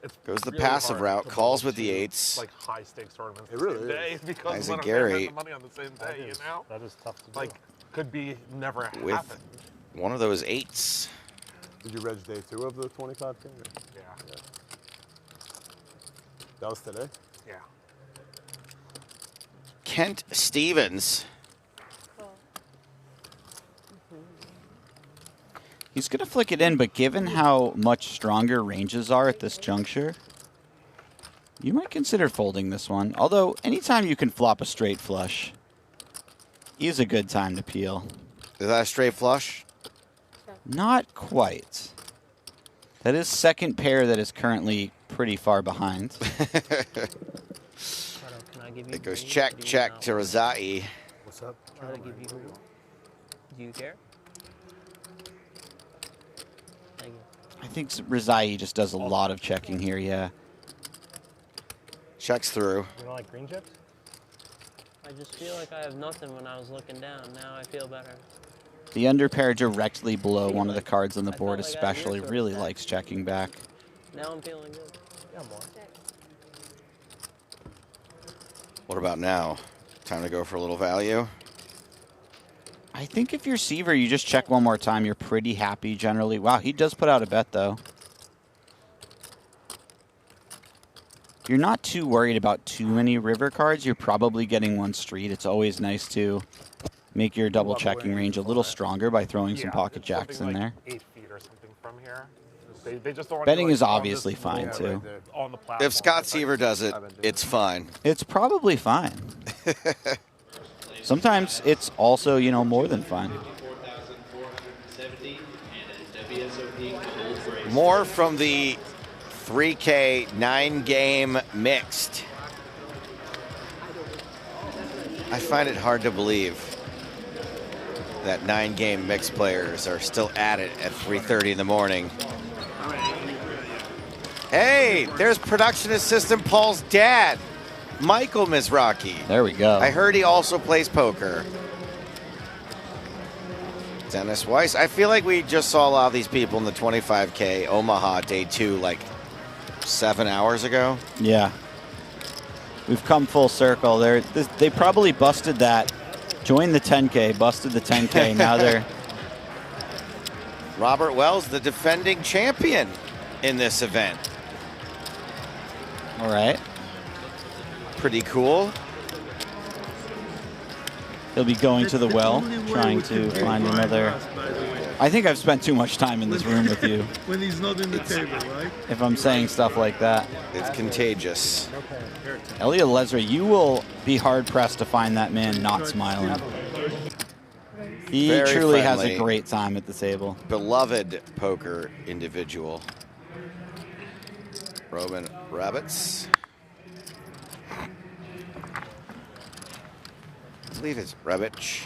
It's goes the really passive hard route, to calls bubble with the 2, eights. like high stakes tournaments. It really the same is. day because Isaac when Gary. I had the money on the same day, you know. That is tough to do. Like, could be never With happen. one of those eights. Did you reg day 2 of the 25K? Yeah. That was today? Yeah. Kent Stevens. He's going to flick it in, but given how much stronger ranges are at this juncture, you might consider folding this one. Although, anytime you can flop a straight flush is a good time to peel. Is that a straight flush? Not quite. That is second pair that is currently pretty far behind. It goes check, check to Razai. What's up? Try to give you. Do you care? Thank you. I think Razai just does a lot of checking here, yeah. Checks through. You don't like green chips? I just feel like I have nothing when I was looking down. Now I feel better. The underpair directly below one of the cards on the board especially really likes checking back. Now I'm feeling good. Yeah, more. What about now? Time to go for a little value? I think if you're Seaver, you just check one more time. You're pretty happy generally. Wow, he does put out a bet, though. You're not too worried about too many river cards. You're probably getting one street. It's always nice to make your double checking range a little stronger by throwing some pocket jacks in there. 8 feet or something from here. They just don't want Betting you, is like, on obviously this fine, floor, too. on the platform. If Scott Seaver does it, it's fine. It's probably fine. Sometimes it's also, you know, more than fine. More from the 3K 9-game mixed. I find it hard to believe that 9-game mixed players are still at it at 3:30 in the morning. Hey, there's production assistant Paul's dad, Michael Mizraki. There we go. I heard he also plays poker. Dennis Weiss. I feel like we just saw a lot of these people in the 25K Omaha day 2 like 7 hours ago. Yeah. We've come full circle. They probably busted that. Joined the 10K, busted the 10K. Now they're... Robert Wells, the defending champion in this event. All right. Pretty cool. He'll be going to the well, trying to find another... I think I've spent too much time in this room with you. When he's not in the table, right? If I'm saying stuff like that. It's contagious. Elliot Lesra, you will be hard-pressed to find that man not smiling. He Very truly has friendly, a great time at the table. Beloved poker individual. Robin Rabbits. I believe it's Rebich.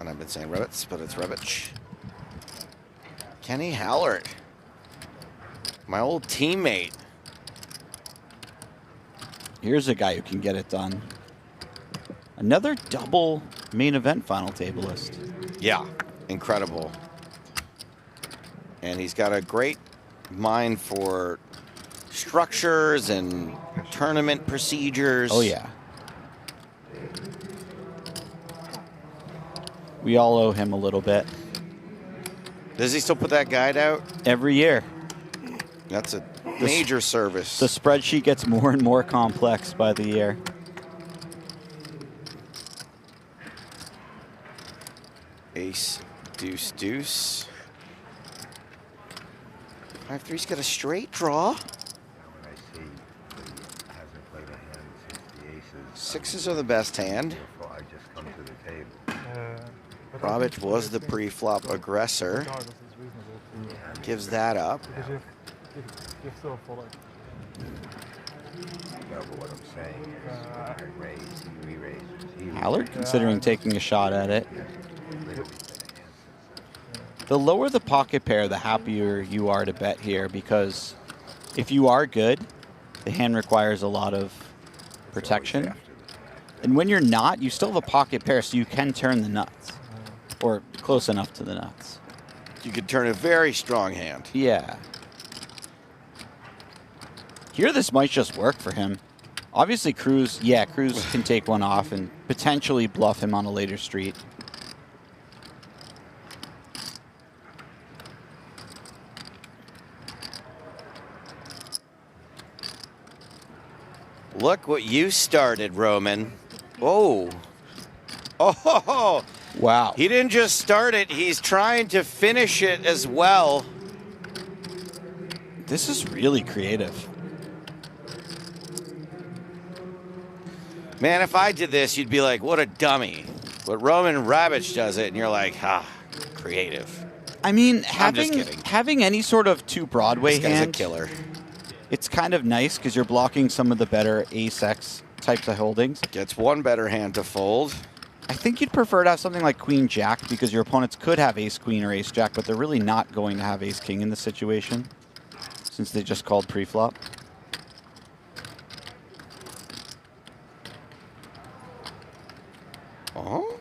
And I've been saying Rabbits, but it's Rebich. Kenny Hallert. My old teammate. Here's a guy who can get it done. Another double main event final tableist. Yeah, incredible. And he's got a great mind for structures and tournament procedures. Oh, yeah. We all owe him a little bit. Does he still put that guide out? Every year. That's a major service. The spreadsheet gets more and more complex by the year. Ace, deuce, deuce. 5-3's got a straight draw. Sixes are the best hand. Robic was the pre-flop aggressor. Gives that up. Hallard considering taking a shot at it. The lower the pocket pair, the happier you are to bet here, because if you are good, the hand requires a lot of protection. And when you're not, you still have a pocket pair, so you can turn the nuts. Or close enough to the nuts. You could turn a very strong hand. Yeah. Here, this might just work for him. Obviously, Cruz can take one off and potentially bluff him on a later street. Look what you started, Roman. Oh. Oh. Wow. He didn't just start it, he's trying to finish it as well. This is really creative. Man, if I did this, you'd be like, what a dummy. But Roman Rabic does it, and you're like, creative. I mean, I'm just kidding. having any sort of two Broadway This guy's hand, a killer. It's kind of nice because you're blocking some of the better ace-X types of holdings. Gets one better hand to fold. I think you'd prefer to have something like Queen-Jack because your opponents could have Ace-Queen or Ace-Jack, but they're really not going to have Ace-King in this situation since they just called pre-flop. Oh?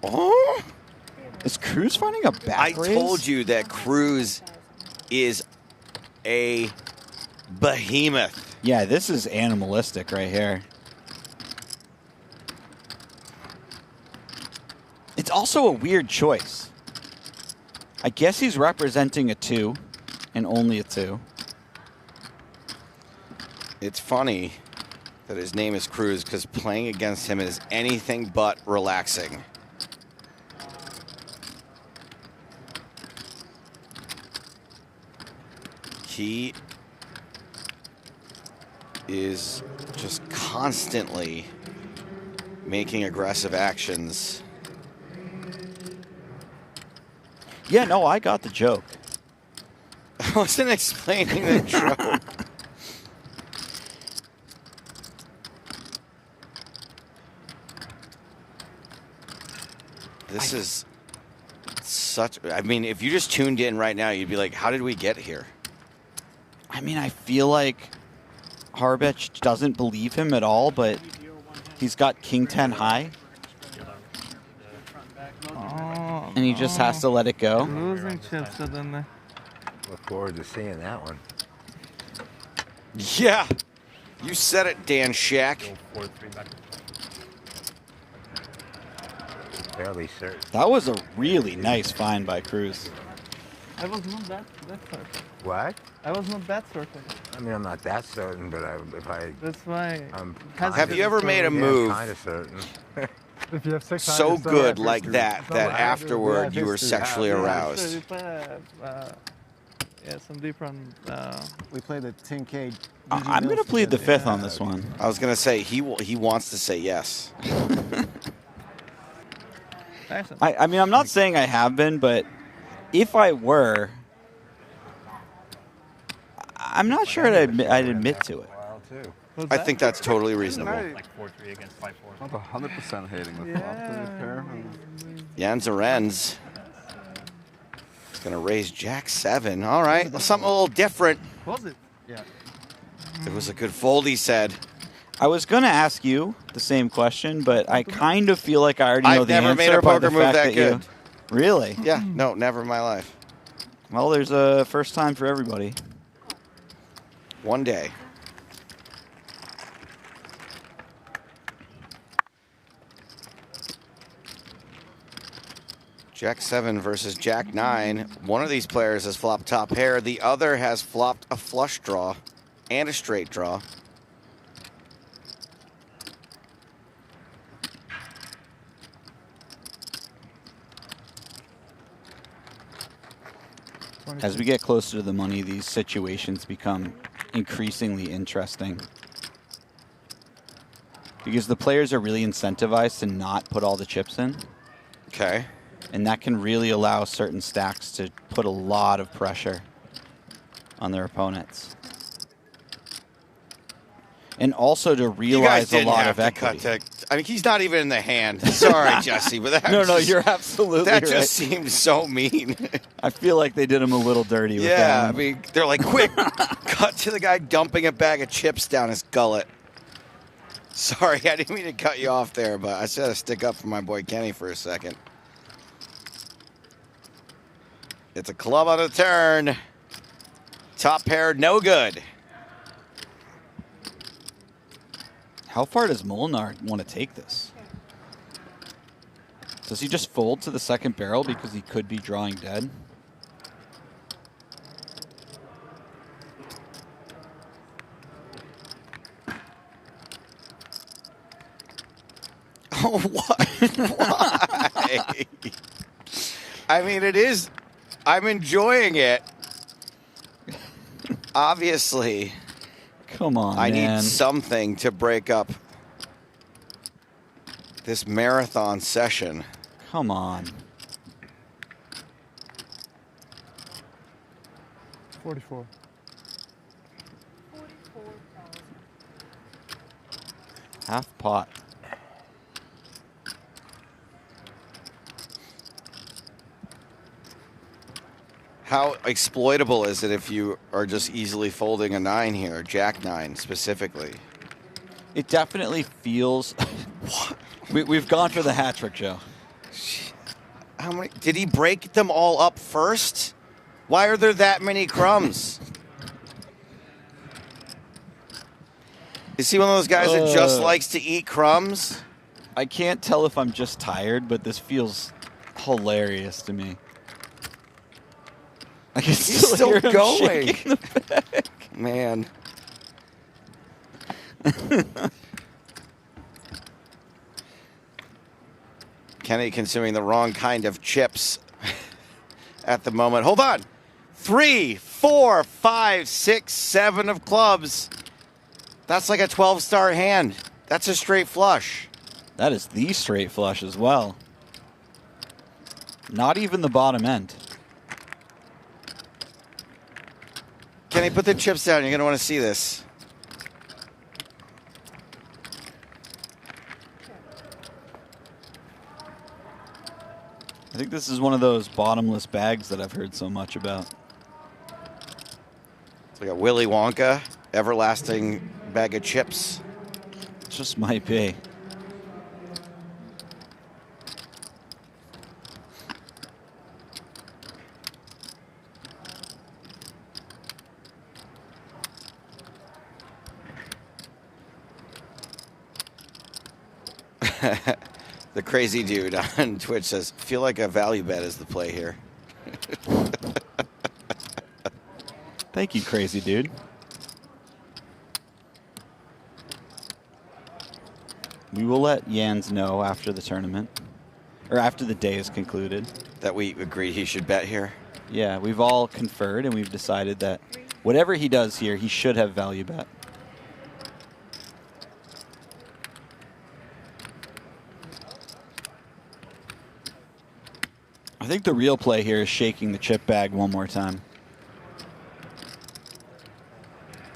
Oh? Is Cruz finding a back raise? I told you that Cruz is a behemoth. Yeah, this is animalistic right here. It's also a weird choice. I guess he's representing a 2 and only a 2. It's funny that his name is Cruz because playing against him is anything but relaxing. He is just constantly making aggressive actions. Yeah, no, I got the joke. I wasn't explaining the joke. This is such, I mean, if you just tuned in right now, you'd be like, how did we get here? I mean, I feel like Harbich doesn't believe him at all, but he's got King 10 high. And he just has to let it go. Losing chips suddenly. Look forward to seeing that one. Yeah, you said it, Dan Shack. Fairly certain. That was a really nice find by Cruz. I was not that certain. What? I was not that certain. I mean, I'm not that certain, but if I... That's why... Have you ever made a move kind of certain. If you have 6 so good like that, that afterward you were sexually aroused? We play, some deeper on... we play the 10K. I'm going to plead the 5th on this one. I was going to say, he wants to say yes. I mean, I'm not saying I have been, but if I were, I'm not sure I'd admit to it. I think that's totally reasonable. Like 4-3 against 5-4. Not 100% hating the flop pair. Jens Arends is going to raise Jack 7. All right, something a little different. Was it? Yeah. It was a good fold, he said. I was going to ask you the same question, but I kind of feel like I already know I've the answer. never made a by poker the move fact that good. Really? Yeah, no, never in my life. Well, there's a first time for everybody. One day. Jack 7 versus Jack 9. One of these players has flopped top pair. The other has flopped a flush draw and a straight draw. As we get closer to the money, these situations become increasingly interesting. Because the players are really incentivized to not put all the chips in. Okay. And that can really allow certain stacks to put a lot of pressure on their opponents. And also to realize a lot of equity. I mean, he's not even in the hand. Sorry, Jesse, but that No, just, you're absolutely that right. just seems so mean. I feel like they did him a little dirty with that Yeah, one. I mean, they're like, quick, cut to the guy dumping a bag of chips down his gullet. Sorry, I didn't mean to cut you off there, but I just had to stick up for my boy Kenny for a second. It's a club on the turn. Top pair, no good. How far does Molinar want to take this? Does he just fold to the second barrel because he could be drawing dead? Oh, what? Why? I mean, it is. I'm enjoying it. Obviously. Come on, I man. need something to break up this marathon session. Come on. 44. Half pot. How exploitable is it if you are just easily folding a 9 here, Jack 9 specifically? It definitely feels... We've gone for the hat trick, Joe. How many? Did he break them all up first? Why are there that many crumbs? Is he one of those guys that just likes to eat crumbs? I can't tell if I'm just tired, but this feels hilarious to me. I can He's still hear him going. shaking the bag. Man. Kenny consuming the wrong kind of chips at the moment. Hold on. 3, 4, 5, 6, 7 of clubs. That's like a 12-star hand. That's a straight flush. That is the straight flush as well. Not even the bottom end. Kenny, put the chips down. You're going to want to see this. I think this is one of those bottomless bags that I've heard so much about. It's like a Willy Wonka, everlasting bag of chips. Just might be. The crazy dude on Twitch says, feel like a value bet is the play here. Thank you, crazy dude. We will let Jans know after the tournament, or after the day is concluded. That we agree he should bet here? Yeah, we've all conferred and we've decided that whatever he does here, he should have value bet. I think the real play here is shaking the chip bag one more time.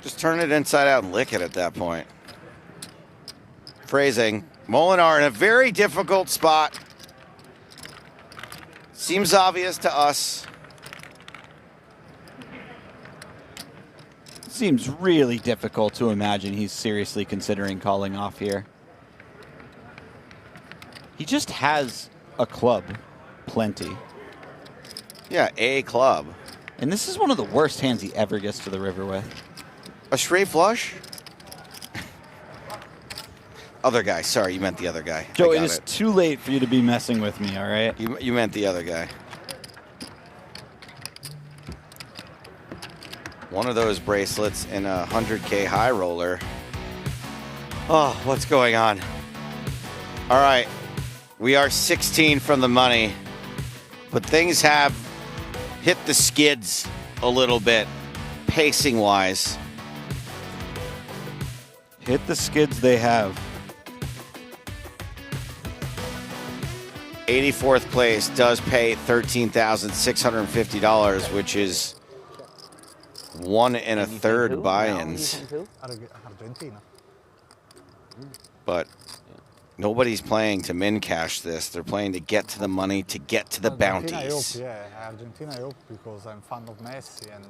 Just turn it inside out and lick it at that point. Phrasing. Molinar in a very difficult spot. Seems obvious to us. Seems really difficult to imagine he's seriously considering calling off here. He just has a club, plenty. Yeah, a club. And this is one of the worst hands he ever gets to the river with. A straight flush? Other guy. Sorry, you meant the other guy. Joe, it is too late for you to be messing with me, all right? You meant the other guy. One of those bracelets in a 100K high roller. Oh, what's going on? All right. We are 16 from the money, but things have hit the skids a little bit, pacing-wise. Hit the skids they have. 84th place does pay $13,650, which is 1 1/3 buy-ins. Argentina. But nobody's playing to min cash this. They're playing to get to the money, to get to the bounties. I hope, yeah, Argentina I hope because I'm fan of Messi and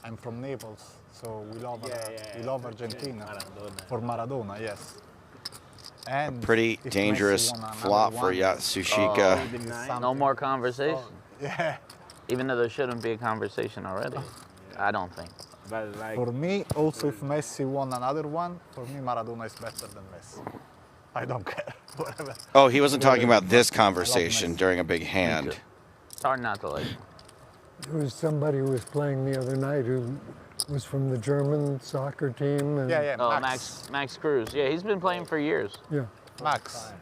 I'm from Naples, so we love Argentina for Maradona, yes. And Pretty dangerous flop for Yatsushika. No more conversation. Yeah. Even though there shouldn't be a conversation already. I don't think. But like, for me, also if Messi won another one, for me Maradona is better than Messi. I don't care. Whatever. Oh, he wasn't talking about this conversation during a big hand. It's hard not to like. There was somebody who was playing the other night who was from the German soccer team. And Oh, Max Cruz. Yeah, he's been playing for years. Yeah. Max.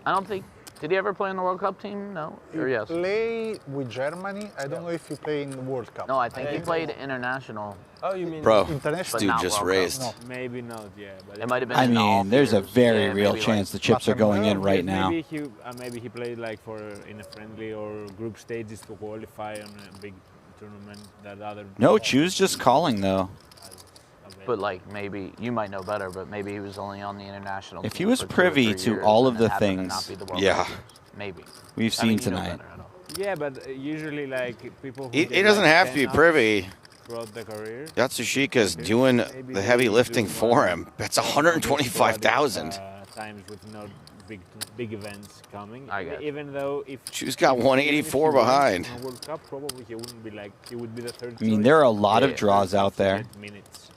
I don't think. Did he ever play in the World Cup team? No. Or yes? Play with Germany. I don't know if he played in the World Cup. No, I think he played international. Oh, you mean Bro, international? dude just raised. No. Maybe not, yeah. But it might have been. I mean, there's a very real chance the chips are going in right now. Maybe he played like in a friendly or group stages to qualify on a big tournament that other. No, Chu's just calling though. But like maybe you might know better, but maybe he was only on the international. If team he was for 2 or privy 3 to years all and of then the happened to things, not be the World yeah, Cup, maybe we've seen tonight. Yeah, but usually like people. Who He get, doesn't like, have to be 10 privy. throughout the career. Yatsushika's doing the heavy lifting for him. That's 125,000. Times with no big events coming. I got even though if Chu's got 184 behind. World Cup, probably he wouldn't be like he would be the third. I mean, there are a lot of draws out there.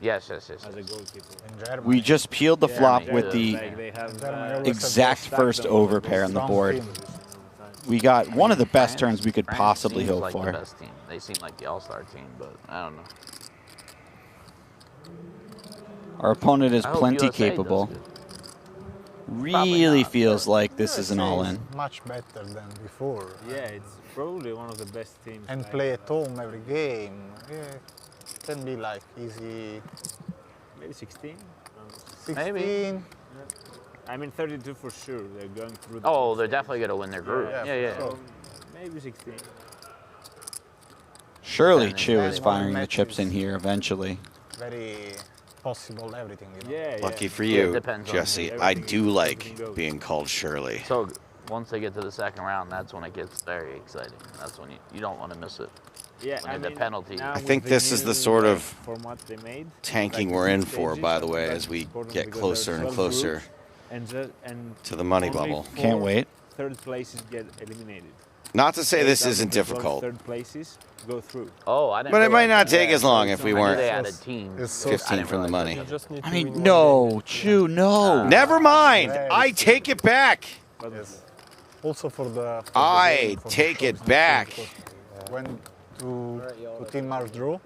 Yes. As a goalkeeper. We just peeled the flop with the exact first over pair on the board. We got one of the best turns we could possibly hope like for. The best team. They seem like the all-star team, but I don't know. Our opponent is I hope plenty USA does capable. good. Really feels like this is an all-in. Much better than before. Yeah, it's probably one of the best teams. And play at home every game. Yeah, can be like easy. Maybe 16. 16. Maybe. I mean 32 for sure. They're going through. Oh, they're definitely gonna win their group. Yeah. So maybe 16. Surely Chu is firing the chips in here eventually. Very possible everything. You know? Yeah. Lucky for Yeah, it you, depends on Jesse. who. I do like being called Shirley. So once they get to the second round, that's when it gets very exciting. That's when you don't want to miss it. Yeah, when the penalty. I think this is the sort of format they made, tanking we're in for, by the way, as we get closer and closer to the money bubble. Can't wait. Third places get eliminated. Not to say this isn't difficult. Third places go through. Oh, I didn't. But it might not realize take that. as long if we I knew weren't they added teams. 15 from the money. I mean, no, Chu, no. Never mind. I take it back. Yes. Also for the. I take it back. When to team mark draw,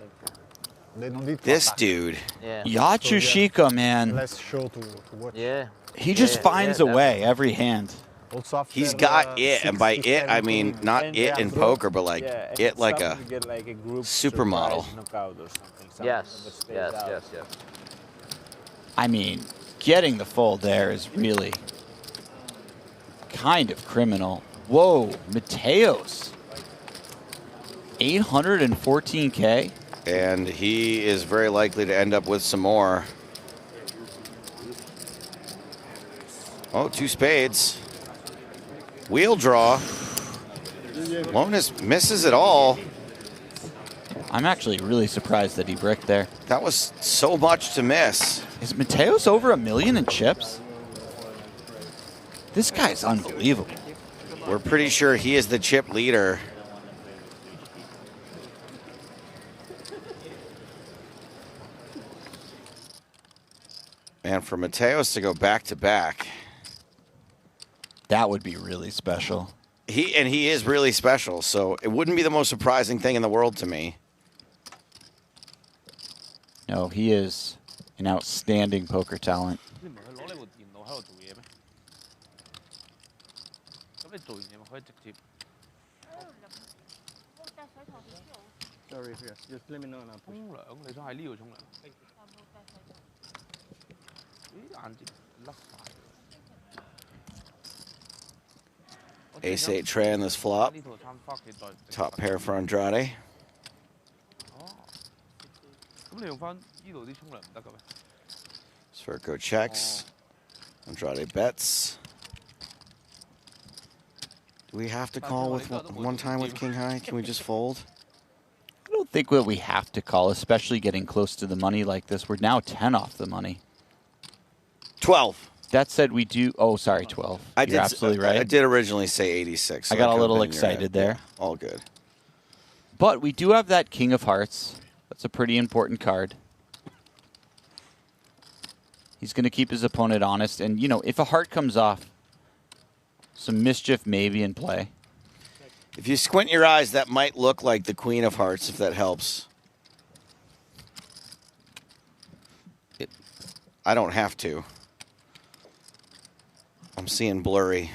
they don't need to This attack. dude. Yeah. Yatsushika, man. Less show to watch. Yeah. He just finds a way every hand. Also after He's got it, and by it I mean not it in poker, but like it like a supermodel. Yes. I mean, getting the fold there is really kind of criminal. Whoa, Mateos. 814K? And he is very likely to end up with some more. Oh, 2 spades. Wheel draw. Lonis misses it all. I'm actually really surprised that he bricked there. That was so much to miss. Is Mateos over $1 million in chips? This guy's unbelievable. We're pretty sure he is the chip leader. And for Mateos to go back to back, that would be really special. He is really special, so it wouldn't be the most surprising thing in the world to me. No, he is an outstanding poker talent. Sorry, yes. Just let me know and I'll push. Ace-8 tray on this flop. Top pair for Andrade. Sverko checks. Andrade bets. Do we have to call with one time with king high? Can we just fold? I don't think that we have to call, especially getting close to the money like this. We're now 10 off the money. 12. That said, we do. Oh, sorry, 12. You're absolutely right. I did originally say 86. So I got a little excited there. Yeah, all good. But we do have that King of Hearts. That's a pretty important card. He's going to keep his opponent honest. And, you know, if a heart comes off, some mischief may be in play. If you squint your eyes, that might look like the Queen of Hearts, if that helps. I don't have to. I'm seeing blurry.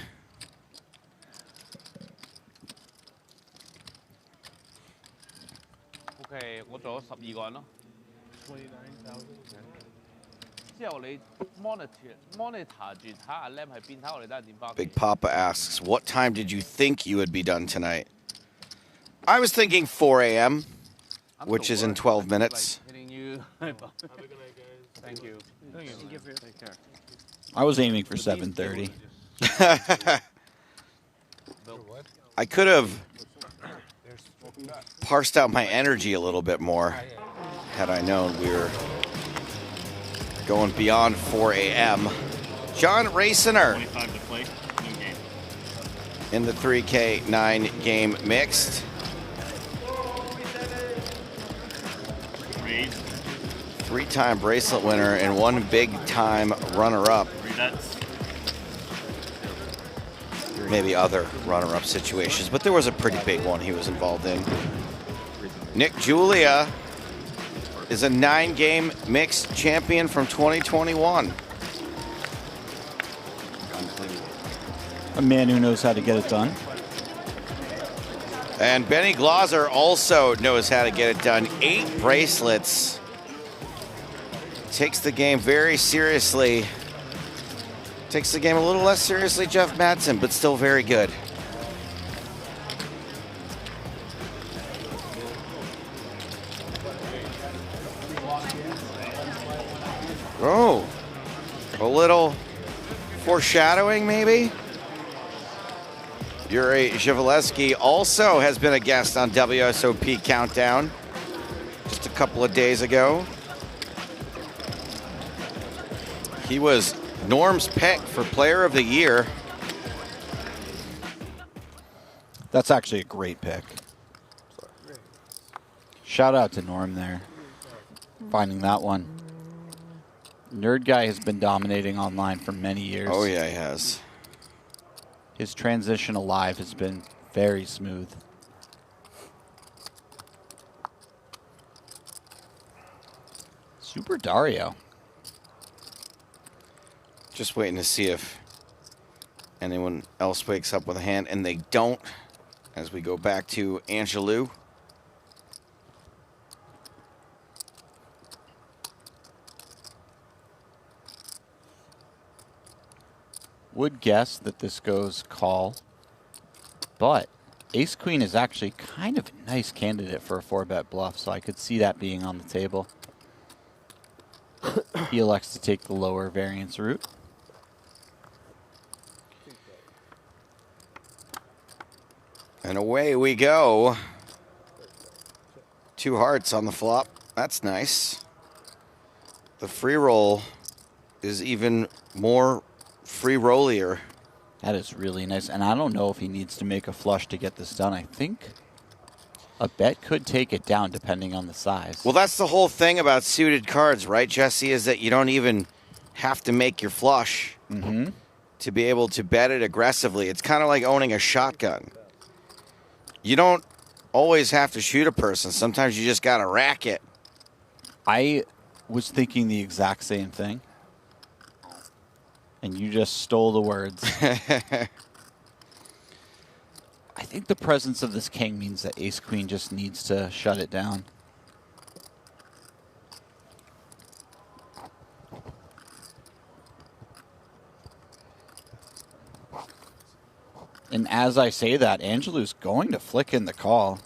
Okay, 我做咗12個人咯。29,000。之後你 monitor 住睇下 lamp 喺邊，睇我哋等陣點翻。Big Papa asks, what time did you think you would be done tonight? I was thinking 4 a.m., which is in 12 minutes. Hitting you. Have a good night, guys. Thank you. Thank you. Take care. I was aiming for 7:30. I could have parsed out my energy a little bit more had I known we were going beyond 4 a.m. John Raciner in the 3K 9-game mixed. Three-time bracelet winner and one big-time runner-up. Maybe other runner-up situations, but there was a pretty big one he was involved in. Nick Julia is a 9-game mixed champion from 2021. A man who knows how to get it done. And Benny Glauser also knows how to get it done. 8 bracelets. Takes the game very seriously. Takes the game a little less seriously, Jeff Madsen, but still very good. Oh, a little foreshadowing maybe? Yuri Zhivalevsky also has been a guest on WSOP Countdown just a couple of days ago. He was Norm's pick for Player of the Year. That's actually a great pick. Shout out to Norm there, finding that one. Nerd Guy has been dominating online for many years. Oh yeah, he has. His transition alive has been very smooth. Super Dario. Just waiting to see if anyone else wakes up with a hand, and they don't, as we go back to Angelou. Would guess that this goes call, but Ace Queen is actually kind of a nice candidate for a 4-bet bluff, so I could see that being on the table. He elects to take the lower variance route. And away we go. 2 hearts on the flop. That's nice. The free roll is even more free rollier. That is really nice. And I don't know if he needs to make a flush to get this done. I think a bet could take it down depending on the size. Well, that's the whole thing about suited cards, right, Jesse, is that you don't even have to make your flush to be able to bet it aggressively. It's kind of like owning a shotgun. You don't always have to shoot a person. Sometimes you just got to rack it. I was thinking the exact same thing. And you just stole the words. I think the presence of this king means that ace-queen just needs to shut it down. And as I say that, Angelou's going to flick in the call.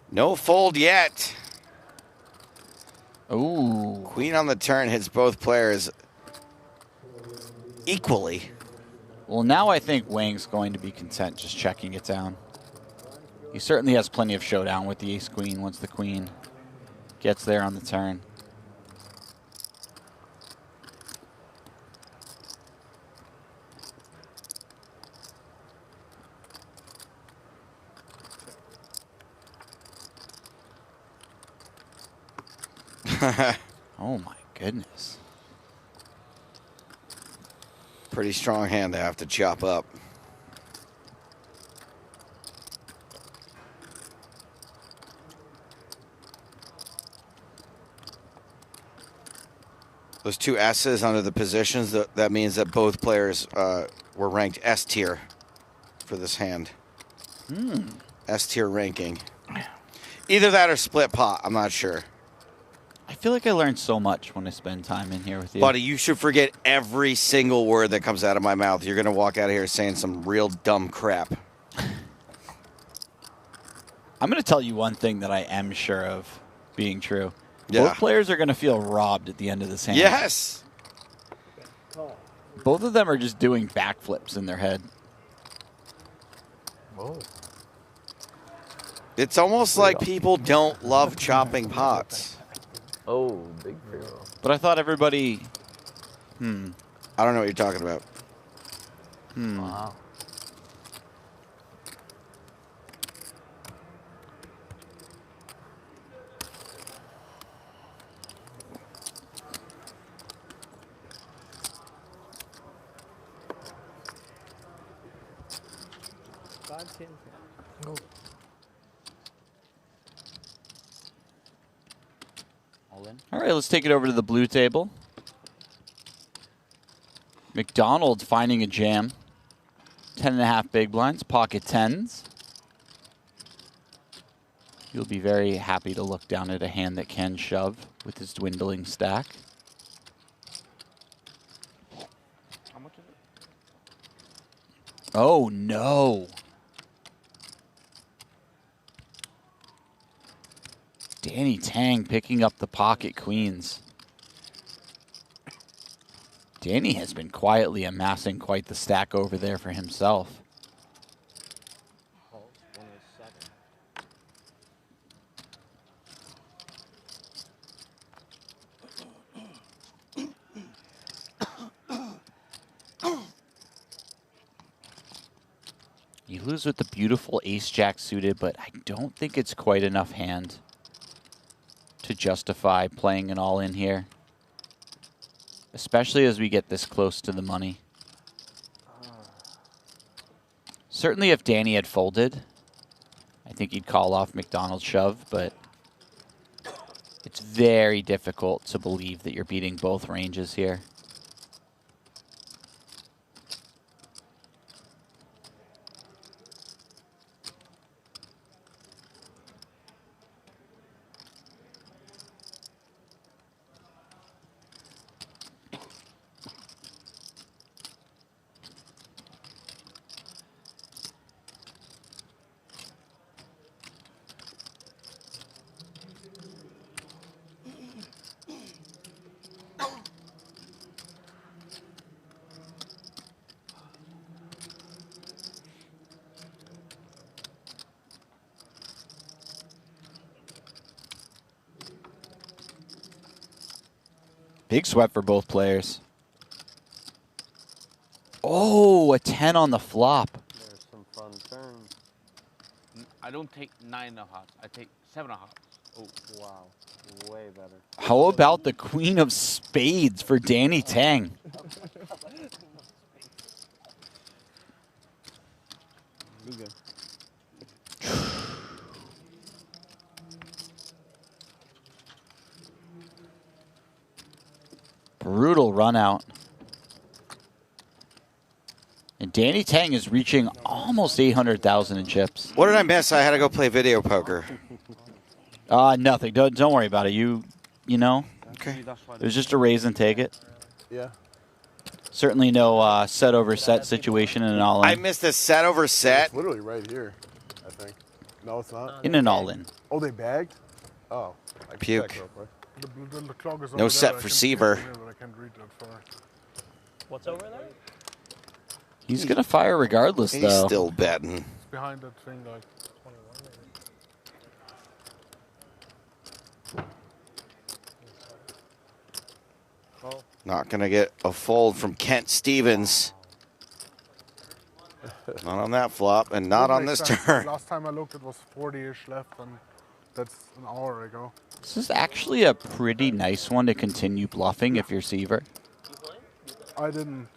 No fold yet. Ooh. Queen on the turn hits both players equally. Well, now I think Wang's going to be content just checking it down. He certainly has plenty of showdown with the ace-queen once the queen gets there on the turn. Oh my goodness. Pretty strong hand to have to chop up. Those 2 S's under the positions, that means that both players were ranked S tier for this hand. S tier ranking. Either that or split pot, I'm not sure. I feel like I learned so much when I spend time in here with you. Buddy, you should forget every single word that comes out of my mouth. You're going to walk out of here saying some real dumb crap. I'm going to tell you one thing that I am sure of being true. Yeah. Both players are going to feel robbed at the end of this hand. Yes. Both of them are just doing backflips in their head. Whoa. It's almost like people don't love chopping pots. Oh, big free roll. But I thought everybody... I don't know what you're talking about. Wow. All right, let's take it over to the blue table. McDonald finding a jam. 10.5 big blinds, pocket 10s. You'll be very happy to look down at a hand that can shove with his dwindling stack. How much is it? Oh, no. Danny Tang picking up the pocket queens. Danny has been quietly amassing quite the stack over there for himself. You lose with the beautiful ace-jack suited, but I don't think it's quite enough hand to justify playing it all in here. Especially as we get this close to the money. Certainly if Danny had folded, I think he'd call off McDonald's shove, but it's very difficult to believe that you're beating both ranges here. Big sweat for both players. Oh, a 10 on the flop. There's some fun turns. I don't take 9 of hearts. I take 7 of hearts. Oh, wow. Way better. How about the queen of spades for Danny Tang? Be good. Brutal run out. And Danny Tang is reaching almost 800,000 in chips. What did I miss? I had to go play video poker. Nothing. Don't worry about it. You know. Okay. It was just a raise and take it. Yeah. Certainly no set over set situation in an all in. I missed a set over set. It's literally right here, I think. No, it's not. In an all in. Oh, they bagged? Oh. I can Puke. check real quick. The clock is No over set there. I for can Seaver. see it from here, but I can't read that far. What's over there? He's going to fire regardless, He's though. still betting. It's behind that thing, like 21 maybe. Not going to get a fold from Kent Stevens. Not on that flop, and not on this turn. Last time I looked, it was 40-ish left, and that's an hour ago. This is actually a pretty nice one to continue bluffing if you're Seaver. I didn't.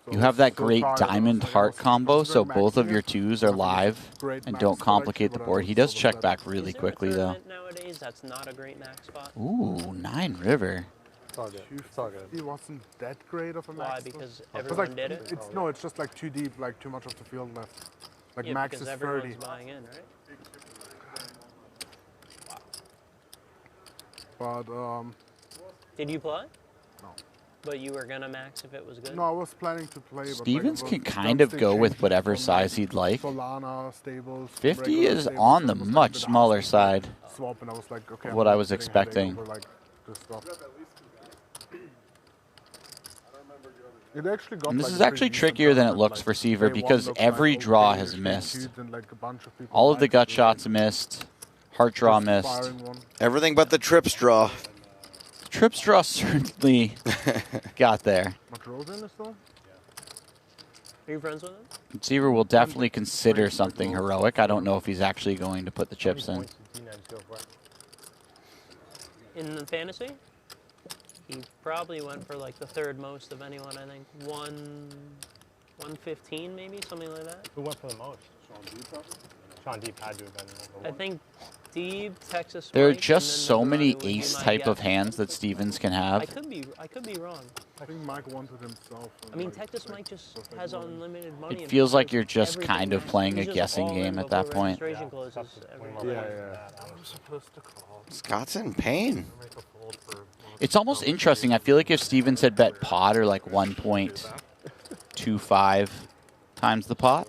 You have that great diamond heart combo, so both of your twos are live and don't complicate the board. He does check back really quickly, though. Nowadays, that's not a great max spot. Ooh, 9 river. He wasn't that great of a max. Why? Because It's everyone like, did it? No, it's just like too deep, like too much of the field left. Like Yeah, max because is everyone's 30. buying in, right? But Did you play? No. But you were gonna max if it was good. No, I was planning to play. Stevens but can kind of go with whatever size he'd like. Solana, stables, 50 regular is stables, on so the it was like much a bit smaller hard to side swap, and I was like, okay, of what I'm I was getting a headache expecting. over, like, this stuff. It actually got And this like is a actually pretty trickier decent than it turn, looks like, for Seaver day one because looked every like draw okay-ish, has then missed. cute, and, like, a bunch of people All of the liked gut it. shots missed. Heart draw missed. firing one. Everything but the trips draw. Trips draw certainly got there. Matrozen is still? Are you friends with him? Seaver will definitely consider something heroic. I don't know if he's actually going to put the chips in. In the fantasy, he probably went for like the third most of anyone. I think 115 maybe, something like that. Who went for the most? Sean Deeb probably? Sean Deeb had to have been number one. I think Deeb, Texas. There are Mike, just and then so many Colorado would be ace my type guess. of hands that Stevens can I have. could be wrong. I think Mike wanted himself. I mean, Texas Mike just has unlimited money. It and feels like plays you're just everything. kind of playing a He's just guessing all in game at before that point. registration closes every month. I'm supposed to call. Scott's in pain. It's almost interesting. I feel like if Stevens had bet pot or like 1.25 times the pot,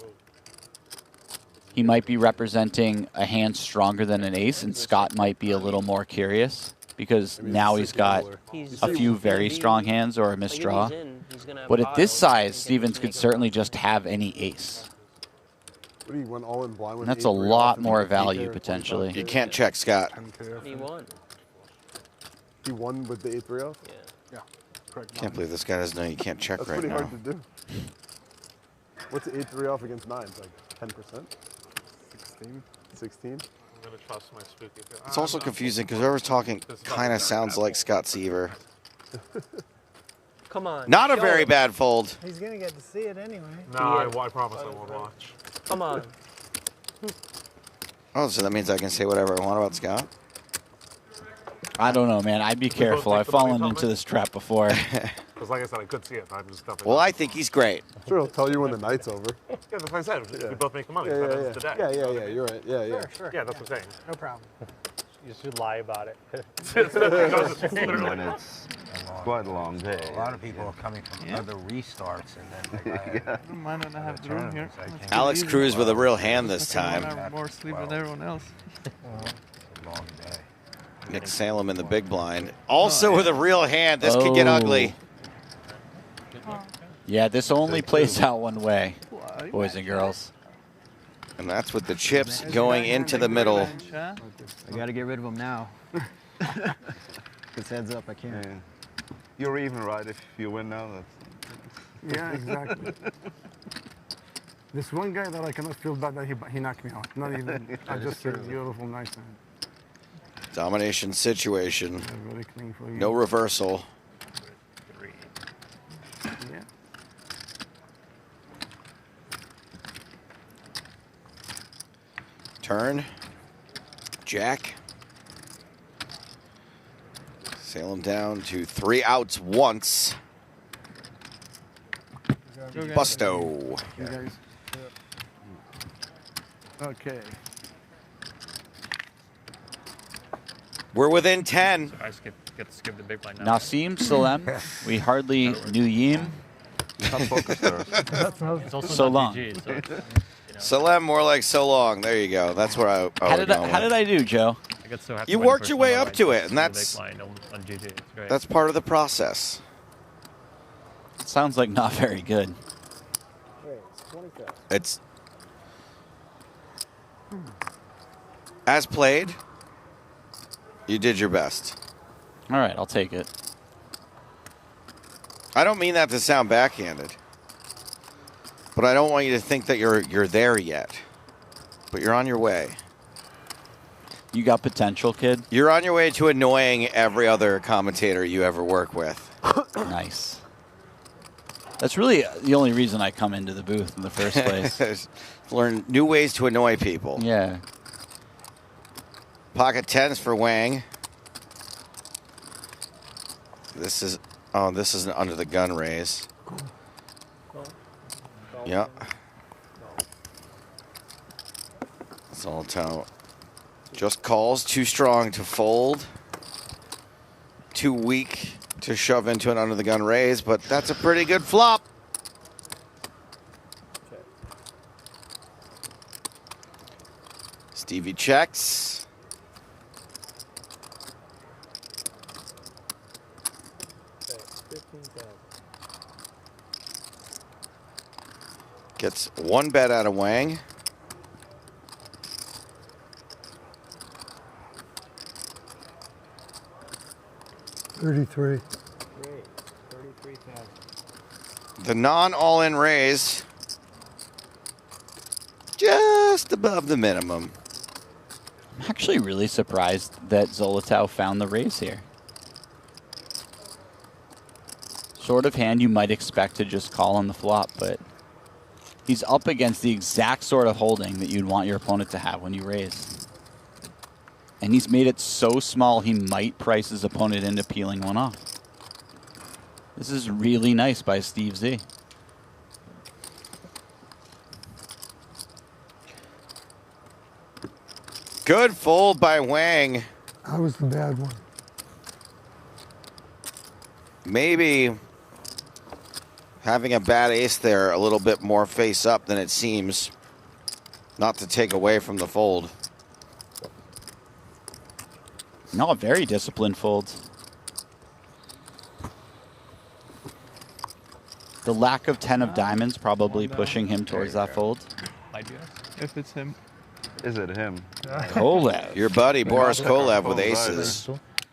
he might be representing a hand stronger than an ace, and Scott might be a little more curious because now he's got a few very strong hands or a misdraw. But at this size, Stevens could certainly just have any ace. What do you went all in blind with And that's a lot more value potentially. You can't check Scott. He won. He won with the 8-3 off? Yeah. Correct. Can't believe this guy doesn't know you can't check That's right pretty now. hard to do. What's 8-3 off against 9s? Like 10%? 16? I'm gonna trust my spooky. It's also confusing because whoever's talking kind of sounds like Scott Seaver. Come on. Not a show very it. bad fold. He's gonna get to see it anyway. No, I promise I won't watch. Come on. Oh, so that means I can say whatever I want about Scott? I don't know, man. I'd be careful. I've fallen into this trap before. Because like I said, I could see it. I'm just definitely. Well, I think he's great. Sure, he'll tell you when the night's over. Yeah, that's what I said. We both make the money. Yeah, That yeah, ends yeah. the day. Yeah, You know yeah, what I mean? you're right. Yeah, yeah. Sure. Yeah, that's what I'm saying. No problem. You should lie about it. Literally. It's quite a long day. A lot of people are coming from other restarts, and then like, I don't mind when I have the room here. Alex Cruz with a real hand this I time. have more sleep than everyone else. it's a long day. Nick Salem in the big blind. Also with a real hand. This could get ugly. Yeah, this only plays out one way, boys and girls. And that's with the chips going into the middle. I gotta get rid of them now. Just heads up, I can't. You're even, right? If you win now, that's. Yeah, exactly. This one guy that I cannot feel bad that he knocked me out. Not even. I just said beautiful, nice hand. Domination situation. Yeah, very clean for you. No reversal. Yeah. Turn. Jack. Sail him down to 3 outs once. Busto. You guys. Okay. We're within 10. I get to skip the big blind now. Nasim Salem, we hardly knew Yim. So long. Salem, more like so long. There you go. That's where I. How did I do, Joe? I got so happy You when worked first your won way my up right to foot it, and the that's big blind on GG. It's great. that's part of the process. Sounds like not very good. It's as played. You did your best. All right, I'll take it. I don't mean that to sound backhanded, but I don't want you to think that you're there yet. But you're on your way. You got potential, kid. You're on your way to annoying every other commentator you ever work with. Nice. That's really the only reason I come into the booth in the first place. Learn new ways to annoy people. Yeah. Pocket tens for Wang. This is an under the gun raise. Yeah. Zolotau just calls, too strong to fold. Too weak to shove into an under the gun raise, but that's a pretty good flop. Stevie checks. Gets one bet out of Wang. $33,000. The non-all-in raise, just above the minimum. I'm actually really surprised that Zolotau found the raise here. Sort of hand you might expect to just call on the flop, but he's up against the exact sort of holding that you'd want your opponent to have when you raise. And he's made it so small he might price his opponent into peeling one off. This is really nice by Steve Z. Good fold by Wang. That was the bad one. Maybe having a bad ace there a little bit more face up than it seems. Not to take away from the fold. No, a very disciplined fold. The lack of 10 of diamonds probably pushing him towards that fold. If it's him. Is it him? Kolev. Your buddy Boris Kolev with aces.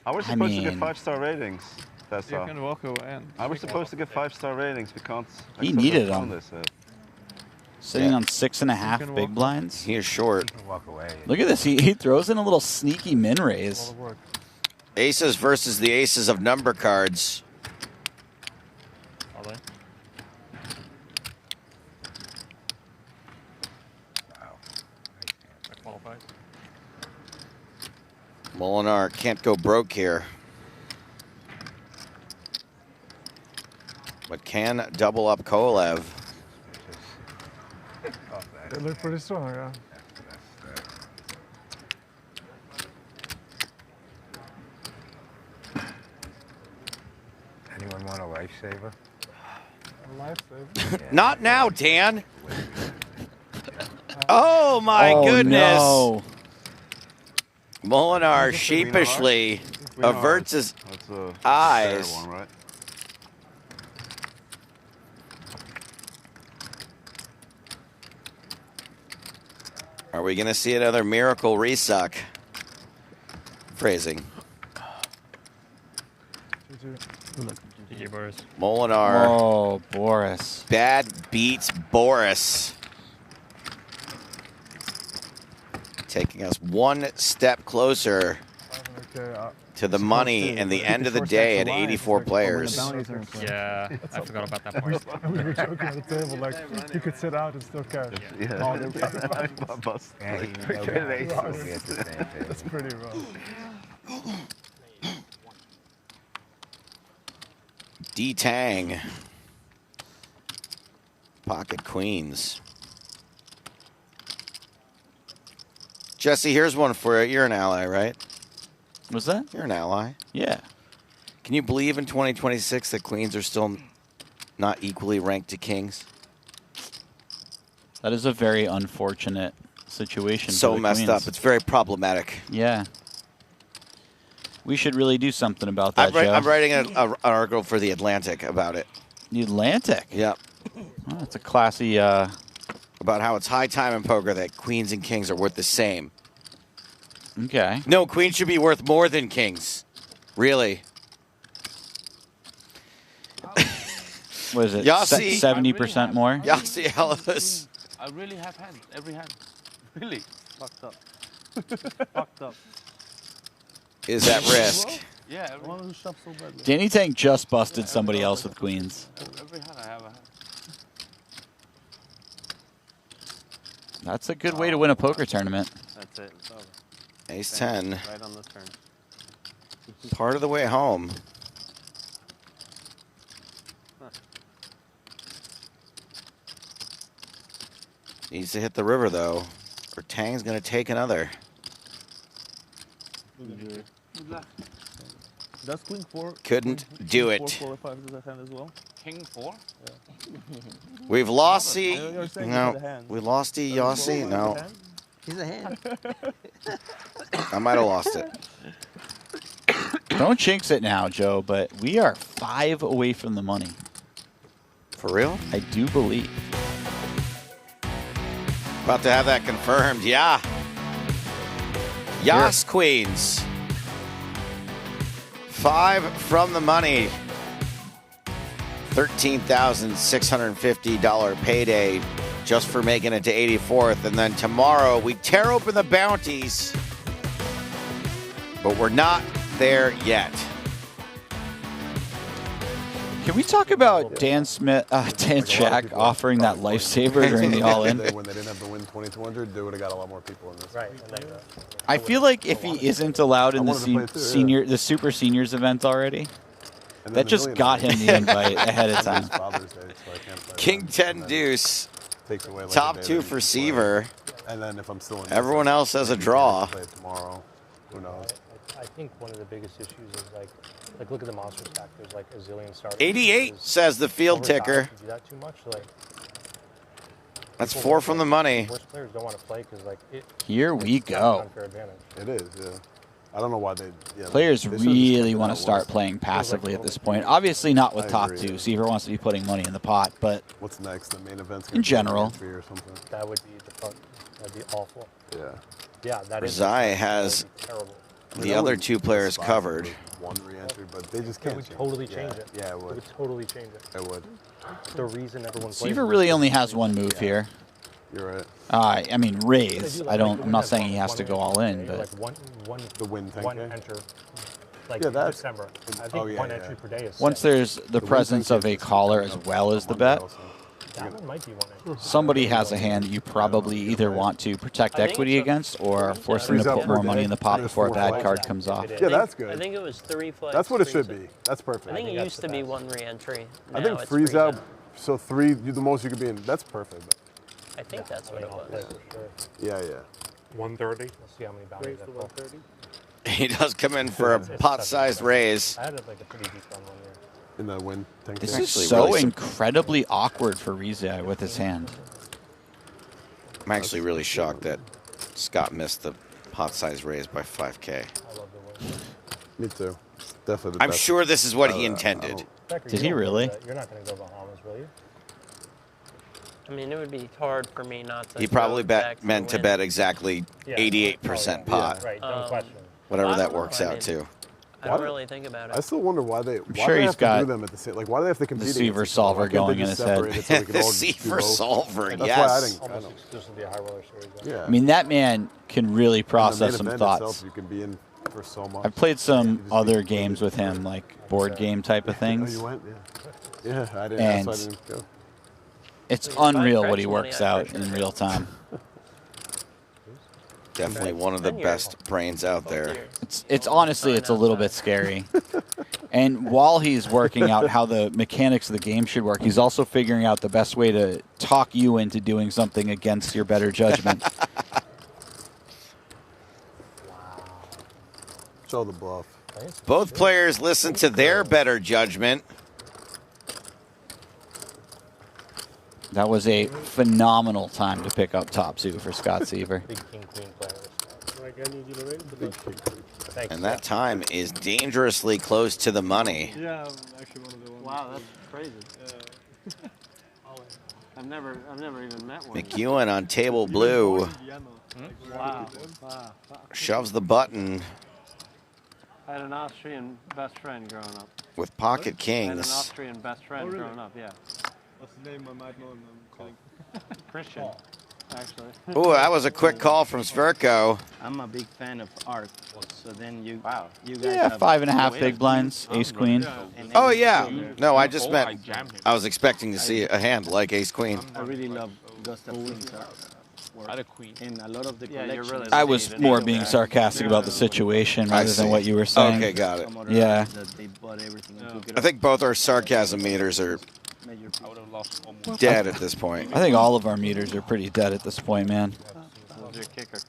I was supposed to get 5-star ratings. That's You all. can walk away. I was supposed to get 5-star ratings because He needed them. This, Sitting on 6.5 big blinds. He is short. Walk away. Look at this. He throws in a little sneaky min raise. Aces versus the aces of number cards. Molinar can't go broke here. But can double up Kolev. They look pretty strong, yeah. Anyone want a lifesaver? A lifesaver? Not now, Dan. Oh my goodness. No. Molinar sheepishly averts his eyes. One, right? Are we going to see another miracle resuck? Phrasing. Molinar. Oh, Boris. Bad beats Boris. Taking us one step closer to the money and the end of the day at 84 players. Yeah, I forgot about that part. We were joking at the table, like, you could sit out and still cash. Yeah. Oh, they're That's pretty rough. D-Tang. Pocket queens. Jesse, here's one for you. You're an ally, right? What's that? You're an ally. Yeah. Can you believe in 2026 that queens are still not equally ranked to kings? That is a very unfortunate situation. So for the messed queens. up. It's very problematic. Yeah. We should really do something about that, Joe. I'm writing an article for The Atlantic about it. The Atlantic? Yep. Oh, that's a classy... About how it's high time in poker that queens and kings are worth the same. Okay. No, queens should be worth more than kings. Really. What is it? Yossi, 70% more? Yossi Ellis. I really have hands, every hand. Really. Fucked up. Fucked up. Is at risk. Yeah, every hand. Danny Tank just busted somebody else with queens. Every hand I have a hand. That's a good way to win a poker tournament. That's it. It's over. Ace 10. Right on the turn. Part of the way home. Needs to hit the river, though, or Tang's going to take another. That's queen 4. Couldn't do Queen it. 4, 4, 5 is a hand as well. King 4? We've lost You're saying he's a No, hand. we lost Yossi. No, He's a hand. I might have lost it. Don't jinx it now, Joe, but we are 5 away from the money. For real? I do believe. About to have that confirmed. Yeah. Yas Queens. 5 from the money. $13,650 payday just for making it to 84th. And then tomorrow we tear open the bounties. But we're not there yet. Can we talk about Dan Smith, Dan Shack offering that lifesaver during the all-in? When they didn't have to win 2,200, they would have got a lot more people in this. Right. I feel like if he isn't allowed in the the Super Seniors event already, that just got him the invite ahead of time. King 10 deuce. Top 2 for Seaver. And then if I'm still in Everyone else has a draw. Play it tomorrow. Who knows? I think one of the biggest issues is like look at the monster stack. There's like a zillion starters. 88 says the field ticker. Do that too much? Like That's 4 from the money. Worst players don't want to play because like it. Here we go. Unfair advantage. It is. Yeah. I don't know why they. Yeah, Players they should've just really kept it want to out start west. playing passively at this point. Obviously not with I top agree. 2. Seaver wants to be putting money in the pot, but What's next? The main event's in general. or something. That would be the fuck. That'd be awful. Yeah. Yeah, that is. Rizai has terrible. the other 2 players covered. One re-entry, but they just It can't. would change totally it. change it. Yeah, it It would. would totally change it. It would. The reason everyone plays. Seaver really only has one move here. You're right. I mean, raise. I'm not saying he has to go all in, but Like one The win 10K? one enter. Like Yeah, in that's- December. I think Oh, yeah, one yeah. entry per day is. once sick. there's the presence of a caller as well as the bet, That one might be one entry. somebody has a hand that you probably either want to protect equity against or force them to put more money in the pot before a bad card comes off. Yeah, that's good. I think it was 3 flags. That's what it 3 should sets. be. That's perfect. I think it used to be 1 re-entry. I Now think it's freeze 3 out. now. So 3, the most you could be in. That's perfect. I think that's what it was. Yeah, yeah. 130. Let's see how many bounties I pull. He does come in for a pot-sized raise. I had like a pretty deep run one year. In the win 10K. This is Actually, so really incredibly awkward for Rizai with his hand. I'm actually really shocked that Scott missed the pot-sized raise by 5K. I love the win. Me too. Definitely. The I'm best. sure this is what he I intended. Becker, Did you he don't really? go to- You're not going to go Bahamas, will you? I mean, it would be hard for me not to. He throw probably it back meant to win. bet exactly Yeah. 88% pot. Right, don't question. Whatever I that don't know, works I out mean, to. I don't really think about it. I still wonder why they sure they he's have to got do them at the same. Like, why do they have to compete? Deceiver against each other? solver Why can't they going in just his head. separate it so we can all do Deceiver both? solver, That's yes. why I didn't. Almost exclusively a high roller series. Yeah. I mean, that man can really process some thoughts. Itself, you can be in for so much. I've played some other games with him, like board game type of things. Oh, you went? Yeah. Yeah, I didn't. And That's why I didn't go. it's unreal what he works out in real time. Definitely one of the best brains out there. It's honestly, it's a little bit scary. And while he's working out how the mechanics of the game should work, he's also figuring out the best way to talk you into doing something against your better judgment. Show the bluff. Both players listen to their better judgment. That was a phenomenal time to pick up top two for Scott Seaver. Big king queen player. And that time is dangerously close to the money. Yeah, I'm actually one of the ones. Wow, that's crazy. Yeah. I've never even met one. McEwen on table blue. Wow. Shoves the button I had an Austrian best friend growing up. with pocket I had an kings. Austrian best friend Oh, really? growing up, yeah. What's the name? I might know him. I'm kidding. Christian, actually. Ooh, that was a quick call from Sverko. I'm a big fan of art. So then you guys Yeah, have 5.5 big blinds, ace queen. Oh, yeah. No, I just meant I was expecting to see a hand like ace queen. I really love Gustav Klimt's work. And a lot of the collections. I was more being sarcastic about the situation rather than what you were saying. Okay, got it. Yeah. They bought everything and took it I think both our sarcasm meters are dead at this point. I think all of our meters are pretty dead at this point, man. Who's your kicker?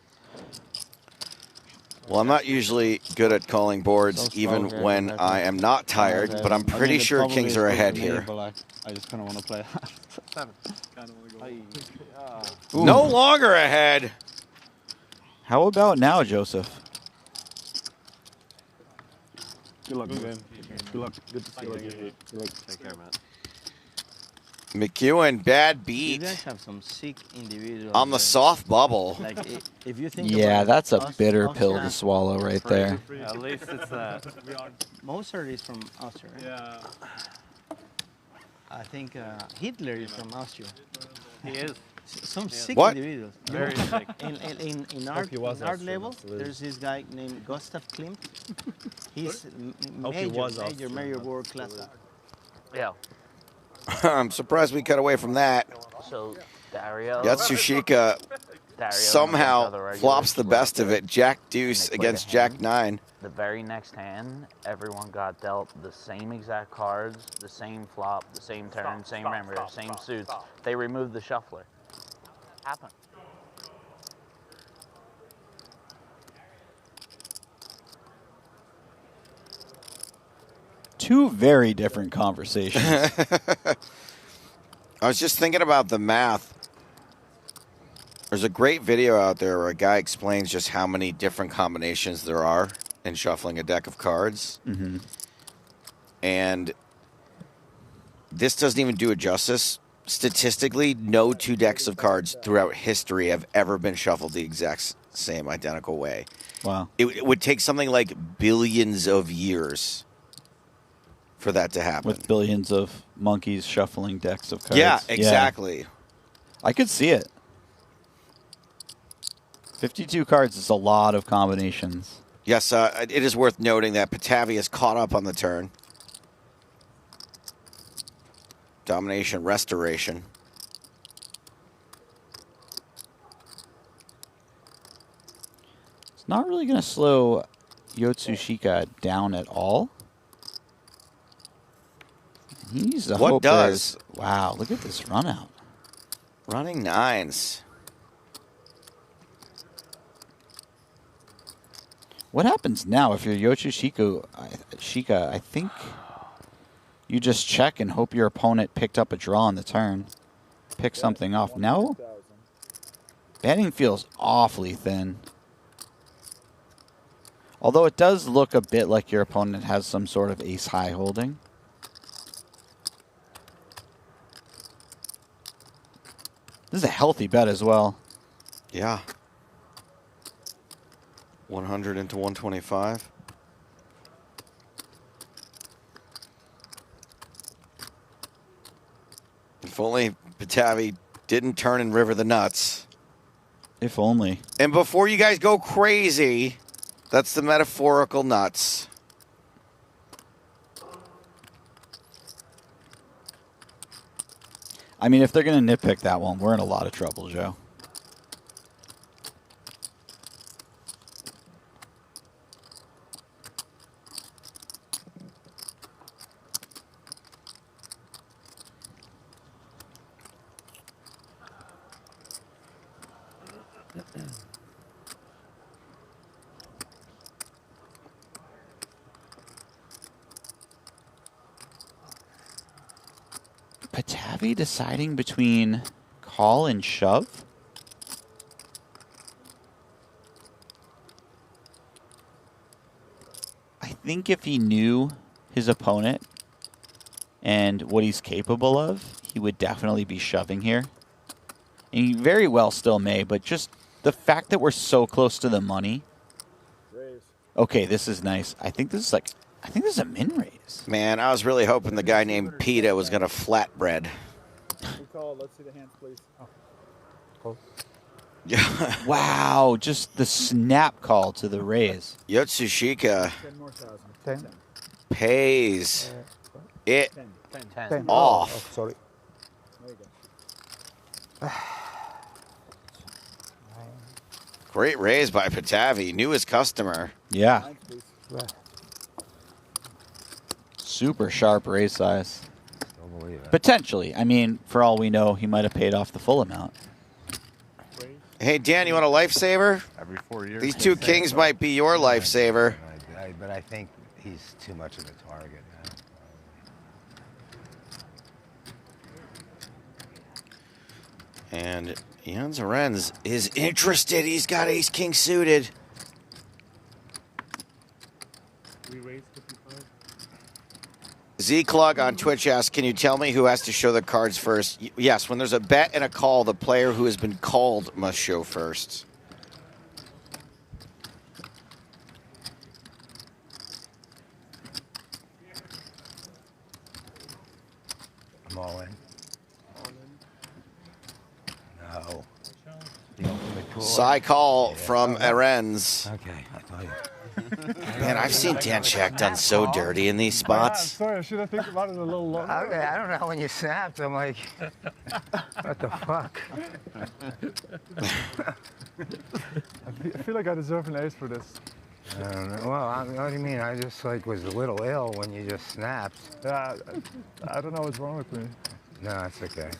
Well, I'm not usually good at calling boards even when I am not tired, but I'm pretty sure kings are ahead here. I just kind of want to play. 7. No longer ahead. How about now, Joseph? Good luck, man. Good luck. Good to see you. Good luck. Take care, Matt. McEwen, bad You beat guys have some sick individuals. on the soft bubble. Like if you think Yeah, about that's a Aus- bitter pill Austria- to swallow right there. At least it's that. Mozart is from Austria. Right? Yeah. I think Hitler is from Austria. He is. Some sick What? individuals. Very sick. In art level, there's this guy named Gustav Klimt. He's major world class. Yeah. I'm surprised we cut away from that. So Dario. Yatsushika somehow flops the best of it. Jack deuce against Jack 9. The very next hand, everyone got dealt the same exact cards, the same flop, the same turn, same memory, same suits. They removed the shuffler. Happened. Two very different conversations. I was just thinking about the math. There's a great video out there where a guy explains just how many different combinations there are in shuffling a deck of cards. Mm-hmm. And this doesn't even do it justice. Statistically, no two decks of cards throughout history have ever been shuffled the exact same identical way. Wow. It would take something like billions of years for that to happen. With billions of monkeys shuffling decks of cards. Yeah, exactly. I could see it. 52 cards is a lot of combinations. Yes, it is worth noting that Patavi is caught up on the turn. Domination, restoration. It's not really going to slow Yotsushika down at all. He needs to What hope does? Wow, look at this run out. Running nines. What happens now if you're Shika? I think you just check and hope your opponent picked up a draw on the turn. Pick something off. No? Betting feels awfully thin. Although it does look a bit like your opponent has some sort of ace-high holding. This is a healthy bet as well. Yeah. 100 into 125. If only Batavi didn't turn and river the nuts. If only. And before you guys go crazy, that's the metaphorical nuts. I mean, if they're going to nitpick that one, we're in a lot of trouble, Joe. Batavi deciding between call and shove? I think if he knew his opponent and what he's capable of, he would definitely be shoving here. And he very well still may, but just the fact that we're so close to the money. Okay, this is nice. I think this is a min raise. Man, I was really hoping the guy named Peta was going to flatbread. Let's see the hands, please. Wow, just the snap call to the raise. Yotsushika 10 more thousand. 10. pays it 10. off. Oh, sorry. There you go. Great raise by Batavi. Newest customer. Yeah. Super sharp raise size. Don't believe it. Potentially. I mean, for all we know, he might have paid off the full amount. Hey, Dan, you want a lifesaver? Every 4 years. These two kings might be your lifesaver. But I think he's too much of a target now. And Jens Arenz is interested. He's got ace-king suited. We raised 55. Z-Clug on Twitch asks, can you tell me who has to show the cards first? Yes, when there's a bet and a call, the player who has been called must show first. I'm all in. No. Side call from Arenz. Okay, I thought you. Man, I've seen Dan Shack done so dirty in these spots. Sorry, should I think about it a little longer? Okay, I don't know when you snapped. I'm like, what the fuck? I feel like I deserve an ace for this. I don't know. Well, what do you mean? I just like was a little ill when you just snapped. Yeah, I don't know what's wrong with me. No, it's okay.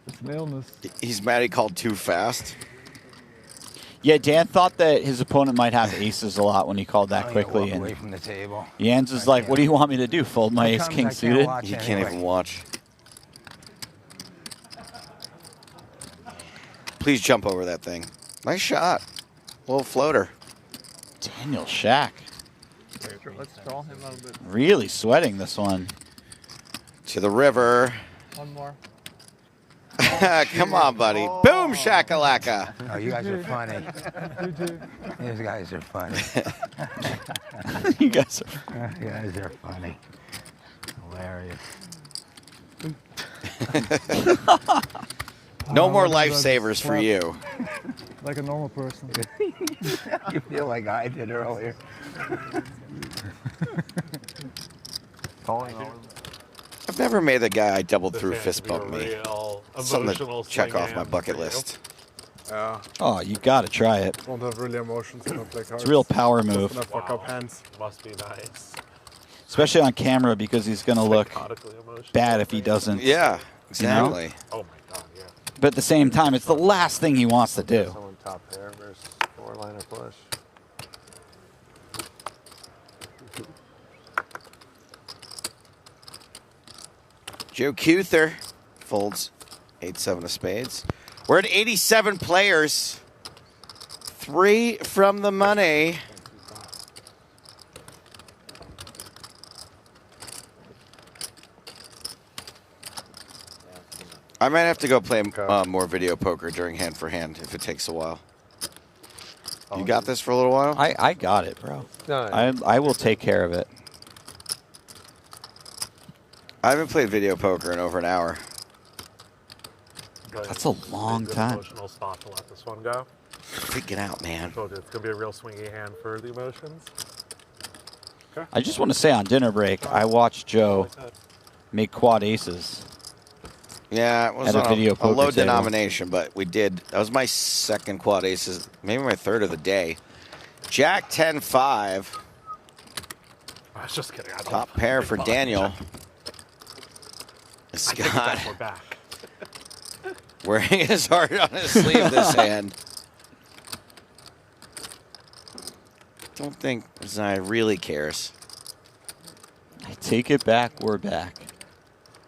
It's an illness. He's mad he called too fast. Yeah, Dan thought that his opponent might have aces a lot when he called that quickly. Walk away from the table. Jens is like, what do you want me to do? Fold my ace-king suited? You can't even watch. Please jump over that thing. Nice shot. Little floater. Daniel Shack. Let's draw him out of it. Really sweating this one. To the river. One more. Come on, buddy. Boom, shakalaka. Oh, you guys are funny. These guys are funny. You guys are funny. Hilarious. No more lifesavers for you. Like a normal person. You feel like I did earlier. I've never made the guy I doubled through This fist has to bump be a me. real Something emotional to check swing off my hand bucket for you. list. Yeah. Oh, you gotta try it. Don't have really emotions. Don't play cards. It's a real power Just move. gonna fuck up hands. Must be nice. Especially on camera because he's gonna look Psychotically emotional. bad if he doesn't. Yeah, you know? exactly. Oh my god, yeah. But at the same time, it's the last thing he wants to do. Someone top pair versus 4-liner push. Joe Cuther folds 8-7 of spades. We're at 87 players. 3 from the money. I might have to go play more video poker during hand for hand if it takes a while. You got this for a little while? I got it, bro. No, I will take care of it. I haven't played video poker in over an hour. That's a long time. Emotional spot to let this one go. Freaking out, man. I told you, it's going to be a real swingy hand for the emotions. I just want to say on dinner break, I watched Joe make quad aces. Yeah, it was at a video a poker low table. denomination, but we did. That was my second quad aces, maybe my third of the day. Jack 10-5. I was just kidding. I don't Top pair for Daniel. I Scott think that's we're back. wearing his heart on his sleeve this hand. Don't think Zai really cares. I take it back, we're back.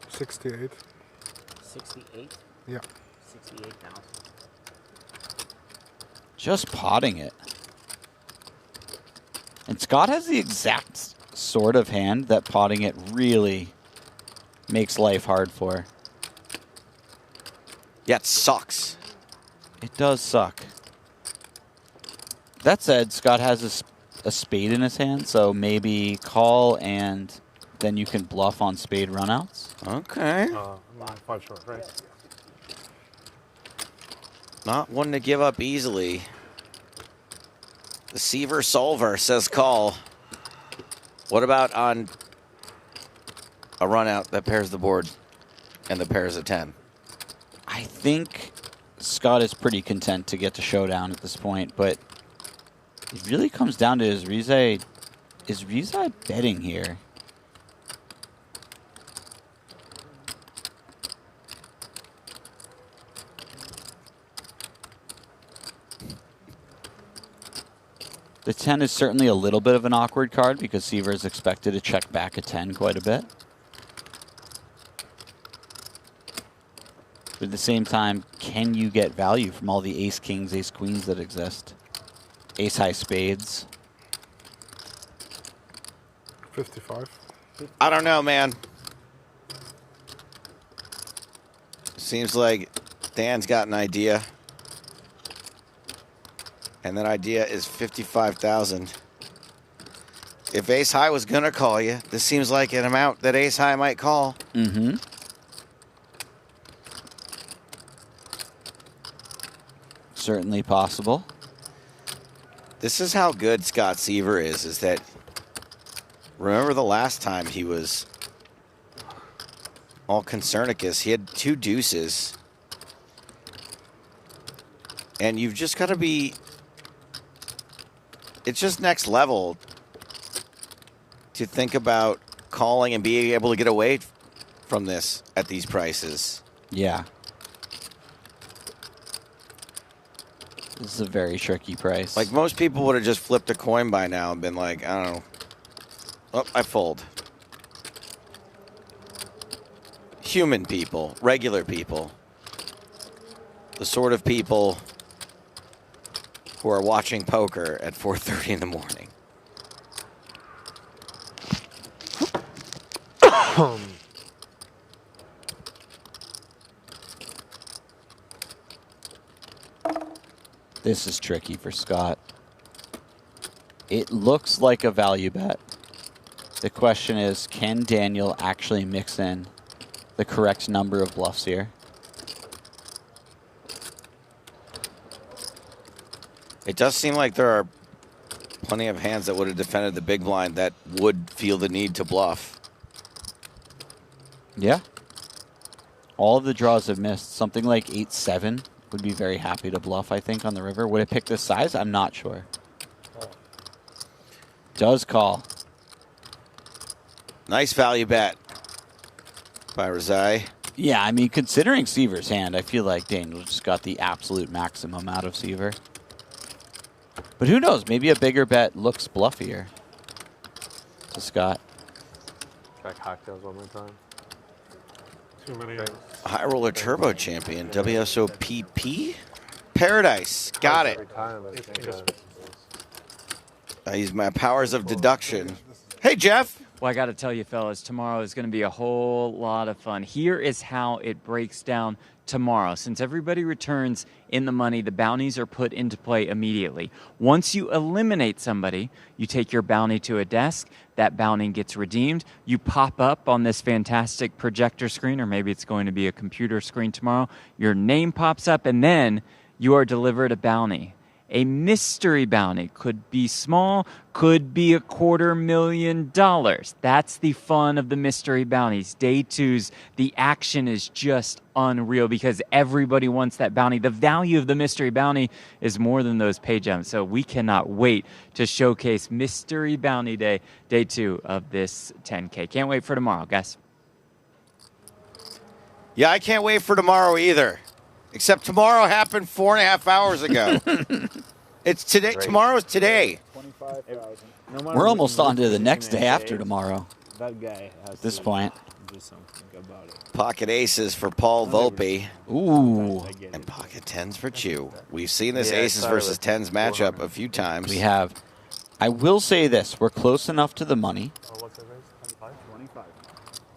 68. 68? Yeah. 68,000. Just potting it. And Scott has the exact sort of hand that potting it really makes life hard for. Yeah, it sucks. It does suck. That said, Scott has a spade in his hand, so maybe call and then you can bluff on spade runouts. Okay. 5 short, right? Not one to give up easily. The Seaver Solver says call. What about on a run out that pairs the board and the pairs at 10? I think Scott is pretty content to get to showdown at this point, but it really comes down to is Rizai betting here? The 10 is certainly a little bit of an awkward card because Seaver is expected to check back a 10 quite a bit. But at the same time, can you get value from all the ace kings, ace queens that exist? Ace high spades. 55. I don't know, man. Seems like Dan's got an idea. And that idea is 55,000. If Ace High was going to call you, this seems like an amount that Ace High might call. Mm-hmm. Certainly possible. This is how good Scott Seaver is that remember the last time he was all Concernicus, he had 2 deuces. And you've just got to be, it's just next level to think about calling and being able to get away from this at these prices. Yeah. This is a very tricky price. Like most people would have just flipped a coin by now and been like, I don't know. Oh, I fold. Human people, regular people. The sort of people who are watching poker at 4:30 in the morning. This is tricky for Scott. It looks like a value bet. The question is, can Daniel actually mix in the correct number of bluffs here? It does seem like there are plenty of hands that would have defended the big blind that would feel the need to bluff. Yeah. All of the draws have missed. Something like 8-7 would be very happy to bluff, I think, on the river. Would it pick this size? I'm not sure. Does call. Nice value bet by Rizai. Yeah, I mean, considering Seaver's hand, I feel like Daniel just got the absolute maximum out of Seaver. But who knows? Maybe a bigger bet looks bluffier to Scott. Try cocktails one more time. Too many. High Roller Turbo Champion, WSOP Paradise. Got it. I use my powers of deduction. Hey, Jeff. Well, I got to tell you, fellas, tomorrow is going to be a whole lot of fun. Here is how it breaks down tomorrow. Since everybody returns in the money, the bounties are put into play immediately. Once you eliminate somebody, you take your bounty to a desk. That bounty gets redeemed. You pop up on this fantastic projector screen, or maybe it's going to be a computer screen tomorrow. Your name pops up, and then you are delivered a bounty. A mystery bounty. Could be small, could be $250,000. That's the fun of the mystery bounties. Day 2's, the action is just unreal because everybody wants that bounty. The value of the mystery bounty is more than those pay gems. So we cannot wait to showcase Mystery Bounty Day, Day 2 of this 10K. Can't wait for tomorrow, guys. Yeah, I can't wait for tomorrow either. Except tomorrow happened 4.5 hours ago. It's today. Great. Tomorrow's today. 25,000. We're almost on to the next day after tomorrow. That guy has At this to point. do something about it. Pocket aces for Paul Volpe. Ooh. And pocket tens for Chew. We've seen this Yeah, aces versus tens matchup a few times. We have. I will say this. We're close enough to the money What's the raise? 25?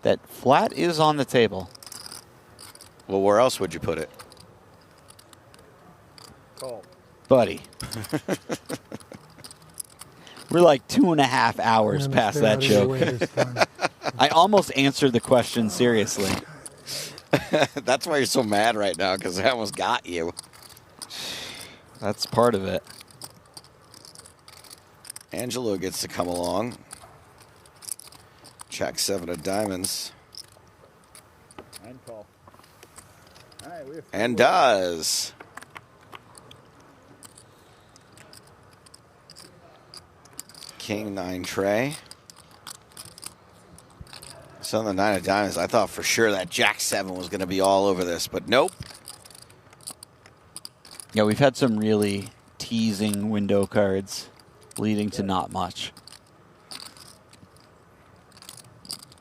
that flat is on the table. Well, where else would you put it? Call. Buddy. We're like 2.5 hours Yeah, past stay that out of your joke. way this time. I almost answered the question seriously. That's why you're so mad right now, because I almost got you. That's part of it. Angelo gets to come along. Check 7 of diamonds. And call. All right, we have And does. King 9 tray. So on the 9 of diamonds, I thought for sure that Jack 7 was going to be all over this, but nope. Yeah, we've had some really teasing window cards leading to not much.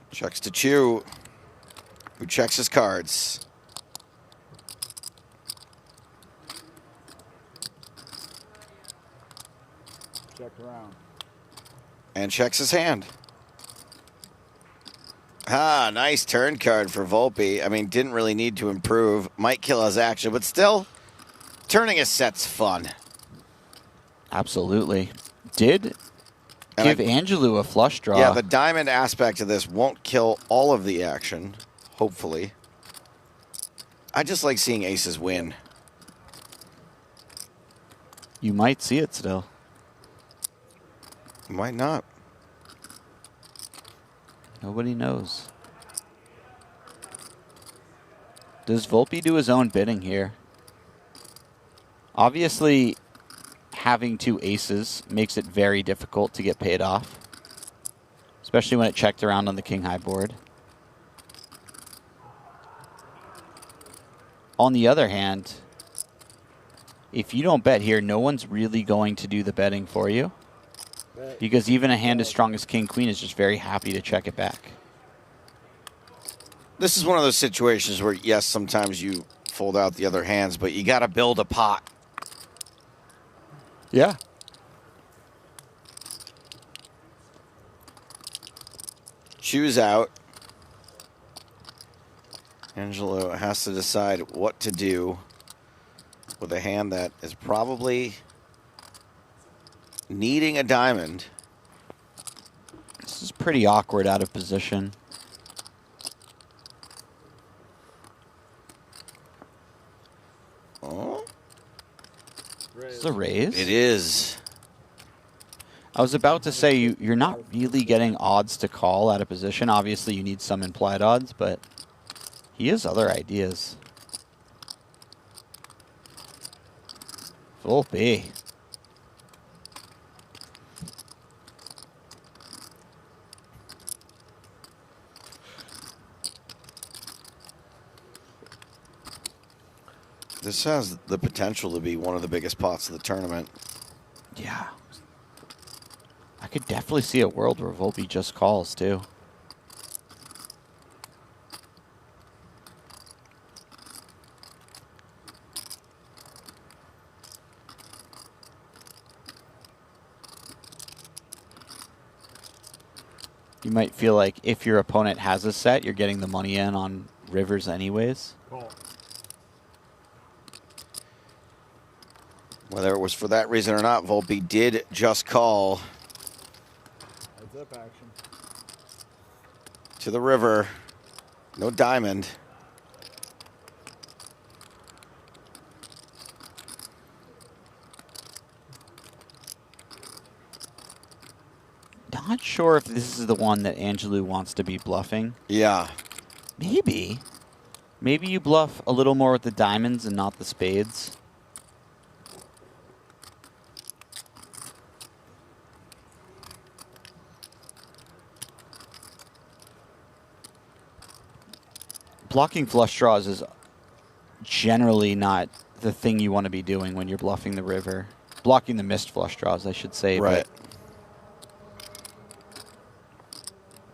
Checks to Chew, who checks his cards. check around. And checks his hand. Ah, nice turn card for Volpe. I mean, didn't really need to improve. Might kill his action, but still, turning a set's fun. Absolutely. Did give Angelou a flush draw. Yeah, the diamond aspect of this won't kill all of the action, hopefully. I just like seeing aces win. You might see it still. Might not. Nobody knows. Does Volpe do his own bidding here? Obviously, having 2 aces makes it very difficult to get paid off, especially when it checked around on the king high board. On the other hand, if you don't bet here, no one's really going to do the betting for you, because even a hand as strong as king queen is just very happy to check it back. This is one of those situations where, yes, sometimes you fold out the other hands, but you got to build a pot. Yeah. Choose out. Angelo has to decide what to do with a hand that is probably needing a diamond. This is pretty awkward out of position. Oh. This is a raise? It is. I was about to say, you're not really getting odds to call out of position. Obviously, you need some implied odds, but he has other ideas. Volpe. This has the potential to be one of the biggest pots of the tournament. Yeah. I could definitely see a world where Volpe just calls, too. You might feel like if your opponent has a set, you're getting the money in on rivers anyways. Whether it was for that reason or not, Volpe did just call Heads up action. to the river. No diamond. Not sure if this is the one that Angelou wants to be bluffing. Yeah. Maybe. Maybe you bluff a little more with the diamonds and not the spades. Blocking flush draws is generally not the thing you want to be doing when you're bluffing the river. Blocking the missed flush draws, I should say. Right. But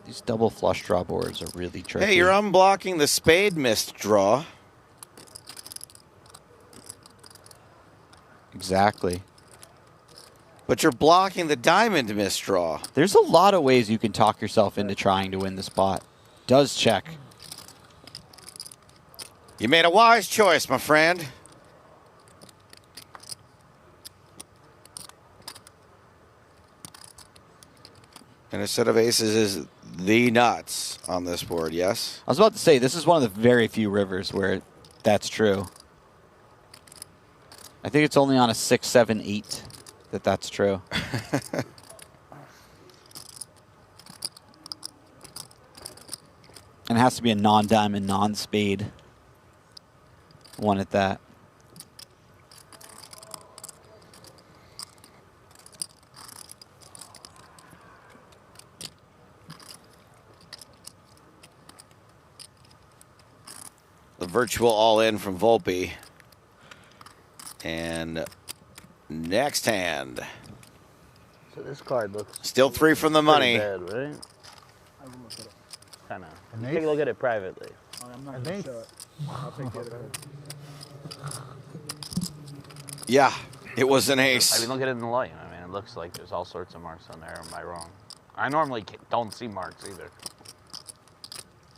these double flush draw boards are really tricky. Hey, you're unblocking the spade missed draw. Exactly. But you're blocking the diamond missed draw. There's a lot of ways you can talk yourself into trying to win the spot. Does check. You made a wise choice, my friend. And a set of aces is the nuts on this board, yes? I was about to say, this is one of the very few rivers where that's true. I think it's only on a 6, 7, 8 that that's true. And it has to be a non-diamond, non-spade one at that. The virtual all-in from Volpe. And next hand. So this card looks... Still 3 from the money. Bad, right? Kind of. Take a look at it privately. I'm not going to show it. I'll take the other card. Yeah, it was an ace. I mean, look at it in the light. I mean, it looks like there's all sorts of marks on there. Am I wrong? I normally don't see marks either.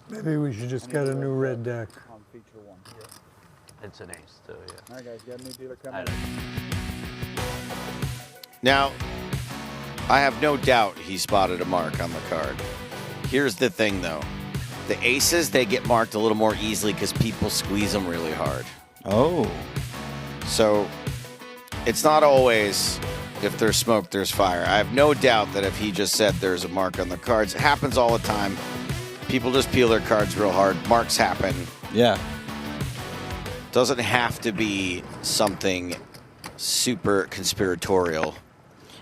Maybe we should just get a new red deck. On feature 1. It's an ace, too, yeah. All right, guys, got a new dealer coming. Now, I have no doubt he spotted a mark on the card. Here's the thing, though. The aces, they get marked a little more easily because people squeeze them really hard. Oh. So it's not always if there's smoke, there's fire. I have no doubt that if he just said there's a mark on the cards, it happens all the time. People just peel their cards real hard. Marks happen. Yeah. Doesn't have to be something super conspiratorial.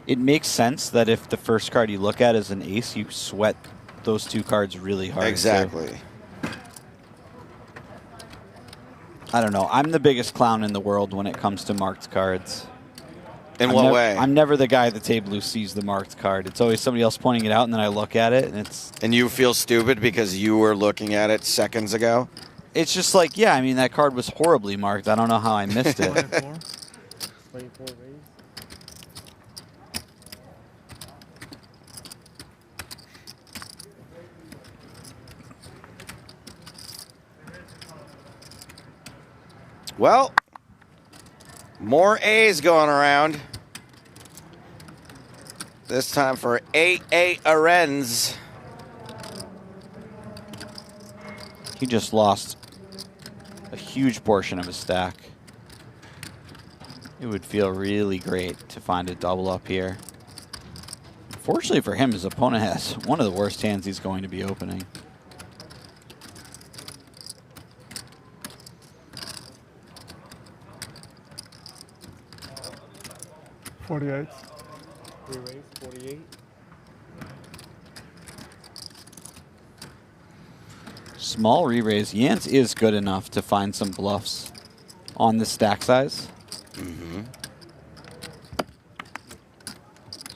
It makes sense that if the first card you look at is an ace, you sweat those 2 cards really hard. Exactly. Too. I don't know. I'm the biggest clown in the world when it comes to marked cards. In what way? I'm never the guy at the table who sees the marked card. It's always somebody else pointing it out, and then I look at it, and it's... And you feel stupid because you were looking at it seconds ago? It's just like, yeah, I mean, that card was horribly marked. I don't know how I missed it. 24 raise. Well, more A's going around. This time for A.A. Arends. He just lost a huge portion of his stack. It would feel really great to find a double up here. Fortunately for him, his opponent has one of the worst hands he's going to be opening. $48. Re-raise, 48. Small re-raise. Yance is good enough to find some bluffs on the stack size. Mm-hmm.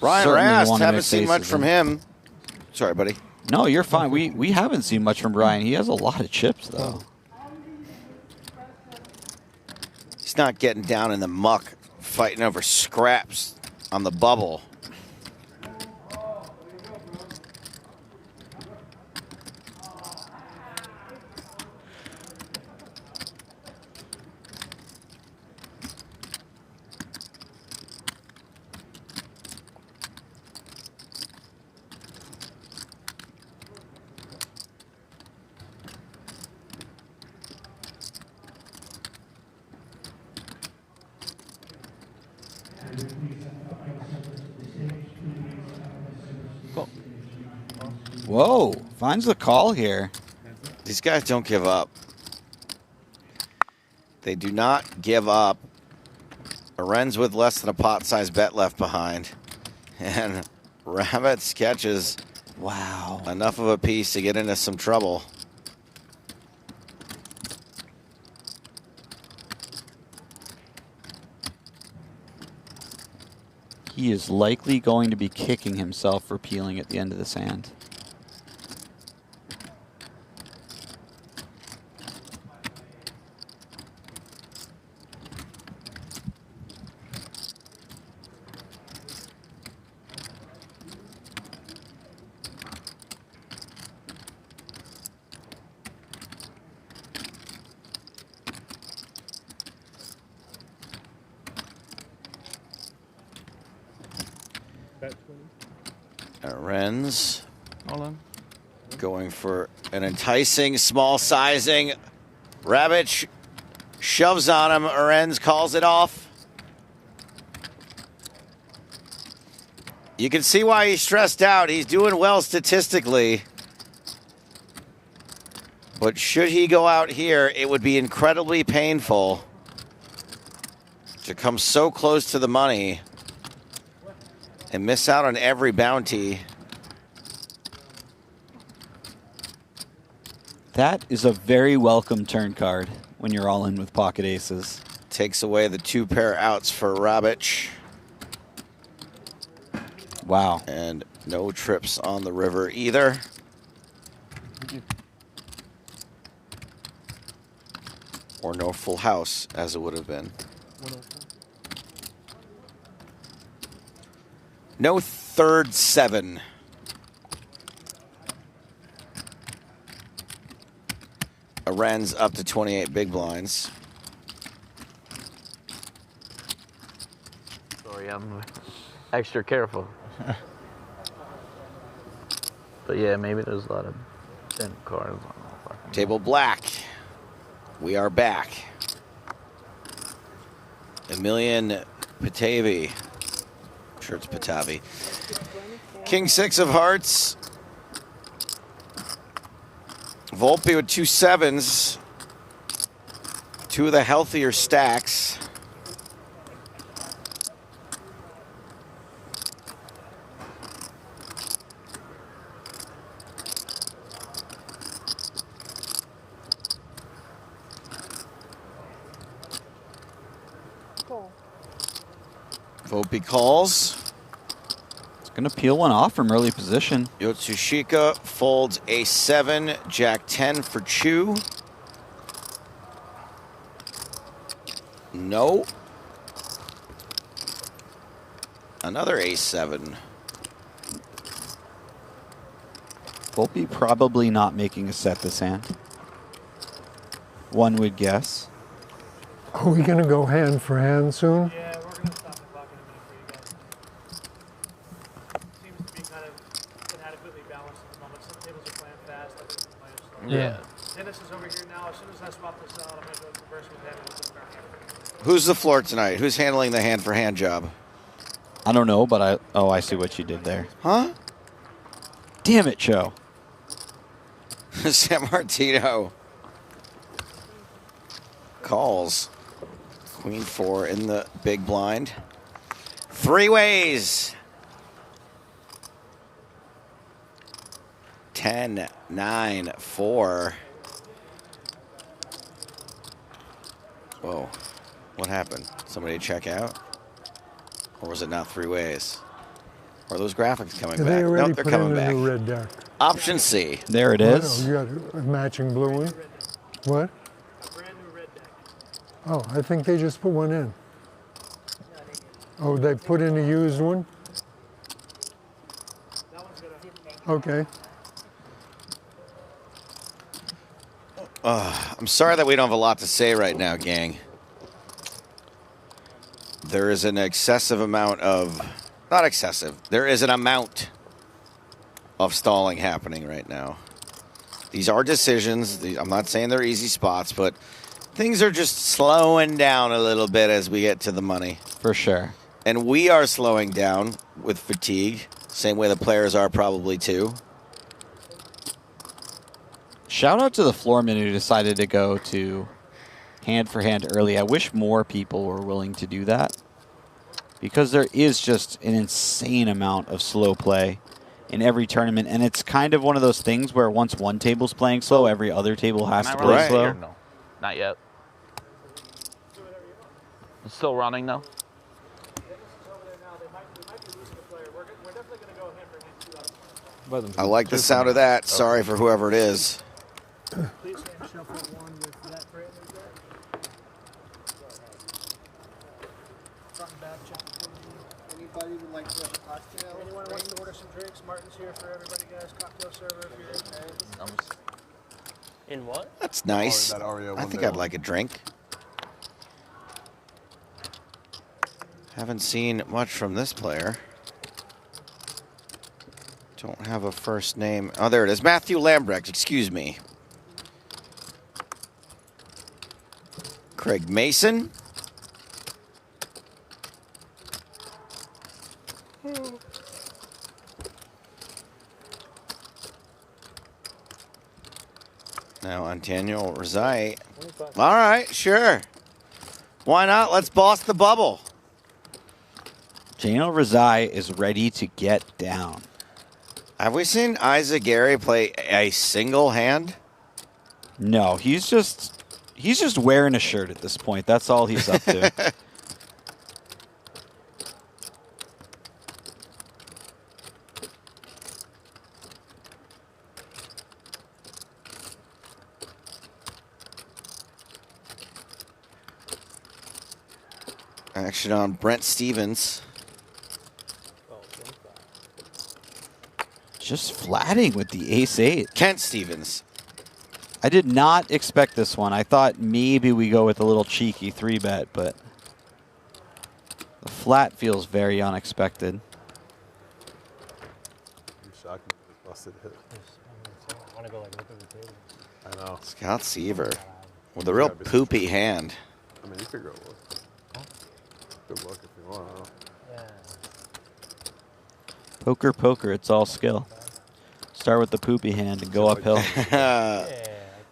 Brian Certainly Rast, one of haven't his seen much aces from in. him. Sorry, buddy. No, you're fine. We haven't seen much from Brian. He has a lot of chips, though. He's not getting down in the muck, fighting over scraps on the bubble. Whoa, finds the call here. These guys don't give up. They do not give up. Arends with less than a pot-sized bet left behind. And Rabbit catches enough of a piece to get into some trouble. He is likely going to be kicking himself for peeling at the end of this hand. Arends going for an enticing small sizing. Rabbit shoves on him. Arends calls it off. You can see why he's stressed out. He's doing well statistically. But should he go out here, it would be incredibly painful to come so close to the money and miss out on every bounty. That is a very welcome turn card when you're all in with pocket aces. Takes away the 2 pair outs for Rabic. Wow. And no trips on the river either. Or no full house, as it would have been. No third 7. Arends up to 28 big blinds. Sorry, I'm extra careful. But yeah, maybe there's a lot of thin cards. Table black. We are back. Emilian Patavi. I'm sure it's Patavi. King 6 of hearts. Volpe with 2 7s. 2 of the healthier stacks. Volpe calls. It's going to peel one off from early position. Yotsushika folds a 7, Jack 10 for Chu. No. Another A7. Volpe probably not making a set this hand. One would guess. Are we going to go hand for hand soon? Yeah, we're going to stop the clock in a minute for you guys. Seems to be kind of inadequately balanced at the moment. Some tables are playing fast, others are playing slow. Yeah. Dennis is over here now. As soon as I swap this out, I'm going to go reverse with him and we'll start hand. Who's the floor tonight? Who's handling the hand for hand job? I don't know, but I see what you did there. Huh? Damn it, Joe. San Martino calls. Queen 4 in the big blind. 3 ways. 10, 9, 4. Whoa. What happened? Somebody check out? Or was it not 3 ways? Or are those graphics coming back? Nope, they're coming back. A red deck. Option C. There it is. Oh, you got a matching blue one? What? Oh, I think they just put one in. Oh, they put in a used one? Okay. I'm sorry that we don't have a lot to say right now, gang. There is an excessive amount of... Not excessive. There is an amount of stalling happening right now. These are decisions. I'm not saying they're easy spots, but things are just slowing down a little bit as we get to the money. For sure. And we are slowing down with fatigue. Same way the players are probably too. Shout out to the floorman who decided to go to hand for hand early. I wish more people were willing to do that, because there is just an insane amount of slow play in every tournament, and it's kind of one of those things where once one table's playing slow, every other table has to play slow. No, not yet. It's still running though. I like the sound of that. Sorry for whoever it is. Please hand shuffle one with that brand new deck. Front and back, check the code. Anybody would like to have a cocktail? Anyone wants to order some drinks? Martin's here for everybody, guys. Cocktail server if you're in. In what? That's nice. That Oreo I think I'd like a drink. Haven't seen much from this player. Don't have a first name. Oh, there it is. Matthew Lambrecht, excuse me. Craig Mason. Now on Daniel Rizai. All right, sure. Why not? Let's boss the bubble. Daniel Rizai is ready to get down. Have we seen Isaac Gary play a single hand? No, he's just wearing a shirt at this point. That's all he's up to. Action on Brent Stevens. Just flatting with the ace-8. Kent Stevens. I did not expect this one. I thought maybe we go with a little cheeky 3-bet, but the flat feels very unexpected. I'm shocked he busted hit. I want to go like look at the table. I know. Scott Seaver with a real poopy hand. I mean, you could go look. Good luck if you want. Yeah. Poker, poker, it's all skill. Start with the poopy hand and go uphill.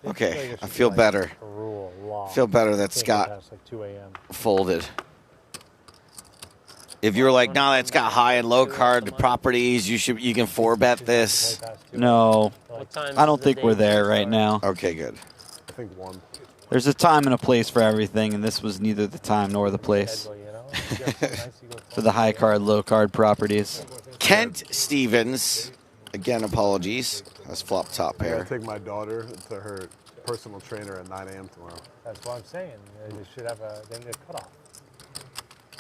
Okay, I feel better. Feel better that Scott folded. If you were like, no, it's got high and low card properties, you can 4-bet this. No, I don't think we're there right now. Okay, good. I think one. There's a time and a place for everything, and this was neither the time nor the place for the high card, low card properties. Kent Stevens, again, apologies. That's flop top I pair. gotta take my daughter to her personal trainer at 9 a.m. tomorrow. That's what I'm saying. They should have a cutoff.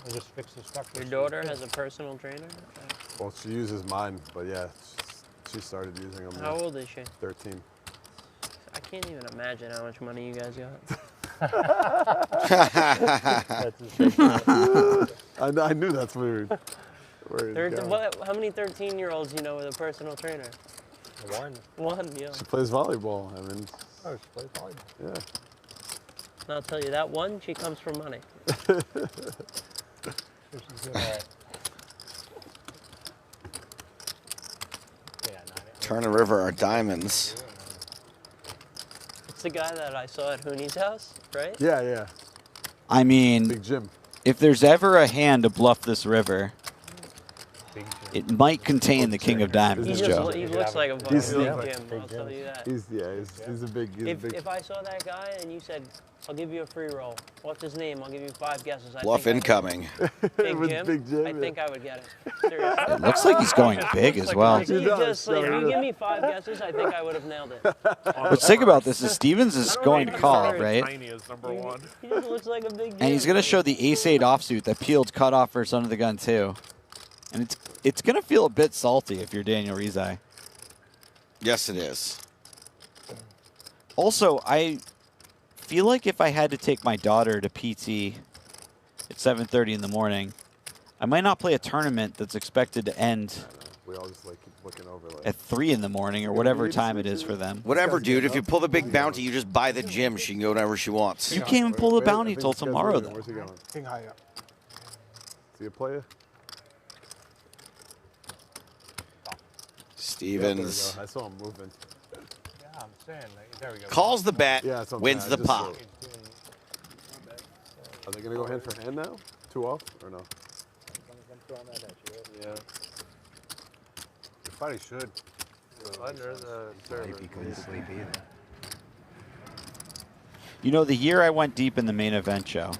They just fix the structure. Your daughter has a personal trainer? Well, she uses mine, but yeah, she started using them. How old is she? 13. I can't even imagine how much money you guys got. I knew that's weird. How many 13-year-olds you know with a personal trainer? One, yeah. She plays volleyball. I mean. Oh, she plays volleyball. Yeah. And I'll tell you, that one, she comes for money. Turner River are diamonds. It's the guy that I saw at Hooney's house, right? Yeah, yeah. I mean, Big Jim. If there's ever a hand to bluff this river, it might contain the King of Diamonds, Joe. He looks like a fucking Big Jim, I'll tell you that. He's a big. If I saw that guy and you said, I'll give you a free roll, what's his name? I'll give you 5 guesses. Bluff incoming. Big Jim? I think I would get it. Seriously. It looks like he's going big as well. If you give me 5 guesses, I think I would have nailed it. What's sick about this is Stevens is going to call, right? He just looks like a big Jim. And he's going to show the ace-8 offsuit that peeled cutoff versus under the gun too. And it's going to feel a bit salty if you're Daniel Rizai. Yes, it is. Also, I feel like if I had to take my daughter to PT at 7:30 in the morning, I might not play a tournament that's expected to end We all just like keep looking over like at 3 in the morning or whatever time it is for them. Whatever, dude. If you pull the big bounty, you just buy the gym. She can go whenever she wants. You can't even pull the bounty till tomorrow, though. Where's he going? King high up. See a player? Stevens. I saw him moving. Yeah, I'm saying, like, there we go. Calls the bet, Yeah, that's what I'm wins saying. the I just pot. Are they gonna go hand for hand now? 2 off or no? Yeah. They probably should. Under the server. He couldn't sleep either. You know, the year I went deep in the main event show,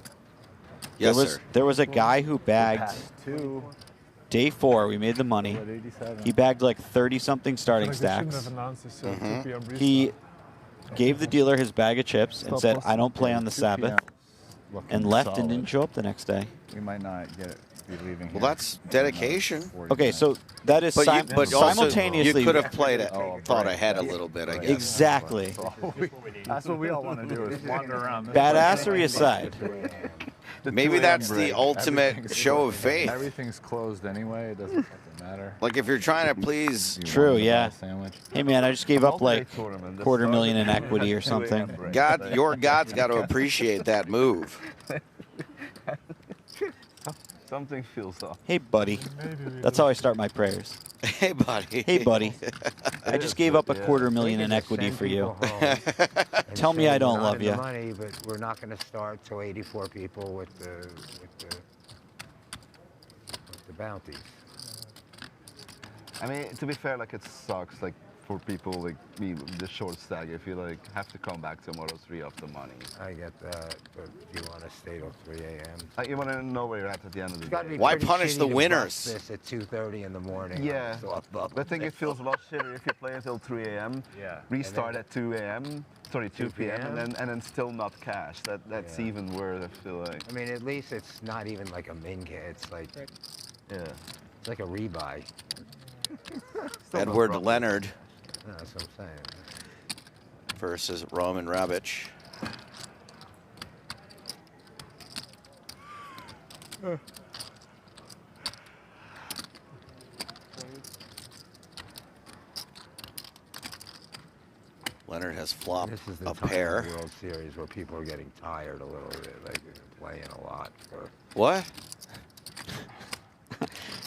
Yes, sir. there was a guy who bagged day 4. We made the money. He bagged like 30-something starting stacks. He gave the dealer his bag of chips and said, "I don't play on the Sabbath," and left and didn't show up the next day. We might not be leaving. Well, that's dedication. Okay, so that is but also, simultaneously. you could have played it, thought ahead a little bit, I guess. Exactly. That's what we all want to do is wander around. Badassery aside. Maybe that's the ultimate show of faith. Everything's closed anyway. It doesn't fucking matter. Like if you're trying to please. True, yeah. Hey man, I just gave up like $250,000 in equity or something. Your God's got to appreciate that move. Something feels off. Hey buddy. That's how I start my prayers. Hey buddy. Hey buddy. I just gave up $250,000 in equty for you. Tell me I don't love you. Money, but we're not going to start till 84 people with the bounties. I mean, to be fair, like it sucks, like for people like me, the short stack. If you like have to come back tomorrow, 3 off the money. I get that, but do you want to stay till 3 a.m.? Like, you want to know where you're at the end of the day. Why punish the winners? This at 2:30 in the morning. Yeah, I think it feels a lot shitter if you play until 3 a.m. Yeah. Restart at 2 a.m. Sorry, 2 p.m. and then still not cash. That's even worse. I feel like. I mean, at least it's not even like a min kit. It's like, it's like a rebuy. Edward Leonard No, that's what I'm saying. versus Roman Rabic. Leonard has flopped This is the a time pair. of the World Series where people are getting tired a little bit, like they're playing a lot. For What?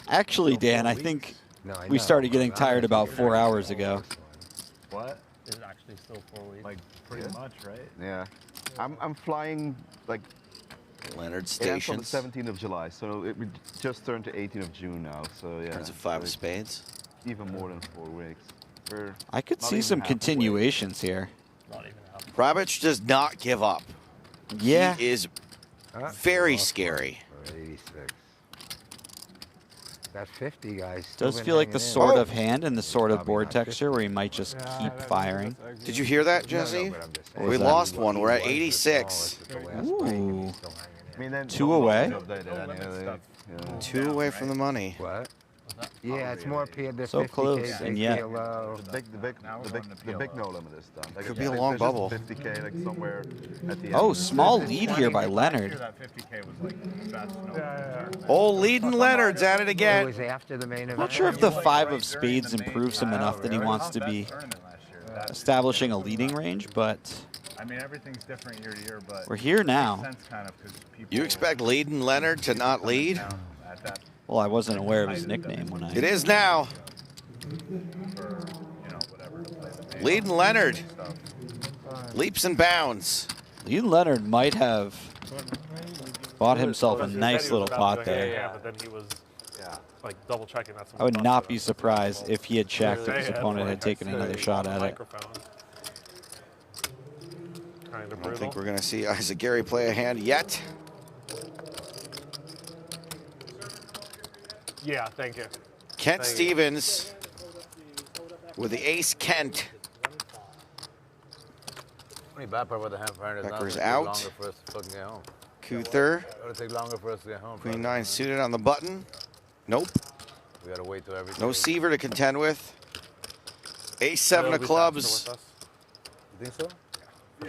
Actually, Dan, I think No, I we know. started getting tired about 4 hours ago. What? Is it actually still 4 weeks? Like pretty much, right? Yeah, I'm flying like. Leonard It ends on the Stations. 17th of July, so it would just turned to 18th of June now. So yeah. Turns a 5 of spades. Even more than 4 weeks. We're I could not see even some halfway. continuations here. Rabic does not give up. Yeah. He is very scary. 86. That 50 guys. Does feel like the sort of hand and the sort of board texture where he might just keep firing. Did you hear that, Jesse? What We was that? lost one. We're at 86. Ooh. I mean, then 2 away. 2 away from the money. What? Yeah, it's more the So 50K, close, and yet. The big no limit is done. Like, Could be a long bubble. 50K like somewhere at the end. Oh, small lead here by Leonard. That 50K was like the best. Old leading Leonard's at it It again. was after the main event. Not sure if the 5 of spades improves him enough that he wants to be establishing a leading range, but I mean, everything's different year to year, but we're here now. it makes sense kind of 'cause people You expect leading Leonard to not lead? at that Well, I wasn't aware of his nickname when I. It is now. for, you know, whatever to play the main Leading Leonard. stuff. Leaps and bounds. Lee Leonard might have bought himself a nice little pot there. Yeah, but then he was, like double checking that. I would not be surprised if he had checked if his opponent had taken another shot at it. I don't think we're going to see Isaac Gary play a hand yet. Yeah, thank you. Kent Thank you. Stevens with the ace Kent. Only bad part about the hand for hand is now Becker's it'll take out. longer for us to fucking get home. Kuther. It'll take longer for us to get home. Queen 9 suited on the button. Nope. We gotta wait till everything. No Seaver to contend with. Ace 7 of clubs You think so?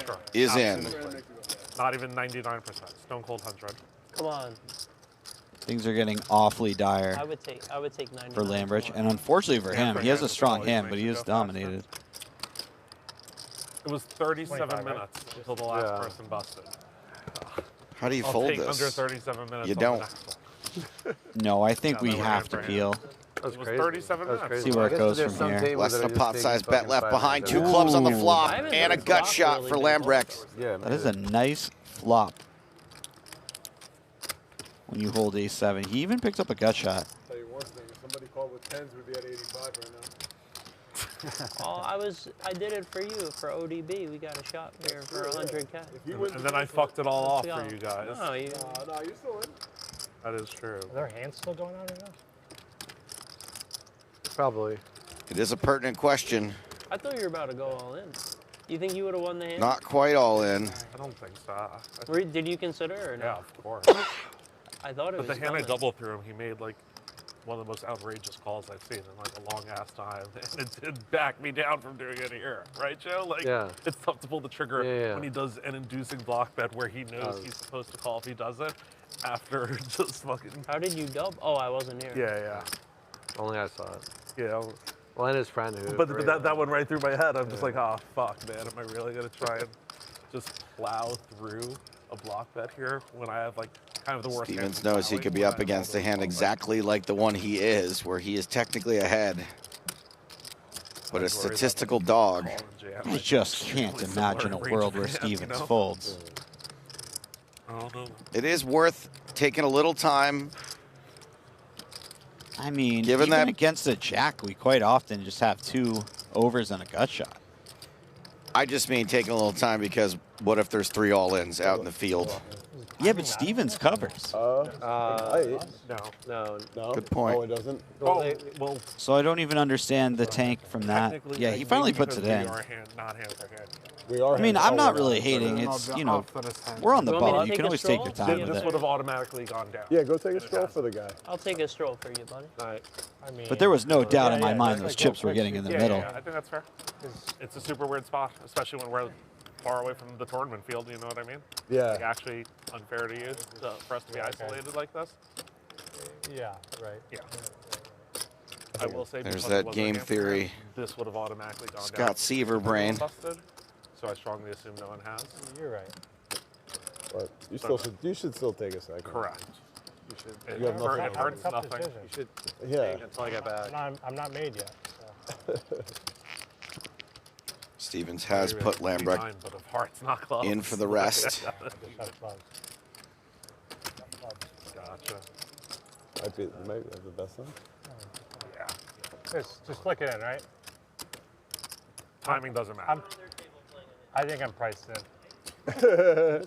Sure. is in. Absolutely. Not even 99%. Stone cold 100. Come on. Things are getting awfully dire I would take 99. for Lambrich, and unfortunately for him, he has a strong hand, but he is dominated. It was 37 minutes until the last person busted. How do you I'll fold take this? under 37 minutes. You on the don't. next one. No, I think Yeah, we that would have hand to for peel. It was 37 minutes. See where it goes from here. Less than a pot-sized bet left behind. 2 clubs on the flop and a gut shot for Lambrecht. Yeah, that is a nice flop. When you hold ace-7, he even picked up a gut shot. Tell you one thing, if somebody called with 10s, we'd be at 85 right now. Oh, I did it for you for ODB. We got a shot there for 100K. And then I fucked it all off for you guys. No, you. No, you're still in. That is true. Are their hands still going on right now? Probably. It is a pertinent question. I thought you were about to go all in. You think you would have won the hand? Not quite all in. I don't think so. Did you consider it or no? Yeah, of course. I thought it was But the hand I coming. double through him, he made like one of the most outrageous calls I've seen in like a long ass time. And it did back me down from doing it here. Right, Joe? Like, it's tough to pull the trigger when he does an inducing block bet where he knows he's supposed to call if he doesn't after just fucking. How did you double? Oh, I wasn't here. Yeah. Only I saw it. Yeah. Well, and his friend who. But that went right through my head. I'm just like, oh, fuck, man. Am I really going to try and just plow through a block bet here when I have, like, kind of the worst hand? Stevens knows he could be up against a hand exactly like the one he is, where he is technically ahead. But a statistical dog. I just can't imagine a world where Stevens folds. It is worth taking a little time. I mean, Given even that- against a jack, we quite often just have 2 overs and a gut shot. I just mean taking a little time because what if there's 3 all-ins out in the field? Yeah, but Stevens covers. No. Good point. Oh, it doesn't? Well, So I don't even understand the tank from that. technically, Yeah, he finally puts it in. We are not hand for hand. We are I mean, I'm not really hand. hating. It's, you know, we're on the You want me to bubble. You take can a always take stroll? your time with This it. would have automatically gone down. Yeah, go take a stroll for the guy. I'll take a stroll for you, buddy. Right. I mean, But there was no doubt in my mind those chips were getting in the middle. Yeah, I think that's fair. It's a super weird spot, especially when we're far away from the tournament field, you know what I mean? Yeah. Like actually unfair to you for us to be isolated like this. Yeah, right. Yeah. I will say There's because that it was a game hand theory. hand, this would have automatically gone Scott down. Seaver brain. Busted, so I strongly assume no one has. You're right. But you should still take a second. Correct. You should. It, You have nothing. it hurts Tough nothing. decision. You should Yeah. take until I get back. I'm not made yet. So. Stevens has put Lambrecht Fine, but if hearts not clubs. in for the rest. Just have clubs. Gotcha. Might be the best thing. Yeah. Just flick it in, right? Timing doesn't matter. I think I'm priced in. Good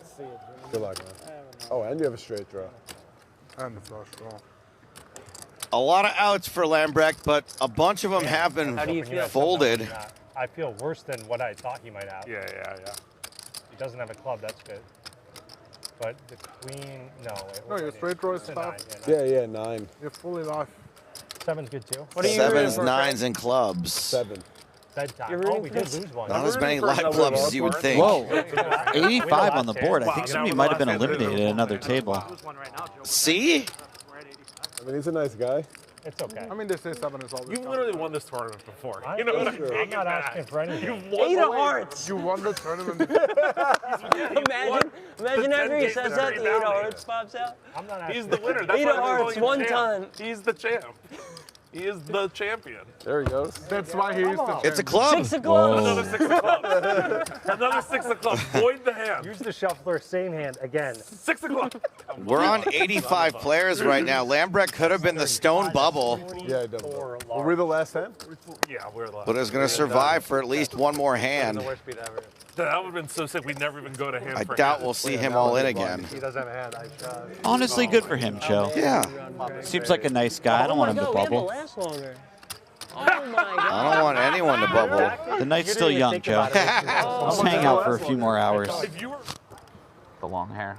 luck, man. Oh, and you have a straight draw. And the flush draw. A lot of outs for Lambrecht, but a bunch of them have been How do you feel? folded. I feel worse than what I thought he might have. Yeah. He doesn't have a club, that's good. But the queen, no. No, your straight draw is It's a tough. 9, Yeah, 9. You're fully live. 7's good too. What are you rooting Sevens, for, nines, and clubs. 7. Bedtime. You're Oh, rooting we for did this? lose one. Not as many live clubs as you would think. Whoa, 85 on the board. I think somebody might have been eliminated at another table. See? I mean, he's a nice guy. It's okay. I mean, they say 7 is always You've tough. literally won this tournament before. I You know what I am. mean? I'm not asking for anything. You've won 8 the of hearts. You won the tournament. Imagine after he says that, the 8 of hearts pops out. I'm not asking He's the winner. That's 8 why of they're hearts, calling him 1 champ. ton. He's the champ. He is the champion. There he goes. That's why he is the It's a club. 6 of clubs. Another 6 of clubs. Another 6 of clubs. Void the hand. Use the shuffler, same hand, again. 6 of clubs. We're on 85 players right now. Lambrecht could have been the stone bubble, Yeah, he does. Were we the last hand? Yeah, we're the but is going to survive for at least one more hand. Worst beat ever. That would have been so sick. We'd never even go to hand I for doubt hand. we'll see him all in again. He doesn't have a hand. I tried. Honestly, good for him, Joe. Yeah. Seems like a nice guy. I don't want him to We have to bubble. last longer. Oh my God. I don't want anyone to bubble. The night's still young, Joe. Let's hang out for a few more hours. If you were The long hair.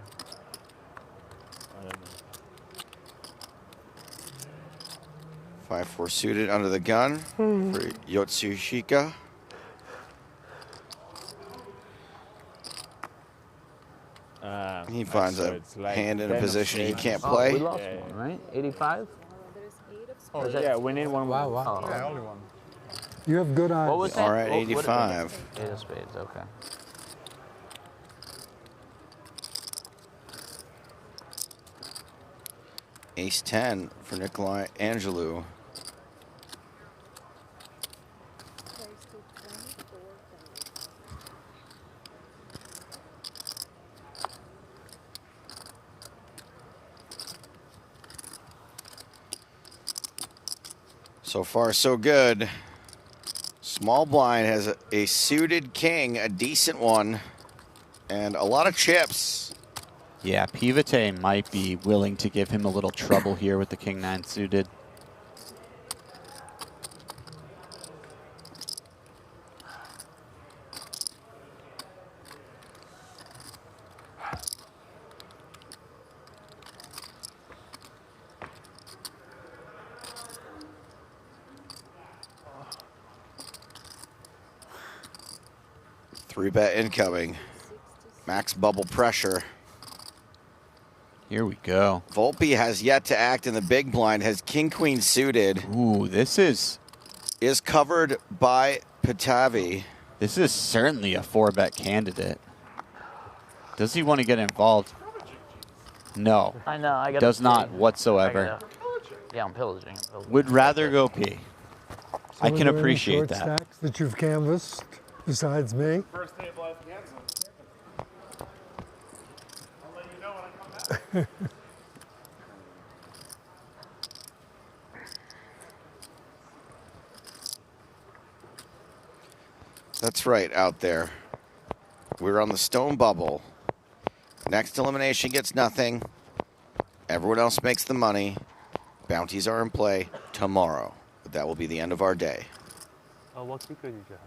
5-4 suited under the gun for Yotsushika. He finds a hand in a position he can't play. Right? 85? Oh, Yeah, winning one. Wow. Yeah, only one. You have good eyes. What was that? All right, What did it 85. be? 8 of spades, okay. Ace 10 for Nikolai Angelou. So far, so good. Small blind has a suited king, a decent one, and a lot of chips. Yeah, Pivete might be willing to give him a little trouble here with the king 9 suited. Three bet incoming. Max bubble pressure. Here we go. Volpe has yet to act in the big blind, has king queen suited. Ooh, this is covered by Patavi. This is certainly a 4-bet candidate. Does he want to get involved? No. I know. I got. Does not whatsoever. Yeah, I'm pillaging. Would rather go P. I can appreciate short that. Stacks that you've canvassed besides me. First day of life Hansen. I'll let you know when I come back. That's right, out there. We're on the stone bubble. Next elimination gets nothing. Everyone else makes the money. Bounties are in play tomorrow. But that will be the end of our day. What kicker did you have?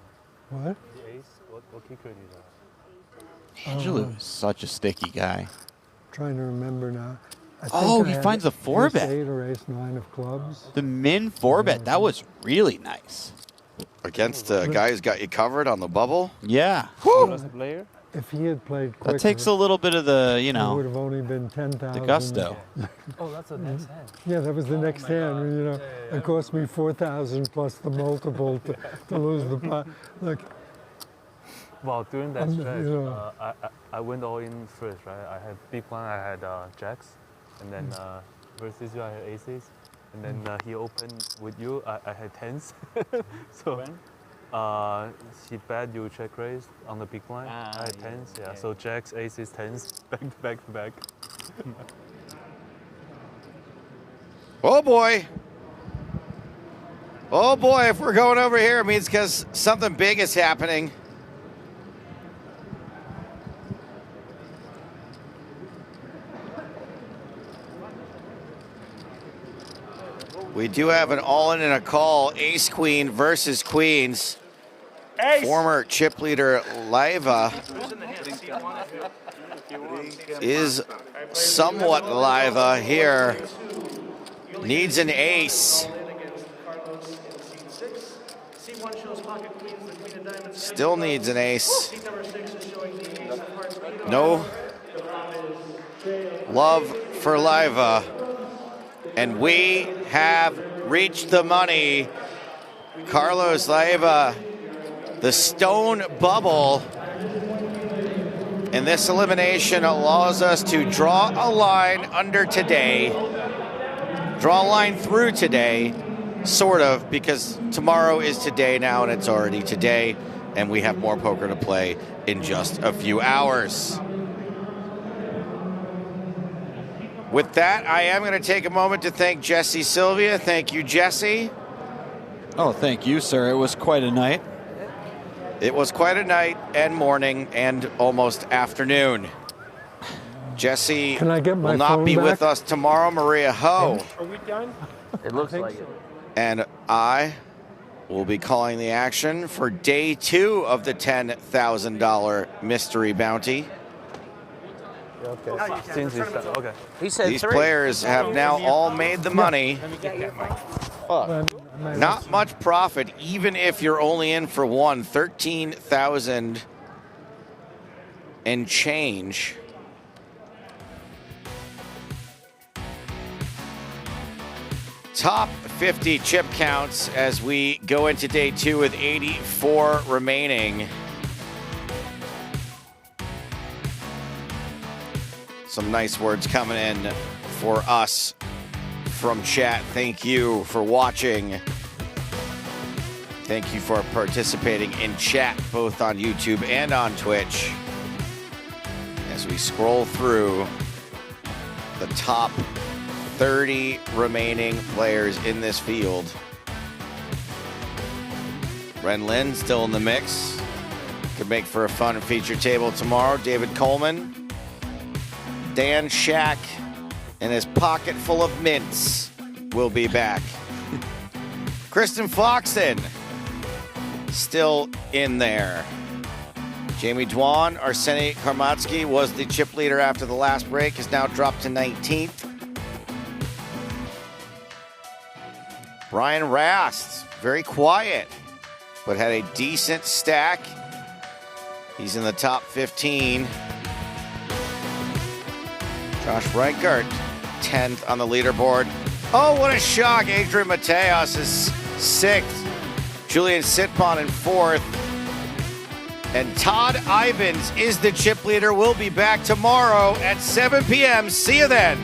What? The ace? What kicker did you have? Angelo is such a sticky guy. Trying to remember now. Oh, he finds a 4-bet. Ace 8 or ace 9 of clubs. The min 4-bet, that was really nice. Against a guy who's got you covered on the bubble? Yeah. Player? If he had played quicker, That takes a little bit of the, you it know, would have only been 10,000. the gusto. Oh, that's the next hand. Yeah, that was the next hand. You know, it cost me 4,000 plus the multiple to lose the pot. Look. Well, during that stretch, you know. I went all in first, right? I had big blind, I had jacks, and then versus you, I had aces, and then he opened with you, I had tens. So he bet you check raise on the big blind. I had tens, yeah. So jacks, aces, tens, back to back to back. Oh boy. Oh boy, if we're going over here, it means because something big is happening. We do have an all-in and a call, ace-queen versus queens. Ace. Former chip leader Laiva is somewhat Laiva here. Needs an ace. Still needs an ace. No love for Laiva. And we have reached the money. Carlos Laiva, the stone bubble. And this elimination allows us to draw a line under today. Draw a line through today, sort of, because tomorrow is today now and it's already today. And we have more poker to play in just a few hours. With that, I am going to take a moment to thank Jesse Sylvia. Thank you, Jesse. Oh, thank you, sir. It was quite a night. It was quite a night and morning and almost afternoon. Jesse Can I get my will not phone be back? with us tomorrow. Maria Ho Are we done? It looks like it. and I will be calling the action for day 2 of the $10,000 mystery bounty. Okay. Since he's done. Okay. He said These 3. players have now all made the money. Not much profit, even if you're only in for one. 13,000 and change. Top 50 chip counts as we go into day 2 with 84 remaining. Some nice words coming in for us from chat. Thank you for watching. Thank you for participating in chat, both on YouTube and on Twitch. As we scroll through the top 30 remaining players in this field. Ren Lin still in the mix. Could make for a fun feature table tomorrow. David Coleman. Dan Shack and his pocket full of mints will be back. Kristen Foxen still in there. Jamie Dwan, Arseny Karmatsky was the chip leader after the last break, has now dropped to 19th. Brian Rast, very quiet, but had a decent stack. He's in the top 15. Josh Reichert, 10th on the leaderboard. Oh, what a shock. Adrian Mateos is 6th. Julian Sitpon in 4th. And Todd Ivins is the chip leader. We'll be back tomorrow at 7 p.m. See you then.